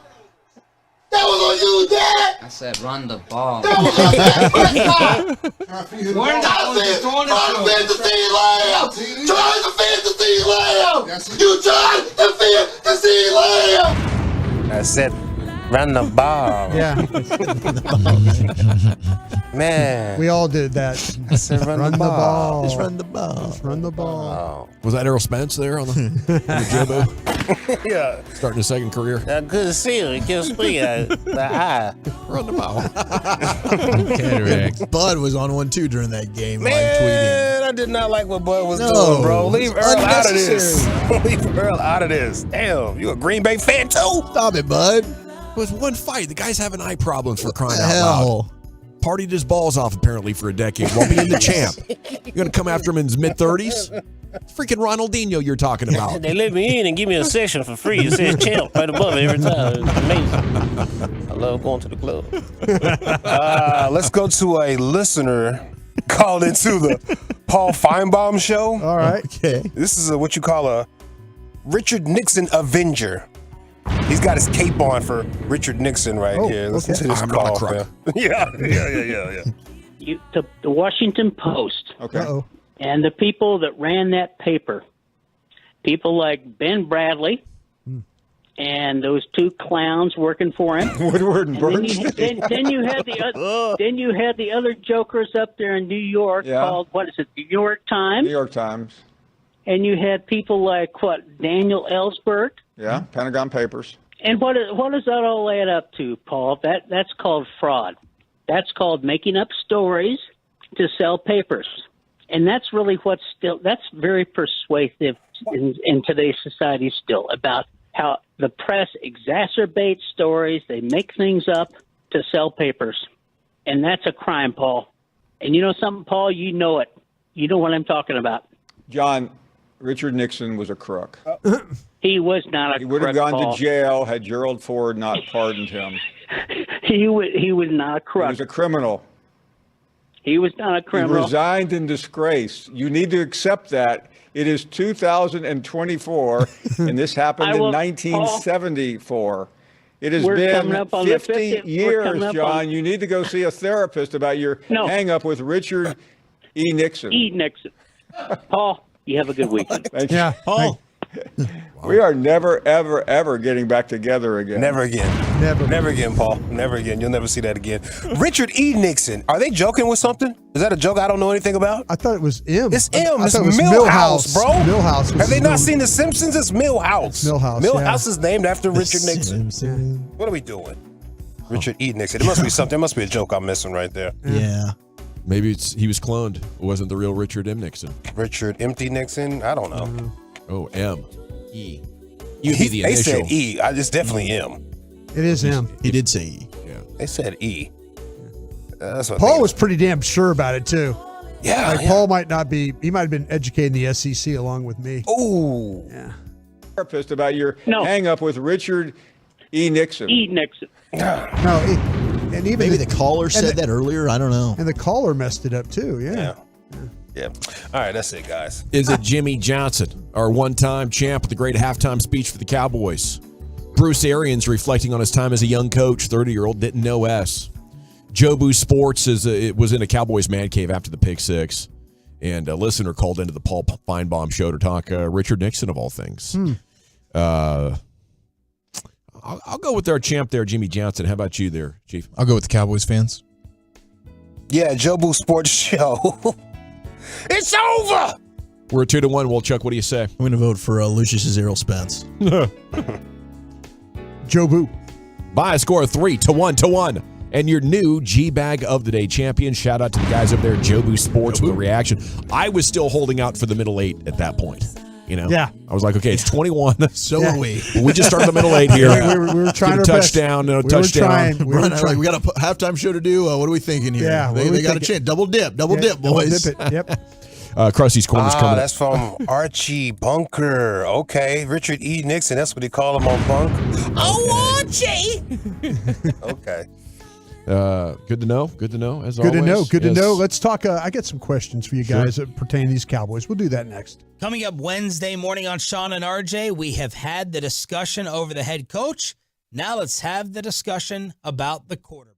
That was on you, Dak. I said run the ball. That was on Dak Prescott. Trying to defend the CeeDee Lamb. Trying to defend the CeeDee Lamb. You tried to defend the CeeDee Lamb. I said, run the ball. Yeah. Man. We all did that. I said, run the ball. Just run the ball. Just run the ball. Was that Errol Spence there on the Jumbo? Yeah. Starting his second career. Good to see you. It gives me the eye. Run the ball. Bud was on one too during that game. Man, live tweeting. I did not like what Bud was doing, bro. Leave Earl out of this. Leave Earl out of this. Damn, you a Green Bay fan too? Stop it, Bud. It was one fight. The guy's having eye problems for crying out Hell. loud. Partied his balls off apparently for a decade while being the champ. You're going to come after him in his mid-30s? Freaking Ronaldinho you're talking about. They let me in and give me a session for free. It says champ right above it every time. It's amazing. I love going to the club. Let's go to a listener called into the Paul Feinbaum show. All right. Okay. This is what you call a Richard Nixon Avenger. He's got his cape on for Richard Nixon right here. Listen to this call. Man. Yeah. The Washington Post. Okay. Uh-oh. And the people that ran that paper, people like Ben Bradley and those two clowns working for him. Woodward and then Bernstein. then you had the other jokers up there in New York called, what is it, the New York Times? New York Times. And you had people like, Daniel Ellsberg? Yeah, Pentagon Papers. And what does that all add up to, Paul? That's called fraud. That's called making up stories to sell papers. And that's really that's very persuasive in today's society still, about how the press exacerbates stories. They make things up to sell papers. And that's a crime, Paul. And you know something, Paul? You know it. You know what I'm talking about. John, Richard Nixon was a crook. He was not a crook, He would have gone Paul. to jail had Gerald Ford not pardoned him. He was not a crook. He was a criminal. He was not a criminal. He resigned in disgrace. You need to accept that. It is 2024, and this happened in 1974. It has been 50 years, John. You need to go see a therapist about your hang-up with Richard E. Nixon. E. Nixon. Paul, you have a good weekend. Thank you. Paul. We are never, ever, ever getting back together again. Never again. Never again, Paul. Never again. You'll never see that again. Richard E. Nixon. Are they joking with something? Is that a joke I don't know anything about? I thought it was M. It's M. I It's thought it was Millhouse, bro. Millhouse. Have they not seen The Simpsons? It's Millhouse. Millhouse. Millhouse is named after Richard Nixon. What are we doing? Richard E. Nixon. It must be something. It must be a joke I'm missing right there. Yeah. Maybe he was cloned. It wasn't the real Richard M. Nixon. Richard Empty Nixon? I don't know. Oh, M. E. You'd be the They initial. said E. It's definitely M. It is M. He did say E. Yeah. They said E. That's what Paul was pretty damn sure about it too. Yeah. Paul might not be. He might have been educating the SEC along with me. Ooh. Yeah. Therapist about your hang-up with Richard E. Nixon. E. Nixon. No, and even Maybe the caller said that earlier. I don't know. And the caller messed it up too. Yeah. Yeah. All right, that's it, guys. Is it Jimmy Johnson, our one-time champ with the great halftime speech for the Cowboys? Bruce Arians reflecting on his time as a young coach, 30-year-old, didn't know S. Jobu Sports it was in a Cowboys man cave after the pick six, and a listener called into the Paul Feinbaum show to talk Richard Nixon of all things. I'll go with our champ there, Jimmy Johnson. How about you there, Chief? I'll go with the Cowboys fans. Yeah, Jobu Sports Show. It's over. We're 2-1. Well, Chuck, what do you say? I'm going to vote for Lucius Errol Spence. Jobu. By a score of 3-1. And your new G-Bag of the Day champion. Shout out to the guys up there at Jobu Sports with a reaction. I was still holding out for the middle eight at that point. You know? Yeah. I was like, okay, it's 21. So are we. Well, we just started the middle eight here. We were trying our touchdown, best. touchdown. We were trying. We got a halftime show to do. What are we thinking here? Yeah, they got a chance. Double dip, boys. Double dip it. Yep. Krusty's Corner's coming that's from Archie Bunker. Okay, Richard E. Nixon. That's what they call him on Bunk. I want RJ. Okay. Good to know. Good to know. As Good always. to know. Good to Yes. know. Let's talk. I got some questions for you Sure. guys that pertain to these Cowboys. We'll do that next. Coming up Wednesday morning on Sean and RJ, we have had the discussion over the head coach. Now let's have the discussion about the quarterback.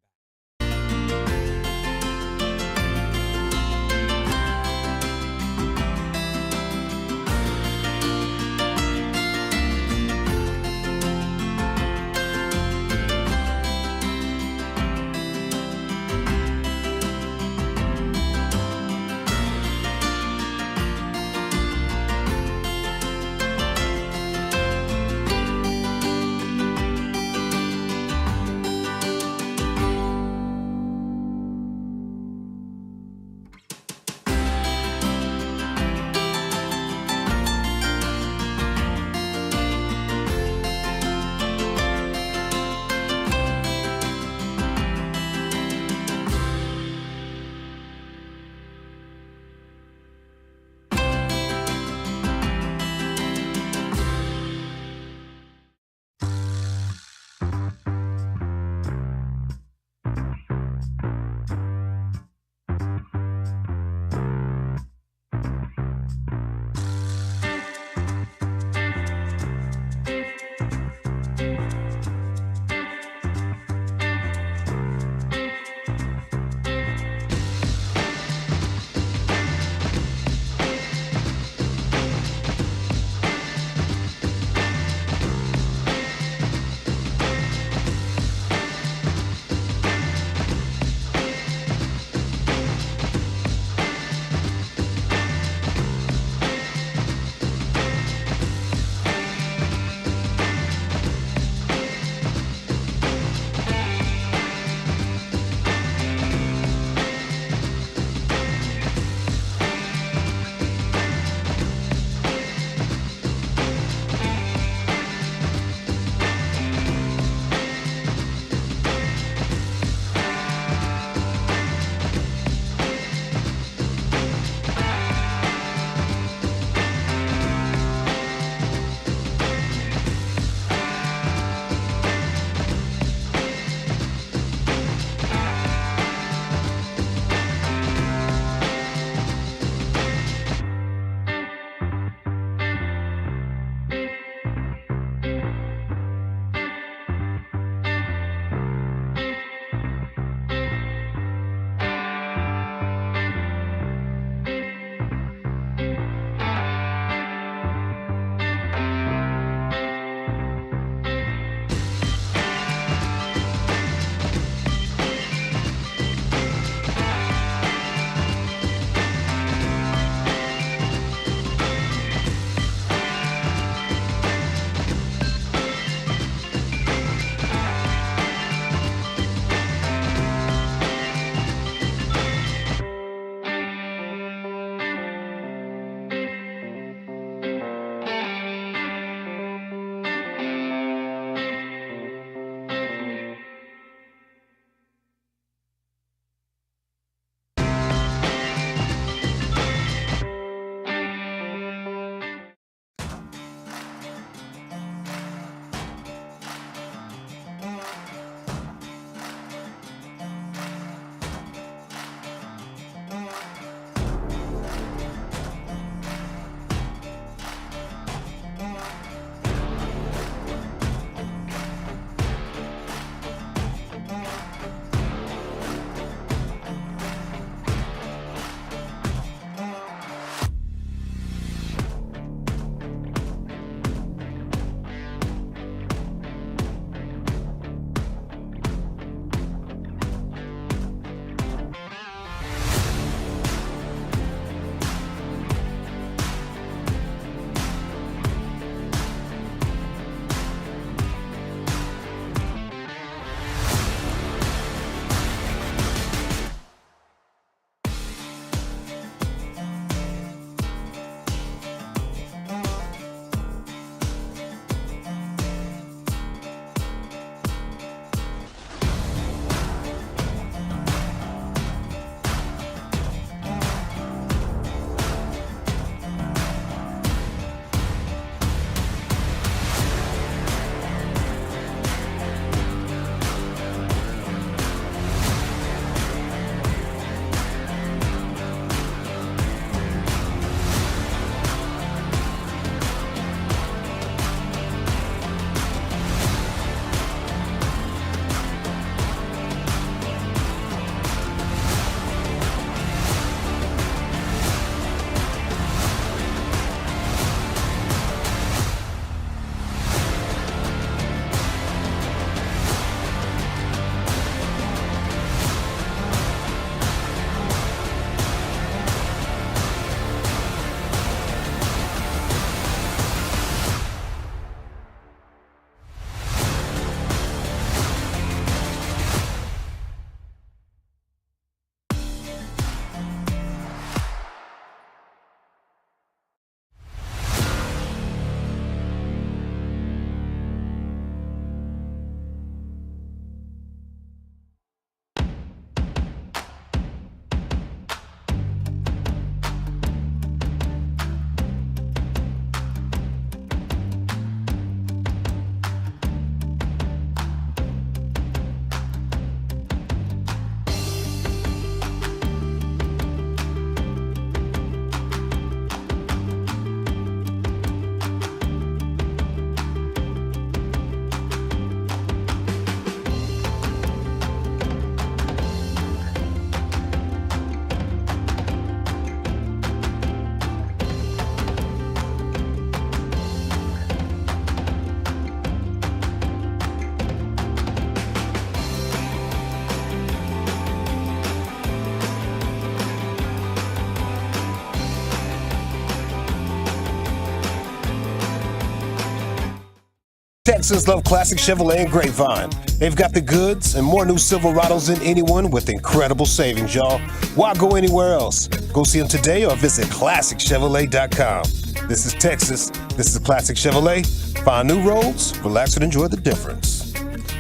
Texans love classic Chevrolet and Grapevine. They've got the goods and more new Silverados than anyone with incredible savings, y'all. Why go anywhere else? Go see them today or visit ClassicChevrolet.com. This is Texas. This is Classic Chevrolet. Find new roads, relax, and enjoy the difference.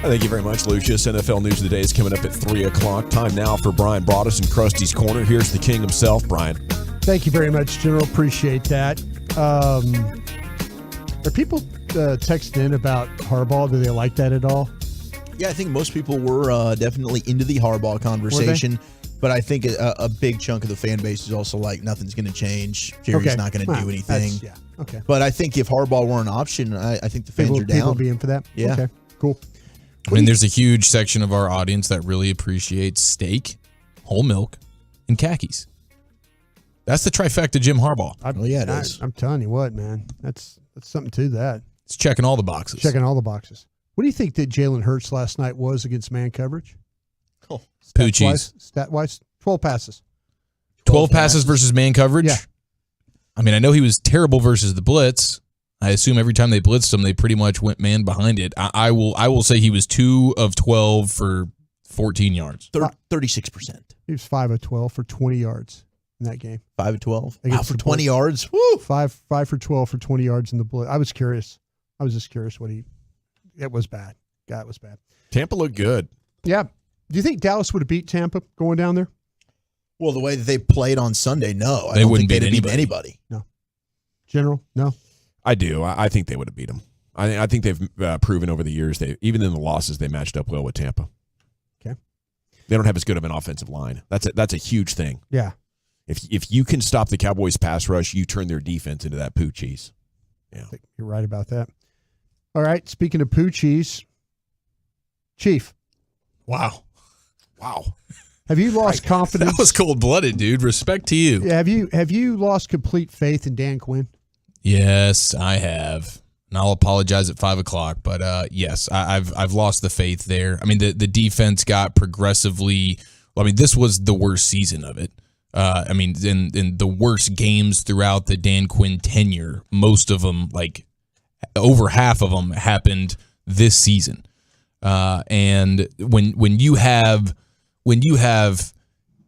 Thank you very much, Lucius. NFL News of the Day is coming up at 3 o'clock. Time now for Brian Broaddus in Krusty's Corner. Here's the king himself, Brian. Thank you very much, General. Appreciate that. Are people texting in about Harbaugh? Do they like that at all? Yeah, I think most people were definitely into the Harbaugh conversation. But I think a big chunk of the fan base is also like, nothing's going to change. Jerry's not going to do anything. Yeah, okay. But I think if Harbaugh were an option, I think the fans are down. People be in for that? Yeah. Okay, cool. I mean, there's a huge section of our audience that really appreciates steak, whole milk, and khakis. That's the trifecta Jim Harbaugh. It is. I'm telling you what, man. That's something to that. It's checking all the boxes. Checking all the boxes. What do you think that Jalen Hurts last night was against man coverage? Oh, Poochies. Stat-wise, 12 passes. 12 passes versus man coverage? Yeah. I mean, I know he was terrible versus the blitz. I assume every time they blitzed him, they pretty much went man behind it. I will say he was 2 of 12 for 14 yards. 36%. He was 5 of 12 for 20 yards in that game. 5 of 12? Wow, for 20 yards? Woo! 5 for 12 for 20 yards in the blitz. I was curious. I was just curious it was bad. God, it was bad. Tampa looked good. Yeah. Do you think Dallas would have beat Tampa going down there? Well, the way that they played on Sunday, no. They wouldn't beat beat anybody. No. General, no. I do. I think they would have beat them. I think they've proven over the years, even in the losses, they matched up well with Tampa. Okay. They don't have as good of an offensive line. That's a huge thing. Yeah. If you can stop the Cowboys' pass rush, you turn their defense into that poo cheese. Yeah. I think you're right about that. All right. Speaking of poo cheese, Chief. Wow. Have you lost confidence? That was cold-blooded, dude. Respect to you. Yeah, have you lost complete faith in Dan Quinn? Yes, I have. And I'll apologize at 5 o'clock, but yes, I've lost the faith there. I mean, the defense got progressively. Well, I mean, this was the worst season of it. I mean, in the worst games throughout the Dan Quinn tenure, most of them, like over half of them, happened this season. And when you have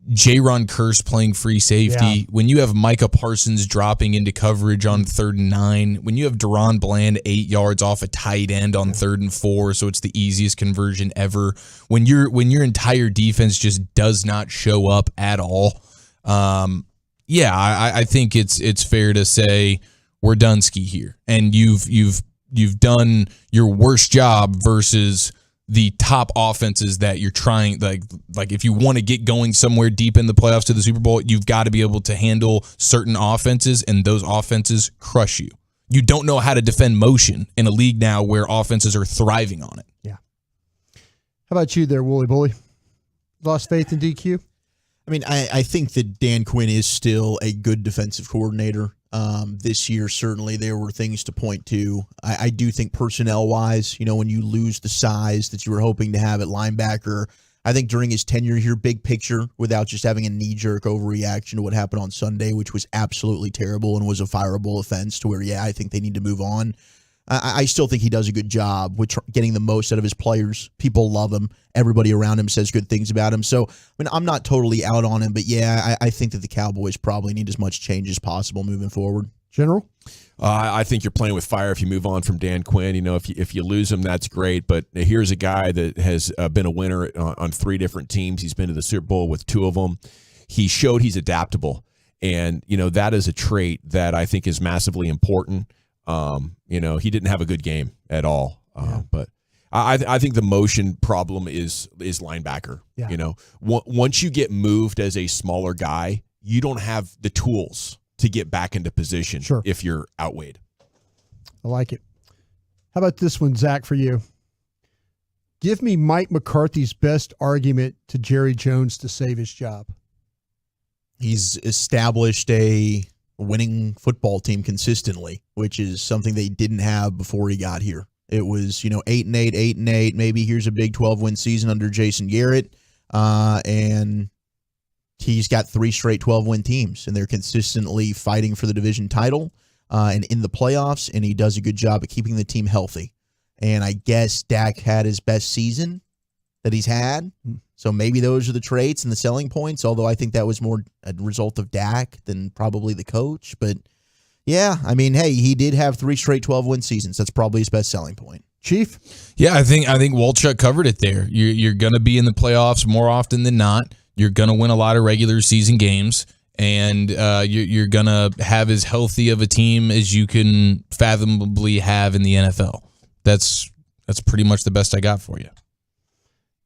Jaron Kearse playing free safety, when you have Micah Parsons dropping into coverage on 3rd and 9, when you have Deron Bland 8 yards off a tight end on 3rd and 4, so it's the easiest conversion ever. When your entire defense just does not show up at all, I think it's fair to say we're done ski here, and you've done your worst job versus the top offenses that you're trying, like if you want to get going somewhere deep in the playoffs to the Super Bowl, you've got to be able to handle certain offenses, and those offenses crush you. You don't know how to defend motion in a league now where offenses are thriving on it. Yeah. How about you there, Wooly Bully? Lost faith in DQ? I mean, I think that Dan Quinn is still a good defensive coordinator. This year, certainly there were things to point to. I do think personnel-wise, when you lose the size that you were hoping to have at linebacker, I think during his tenure here, big picture, without just having a knee-jerk overreaction to what happened on Sunday, which was absolutely terrible and was a fireable offense to where, I think they need to move on. I still think he does a good job with getting the most out of his players. People love him. Everybody around him says good things about him. So, I mean, I'm not totally out on him, but I think that the Cowboys probably need as much change as possible moving forward. General? I think you're playing with fire if you move on from Dan Quinn. If you lose him, that's great. But here's a guy that has been a winner on 3 different teams. He's been to the Super Bowl with 2 of them. He showed he's adaptable. And, that is a trait that I think is massively important. He didn't have a good game at all. But I think the motion problem is linebacker. Yeah. Once you get moved as a smaller guy, you don't have the tools to get back into position if you're outweighed. I like it. How about this one, Zach, for you? Give me Mike McCarthy's best argument to Jerry Jones to save his job. He's established a winning football team consistently, which is something they didn't have before he got here. It was, 8-8, 8-8. Maybe here's a Big 12 win season under Jason Garrett. And he's got 3 straight 12-win teams, and they're consistently fighting for the division title and in the playoffs, and he does a good job at keeping the team healthy. And I guess Dak had his best season that he's had. So maybe those are the traits and the selling points, although I think that was more a result of Dak than probably the coach. But, yeah, I mean, hey, he did have 3 straight 12-win seasons. That's probably his best selling point. Chief? Yeah, I think Walchuk covered it there. You're going to be in the playoffs more often than not. You're going to win a lot of regular season games. And you're going to have as healthy of a team as you can fathomably have in the NFL. That's pretty much the best I got for you.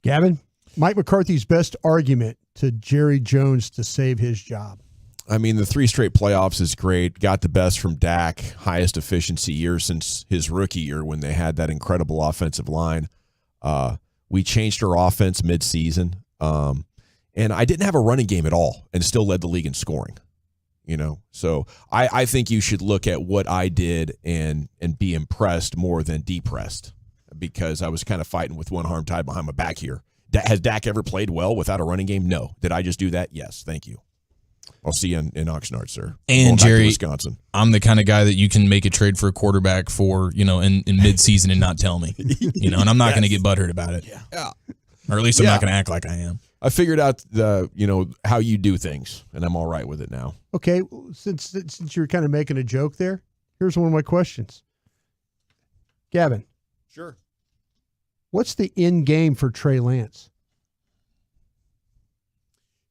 Gavin, Mike McCarthy's best argument to Jerry Jones to save his job. I mean, the 3 straight playoffs is great. Got the best from Dak, highest efficiency year since his rookie year when they had that incredible offensive line. We changed our offense midseason. And I didn't have a running game at all and still led the league in scoring. So I think you should look at what I did and be impressed more than depressed, because I was kind of fighting with one arm tied behind my back here. Has Dak ever played well without a running game? No. Did I just do that? Yes. Thank you. I'll see you in Oxnard, sir. And Jerry, Wisconsin. I'm the kind of guy that you can make a trade for a quarterback for, in midseason and not tell me, and I'm not going to get butthurt about it. Yeah. Or at least I'm not going to act like I am. I figured out how you do things, and I'm all right with it now. Okay, since you were kind of making a joke there, here's one of my questions. Gavin. Sure. What's the end game for Trey Lance?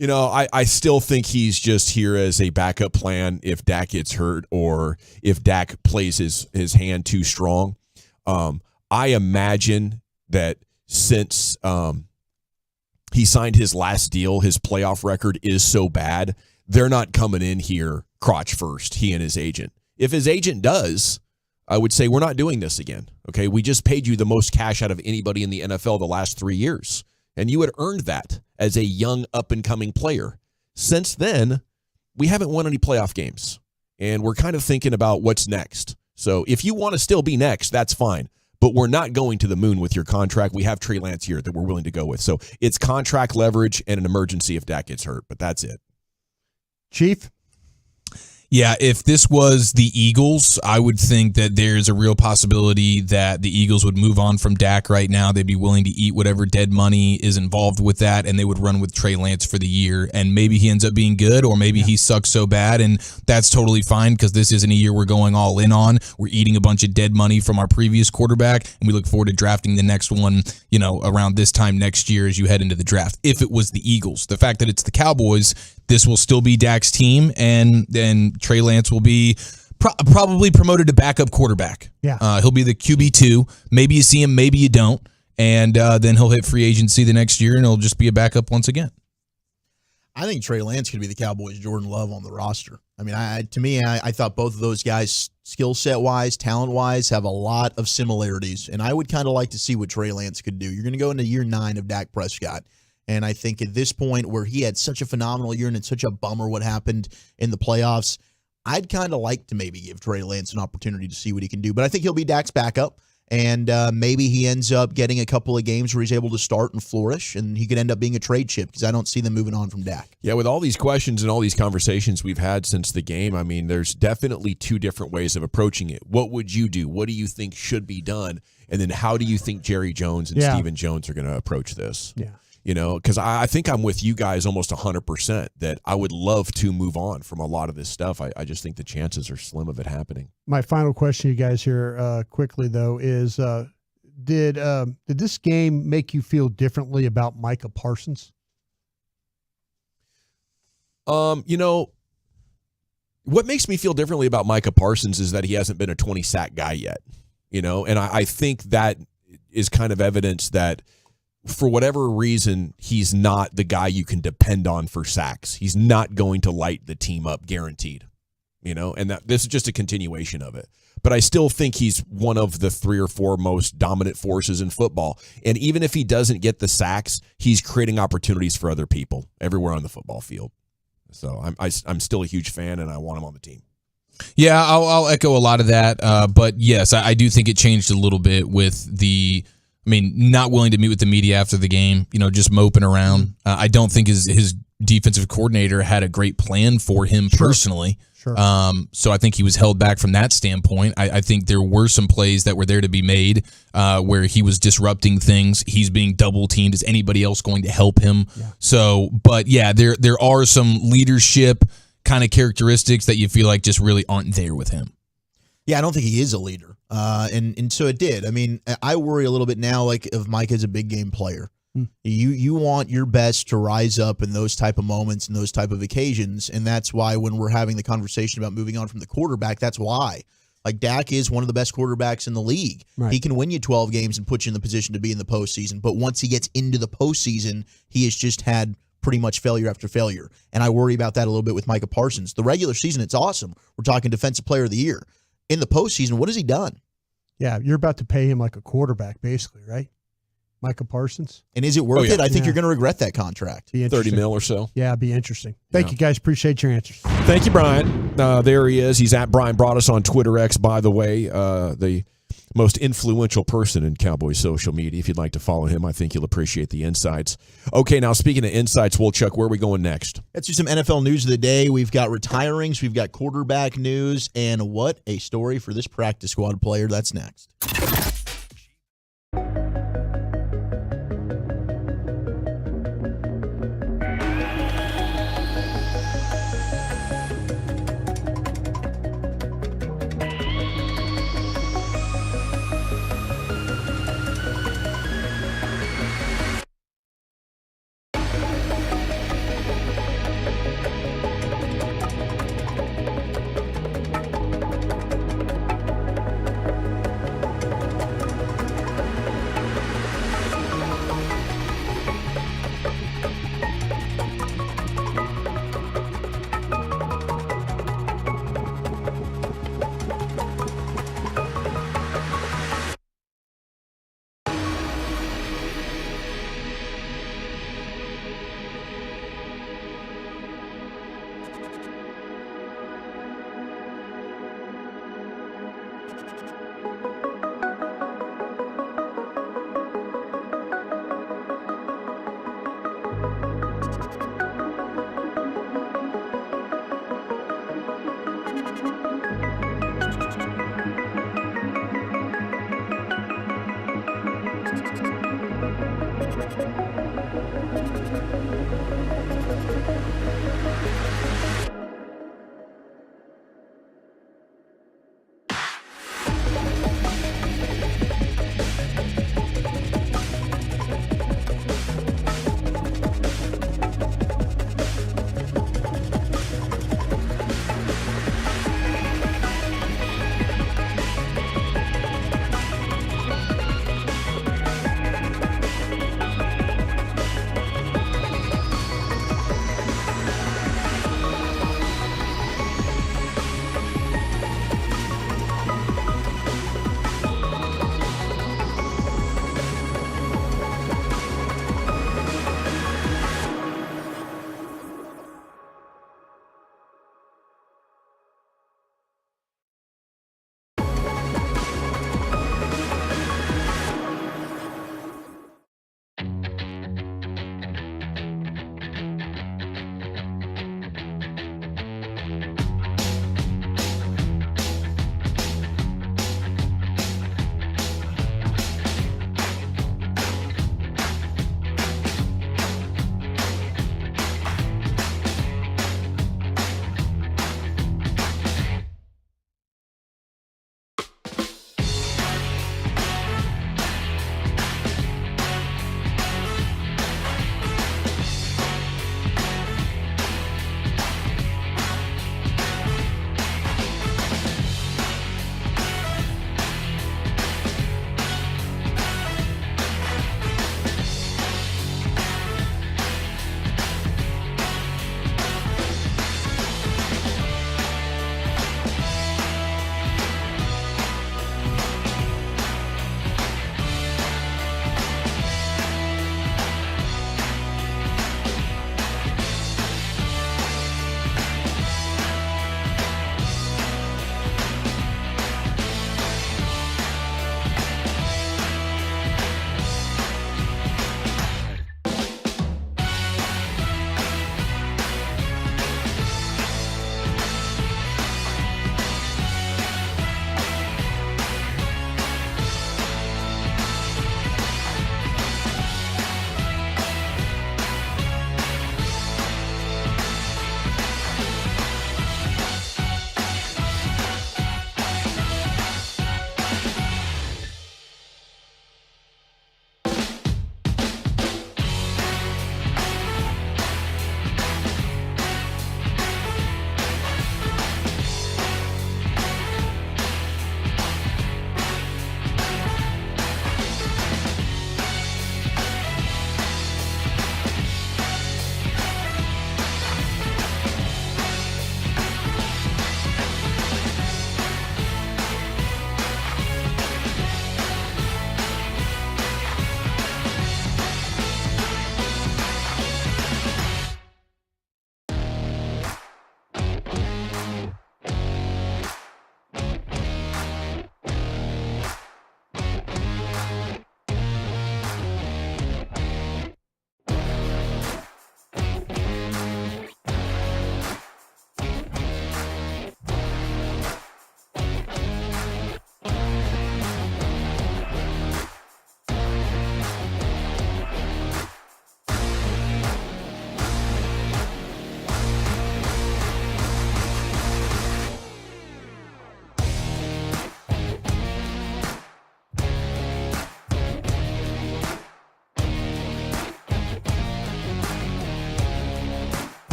I still think he's just here as a backup plan if Dak gets hurt or if Dak plays his hand too strong. I imagine that since he signed his last deal, his playoff record is so bad, they're not coming in here crotch first, he and his agent. If his agent does, I would say we're not doing this again. Okay, we just paid you the most cash out of anybody in the NFL the last 3 years, and you had earned that as a young up-and-coming player. Since then, we haven't won any playoff games, and we're kind of thinking about what's next. So if you want to still be next, that's fine. But we're not going to the moon with your contract. We have Trey Lance here that we're willing to go with. So it's contract leverage and an emergency if Dak gets hurt, but that's it. Chief? Yeah, if this was the Eagles, I would think that there's a real possibility that the Eagles would move on from Dak right now. They'd be willing to eat whatever dead money is involved with that, and they would run with Trey Lance for the year. And maybe he ends up being good, or maybe he sucks so bad, and that's totally fine because this isn't a year we're going all in on. We're eating a bunch of dead money from our previous quarterback, and we look forward to drafting the next one, around this time next year as you head into the draft. If it was the Eagles, the fact that it's the Cowboys, this will still be Dak's team, and then Trey Lance will be probably promoted to backup quarterback. Yeah, he'll be the QB2. Maybe you see him, maybe you don't, and then he'll hit free agency the next year, and he'll just be a backup once again. I think Trey Lance could be the Cowboys' Jordan Love on the roster. I mean, I thought both of those guys, skill set wise, talent wise, have a lot of similarities, and I would kind of like to see what Trey Lance could do. You're going to go into year 9 of Dak Prescott. And I think at this point where he had such a phenomenal year and it's such a bummer what happened in the playoffs, I'd kind of like to maybe give Trey Lance an opportunity to see what he can do. But I think he'll be Dak's backup, and maybe he ends up getting a couple of games where he's able to start and flourish, and he could end up being a trade chip because I don't see them moving on from Dak. Yeah, with all these questions and all these conversations we've had since the game, I mean, there's definitely 2 different ways of approaching it. What would you do? What do you think should be done? And then how do you think Jerry Jones and Stephen Jones are going to approach this? Yeah. Because I think I'm with you guys almost 100% that I would love to move on from a lot of this stuff. I just think the chances are slim of it happening. My final question to you guys here quickly, though, is did this game make you feel differently about Micah Parsons? What makes me feel differently about Micah Parsons is that he hasn't been a 20-sack guy yet, and I think that is kind of evidence that for whatever reason, he's not the guy you can depend on for sacks. He's not going to light the team up, guaranteed. And that this is just a continuation of it. But I still think he's one of the 3 or 4 most dominant forces in football. And even if he doesn't get the sacks, he's creating opportunities for other people everywhere on the football field. So I'm still a huge fan, and I want him on the team. Yeah, I'll echo a lot of that. But yes, I do think it changed a little bit with not willing to meet with the media after the game, just moping around. I don't think his defensive coordinator had a great plan for him personally. Sure. So I think he was held back from that standpoint. I think there were some plays that were there to be made where he was disrupting things. He's being double teamed. Is anybody else going to help him? Yeah. So, but yeah, there are some leadership kind of characteristics that you feel like just really aren't there with him. Yeah, I don't think he is a leader. And so it did. I mean, I worry a little bit now, like if Mike is a big game player. You want your best to rise up in those type of moments and those type of occasions, and that's why when we're having the conversation about moving on from the quarterback, that's why. Like Dak is one of the best quarterbacks in the league. Right. He can win you 12 games and put you in the position to be in the postseason, but once he gets into the postseason, he has just had pretty much failure after failure, and I worry about that a little bit with Micah Parsons. The regular season, it's awesome. We're talking Defensive Player of the Year. In the postseason, what has he done? Yeah, you're about to pay him like a quarterback, basically, right? Micah Parsons. And is it worth it? I think you're going to regret that contract. 30 mil or so. Yeah, it'd be interesting. Thank you, guys. Appreciate your answers. Thank you, Brian. There he is. He's at Brian Broaddus on Twitter X, by the way, the most influential person in Cowboys social media. If you'd like to follow him, I think you'll appreciate the insights. Okay, now speaking of insights, Wolchuk, where are we going next? Let's do some NFL news of the day. We've got retirings, we've got quarterback news, and what a story for this practice squad player. That's next.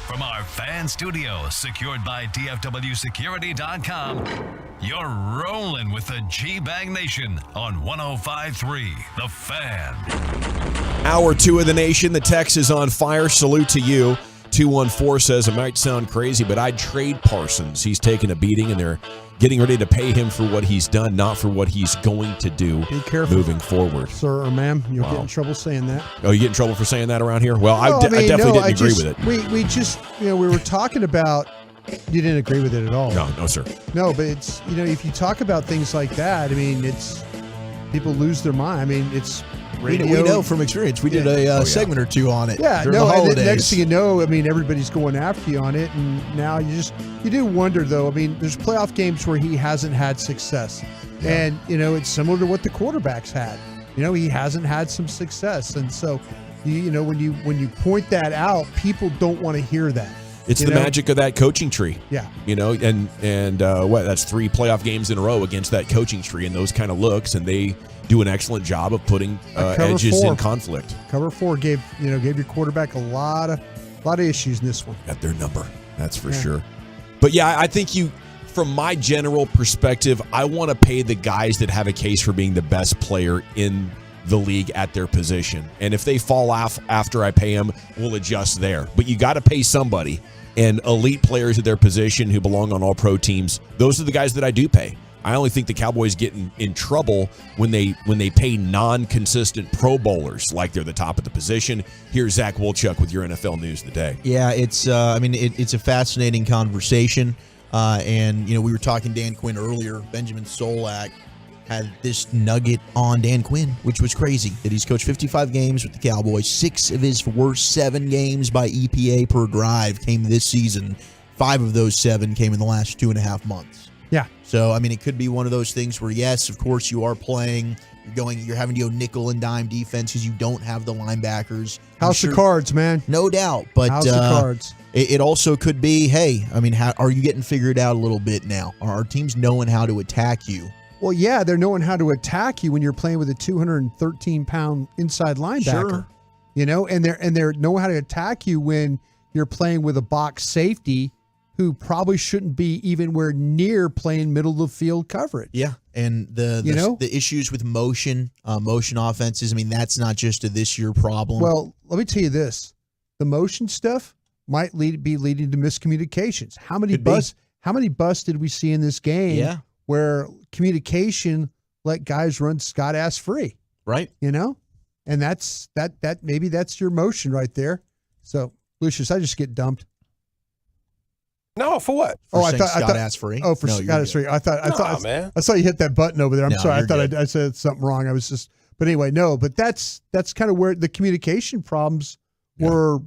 From our fan studio, secured by DFWsecurity.com, you're rolling with the G-Bag Nation on 105.3 The Fan. Hour 2 of the nation. The text is on fire. Salute to you. 214 says, it might sound crazy, but I'd trade Parsons. He's taken a beating, and they're getting ready to pay him for what he's done, not for what he's going to do. Be careful, moving forward. Sir or ma'am, you'll get in trouble saying that. Oh, you get in trouble for saying that around here? Well, I definitely didn't agree with it. We just, we were talking about, you didn't agree with it at all. No, sir. No, but it's, if you talk about things like that, it's, people lose their mind. it's radio. We know from experience. We did a segment or two on it. Yeah, during the holidays. And next thing you know, everybody's going after you on it, and now you do wonder though. There's playoff games where he hasn't had success, and it's similar to what the quarterbacks had. He hasn't had some success, and so when you point that out, people don't want to hear that. It's the magic of that coaching tree. Yeah. And that's 3 playoff games in a row against that coaching tree and those kind of looks, and they do an excellent job of putting edges in conflict. Cover 4 gave your quarterback a lot of issues in this one. Got their number, that's for sure. But yeah, I think from my general perspective, I want to pay the guys that have a case for being the best player in the league at their position. And if they fall off after I pay them, we'll adjust there. But you got to pay somebody. And elite players at their position who belong on all pro teams, those are the guys that I do pay. I only think the Cowboys get in trouble when they pay non-consistent Pro Bowlers like they're the top of the position. Here's Zach Wolchuk with your NFL news today. Yeah, it's it's a fascinating conversation. And we were talking Dan Quinn earlier. Benjamin Solak had this nugget on Dan Quinn, which was crazy, that he's coached 55 games with the Cowboys. 6 of his worst 7 games by EPA per drive came this season. 5 of those 7 came in the last 2.5 months. Yeah. So, it could be one of those things where, yes, of course, you are playing. You're having to go nickel and dime defense because you don't have the linebackers. House of cards, man. No doubt. But House of cards. It also could be, hey, how are you getting figured out a little bit now? Are teams knowing how to attack you? Well, yeah, they're knowing how to attack you when you're playing with a 213-pound inside linebacker. Sure. And they're know how to attack you when you're playing with a box safety who probably shouldn't be even where near playing middle of the field coverage. Yeah, and the issues with motion offenses. That's not just a this year problem. Well, let me tell you this: the motion stuff might be leading to miscommunications. How many busts did we see in this game? Yeah. Where communication let guys run Scott ass free. Right. And that's that maybe that's your motion right there. So, Lucius, I just get dumped. No, for what? I thought Scott ass free. Oh, for Scott ass free. I saw you hit that button over there. I'm sorry. I thought I said something wrong. But anyway, no, but that's kind of where the communication problems were,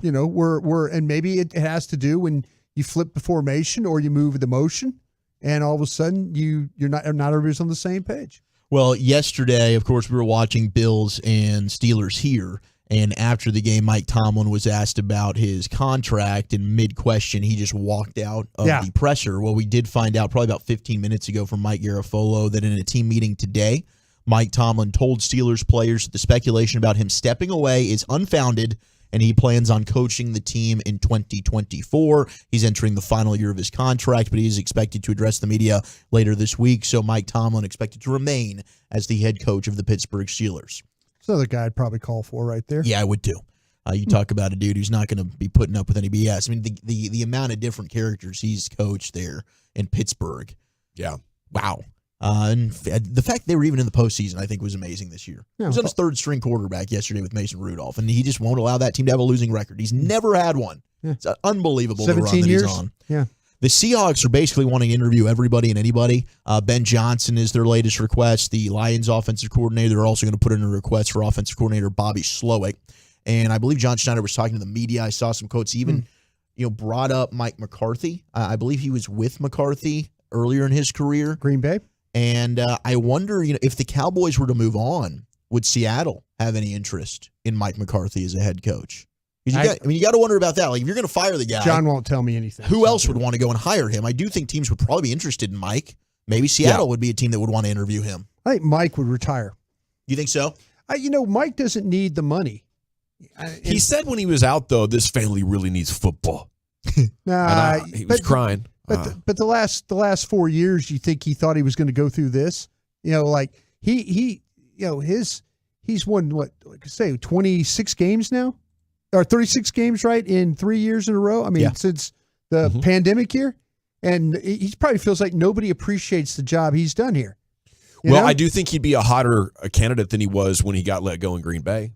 and maybe it has to do when you flip the formation or you move the motion. And all of a sudden, you're not everybody's on the same page. Well, yesterday, of course, we were watching Bills and Steelers here, and after the game, Mike Tomlin was asked about his contract, and mid-question, he just walked out of the presser. Well, we did find out probably about 15 minutes ago from Mike Garafolo that in a team meeting today, Mike Tomlin told Steelers players that the speculation about him stepping away is unfounded, and he plans on coaching the team in 2024. He's entering the final year of his contract, but he is expected to address the media later this week. So Mike Tomlin expected to remain as the head coach of the Pittsburgh Steelers. It's another guy I'd probably call for right there. Yeah, I would too. You talk about a dude who's not going to be putting up with any BS. The amount of different characters he's coached there in Pittsburgh. Yeah. Wow. And the fact they were even in the postseason, I think, was amazing this year. He was on his third-string quarterback yesterday with Mason Rudolph, and he just won't allow that team to have a losing record. He's never had one. Yeah. It's unbelievable 17 the run that years. He's on. Yeah. The Seahawks are basically wanting to interview everybody and anybody. Ben Johnson is their latest request. The Lions offensive coordinator, they're also going to put in a request for offensive coordinator Bobby Slowick. And I believe John Schneider was talking to the media. I saw some quotes. He even brought up Mike McCarthy. I believe he was with McCarthy earlier in his career. Green Bay. And I wonder, if the Cowboys were to move on, would Seattle have any interest in Mike McCarthy as a head coach? You got to wonder about that. Like, if you're going to fire the guy, John won't tell me anything. Who else would want to go and hire him? I do think teams would probably be interested in Mike. Maybe Seattle would be a team that would want to interview him. I think Mike would retire. You think so? Mike doesn't need the money. He said when he was out, though, this family really needs football. He was crying. But the last 4 years, you think he thought he was going to go through this? Like he's won what, like I say, 26 games now, or 36 games, right, in 3 years in a row. I mean, since the pandemic year, and he probably feels like nobody appreciates the job he's done here. Well, I do think he'd be a hotter candidate than he was when he got let go in Green Bay.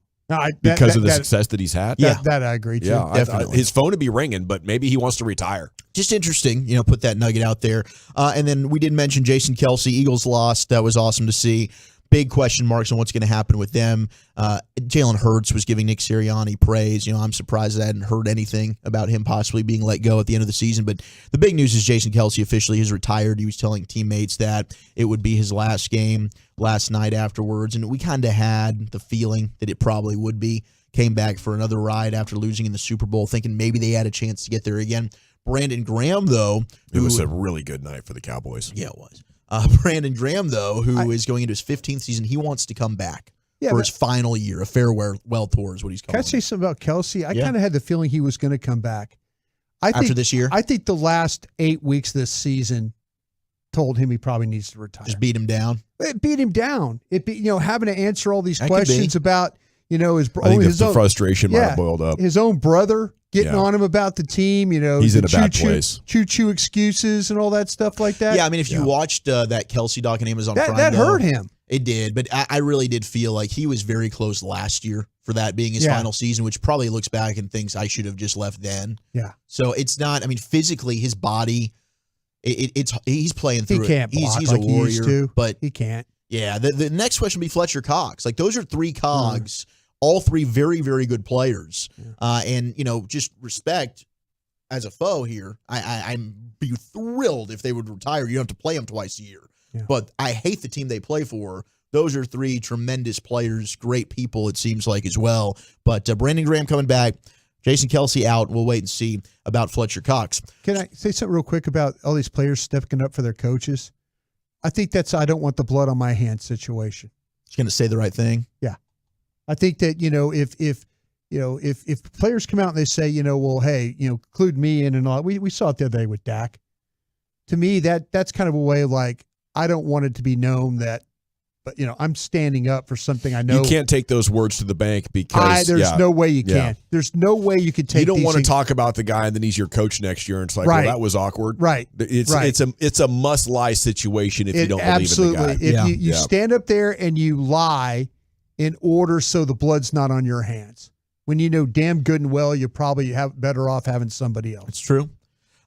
Because of the success that he's had. That I agree to. Yeah, definitely. His phone would be ringing, but maybe he wants to retire. Just interesting, put that nugget out there. And then we did mention Jason Kelce. Eagles lost. That was awesome to see. Big question marks on what's going to happen with them. Jalen Hurts was giving Nick Sirianni praise. I'm surprised I hadn't heard anything about him possibly being let go at the end of the season. But the big news is Jason Kelce officially has retired. He was telling teammates that it would be his last game last night afterwards. And we kind of had the feeling that it probably would be. Came back for another ride after losing in the Super Bowl, thinking maybe they had a chance to get there again. Brandon Graham, though. It was a really good night for the Cowboys. Yeah, it was. Brandon Graham, though, who is going into his 15th season, he wants to come back for his final year. A farewell tour is what he's calling it. Can I say something about Kelce? I kind of had the feeling he was going to come back. After this year? I think the last 8 weeks this season told him he probably needs to retire. Just beat him down? It beat him down. Having to answer all these questions about, I think the frustration might have boiled up. His own brother getting on him about the team, he's in a bad place. Choo-choo excuses and all that stuff like that. Yeah, I mean, if you watched that Kelce doc on Amazon Prime, that hurt him. It did, but I really did feel like he was very close last year for that being his final season, which probably looks back and thinks I should have just left then. Yeah. So it's not. I mean, physically, his body, he's playing through. He can't block he's like a warrior, he used to, but he can't. Yeah. The next question would be Fletcher Cox. Like those are three cogs. All three very, very good players. And, just respect as a foe here. I'm be thrilled if they would retire. You don't have to play them twice a year. Yeah. But I hate the team they play for. Those are three tremendous players, great people, it seems like, as well. But Brandon Graham coming back, Jason Kelce out. We'll wait and see about Fletcher Cox. Can I say something real quick about all these players stepping up for their coaches? I think that's I don't want the blood on my hands situation. He's going to say the right thing. Yeah. I think that, if players come out and they say, well, hey, include me in and all, we saw it the other day with Dak. To me, that's kind of a way of like, I don't want it to be known that, but I'm standing up for something I know. You can't take those words to the bank because there's no way you can. There's no way you could take. You don't want to things. talk about the guy and then he's your coach next year and it's like, right. well, that was awkward. Right. It's a must lie situation if you don't believe in the guy. If you stand up there and you lie in order so the blood's not on your hands. When you know damn good and well, you probably have better off having somebody else. It's true.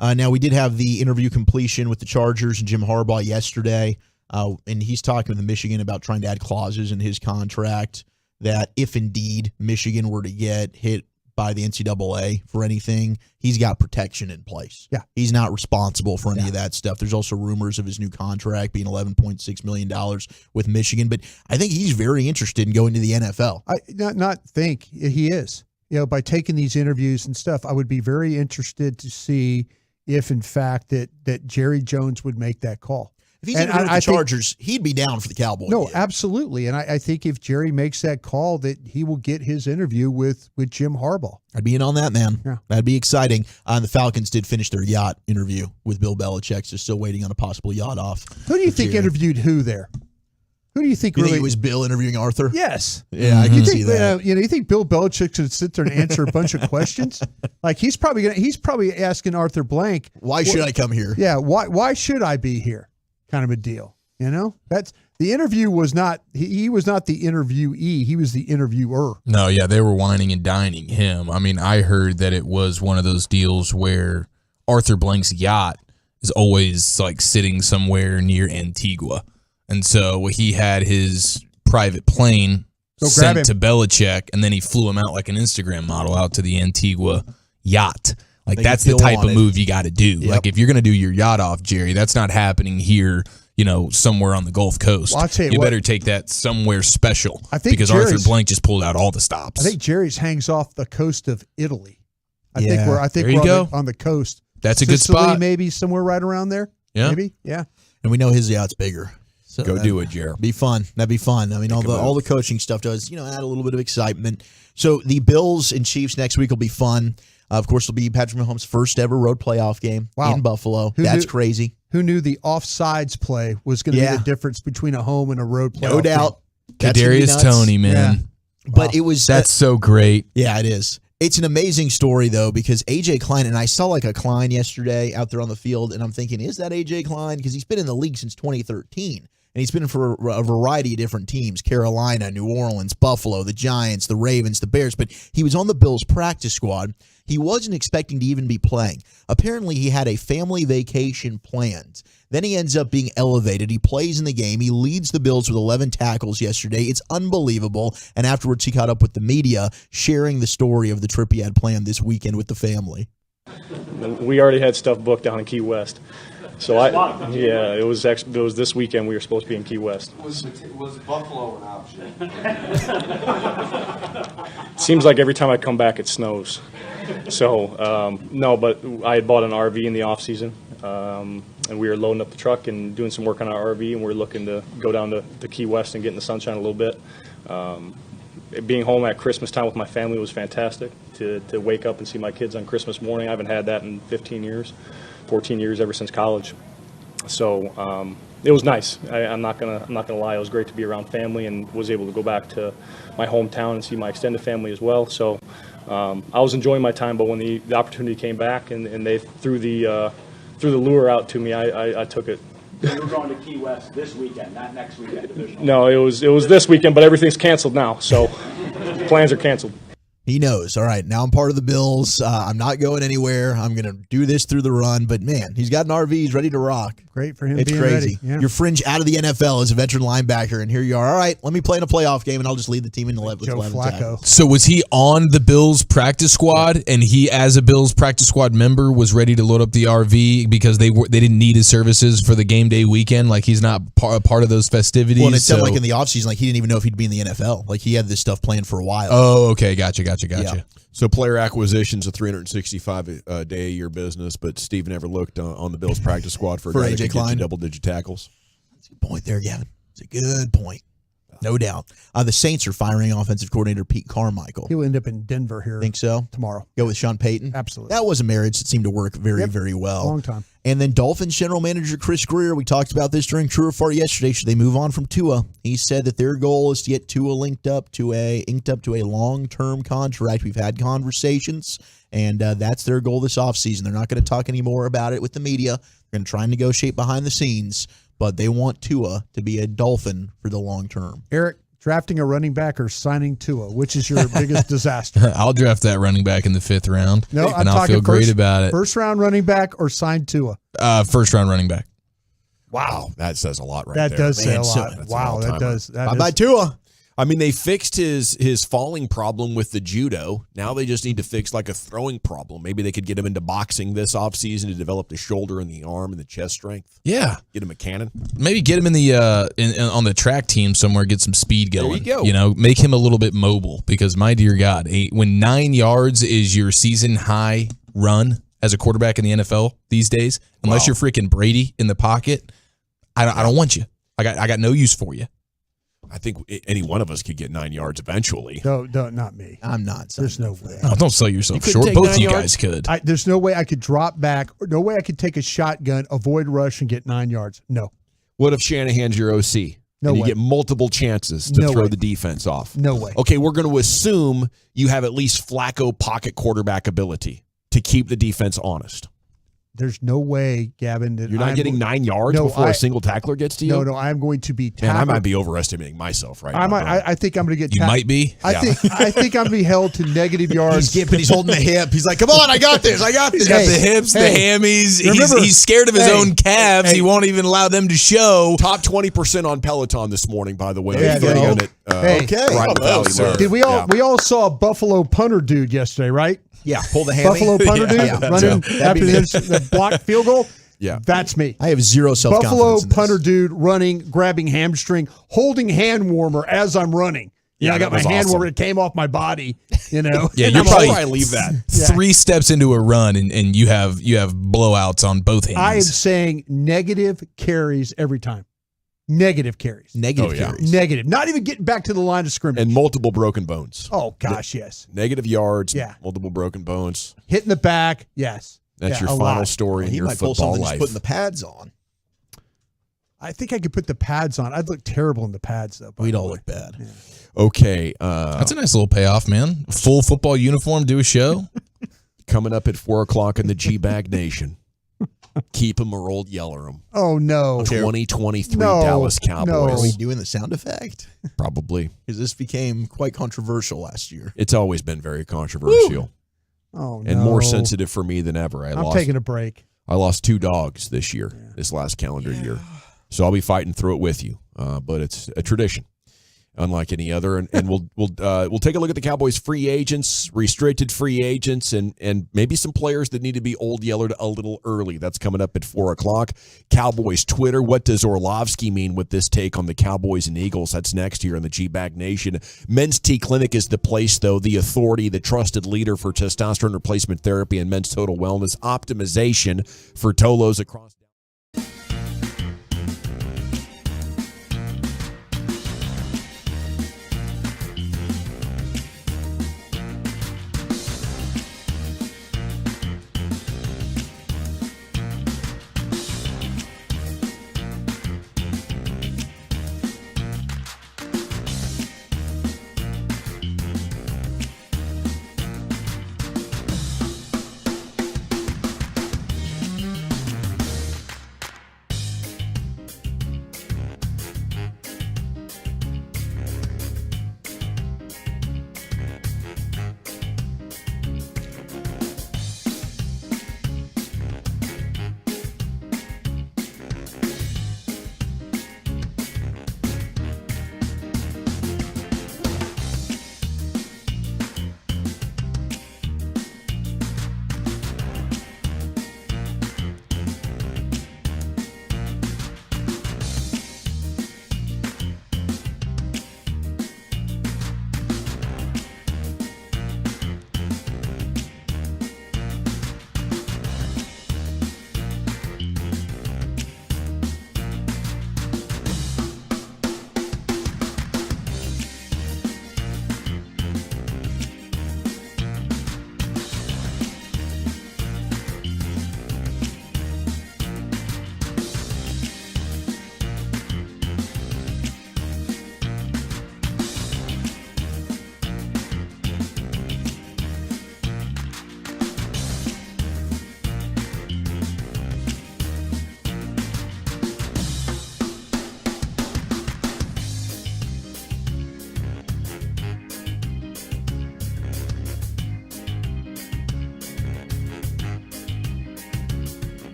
Now, we did have the interview completion with the Chargers and Jim Harbaugh yesterday, and he's talking with Michigan about trying to add clauses in his contract that if indeed Michigan were to get hit by the NCAA for anything, he's got protection in place. Yeah. He's not responsible for any of that stuff. There's also rumors of his new contract being $11.6 million with Michigan, but I think he's very interested in going to the NFL. He is. By taking these interviews and stuff, I would be very interested to see if, in fact, that Jerry Jones would make that call. If he's interviewing the Chargers, he'd be down for the Cowboys. No, absolutely. And I think if Jerry makes that call, that he will get his interview with Jim Harbaugh. I'd be in on that, man. Yeah. That'd be exciting. The Falcons did finish their yacht interview with Bill Belichick, so still waiting on a possible yacht off. Who do you think interviewed who there? Who do you think you really? Think it was Bill interviewing Arthur? Yes. Yeah, I can see that. You think Bill Belichick should sit there and answer a bunch of questions? Like he's probably asking Arthur Blank, why should I come here? Yeah, why should I be here? Kind of a deal. That's the interview was not. He was not the interviewee. He was the interviewer. No, yeah, they were whining and dining him. I mean, I heard that it was one of those deals where Arthur Blank's yacht is always like sitting somewhere near Antigua, and so he had his private plane sent to Belichick, and then he flew him out like an Instagram model out to the Antigua yacht. Like that's the type of move you got to do. Yep. Like if you're going to do your yacht off, Jerry, that's not happening here, somewhere on the Gulf Coast. Well, I'll tell you better take that somewhere special. I think because Arthur Blank just pulled out all the stops. I think Jerry's hangs off the coast of Italy. I think there we're on the coast. That's Sicily, a good spot. Maybe somewhere right around there. Yeah. Maybe. Yeah. And we know his yacht's bigger. So Go do it, Jer. Be fun. That'd be fun. I mean, all the coaching stuff does, add a little bit of excitement. So the Bills and Chiefs next week will be fun. Of course, it'll be Patrick Mahomes' first ever road playoff game in Buffalo. That's crazy. Who knew the offsides play was going to be the difference between a home and a road playoff? No doubt. Kadarius Toney, man. Yeah. But it was that's so great. Yeah, it is. It's an amazing story, though, because A.J. Klein, and I saw like a Klein yesterday out there on the field, and I'm thinking, is that A.J. Klein? Because he's been in the league since 2013, and he's been for a variety of different teams, Carolina, New Orleans, Buffalo, the Giants, the Ravens, the Bears, but he was on the Bills practice squad. He wasn't expecting to even be playing. Apparently, he had a family vacation planned. Then he ends up being elevated. He plays in the game. He leads the Bills with 11 tackles yesterday. It's unbelievable. And afterwards, he caught up with the media, sharing the story of the trip he had planned this weekend with the family. We already had stuff booked down in Key West. So it was this weekend we were supposed to be in Key West. Was Buffalo an option? It seems like every time I come back it snows. So no, but I had bought an RV in the off season, and we were loading up the truck and doing some work on our RV, and we were looking to go down to Key West and get in the sunshine a little bit. Being home at Christmas time with my family was fantastic. To wake up and see my kids on Christmas morning, I haven't had that in 14 years ever since college. So it was nice. I'm not gonna lie. It was great to be around family and was able to go back to my hometown and see my extended family as well. So I was enjoying my time. But when the opportunity came back and they threw the lure out to me, I took it. So you're going to Key West this weekend, not next weekend. Divisional. No, it was this weekend, but everything's canceled now. So plans are canceled. He knows. All right, now I'm part of the Bills. I'm not going anywhere. I'm going to do this through the run. But, man, he's got an RV. He's ready to rock. Great for him It's being crazy. ready. Yeah. You're fringe out of the NFL as a veteran linebacker, and here you are. All right, let me play in a playoff game, and I'll just lead the team in 11 Joe Flacco. tackles. So was he on the Bills practice squad, and he, as a Bills practice squad member, was ready to load up the RV because they didn't need his services for the game day weekend? Like he's not part of those festivities. Well, and it sounded like in the offseason, like he didn't even know if he'd be in the NFL. Like he had this stuff planned for a while. Oh, okay, gotcha. Yeah. So player acquisition's a 365-day-a-year business, but Steve never looked on the Bills practice squad for a guy that A.J. could get Klein. you double-digit tackles. That's a good point there, Gavin. It's a good point. No doubt. The Saints are firing offensive coordinator Pete Carmichael. He'll end up in Denver here. Think so? Tomorrow. Go with Sean Payton? Absolutely. That was a marriage that seemed to work very, very well. Long time. And then Dolphins general manager Chris Greer, we talked about this during True or False yesterday. Should they move on from Tua? He said that their goal is to get Tua inked up to a long-term contract. We've had conversations, and that's their goal this offseason. They're not going to talk any more about it with the media. They're going to try and negotiate behind the scenes, but they want Tua to be a Dolphin for the long term. Eric, drafting a running back or signing Tua, which is your biggest disaster? I'll draft that running back in the 5th round. No, and I'll feel great about it. First round running back or sign Tua? First round running back. Wow, that says a lot right there. That does say a Man, lot. Wow, that does. Bye-bye, Tua. I mean, they fixed his falling problem with the judo. Now they just need to fix like a throwing problem. Maybe they could get him into boxing this offseason to develop the shoulder and the arm and the chest strength. Yeah. Get him a cannon. Maybe get him in the on the track team somewhere, get some speed going. There you go. Make him a little bit mobile because, my dear God, when 9 yards is your season high run as a quarterback in the NFL these days, unless you're freaking Brady in the pocket, I don't want you. I got no use for you. I think any one of us could get 9 yards eventually. No, not me. I'm not. There's no way. Oh, don't sell yourself You short. take Both 9 you yards? guys could. There's no way I could drop back. Or no way I could take a shotgun, avoid rush, and get 9 yards. No. What if Shanahan's your OC? No and you way. get multiple chances to No throw way. the defense off. No way. Okay, we're going to assume you have at least Flacco pocket quarterback ability to keep the defense honest. There's no way, Gavin. That You're not getting 9 yards before a single tackler gets to you? No, I'm going to be tackled. Man, I might be overestimating myself right now. I think I'm going to get You might be. I think I'm going to be held to negative yards. He's gimping. He's holding the hip. He's like, come on, I got this. I got this. He's got the hips, the hammies. Remember- he's scared of his own calves. He won't even allow them to show. Top 20% on Peloton this morning, by the way. Yeah, Three no. unit, Okay. Right in the Valley Road. Did we all saw a Buffalo punter dude yesterday, right? Yeah, pull the hammy. Buffalo punter dude Yeah. running after the blocked field goal. Yeah. That's me. I have zero self-confidence Buffalo in this. punter dude running, grabbing hamstring, holding hand warmer as I'm running. Yeah, I got that my was hand awesome. warmer. It came off my body. You know. Yeah, And you're I'm probably like, I leave that. 3 steps into a run, and you have blowouts on both hands. I am saying negative carries every time. Negative carries. Negative carries. Negative. Not even getting back to the line of scrimmage. And multiple broken bones. Oh, gosh, yes. Negative yards, Yeah. multiple broken bones. Hitting the back, yes. That's Yeah, your a final lot. story in He your might pull football something life. just putting the pads on. I think I could put the pads on. I'd look terrible in the pads, though. We'd all look bad. Yeah. Okay. That's a nice little payoff, man. Full football uniform, do a show. Coming up at 4 o'clock in the G-Bag Nation. Keep 'em or old yeller 'em. Oh, no. 2023 No. Dallas Cowboys. Are we doing the sound effect? Probably. Because this became quite controversial last year. It's always been very controversial. Oh, no. And more sensitive for me than ever. I'm taking a break. I lost 2 dogs this year, this last calendar year. So I'll be fighting through it with you. But it's a tradition, unlike any other. And we'll take a look at the Cowboys free agents, restricted free agents, and maybe some players that need to be old yellered a little early. That's coming up at 4 o'clock. Cowboys Twitter. What does Orlovsky mean with this take on the Cowboys and Eagles? That's next here on the G-Bag Nation. Men's T Clinic is the place, though, the authority, the trusted leader for testosterone replacement therapy and men's total wellness optimization for Tolos across.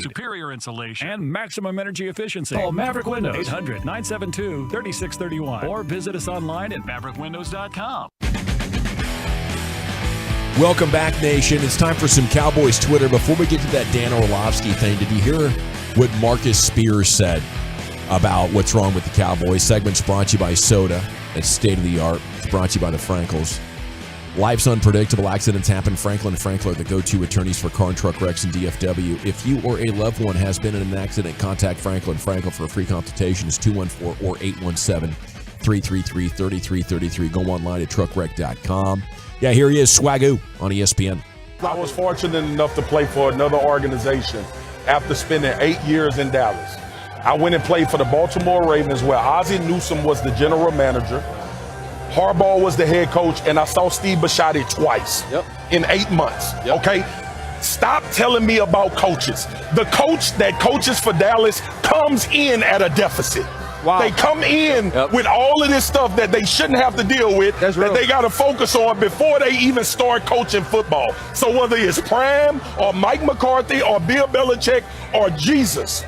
superior insulation, and maximum energy efficiency. Call Maverick Windows 800-972-3631 or visit us online at maverickwindows.com. Welcome back, Nation. It's time for some Cowboys Twitter. Before we get to that Dan Orlovsky thing, did you hear what Marcus Spears said about what's wrong with the Cowboys? Segment's brought to you by Soda. It's state-of-the-art. It's brought to you by the Frankels. Life's unpredictable. Accidents happen. Franklin & Frankl are the go-to attorneys for car and truck wrecks in DFW. If you or a loved one has been in an accident, contact Franklin & Frankl for a free consultation. It's 214 or 817-333-3333. Go online at truckwreck.com. Yeah, here he is, Swagoo on ESPN. I was fortunate enough to play for another organization after spending 8 years in Dallas. I went and played for the Baltimore Ravens, where Ozzie Newsome was the general manager. Harbaugh was the head coach, and I saw Steve Bisciotti twice in 8 months, okay? Stop telling me about coaches. The coach that coaches for Dallas comes in at a deficit. Wow. They come in with all of this stuff that they shouldn't have to deal with, that they got to focus on before they even start coaching football. So whether it's Pram or Mike McCarthy or Bill Belichick or Jesus,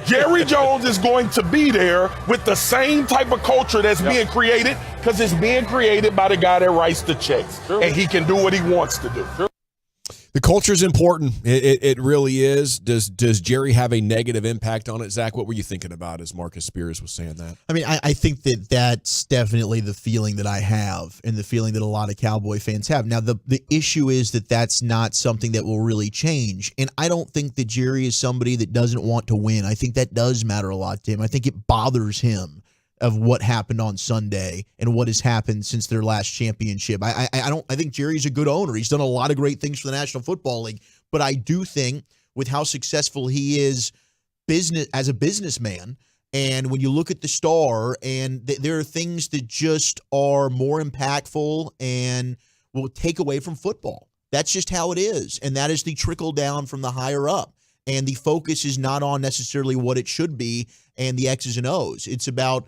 Jerry Jones is going to be there with the same type of culture that's being created, because it's being created by the guy that writes the checks, and he can do what he wants to do. The culture is important. It really is. Does Jerry have a negative impact on it? Zach, what were you thinking about as Marcus Spears was saying that? I mean, I think that's definitely the feeling that I have, and the feeling that a lot of Cowboy fans have. Now, the issue is that that's not something that will really change, and I don't think that Jerry is somebody that doesn't want to win. I think that does matter a lot to him. I think it bothers him of what happened on Sunday and what has happened since their last championship. I think Jerry's a good owner. He's done a lot of great things for the National Football League, but I do think with how successful he is as a businessman, and when you look at the Star, and there are things that just are more impactful and will take away from football. That's just how it is, and that is the trickle down from the higher up. And the focus is not on necessarily what it should be and the X's and O's. It's about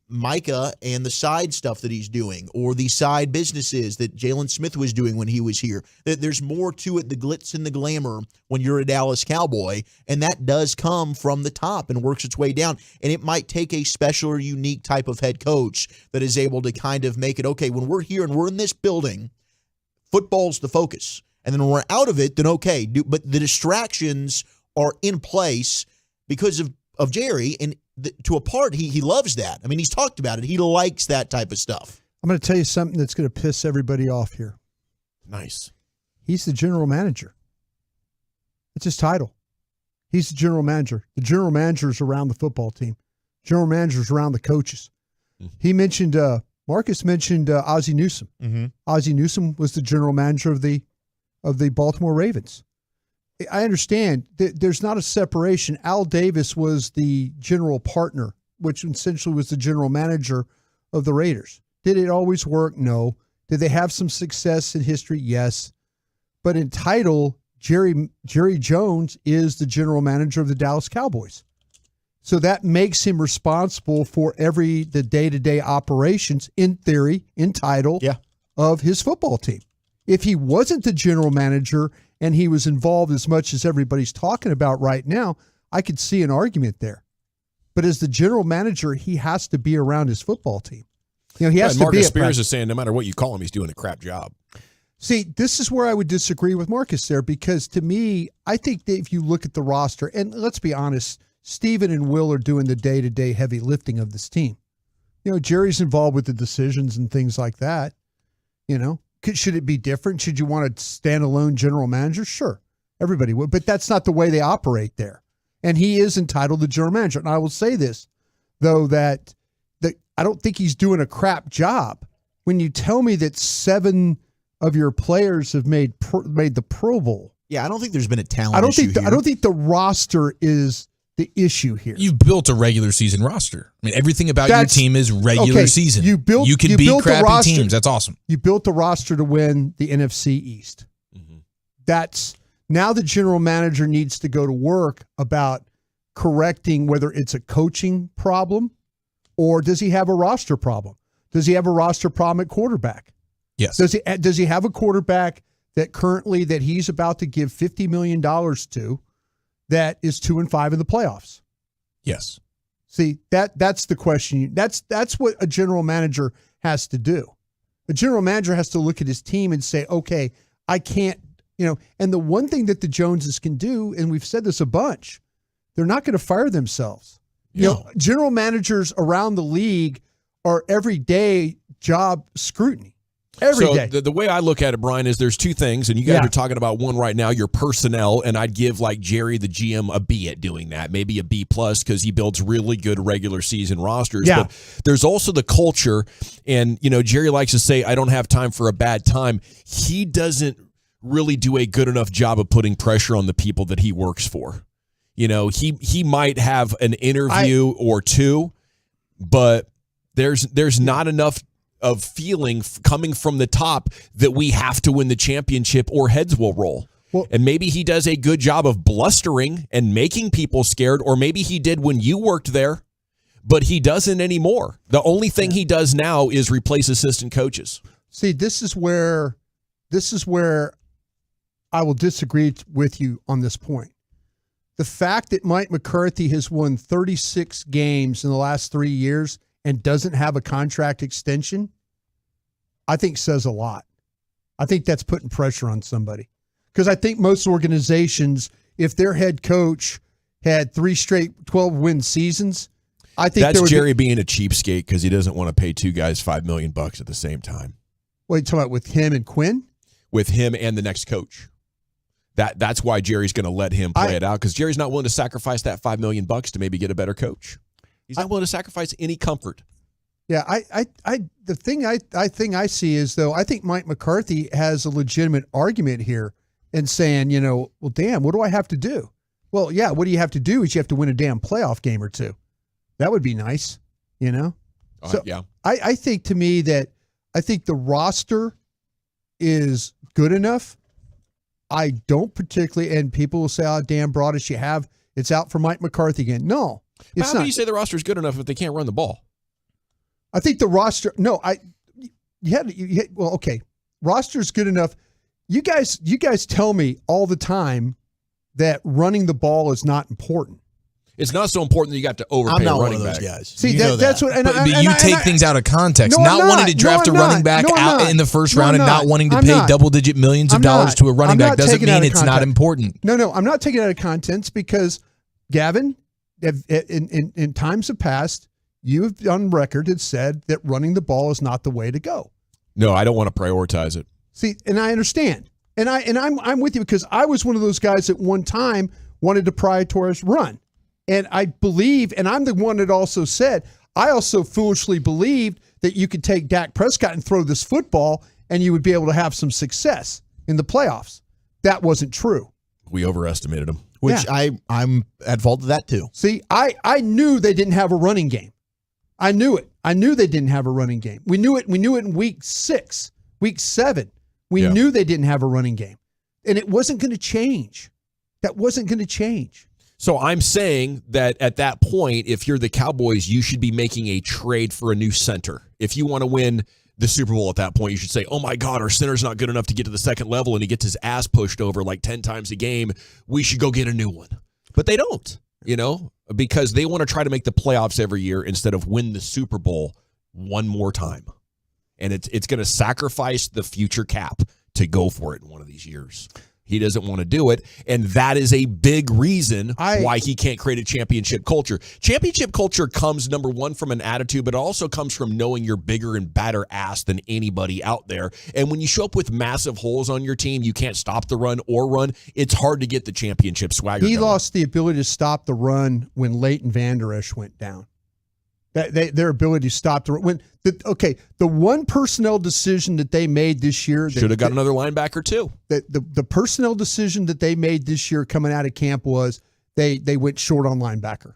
Micah and the side stuff that he's doing, or the side businesses that Jalen Smith was doing when he was here. There's more to it, the glitz and the glamour, when you're a Dallas Cowboy, and that does come from the top and works its way down. And it might take a special or unique type of head coach that is able to kind of make it, okay, when we're here and we're in this building, football's the focus. And then when we're out of it, then okay. But the distractions are in place because of Jerry, and to a part, he loves that. I mean, he's talked about it. He likes that type of stuff. I'm going to tell you something that's going to piss everybody off here. Nice. He's the general manager. It's his title. He's the general manager. The general manager is around the football team. General manager is around the coaches. Mm-hmm. He mentioned, Marcus mentioned Ozzie Newsome. Mm-hmm. Ozzie Newsome was the general manager of the Baltimore Ravens. I understand there's not a separation. Al Davis was the general partner, which essentially was the general manager of the Raiders. Did it always work? No. Did they have some success in history? Yes. But in title, Jerry Jones is the general manager of the Dallas Cowboys. So that makes him responsible for the day-to-day operations, in theory, in title, of his football team. If he wasn't the general manager and he was involved as much as everybody's talking about right now, I could see an argument there. But as the general manager, he has to be around his football team. He has to Marcus be. Spears is saying no matter what you call him, he's doing a crap job. See, this is where I would disagree with Marcus there, because to me, I think that if you look at the roster, and let's be honest, Steven and Will are doing the day-to-day heavy lifting of this team. Jerry's involved with the decisions and things like that. Should it be different? Should you want a standalone general manager? Sure, everybody would, but that's not the way they operate there. And he is entitled to general manager. And I will say this, though, that I don't think he's doing a crap job. When you tell me that 7 of your players have made the Pro Bowl, I don't think there's been a talent issue here. I don't think the roster is the issue here. You've built a regular season roster. I mean, everything about your team is regular season. You can beat crappy teams. That's awesome. You built the roster to win the NFC East. Mm-hmm. That's now the general manager needs to go to work about correcting whether it's a coaching problem or does he have a roster problem? Does he have a roster problem at quarterback? Yes. Does he have a quarterback that currently that he's about to give $50 million to that is 2-5 in the playoffs? Yes. See, that's the question. That's what a general manager has to do. A general manager has to look at his team and say, okay, I can't, and the one thing that the Joneses can do, and we've said this a bunch, they're not going to fire themselves. General managers around the league are everyday job scrutiny. Every day. The way I look at it, Brian, is there's two things, and you guys are talking about one right now, your personnel, and I'd give like Jerry, the GM, a B at doing that, maybe a B+ because he builds really good regular season rosters. Yeah. But there's also the culture, and Jerry likes to say, I don't have time for a bad time. He doesn't really do a good enough job of putting pressure on the people that he works for. He might have an interview or two, but there's not enough of feeling coming from the top that we have to win the championship or heads will roll. And maybe he does a good job of blustering and making people scared, or maybe he did when you worked there, but he doesn't anymore. The only thing he does now is replace assistant coaches. See, this is where I will disagree with you on this point. The fact that Mike McCarthy has won 36 games in the last 3 years and doesn't have a contract extension, I think says a lot. I think that's putting pressure on somebody. Because I think most organizations, if their head coach had 3 straight 12-win seasons, I think that's Jerry being a cheapskate because he doesn't want to pay two guys $5 million at the same time. What are you talking about, with him and Quinn? With him and the next coach. That's why Jerry's going to let him play it out, because Jerry's not willing to sacrifice that $5 million to maybe get a better coach. He's not willing to sacrifice any comfort. Yeah, the thing I see is, though, I think Mike McCarthy has a legitimate argument here in saying, well, damn, what do I have to do? Well, yeah, what do you have to do is you have to win a damn playoff game or two. That would be nice, So yeah. I think to me that I think the roster is good enough. I don't particularly, and people will say, oh, damn, Broadish, it's out for Mike McCarthy again. No, it's how not. do you say the roster is good enough if they can't run the ball? I think the roster, well, okay. Roster's good enough. You guys tell me all the time that running the ball is not important. It's not so important that you got to overpay a running back. Guys. See, that's what. But you take things out of context. Not wanting to draft a running back out in the first round and not wanting to pay double-digit millions of dollars to a running back doesn't mean it's not important. No, I'm not taking it out of context because, Gavin, in times of past, you've on record had said that running the ball is not the way to go. No, I don't want to prioritize it. See, and I understand, and I'm with you because I was one of those guys at one time wanted to prioritize run. And I believe, and I'm the one that also said, I also foolishly believed that you could take Dak Prescott and throw this football and you would be able to have some success in the playoffs. That wasn't true. We overestimated him. Which I'm at fault of that too. See, I knew they didn't have a running game. I knew it. I knew they didn't have a running game. We knew it in week 6, week 7. We knew they didn't have a running game. And it wasn't going to change. That wasn't going to change. So I'm saying that at that point, if you're the Cowboys, you should be making a trade for a new center. If you want to win the Super Bowl at that point, you should say, oh my God, our center's not good enough to get to the second level and he gets his ass pushed over like 10 times a game. We should go get a new one. But they don't, because they want to try to make the playoffs every year instead of win the Super Bowl one more time. And it's going to sacrifice the future cap to go for it in one of these years. He doesn't want to do it, and that is a big reason why he can't create a championship culture. Championship culture comes, number one, from an attitude, but it also comes from knowing you're bigger and badder ass than anybody out there. And when you show up with massive holes on your team, you can't stop the run or run, it's hard to get the championship swagger He going. lost the ability to stop the run when Leighton Vander Esch went down. Their ability to stop the run. The one personnel decision that they made this year. Should have got another linebacker too. The personnel decision that they made this year coming out of camp was they went short on linebacker.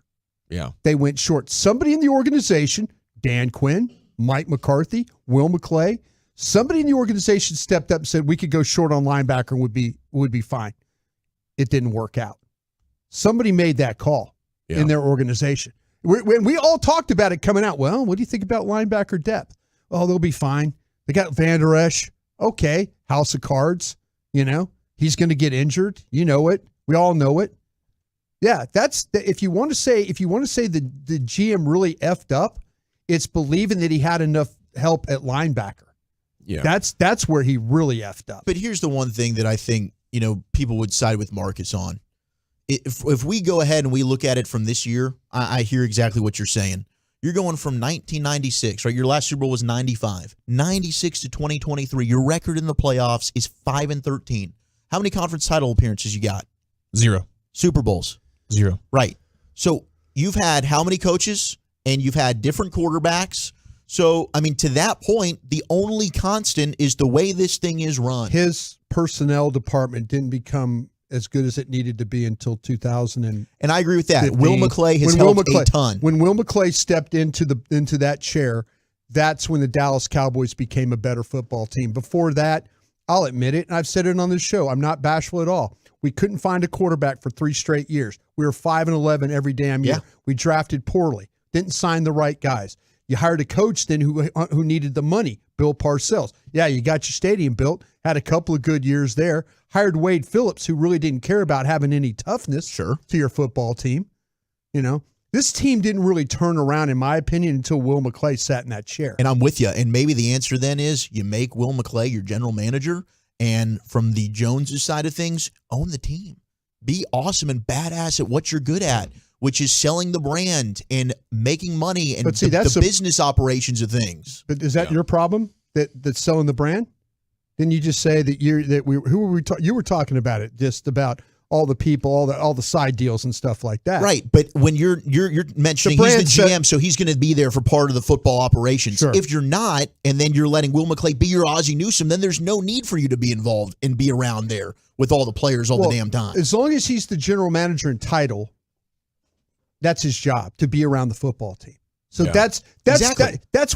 Yeah. They went short. Somebody in the organization, Dan Quinn, Mike McCarthy, Will McClay, somebody in the organization stepped up and said we could go short on linebacker and would be fine. It didn't work out. Somebody made that call in their organization. We all talked about it coming out. Well, what do you think about linebacker depth? Oh, they'll be fine. They got Vander Esch. Okay, house of cards. He's going to get injured. You know it. We all know it. Yeah, if you want to say the GM really effed up, it's believing that he had enough help at linebacker. Yeah. That's where he really effed up. But here's the one thing that I think, people would side with Marcus on. If we go ahead and we look at it from this year, I hear exactly what you're saying. You're going from 1996, right? Your last Super Bowl was 95. 96 to 2023. Your record in the playoffs is 5-13. How many conference title appearances you got? 0. Super Bowls? 0. Right. So you've had how many coaches? And you've had different quarterbacks. So, to that point, the only constant is the way this thing is run. His personnel department didn't become as good as it needed to be until 2000. And I agree with that. Will McClay has helped a ton. When Will McClay stepped into that chair, that's when the Dallas Cowboys became a better football team. Before that, I'll admit it, and I've said it on this show, I'm not bashful at all. We couldn't find a quarterback for 3 straight years. We were 5-11 every damn year. Yeah. We drafted poorly, didn't sign the right guys. You hired a coach then who needed the money, Bill Parcells. Yeah, you got your stadium built, had a couple of good years there. Hired Wade Phillips, who really didn't care about having any toughness to your football team. This team didn't really turn around, in my opinion, until Will McClay sat in that chair. And I'm with you. And maybe the answer then is you make Will McClay your general manager, and from the Joneses side of things, own the team. Be awesome and badass at what you're good at, which is selling the brand and making money and the business operations of things. But is that your problem? That's selling the brand? Didn't you just say that who were we you were talking about it, just about all the people, all the side deals and stuff like that. Right, but when you're mentioning he's the GM, so he's going to be there for part of the football operations. Sure. If you're not, and then you're letting Will McClay be your Ozzie Newsome, then there's no need for you to be involved and be around there with all the players all the damn time. As long as he's the general manager in title, that's his job, to be around the football team. So that's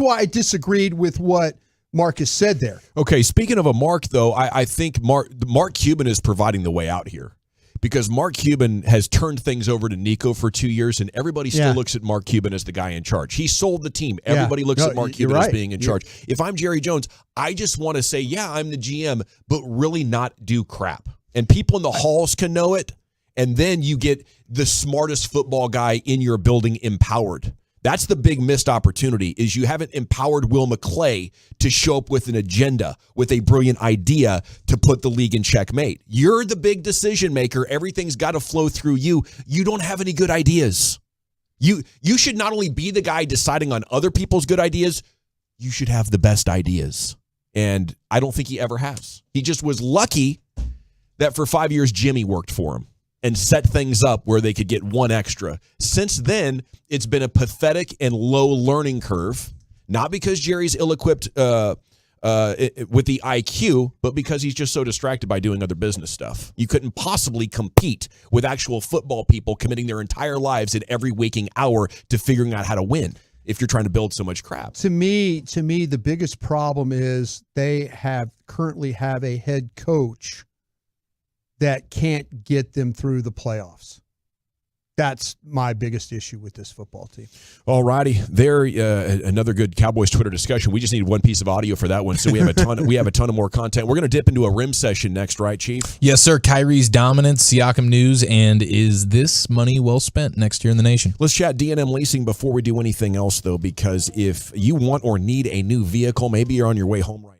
why I disagreed with what Marcus said there. Okay, speaking of a Mark, though, I think Mark Cuban is providing the way out here, because Mark Cuban has turned things over to Nico for 2 years, and everybody still looks at Mark Cuban as the guy in charge. He sold the team. Everybody looks at Mark Cuban as being in charge. If I'm Jerry Jones, I just want to say, yeah, I'm the GM, but really not do crap. And people in the halls can know it, and then you get the smartest football guy in your building empowered. That's the big missed opportunity, is you haven't empowered Will McClay to show up with an agenda, with a brilliant idea to put the league in checkmate. You're the big decision maker. Everything's got to flow through you. You don't have any good ideas. You should not only be the guy deciding on other people's good ideas, you should have the best ideas. And I don't think he ever has. He just was lucky that for 5 years Jimmy worked for him and set things up where they could get one extra. Since then, it's been a pathetic and low learning curve, not because Jerry's ill-equipped with the IQ, but because he's just so distracted by doing other business stuff. You couldn't possibly compete with actual football people committing their entire lives in every waking hour to figuring out how to win if you're trying to build so much crap. To me, the biggest problem is they currently have a head coach that can't get them through the playoffs. That's my biggest issue with this football team. All righty. There, another good Cowboys Twitter discussion. We just needed one piece of audio for that one, so we have a ton of more content. We're going to dip into a rim session next, right, Chief? Yes, sir. Kyrie's dominance, Siakam news, and is this money well spent next year in the nation? Let's chat D&M leasing before we do anything else, though, because if you want or need a new vehicle, maybe you're on your way home right now.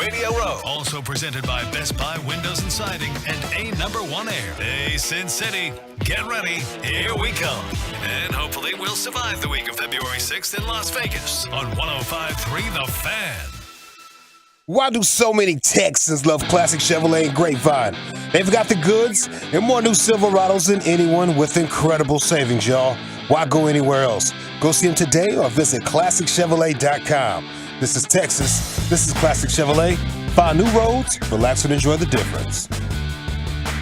Radio Row. Also presented by Best Buy Windows and Siding and A#1 Air. Hey, Sin City, get ready. Here we come. And hopefully we'll survive the week of February 6th in Las Vegas on 105.3 The Fan. Why do so many Texans love classic Chevrolet and Grapevine? They've got the goods and more new Silverados than anyone with incredible savings, y'all. Why go anywhere else? Go see them today or visit ClassicChevrolet.com. This is Texas. This is Classic Chevrolet. Find new roads, relax and enjoy the difference.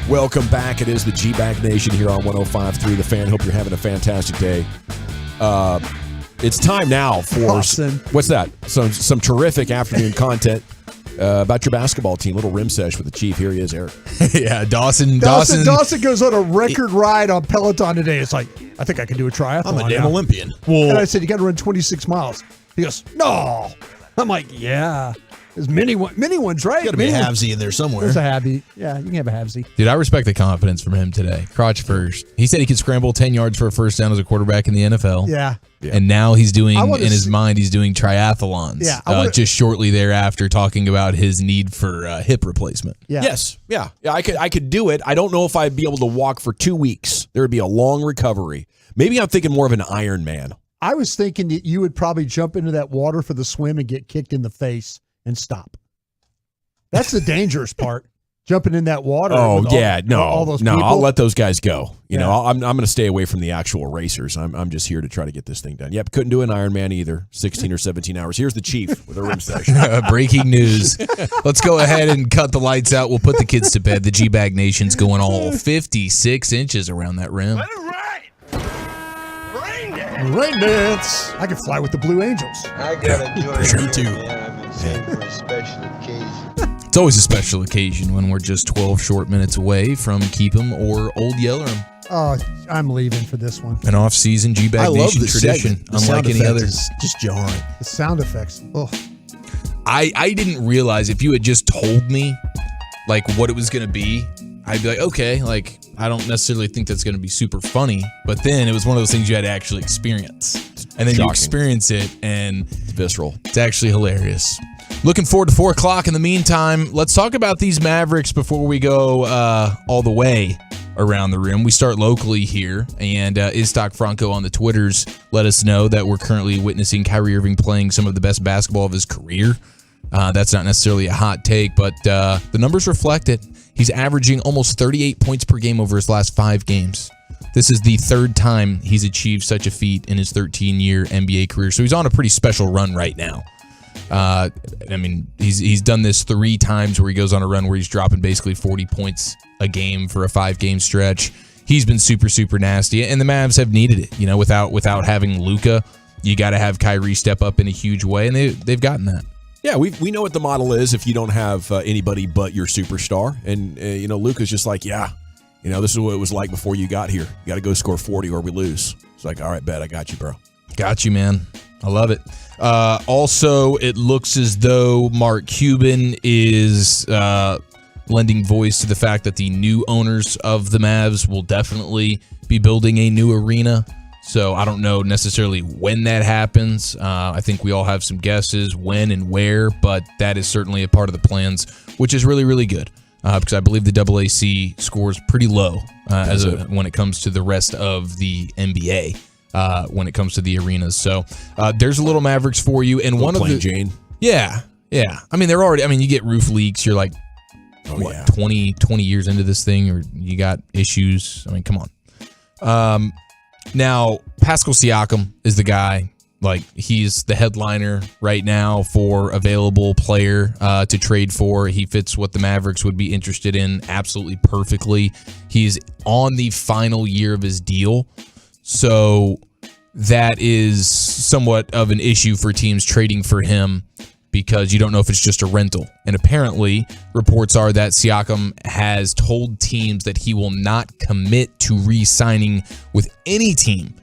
Welcome back. It is the G-Bag Nation here on 105.3 The Fan. Hope you're having a fantastic day. It's time now for what's that? Some terrific afternoon content about your basketball team. Little rim sesh with the Chief. Here he is, Eric. Yeah, Dawson goes on a record ride on Peloton today. It's like, I think I can do a triathlon. I'm a damn now. Olympian. And I said, you got to run 26 miles. He goes, no. I'm like, yeah. There's many ones, right? Got to be a halvesy in there somewhere. There's a halvesy. Yeah, you can have a halvesy. Dude, I respect the confidence from him today. Crotch first. He said he could scramble 10 yards for a first down as a quarterback in the NFL. Yeah. And now he's doing, in his mind, he's doing triathlons. Yeah. Just shortly thereafter, talking about his need for hip replacement. Yeah. Yes. Yeah. I could do it. I don't know if I'd be able to walk for 2 weeks. There would be a long recovery. Maybe I'm thinking more of an Iron Man. I was thinking that you would probably jump into that water for the swim and get kicked in the face and stop. That's the dangerous part. Jumping in that water. Oh, yeah. All those people. I'll let those guys go. You know, I'm going to stay away from the actual racers. I'm just here to try to get this thing done. Yep, couldn't do an Ironman either. 16 or 17 hours. Here's the Chief with a rim session. Breaking news. Let's go ahead and cut the lights out. We'll put the kids to bed. The G-Bag Nation's going all 56 inches around that rim. Rain dance. I can fly with the Blue Angels. I got a joy. Sure too. I've been saved for a special occasion. It's always a special occasion when we're just 12 short minutes away from Keep 'em or Old Yeller 'em. Oh, I'm leaving for this one. An off-season G-Bag Nation tradition, unlike any other. Just jarring. The sound effects. Oh. I didn't realize if you had just told me like what it was going to be, I'd be like, okay, like I don't necessarily think that's going to be super funny, but then it was one of those things you had to actually experience. And then you experience it and it's visceral. It's actually hilarious. Looking forward to 4 o'clock. In the meantime, let's talk about these Mavericks before we go all the way around the rim. We start locally here, and Istok Franco on the Twitters let us know that we're currently witnessing Kyrie Irving playing some of the best basketball of his career. That's not necessarily a hot take, but the numbers reflect it. He's averaging almost 38 points per game over his last 5 games. This is the 3rd time he's achieved such a feat in his 13-year NBA career, so he's on a pretty special run right now. I mean, he's done this 3 times where he goes on a run where he's dropping basically 40 points a game for a 5-game stretch. He's been super, super nasty, and the Mavs have needed it. You know, without having Luka, you got to have Kyrie step up in a huge way, and they've gotten that. Yeah, we know what the model is if you don't have anybody but your superstar. And, Luka's just like, this is what it was like before you got here. You got to go score 40 or we lose. It's like, all right, bet, I got you, bro. Got you, man. I love it. Also, it looks as though Mark Cuban is lending voice to the fact that the new owners of the Mavs will definitely be building a new arena. So I don't know necessarily when that happens. I think we all have some guesses when and where, but that is certainly a part of the plans, which is really, really good because I believe the AAC scores pretty low when it comes to the rest of the NBA. When it comes to the arenas. So there's a little Mavericks for you. And one of the Jane. Yeah. I mean, they're already, you get roof leaks. You're like, 20 years into this thing, or you got issues. I mean, come on. Now, Pascal Siakam is the guy. Like, he's the headliner right now for available player to trade for. He fits what the Mavericks would be interested in absolutely perfectly. He's on the final year of his deal. So that is somewhat of an issue for teams trading for him because you don't know if it's just a rental. And apparently, reports are that Siakam has told teams that he will not commit to re-signing with any team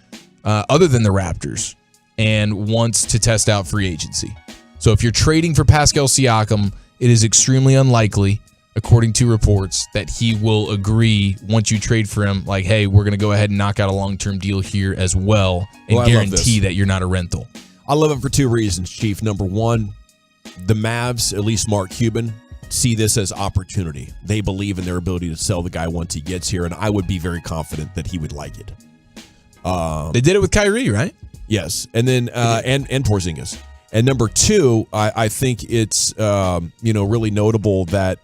other than the Raptors and wants to test out free agency. So if you're trading for Pascal Siakam, it is extremely unlikely, according to reports, that he will agree once you trade for him, like, hey, we're going to go ahead and knock out a long-term deal here as well and guarantee that you're not a rental. I love it for 2 reasons, Chief. Number one, the Mavs, at least Mark Cuban, see this as opportunity. They believe in their ability to sell the guy once he gets here, and I would be very confident that he would like it. They did it with Kyrie, right? Yes, and then and Porzingis. And number two, I think it's really notable that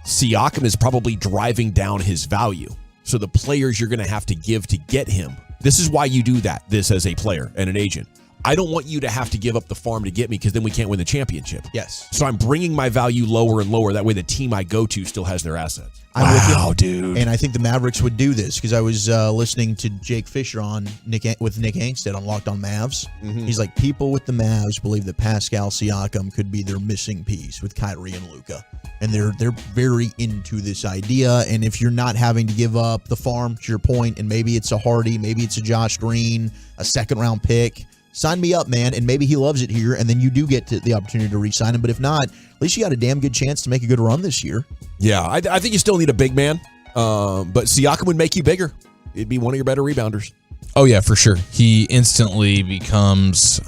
Siakam is probably driving down his value. So the players you're going to have to give to get him. This is why you do this as a player and an agent. I don't want you to have to give up the farm to get me because then we can't win the championship. Yes. So I'm bringing my value lower and lower. That way the team I go to still has their assets. I'm with you. Dude. And I think the Mavericks would do this because I was listening to Jake Fisher with Nick Angstead on Locked On Mavs. Mm-hmm. He's like, people with the Mavs believe that Pascal Siakam could be their missing piece with Kyrie and Luka. And they're very into this idea. And if you're not having to give up the farm, to your point, and maybe it's a Hardy, maybe it's a Josh Green, a second-round pick, sign me up, man, and maybe he loves it here, and then you do get the opportunity to re-sign him. But if not, at least you got a damn good chance to make a good run this year. Yeah, I think you still need a big man, but Siakam would make you bigger. It'd be one of your better rebounders. Oh, yeah, for sure. He instantly becomes,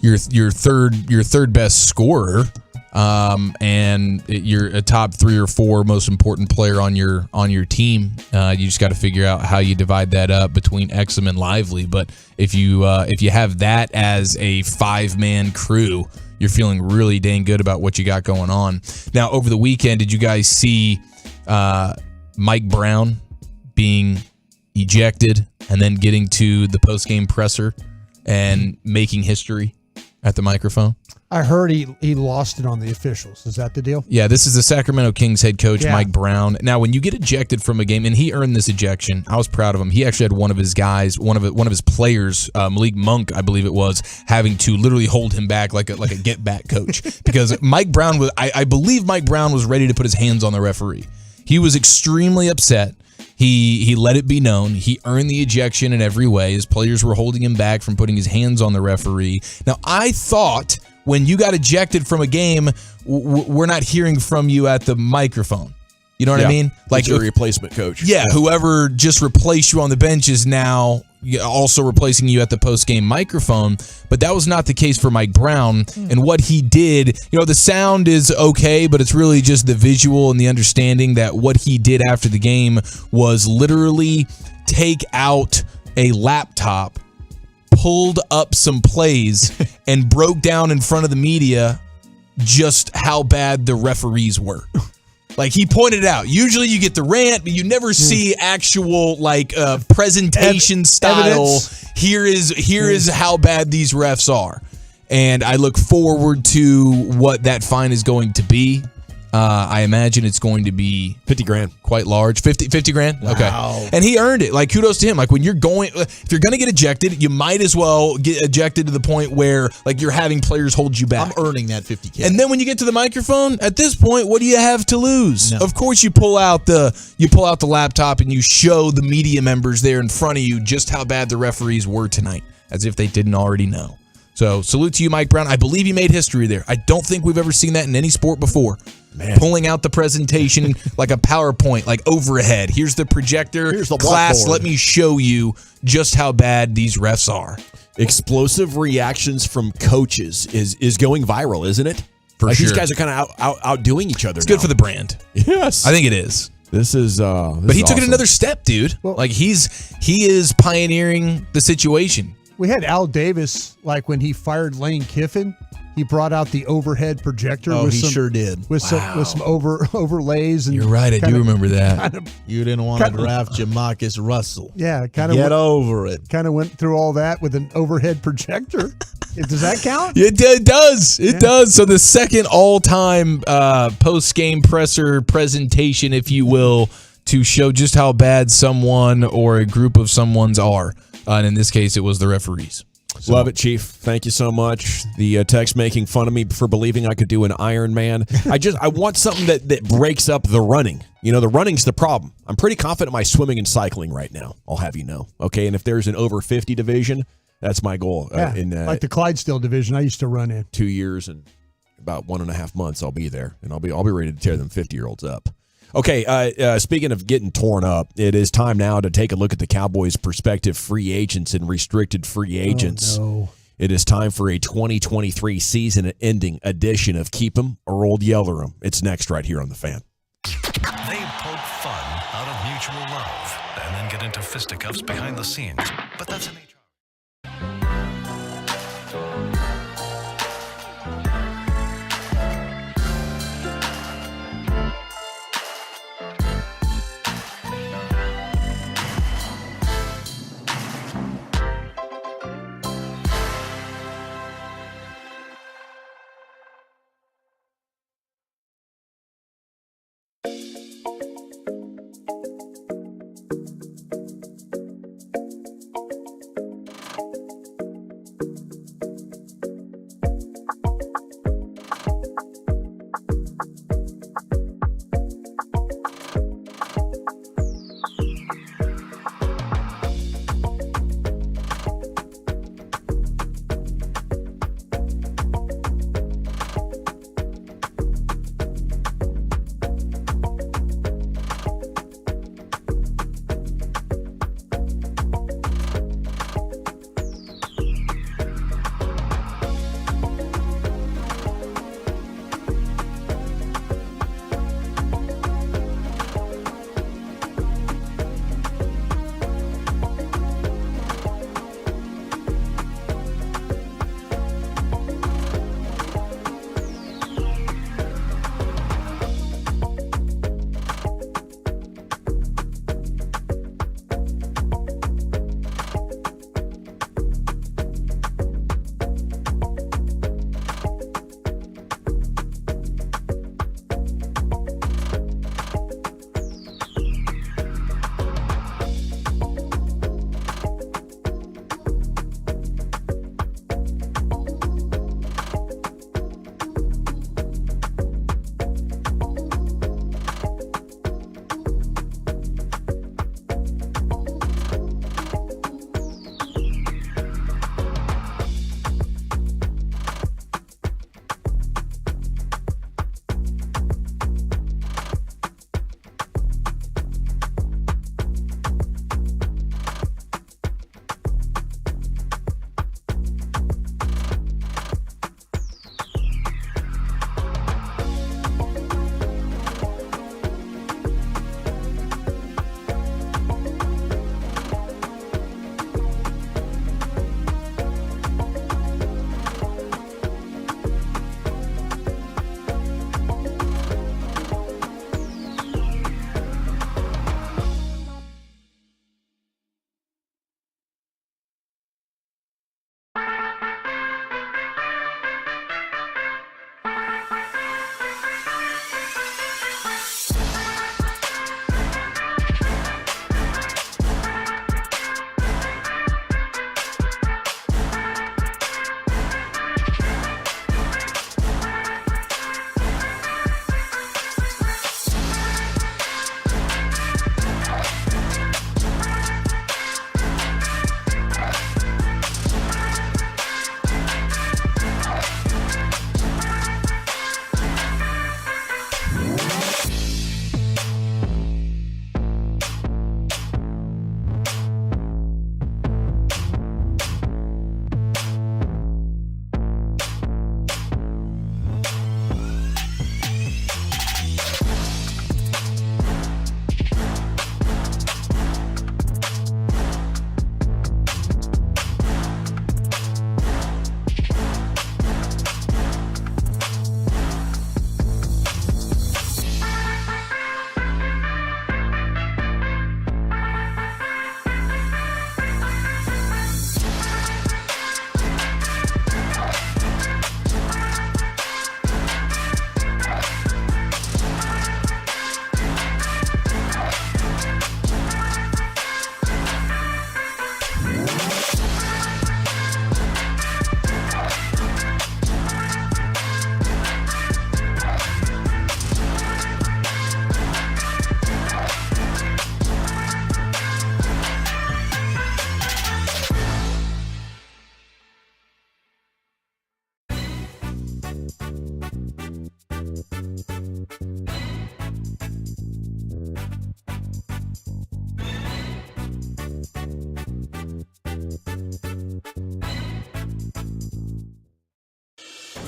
your third best scorer, and you're a top 3 or 4 most important player on your team. You just got to figure out how you divide that up between Exum and Lively. But if you have that as a 5-man crew, you're feeling really dang good about what you got going on. Now, over the weekend, did you guys see Mike Brown being ejected and then getting to the post-game presser and making history at the microphone? I heard he lost it on the officials. Is that the deal? Yeah, this is the Sacramento Kings head coach, Yeah. Mike Brown. Now, when you get ejected from a game, and he earned this ejection, I was proud of him. He actually had one of his guys, one of his players, Malik Monk, I believe it was, having to literally hold him back like a get back coach because Mike Brown was. I believe Mike Brown was ready to put his hands on the referee. He was extremely upset. He let it be known. He earned the ejection in every way. His players were holding him back from putting his hands on the referee. Now, I thought when you got ejected from a game, we're not hearing from you at the microphone. You know what I mean? Like your replacement coach. Yeah, whoever just replaced you on the bench is now also replacing you at the post-game microphone. But that was not the case for Mike Brown. And what he did, the sound is okay, but it's really just the visual and the understanding that what he did after the game was literally take out a laptop, pulled up some plays, and broke down in front of the media just how bad the referees were. Like, he pointed out, usually you get the rant, but you never see actual presentation style. Evidence. Here is how bad these refs are. And I look forward to what that fine is going to be. I imagine it's going to be $50,000, quite large. 50 grand. Wow. Okay, and he earned it. Like, kudos to him. Like, when if you're going to get ejected, you might as well get ejected to the point where you're having players hold you back. I'm earning that $50,000. And then when you get to the microphone, at this point, what do you have to lose? No. Of course, you pull out the laptop and you show the media members there in front of you just how bad the referees were tonight, as if they didn't already know. So, salute to you, Mike Brown. I believe you made history there. I don't think we've ever seen that in any sport before. Man. Pulling out the presentation like a PowerPoint, like overhead. Here's the projector. Here's the class. blackboard. Let me show you just how bad these refs are. Explosive reactions from coaches is going viral, isn't it? For sure. These guys are kind of outdoing each other. It's good for the brand. Yes, I think it is. This is. But he took it another step, dude. Well- He is pioneering the situation. We had Al Davis, when he fired Lane Kiffin, he brought out the overhead projector. Oh, with he some, sure did. With some overlays. And You're right. I do remember that. You didn't want to draft Jamarcus Russell. Yeah, kind of Get over it. Kind of went through all that with an overhead projector. Does that count? It does. It does. So the second all-time post-game presser presentation, if you will, to show just how bad someone or a group of someone's are. And in this case, it was the referees. So. Love it, Chief. Thank you so much. The text making fun of me for believing I could do an Iron Man. I want something that breaks up the running. The running's the problem. I'm pretty confident in my swimming and cycling right now. I'll have you know. Okay, and if there's an over 50 division, that's my goal. Yeah, like the Clydesdale division I used to run in. 2 years and about 1.5 months, I'll be there, and I'll be ready to tear them 50-year-olds up. Okay, speaking of getting torn up, it is time now to take a look at the Cowboys' prospective free agents and restricted free agents. Oh, no. It is time for a 2023 season-ending edition of Keep 'em or Old Yeller 'em. It's next right here on The Fan. They poke fun out of mutual love and then get into fisticuffs behind the scenes. But that's an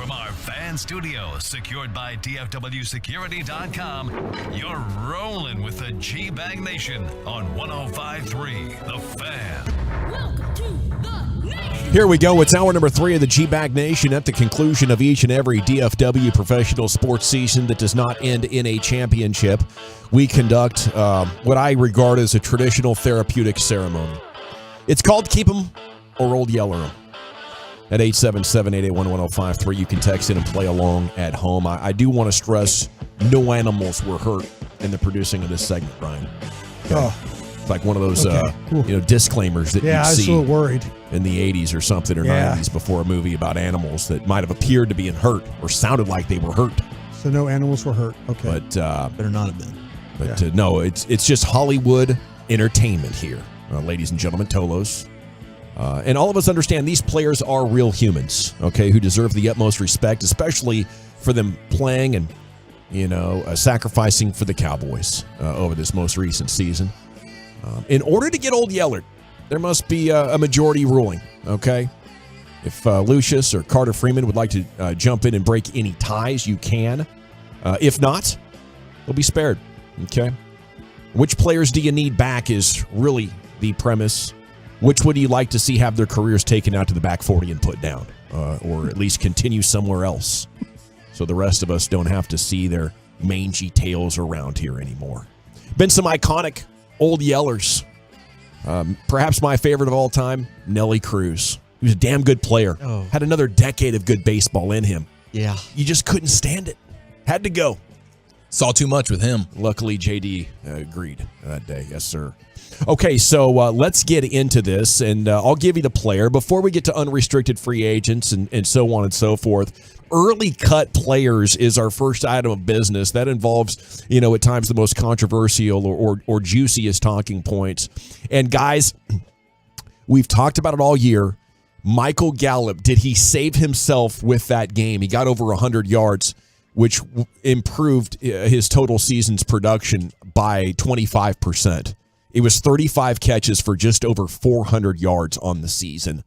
From our fan studio, secured by DFWsecurity.com, you're rolling with the G-Bag Nation on 105.3 The Fan. Welcome to the Nation. Here we go. It's hour number 3 of the G-Bag Nation at the conclusion of each and every DFW professional sports season that does not end in a championship. We conduct what I regard as a traditional therapeutic ceremony. It's called Keep 'em or Old Yeller 'em. At 877-881-1053, you can text in and play along at home. I do want to stress no animals were hurt in the producing of this segment, Brian. Okay. Oh. It's like one of those disclaimers that I you was see a little worried in the 80s or something, or 90s before a movie about animals that might have appeared to be hurt or sounded like they were hurt. So no animals were hurt. Okay. But better not have been. But no, it's just Hollywood entertainment here, ladies and gentlemen, Tolos. And all of us understand these players are real humans, okay, who deserve the utmost respect, especially for them playing and, sacrificing for the Cowboys over this most recent season. In order to get Old Yeller, there must be a majority ruling, okay? If Lucius or Carter Freeman would like to jump in and break any ties, you can. If not, they'll be spared, okay? Which players do you need back is really the premise. Which would you like to see have their careers taken out to the back 40 and put down? Or at least continue somewhere else so the rest of us don't have to see their mangy tails around here anymore. Been some iconic Old Yellers. Perhaps my favorite of all time, Nelly Cruz. He was a damn good player. Oh. Had another decade of good baseball in him. Yeah. You just couldn't stand it. Had to go. Saw too much with him. Luckily, JD agreed that day. Yes, sir. Okay, so let's get into this, and I'll give you the player. Before we get to unrestricted free agents and so on and so forth, early cut players is our first item of business. That involves, at times the most controversial or juiciest talking points. And guys, we've talked about it all year. Michael Gallup, did he save himself with that game? He got over 100 yards, which improved his total season's production by 25%. It was 35 catches for just over 400 yards on the season.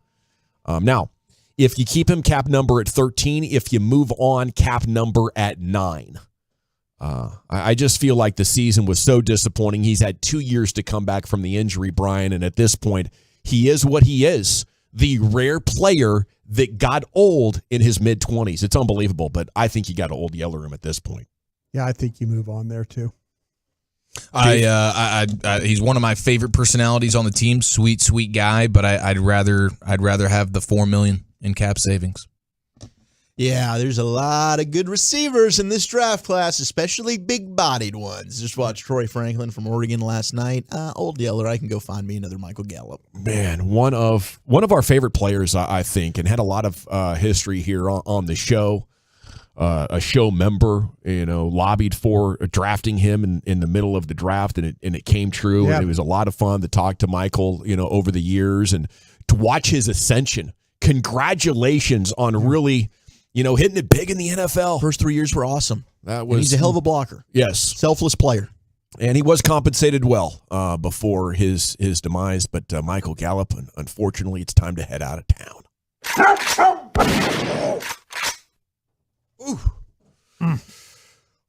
Now, if you keep him, cap number at 13. If you move on, cap number at 9. I just feel like the season was so disappointing. He's had 2 years to come back from the injury, Brian, and at this point, he is what he is, the rare player that got old in his mid-20s. It's unbelievable, but I think you got to Old Yeller him at this point. Yeah, I think you move on there, too. He's one of my favorite personalities on the team. Sweet guy, but I'd rather have the $4 million in cap savings. Yeah, there's a lot of good receivers in this draft class, especially big-bodied ones. Just watched Troy Franklin from Oregon last night. Old Yeller, I can go find me another Michael Gallup. Man, one of our favorite players, I think, and had a lot of history here on the show. A show member, lobbied for drafting him in the middle of the draft, and it came true. Yeah. And it was a lot of fun to talk to Michael, over the years and to watch his ascension. Congratulations on really, hitting it big in the NFL. First 3 years were awesome. That was, and he's a hell of a blocker. Yes, selfless player, and he was compensated well before his demise. But Michael Gallup, unfortunately, it's time to head out of town.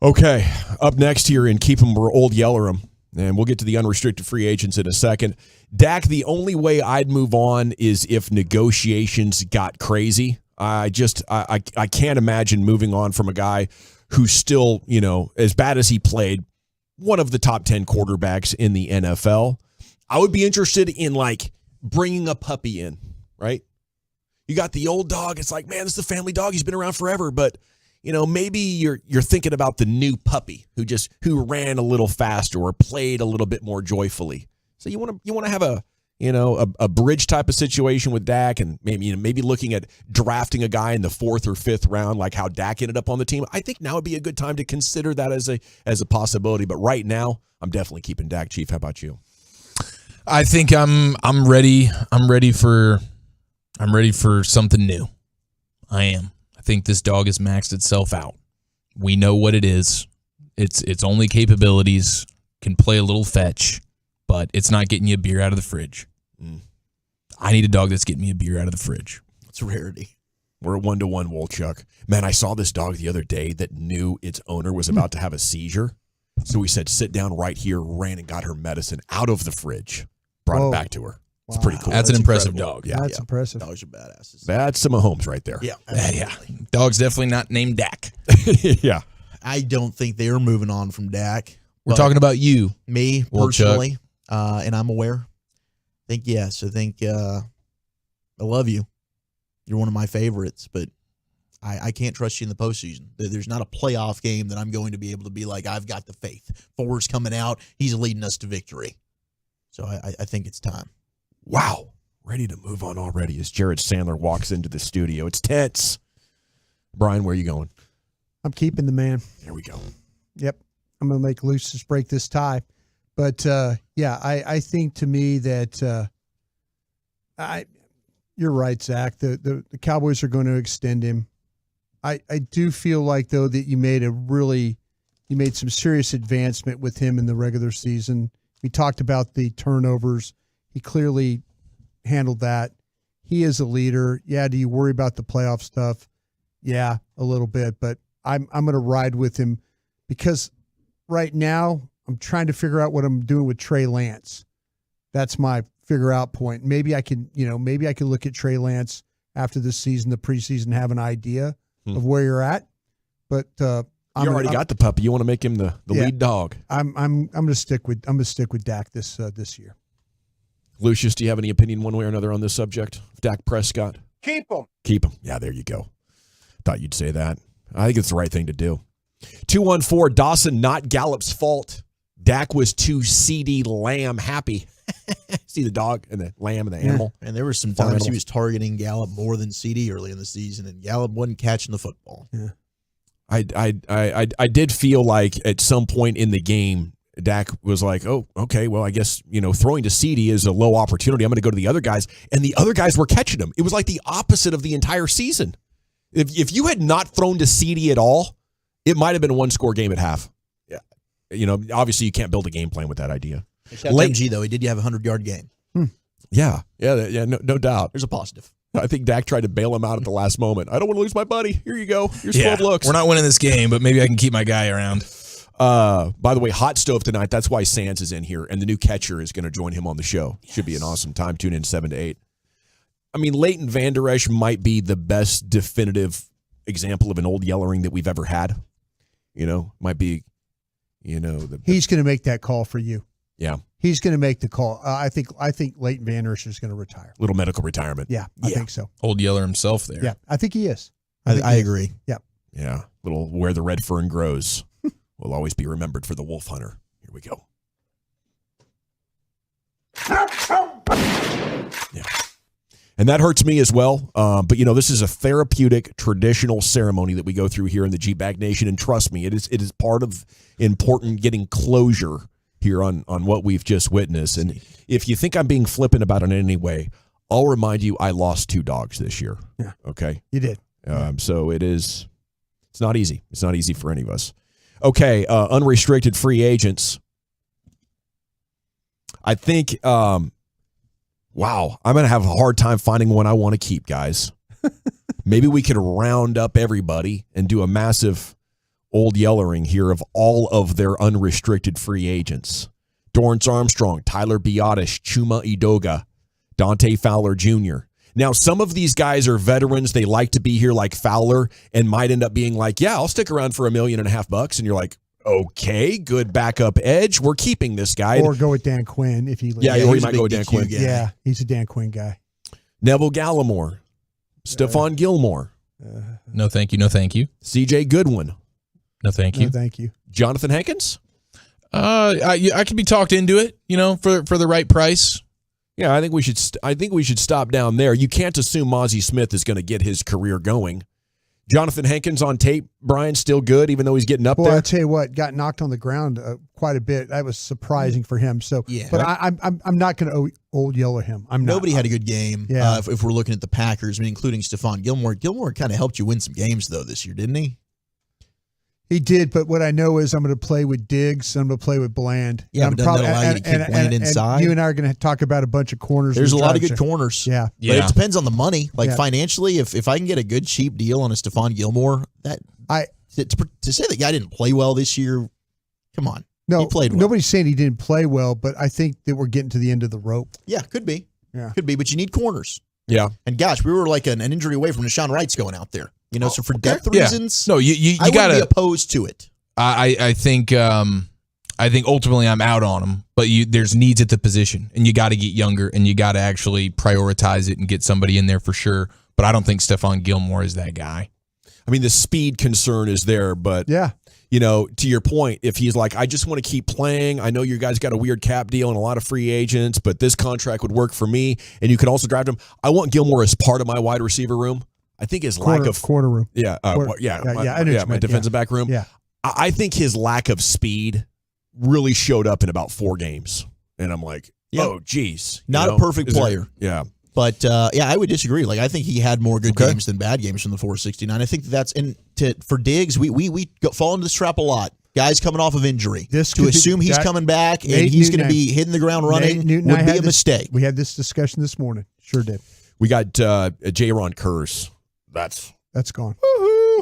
Okay, up next here in Keep 'em or Old Yeller 'em, and we'll get to the unrestricted free agents in a second. Dak, the only way I'd move on is if negotiations got crazy. I can't imagine moving on from a guy who's still, as bad as he played, one of the top 10 quarterbacks in the NFL. I would be interested in bringing a puppy in, right? You got the old dog. It's like, man, this is a family dog. He's been around forever, but maybe you're thinking about the new puppy who ran a little faster or played a little bit more joyfully. So you want to have a bridge type of situation with Dak, and maybe looking at drafting a guy in the 4th or 5th round, like how Dak ended up on the team. I think now would be a good time to consider that as a possibility. But right now, I'm definitely keeping Dak. Chief, how about you? I think I'm ready. I'm ready for something new. I am. I think this dog has maxed itself out. We know what it is. It's only capabilities. Can play a little fetch, but it's not getting you a beer out of the fridge. I need a dog that's getting me a beer out of the fridge. It's a rarity. We're 1-1, Wolchuk. Man, I saw this dog the other day that knew its owner was about to have a seizure. So we said, sit down right here, ran and got her medicine out of the fridge, brought it back to her. It's pretty cool. That's an impressive dog. Yeah. That's impressive. Dogs are badasses. That's some Mahomes right there. Yeah. Yeah. Dog's definitely not named Dak. Yeah. I don't think they are moving on from Dak. We're talking about you. Me, Wolchuk. personally, and I'm aware. I think, yes. I think I love you. You're one of my favorites, but I can't trust you in the postseason. There's not a playoff game that I'm going to be able to be like, I've got the faith. Forrest's coming out. He's leading us to victory. So I think it's time. Wow. Ready to move on already as Jared Sandler walks into the studio. It's tense. Brian, where are you going? I'm keeping the man. There we go. Yep. I'm going to make Lucius break this tie. But, I think to me that you're right, Zach. The Cowboys are going to extend him. I do feel like, though, that you made some serious advancement with him in the regular season. We talked about the turnovers. He clearly handled that. He is a leader. Yeah, do you worry about the playoff stuff? Yeah, a little bit. But I'm going to ride with him because right now I'm trying to figure out what I'm doing with Trey Lance. That's my figure out point. Maybe I can look at Trey Lance after this season, the preseason, have an idea of where you're at. But you already got the puppy. You want to make him the lead dog. I'm going to stick with Dak this year. Lucius, do you have any opinion one way or another on this subject? Dak Prescott? Keep him. Keep him. Yeah, there you go. Thought you'd say that. I think it's the right thing to do. 214, Dawson, not Gallup's fault. Dak was too CD Lamb happy. See the dog and the lamb and the animal. And there were some times he was targeting Gallup more than CD early in the season, and Gallup wasn't catching the football. Yeah. I did feel like at some point in the game, Dak was like, oh, okay, well, I guess, throwing to CD is a low opportunity. I'm going to go to the other guys. And the other guys were catching him. It was like the opposite of the entire season. If you had not thrown to CD at all, it might have been a one-score game at half. Yeah. Obviously you can't build a game plan with that idea. Late MG, though, he did have a 100-yard game. Yeah, no doubt. There's a positive. I think Dak tried to bail him out at the last moment. I don't want to lose my buddy. Here you go. Here's 12 looks. We're not winning this game, but maybe I can keep my guy around. By the way, hot stove tonight. That's why Sands is in here, and the new catcher is going to join him on the show. Yes. Should be an awesome time. Tune in 7 to 8. I mean, Leighton Vander Esch might be the best definitive example of an old Yellering that we've ever had. Might be, he's going to make that call for you. Yeah. He's going to make the call. I think Leighton Vander Esch is going to retire. Little medical retirement. Yeah, I think so. Old Yeller himself there. Yeah, I think he is. I agree. Yeah. Yeah. Little where the red fern grows will always be remembered for the wolf hunter. Here we go. Yeah. And that hurts me as well. But, this is a therapeutic, traditional ceremony that we go through here in the G-Bag Nation. And trust me, it is part of important getting closure here on what we've just witnessed. And if you think I'm being flippant about it in any way, I'll remind you I lost 2 dogs this year. Yeah. Okay? You did. So it's not easy. It's not easy for any of us. Okay, unrestricted free agents. I think, I'm going to have a hard time finding one I want to keep, guys. Maybe we could round up everybody and do a massive old Yellering here of all of their unrestricted free agents. Dorrance Armstrong, Tyler Biotish, Chuma Edoga, Dante Fowler Jr. Now, some of these guys are veterans. They like to be here like Fowler and might end up being like, yeah, I'll stick around for $1.5 million. And you're like, okay, good backup edge. We're keeping this guy. Or go with Dan Quinn if he leaves. Yeah, or he might go with Dan Quinn. Yeah, he's a Dan Quinn guy. Neville Gallimore, Stephon Gilmore. No, thank you. No, thank you. CJ Goodwin. No, thank you. No, thank you. Jonathan Hankins? I could be talked into it, for the right price. Yeah, I think we should stop down there. You can't assume Mozzie Smith is going to get his career going. Jonathan Hankins on tape, Brian, still good, even though he's getting up there. I'll tell you what, got knocked on the ground quite a bit. That was surprising for him. So, yeah. But I'm not going to old Yeller him. Nobody had a good game. Yeah. If we're looking at the Packers, including Stephon Gilmore. Gilmore kind of helped you win some games though this year, didn't he? He did, but what I know is I'm going to play with Diggs. I'm going to play with Bland. Yeah, but doesn't that allow you to keep Bland inside? And you and I are going to talk about a bunch of corners. There's a lot of good corners. Yeah. But it depends on the money. Like financially, if I can get a good cheap deal on a Stephon Gilmore, to say the guy didn't play well this year, come on. No, he played well. Nobody's saying he didn't play well, but I think that we're getting to the end of the rope. Yeah, could be. Yeah. Could be, but you need corners. Yeah. And gosh, we were like an injury away from Deshaun Wright's going out there. So for depth reasons, no, you I gotta wouldn't be opposed to it. I think ultimately I'm out on him, but there's needs at the position, and you got to get younger, and you got to actually prioritize it and get somebody in there for sure. But I don't think Stephon Gilmore is that guy. I mean, the speed concern is there, but to your point, if he's like, I just want to keep playing. I know you guys got a weird cap deal and a lot of free agents, but this contract would work for me, and you can also draft him. I want Gilmore as part of my wide receiver room. I think his lack of corner room, my defensive back room. Yeah. I think his lack of speed really showed up in about 4 games. And I'm like, oh, geez. Not a perfect player. Yeah. But, I would disagree. Like, I think he had more good games than bad games from the 469. I think that's for Diggs, we fall into this trap a lot. Guys coming off of injury. To assume he's coming back and he's going to be hitting the ground running would be a mistake. We had this discussion this morning. Sure did. We got J-Ron Kurz. That's gone.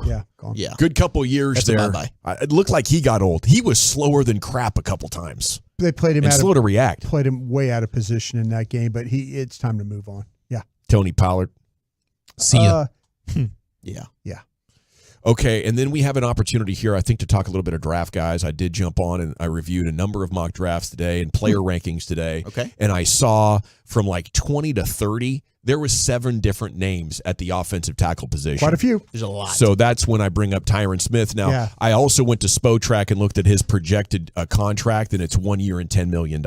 Yeah, gone. Yeah. Good couple years That's there. bye-bye. It looked like he got old. He was slower than crap a couple times. They played him slow to react. Played him way out of position in that game, but it's time to move on. Yeah. Tony Pollard. See ya. Yeah. Yeah. Okay, and then we have an opportunity here, I think, to talk a little bit of draft guys. I did jump on and I reviewed a number of mock drafts today and player rankings today. Okay. And I saw from like 20 to 30, there was 7 different names at the offensive tackle position. Quite a few. There's a lot. So that's when I bring up Tyron Smith. Now, I also went to Spotrac and looked at his projected contract, and it's 1 year and $10 million.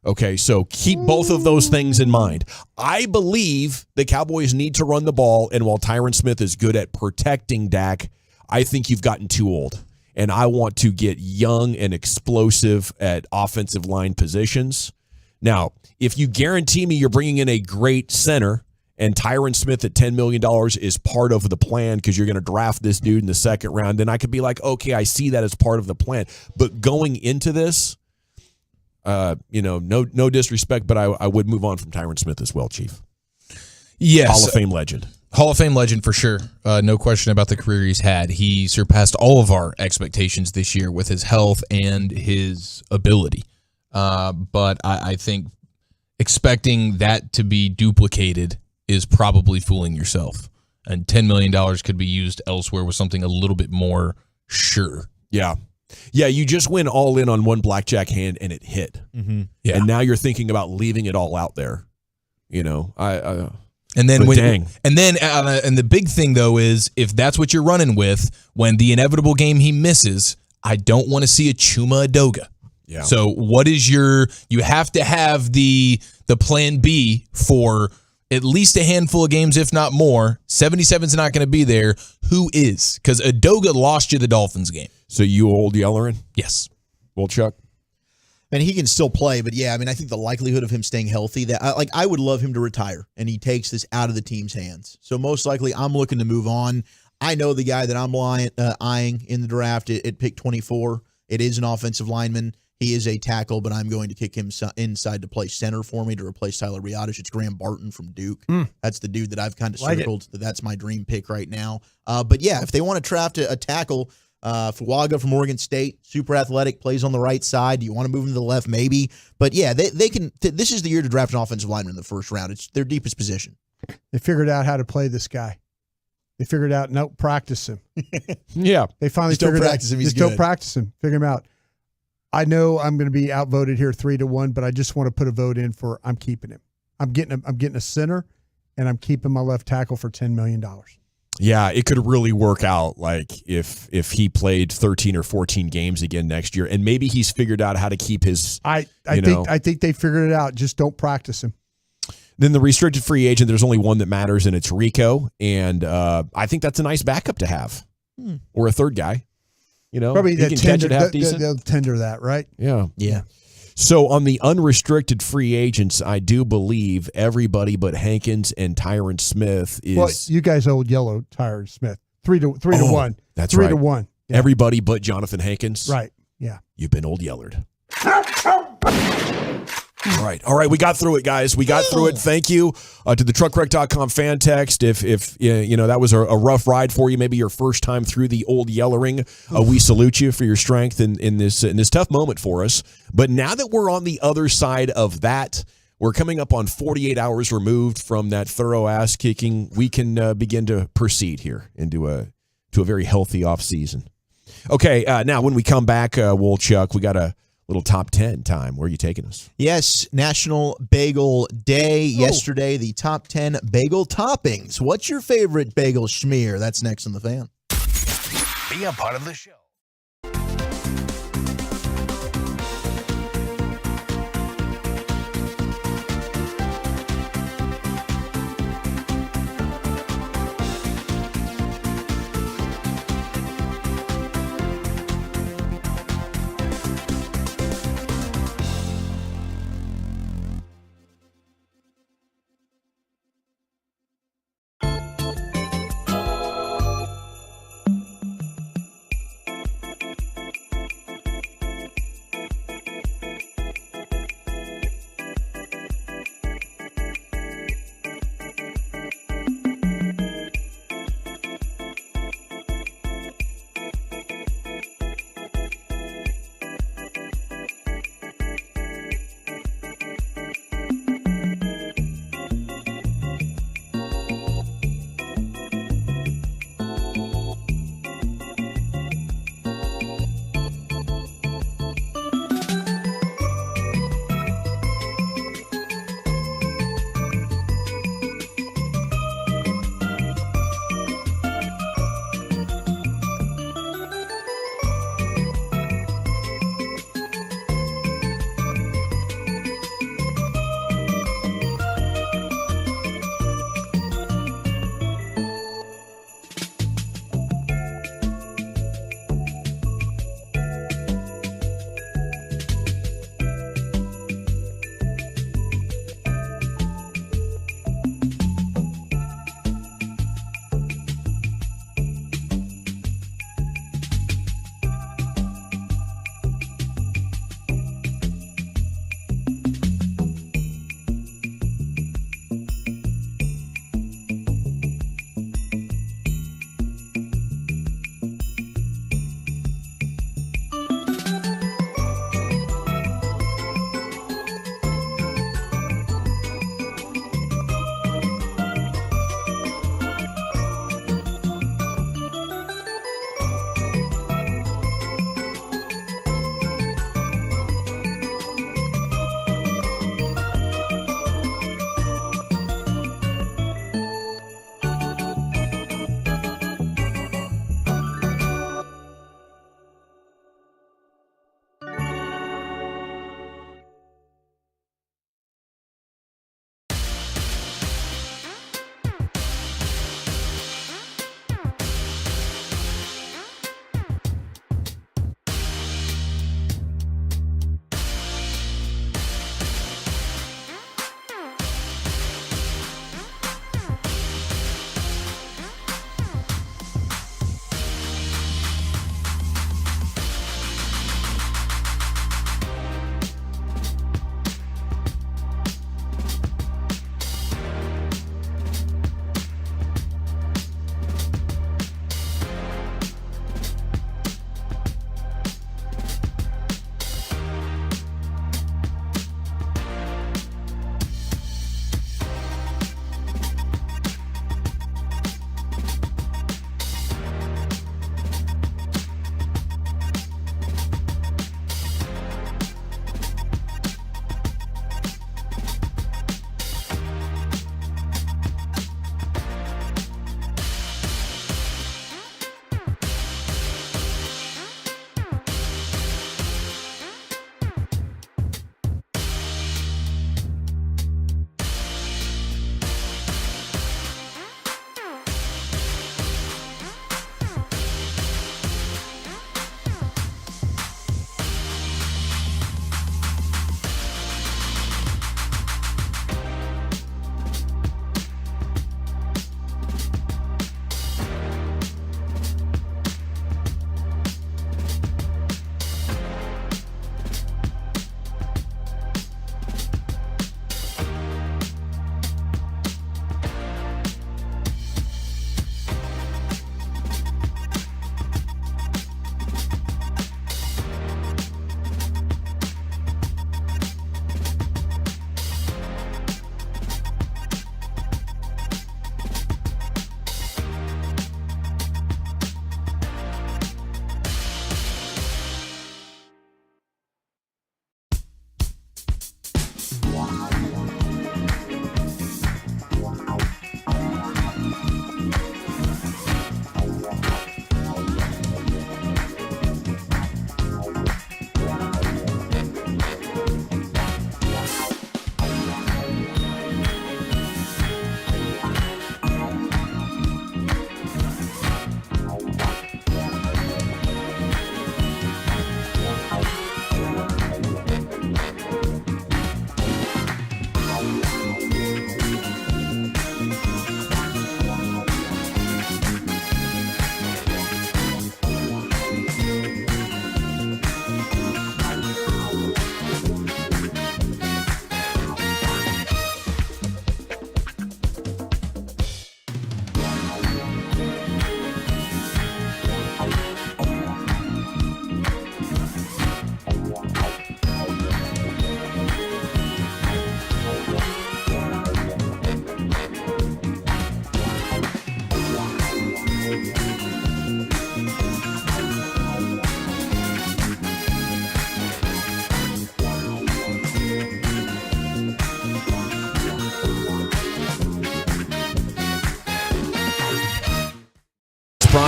Okay, so keep both of those things in mind. I believe the Cowboys need to run the ball, and while Tyron Smith is good at protecting Dak, I think you've gotten too old. And I want to get young and explosive at offensive line positions. Now, if you guarantee me you're bringing in a great center and Tyron Smith at $10 million is part of the plan because you're going to draft this dude in the second round, then I could be like, okay, I see that as part of the plan. But going into this, no disrespect, but I would move on from Tyron Smith as well, Chief. Yes. Hall of Fame legend. Hall of Fame legend for sure. No question about the career he's had. He surpassed all of our expectations this year with his health and his ability. But I think expecting that to be duplicated is probably fooling yourself. And $10 million could be used elsewhere with something a little bit more sure. Yeah. Yeah, you just went all in on one blackjack hand and it hit. Mm-hmm. Yeah. And now you're thinking about leaving it all out there. And then dang. And the big thing though is if that's what you're running with, when the inevitable game he misses, I don't want to see a Chuma Adoga. Yeah. So what is you have to have the plan B for at least a handful of games, if not more. 77's not going to be there. Who is? Because Adoga lost you the Dolphins game. So you old Yellerin? Yes. Well, Chuck? And he can still play, but I think the likelihood of him staying healthy, I would love him to retire, and he takes this out of the team's hands. So most likely I'm looking to move on. I know the guy that I'm eyeing in the draft at pick 24. It is an offensive lineman. He is a tackle, but I'm going to kick him inside to play center for me to replace Tyler Riotish. It's Graham Barton from Duke. That's the dude that I've kind of circled. That's my dream pick right now. But if they want to draft a tackle, Fuaga from Oregon State, super athletic, plays on the right side. Do you want to move him to the left? Maybe. But they can. This is the year to draft an offensive lineman in the first round. It's their deepest position. They figured out how to play this guy. They figured out, practice him. Yeah. They finally figured out. Just don't practice him. Figure him out. I know I'm going to be outvoted here 3-1, but I just want to put a vote in for I'm keeping him. I'm getting a center, and I'm keeping my left tackle for $10 million. Yeah, it could really work out like if he played 13 or 14 games again next year, and maybe he's figured out how to keep his. I think they figured it out. Just don't practice him. Then the restricted free agent, there's only one that matters, and it's Rico, and I think that's a nice backup to have, or a third guy. Probably he can catch it half decent. They'll tender that, right? Yeah. Yeah. So on the unrestricted free agents, I do believe everybody but Hankins and Tyron Smith is. Well, you guys old yellow Tyron Smith 3-1. That's 3 right. to 1. Everybody but Jonathan Hankins. Right. Yeah. You've been old Yellered. All right. We got through it, guys. We got through it. Thank you to the truckwreck.com fan text. If that was a rough ride for you, maybe your first time through the old Yellering, we salute you for your strength in this tough moment for us. But now that we're on the other side of that, we're coming up on 48 hours removed from that thorough ass kicking. We can begin to proceed here into a very healthy off season. Okay. Now when we come back, Woolchuck, we got a little top 10 time. Where are you taking us? Yes, National Bagel Day. Yesterday, the top 10 bagel toppings. What's your favorite bagel schmear? That's next on The Fan. Be a part of the show.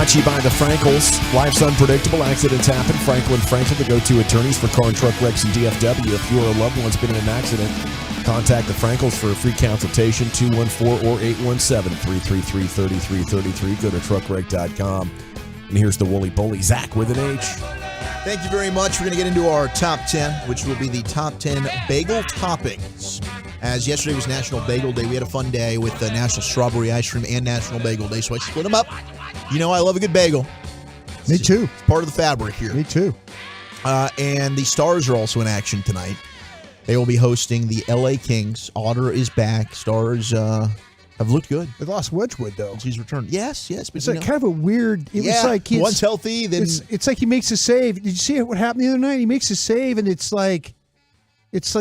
Brought to you by the Frankels. Life's unpredictable. Accidents happen. Frankel, the go-to attorneys for car and truck wrecks in DFW. If you or a loved one's been in an accident, contact the Frankels for a free consultation, 214 or 817-333-3333. Go to truckwreck.com. And here's the Wooly Bully, Zach with an H. Thank you very much. We're going to get into our top 10, which will be the top 10 bagel toppings. As yesterday was National Bagel Day, we had a fun day with National Strawberry Ice Cream and National Bagel Day, so I split them up. You know I love a good bagel. Me too. It's part of the fabric here. Me too. And the Stars are also in action tonight. They will be hosting the LA Kings. Otter is back. Stars have looked good. They lost Wedgwood, though. He's returned. Yes. But it's like kind of a weird. It was like one's healthy. Then it's like he makes a save. Did you see what happened the other night? He makes a save, and it's like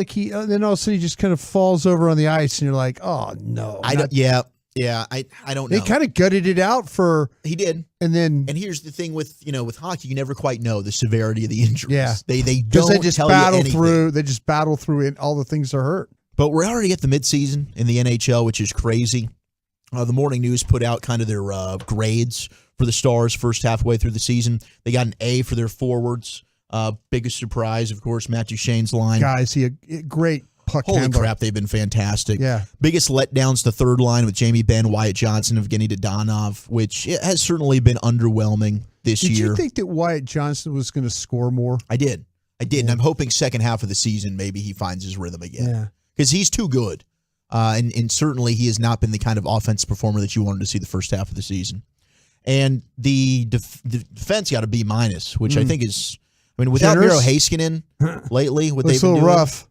he. Then all of a sudden he just kind of falls over on the ice, and you're like, oh no. I don't know. They kind of gutted it out for. He did, and here's the thing with hockey, you never quite know the severity of the injuries. Yeah, they just battle through. They just battle through it. All the things are hurt. But we're already at the midseason in the NHL, which is crazy. The Morning News put out kind of their grades for the Stars first halfway through the season. They got an A for their forwards. Biggest surprise, of course, Matt Duchene's line. Guys, he a great puck Holy handler. crap, they've been fantastic. Yeah. Biggest letdowns, the third line with Jamie Benn, Wyatt Johnson, Evgeny Dodonov, which it has certainly been underwhelming this year. Did you think that Wyatt Johnson was going to score more? I did. And I'm hoping second half of the season maybe he finds his rhythm again. Yeah. Because he's too good. And certainly he has not been the kind of offensive performer that you wanted to see the first half of the season. And the defense got a B-, which I think is, without Miro Heiskanen lately, what they've been doing. It's a little rough.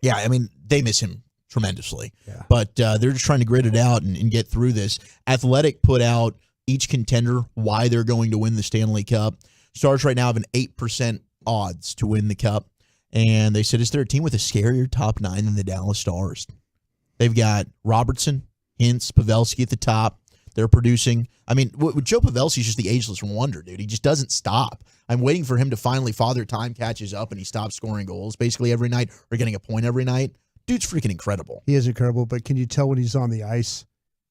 Yeah, they miss him tremendously. Yeah. But they're just trying to grit it out and get through this. Athletic put out each contender why they're going to win the Stanley Cup. Stars right now have an 8% odds to win the Cup. And they said, is there a team with a scarier top 9 than the Dallas Stars? They've got Robertson, Hintz, Pavelski at the top. They're producing. With Joe Pavelski's just the ageless wonder, dude. He just doesn't stop. I'm waiting for him to finally Father Time catches up and he stops scoring goals basically every night or getting a point every night. Dude's freaking incredible. He is incredible, but can you tell when he's on the ice?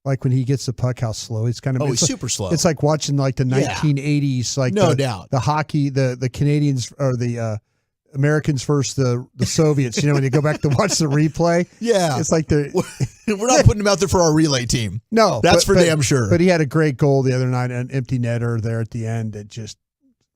Like when he gets the puck, how slow he's kind of. He's super slow. It's like watching the 1980s, no doubt. The hockey, the Canadians or the Americans versus the Soviets. When you go back to watch the replay, it's like we're not putting him out there for our relay team. No, that's for damn sure. But he had a great goal the other night, an empty netter there at the end. That just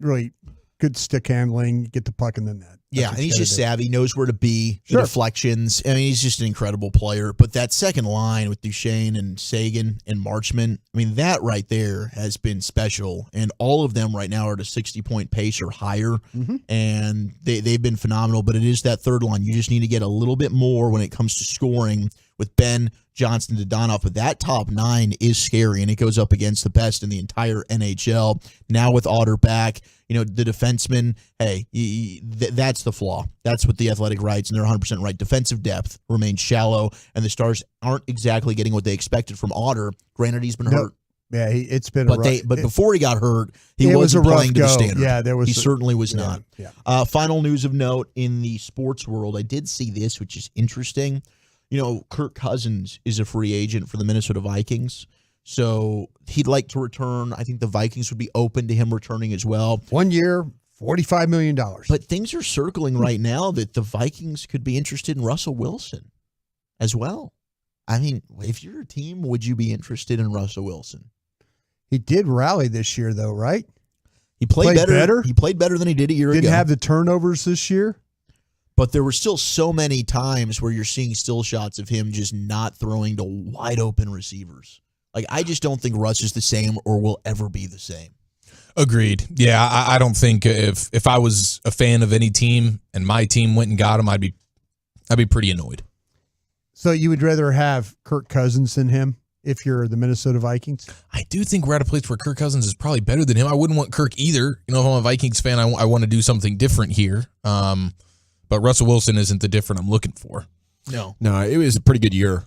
really good stick handling, get the puck in the net. Yeah, and he's just savvy, knows where to be, the deflections. He's just an incredible player. But that second line with Duchene and Sagan and Marchment, that right there has been special. And all of them right now are at a 60-point pace or higher. Mm-hmm. And they've been phenomenal. But it is that third line. You just need to get a little bit more when it comes to scoring with Ben, Johnston, Dodonov. But that top 9 is scary, and it goes up against the best in the entire NHL. Now with Otter back, the defenseman, that's the flaw. That's what the Athletic writes, and they're 100% right. Defensive depth remains shallow, and the Stars aren't exactly getting what they expected from Otter. Granted, he's been hurt. Yeah, it's been but before he got hurt, he wasn't playing to the standard. Yeah, he certainly was not. Yeah. Final news of note in the sports world, I did see this, which is interesting. Kirk Cousins is a free agent for the Minnesota Vikings. So he'd like to return. I think the Vikings would be open to him returning as well. 1 year, $45 million. But things are circling right now that the Vikings could be interested in Russell Wilson as well. If you're a team, would you be interested in Russell Wilson? He did rally this year, though, right? He played better. He played better than he did a year ago. Didn't have the turnovers this year. But there were still so many times where you're seeing still shots of him just not throwing to wide open receivers. I just don't think Russ is the same or will ever be the same. Agreed. Yeah, I don't think if I was a fan of any team and my team went and got him, I'd be pretty annoyed. So you would rather have Kirk Cousins than him if you're the Minnesota Vikings? I do think we're at a place where Kirk Cousins is probably better than him. I wouldn't want Kirk either. If I'm a Vikings fan, I want to do something different here. But Russell Wilson isn't the different I'm looking for. No, it was a pretty good year.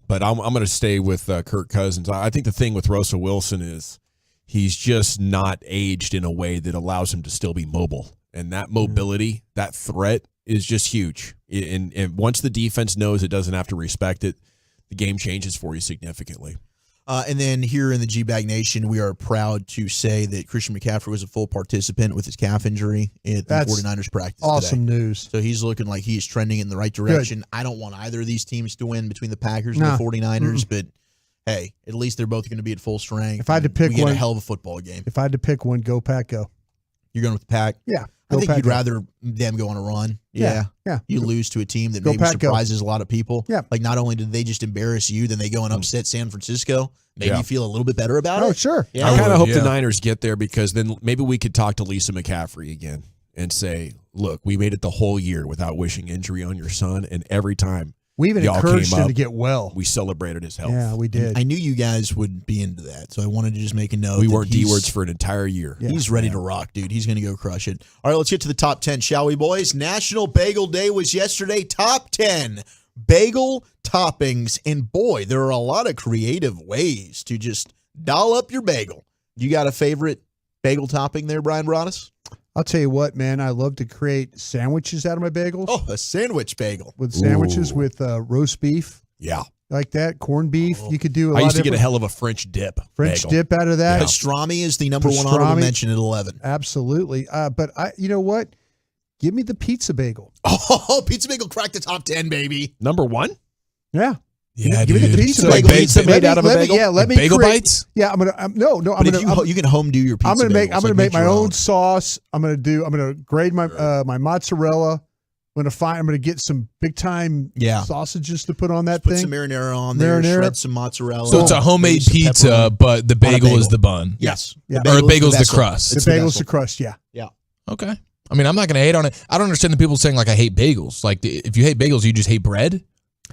But I'm going to stay with Kirk Cousins. I think the thing with Russell Wilson is he's just not aged in a way that allows him to still be mobile. And that mobility, that threat is just huge. And once the defense knows it doesn't have to respect it, the game changes for you significantly. And then here in the G-Bag Nation, we are proud to say that Christian McCaffrey was a full participant with his calf injury at the 49ers practice awesome today. news. So he's looking like he is trending in the right direction. I don't want either of these teams to win between the Packers and the 49ers, but hey, at least they're both going to be at full strength. If I had to pick we get one, a hell of a football game. If I had to pick one, go Pack, go. You're going with the Pack? Yeah. I think Pack, you'd go. rather them go on a run. Yeah. You lose to a team that Go maybe Pack, go. surprises a lot of people. Yeah. Like not only did they just embarrass you, then they go and upset San Francisco. Maybe you feel a little bit better about it. Oh, sure. Yeah. I kind of hope the Niners get there because then maybe we could talk to Lisa McCaffrey again and say, look, we made it the whole year without wishing injury on your son, and every time We even y'all encouraged came him up, to get well. we celebrated his health. Yeah, we did. I knew you guys would be into that, so I wanted to just make a note. We that weren't he's- D-words for an entire year. He's ready to rock, dude. He's going to go crush it. All right, let's get to the top 10, shall we, boys? National Bagel Day was yesterday. Top 10 bagel toppings. And boy, there are a lot of creative ways to just doll up your bagel. You got a favorite bagel topping there, Brian Broaddus? I'll tell you what, man. I love to create sandwiches out of my bagels. Oh, a sandwich bagel. With sandwiches with roast beef. Yeah. Like that, corned beef. You could do a lot I used to of get a different- hell of a French dip. French bagel. dip out of that. Pastrami is the number one honorable mention at 11. Absolutely. But you know what? Give me the pizza bagel. Oh, pizza bagel cracked the top 10, baby. Number one? Yeah. Yeah, give me the dude. pizza So like bagel. pizza made out of a bagel? Yeah, let Like me bagel create- bites? Yeah, I'm gonna. No. I'm But if gonna. you can home do your pizza I'm gonna make. bagels, I'm gonna like make my your own sauce. I'm gonna grade my my mozzarella. I'm gonna get some big time sausages to put on that Put thing. some marinara on there, Marinara. shred some mozzarella. So it's a homemade maybe some pizza, pepperoni. but the On a bagel is the bun. Yes. Yeah. Or the bagel's the vessel. crust. It's The bagel's vessel. the crust. Yeah. Yeah. Okay. I mean, I'm not going to hate on it. I don't understand the people saying, like, I hate bagels. Like, if you hate bagels, you just hate bread?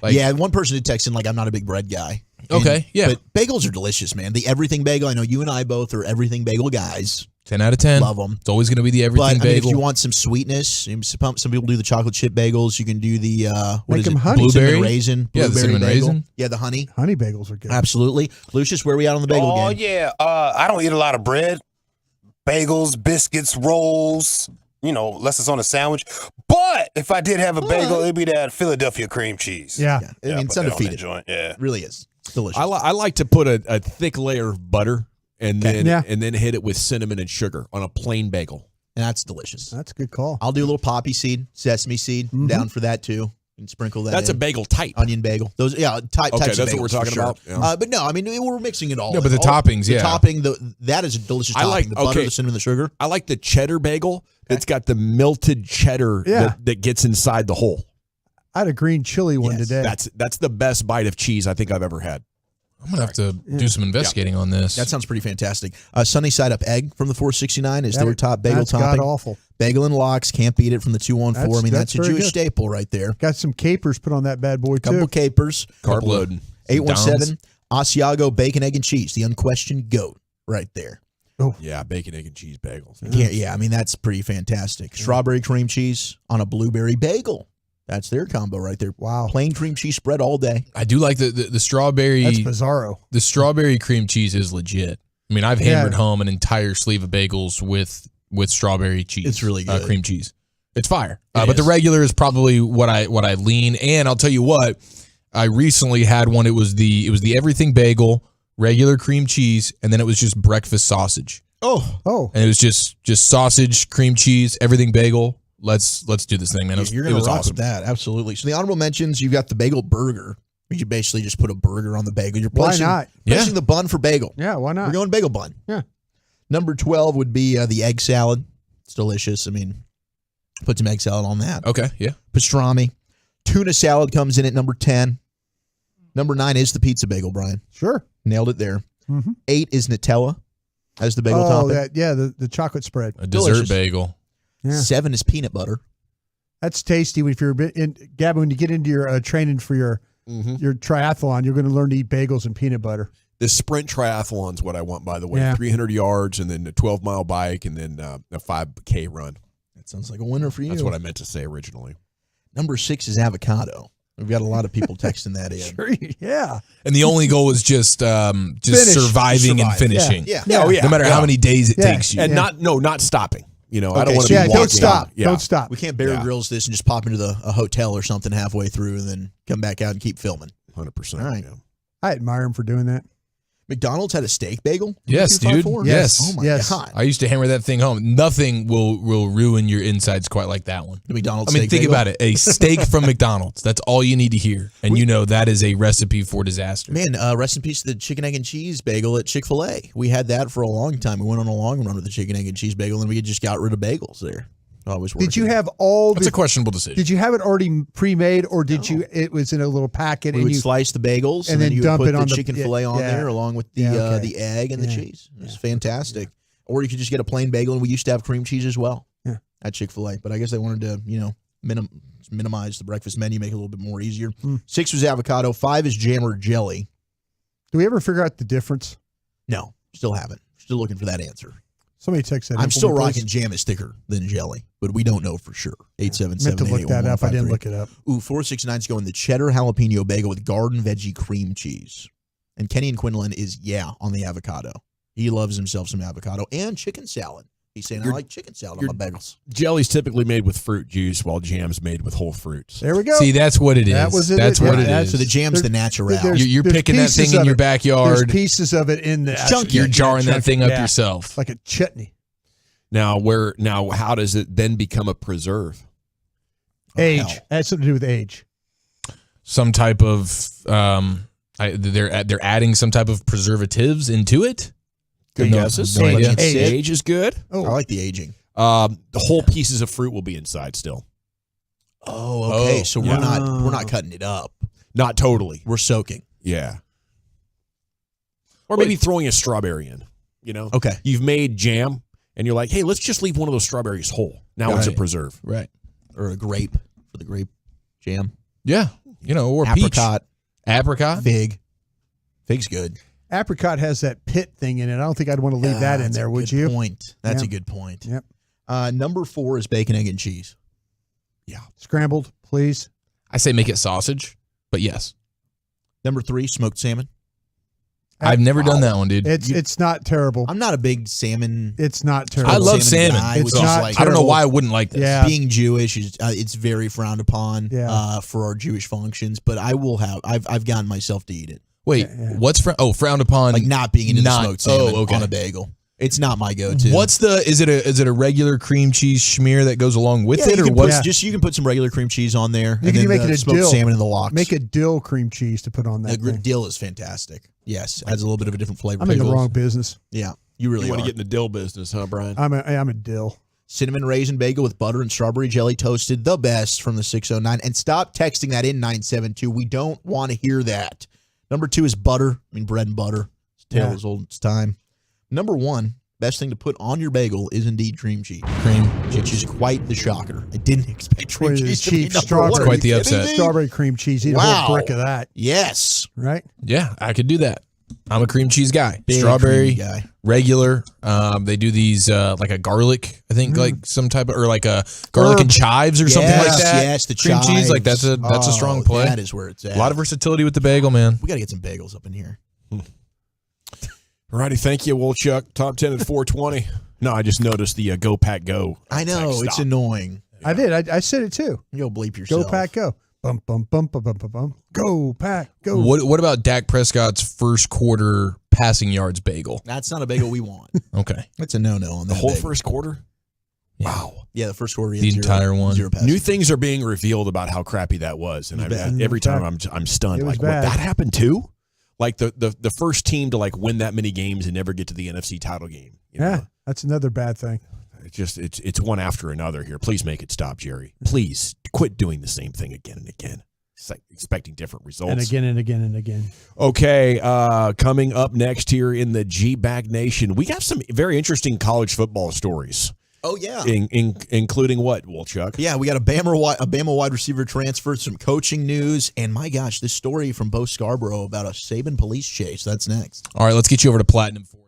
Like, Yeah, one person did text in like, I'm not a big bread guy. Okay, yeah. But bagels are delicious, man. The everything bagel, I know you and I both are everything bagel guys. 10 out of 10. Love them. It's always going to be the everything But I mean, bagel. if you want some sweetness, some people do the chocolate chip bagels. You can do the what Make is them it? honey. Blueberry? Cinnamon raisin. Yeah, the Blueberry cinnamon bagel. raisin. Yeah, the honey. Honey bagels are good. Absolutely. Lucius, where are we at on the bagel Oh, game? yeah. I don't eat a lot of bread. Bagels, biscuits, rolls, unless it's on a sandwich. But if I did have a bagel, it'd be that Philadelphia cream cheese. Yeah. I mean, it's put that on that undefeated. joint. Yeah. It really is. It's delicious. I like to put a thick layer of butter and then Yeah. and then hit it with cinnamon and sugar on a plain bagel. And that's delicious. That's a good call. I'll do a little poppy seed, sesame seed, down for that too. And sprinkle that That's in. a bagel type. Onion bagel. Those, types Okay, of that's what bagels we're for talking sure. about. Yeah. But no, I mean, we're mixing it all. No, but the All- toppings, the yeah. topping, that is a delicious I topping. like the butter, okay. the cinnamon, the sugar. I like the cheddar bagel that's got the melted cheddar that gets inside the hole. I had a green chili one today. That's the best bite of cheese I think I've ever had. I'm going to have to do some investigating on this. That sounds pretty fantastic. Sunny side up egg from the 469 is their top bagel that's topping. god-awful. Bagel and lox, can't beat it from the 214. I mean, that's a very Jewish good. staple right there. Got some capers put on that bad boy too. Couple capers. Carb loading. 817 Asiago bacon, egg, and cheese. The unquestioned GOAT right there. Yeah, bacon, egg, and cheese bagels. Yeah, I mean, that's pretty fantastic. Strawberry cream cheese on a blueberry bagel. That's their combo right there. Wow. Plain cream cheese spread all day. I do like the strawberry. That's bizarro. The strawberry cream cheese is legit. I mean, I've hammered home an entire sleeve of bagels with strawberry cheese. It's really good. Cream cheese. It's fire. It but the is. regular is probably what I lean. And I'll tell you what, I recently had one. It was the everything bagel, regular cream cheese, and then it was just breakfast sausage. Oh. And it was just sausage, cream cheese, everything bagel. Let's do this thing, man. You're It going was to rock awesome. with that. Absolutely. So the honorable mentions, you've got the bagel burger. You basically just put a burger on the bagel. You're Why placing, not? placing the bun for bagel. Yeah, why not? We're going bagel bun. Yeah. Number 12 would be the egg salad. It's delicious. I mean, put some egg salad on that. Okay, yeah. Pastrami. Tuna salad comes in at number 10. Number 9 is the pizza bagel, Brian. Sure. Nailed it there. Mm-hmm. 8 is Nutella as the bagel topping. The chocolate spread. A dessert Delicious. bagel. Yeah. 7 is peanut butter. That's tasty. If you're a bit Gabby, when you get into your training for your triathlon, you're going to learn to eat bagels and peanut butter. The sprint triathlon's what I want, by the way. Yeah. 300 yards and then a 12-mile bike and then a 5K run. That sounds like a winner for you. That's what I meant to say originally. Number 6 is avocado. We've got a lot of people texting that in. Sure, yeah. And the only goal is just surviving and finishing. Yeah. Oh, yeah. No matter how many days it Yeah. takes you. And not stopping. I don't Okay, want so to be yeah, walking. Don't stop. Yeah. Don't stop. We can't Bear Grylls this and just pop into a hotel or something halfway through and then come back out and keep filming. 100%. All right. Yeah. I admire him for doing that. McDonald's had a steak bagel? Yes, dude. 254? Yes. Oh, my God. I used to hammer that thing home. Nothing will ruin your insides quite like that one. The McDonald's I mean, steak think bagel? about it. A steak from McDonald's. That's all you need to hear. And you know that is a recipe for disaster. Man, rest in peace to the chicken, egg, and cheese bagel at Chick-fil-A. We had that for a long time. We went on a long run with the chicken, egg, and cheese bagel, and we just got rid of bagels there. Always working. Did you have all That's a questionable decision. Did you have it already pre-made, or did you? It was in a little packet, We and would you slice the bagels, and then you dump would it put on the chicken fillet on there along with the egg and the cheese. It was fantastic. Or you could just get a plain bagel, and we used to have cream cheese as well at Chick-fil-A. But I guess they wanted to, minimize the breakfast menu, make it a little bit more easier. 6 was avocado. 5 is jam or jelly. Do we ever figure out the difference? No, still haven't. Still looking for that answer. Somebody text that. I'm still rocking jam is thicker than jelly, but we don't know for sure. 877. Meant to look that up. I didn't look it up. Ooh, 469's going the cheddar jalapeno bagel with garden veggie cream cheese. And Kenny and Quinlan is, on the avocado. He loves himself some avocado and chicken salad. He's saying, I like chicken salad on my bagels. Jelly's typically made with fruit juice, while jam's made with whole fruits. There we go. See, that's what it is. That was it. That's what it is. So the jam's the natural. You're picking that thing in your backyard. There's pieces of it in the chunky. You're jarring that thing up yourself. like a chutney. Now, how does it then become a preserve? Age. Has something to do with age. Some type of they're adding some type of preservatives into it. Good guesses. No idea. Age is good. Oh, I like the aging. The whole pieces of fruit will be inside still. Oh, okay. So we're not cutting it up. Not totally. We're soaking. Yeah. Or maybe throwing a strawberry in. Okay. You've made jam, and you're like, hey, let's just leave one of those strawberries whole. Now it's a preserve. Right. Or a grape for the grape jam. Yeah. Or apricot. peach. Apricot. Fig. Fig's good. Apricot has that pit thing in it. I don't think I'd want to leave that in there, would you? Point. That's a good point. Yep. Number 4 is bacon, egg, and cheese. Yeah. Scrambled, please. I say make it sausage, but yes. Number 3, smoked salmon. I've never done that one, dude. It's not terrible. I'm not a big salmon. It's not terrible. I love salmon. It's not I don't know why I wouldn't like this. Yeah. Being Jewish is it's very frowned upon for our Jewish functions, but I will have. I've gotten myself to eat it. Wait, what's frowned upon? Like not being into the smoked salmon on a bagel. It's not my go-to. What's is it a regular cream cheese schmear that goes along with it, or what? You can put some regular cream cheese on there. You can make it a smoked dill. salmon in the lox. Make a dill cream cheese to put on that. The dill is fantastic. Yes, adds a little bit of a different flavor. I'm in the wrong business. Yeah, you really want are. to get in the dill business, huh, Brian? I'm a dill. Cinnamon raisin bagel with butter and strawberry jelly toasted, the best from the 609. And stop texting that in 972. We don't want to hear that. Number 2 is butter. I mean, bread and butter. It's tale as old as time. Number 1, best thing to put on your bagel is indeed cream cheese. Which is quite the shocker. I didn't expect cream cheese to be number 1. Quite the upset. Strawberry cream cheese. Eat a whole brick of that. Yes. Right? Yeah, I could do that. I'm a cream cheese guy. Big Strawberry, cream guy. regular. They do these like a garlic, I think, like some type of, or like a garlic and chives or something like that. Yes, the cream chives. cheese, like that's a strong play. That is where it's at. A lot of versatility with the bagel, man. We got to get some bagels up in here. All righty, thank you, Wolchuk. Top 10 at 420. No, I just noticed the Go Pack Go. I know, it's annoying. I did. I said it too. You'll bleep yourself. Go Pack Go. Bum, bum, bum, bum, bum, bum, bum. Go Pack Go. What about Dak Prescott's first quarter passing yards bagel? That's not a bagel we want. Okay. That's a no-no on The that whole bagel. first quarter? Yeah. Wow. Yeah, the first quarter. The entire one. 0 passing. New things are being revealed about how crappy that was. And every time I'm stunned. It was Like, what, bad. that happened too? Like the first team to like win that many games and never get to the NFC title game. You know? Yeah, that's another bad thing. It's one after another here. Please make it stop, Jerry. Please quit doing the same thing again and again. It's like expecting different results. And again and again and again. Okay, coming up next here in the G-Bag Nation, we got some very interesting college football stories. Oh, yeah. Including what, Wolchuk? Yeah, we got a Bama wide receiver transfer, some coaching news, and my gosh, this story from Bo Scarborough about a Saban police chase. That's next. All right, let's get you over to Platinum 40.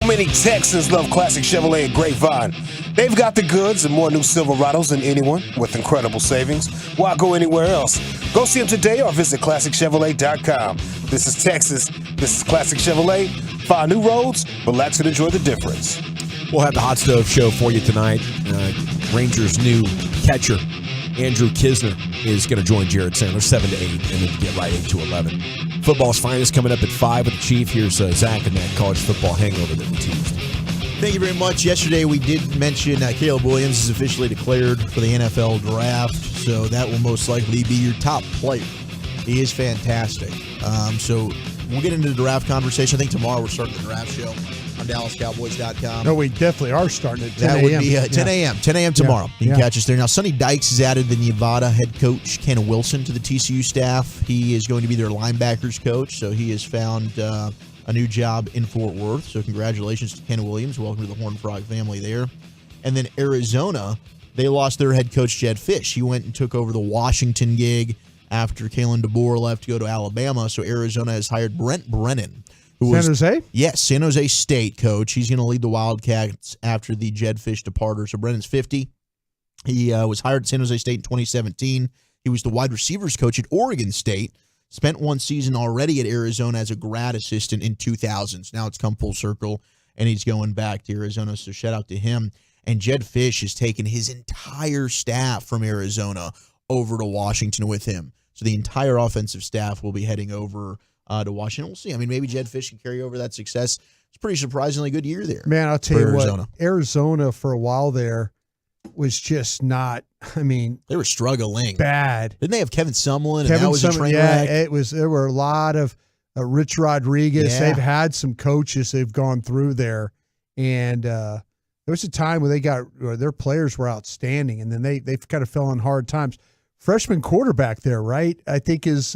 Many Texans love classic Chevrolet and Grapevine. They've got the goods and more new Silverados than anyone with incredible savings. Why go anywhere else? Go see them today or visit ClassicChevrolet.com. This is Texas. This is Classic Chevrolet. Find new roads, relax and enjoy the difference. We'll have the Hot Stove Show for you tonight. Rangers' new catcher, Andrew Kisner, is going to join Jared Sandler 7 to 8, and then get right 8 to 11. Football's finest coming up at 5 with the Chief. Here's Zach and that college football hangover that we teased. Thank you very much. Yesterday we did mention Caleb Williams is officially declared for the NFL draft, so that will most likely be your top player. He is fantastic. So we'll get into the draft conversation. I think tomorrow we're starting the draft show on DallasCowboys.com. No, we definitely are starting at 10 That a.m. would be 10 a.m. 10 a.m. tomorrow. You can catch us there. Now, Sonny Dykes has added the Nevada head coach, Ken Wilson, to the TCU staff. He is going to be their linebackers coach, so he has found a new job in Fort Worth. So congratulations to Ken Williams. Welcome to the Horned Frog family there. And then Arizona, they lost their head coach, Jed Fish. He went and took over the Washington gig after Kalen DeBoer left to go to Alabama. So Arizona has hired Brent Brennan. San Jose? Yes, San Jose State coach. He's going to lead the Wildcats after the Jed Fish departure. So Brennan's 50. He was hired at San Jose State in 2017. He was the wide receivers coach at Oregon State. Spent one season already at Arizona as a grad assistant in 2000s. Now it's come full circle, and he's going back to Arizona, so shout out to him. And Jed Fish has taken his entire staff from Arizona over to Washington with him. So the entire offensive staff will be heading over to Washington. We'll see. I mean, maybe Jed Fish can carry over that success. It's a pretty surprisingly good year there. Man, I'll tell you Arizona. what, Arizona for a while there was just not, I mean, they were struggling. Bad. Didn't they have Kevin Sumlin? And that was a train wreck? There were a lot of Rich Rodriguez. Yeah. They've had some coaches they've gone through there. And there was a time where their players were outstanding, and then they kind of fell on hard times. Freshman quarterback there, right? I think is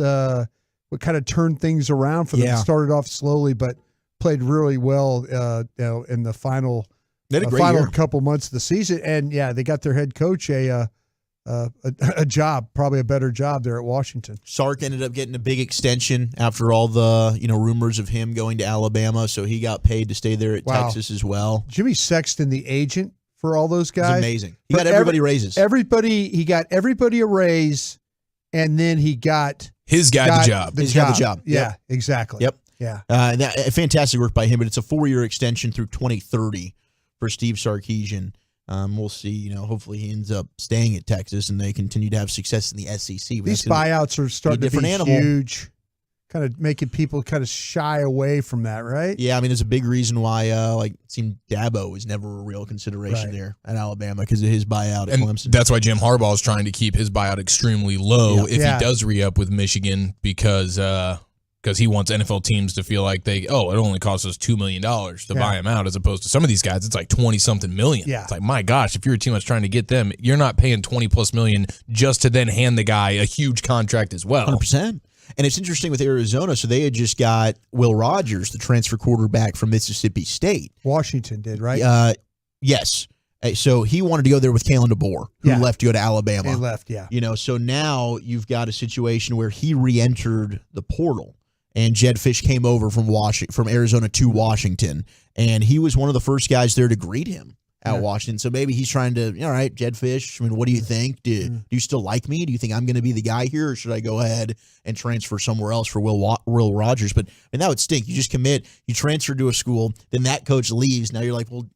what kind of turned things around for them. Yeah. Started off slowly, but played really well in the final couple months of the season. And they got their head coach a job, probably a better job there at Washington. Sark ended up getting a big extension after all the rumors of him going to Alabama, so he got paid to stay there at Texas as well. Jimmy Sexton, the agent for all those guys, it's amazing. He got everybody raises. He got everybody a raise, and then he got his guy the job. His guy the job. Yeah, Yep. exactly. Yep. Yeah. Fantastic work by him, but it's a 4-year extension through 2030 for Steve Sarkisian. We'll see. Hopefully he ends up staying at Texas and they continue to have success in the SEC. These buyouts are starting to be huge, kind of making people kind of shy away from that, right? Yeah, I mean, there's a big reason why it seemed Dabo was never a real consideration there at Alabama because of his buyout at Clemson. That's why Jim Harbaugh is trying to keep his buyout extremely low if he does re-up with Michigan because he wants NFL teams to feel like it only costs us $2 million to buy him out, as opposed to some of these guys, it's like 20-something million. Yeah. It's like, my gosh, if you're a team that's trying to get them, you're not paying $20+ million just to then hand the guy a huge contract as well. 100%. And it's interesting with Arizona, so they had just got Will Rogers, the transfer quarterback from Mississippi State. Washington did, right? Yes. So he wanted to go there with Kalen DeBoer, who left to go to Alabama. He left, yeah. So now you've got a situation where he re-entered the portal. And Jed Fish came over from Arizona to Washington, and he was one of the first guys there to greet him at Washington. So maybe he's trying to, all right, Jed Fish, I mean, what do you think? Do you still like me? Do you think I'm going to be the guy here, or should I go ahead and transfer somewhere else for Will Rogers? But that would stink. You just commit, you transfer to a school, then that coach leaves. Now you're like, well,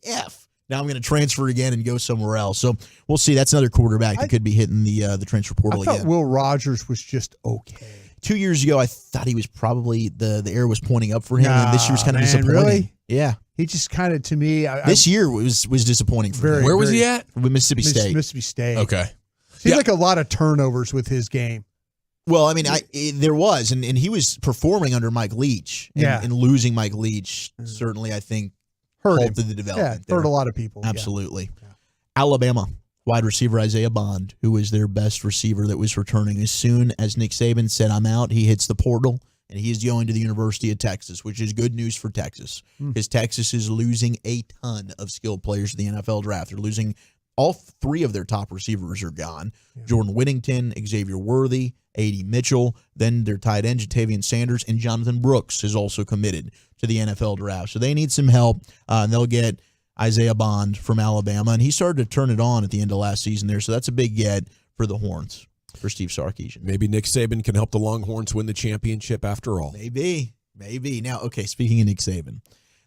now I'm going to transfer again and go somewhere else. So we'll see. That's another quarterback that could be hitting the transfer portal again. I thought Will Rogers was just okay. 2 years ago, I thought he was probably the air was pointing up for him, and this year was kind of disappointing. Really? Yeah. He just kind of, to me, this year was disappointing for him. Where was he at? With Mississippi State. Mississippi State. Okay. Seemed like a lot of turnovers with his game. Well, I mean, there was, and he was performing under Mike Leach. And losing Mike Leach certainly, I think, halted the development. Hurt a lot of people. Absolutely. Yeah. Alabama. Wide receiver Isaiah Bond, who was their best receiver that was returning. As soon as Nick Saban said, I'm out, he hits the portal, and he is going to the University of Texas, which is good news for Texas, because Texas is losing a ton of skilled players to the NFL draft. They're losing all three of their top receivers are gone. Yeah. Jordan Whittington, Xavier Worthy, A.D. Mitchell, then their tight end, Jatavian Sanders, and Jonathan Brooks is also committed to the NFL draft. So they need some help, and they'll get Isaiah Bond from Alabama, and he started to turn it on at the end of last season there, so that's a big get for the Horns, for Steve Sarkisian. Maybe Nick Saban can help the Longhorns win the championship after all. Maybe. Now, okay, speaking of Nick Saban,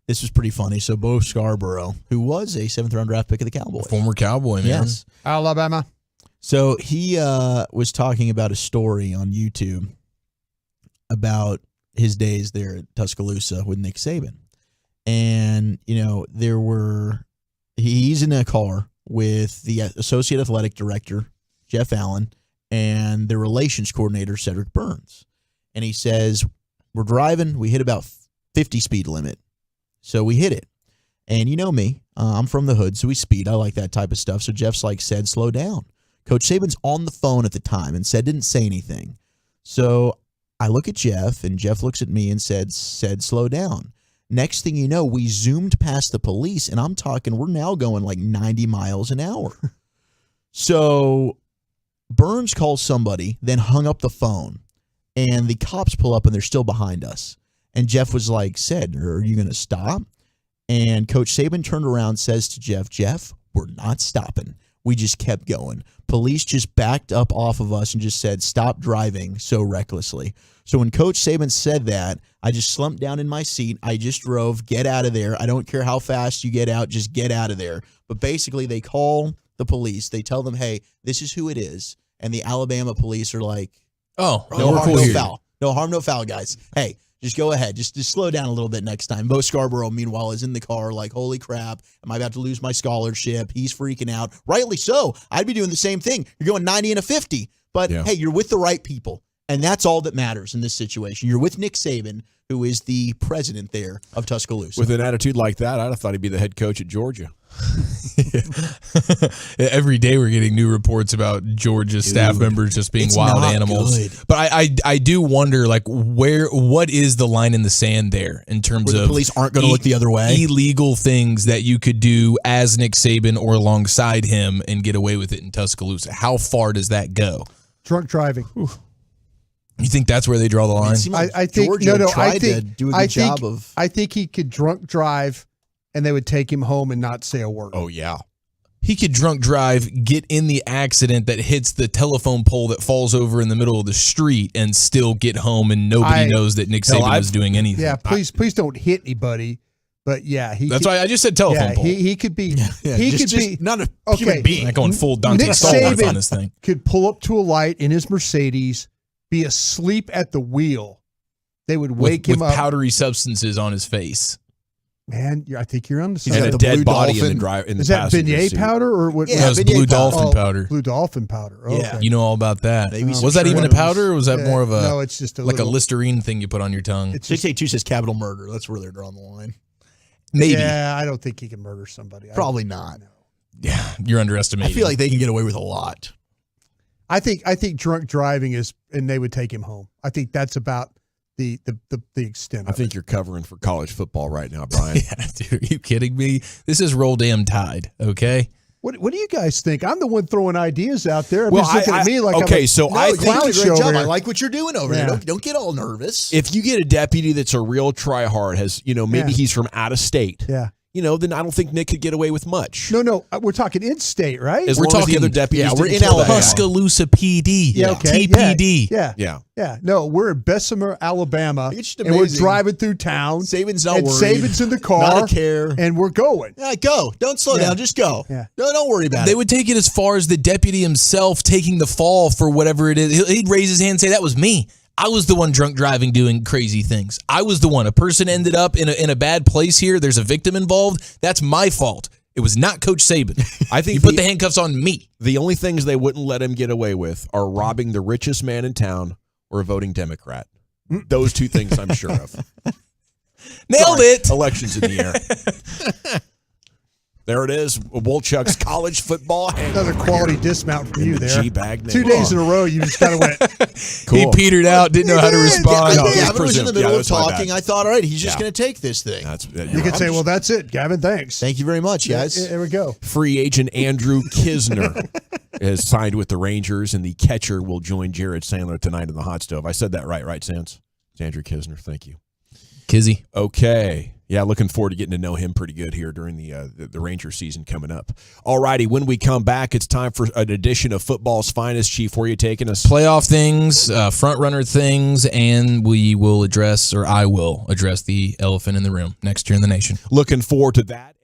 this was pretty funny. So Bo Scarborough, who was a 7th-round draft pick of the Cowboys. Former Cowboy, man. Yes. Alabama. So he was talking about a story on YouTube about his days there at Tuscaloosa with Nick Saban. And, he's in a car with the associate athletic director, Jeff Allen, and the relations coordinator, Cedric Burns. And he says, we're driving, we hit about 50 speed limit. So we hit it. And you know me, I'm from the hood, so we speed. I like that type of stuff. So Jeff's like, said, slow down. Coach Saban's on the phone at the time and didn't say anything. So I look at Jeff, and Jeff looks at me and said, slow down. Next thing you know, we zoomed past the police, and I'm talking, we're now going like 90 miles an hour. So Burns calls somebody, then hung up the phone, and the cops pull up, and they're still behind us. And Jeff was like, are you going to stop? And Coach Saban turned around, says to Jeff, we're not stopping. We just kept going. Police just backed up off of us and just said, stop driving so recklessly. So when Coach Saban said that, I just slumped down in my seat. I just drove, get out of there. I don't care how fast you get out, just get out of there. But basically, they call the police. They tell them, hey, this is who it is. And the Alabama police are like, no harm, no foul. No harm, no foul, guys. Hey, just go ahead. Just slow down a little bit next time. Bo Scarborough, meanwhile, is in the car like, holy crap, am I about to lose my scholarship? He's freaking out. Rightly so. I'd be doing the same thing. You're going 90 and a 50. But, hey, you're with the right people. And that's all that matters in this situation. You're with Nick Saban, who is the president there of Tuscaloosa. With an attitude like that, I'd have thought he'd be the head coach at Georgia. Every day we're getting new reports about Georgia staff members just being wild animals. Good. But I do wonder, like, what is the line in the sand there in terms where of the police aren't going to look the other way? Illegal things that you could do as Nick Saban or alongside him and get away with it in Tuscaloosa. How far does that go? Drunk driving. Oof. You think that's where they draw the line? I think Georgia tried to do a good job of. I think he could drunk drive, and they would take him home and not say a word. Oh yeah, he could drunk drive, get in the accident that hits the telephone pole that falls over in the middle of the street, and still get home, and nobody knows that Nick Saban was doing anything. Yeah, please don't hit anybody. But yeah, that's why I just said telephone pole. He could be. He could be not a human being. Not going full Dante Stallworth on this thing. Could pull up to a light in his Mercedes, be asleep at the wheel. They would wake him up. With powdery substances on his face. Man, I think you're on the side. And a dead body in the drive. Is that beignet powder or what? Yeah, it was blue dolphin powder. Blue dolphin powder. Oh, yeah, okay. You know all about that. Was that even a powder, or was that more of a? No, it's just a Listerine thing you put on your tongue. 682 says capital murder. That's where they're drawing the line. Maybe. Yeah, I don't think he can murder somebody. Probably not. Yeah, you're underestimating. I feel like they can get away with a lot. I think drunk driving is, and they would take him home. I think that's about the extent. I think you're covering for college football right now, Brian. Yeah, dude, are you kidding me? This is Roll Damn Tide, okay? What do you guys think? I'm the one throwing ideas out there. Everybody's looking at me like okay, I'm so I think clown you did a great show job. here. I like what you're doing over there. Don't get all nervous. If you get a deputy that's a real tryhard, maybe he's from out of state. Yeah. Then I don't think Nick could get away with much. No, we're talking in-state, right? We're talking the other deputies. We're in Tuscaloosa PD. Yeah, okay. TPD. Yeah. No, we're in Bessemer, Alabama, and we're driving through town. Saban's not worried. Saban's in the car. Not a care. And we're going. Yeah, go. Don't slow down. Just go. Yeah. No, don't worry about it. They would take it as far as the deputy himself taking the fall for whatever it is. He'd raise his hand and say, that was me. I was the one drunk driving doing crazy things. I was the one. A person ended up in a bad place here. There's a victim involved. That's my fault. It was not Coach Saban. I think you put the handcuffs on me. The only things they wouldn't let him get away with are robbing the richest man in town or voting Democrat. Those two things I'm sure of. Nailed it. Elections in the air. There it is. Wolchuk's college football. Another quality dismount from you there. G-bag 2 days in a row, you just kind of went. Cool. He petered out, didn't know how to respond. Gavin was in the middle of talking. I thought, all right, he's just going to take this thing. You could say, well, that's it, Gavin. Thanks. Thank you very much, guys. There we go. Free agent Andrew Kisner has signed with the Rangers, and the catcher will join Jared Sandler tonight in the hot stove. I said that right, Sans? It's Andrew Kisner. Thank you. Kizzy. Okay. Yeah, looking forward to getting to know him pretty good here during the Ranger season coming up. All righty, when we come back, it's time for an edition of Football's Finest. Chief, where are you taking us? Playoff things, front runner things, and I will address the elephant in the room next year in the nation. Looking forward to that.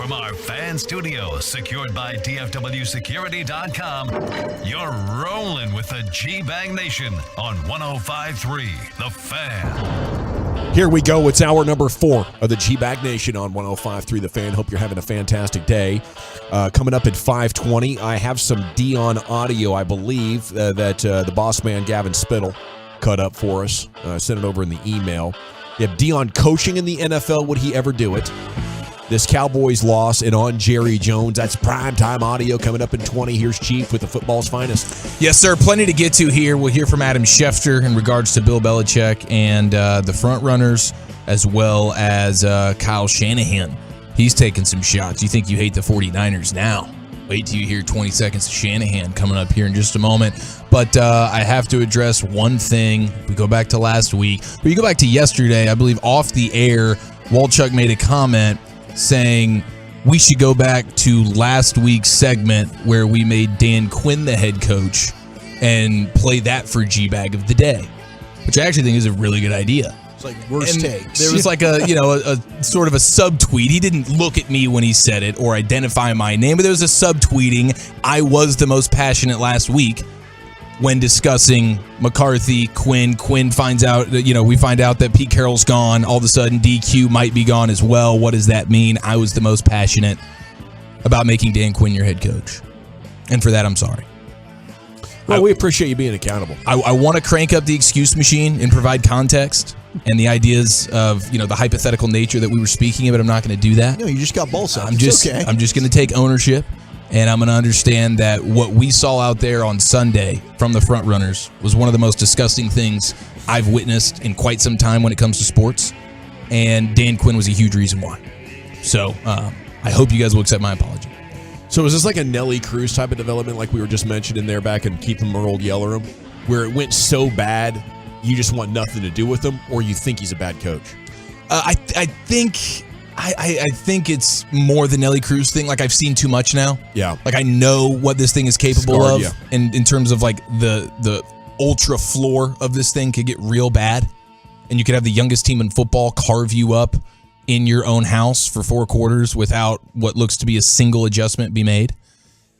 From our fan studio, secured by DFWsecurity.com, you're rolling with the G-Bag Nation on 105.3 The Fan. Here we go. It's hour number 4 of the G-Bag Nation on 105.3 The Fan. Hope you're having a fantastic day. Coming up at 5:20, I have some Dion audio, I believe, that the boss man, Gavin Spittle, cut up for us. Sent it over in the email. You have Dion coaching in the NFL. Would he ever do it? This Cowboys loss and on Jerry Jones. That's primetime audio coming up in 20. Here's Chief with the football's finest. Yes, sir. Plenty to get to here. We'll hear from Adam Schefter in regards to Bill Belichick and the front runners, as well as Kyle Shanahan. He's taking some shots. You think you hate the 49ers now. Wait till you hear 20 seconds of Shanahan coming up here in just a moment. But I have to address one thing. We go back to last week. But you go back to yesterday, I believe off the air, Walchuk made a comment saying we should go back to last week's segment where we made Dan Quinn the head coach and play that for G-Bag of the day, which I actually think is a really good idea. It's like worst takes. There was like a sort of a subtweet. He didn't look at me when he said it or identify my name, but there was a subtweeting. I was the most passionate last week when discussing McCarthy, Quinn. Quinn finds out that, we find out that Pete Carroll's gone. All of a sudden, DQ might be gone as well. What does that mean? I was the most passionate about making Dan Quinn your head coach. And for that, I'm sorry. Well, we appreciate you being accountable. I want to crank up the excuse machine and provide context and the ideas of, the hypothetical nature that we were speaking of, but I'm not going to do that. No, you just got balls up. I'm just going to take ownership. And I'm going to understand that what we saw out there on Sunday from the front runners was one of the most disgusting things I've witnessed in quite some time when it comes to sports. And Dan Quinn was a huge reason why. So I hope you guys will accept my apology. So is this like a Nelly Cruz type of development like we were just mentioning there back in Keep Him or Old Yeller Him, where it went so bad you just want nothing to do with him, or you think he's a bad coach? I think it's more the Nelly Cruz thing. Like, I've seen too much now. Yeah. Like, I know what this thing is capable of. Yeah. And in terms of, like, the ultra floor of this thing could get real bad. And you could have the youngest team in football carve you up in your own house for 4 quarters without what looks to be a single adjustment be made.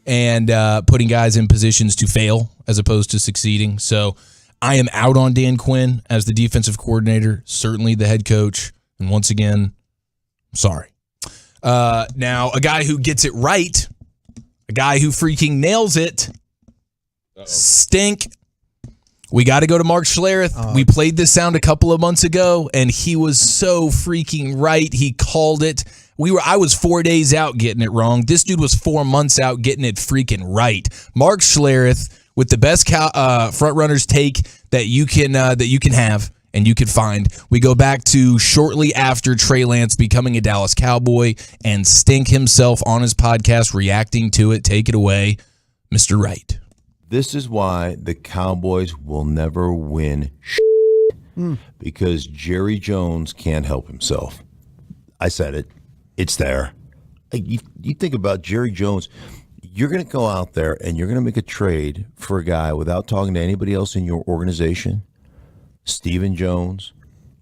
And putting guys in positions to fail as opposed to succeeding. So I am out on Dan Quinn as the defensive coordinator, certainly the head coach. And once again, sorry. Now, a guy who gets it right, a guy who freaking nails it, Stink. We got to go to Mark Schlereth. We played this sound a couple of months ago, and he was so freaking right. He called it. I was 4 days out getting it wrong. This dude was 4 months out getting it freaking right. Mark Schlereth with the best front runners take that you can have. And you can find. We go back to shortly after Trey Lance becoming a Dallas Cowboy and Stink himself on his podcast reacting to it. Take it away, Mr. Wright. This is why the Cowboys will never win because Jerry Jones can't help himself. I said it. It's there. You think about Jerry Jones. You're going to go out there and you're going to make a trade for a guy without talking to anybody else in your organization. Stephen Jones,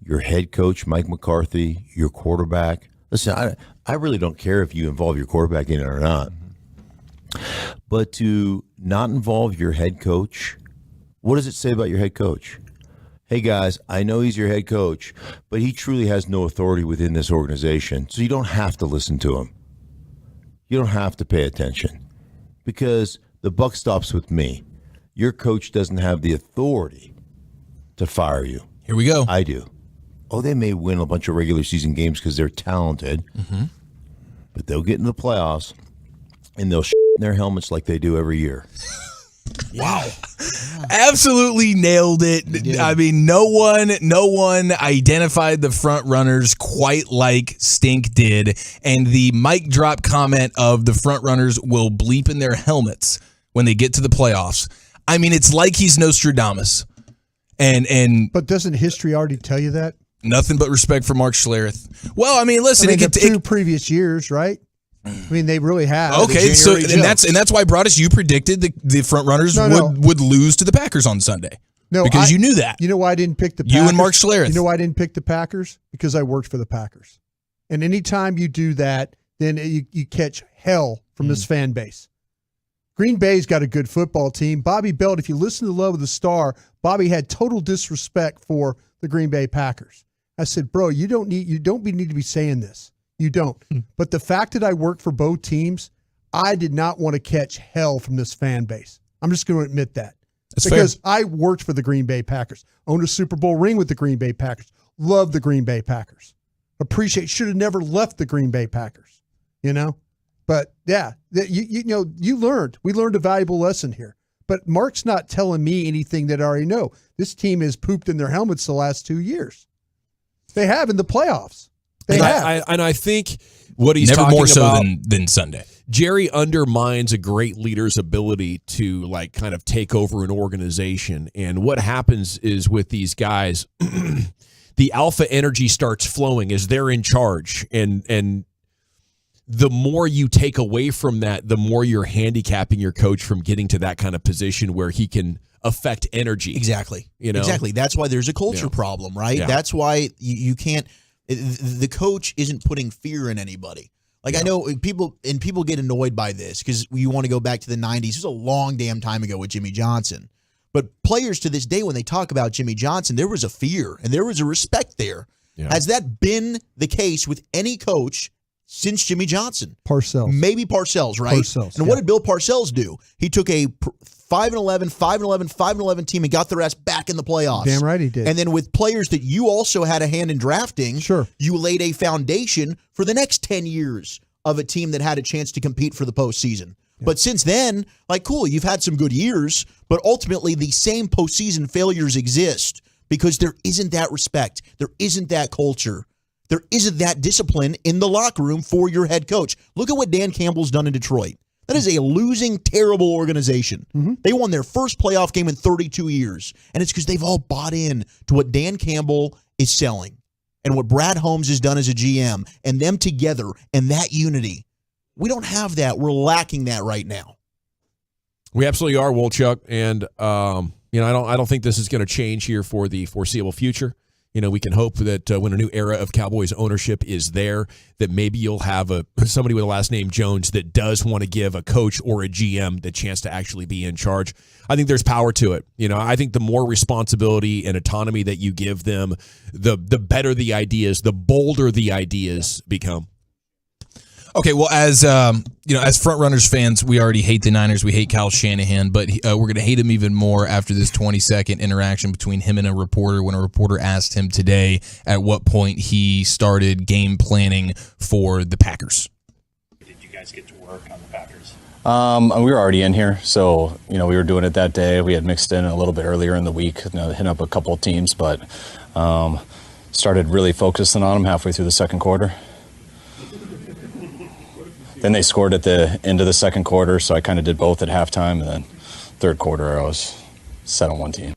your head coach, Mike McCarthy, your quarterback. Listen, I really don't care if you involve your quarterback in it or not. But to not involve your head coach, what does it say about your head coach? Hey, guys, I know he's your head coach, but he truly has no authority within this organization, so you don't have to listen to him. You don't have to pay attention because the buck stops with me. Your coach doesn't have the authority to fire you. Here we go. I do. Oh, they may win a bunch of regular season games because they're talented, but they'll get in the playoffs and they'll in their helmets like they do every year. Wow. Absolutely nailed it. I mean, no one identified the front runners quite like Stink did. And the mic drop comment of the front runners will bleep in their helmets when they get to the playoffs. I mean, it's like he's Nostradamus. But doesn't history already tell you that? Nothing but respect for Mark Schlereth. Well, I mean, listen, the 2 previous years, right? I mean, they really have. Okay, so that's why, Broadus, you predicted the front runners would lose to the Packers on Sunday. No, because you knew that. You know why I didn't pick the Packers? You and Mark Schlereth. You know why I didn't pick the Packers? Because I worked for the Packers. And anytime you do that, then you catch hell from this fan base. Green Bay's got a good football team. Bobby Belt, if you listen to Love of the Star, Bobby had total disrespect for the Green Bay Packers. I said, bro, you don't need to be saying this. You don't. But the fact that I worked for both teams, I did not want to catch hell from this fan base. I'm just going to admit that. That's because fair. I worked for the Green Bay Packers, owned a Super Bowl ring with the Green Bay Packers, loved the Green Bay Packers, should have never left the Green Bay Packers, But yeah, we learned a valuable lesson here. But Mark's not telling me anything that I already know. This team has pooped in their helmets the last 2 years. They have in the playoffs. I think what he's never talking more so about, than Sunday. Jerry undermines a great leader's ability to kind of take over an organization. And what happens is with these guys, the alpha energy starts flowing as they're in charge. And the more you take away from that, the more you're handicapping your coach from getting to that kind of position where he can affect energy. Exactly. Exactly. That's why there's a culture problem, right? Yeah. That's why you can't – the coach isn't putting fear in anybody. I know people get annoyed by this because you want to go back to the 90s. It was a long damn time ago with Jimmy Johnson. But players to this day, when they talk about Jimmy Johnson, there was a fear and there was a respect there. Yeah. Has that been the case with any coach since Jimmy Johnson? Parcells. Maybe Parcells, right? Parcells, and what did Bill Parcells do? He took a 5-11 team and got their ass back in the playoffs. Damn right he did. And then with players that you also had a hand in drafting, you laid a foundation for the next 10 years of a team that had a chance to compete for the postseason. Yeah. But since then, cool, you've had some good years, but ultimately the same postseason failures exist because there isn't that respect. There isn't that culture. There isn't that discipline in the locker room for your head coach. Look at what Dan Campbell's done in Detroit. That is a losing, terrible organization. Mm-hmm. They won their first playoff game in 32 years, and it's because they've all bought in to what Dan Campbell is selling and what Brad Holmes has done as a GM, and them together and that unity. We don't have that. We're lacking that right now. We absolutely are, Wolchuk, and I don't think this is going to change here for the foreseeable future. We can hope that when a new era of Cowboys ownership is there, that maybe you'll have somebody with a last name Jones that does want to give a coach or a GM the chance to actually be in charge. I think there's power to it. I think the more responsibility and autonomy that you give them, the better the ideas, the bolder the ideas become. Okay, well, as front runners fans, we already hate the Niners. We hate Kyle Shanahan, but we're going to hate him even more after this 20-second interaction between him and a reporter when a reporter asked him today at what point he started game planning for the Packers. Did you guys get to work on the Packers? We were already in here, so we were doing it that day. We had mixed in a little bit earlier in the week, hitting up a couple of teams, but started really focusing on them halfway through the second quarter. Then they scored at the end of the second quarter, so I kind of did both at halftime, and then third quarter I was set on one team.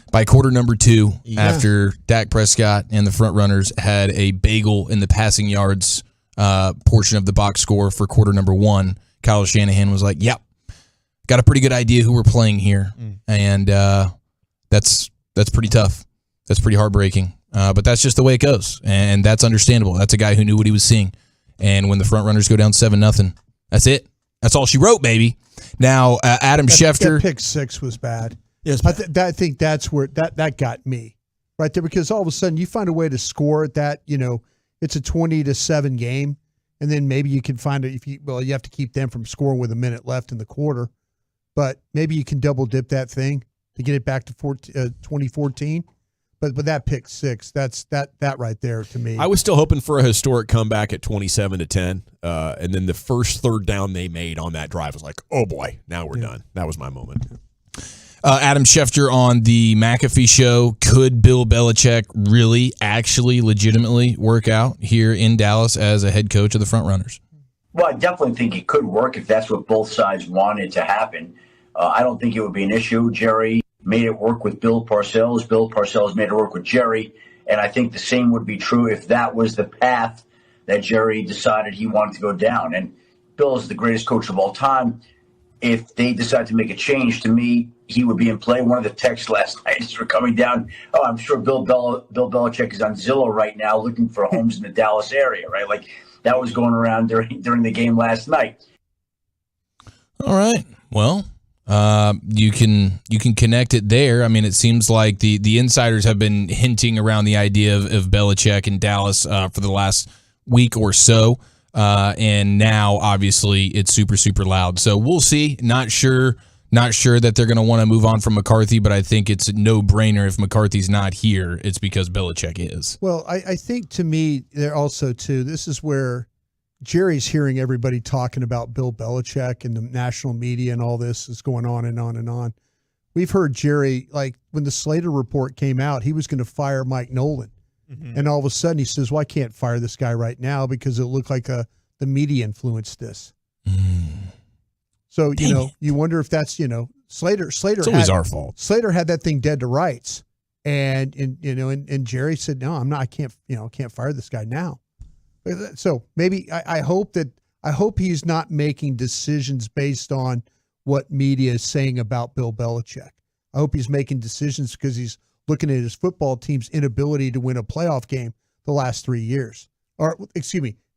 By quarter number 2, after Dak Prescott and the front runners had a bagel in the passing yards portion of the box score for quarter number 1, Kyle Shanahan was like, yep, got a pretty good idea who we're playing here. And that's pretty tough. That's pretty heartbreaking. But that's just the way it goes, and that's understandable. That's a guy who knew what he was seeing. And when the front runners go down 7-0, that's it. That's all she wrote, baby. Now, Adam Schefter. That pick 6 was bad. Yes, I think that's where that got me right there, because all of a sudden you find a way to score at that. It's a 20-7 game, and then maybe you can find it you have to keep them from scoring with a minute left in the quarter, but maybe you can double dip that thing to get it back to 2014. But that pick 6, that's that right there to me. I was still hoping for a historic comeback at 27-10, and then the first third down they made on that drive was like, oh boy, now we're done. That was my moment. Adam Schefter on the McAfee show. Could Bill Belichick really, actually, legitimately work out here in Dallas as a head coach of the front runners? Well, I definitely think it could work if that's what both sides wanted to happen. I don't think it would be an issue. Jerry made it work with Bill Parcells. Bill Parcells made it work with Jerry. And I think the same would be true if that was the path that Jerry decided he wanted to go down. And Bill is the greatest coach of all time. If they decide to make a change, to me, he would be in play. One of the texts last night as we're coming down, I'm sure Bill Belichick is on Zillow right now looking for homes in the Dallas area, right? Like that was going around during the game last night. All right. Well, you can connect it there. I mean, it seems like the insiders have been hinting around the idea of Belichick in Dallas for the last week or so. And now, obviously, it's super, super loud. So we'll see. Not sure that they're going to want to move on from McCarthy, but I think it's a no-brainer if McCarthy's not here. It's because Belichick is. Well, I think to me, there also, too, this is where Jerry's hearing everybody talking about Bill Belichick and the national media and all this is going on and on and on. We've heard Jerry, like when the Slater report came out, he was going to fire Mike Nolan. Mm-hmm. And all of a sudden he says, well, I can't fire this guy right now because it looked like the media influenced this. So, you wonder if that's, Slater. It's always our fault. Slater had that thing dead to rights. And Jerry said, no, I'm not, I can't fire this guy now. So maybe I hope he's not making decisions based on what media is saying about Bill Belichick. I hope he's making decisions because he's looking at his football team's inability to win a playoff game the last 3 years. Or,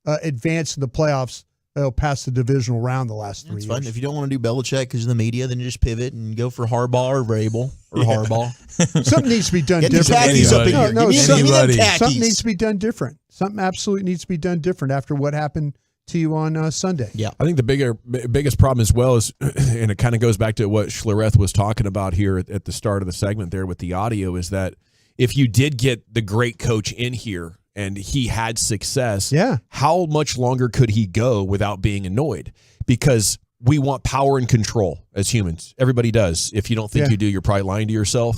advance in the playoffs past the divisional round the last 3 years. Fun. If you don't want to do Belichick because of the media, then you just pivot and go for Harbaugh or Vrabel or Harbaugh. Something needs to be done different. Something needs to be done different. Something absolutely needs to be done different after what happened to you on Sunday. Yeah, I think the biggest problem as well is, and it kind of goes back to what Schlereth was talking about here at the start of the segment there with the audio, is that if you did get the great coach in here and he had success, how much longer could he go without being annoyed? Because we want power and control as humans. Everybody does. If you don't think you do, you're probably lying to yourself,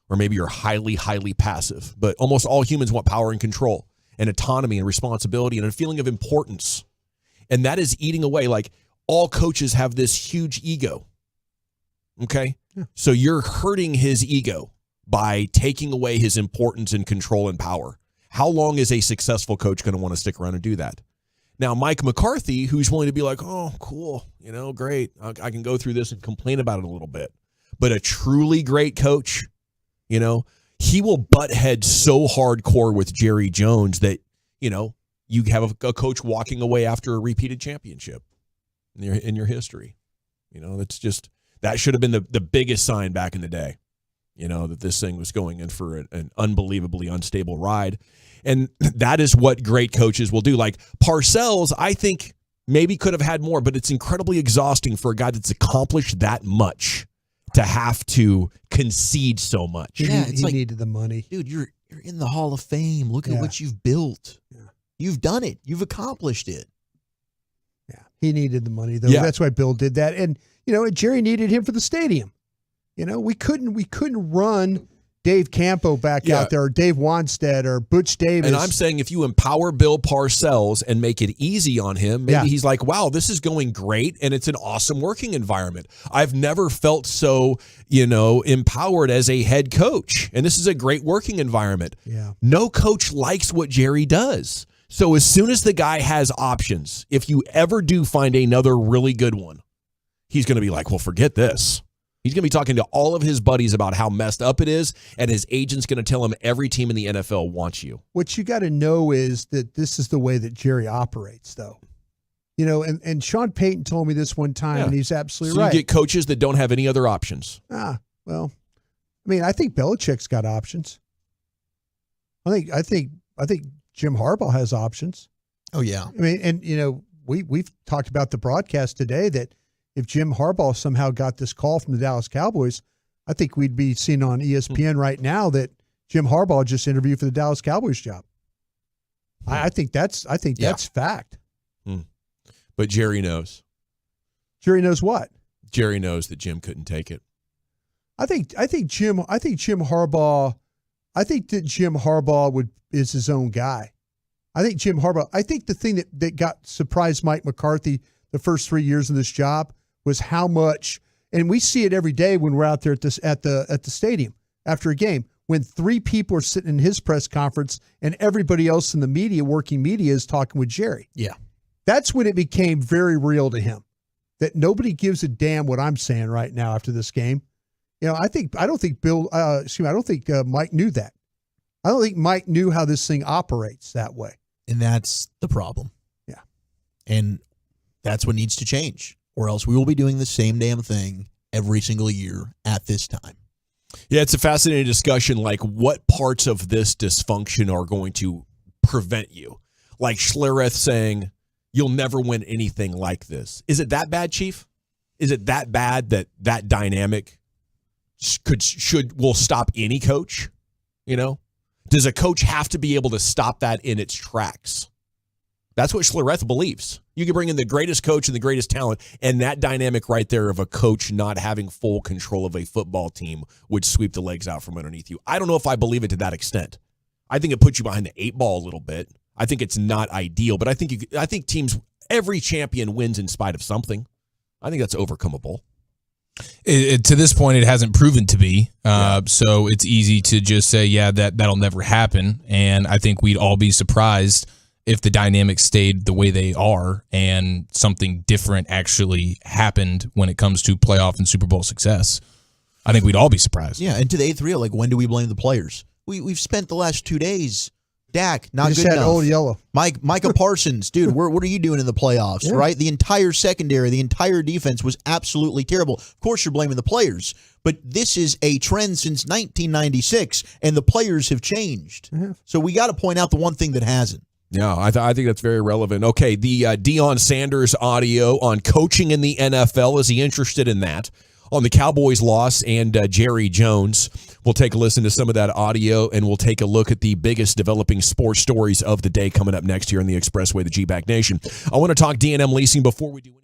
or maybe you're highly, highly passive. But almost all humans want power and control and autonomy and responsibility and a feeling of importance. And that is eating away. Like, all coaches have this huge ego. Okay? Yeah. So you're hurting his ego by taking away his importance and control and power. How long is a successful coach going to want to stick around and do that? Now, Mike McCarthy, who's willing to be like, oh, cool, great. I can go through this and complain about it a little bit. But a truly great coach, he will butt heads so hardcore with Jerry Jones that, you have a coach walking away after a repeated championship in your history. That's just, that should have been the biggest sign back in the day, that this thing was going in for an unbelievably unstable ride. And that is what great coaches will do. Like Parcells, I think maybe could have had more, but it's incredibly exhausting for a guy that's accomplished that much to have to concede so much. Yeah, he needed the money. Dude, you're in the Hall of Fame. Look at what you've built. Yeah. You've done it. You've accomplished it. Yeah, he needed the money, though. Yeah. That's why Bill did that. And, Jerry needed him for the stadium. We couldn't run Dave Campo back out there, or Dave Wanstead, or Butch Davis. And I'm saying if you empower Bill Parcells and make it easy on him, maybe he's like, wow, this is going great, and it's an awesome working environment. I've never felt so, empowered as a head coach, and this is a great working environment. Yeah. No coach likes what Jerry does. So as soon as the guy has options, if you ever do find another really good one, he's going to be like, well, forget this. He's going to be talking to all of his buddies about how messed up it is, and his agent's going to tell him every team in the NFL wants you. What you got to know is that this is the way that Jerry operates, though. And Sean Payton told me this one time, and he's absolutely right. You get coaches that don't have any other options. Well, I think Belichick's got options. I think Jim Harbaugh has options. Oh, yeah. We've talked about the broadcast today that if Jim Harbaugh somehow got this call from the Dallas Cowboys, I think we'd be seeing on ESPN right now that Jim Harbaugh just interviewed for the Dallas Cowboys job. I think that's fact. But Jerry knows. Jerry knows what? Jerry knows that Jim couldn't take it. I think Jim Harbaugh is his own guy. I think the thing that got surprised Mike McCarthy the first 3 years of this job was how much, and we see it every day when we're out there at the stadium after a game, when 3 people are sitting in his press conference and everybody else in the media, working media, is talking with Jerry. Yeah. That's when it became very real to him, that nobody gives a damn what I'm saying right now after this game. I don't think Mike knew that. I don't think Mike knew how this thing operates that way. And that's the problem. Yeah. And that's what needs to change, or else we will be doing the same damn thing every single year at this time. Yeah, it's a fascinating discussion, like what parts of this dysfunction are going to prevent you. Like Schlereth saying, you'll never win anything like this. Is it that bad, Chief? Is it that bad that dynamic will stop any coach? Does a coach have to be able to stop that in its tracks? That's what Schlereth believes. You can bring in the greatest coach and the greatest talent, and that dynamic right there of a coach not having full control of a football team would sweep the legs out from underneath you. I don't know if I believe it to that extent. I think it puts you behind the 8 ball a little bit. I think it's not ideal, but I think teams, every champion wins in spite of something. I think that's overcomable. To this point, it hasn't proven to be. So it's easy to just say, that'll never happen. And I think we'd all be surprised if the dynamics stayed the way they are and something different actually happened when it comes to playoff and Super Bowl success. I think we'd all be surprised. Yeah, and to the eighth reel, like, when do we blame the players? We've spent the last 2 days. Dak, not just good had enough. Old Yellow. Micah Parsons, dude, what are you doing in the playoffs, right? The entire secondary, the entire defense was absolutely terrible. Of course, you're blaming the players, but this is a trend since 1996, and the players have changed. So we got to point out the one thing that hasn't. Yeah, I think that's very relevant. Okay, the Deion Sanders audio on coaching in the NFL. Is he interested in that? On the Cowboys loss and Jerry Jones. We'll take a listen to some of that audio, and we'll take a look at the biggest developing sports stories of the day coming up next here on the Expressway, the G-Back Nation. I want to talk D&M leasing before we do anything.